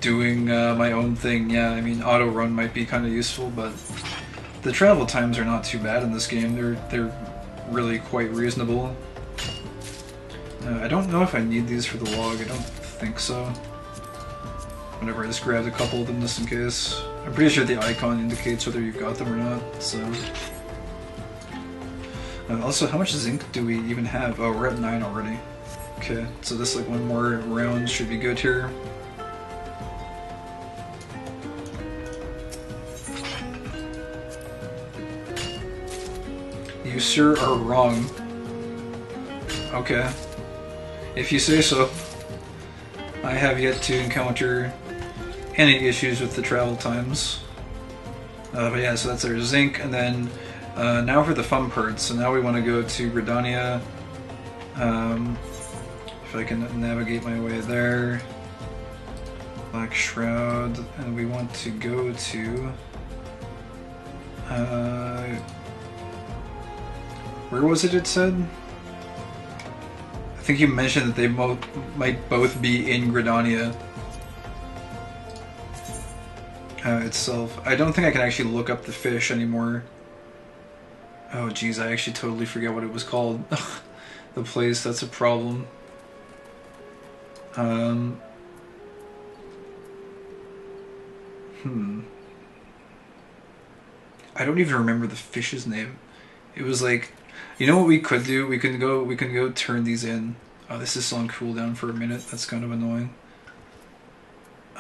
[SPEAKER 1] doing my own thing, yeah. I mean, auto run might be kind of useful, but the travel times are not too bad in this game. They're really quite reasonable. I don't know if I need these for the log. I don't think so. Whenever I just grabbed a couple of them just in case. I'm pretty sure the icon indicates whether you've got them or not, so... also, how much zinc do we even have? Oh, we're at 9 already. Okay, so this like one more round should be good here. You, sir, are wrong. Okay. If you say so. I have yet to encounter any issues with the travel times. But yeah, so that's our zinc, and then now for the fun part. So now we want to go to Gridania. If I can navigate my way there. Black Shroud, and we want to go to... where was it said? I think you mentioned that they might both be in Gridania itself. I don't think I can actually look up the fish anymore. Oh geez, I actually totally forget what it was called. The place, that's a problem. I don't even remember the fish's name. It was like, you know what we could do? We can go turn these in. Oh, this is on cooldown for a minute. That's kind of annoying.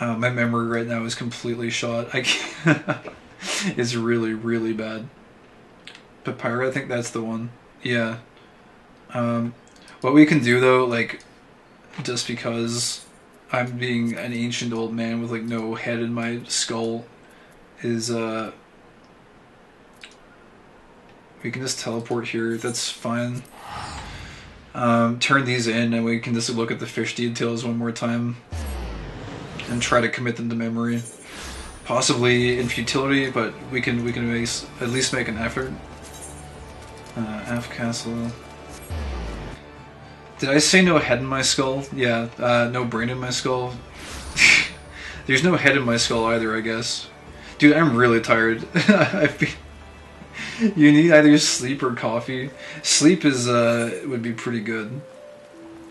[SPEAKER 1] My memory right now is completely shot. I can't. It's really, really bad. Papyrus, I think that's the one. Yeah. What we can do though, like, just because I'm being an ancient old man with like no head in my skull, is we can just teleport here. That's fine. Turn these in, and we can just look at the fish details one more time and try to commit them to memory. Possibly in futility, but we can at least make an effort. F Castle. Did I say no head in my skull? Yeah, no brain in my skull. There's no head in my skull either, I guess. Dude, I'm really tired. You need either sleep or coffee. Sleep is would be pretty good.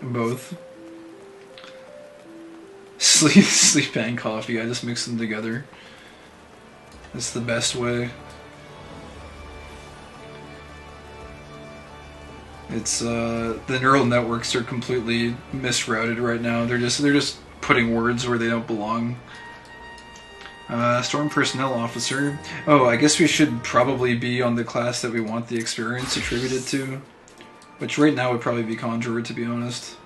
[SPEAKER 1] Both. Sleep and coffee. I just mix them together. That's the best way. It's the neural networks are completely misrouted right now. They're just putting words where they don't belong. Storm Personnel Officer. Oh, I guess we should probably be on the class that we want the experience attributed to. Which right now would probably be Conjurer, to be honest.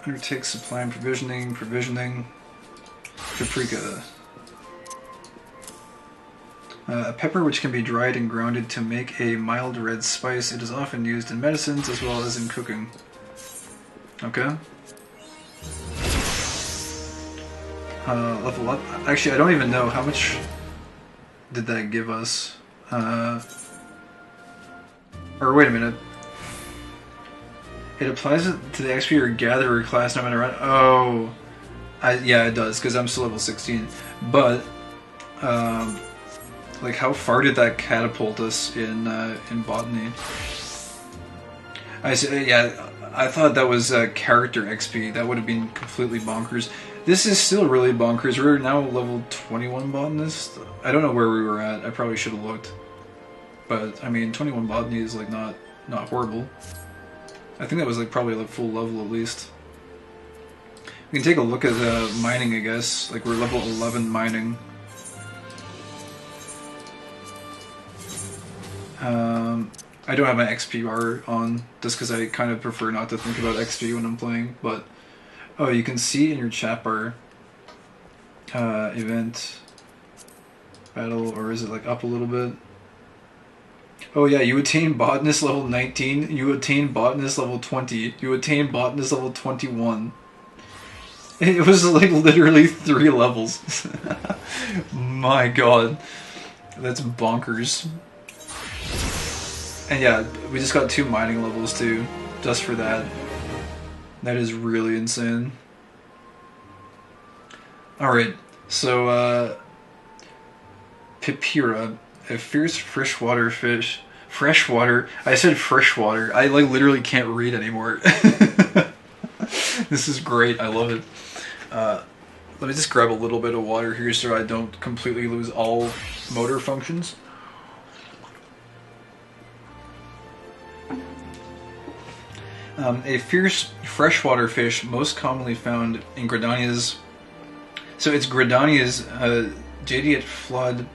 [SPEAKER 1] Undertake supply and provisioning. Paprika. A pepper which can be dried and grounded to make a mild red spice. It is often used in medicines as well as in cooking. Okay. Level up. Actually, I don't even know how much did that give us. Or wait a minute. It applies it to the XP or gatherer class no matter what. Oh, yeah, it does because I'm still level 16. But like, how far did that catapult us in botany? I see. Yeah, I thought that was character XP. That would have been completely bonkers. This is still really bonkers. We're now level 21 botanist. I don't know where we were at. I probably should have looked. But I mean, 21 botany is like not horrible. I think that was like probably like full level at least. We can take a look at mining, I guess. Like, we're level 11 mining. I don't have my XP bar on, just because I kind of prefer not to think about XP when I'm playing, but... Oh, you can see in your chat bar, event, battle, or is it like up a little bit? Oh yeah, you attain botanist level 19, you attain botanist level 20, you attain botanist level 21. It was like literally 3 levels. My god. That's bonkers. And yeah, we just got 2 mining levels too, just for that. That is really insane. Alright, so Pipira, a fierce freshwater fish. Freshwater? I said freshwater. I like literally can't read anymore. This is great, I love it. Let me just grab a little bit of water here so I don't completely lose all motor functions. A fierce freshwater fish most commonly found in Gridania's... So it's Gridania's Jadiate Flood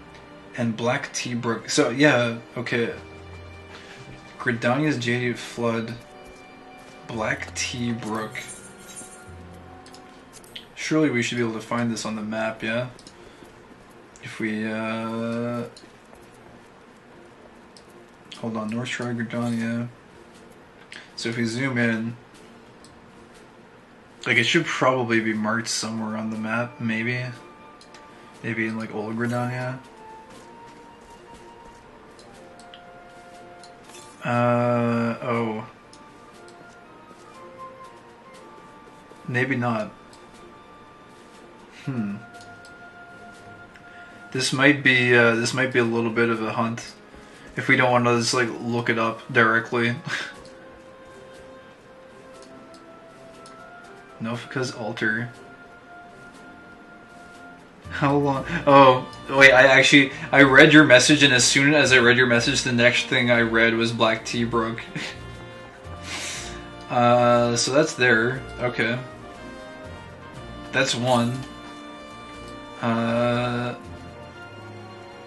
[SPEAKER 1] and Black Tea Brook. So yeah, okay. Gridania's Jadiate Flood, Black Tea Brook. Surely we should be able to find this on the map, yeah? If we, hold on, North Shore, Gridania. So if we zoom in, like, it should probably be marked somewhere on the map, maybe. Maybe in, like, Old Gridania. Oh. Maybe not. This might be a little bit of a hunt. If we don't want to just, like, look it up directly. Nofika's altar. How long? Oh, wait, I read your message, and as soon as I read your message, the next thing I read was Black Tea Brook. So that's there. Okay. That's one.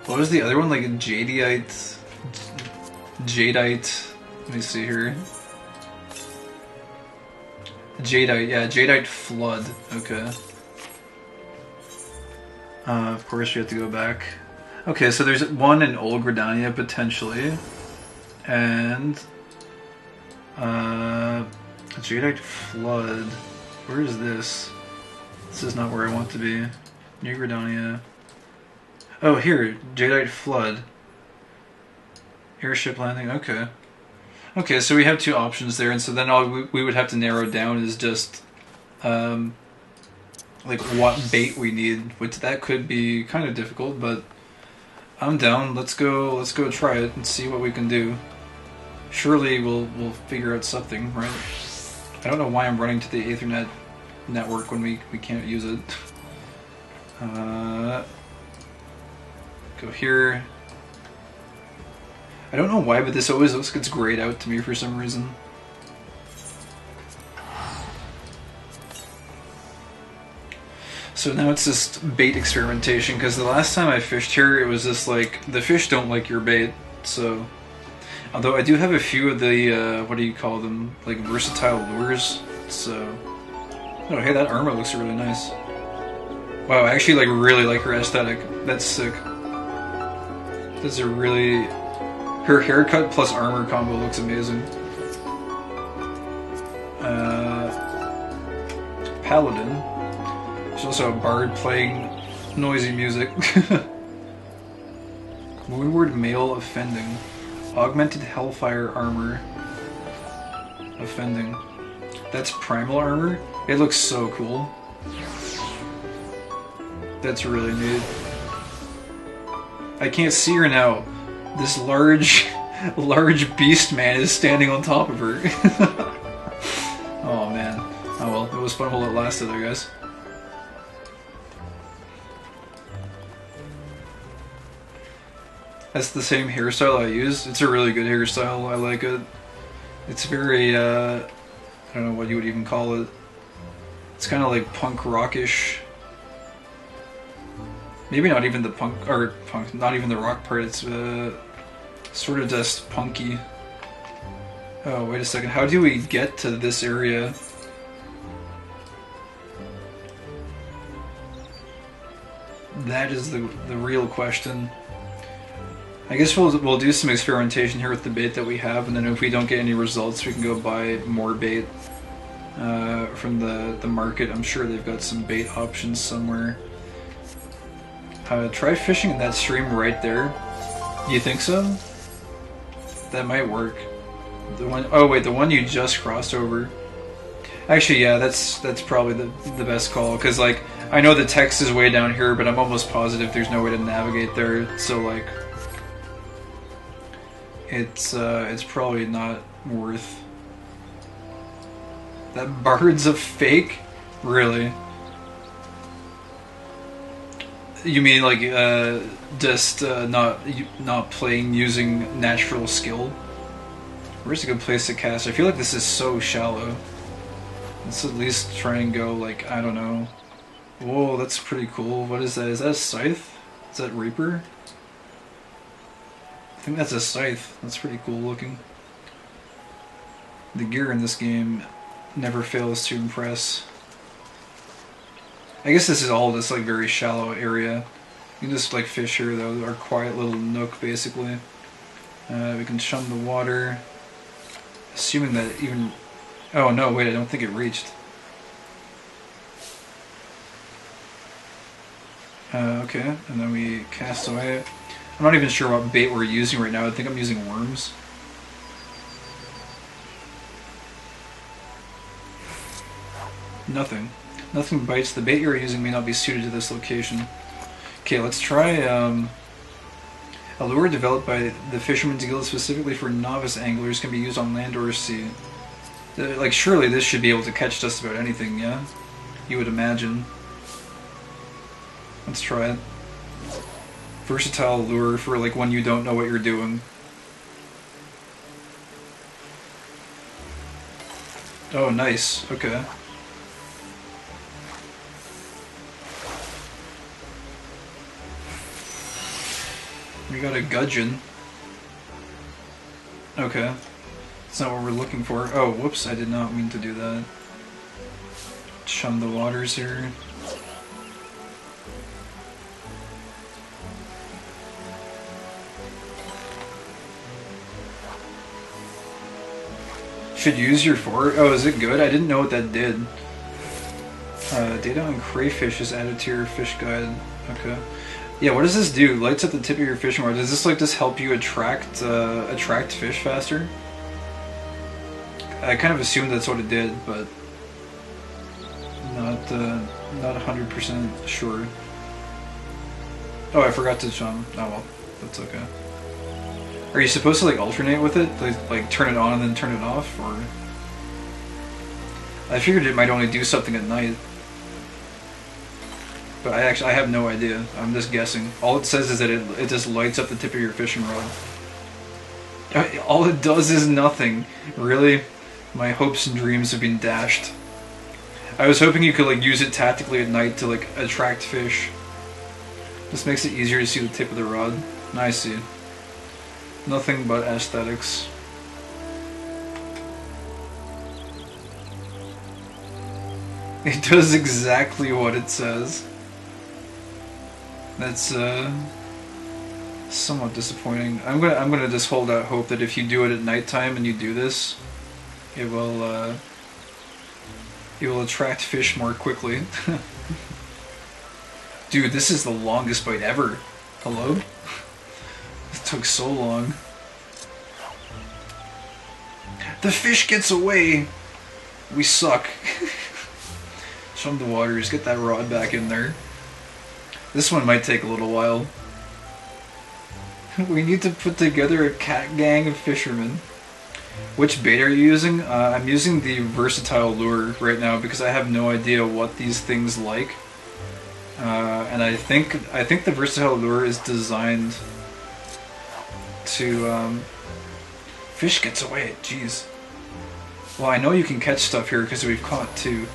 [SPEAKER 1] What was the other one? Like Jadeite? Let me see here. Jadeite, yeah, Jadeite Flood. Okay. Of course, we have to go back. Okay, so there's one in Old Gridania, potentially. And... Jadeite Flood. Where is this? This is not where I want to be. New Gridania. Oh, here. Jadeite Flood. Airship landing, okay. Okay, so we have 2 options there, and so then all we would have to narrow down is just, like, what bait we need, which that could be kind of difficult, but I'm down. Let's go try it and see what we can do. Surely we'll figure out something, right? I don't know why I'm running to the Ethernet network when we can't use it. Go here. I don't know why, but this always looks gets grayed out to me for some reason. So now it's just bait experimentation, because the last time I fished here, it was just like, the fish don't like your bait, so... Although I do have a few of the, what do you call them, like versatile lures, so... Oh, hey, that armor looks really nice. Wow, I actually really like her aesthetic. That's sick. That's a really... Her haircut plus armor combo looks amazing. Paladin. There's also a bard playing noisy music. Moonward Mail Offending. Augmented Hellfire Armor. Offending. That's primal armor? It looks so cool. That's really neat. I can't see her now. This large beast man is standing on top of her. Oh man. Oh well, it was fun while it lasted, I guess. That's the same hairstyle I use. It's a really good hairstyle. I like it. It's very, I don't know what you would even call it. It's kind of like punk rockish. Maybe not even the punk, not even the rock part. It's sort of just punky. Oh, wait a second. How do we get to this area? That is the real question. I guess we'll do some experimentation here with the bait that we have, and then if we don't get any results, we can go buy more bait from the market. I'm sure they've got some bait options somewhere. Try fishing in that stream right there. You think so? That might work. The one, oh wait, the one you just crossed over. Actually, yeah, that's probably the best call, because like I know the text is way down here, but I'm almost positive there's no way to navigate there. So like, it's probably not worth. That bard's a fake? Really? You mean like just not playing using natural skill? Where's a good place to cast? I feel like this is so shallow. Let's at least try and go like, I don't know. Whoa, that's pretty cool. What is that? Is that a scythe? Is that Reaper? I think that's a scythe. That's pretty cool looking. The gear in this game never fails to impress. I guess this is all this like very shallow area. You can just like fish here though, our quiet little nook basically. We can shun the water. Assuming that even... Oh no, wait, I don't think it reached. Okay, and then we cast away. I'm not even sure what bait we're using right now. I think I'm using worms. Nothing. Nothing bites. The bait you're using may not be suited to this location. Okay, let's try a lure developed by the Fisherman's Guild specifically for novice anglers, can be used on land or sea. Like, surely this should be able to catch just about anything, yeah? You would imagine. Let's try it. Versatile lure for like when you don't know what you're doing. Oh, nice. Okay. We got a gudgeon. Okay. That's not what we're looking for. Oh, whoops, I did not mean to do that. Shun the waters here. Should use your fork. Oh, is it good? I didn't know what that did. Data on crayfish is added to your fish guide. Okay. Yeah, what does this do? Lights up the tip of your fishing rod. Does this like just help you attract fish faster? I kind of assumed that's what it did, but not 100% sure. Oh, I forgot to Oh well, that's okay. Are you supposed to like alternate with it? Like turn it on and then turn it off, or? I figured it might only do something at night. But I have no idea. I'm just guessing. All it says is that it just lights up the tip of your fishing rod. All it does is nothing. Really? My hopes and dreams have been dashed. I was hoping you could like use it tactically at night to like attract fish. This makes it easier to see the tip of the rod. I see. Nothing but aesthetics. It does exactly what it says. That's somewhat disappointing. I'm gonna just hold out hope that if you do it at nighttime and you do this, it will attract fish more quickly. Dude, this is the longest bite ever. Hello? It took so long. The fish gets away! We suck. Show him the waters, get that rod back in there. This one might take a little while. We need to put together a cat gang of fishermen. Which bait are you using? I'm using the versatile lure right now because I have no idea what these things like. And I think the versatile lure is designed to fish gets away. Jeez. Well, I know you can catch stuff here because we've caught two.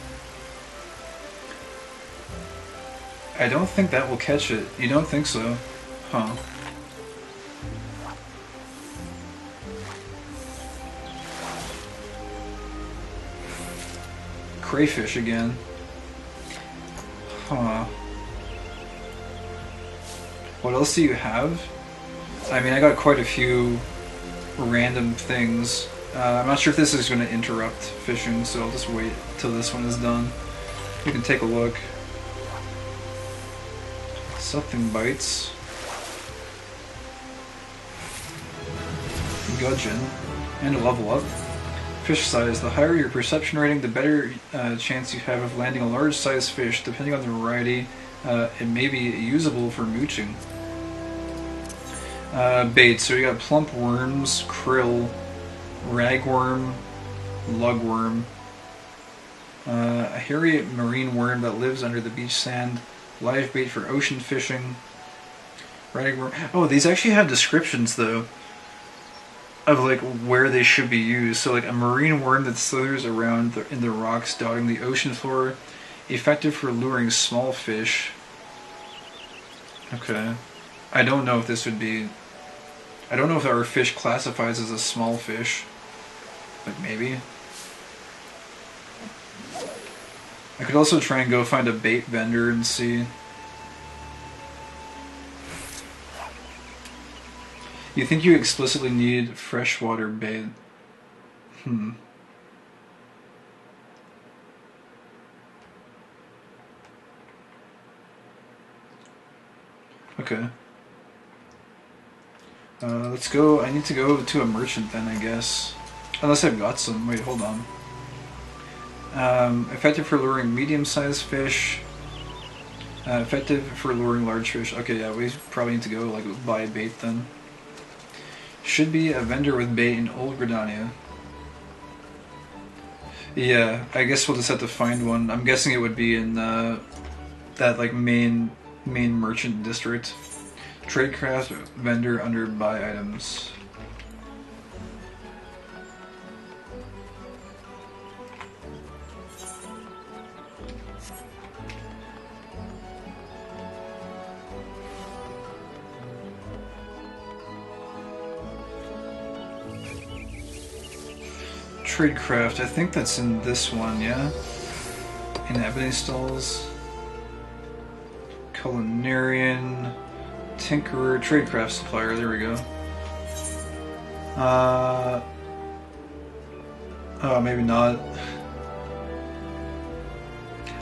[SPEAKER 1] I don't think that will catch it. You don't think so? Huh. Crayfish again. Huh. What else do you have? I mean, I got quite a few random things. I'm not sure if this is going to interrupt fishing, so I'll just wait till this one is done. You can take a look. Something bites. Gudgeon. And a level up. Fish size. The higher your perception rating, the better chance you have of landing a large size fish. Depending on the variety, it may be usable for mooching. Bait. So you got plump worms, krill, ragworm, lugworm, a hairy marine worm that lives under the beach sand, live bait for ocean fishing, ragworm. Oh, these actually have descriptions though of like where they should be used. So like a marine worm that slithers around in the rocks dotting the ocean floor, effective for luring small fish. Okay. I don't know if this would be... I don't know if our fish classifies as a small fish. Like maybe. I could also try and go find a bait vendor and see. You think you explicitly need freshwater bait? Okay. Let's go. I need to go to a merchant then, I guess. Unless I've got some. Wait, hold on. Effective for luring medium-sized fish. Effective for luring large fish. Okay, yeah, we probably need to go like buy bait then. Should be a vendor with bait in Old Gridania. Yeah, I guess we'll just have to find one. I'm guessing it would be in that like main merchant district. Tradecraft vendor under buy items. Tradecraft, I think that's in this one, yeah? In Ebony Stalls. Culinarian, Tinkerer, Tradecraft Supplier, there we go. Oh, maybe not.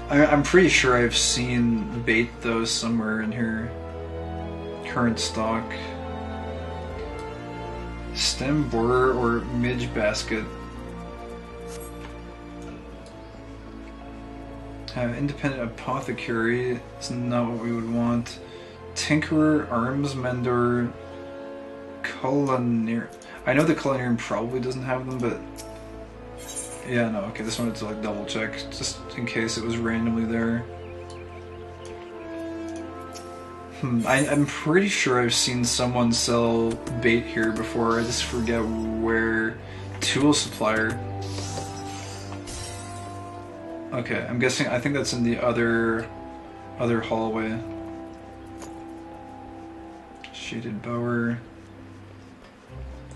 [SPEAKER 1] I'm pretty sure I've seen bait though somewhere in here. Current stock. Stem borer or midge basket. Independent apothecary is not what we would want. Tinkerer, arms mender, culinary. I know the culinarian probably doesn't have them, but Yeah, no, okay, this one had to like double check, just in case it was randomly there. I'm pretty sure I've seen someone sell bait here before, I just forget where. Tool supplier. Okay, I'm guessing, I think that's in the other hallway. Shaded bower.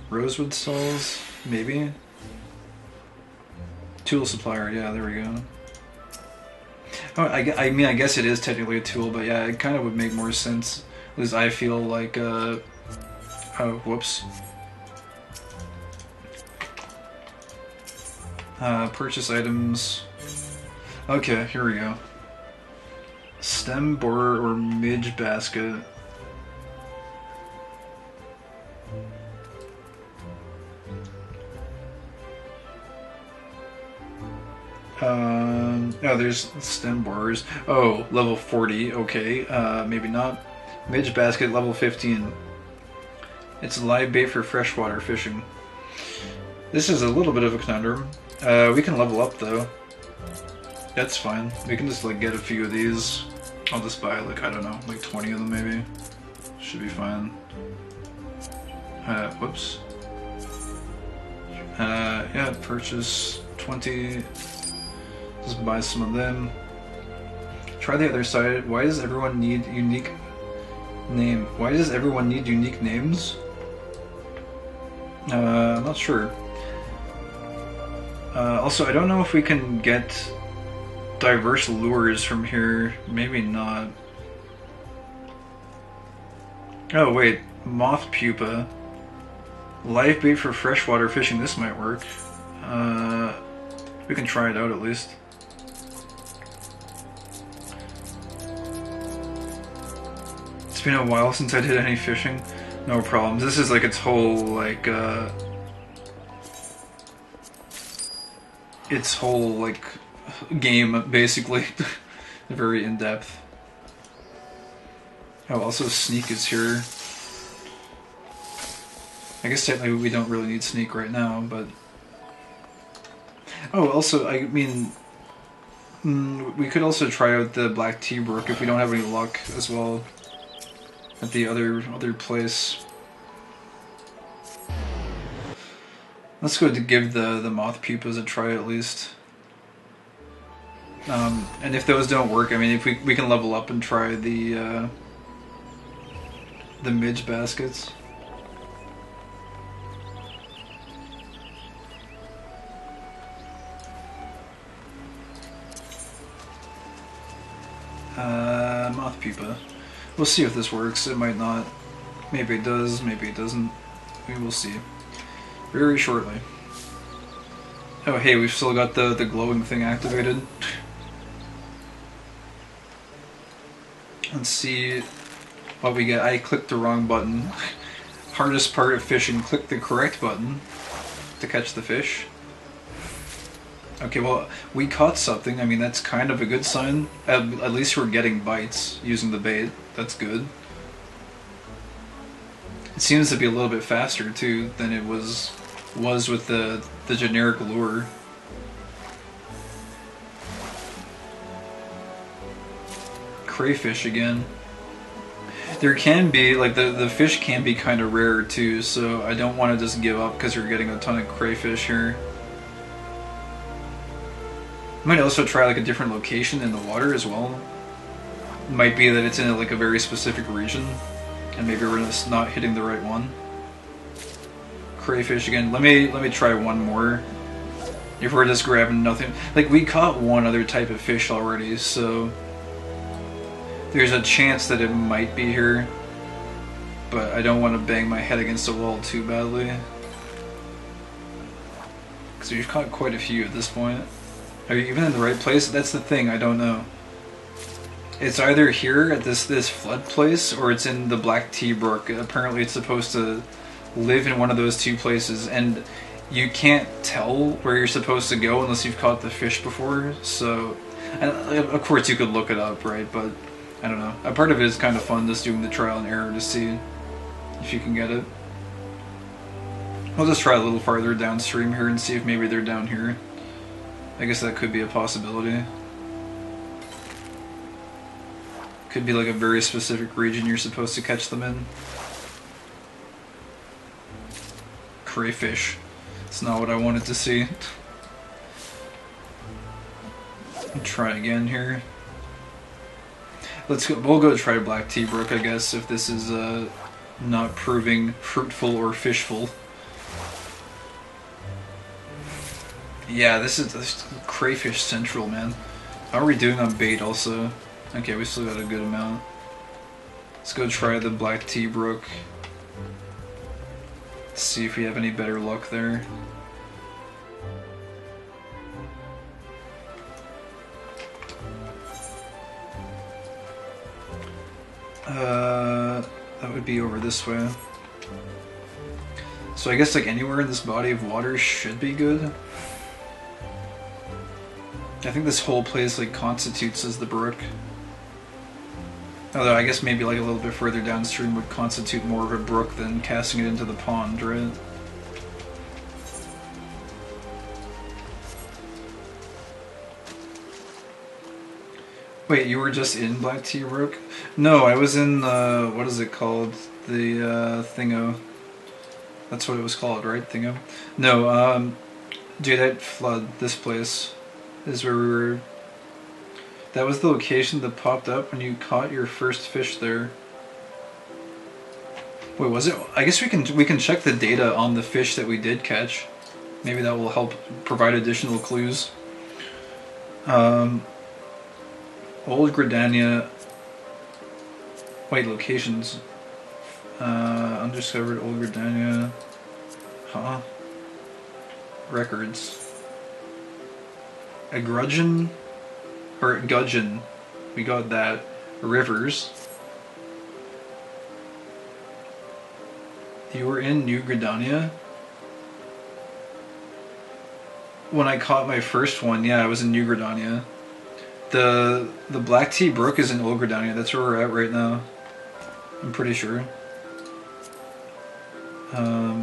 [SPEAKER 1] Rosewood stalls, maybe? Tool supplier, yeah, there we go. Oh, I mean, I guess it is technically a tool, but yeah, it kind of would make more sense. At least I feel like, oh, whoops. Purchase items. Okay, here we go. Stem borer or midge basket. Oh, there's stem borers. Oh, level 40, okay, maybe not. Midge basket, level 15. It's a live bait for freshwater fishing. This is a little bit of a conundrum. We can level up though. That's fine. We can just like get a few of these. I'll just buy like, I don't know, like 20 of them maybe. Should be fine. Whoops. Yeah, purchase 20. Just buy some of them. Try the other side. Why does everyone need unique name? Why does everyone need unique names? I'm not sure. Also, I don't know if we can get diverse lures from here. Maybe not. Oh wait, moth pupa. Live bait for freshwater fishing. This might work. We can try it out at least. It's been a while since I did any fishing. No problems. This is like its whole like game basically. Very in depth. Oh, also sneak is here. I guess technically we don't really need sneak right now, but oh, also I mean we could also try out the Black Tea Brook if we don't have any luck as well at the other place. Let's go to give the moth pupas a try at least. And if those don't work, I mean, if we can level up and try the midge baskets. Moth pupa. We'll see if this works. It might not. Maybe it does. Maybe it doesn't. We will see. Very shortly. Oh hey, we've still got the glowing thing activated. Let's see what we get. I clicked the wrong button. Hardest part of fishing, click the correct button to catch the fish. Okay, well, we caught something. I mean, that's kind of a good sign. At least we're getting bites using the bait. That's good. It seems to be a little bit faster too than it was with the generic lure. Crayfish again. There can be, like, the fish can be kind of rare too, so I don't want to just give up because we're getting a ton of crayfish here. Might also try like a different location in the water as well. Might be that it's in like a very specific region, and maybe we're just not hitting the right one. Crayfish again. Let me try one more. If we're just grabbing nothing, like we caught one other type of fish already, so there's a chance that it might be here. But I don't want to bang my head against the wall too badly, because we've caught quite a few at this point. Are you even in the right place? That's the thing, I don't know. It's either here at this flood place, or it's in the Black Tea Brook. Apparently it's supposed to live in one of those two places, and you can't tell where you're supposed to go unless you've caught the fish before, so... And of course you could look it up, right, but I don't know. A part of it is kind of fun, just doing the trial and error to see if you can get it. I'll just try a little farther downstream here and see if maybe they're down here. I guess that could be a possibility. Could be like a very specific region you're supposed to catch them in. Crayfish. It's not what I wanted to see. Try again here. Let's go. We'll go try Black Tea Brook, I guess, if this is not proving fruitful or fishful. Yeah, this is crayfish central, man. How are we doing on bait also? Okay, we still got a good amount. Let's go try the Black Tea Brook. See if we have any better luck there. That would be over this way. So I guess like anywhere in this body of water should be good. I think this whole place like constitutes as the brook. Although I guess maybe like a little bit further downstream would constitute more of a brook than casting it into the pond, right? Wait, you were just in Black Tea Brook? No, I was in, what is it called? The, Thingo. That's what it was called, right? Thingo? No, Jadeite Flood, this place, is where we were. That was the location that popped up when you caught your first fish there. Wait, was it? I guess we can check the data on the fish that we did catch. Maybe that will help provide additional clues. Old Gridania. Wait, locations. Undiscovered Old Gridania. Huh? Records. A Grudgeon? Or Gudgeon. We got that. Rivers. You were in New Gridania? When I caught my first one, yeah, I was in New Gridania. The Black Tea Brook is in Old Gridania. That's where we're at right now. I'm pretty sure.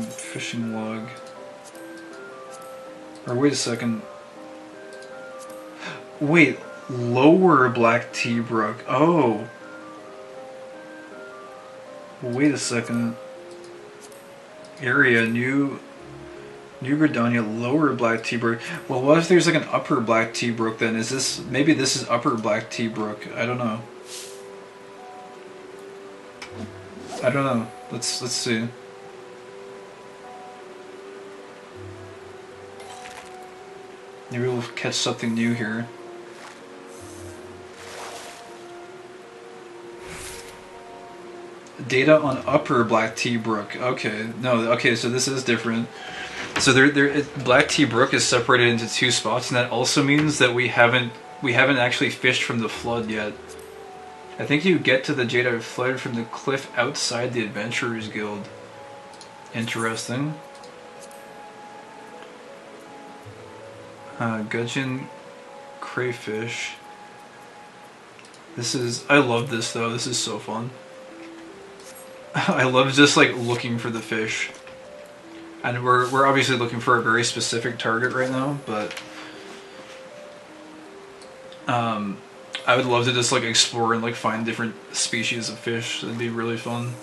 [SPEAKER 1] Fishing log. Or wait a second. Wait, lower Black Tea Brook. Oh. Wait a second. Area, New Gridania, lower Black Tea Brook. Well, what if there's like an upper Black Tea Brook then? Is this, maybe this is upper Black Tea Brook? I don't know. I don't know. Let's see. Maybe we'll catch something new here. Data on upper Black Tea Brook. Okay, no, okay, so this is different. So Black Tea Brook is separated into two spots, and that also means that we haven't actually fished from the flood yet. I think you get to the Jadeite Flood from the cliff outside the Adventurers Guild. Interesting. Gudgeon Crayfish. I love this though, this is so fun. I love just like looking for the fish. And we're obviously looking for a very specific target right now, but I would love to just like explore and like find different species of fish. That'd be really fun.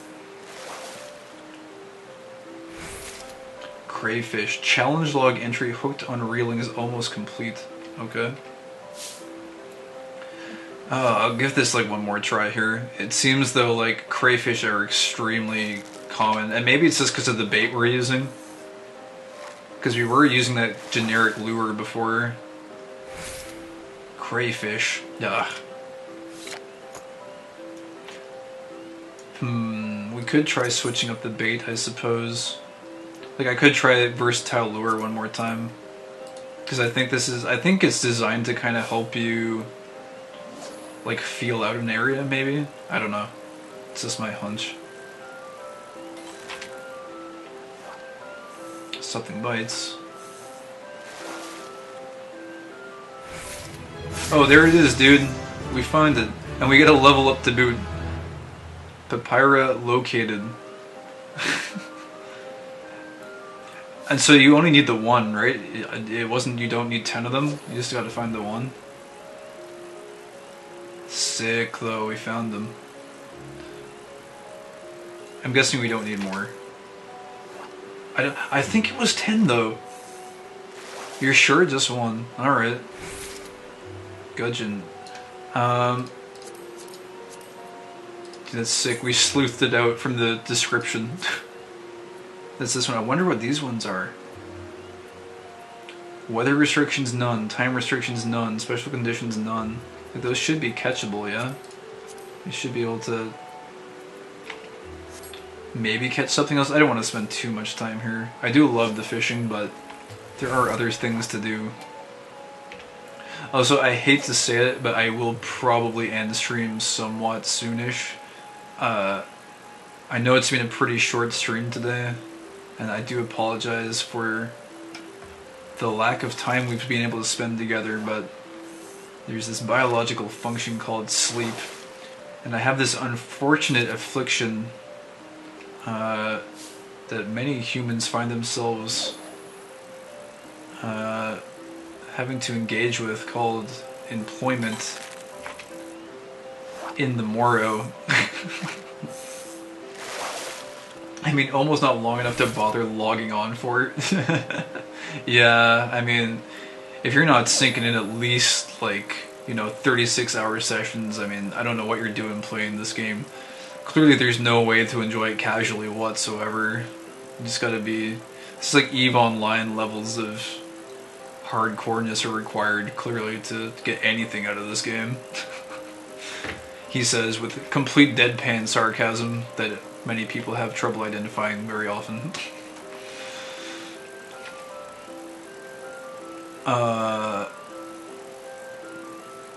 [SPEAKER 1] Crayfish. Challenge log entry hooked on reeling is almost complete. Okay. I'll give this like one more try here. It seems though like crayfish are extremely common, and maybe it's just because of the bait we're using. Because we were using that generic lure before. Crayfish. Ugh. We could try switching up the bait, I suppose. Like I could try versatile lure one more time. Because I think it's designed to kind of help you like feel out an area, maybe? I don't know. It's just my hunch. Something bites. Oh, there it is, dude. We find it. And we get a level up to boot. Papyra located. And so you only need the one, right? It wasn't, you don't need 10 of them, you just gotta find the one. Sick though, we found them. I'm guessing we don't need more. I think it was 10 though. You're sure just one? Alright. Gudgeon. Dude, that's sick. We sleuthed it out from the description. That's this one. I wonder what these ones are. Weather restrictions none. Time restrictions none. Special conditions none. Like, those should be catchable, yeah? You should be able to maybe catch something else. I don't want to spend too much time here. I do love the fishing, but there are other things to do. Also, I hate to say it, but I will probably end stream somewhat soonish. I know it's been a pretty short stream today, and I do apologize for the lack of time we've been able to spend together, but there's this biological function called sleep, and I have this unfortunate affliction that many humans find themselves having to engage with, called employment in the morrow. I mean, almost not long enough to bother logging on for it. Yeah, I mean, if you're not sinking in at least, like, you know, 36-hour sessions, I mean, I don't know what you're doing playing this game. Clearly there's no way to enjoy it casually whatsoever. You just gotta be... It's like EVE Online levels of hardcoreness are required, clearly, to get anything out of this game. He says with complete deadpan sarcasm that many people have trouble identifying very often.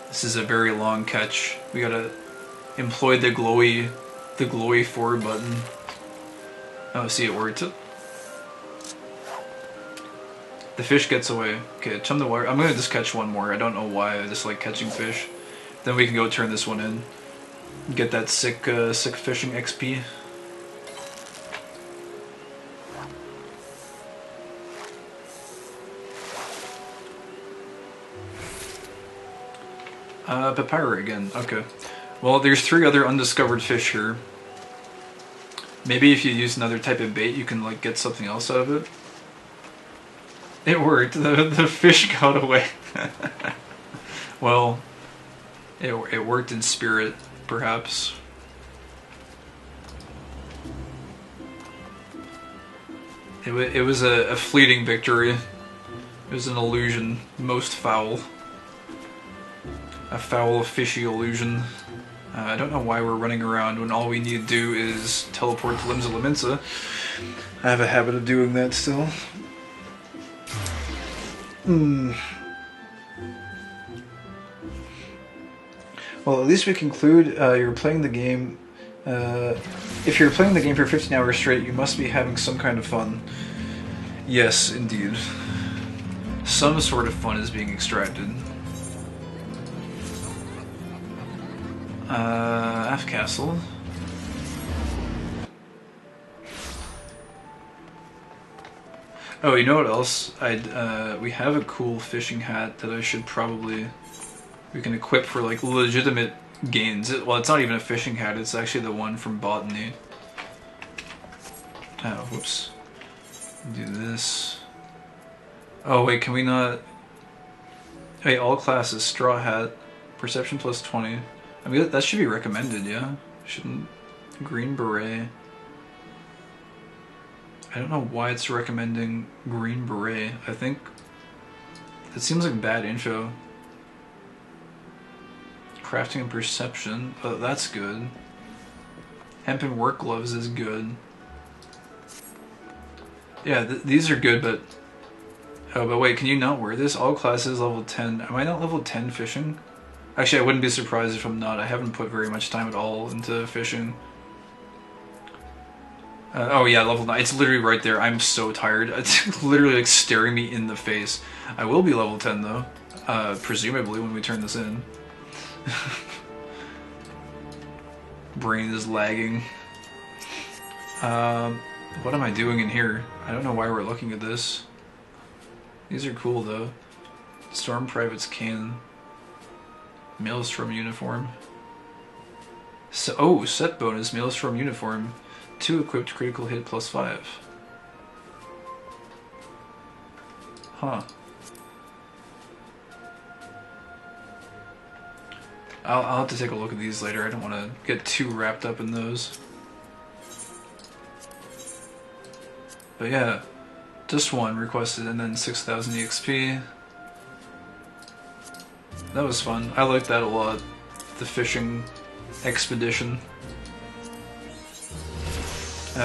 [SPEAKER 1] This is a very long catch. We gotta employ the glowy forward button. Oh, see, it worked. The fish gets away. Okay, chum the wire. I'm gonna just catch one more. I don't know why. I just like catching fish. Then we can go turn this one in. Get that sick fishing XP. Papyra again. Okay. Well, there's 3 other undiscovered fish here. Maybe if you use another type of bait, you can like get something else out of it. It worked. The fish got away. Well, it worked in spirit, perhaps. It was a fleeting victory. It was an illusion, most foul. A foul, fishy illusion. I don't know why we're running around when all we need to do is teleport to Limsa Laminsa. I have a habit of doing that still. Well, at least we conclude you're playing the game. If you're playing the game for 15 hours straight, you must be having some kind of fun. Yes, indeed. Some sort of fun is being extracted. F Castle. Oh, you know what else? We have a cool fishing hat that I should probably... We can equip for, like, legitimate gains. Well, it's not even a fishing hat, it's actually the one from Botany. Oh, whoops. Do this. Oh, wait, can we not... Hey, all classes, straw hat, perception plus 20. I mean, that should be recommended, yeah? Shouldn't... Green beret... I don't know why it's recommending green beret. I think... It seems like bad info. Crafting and perception. Oh, that's good. Hemp and work gloves is good. Yeah, these are good, but... Oh, but wait, can you not wear this? All classes level 10. Am I not level 10 fishing? Actually, I wouldn't be surprised if I'm not. I haven't put very much time at all into fishing. Oh yeah, level 9. It's literally right there. I'm so tired. It's literally like staring me in the face. I will be level 10 though. Presumably when we turn this in. Brain is lagging. What am I doing in here? I don't know why we're looking at this. These are cool though. Storm Private's Can. Maelstrom Uniform. So, oh, set bonus, Maelstrom Uniform. 2 equipped, critical hit +5. Huh. I'll have to take a look at these later. I don't want to get too wrapped up in those. But yeah, just one requested and then 6,000 EXP. That was fun. I liked that a lot. The fishing expedition.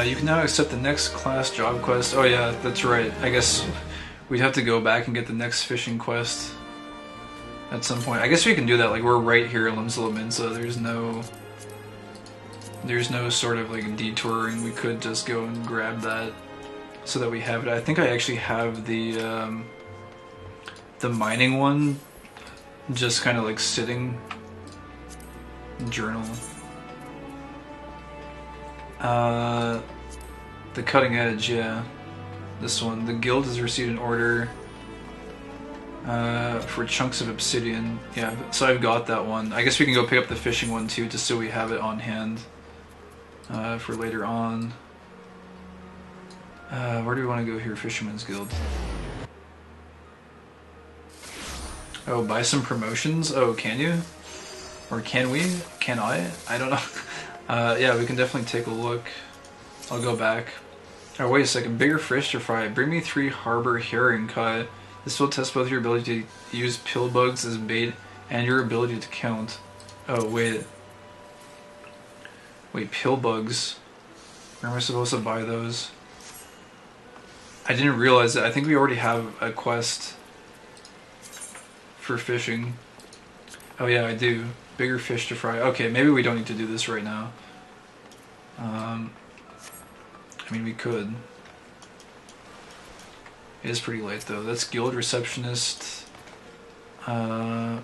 [SPEAKER 1] You can now accept the next class job quest. Oh yeah, that's right. I guess we'd have to go back and get the next fishing quest at some point. I guess we can do that. Like, we're right here in Limsa. There's no sort of like detouring. We could just go and grab that so that we have it. I think I actually have the mining one just kind of like sitting. Journal. The cutting edge, yeah. This one. The guild has received an order for chunks of obsidian. Yeah, so I've got that one. I guess we can go pick up the fishing one too, just so we have it on hand for later on. Where do we want to go here? Fisherman's Guild. Oh, buy some promotions? Oh, can you? Or can we? Can I? I don't know. Yeah, we can definitely take a look. I'll go back. Oh, wait a second. Bigger fish to fry. Bring me 3 harbor herring cut. This will test both your ability to use pill bugs as bait and your ability to count. Oh, wait. Wait, pill bugs. Where am I supposed to buy those? I didn't realize that. I think we already have a quest for fishing. Oh yeah, I do. Bigger fish to fry. Okay, maybe we don't need to do this right now. I mean, we could. It is pretty late though. That's guild receptionist. I'm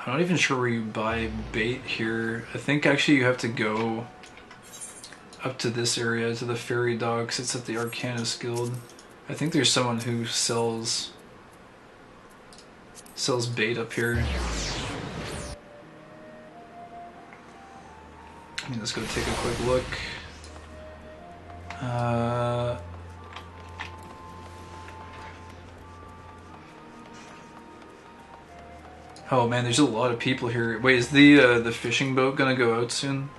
[SPEAKER 1] not even sure where you buy bait here. I think actually you have to go up to this area, to the ferry docks. It's at the Arcanist Guild. I think there's someone who sells bait up here. I mean, let's go take a quick look. Oh man, there's a lot of people here. Wait, is the fishing boat gonna go out soon?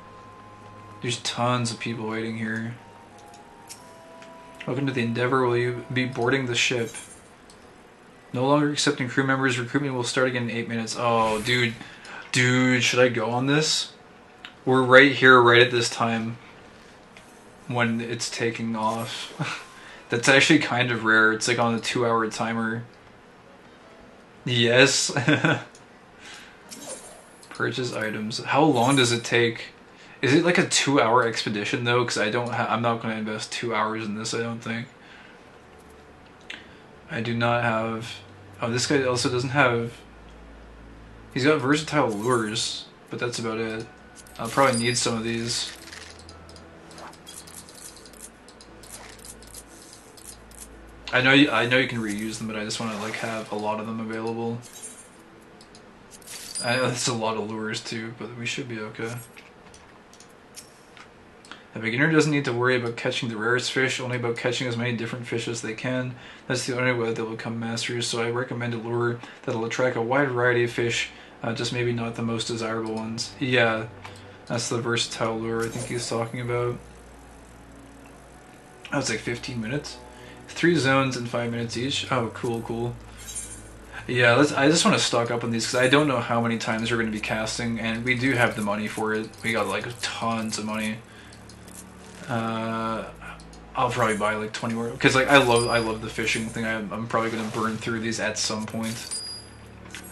[SPEAKER 1] There's tons of people waiting here. Welcome to the Endeavor. Will you be boarding the ship? No longer accepting crew members. Recruitment will start again in 8 minutes. Oh, dude. Dude, should I go on this? We're right here, right at this time when it's taking off. That's actually kind of rare. It's like on a 2-hour timer. Yes. Purchase items. How long does it take? Is it like a 2-hour expedition though? Because I'm not going to invest 2 hours in this, I don't think. I do not have... Oh, this guy also doesn't have... He's got versatile lures, but that's about it. I'll probably need some of these. I know you can reuse them, but I just want to like have a lot of them available. I know that's a lot of lures too, but we should be okay. A beginner doesn't need to worry about catching the rarest fish, only about catching as many different fish as they can. That's the only way they'll become masters, so I recommend a lure that'll attract a wide variety of fish, just maybe not the most desirable ones. Yeah, that's the versatile lure I think he's talking about. Oh, it's like 15 minutes? 3 zones in 5 minutes each? Oh, cool, cool. Yeah, I just want to stock up on these, because I don't know how many times we're going to be casting, and we do have the money for it. We got like tons of money. I'll probably buy like 20 more, because like I love the fishing thing. I'm probably gonna burn through these at some point.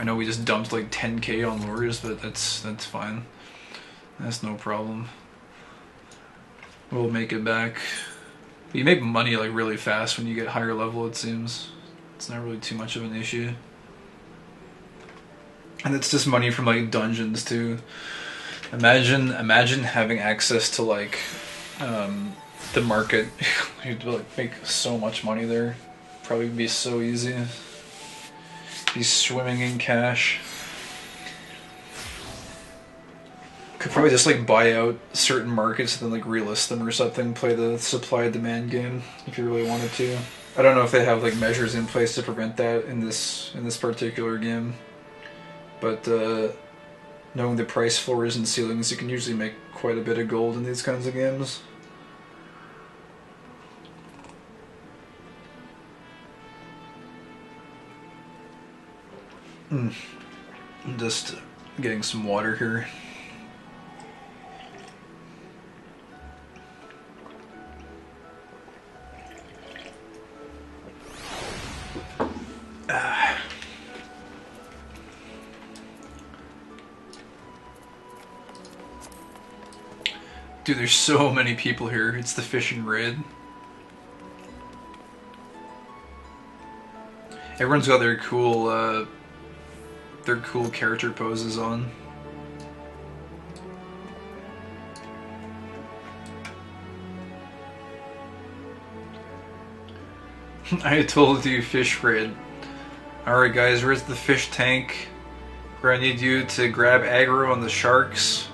[SPEAKER 1] I know we just dumped like 10k on lures, but that's fine. That's no problem. We'll make it back. But you make money like really fast when you get higher level, it seems. It's not really too much of an issue. And it's just money from like dungeons too. Imagine having access to like the market. You'd like make so much money there. Probably be so easy. Be swimming in cash. Could probably just like buy out certain markets and then like relist them or something. Play the supply demand game if you really wanted to. I don't know if they have like measures in place to prevent that in this particular game, but knowing the price floors and ceilings, you can usually make quite a bit of gold in these kinds of games. I'm just getting some water here. Dude, there's so many people here. It's the fishing raid. Everyone's got their cool character poses on. I told you fish raid. Alright guys, where's the fish tank? We're gonna need you to grab aggro on the sharks.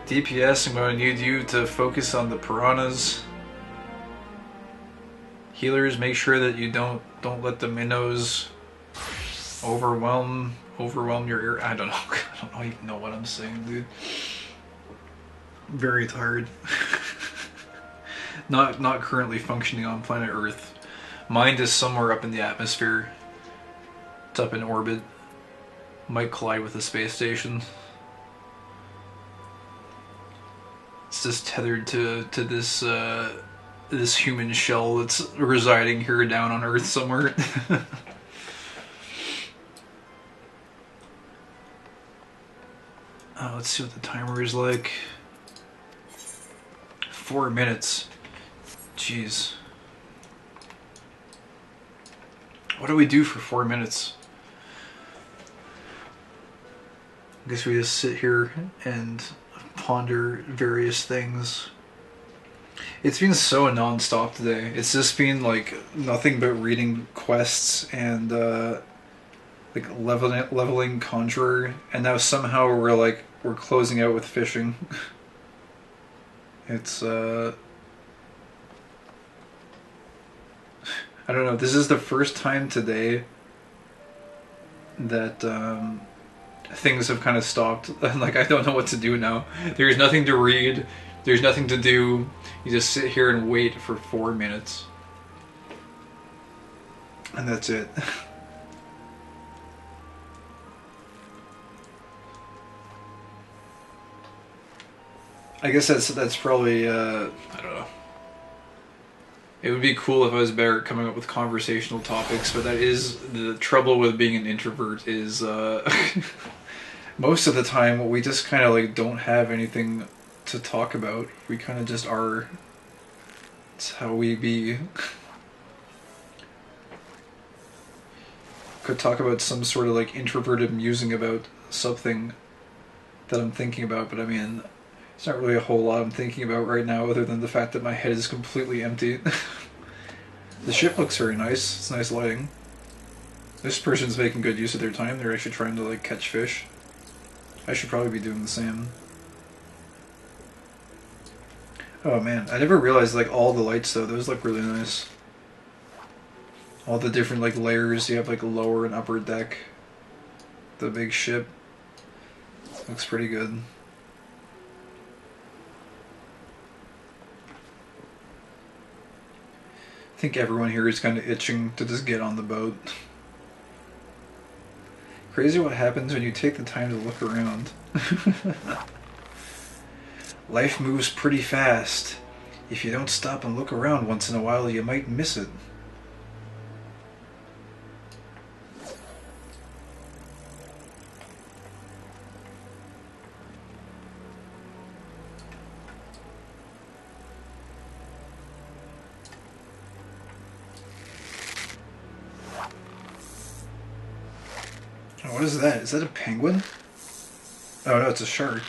[SPEAKER 1] DPS, I'm going to need you to focus on the piranhas. Healers, make sure that you don't let the minnows overwhelm your area. I don't know. I don't even know what I'm saying, dude. I'm very tired. Not currently functioning on planet Earth. Mind is somewhere up in the atmosphere. It's up in orbit. Might collide with the space station. It's just tethered to this this human shell that's residing here down on Earth somewhere. Let's see what the timer is like. 4 minutes. Jeez. What do we do for 4 minutes? I guess we just sit here and ponder various things. It's been so non-stop today. It's just been like nothing but reading quests and like leveling Conjurer, and now somehow we're closing out with fishing. It's I don't know. This is the first time today that things have kind of stopped. Like, I don't know what to do now. There's nothing to read. There's nothing to do. You just sit here and wait for 4 minutes. And that's it. I guess that's probably, I don't know. It would be cool if I was better at coming up with conversational topics, but that is the trouble with being an introvert is, most of the time we just kind of like don't have anything to talk about. We kind of just are. It's how we be. Could talk about some sort of like introverted musing about something that I'm thinking about, but I mean, it's not really a whole lot I'm thinking about right now other than the fact that my head is completely empty. The ship looks very nice. It's nice lighting. This person's making good use of their time. They're actually trying to like catch fish. I should probably be doing the same. Oh man, I never realized like all the lights though. Those look really nice. All the different like layers. You have like a lower and upper deck. The big ship. Looks pretty good. I think everyone here is kind of itching to just get on the boat. Crazy what happens when you take the time to look around. Life moves pretty fast. If you don't stop and look around once in a while, you might miss it. What is that? Is that a penguin? Oh no, it's a shark.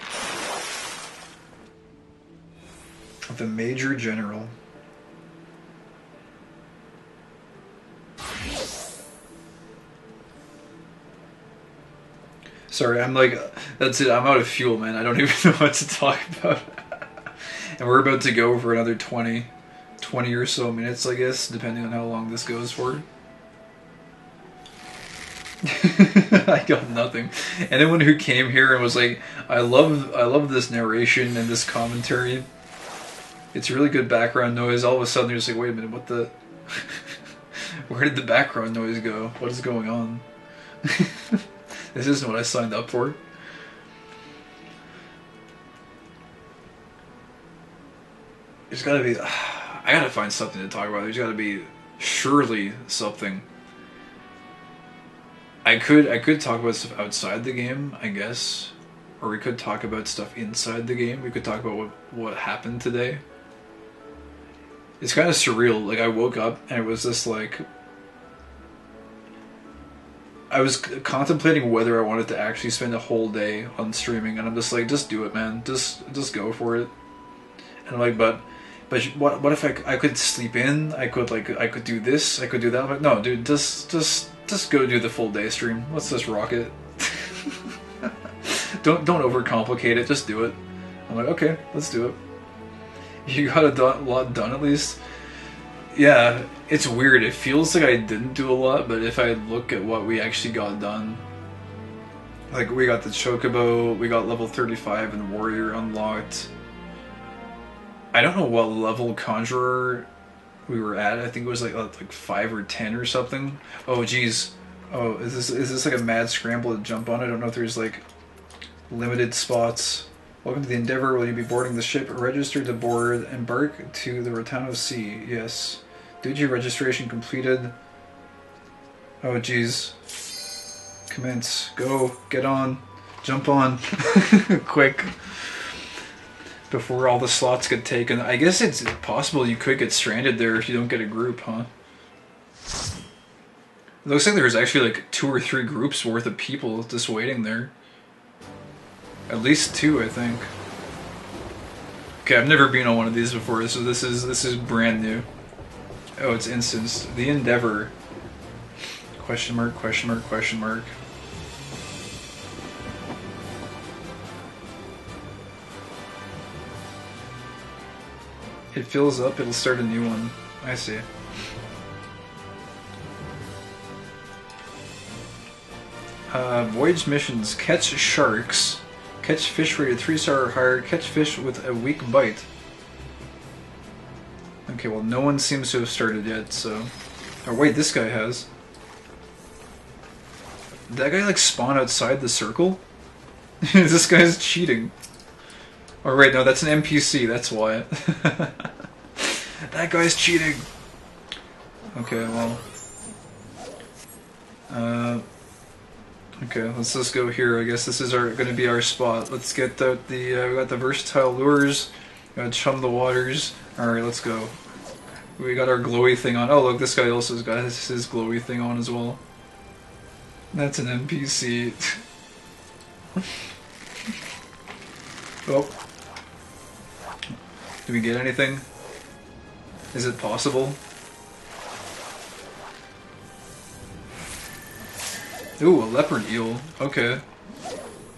[SPEAKER 1] The Major General. Sorry, I'm like, that's it, I'm out of fuel, man. I don't even know what to talk about. And we're about to go for another 20 or so minutes, I guess, depending on how long this goes for. I got nothing. Anyone who came here and was like, I love this narration and this commentary. It's really good background noise. All of a sudden you're just like, wait a minute, what the... Where did the background noise go? What is going on? This isn't what I signed up for. There's gotta be... I gotta find something to talk about. There's gotta be surely something. I could talk about stuff outside the game, I guess. Or we could talk about stuff inside the game. We could talk about what happened today. It's kind of surreal. Like, I woke up and it was this, like... I was contemplating whether I wanted to actually spend a whole day on streaming, and I'm just like, just do it, man. Just go for it. And I'm like, but what if I could sleep in? I could do this. I could do that. I'm like, no, dude, just go do the full day stream. Let's just rock it. Don't overcomplicate it. Just do it. I'm like, okay, let's do it. You got a lot done at least. Yeah, it's weird. It feels like I didn't do a lot, but if I look at what we actually got done, like we got the Chocobo, we got level 35 and Warrior unlocked. I don't know what level Conjurer we were at. I think it was like 5 or 10 or something. Oh geez. Oh, is this like a mad scramble to jump on? I don't know if there's like limited spots. Welcome to the Endeavor. Will you be boarding the ship? Register to board. Embark to the Rotano Sea. Yes. Did your registration completed? Oh geez. Commence. Go. Get on. Jump on. Quick. Before all the slots get taken. I guess it's possible you could get stranded there if you don't get a group, huh? It looks like there's actually like 2 or 3 groups worth of people just waiting there. At least 2, I think. Okay, I've never been on one of these before, so this is brand new. Oh, it's instanced. The Endeavor. Question mark, question mark, question mark. It fills up, it'll start a new one. I see. Voyage missions. Catch sharks. Catch fish rated 3-star or higher. Catch fish with a weak bite. Okay, well, no one seems to have started yet, so... Oh, wait, this guy has. Did that guy, like, spawn outside the circle? This guy's cheating. Oh, wait, no, that's an NPC, that's why. That guy's cheating! Okay, well... Okay, let's just go here. I guess this is going to be our spot. Let's get we got the versatile lures. We got chum the waters. Alright, let's go. We got our glowy thing on. Oh, look, this guy also has got his glowy thing on as well. That's an NPC. Oh. Do we get anything? Is it possible? Ooh, a leopard eel. Okay.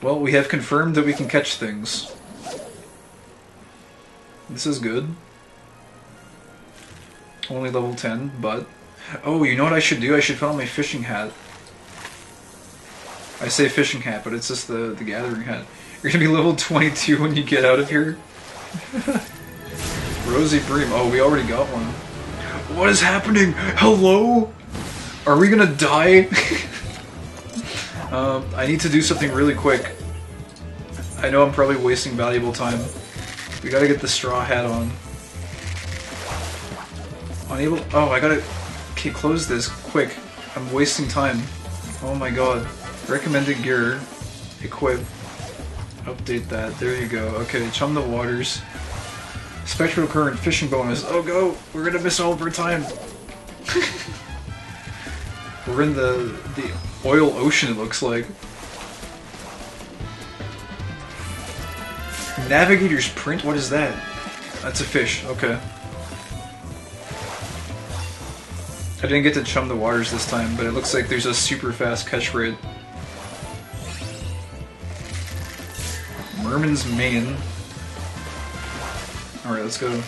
[SPEAKER 1] Well, we have confirmed that we can catch things. This is good. Only level 10, but... Oh, you know what I should do? I should put on my fishing hat. I say fishing hat, but it's just the gathering hat. You're gonna be level 22 when you get out of here? Rosy Bream. Oh, we already got one. What is happening? Hello? Are we gonna die? I need to do something really quick. I know I'm probably wasting valuable time. We gotta get the straw hat on. Unable... Oh, I gotta... Okay, close this, quick. I'm wasting time. Oh my god. Recommended gear. Equip. Update that. There you go. Okay, chum the waters. Spectral current, fishing bonus. Oh, go! We're gonna miss all of our time. We're in the oil ocean, it looks like. Navigator's print? What is that? That's a fish, okay. I didn't get to chum the waters this time, but it looks like there's a super fast catch rate. Merman's Mane. Alright, let's go.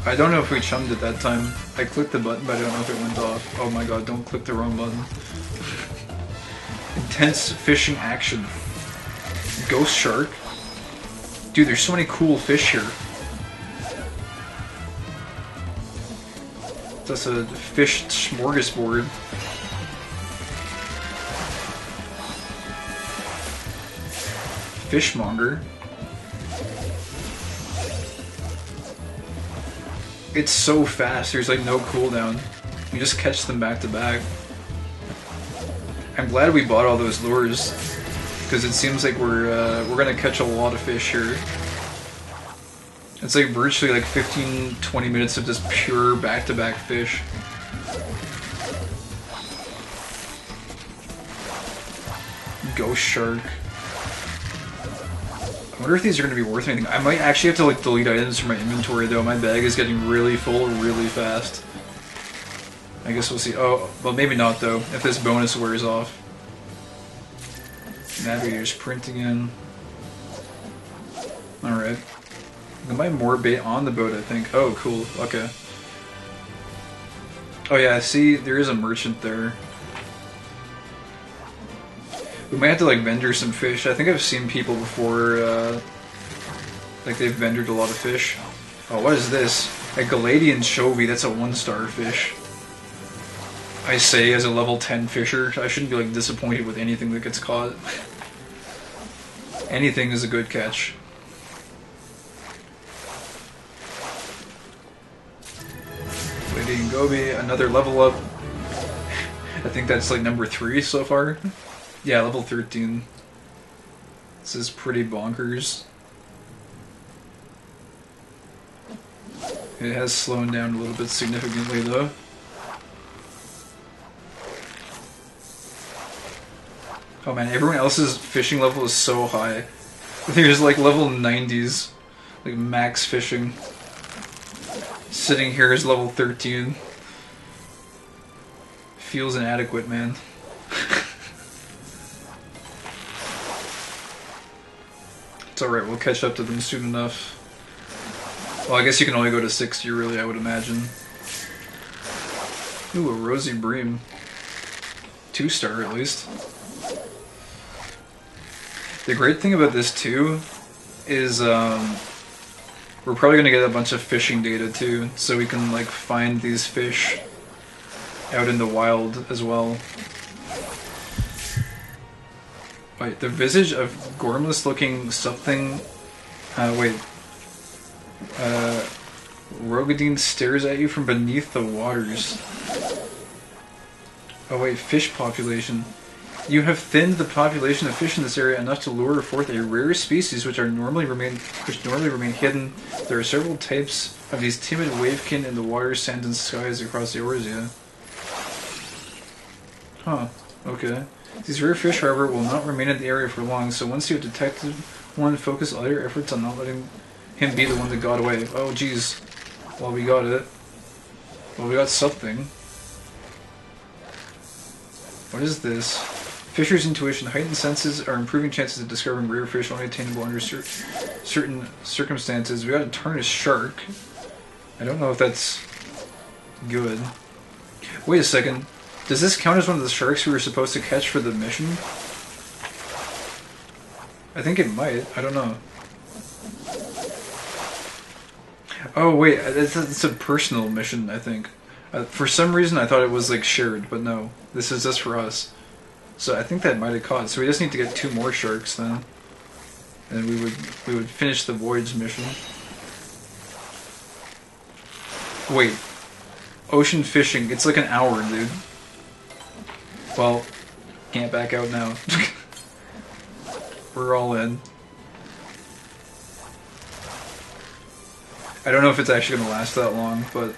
[SPEAKER 1] I don't know if we chummed it that time. I clicked the button, but I don't know if it went off. Oh my god, don't click the wrong button. Intense fishing action. Ghost shark. Dude, there's so many cool fish here. That's a fish smorgasbord. Fishmonger. It's so fast, there's like no cooldown. You just catch them back to back. I'm glad we bought all those lures, because it seems like we're gonna catch a lot of fish here. It's like virtually like 15-20 minutes of just pure back-to-back fish. Ghost shark. I wonder if these are going to be worth anything. I might actually have to like delete items from my inventory though. My bag is getting really full really fast. I guess we'll see. Oh, well maybe not though, if this bonus wears off. Navigator's printing in. Alright. There might be more bait on the boat, I think. Oh, cool. Okay. Oh yeah, see, there is a merchant there. We might have to like vendor some fish. I think I've seen people before, like they've vendored a lot of fish. Oh, what is this? A Galadian Chovy, that's a 1-star fish. I say as a level 10 fisher, I shouldn't be like disappointed with anything that gets caught. Anything is a good catch. Lady and Gobi, another level up. I think that's like number 3 so far. Yeah, level 13. This is pretty bonkers. It has slowed down a little bit significantly though. Oh man, everyone else's fishing level is so high. There's like level 90s, like max fishing. Sitting here is level 13. Feels inadequate, man. It's alright, we'll catch up to them soon enough. Well, I guess you can only go to 60 really, I would imagine. Ooh, a Rosy Bream. 2-star at least. The great thing about this too is we're probably going to get a bunch of fishing data too, so we can like find these fish out in the wild as well. Wait, the visage of Gormless looking something... Rogadine stares at you from beneath the waters. Oh wait, fish population. You have thinned the population of fish in this area enough to lure forth a rare species which normally remain hidden. There are several types of these timid wavekin in the waters, sands, and skies across the Eorzea. Huh, okay. These rare fish, however, will not remain in the area for long, so once you have detected one, focus all your efforts on not letting him be the one that got away. Oh jeez. Well, we got it. Well, we got something. What is this? Fisher's intuition. Heightened senses are improving chances of discovering rare fish only attainable under certain circumstances. We got a tarnished shark. I don't know if that's good. Wait a second. Does this count as one of the sharks we were supposed to catch for the mission? I think it might. I don't know. Oh wait, it's a personal mission, I think. For some reason I thought it was like shared, but no. This is just for us. So I think that might have caught. So we just need to get 2 more sharks then. And we would finish the voyage mission. Wait. Ocean fishing. It's like an hour, dude. Well, can't back out now. We're all in. I don't know if it's actually going to last that long, but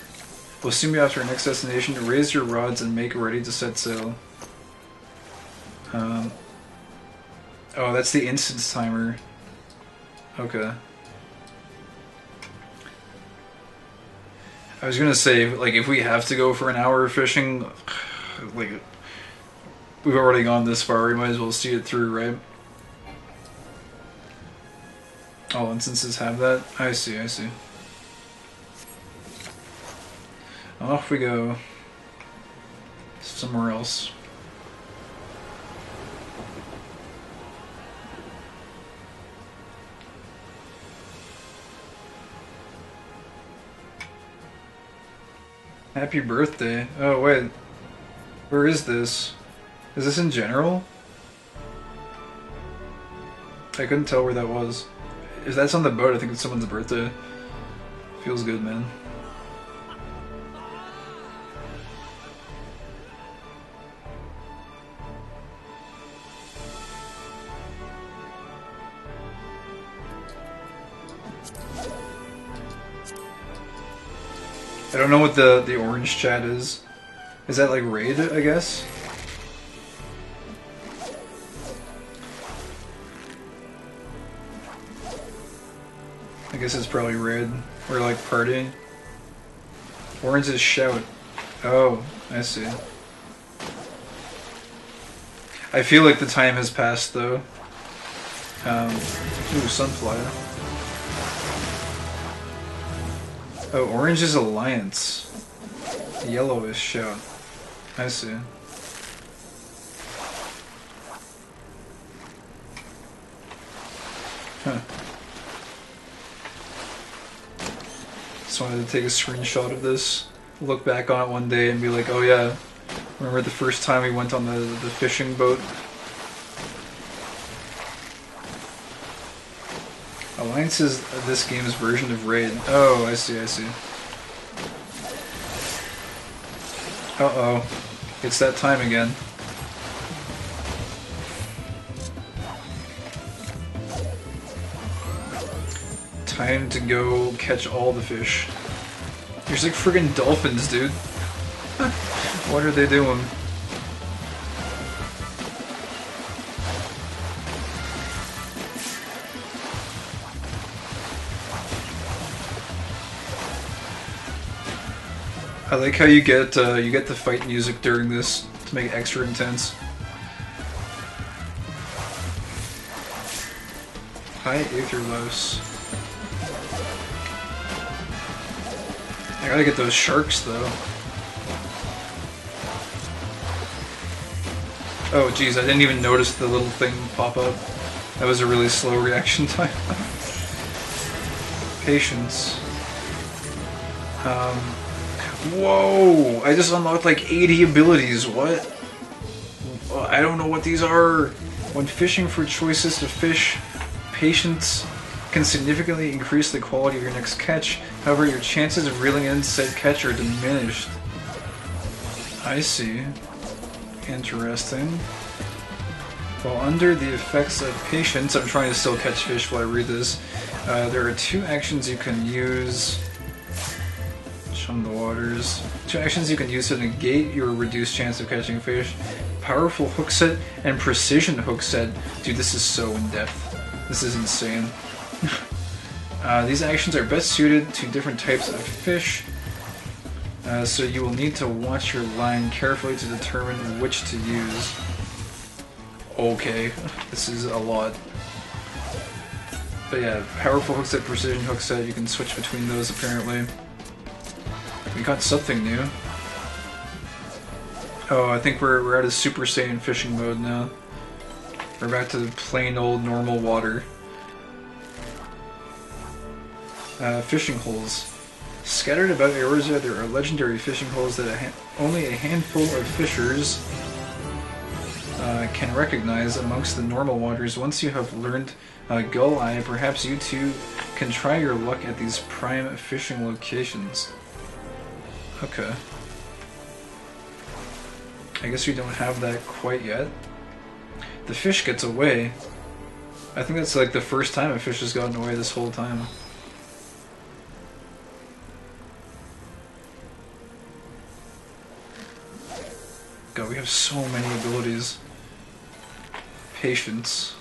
[SPEAKER 1] we'll soon be off to our next destination. Raise your rods and make ready to set sail. Oh, that's the instance timer. Okay. I was gonna say, like, if we have to go for an hour of fishing, like, we've already gone this far, we might as well see it through, right? All instances have that? I see, I see. Off we go. Somewhere else. Happy birthday. Oh, wait. Where is this? Is this in general? I couldn't tell where that was. If that's on the boat, I think it's someone's birthday. Feels good, man. I don't know what the orange chat is. Is that like raid, I guess? I guess it's probably raid. Or like party. Orange is shout. Oh, I see. I feel like the time has passed though. Ooh, sunflower. Oh, orange is alliance. Yellow is shout. I see. Huh. Just wanted to take a screenshot of this, look back on it one day and be like, oh yeah, remember the first time we went on the fishing boat? Alliance is this game's version of Raid. Oh, I see, I see. Uh-oh. It's that time again. Time to go catch all the fish. There's like friggin' dolphins, dude. What are they doing? I like how you get the fight music during this to make it extra intense. Hi, Aetherlos. I gotta get those sharks though. Oh geez, I didn't even notice the little thing pop up. That was a really slow reaction time. Patience. Whoa! I just unlocked like 80 abilities, what? I don't know what these are. When fishing for choices to fish, patience can significantly increase the quality of your next catch. However, your chances of reeling in said catch are diminished. I see. Interesting. Well, under the effects of patience, I'm trying to still catch fish while I read this. There are two actions you can use. Chum the waters. Two actions you can use to negate your reduced chance of catching fish. Powerful hook set and precision hook set. Dude, this is so in-depth. This is insane. These actions are best suited to different types of fish. So you will need to watch your line carefully to determine which to use. Okay, this is a lot. But yeah, powerful hook set, precision hook set, you can switch between those apparently. We got something new. Oh, I think we're out of Super Saiyan fishing mode now. We're back to plain old normal water. Fishing holes. Scattered about Eorzea, there are legendary fishing holes that only a handful of fishers can recognize amongst the normal waters. Once you have learned Gull Eye, perhaps you too can try your luck at these prime fishing locations. Okay. I guess we don't have that quite yet. The fish gets away. I think that's like the first time a fish has gotten away this whole time. God, we have so many abilities. Patience.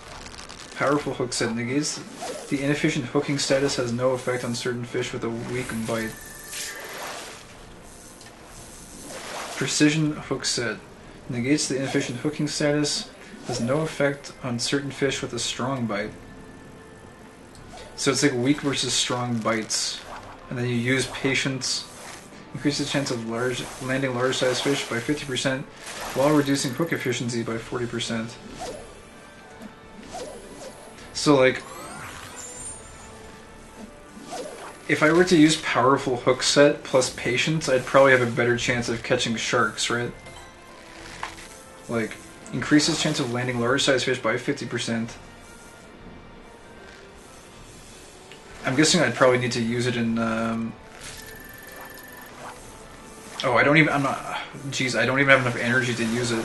[SPEAKER 1] Powerful hook set negates the inefficient hooking status, has no effect on certain fish with a weak bite. Precision hook set. Negates the inefficient hooking status. Has no effect on certain fish with a strong bite. So it's like weak versus strong bites. And then you use patience. Increase the chance of landing large-sized fish by 50% while reducing hook efficiency by 40%. So like, if I were to use powerful hook set plus patience, I'd probably have a better chance of catching sharks, right? Like, increases chance of landing large-sized fish by 50%. I'm guessing I'd probably need to use it in, oh, I don't even have enough energy to use it.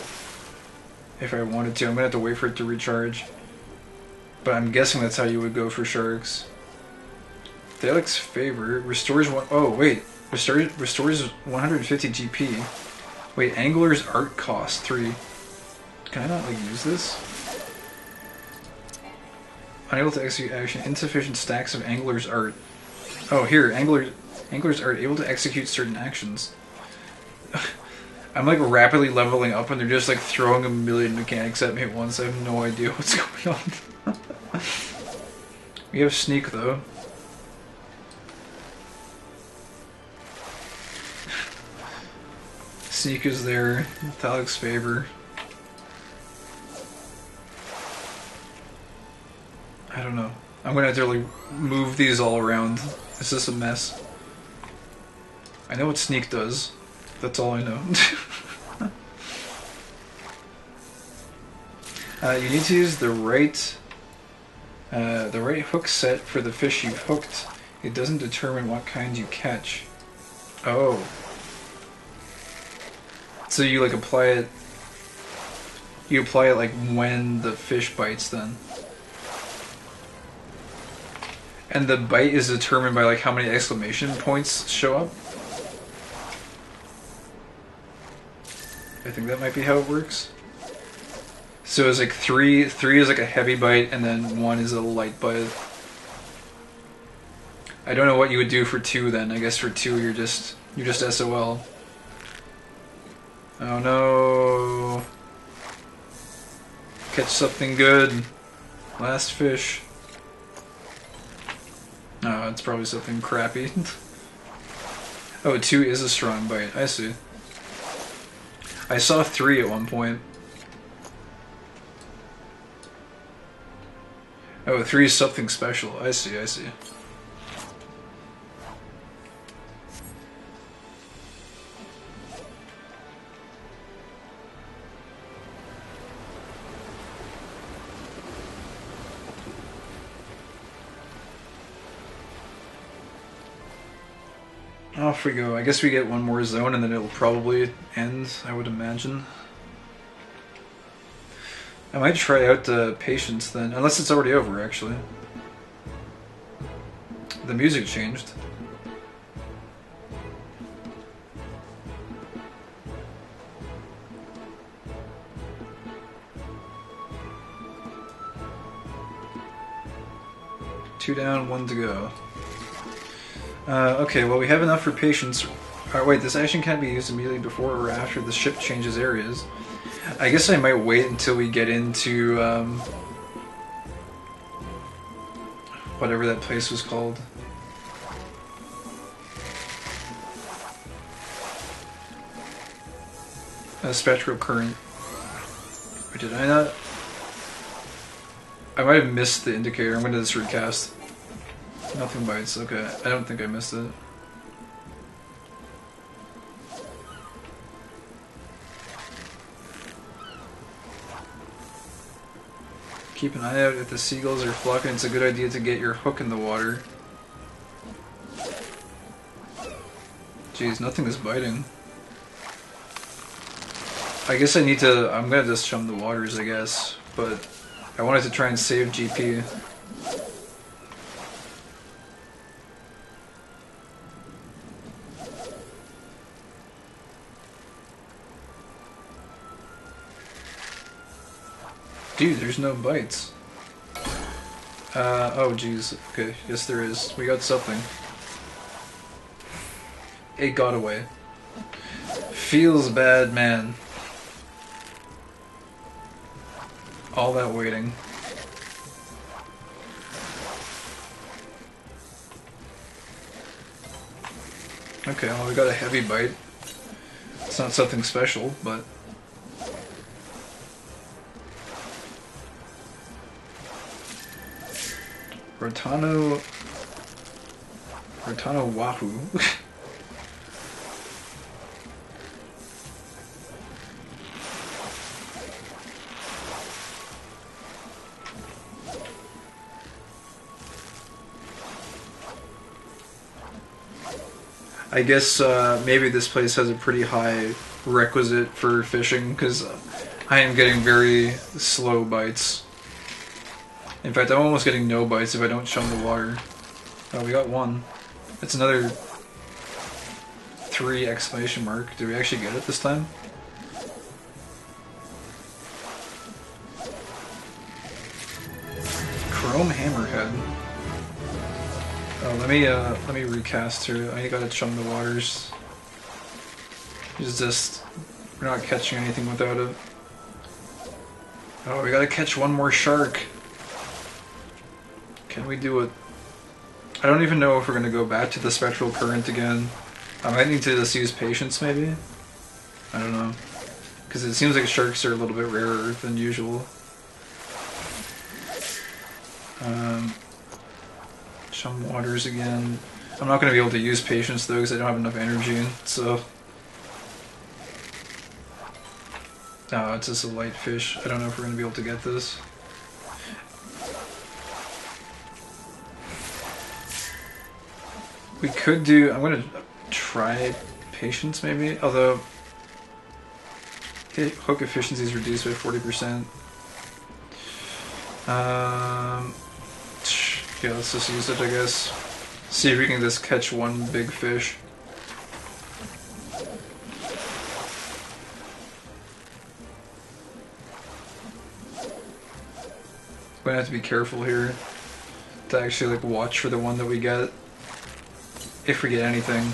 [SPEAKER 1] If I wanted to, I'm gonna have to wait for it to recharge. But I'm guessing that's how you would go for sharks. Thalic's Favor restores one. Oh wait, restores 150 GP. Wait, Angler's Art cost 3. Can I not like use this? Unable to execute action. Insufficient stacks of Angler's Art. Oh here, Angler's Art able to execute certain actions. I'm like rapidly leveling up and they're just like throwing a million mechanics at me at once. I have no idea what's going on. We have Sneak though. Sneak is there. Thalic's Favor. I don't know. I'm gonna have to like move these all around. It's just a mess. I know what Sneak does. That's all I know. You need to use the right hook set for the fish you've hooked. It doesn't determine what kind you catch. Oh. So you like apply it. You apply it like when the fish bites, then. And the bite is determined by like how many exclamation points show up. I think that might be how it works. So it's like three is like a heavy bite, and then 1 is a light bite. I don't know what you would do for 2 then. I guess for 2 you're just SOL. Oh no! Catch something good. Last fish. Oh, it's probably something crappy. Oh, 2 is a strong bite. I see. I saw 3 at one point. Oh, 3 is something special. I see, I see. Off we go. I guess we get one more zone and then it'll probably end, I would imagine. I might try out the Patience then, unless it's already over actually. The music changed. Two down, 1 to go. Okay, well we have enough for Patience. Wait, this action can't be used immediately before or after the ship changes areas. I guess I might wait until we get into, whatever that place was called. Spectral Current. Or did I not? I might have missed the indicator. I'm going to just recast. Nothing bites, okay. I don't think I missed it. Keep an eye out if the seagulls are flocking. It's a good idea to get your hook in the water. Jeez, nothing is biting. I guess I'm gonna just chum the waters, I guess. But I wanted to try and save GP. Dude, there's no bites. Oh jeez. Okay, yes there is. We got something. It got away. feels bad, man. All that waiting. Okay, well, we got a heavy bite. It's not something special, but... Rotano Wahoo. I guess maybe this place has a pretty high requisite for fishing, because I am getting very slow bites. In fact, I'm almost getting no bites if I don't chum the water. Oh, we got one. It's another 3 exclamation mark. Did we actually get it this time? Chrome Hammerhead. Oh, let me recast her. I gotta chum the waters. It's just, we're not catching anything without it. Oh, we gotta catch one more shark. Can we do it? I don't even know if we're gonna go back to the spectral current again. I might need to just use patience, maybe? I don't know. Because it seems like sharks are a little bit rarer than usual. Chum waters again. I'm not going to be able to use patience though because I don't have enough energy, so... Oh, it's just a light fish. I don't know if we're going to be able to get this. We could do... I'm going to try patience maybe, although... Hook efficiency is reduced by 40%. Yeah, let's just use it, I guess. See if we can just catch one big fish. We're gonna have to be careful here to actually like watch for the one that we get. If we get anything.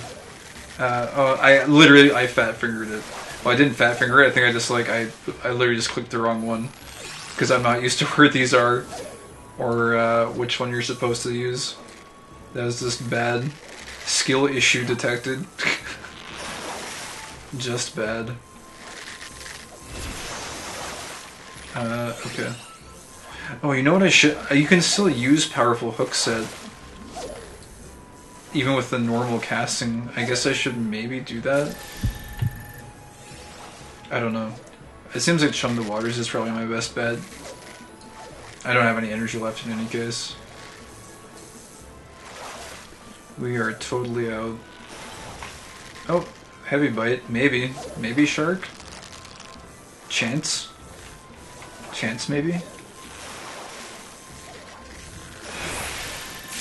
[SPEAKER 1] Oh, I fat fingered it. Well, I didn't fat finger it, I think I just like, I literally just clicked the wrong one. Because I'm not used to where these are. Or which one you're supposed to use. That was just bad. Skill issue detected. Just bad. Okay. Oh, you know what I should... You can still use powerful hook set. Even with the normal casting. I guess I should maybe do that. I don't know. It seems like Chum the Waters is probably my best bet. I don't have any energy left in any case. We are totally out. Oh, heavy bite. Maybe. Maybe shark? Chance? Chance, maybe?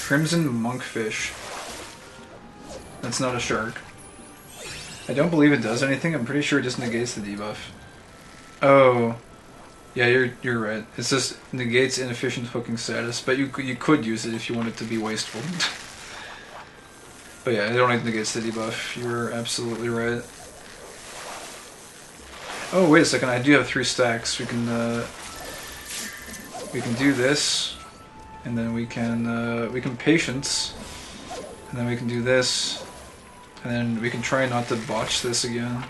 [SPEAKER 1] Crimson monkfish. That's not a shark. I don't believe it does anything. I'm pretty sure it just negates the debuff. Oh. Yeah, you're right. It just negates inefficient hooking status, but you could use it if you want it to be wasteful. But yeah, it only negates the debuff. You're absolutely right. Oh, wait a second. I do have 3 stacks. We can do this, and then we can patience, and then we can do this, and then we can try not to botch this again.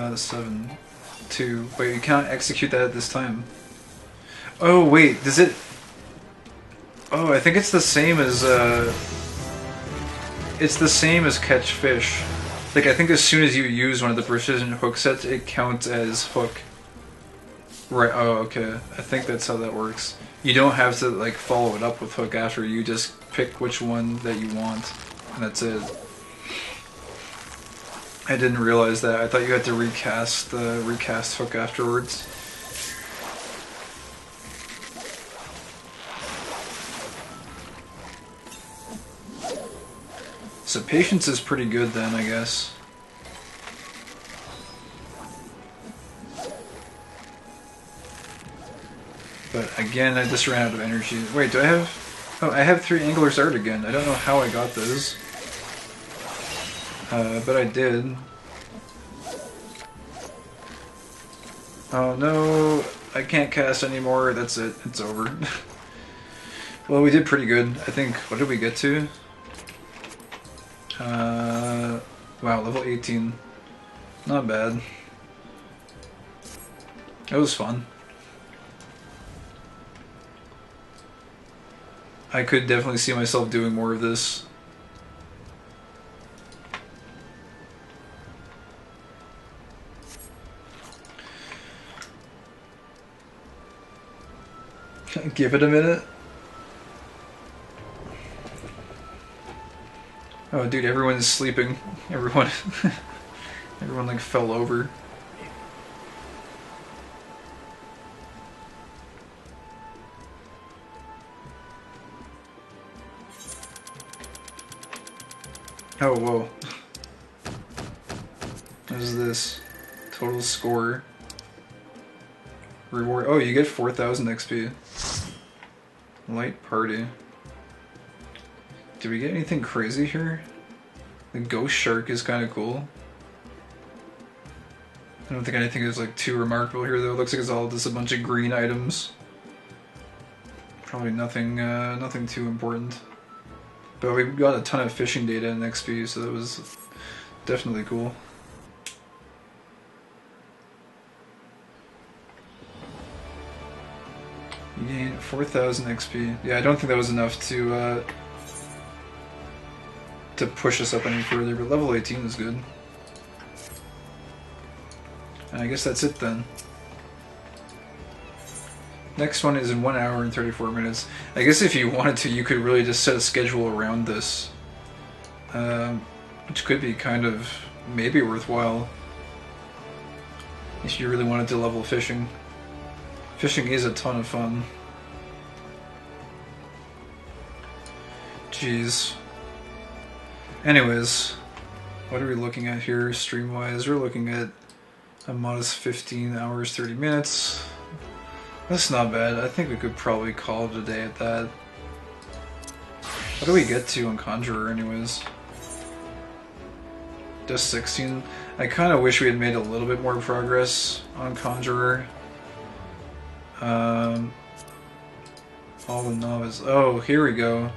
[SPEAKER 1] The 7, 2. Wait, we cannot execute that at this time. Oh wait, does it? Oh, I think it's the same as it's the same as catch fish. Like I think as soon as you use one of the precision hook sets, it counts as hook. Right. Oh, okay. I think that's how that works. You don't have to like follow it up with hook after. You just pick which one that you want, and that's it. I didn't realize that. I thought you had to recast hook afterwards. So patience is pretty good then, I guess. But again, I just ran out of energy. Wait, do I have... Oh, I have 3 Angler's Art again. I don't know how I got those. But I did. Oh no, I can't cast anymore. That's it. It's over. Well, we did pretty good. I think... What did we get to? Wow, level 18. Not bad. It was fun. I could definitely see myself doing more of this. Give it a minute. Oh, dude, everyone's sleeping. Everyone like fell over. Oh, whoa. What is this? Total score. Reward. Oh, you get 4,000 XP. Light party. Do we get anything crazy here? The ghost shark is kind of cool. I don't think anything is like too remarkable here though. It looks like it's all just a bunch of green items. Probably nothing, nothing too important. But we got a ton of fishing data in XP, so that was definitely cool. You gain 4,000 XP. Yeah, I don't think that was enough to push us up any further, but level 18 is good. And I guess that's it then. Next one is in 1 hour and 34 minutes. I guess if you wanted to, you could really just set a schedule around this. Which could be kind of maybe worthwhile. If you really wanted to level fishing. Fishing is a ton of fun. Jeez. Anyways, what are we looking at here stream-wise? We're looking at a modest 15 hours, 30 minutes. That's not bad. I think we could probably call it a day at that. What do we get to on Conjurer anyways? Just 16? I kind of wish we had made a little bit more progress on Conjurer. All the novice. Oh, here we go.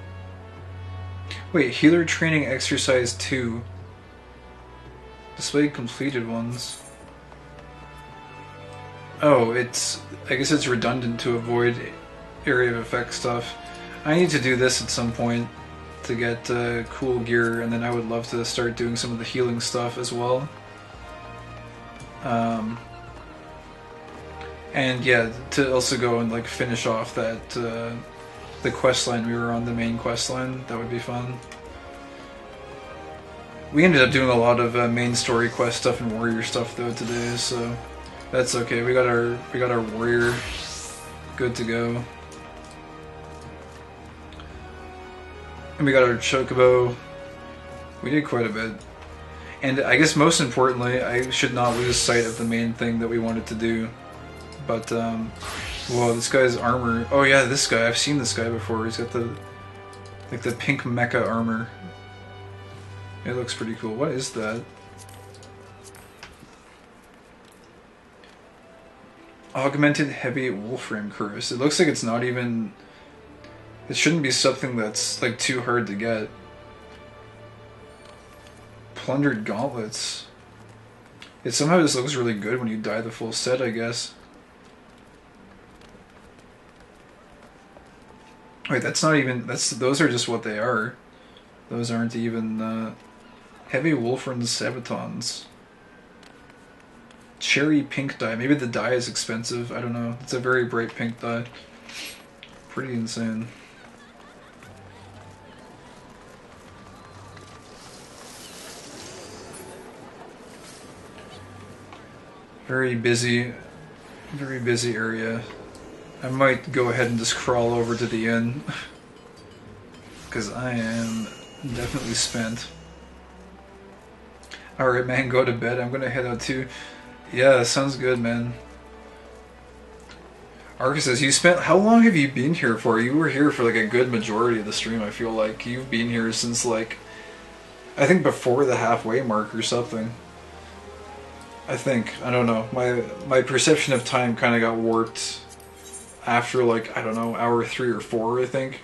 [SPEAKER 1] Wait, Healer Training Exercise 2. Display completed ones. Oh, it's... I guess it's redundant to avoid area of effect stuff. I need to do this at some point to get cool gear, and then I would love to start doing some of the healing stuff as well. And yeah, to also go and like finish off that the quest line we were on, the main quest line. That would be fun. We ended up doing a lot of main story quest stuff and warrior stuff though today, so that's okay. We got our warrior good to go, and we got our chocobo. We did quite a bit, and I guess most importantly, I should not lose sight of the main thing that we wanted to do. But whoa, this guy's armor. Oh yeah, this guy. I've seen this guy before. He's got the like the pink mecha armor. It looks pretty cool. What is that? Augmented heavy wolfram curse. It looks like it's not even... It shouldn't be something that's like too hard to get. Plundered gauntlets. It somehow just looks really good when you dye the full set, I guess. Wait, that's not even... Those are just what they are. Those aren't even... Heavy Wolfram Sabatons. Cherry pink dye. Maybe the dye is expensive. I don't know. It's a very bright pink dye. Pretty insane. Very busy area. I might go ahead and just crawl over to the inn. Because I am definitely spent. Alright man, go to bed. I'm gonna head out too. Yeah, sounds good, man. Arcus says, how long have you been here for? You were here for like a good majority of the stream, I feel like. You've been here since like, I think before the halfway mark or something. I think. I don't know. My perception of time kind of got warped after like, I don't know, hour 3 or 4, I think.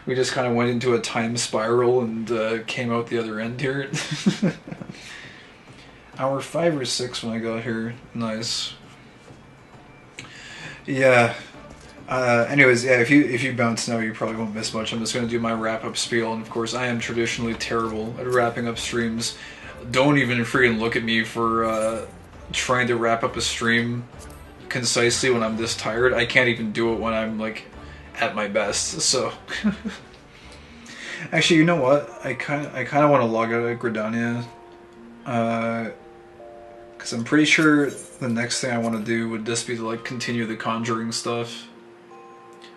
[SPEAKER 1] We just kind of went into a time spiral and came out the other end here. Hour 5 or 6 when I got here. Nice. Yeah. Anyways, yeah, if you bounce now, you probably won't miss much. I'm just going to do my wrap-up spiel, and of course, I am traditionally terrible at wrapping up streams. Don't even freaking look at me for trying to wrap up a stream concisely when I'm this tired. I can't even do it when I'm, like, at my best, so... Actually, you know what? I kind of want to log out of Gridania. Because I'm pretty sure the next thing I want to do would just be to, like, continue the Conjuring stuff.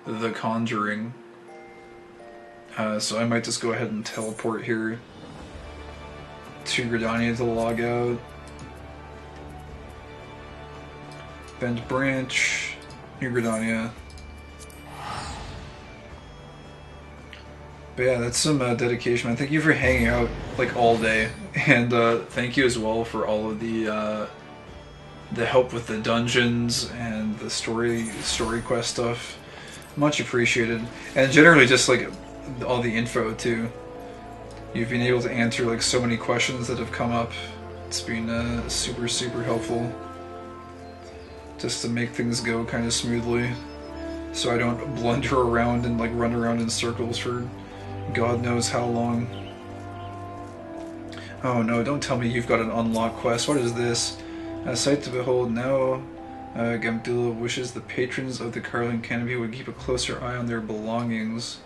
[SPEAKER 1] The Conjuring. So I might just go ahead and teleport here to Gridania to log out. Bend Branch, New Gridania. But yeah, that's some dedication, man. Thank you for hanging out like all day, and thank you as well for all of the help with the dungeons and the story quest stuff. Much appreciated, and generally just like all the info too. You've been able to answer like so many questions that have come up. It's been super helpful, just to make things go kind of smoothly, so I don't blunder around and like run around in circles for God knows how long. Oh no, don't tell me you've got an unlock quest. What is this? A sight to behold now. Gamdula wishes the patrons of the Carling Canopy would keep a closer eye on their belongings.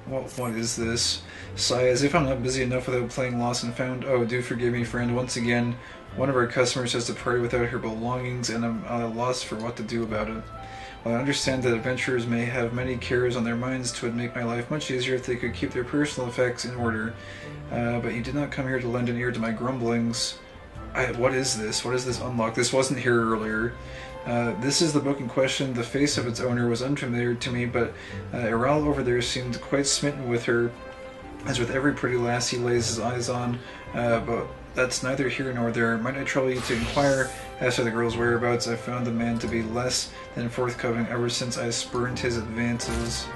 [SPEAKER 1] What is this? Sigh, as if I'm not busy enough without playing Lost and Found. Oh, do forgive me, friend. Once again, one of our customers has departed without her belongings, and I'm lost for what to do about it. While I understand that adventurers may have many cares on their minds, 'twould make my life much easier if they could keep their personal effects in order. But you did not come here to lend an ear to my grumblings. What is this? What is this unlock? This wasn't here earlier. This is the book in question. The face of its owner was unfamiliar to me, but Iral over there seemed quite smitten with her, as with every pretty lass he lays his eyes on. But that's neither here nor there. Might I trouble you to inquire as to the girl's whereabouts? I found the man to be less than forthcoming ever since I spurned his advances.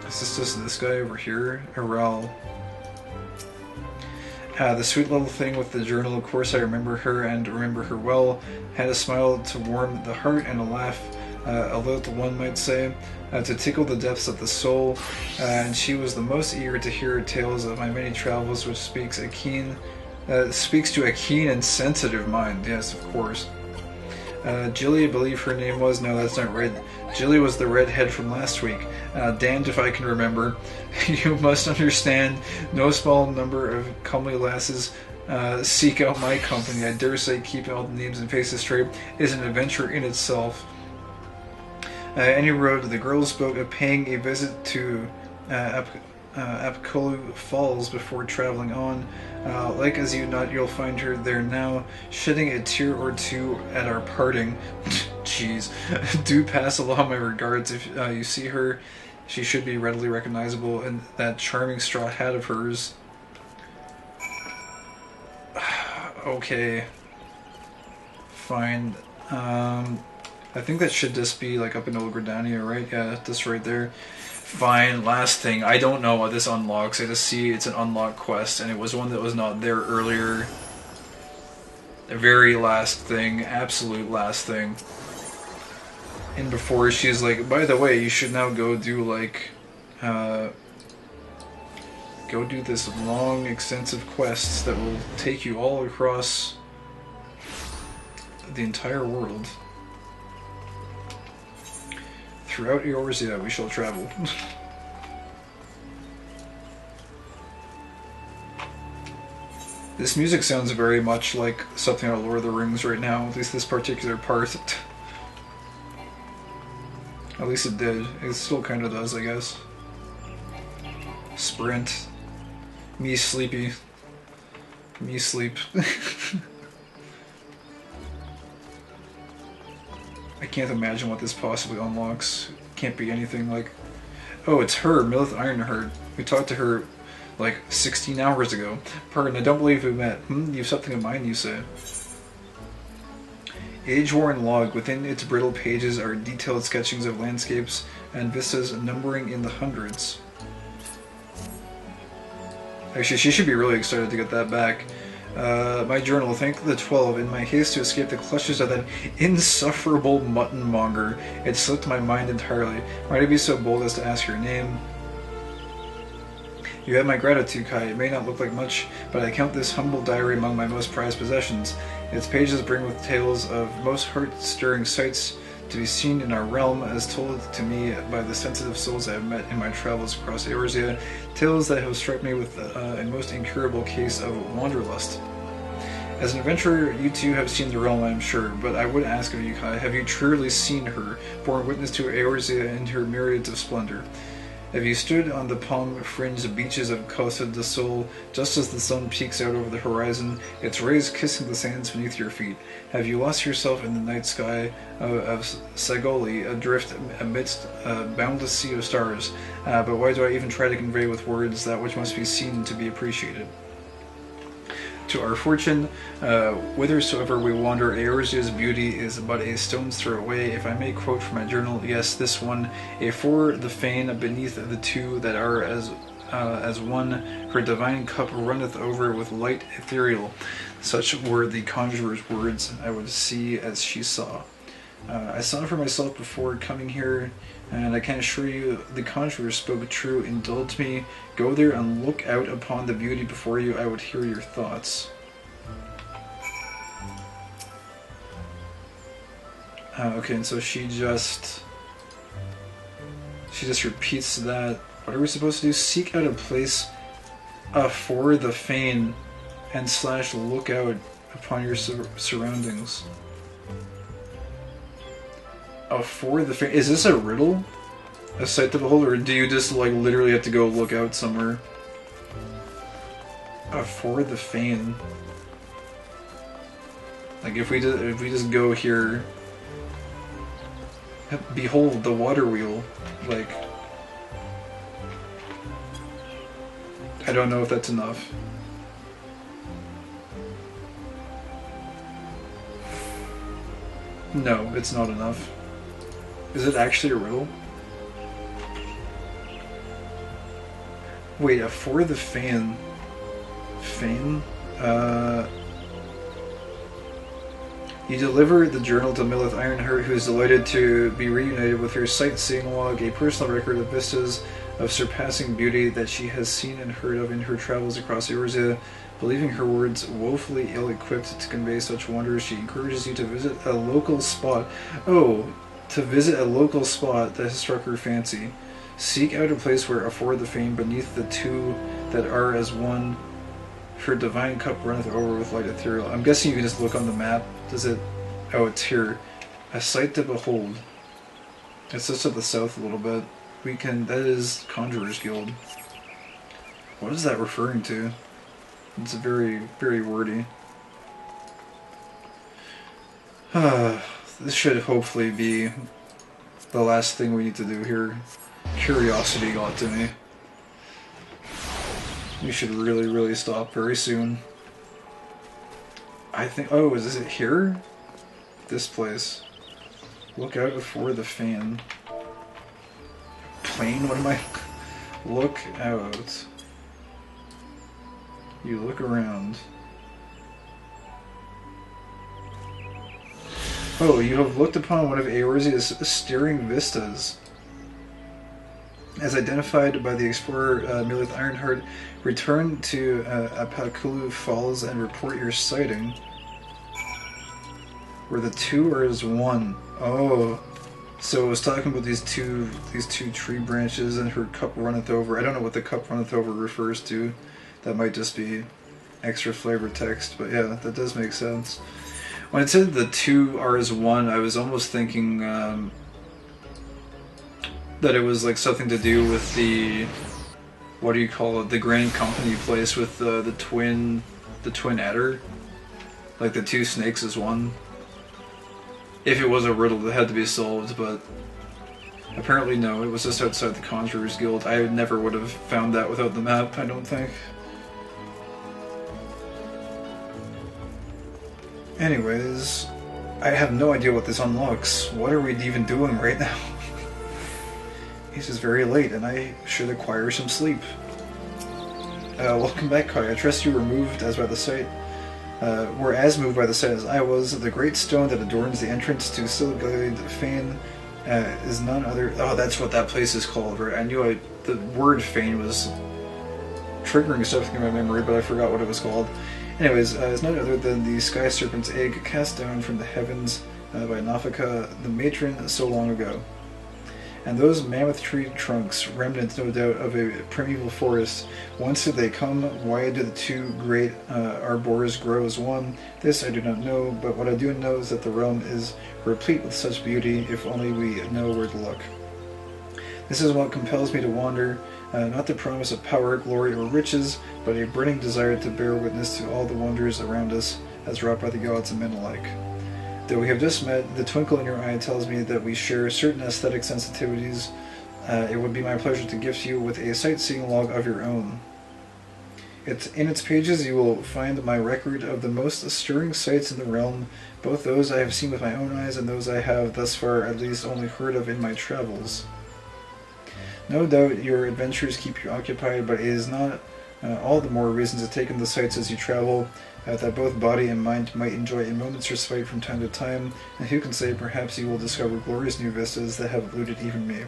[SPEAKER 1] Is this just this guy over here? Iral. The sweet little thing with the journal, of course I remember her and remember her well. Had a smile to warm the heart and a laugh, a little one might say, to tickle the depths of the soul, and she was the most eager to hear tales of my many travels, which speaks to a keen and sensitive mind. Yes, of course. Jilly, I believe her name was. No, that's not right. Jilly was the redhead from last week. Damned if I can remember. You must understand, no small number of comely lasses seek out my company. I dare say keeping all the names and faces straight is an adventure in itself. Any road, the girls spoke of paying a visit to Apkolu Falls before traveling on. Like as you not, you'll find her there now, shedding a tear or two at our parting. Jeez. Do pass along my regards. If you see her, she should be readily recognizable in that charming straw hat of hers. Okay. Fine. I think that should just be like up in Old Gridania, right? Yeah, just right there. Fine, last thing. I don't know what this unlocks. I just see it's an unlock quest, and it was one that was not there earlier. The very last thing, absolute last thing. And before she's like, by the way, you should now go do like, go do this long, extensive quest that will take you all across the entire world. Throughout Eorzea we shall travel. This music sounds very much like something out of Lord of the Rings right now, at least this particular part. At least it did. It still kind of does, I guess. Sprint. Me sleepy. Me sleep. I can't imagine what this possibly unlocks. Can't be anything like... Oh, it's her, Milith Ironheart. We talked to her like 16 hours ago. Pardon, I don't believe we met. You've something in mind, you say? Age-worn log. Within its brittle pages are detailed sketchings of landscapes and vistas numbering in the hundreds. Actually, she should be really excited to get that back. My journal, thank the 12. In my haste to escape the clutches of that insufferable mutton-monger, it slipped my mind entirely. Might I be so bold as to ask your name? You have my gratitude, Kai. It may not look like much, but I count this humble diary among my most prized possessions. Its pages bring with tales of most heart-stirring sights to be seen in our realm, as told to me by the sensitive souls I have met in my travels across Eorzea, tales that have struck me with a most incurable case of wanderlust. As an adventurer, you too have seen the realm, I am sure, but I would ask of you, Kai, have you truly seen her, borne witness to Eorzea and her myriads of splendor? Have you stood on the palm-fringed beaches of Costa del Sol, just as the sun peeks out over the horizon, its rays kissing the sands beneath your feet? Have you lost yourself in the night sky of Sagoli, adrift amidst a boundless sea of stars? But why do I even try to convey with words that which must be seen to be appreciated? To our fortune, whithersoever we wander, Eorzea's beauty is but a stone's throw away. If I may quote from my journal, yes, this one, for the fane beneath the two that are as one, her divine cup runneth over with light ethereal. Such were the conjurer's words I would see as she saw. I saw for myself before coming here, and I can assure you the conjurer spoke true. Indulge me, go there and look out upon the beauty before you. I would hear your thoughts. Okay, and so she just repeats that. What are we supposed to do? Seek out a place for the fane and / look out upon your surroundings. For the fane. Is this a riddle? A sight to behold, or do you just like literally have to go look out somewhere? For the fane. Like if we just go here, behold the water wheel. Like, I don't know if that's enough. No, it's not enough. Is it actually a riddle? Wait, for the fane. Fane? You deliver the journal to Milith Ironheart, who is delighted to be reunited with her sightseeing log, a personal record of vistas of surpassing beauty that she has seen and heard of in her travels across Eorzea. Believing her words woefully ill-equipped to convey such wonders, she encourages you to visit a local spot. Oh, to visit a local spot that has struck her fancy. Seek out a place where afore the fane beneath the two that are as one, her divine cup runneth over with light ethereal. I'm guessing you can just look on the map. Does it? Oh, it's here. A sight to behold. It's just to the south a little bit. We can. That is Conjurer's Guild. What is that referring to? It's very, very wordy. This should hopefully be the last thing we need to do here. Curiosity got to me. We should really, really stop very soon. I think... Oh, is it here? This place. Look out for the fan. Plane? What am I... Look out. You look around. Oh, you have looked upon one of Eorzea's stirring vistas. As identified by the explorer Milith Ironheart, return to Apakulu Falls and report your sighting. Where the two are as one. Oh, so it was talking about these two tree branches and her cup runneth over. I don't know what the cup runneth over refers to. That might just be extra flavor text, but yeah, that does make sense. When it said the two are as one, I was almost thinking that it was like something to do with the, what do you call it, the Grand Company place with the twin adder, like the two snakes as one. if it was a riddle that had to be solved, but apparently no, it was just outside the Conjurer's Guild. I never would have found that without the map, I don't think. Anyways, I have no idea what this unlocks. What are we even doing right now? It's just very late, and I should acquire some sleep. Welcome back, Kai. I trust you were moved as by the sight. Were as moved by the sight as I was. The great stone that adorns the entrance to Silgade Fane is none other. Oh, that's what that place is called, right? I knew the word Fane was triggering something in my memory, but I forgot what it was called. Anyways, it's none other than the Sky Serpent's egg cast down from the heavens by Nafika, the matron, so long ago. And those mammoth tree trunks, remnants no doubt of a primeval forest, whence did they come? Why did the two great arbors grow as one? This I do not know, but what I do know is that the realm is replete with such beauty, if only we know where to look. This is what compels me to wander, not the promise of power, glory, or riches, but a burning desire to bear witness to all the wonders around us, as wrought by the gods and men alike. Though we have just met, the twinkle in your eye tells me that we share certain aesthetic sensitivities. It would be my pleasure to gift you with a sightseeing log of your own. In its pages you will find my record of the most stirring sights in the realm, both those I have seen with my own eyes and those I have thus far at least only heard of in my travels. No doubt your adventures keep you occupied, but it is not all the more reason to take in the sights as you travel, that both body and mind might enjoy a moment's respite from time to time, and who can say, perhaps you will discover glorious new vistas that have eluded even me.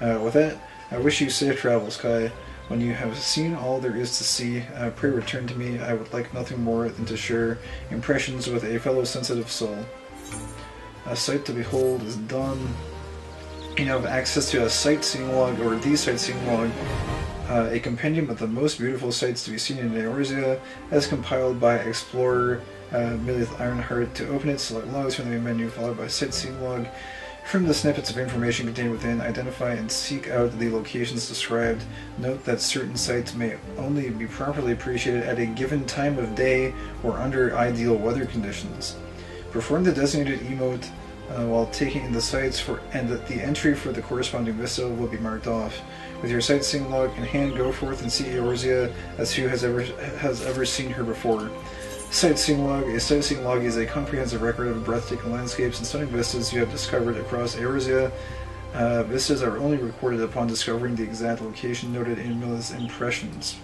[SPEAKER 1] With that, I wish you safe travels, Kai. When you have seen all there is to see, pray return to me. I would like nothing more than to share impressions with a fellow sensitive soul. A sight to behold is done. You now have access to a sightseeing log, or the sightseeing log, a compendium of the most beautiful sights to be seen in Eorzea, as compiled by explorer Millith Ironheart. To open it, select logs from the main menu, followed by sightseeing log. From the snippets of information contained within, identify and seek out the locations described. Note that certain sites may only be properly appreciated at a given time of day or under ideal weather conditions. Perform the designated emote while taking in the sights, and that the entry for the corresponding vista will be marked off. With your sightseeing log in hand, go forth and see Eorzea as who has ever seen her before. Sightseeing log. A sightseeing log is a comprehensive record of breathtaking landscapes and stunning vistas you have discovered across Eorzea. Vistas are only recorded upon discovering the exact location noted in Millith's impressions.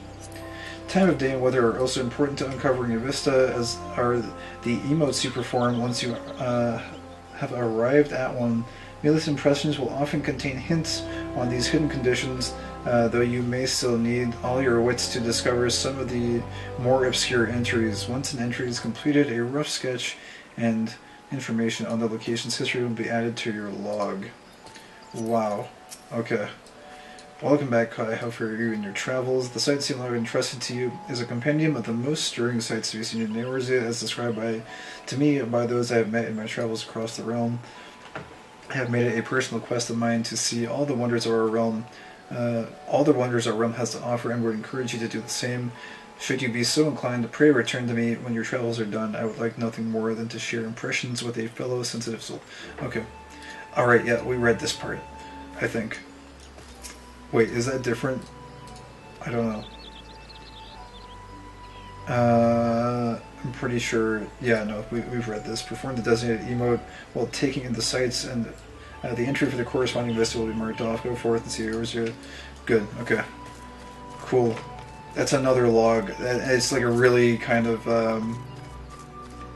[SPEAKER 1] Time of day and weather are also important to uncovering a vista, as are the emotes you perform once you have arrived at one. Millith's impressions will often contain hints on these hidden conditions, though you may still need all your wits to discover some of the more obscure entries. Once an entry is completed, a rough sketch and information on the location's history will be added to your log. Wow. Okay. Welcome back, Kai. How fare you in your travels? The sightseeing log entrusted to you is a compendium of the most stirring sights to be seen in Eorzea, as described to me by those I have met in my travels across the realm. I have made it a personal quest of mine to see all the wonders of our realm. All the wonders our realm has to offer, and would encourage you to do the same. Should you be so inclined, pray return to me when your travels are done. I would like nothing more than to share impressions with a fellow sensitive soul. Okay. Alright, yeah, we read this part, I think. Wait, is that different? I don't know. I'm pretty sure. Yeah, no, we've read this. Perform the designated emote while taking in the sights, and the entry for the corresponding vista will be marked off. Go forth and see yours. Good. Okay. Cool. That's another log. It's like a really kind of.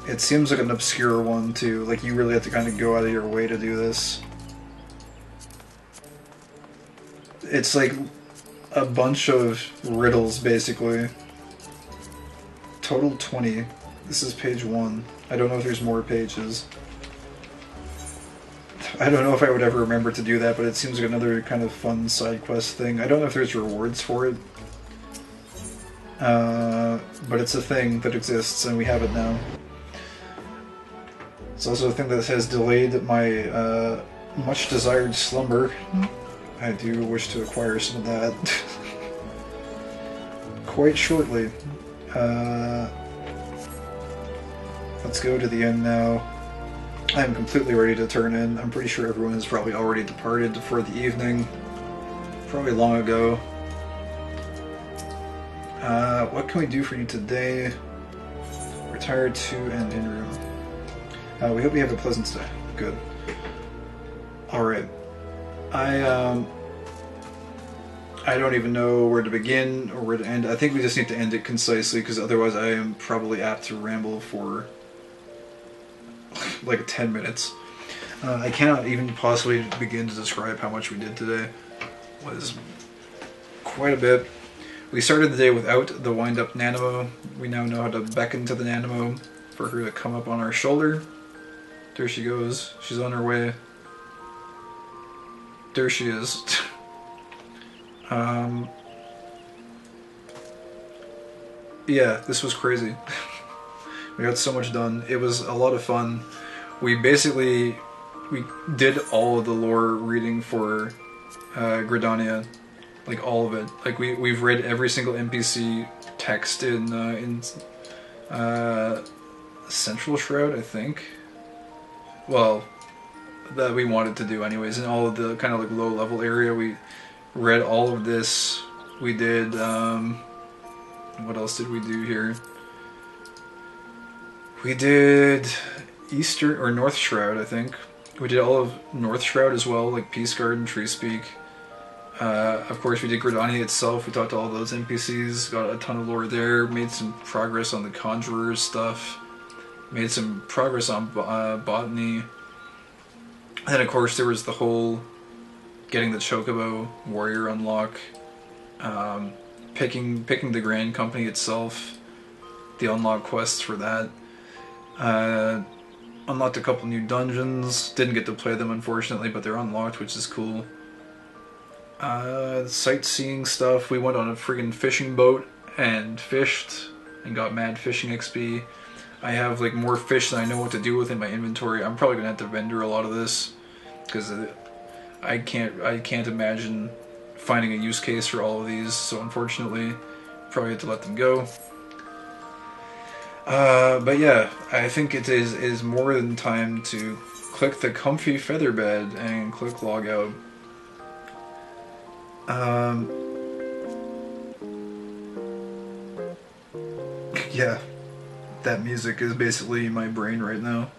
[SPEAKER 1] It seems like an obscure one too. Like you really have to kind of go out of your way to do this. It's like a bunch of riddles, basically. Total 20. This is page 1. I don't know if there's more pages. I don't know if I would ever remember to do that, but it seems like another kind of fun side quest thing. I don't know if there's rewards for it. But it's a thing that exists, and we have it now. It's also a thing that has delayed my much desired slumber. I do wish to acquire some of that quite shortly. Let's go to the end now. I'm completely ready to turn in. I'm pretty sure everyone has probably already departed for the evening. Probably long ago. What can we do for you today? Retire to and in room. We hope you have a pleasant stay. Good. Alright. I don't even know where to begin or where to end. I think we just need to end it concisely, because otherwise I am probably apt to ramble for like 10 minutes. I cannot even possibly begin to describe how much we did today. It was quite a bit. We started the day without the wind-up Nanimo. We now know how to beckon to the Nanimo for her to come up on our shoulder. There she goes. She's on her way. There she is. Yeah, this was crazy. We got so much done. It was a lot of fun. We did all of the lore reading for Gridania. Like all of it. Like we've read every single NPC text in Central Shroud, I think. Well, that we wanted to do anyways. In all of the kind of like low level area, we read all of this. We did. What else did we do here? We did Eastern or North Shroud, I think. We did all of North Shroud as well, like Peace Garden, Tree Speak. Of course, we did Gridania itself. We talked to all those NPCs, got a ton of lore there, made some progress on the Conjurers stuff, made some progress on Botany. And then, of course, there was the whole getting the Chocobo Warrior unlock, picking the Grand Company itself, the unlock quests for that. Unlocked a couple new dungeons. Didn't get to play them, unfortunately, but they're unlocked, which is cool. Sightseeing stuff. We went on a friggin' fishing boat and fished and got mad fishing XP. I have like more fish than I know what to do with in my inventory. I'm probably gonna have to vendor a lot of this because I can't imagine finding a use case for all of these. So unfortunately, probably have to let them go. But yeah, I think it is more than time to click the comfy feather bed and click log out. Yeah, that music is basically my brain right now.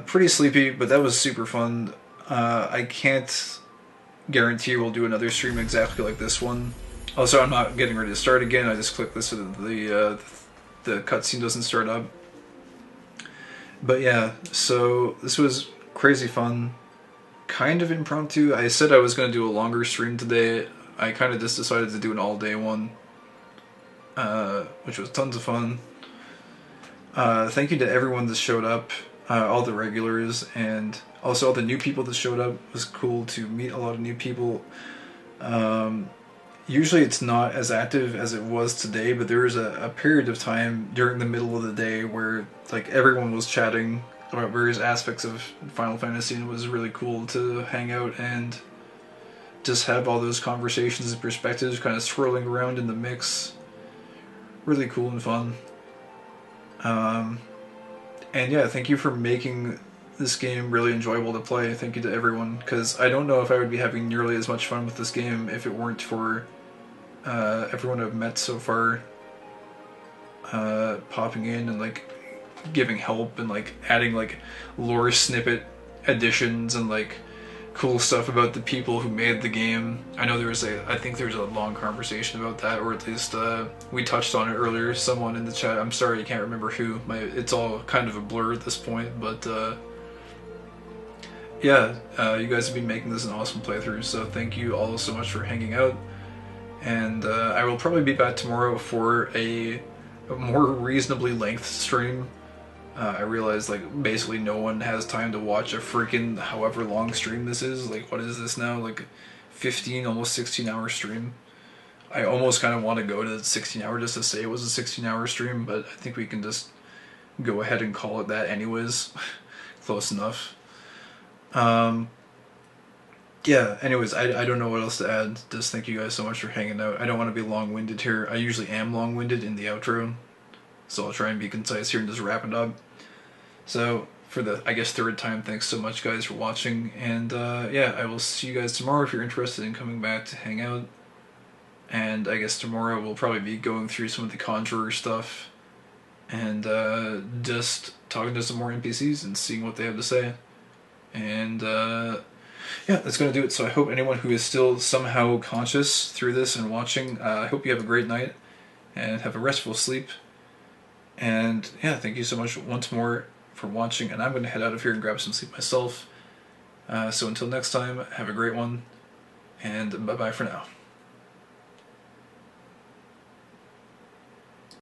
[SPEAKER 1] Pretty sleepy, but that was super fun. I can't guarantee we'll do another stream exactly like this one. Also, I'm not getting ready to start again. I just clicked this so that the cutscene doesn't start up. But yeah, so this was crazy fun. Kind of impromptu. I said I was going to do a longer stream today. I kind of just decided to do an all-day one, which was tons of fun. Thank you to everyone that showed up, all the regulars, and also all the new people that showed up. It was cool to meet a lot of new people. Usually it's not as active as it was today, but there was a period of time during the middle of the day where like everyone was chatting about various aspects of Final Fantasy, and it was really cool to hang out and just have all those conversations and perspectives kind of swirling around in the mix. Really cool and fun. And yeah, thank you for making this game really enjoyable to play. Thank you to everyone, because I don't know if I would be having nearly as much fun with this game if it weren't for everyone I've met so far popping in and like giving help and like adding like lore snippet additions and like cool stuff about the people who made the game. I know I think there was a long conversation about that, or at least we touched on it earlier. Someone in the chat, I'm sorry I can't remember who, it's all kind of a blur at this point, but yeah, you guys have been making this an awesome playthrough, so thank you all so much for hanging out. And I will probably be back tomorrow for a more reasonably length stream. I realize like basically no one has time to watch a freaking however long stream this is. Like, what is this now? Like 15, almost 16-hour stream. I almost kind of want to go to 16-hour just to say it was a 16-hour stream, but I think we can just go ahead and call it that anyways. Close enough. Yeah, anyways, I don't know what else to add. Just thank you guys so much for hanging out. I don't want to be long-winded here. I usually am long-winded in the outro. so I'll try and be concise here and just wrap it up. So, for the, I guess, third time, thanks so much, guys, for watching, and yeah, I will see you guys tomorrow if you're interested in coming back to hang out. And I guess tomorrow we'll probably be going through some of the Conjurer stuff, and just talking to some more NPCs and seeing what they have to say. And yeah, that's going to do it. So I hope anyone who is still somehow conscious through this and watching, I hope you have a great night and have a restful sleep. And yeah, thank you so much once more for watching, and I'm going to head out of here and grab some sleep myself. So until next time, have a great one, and bye-bye for now.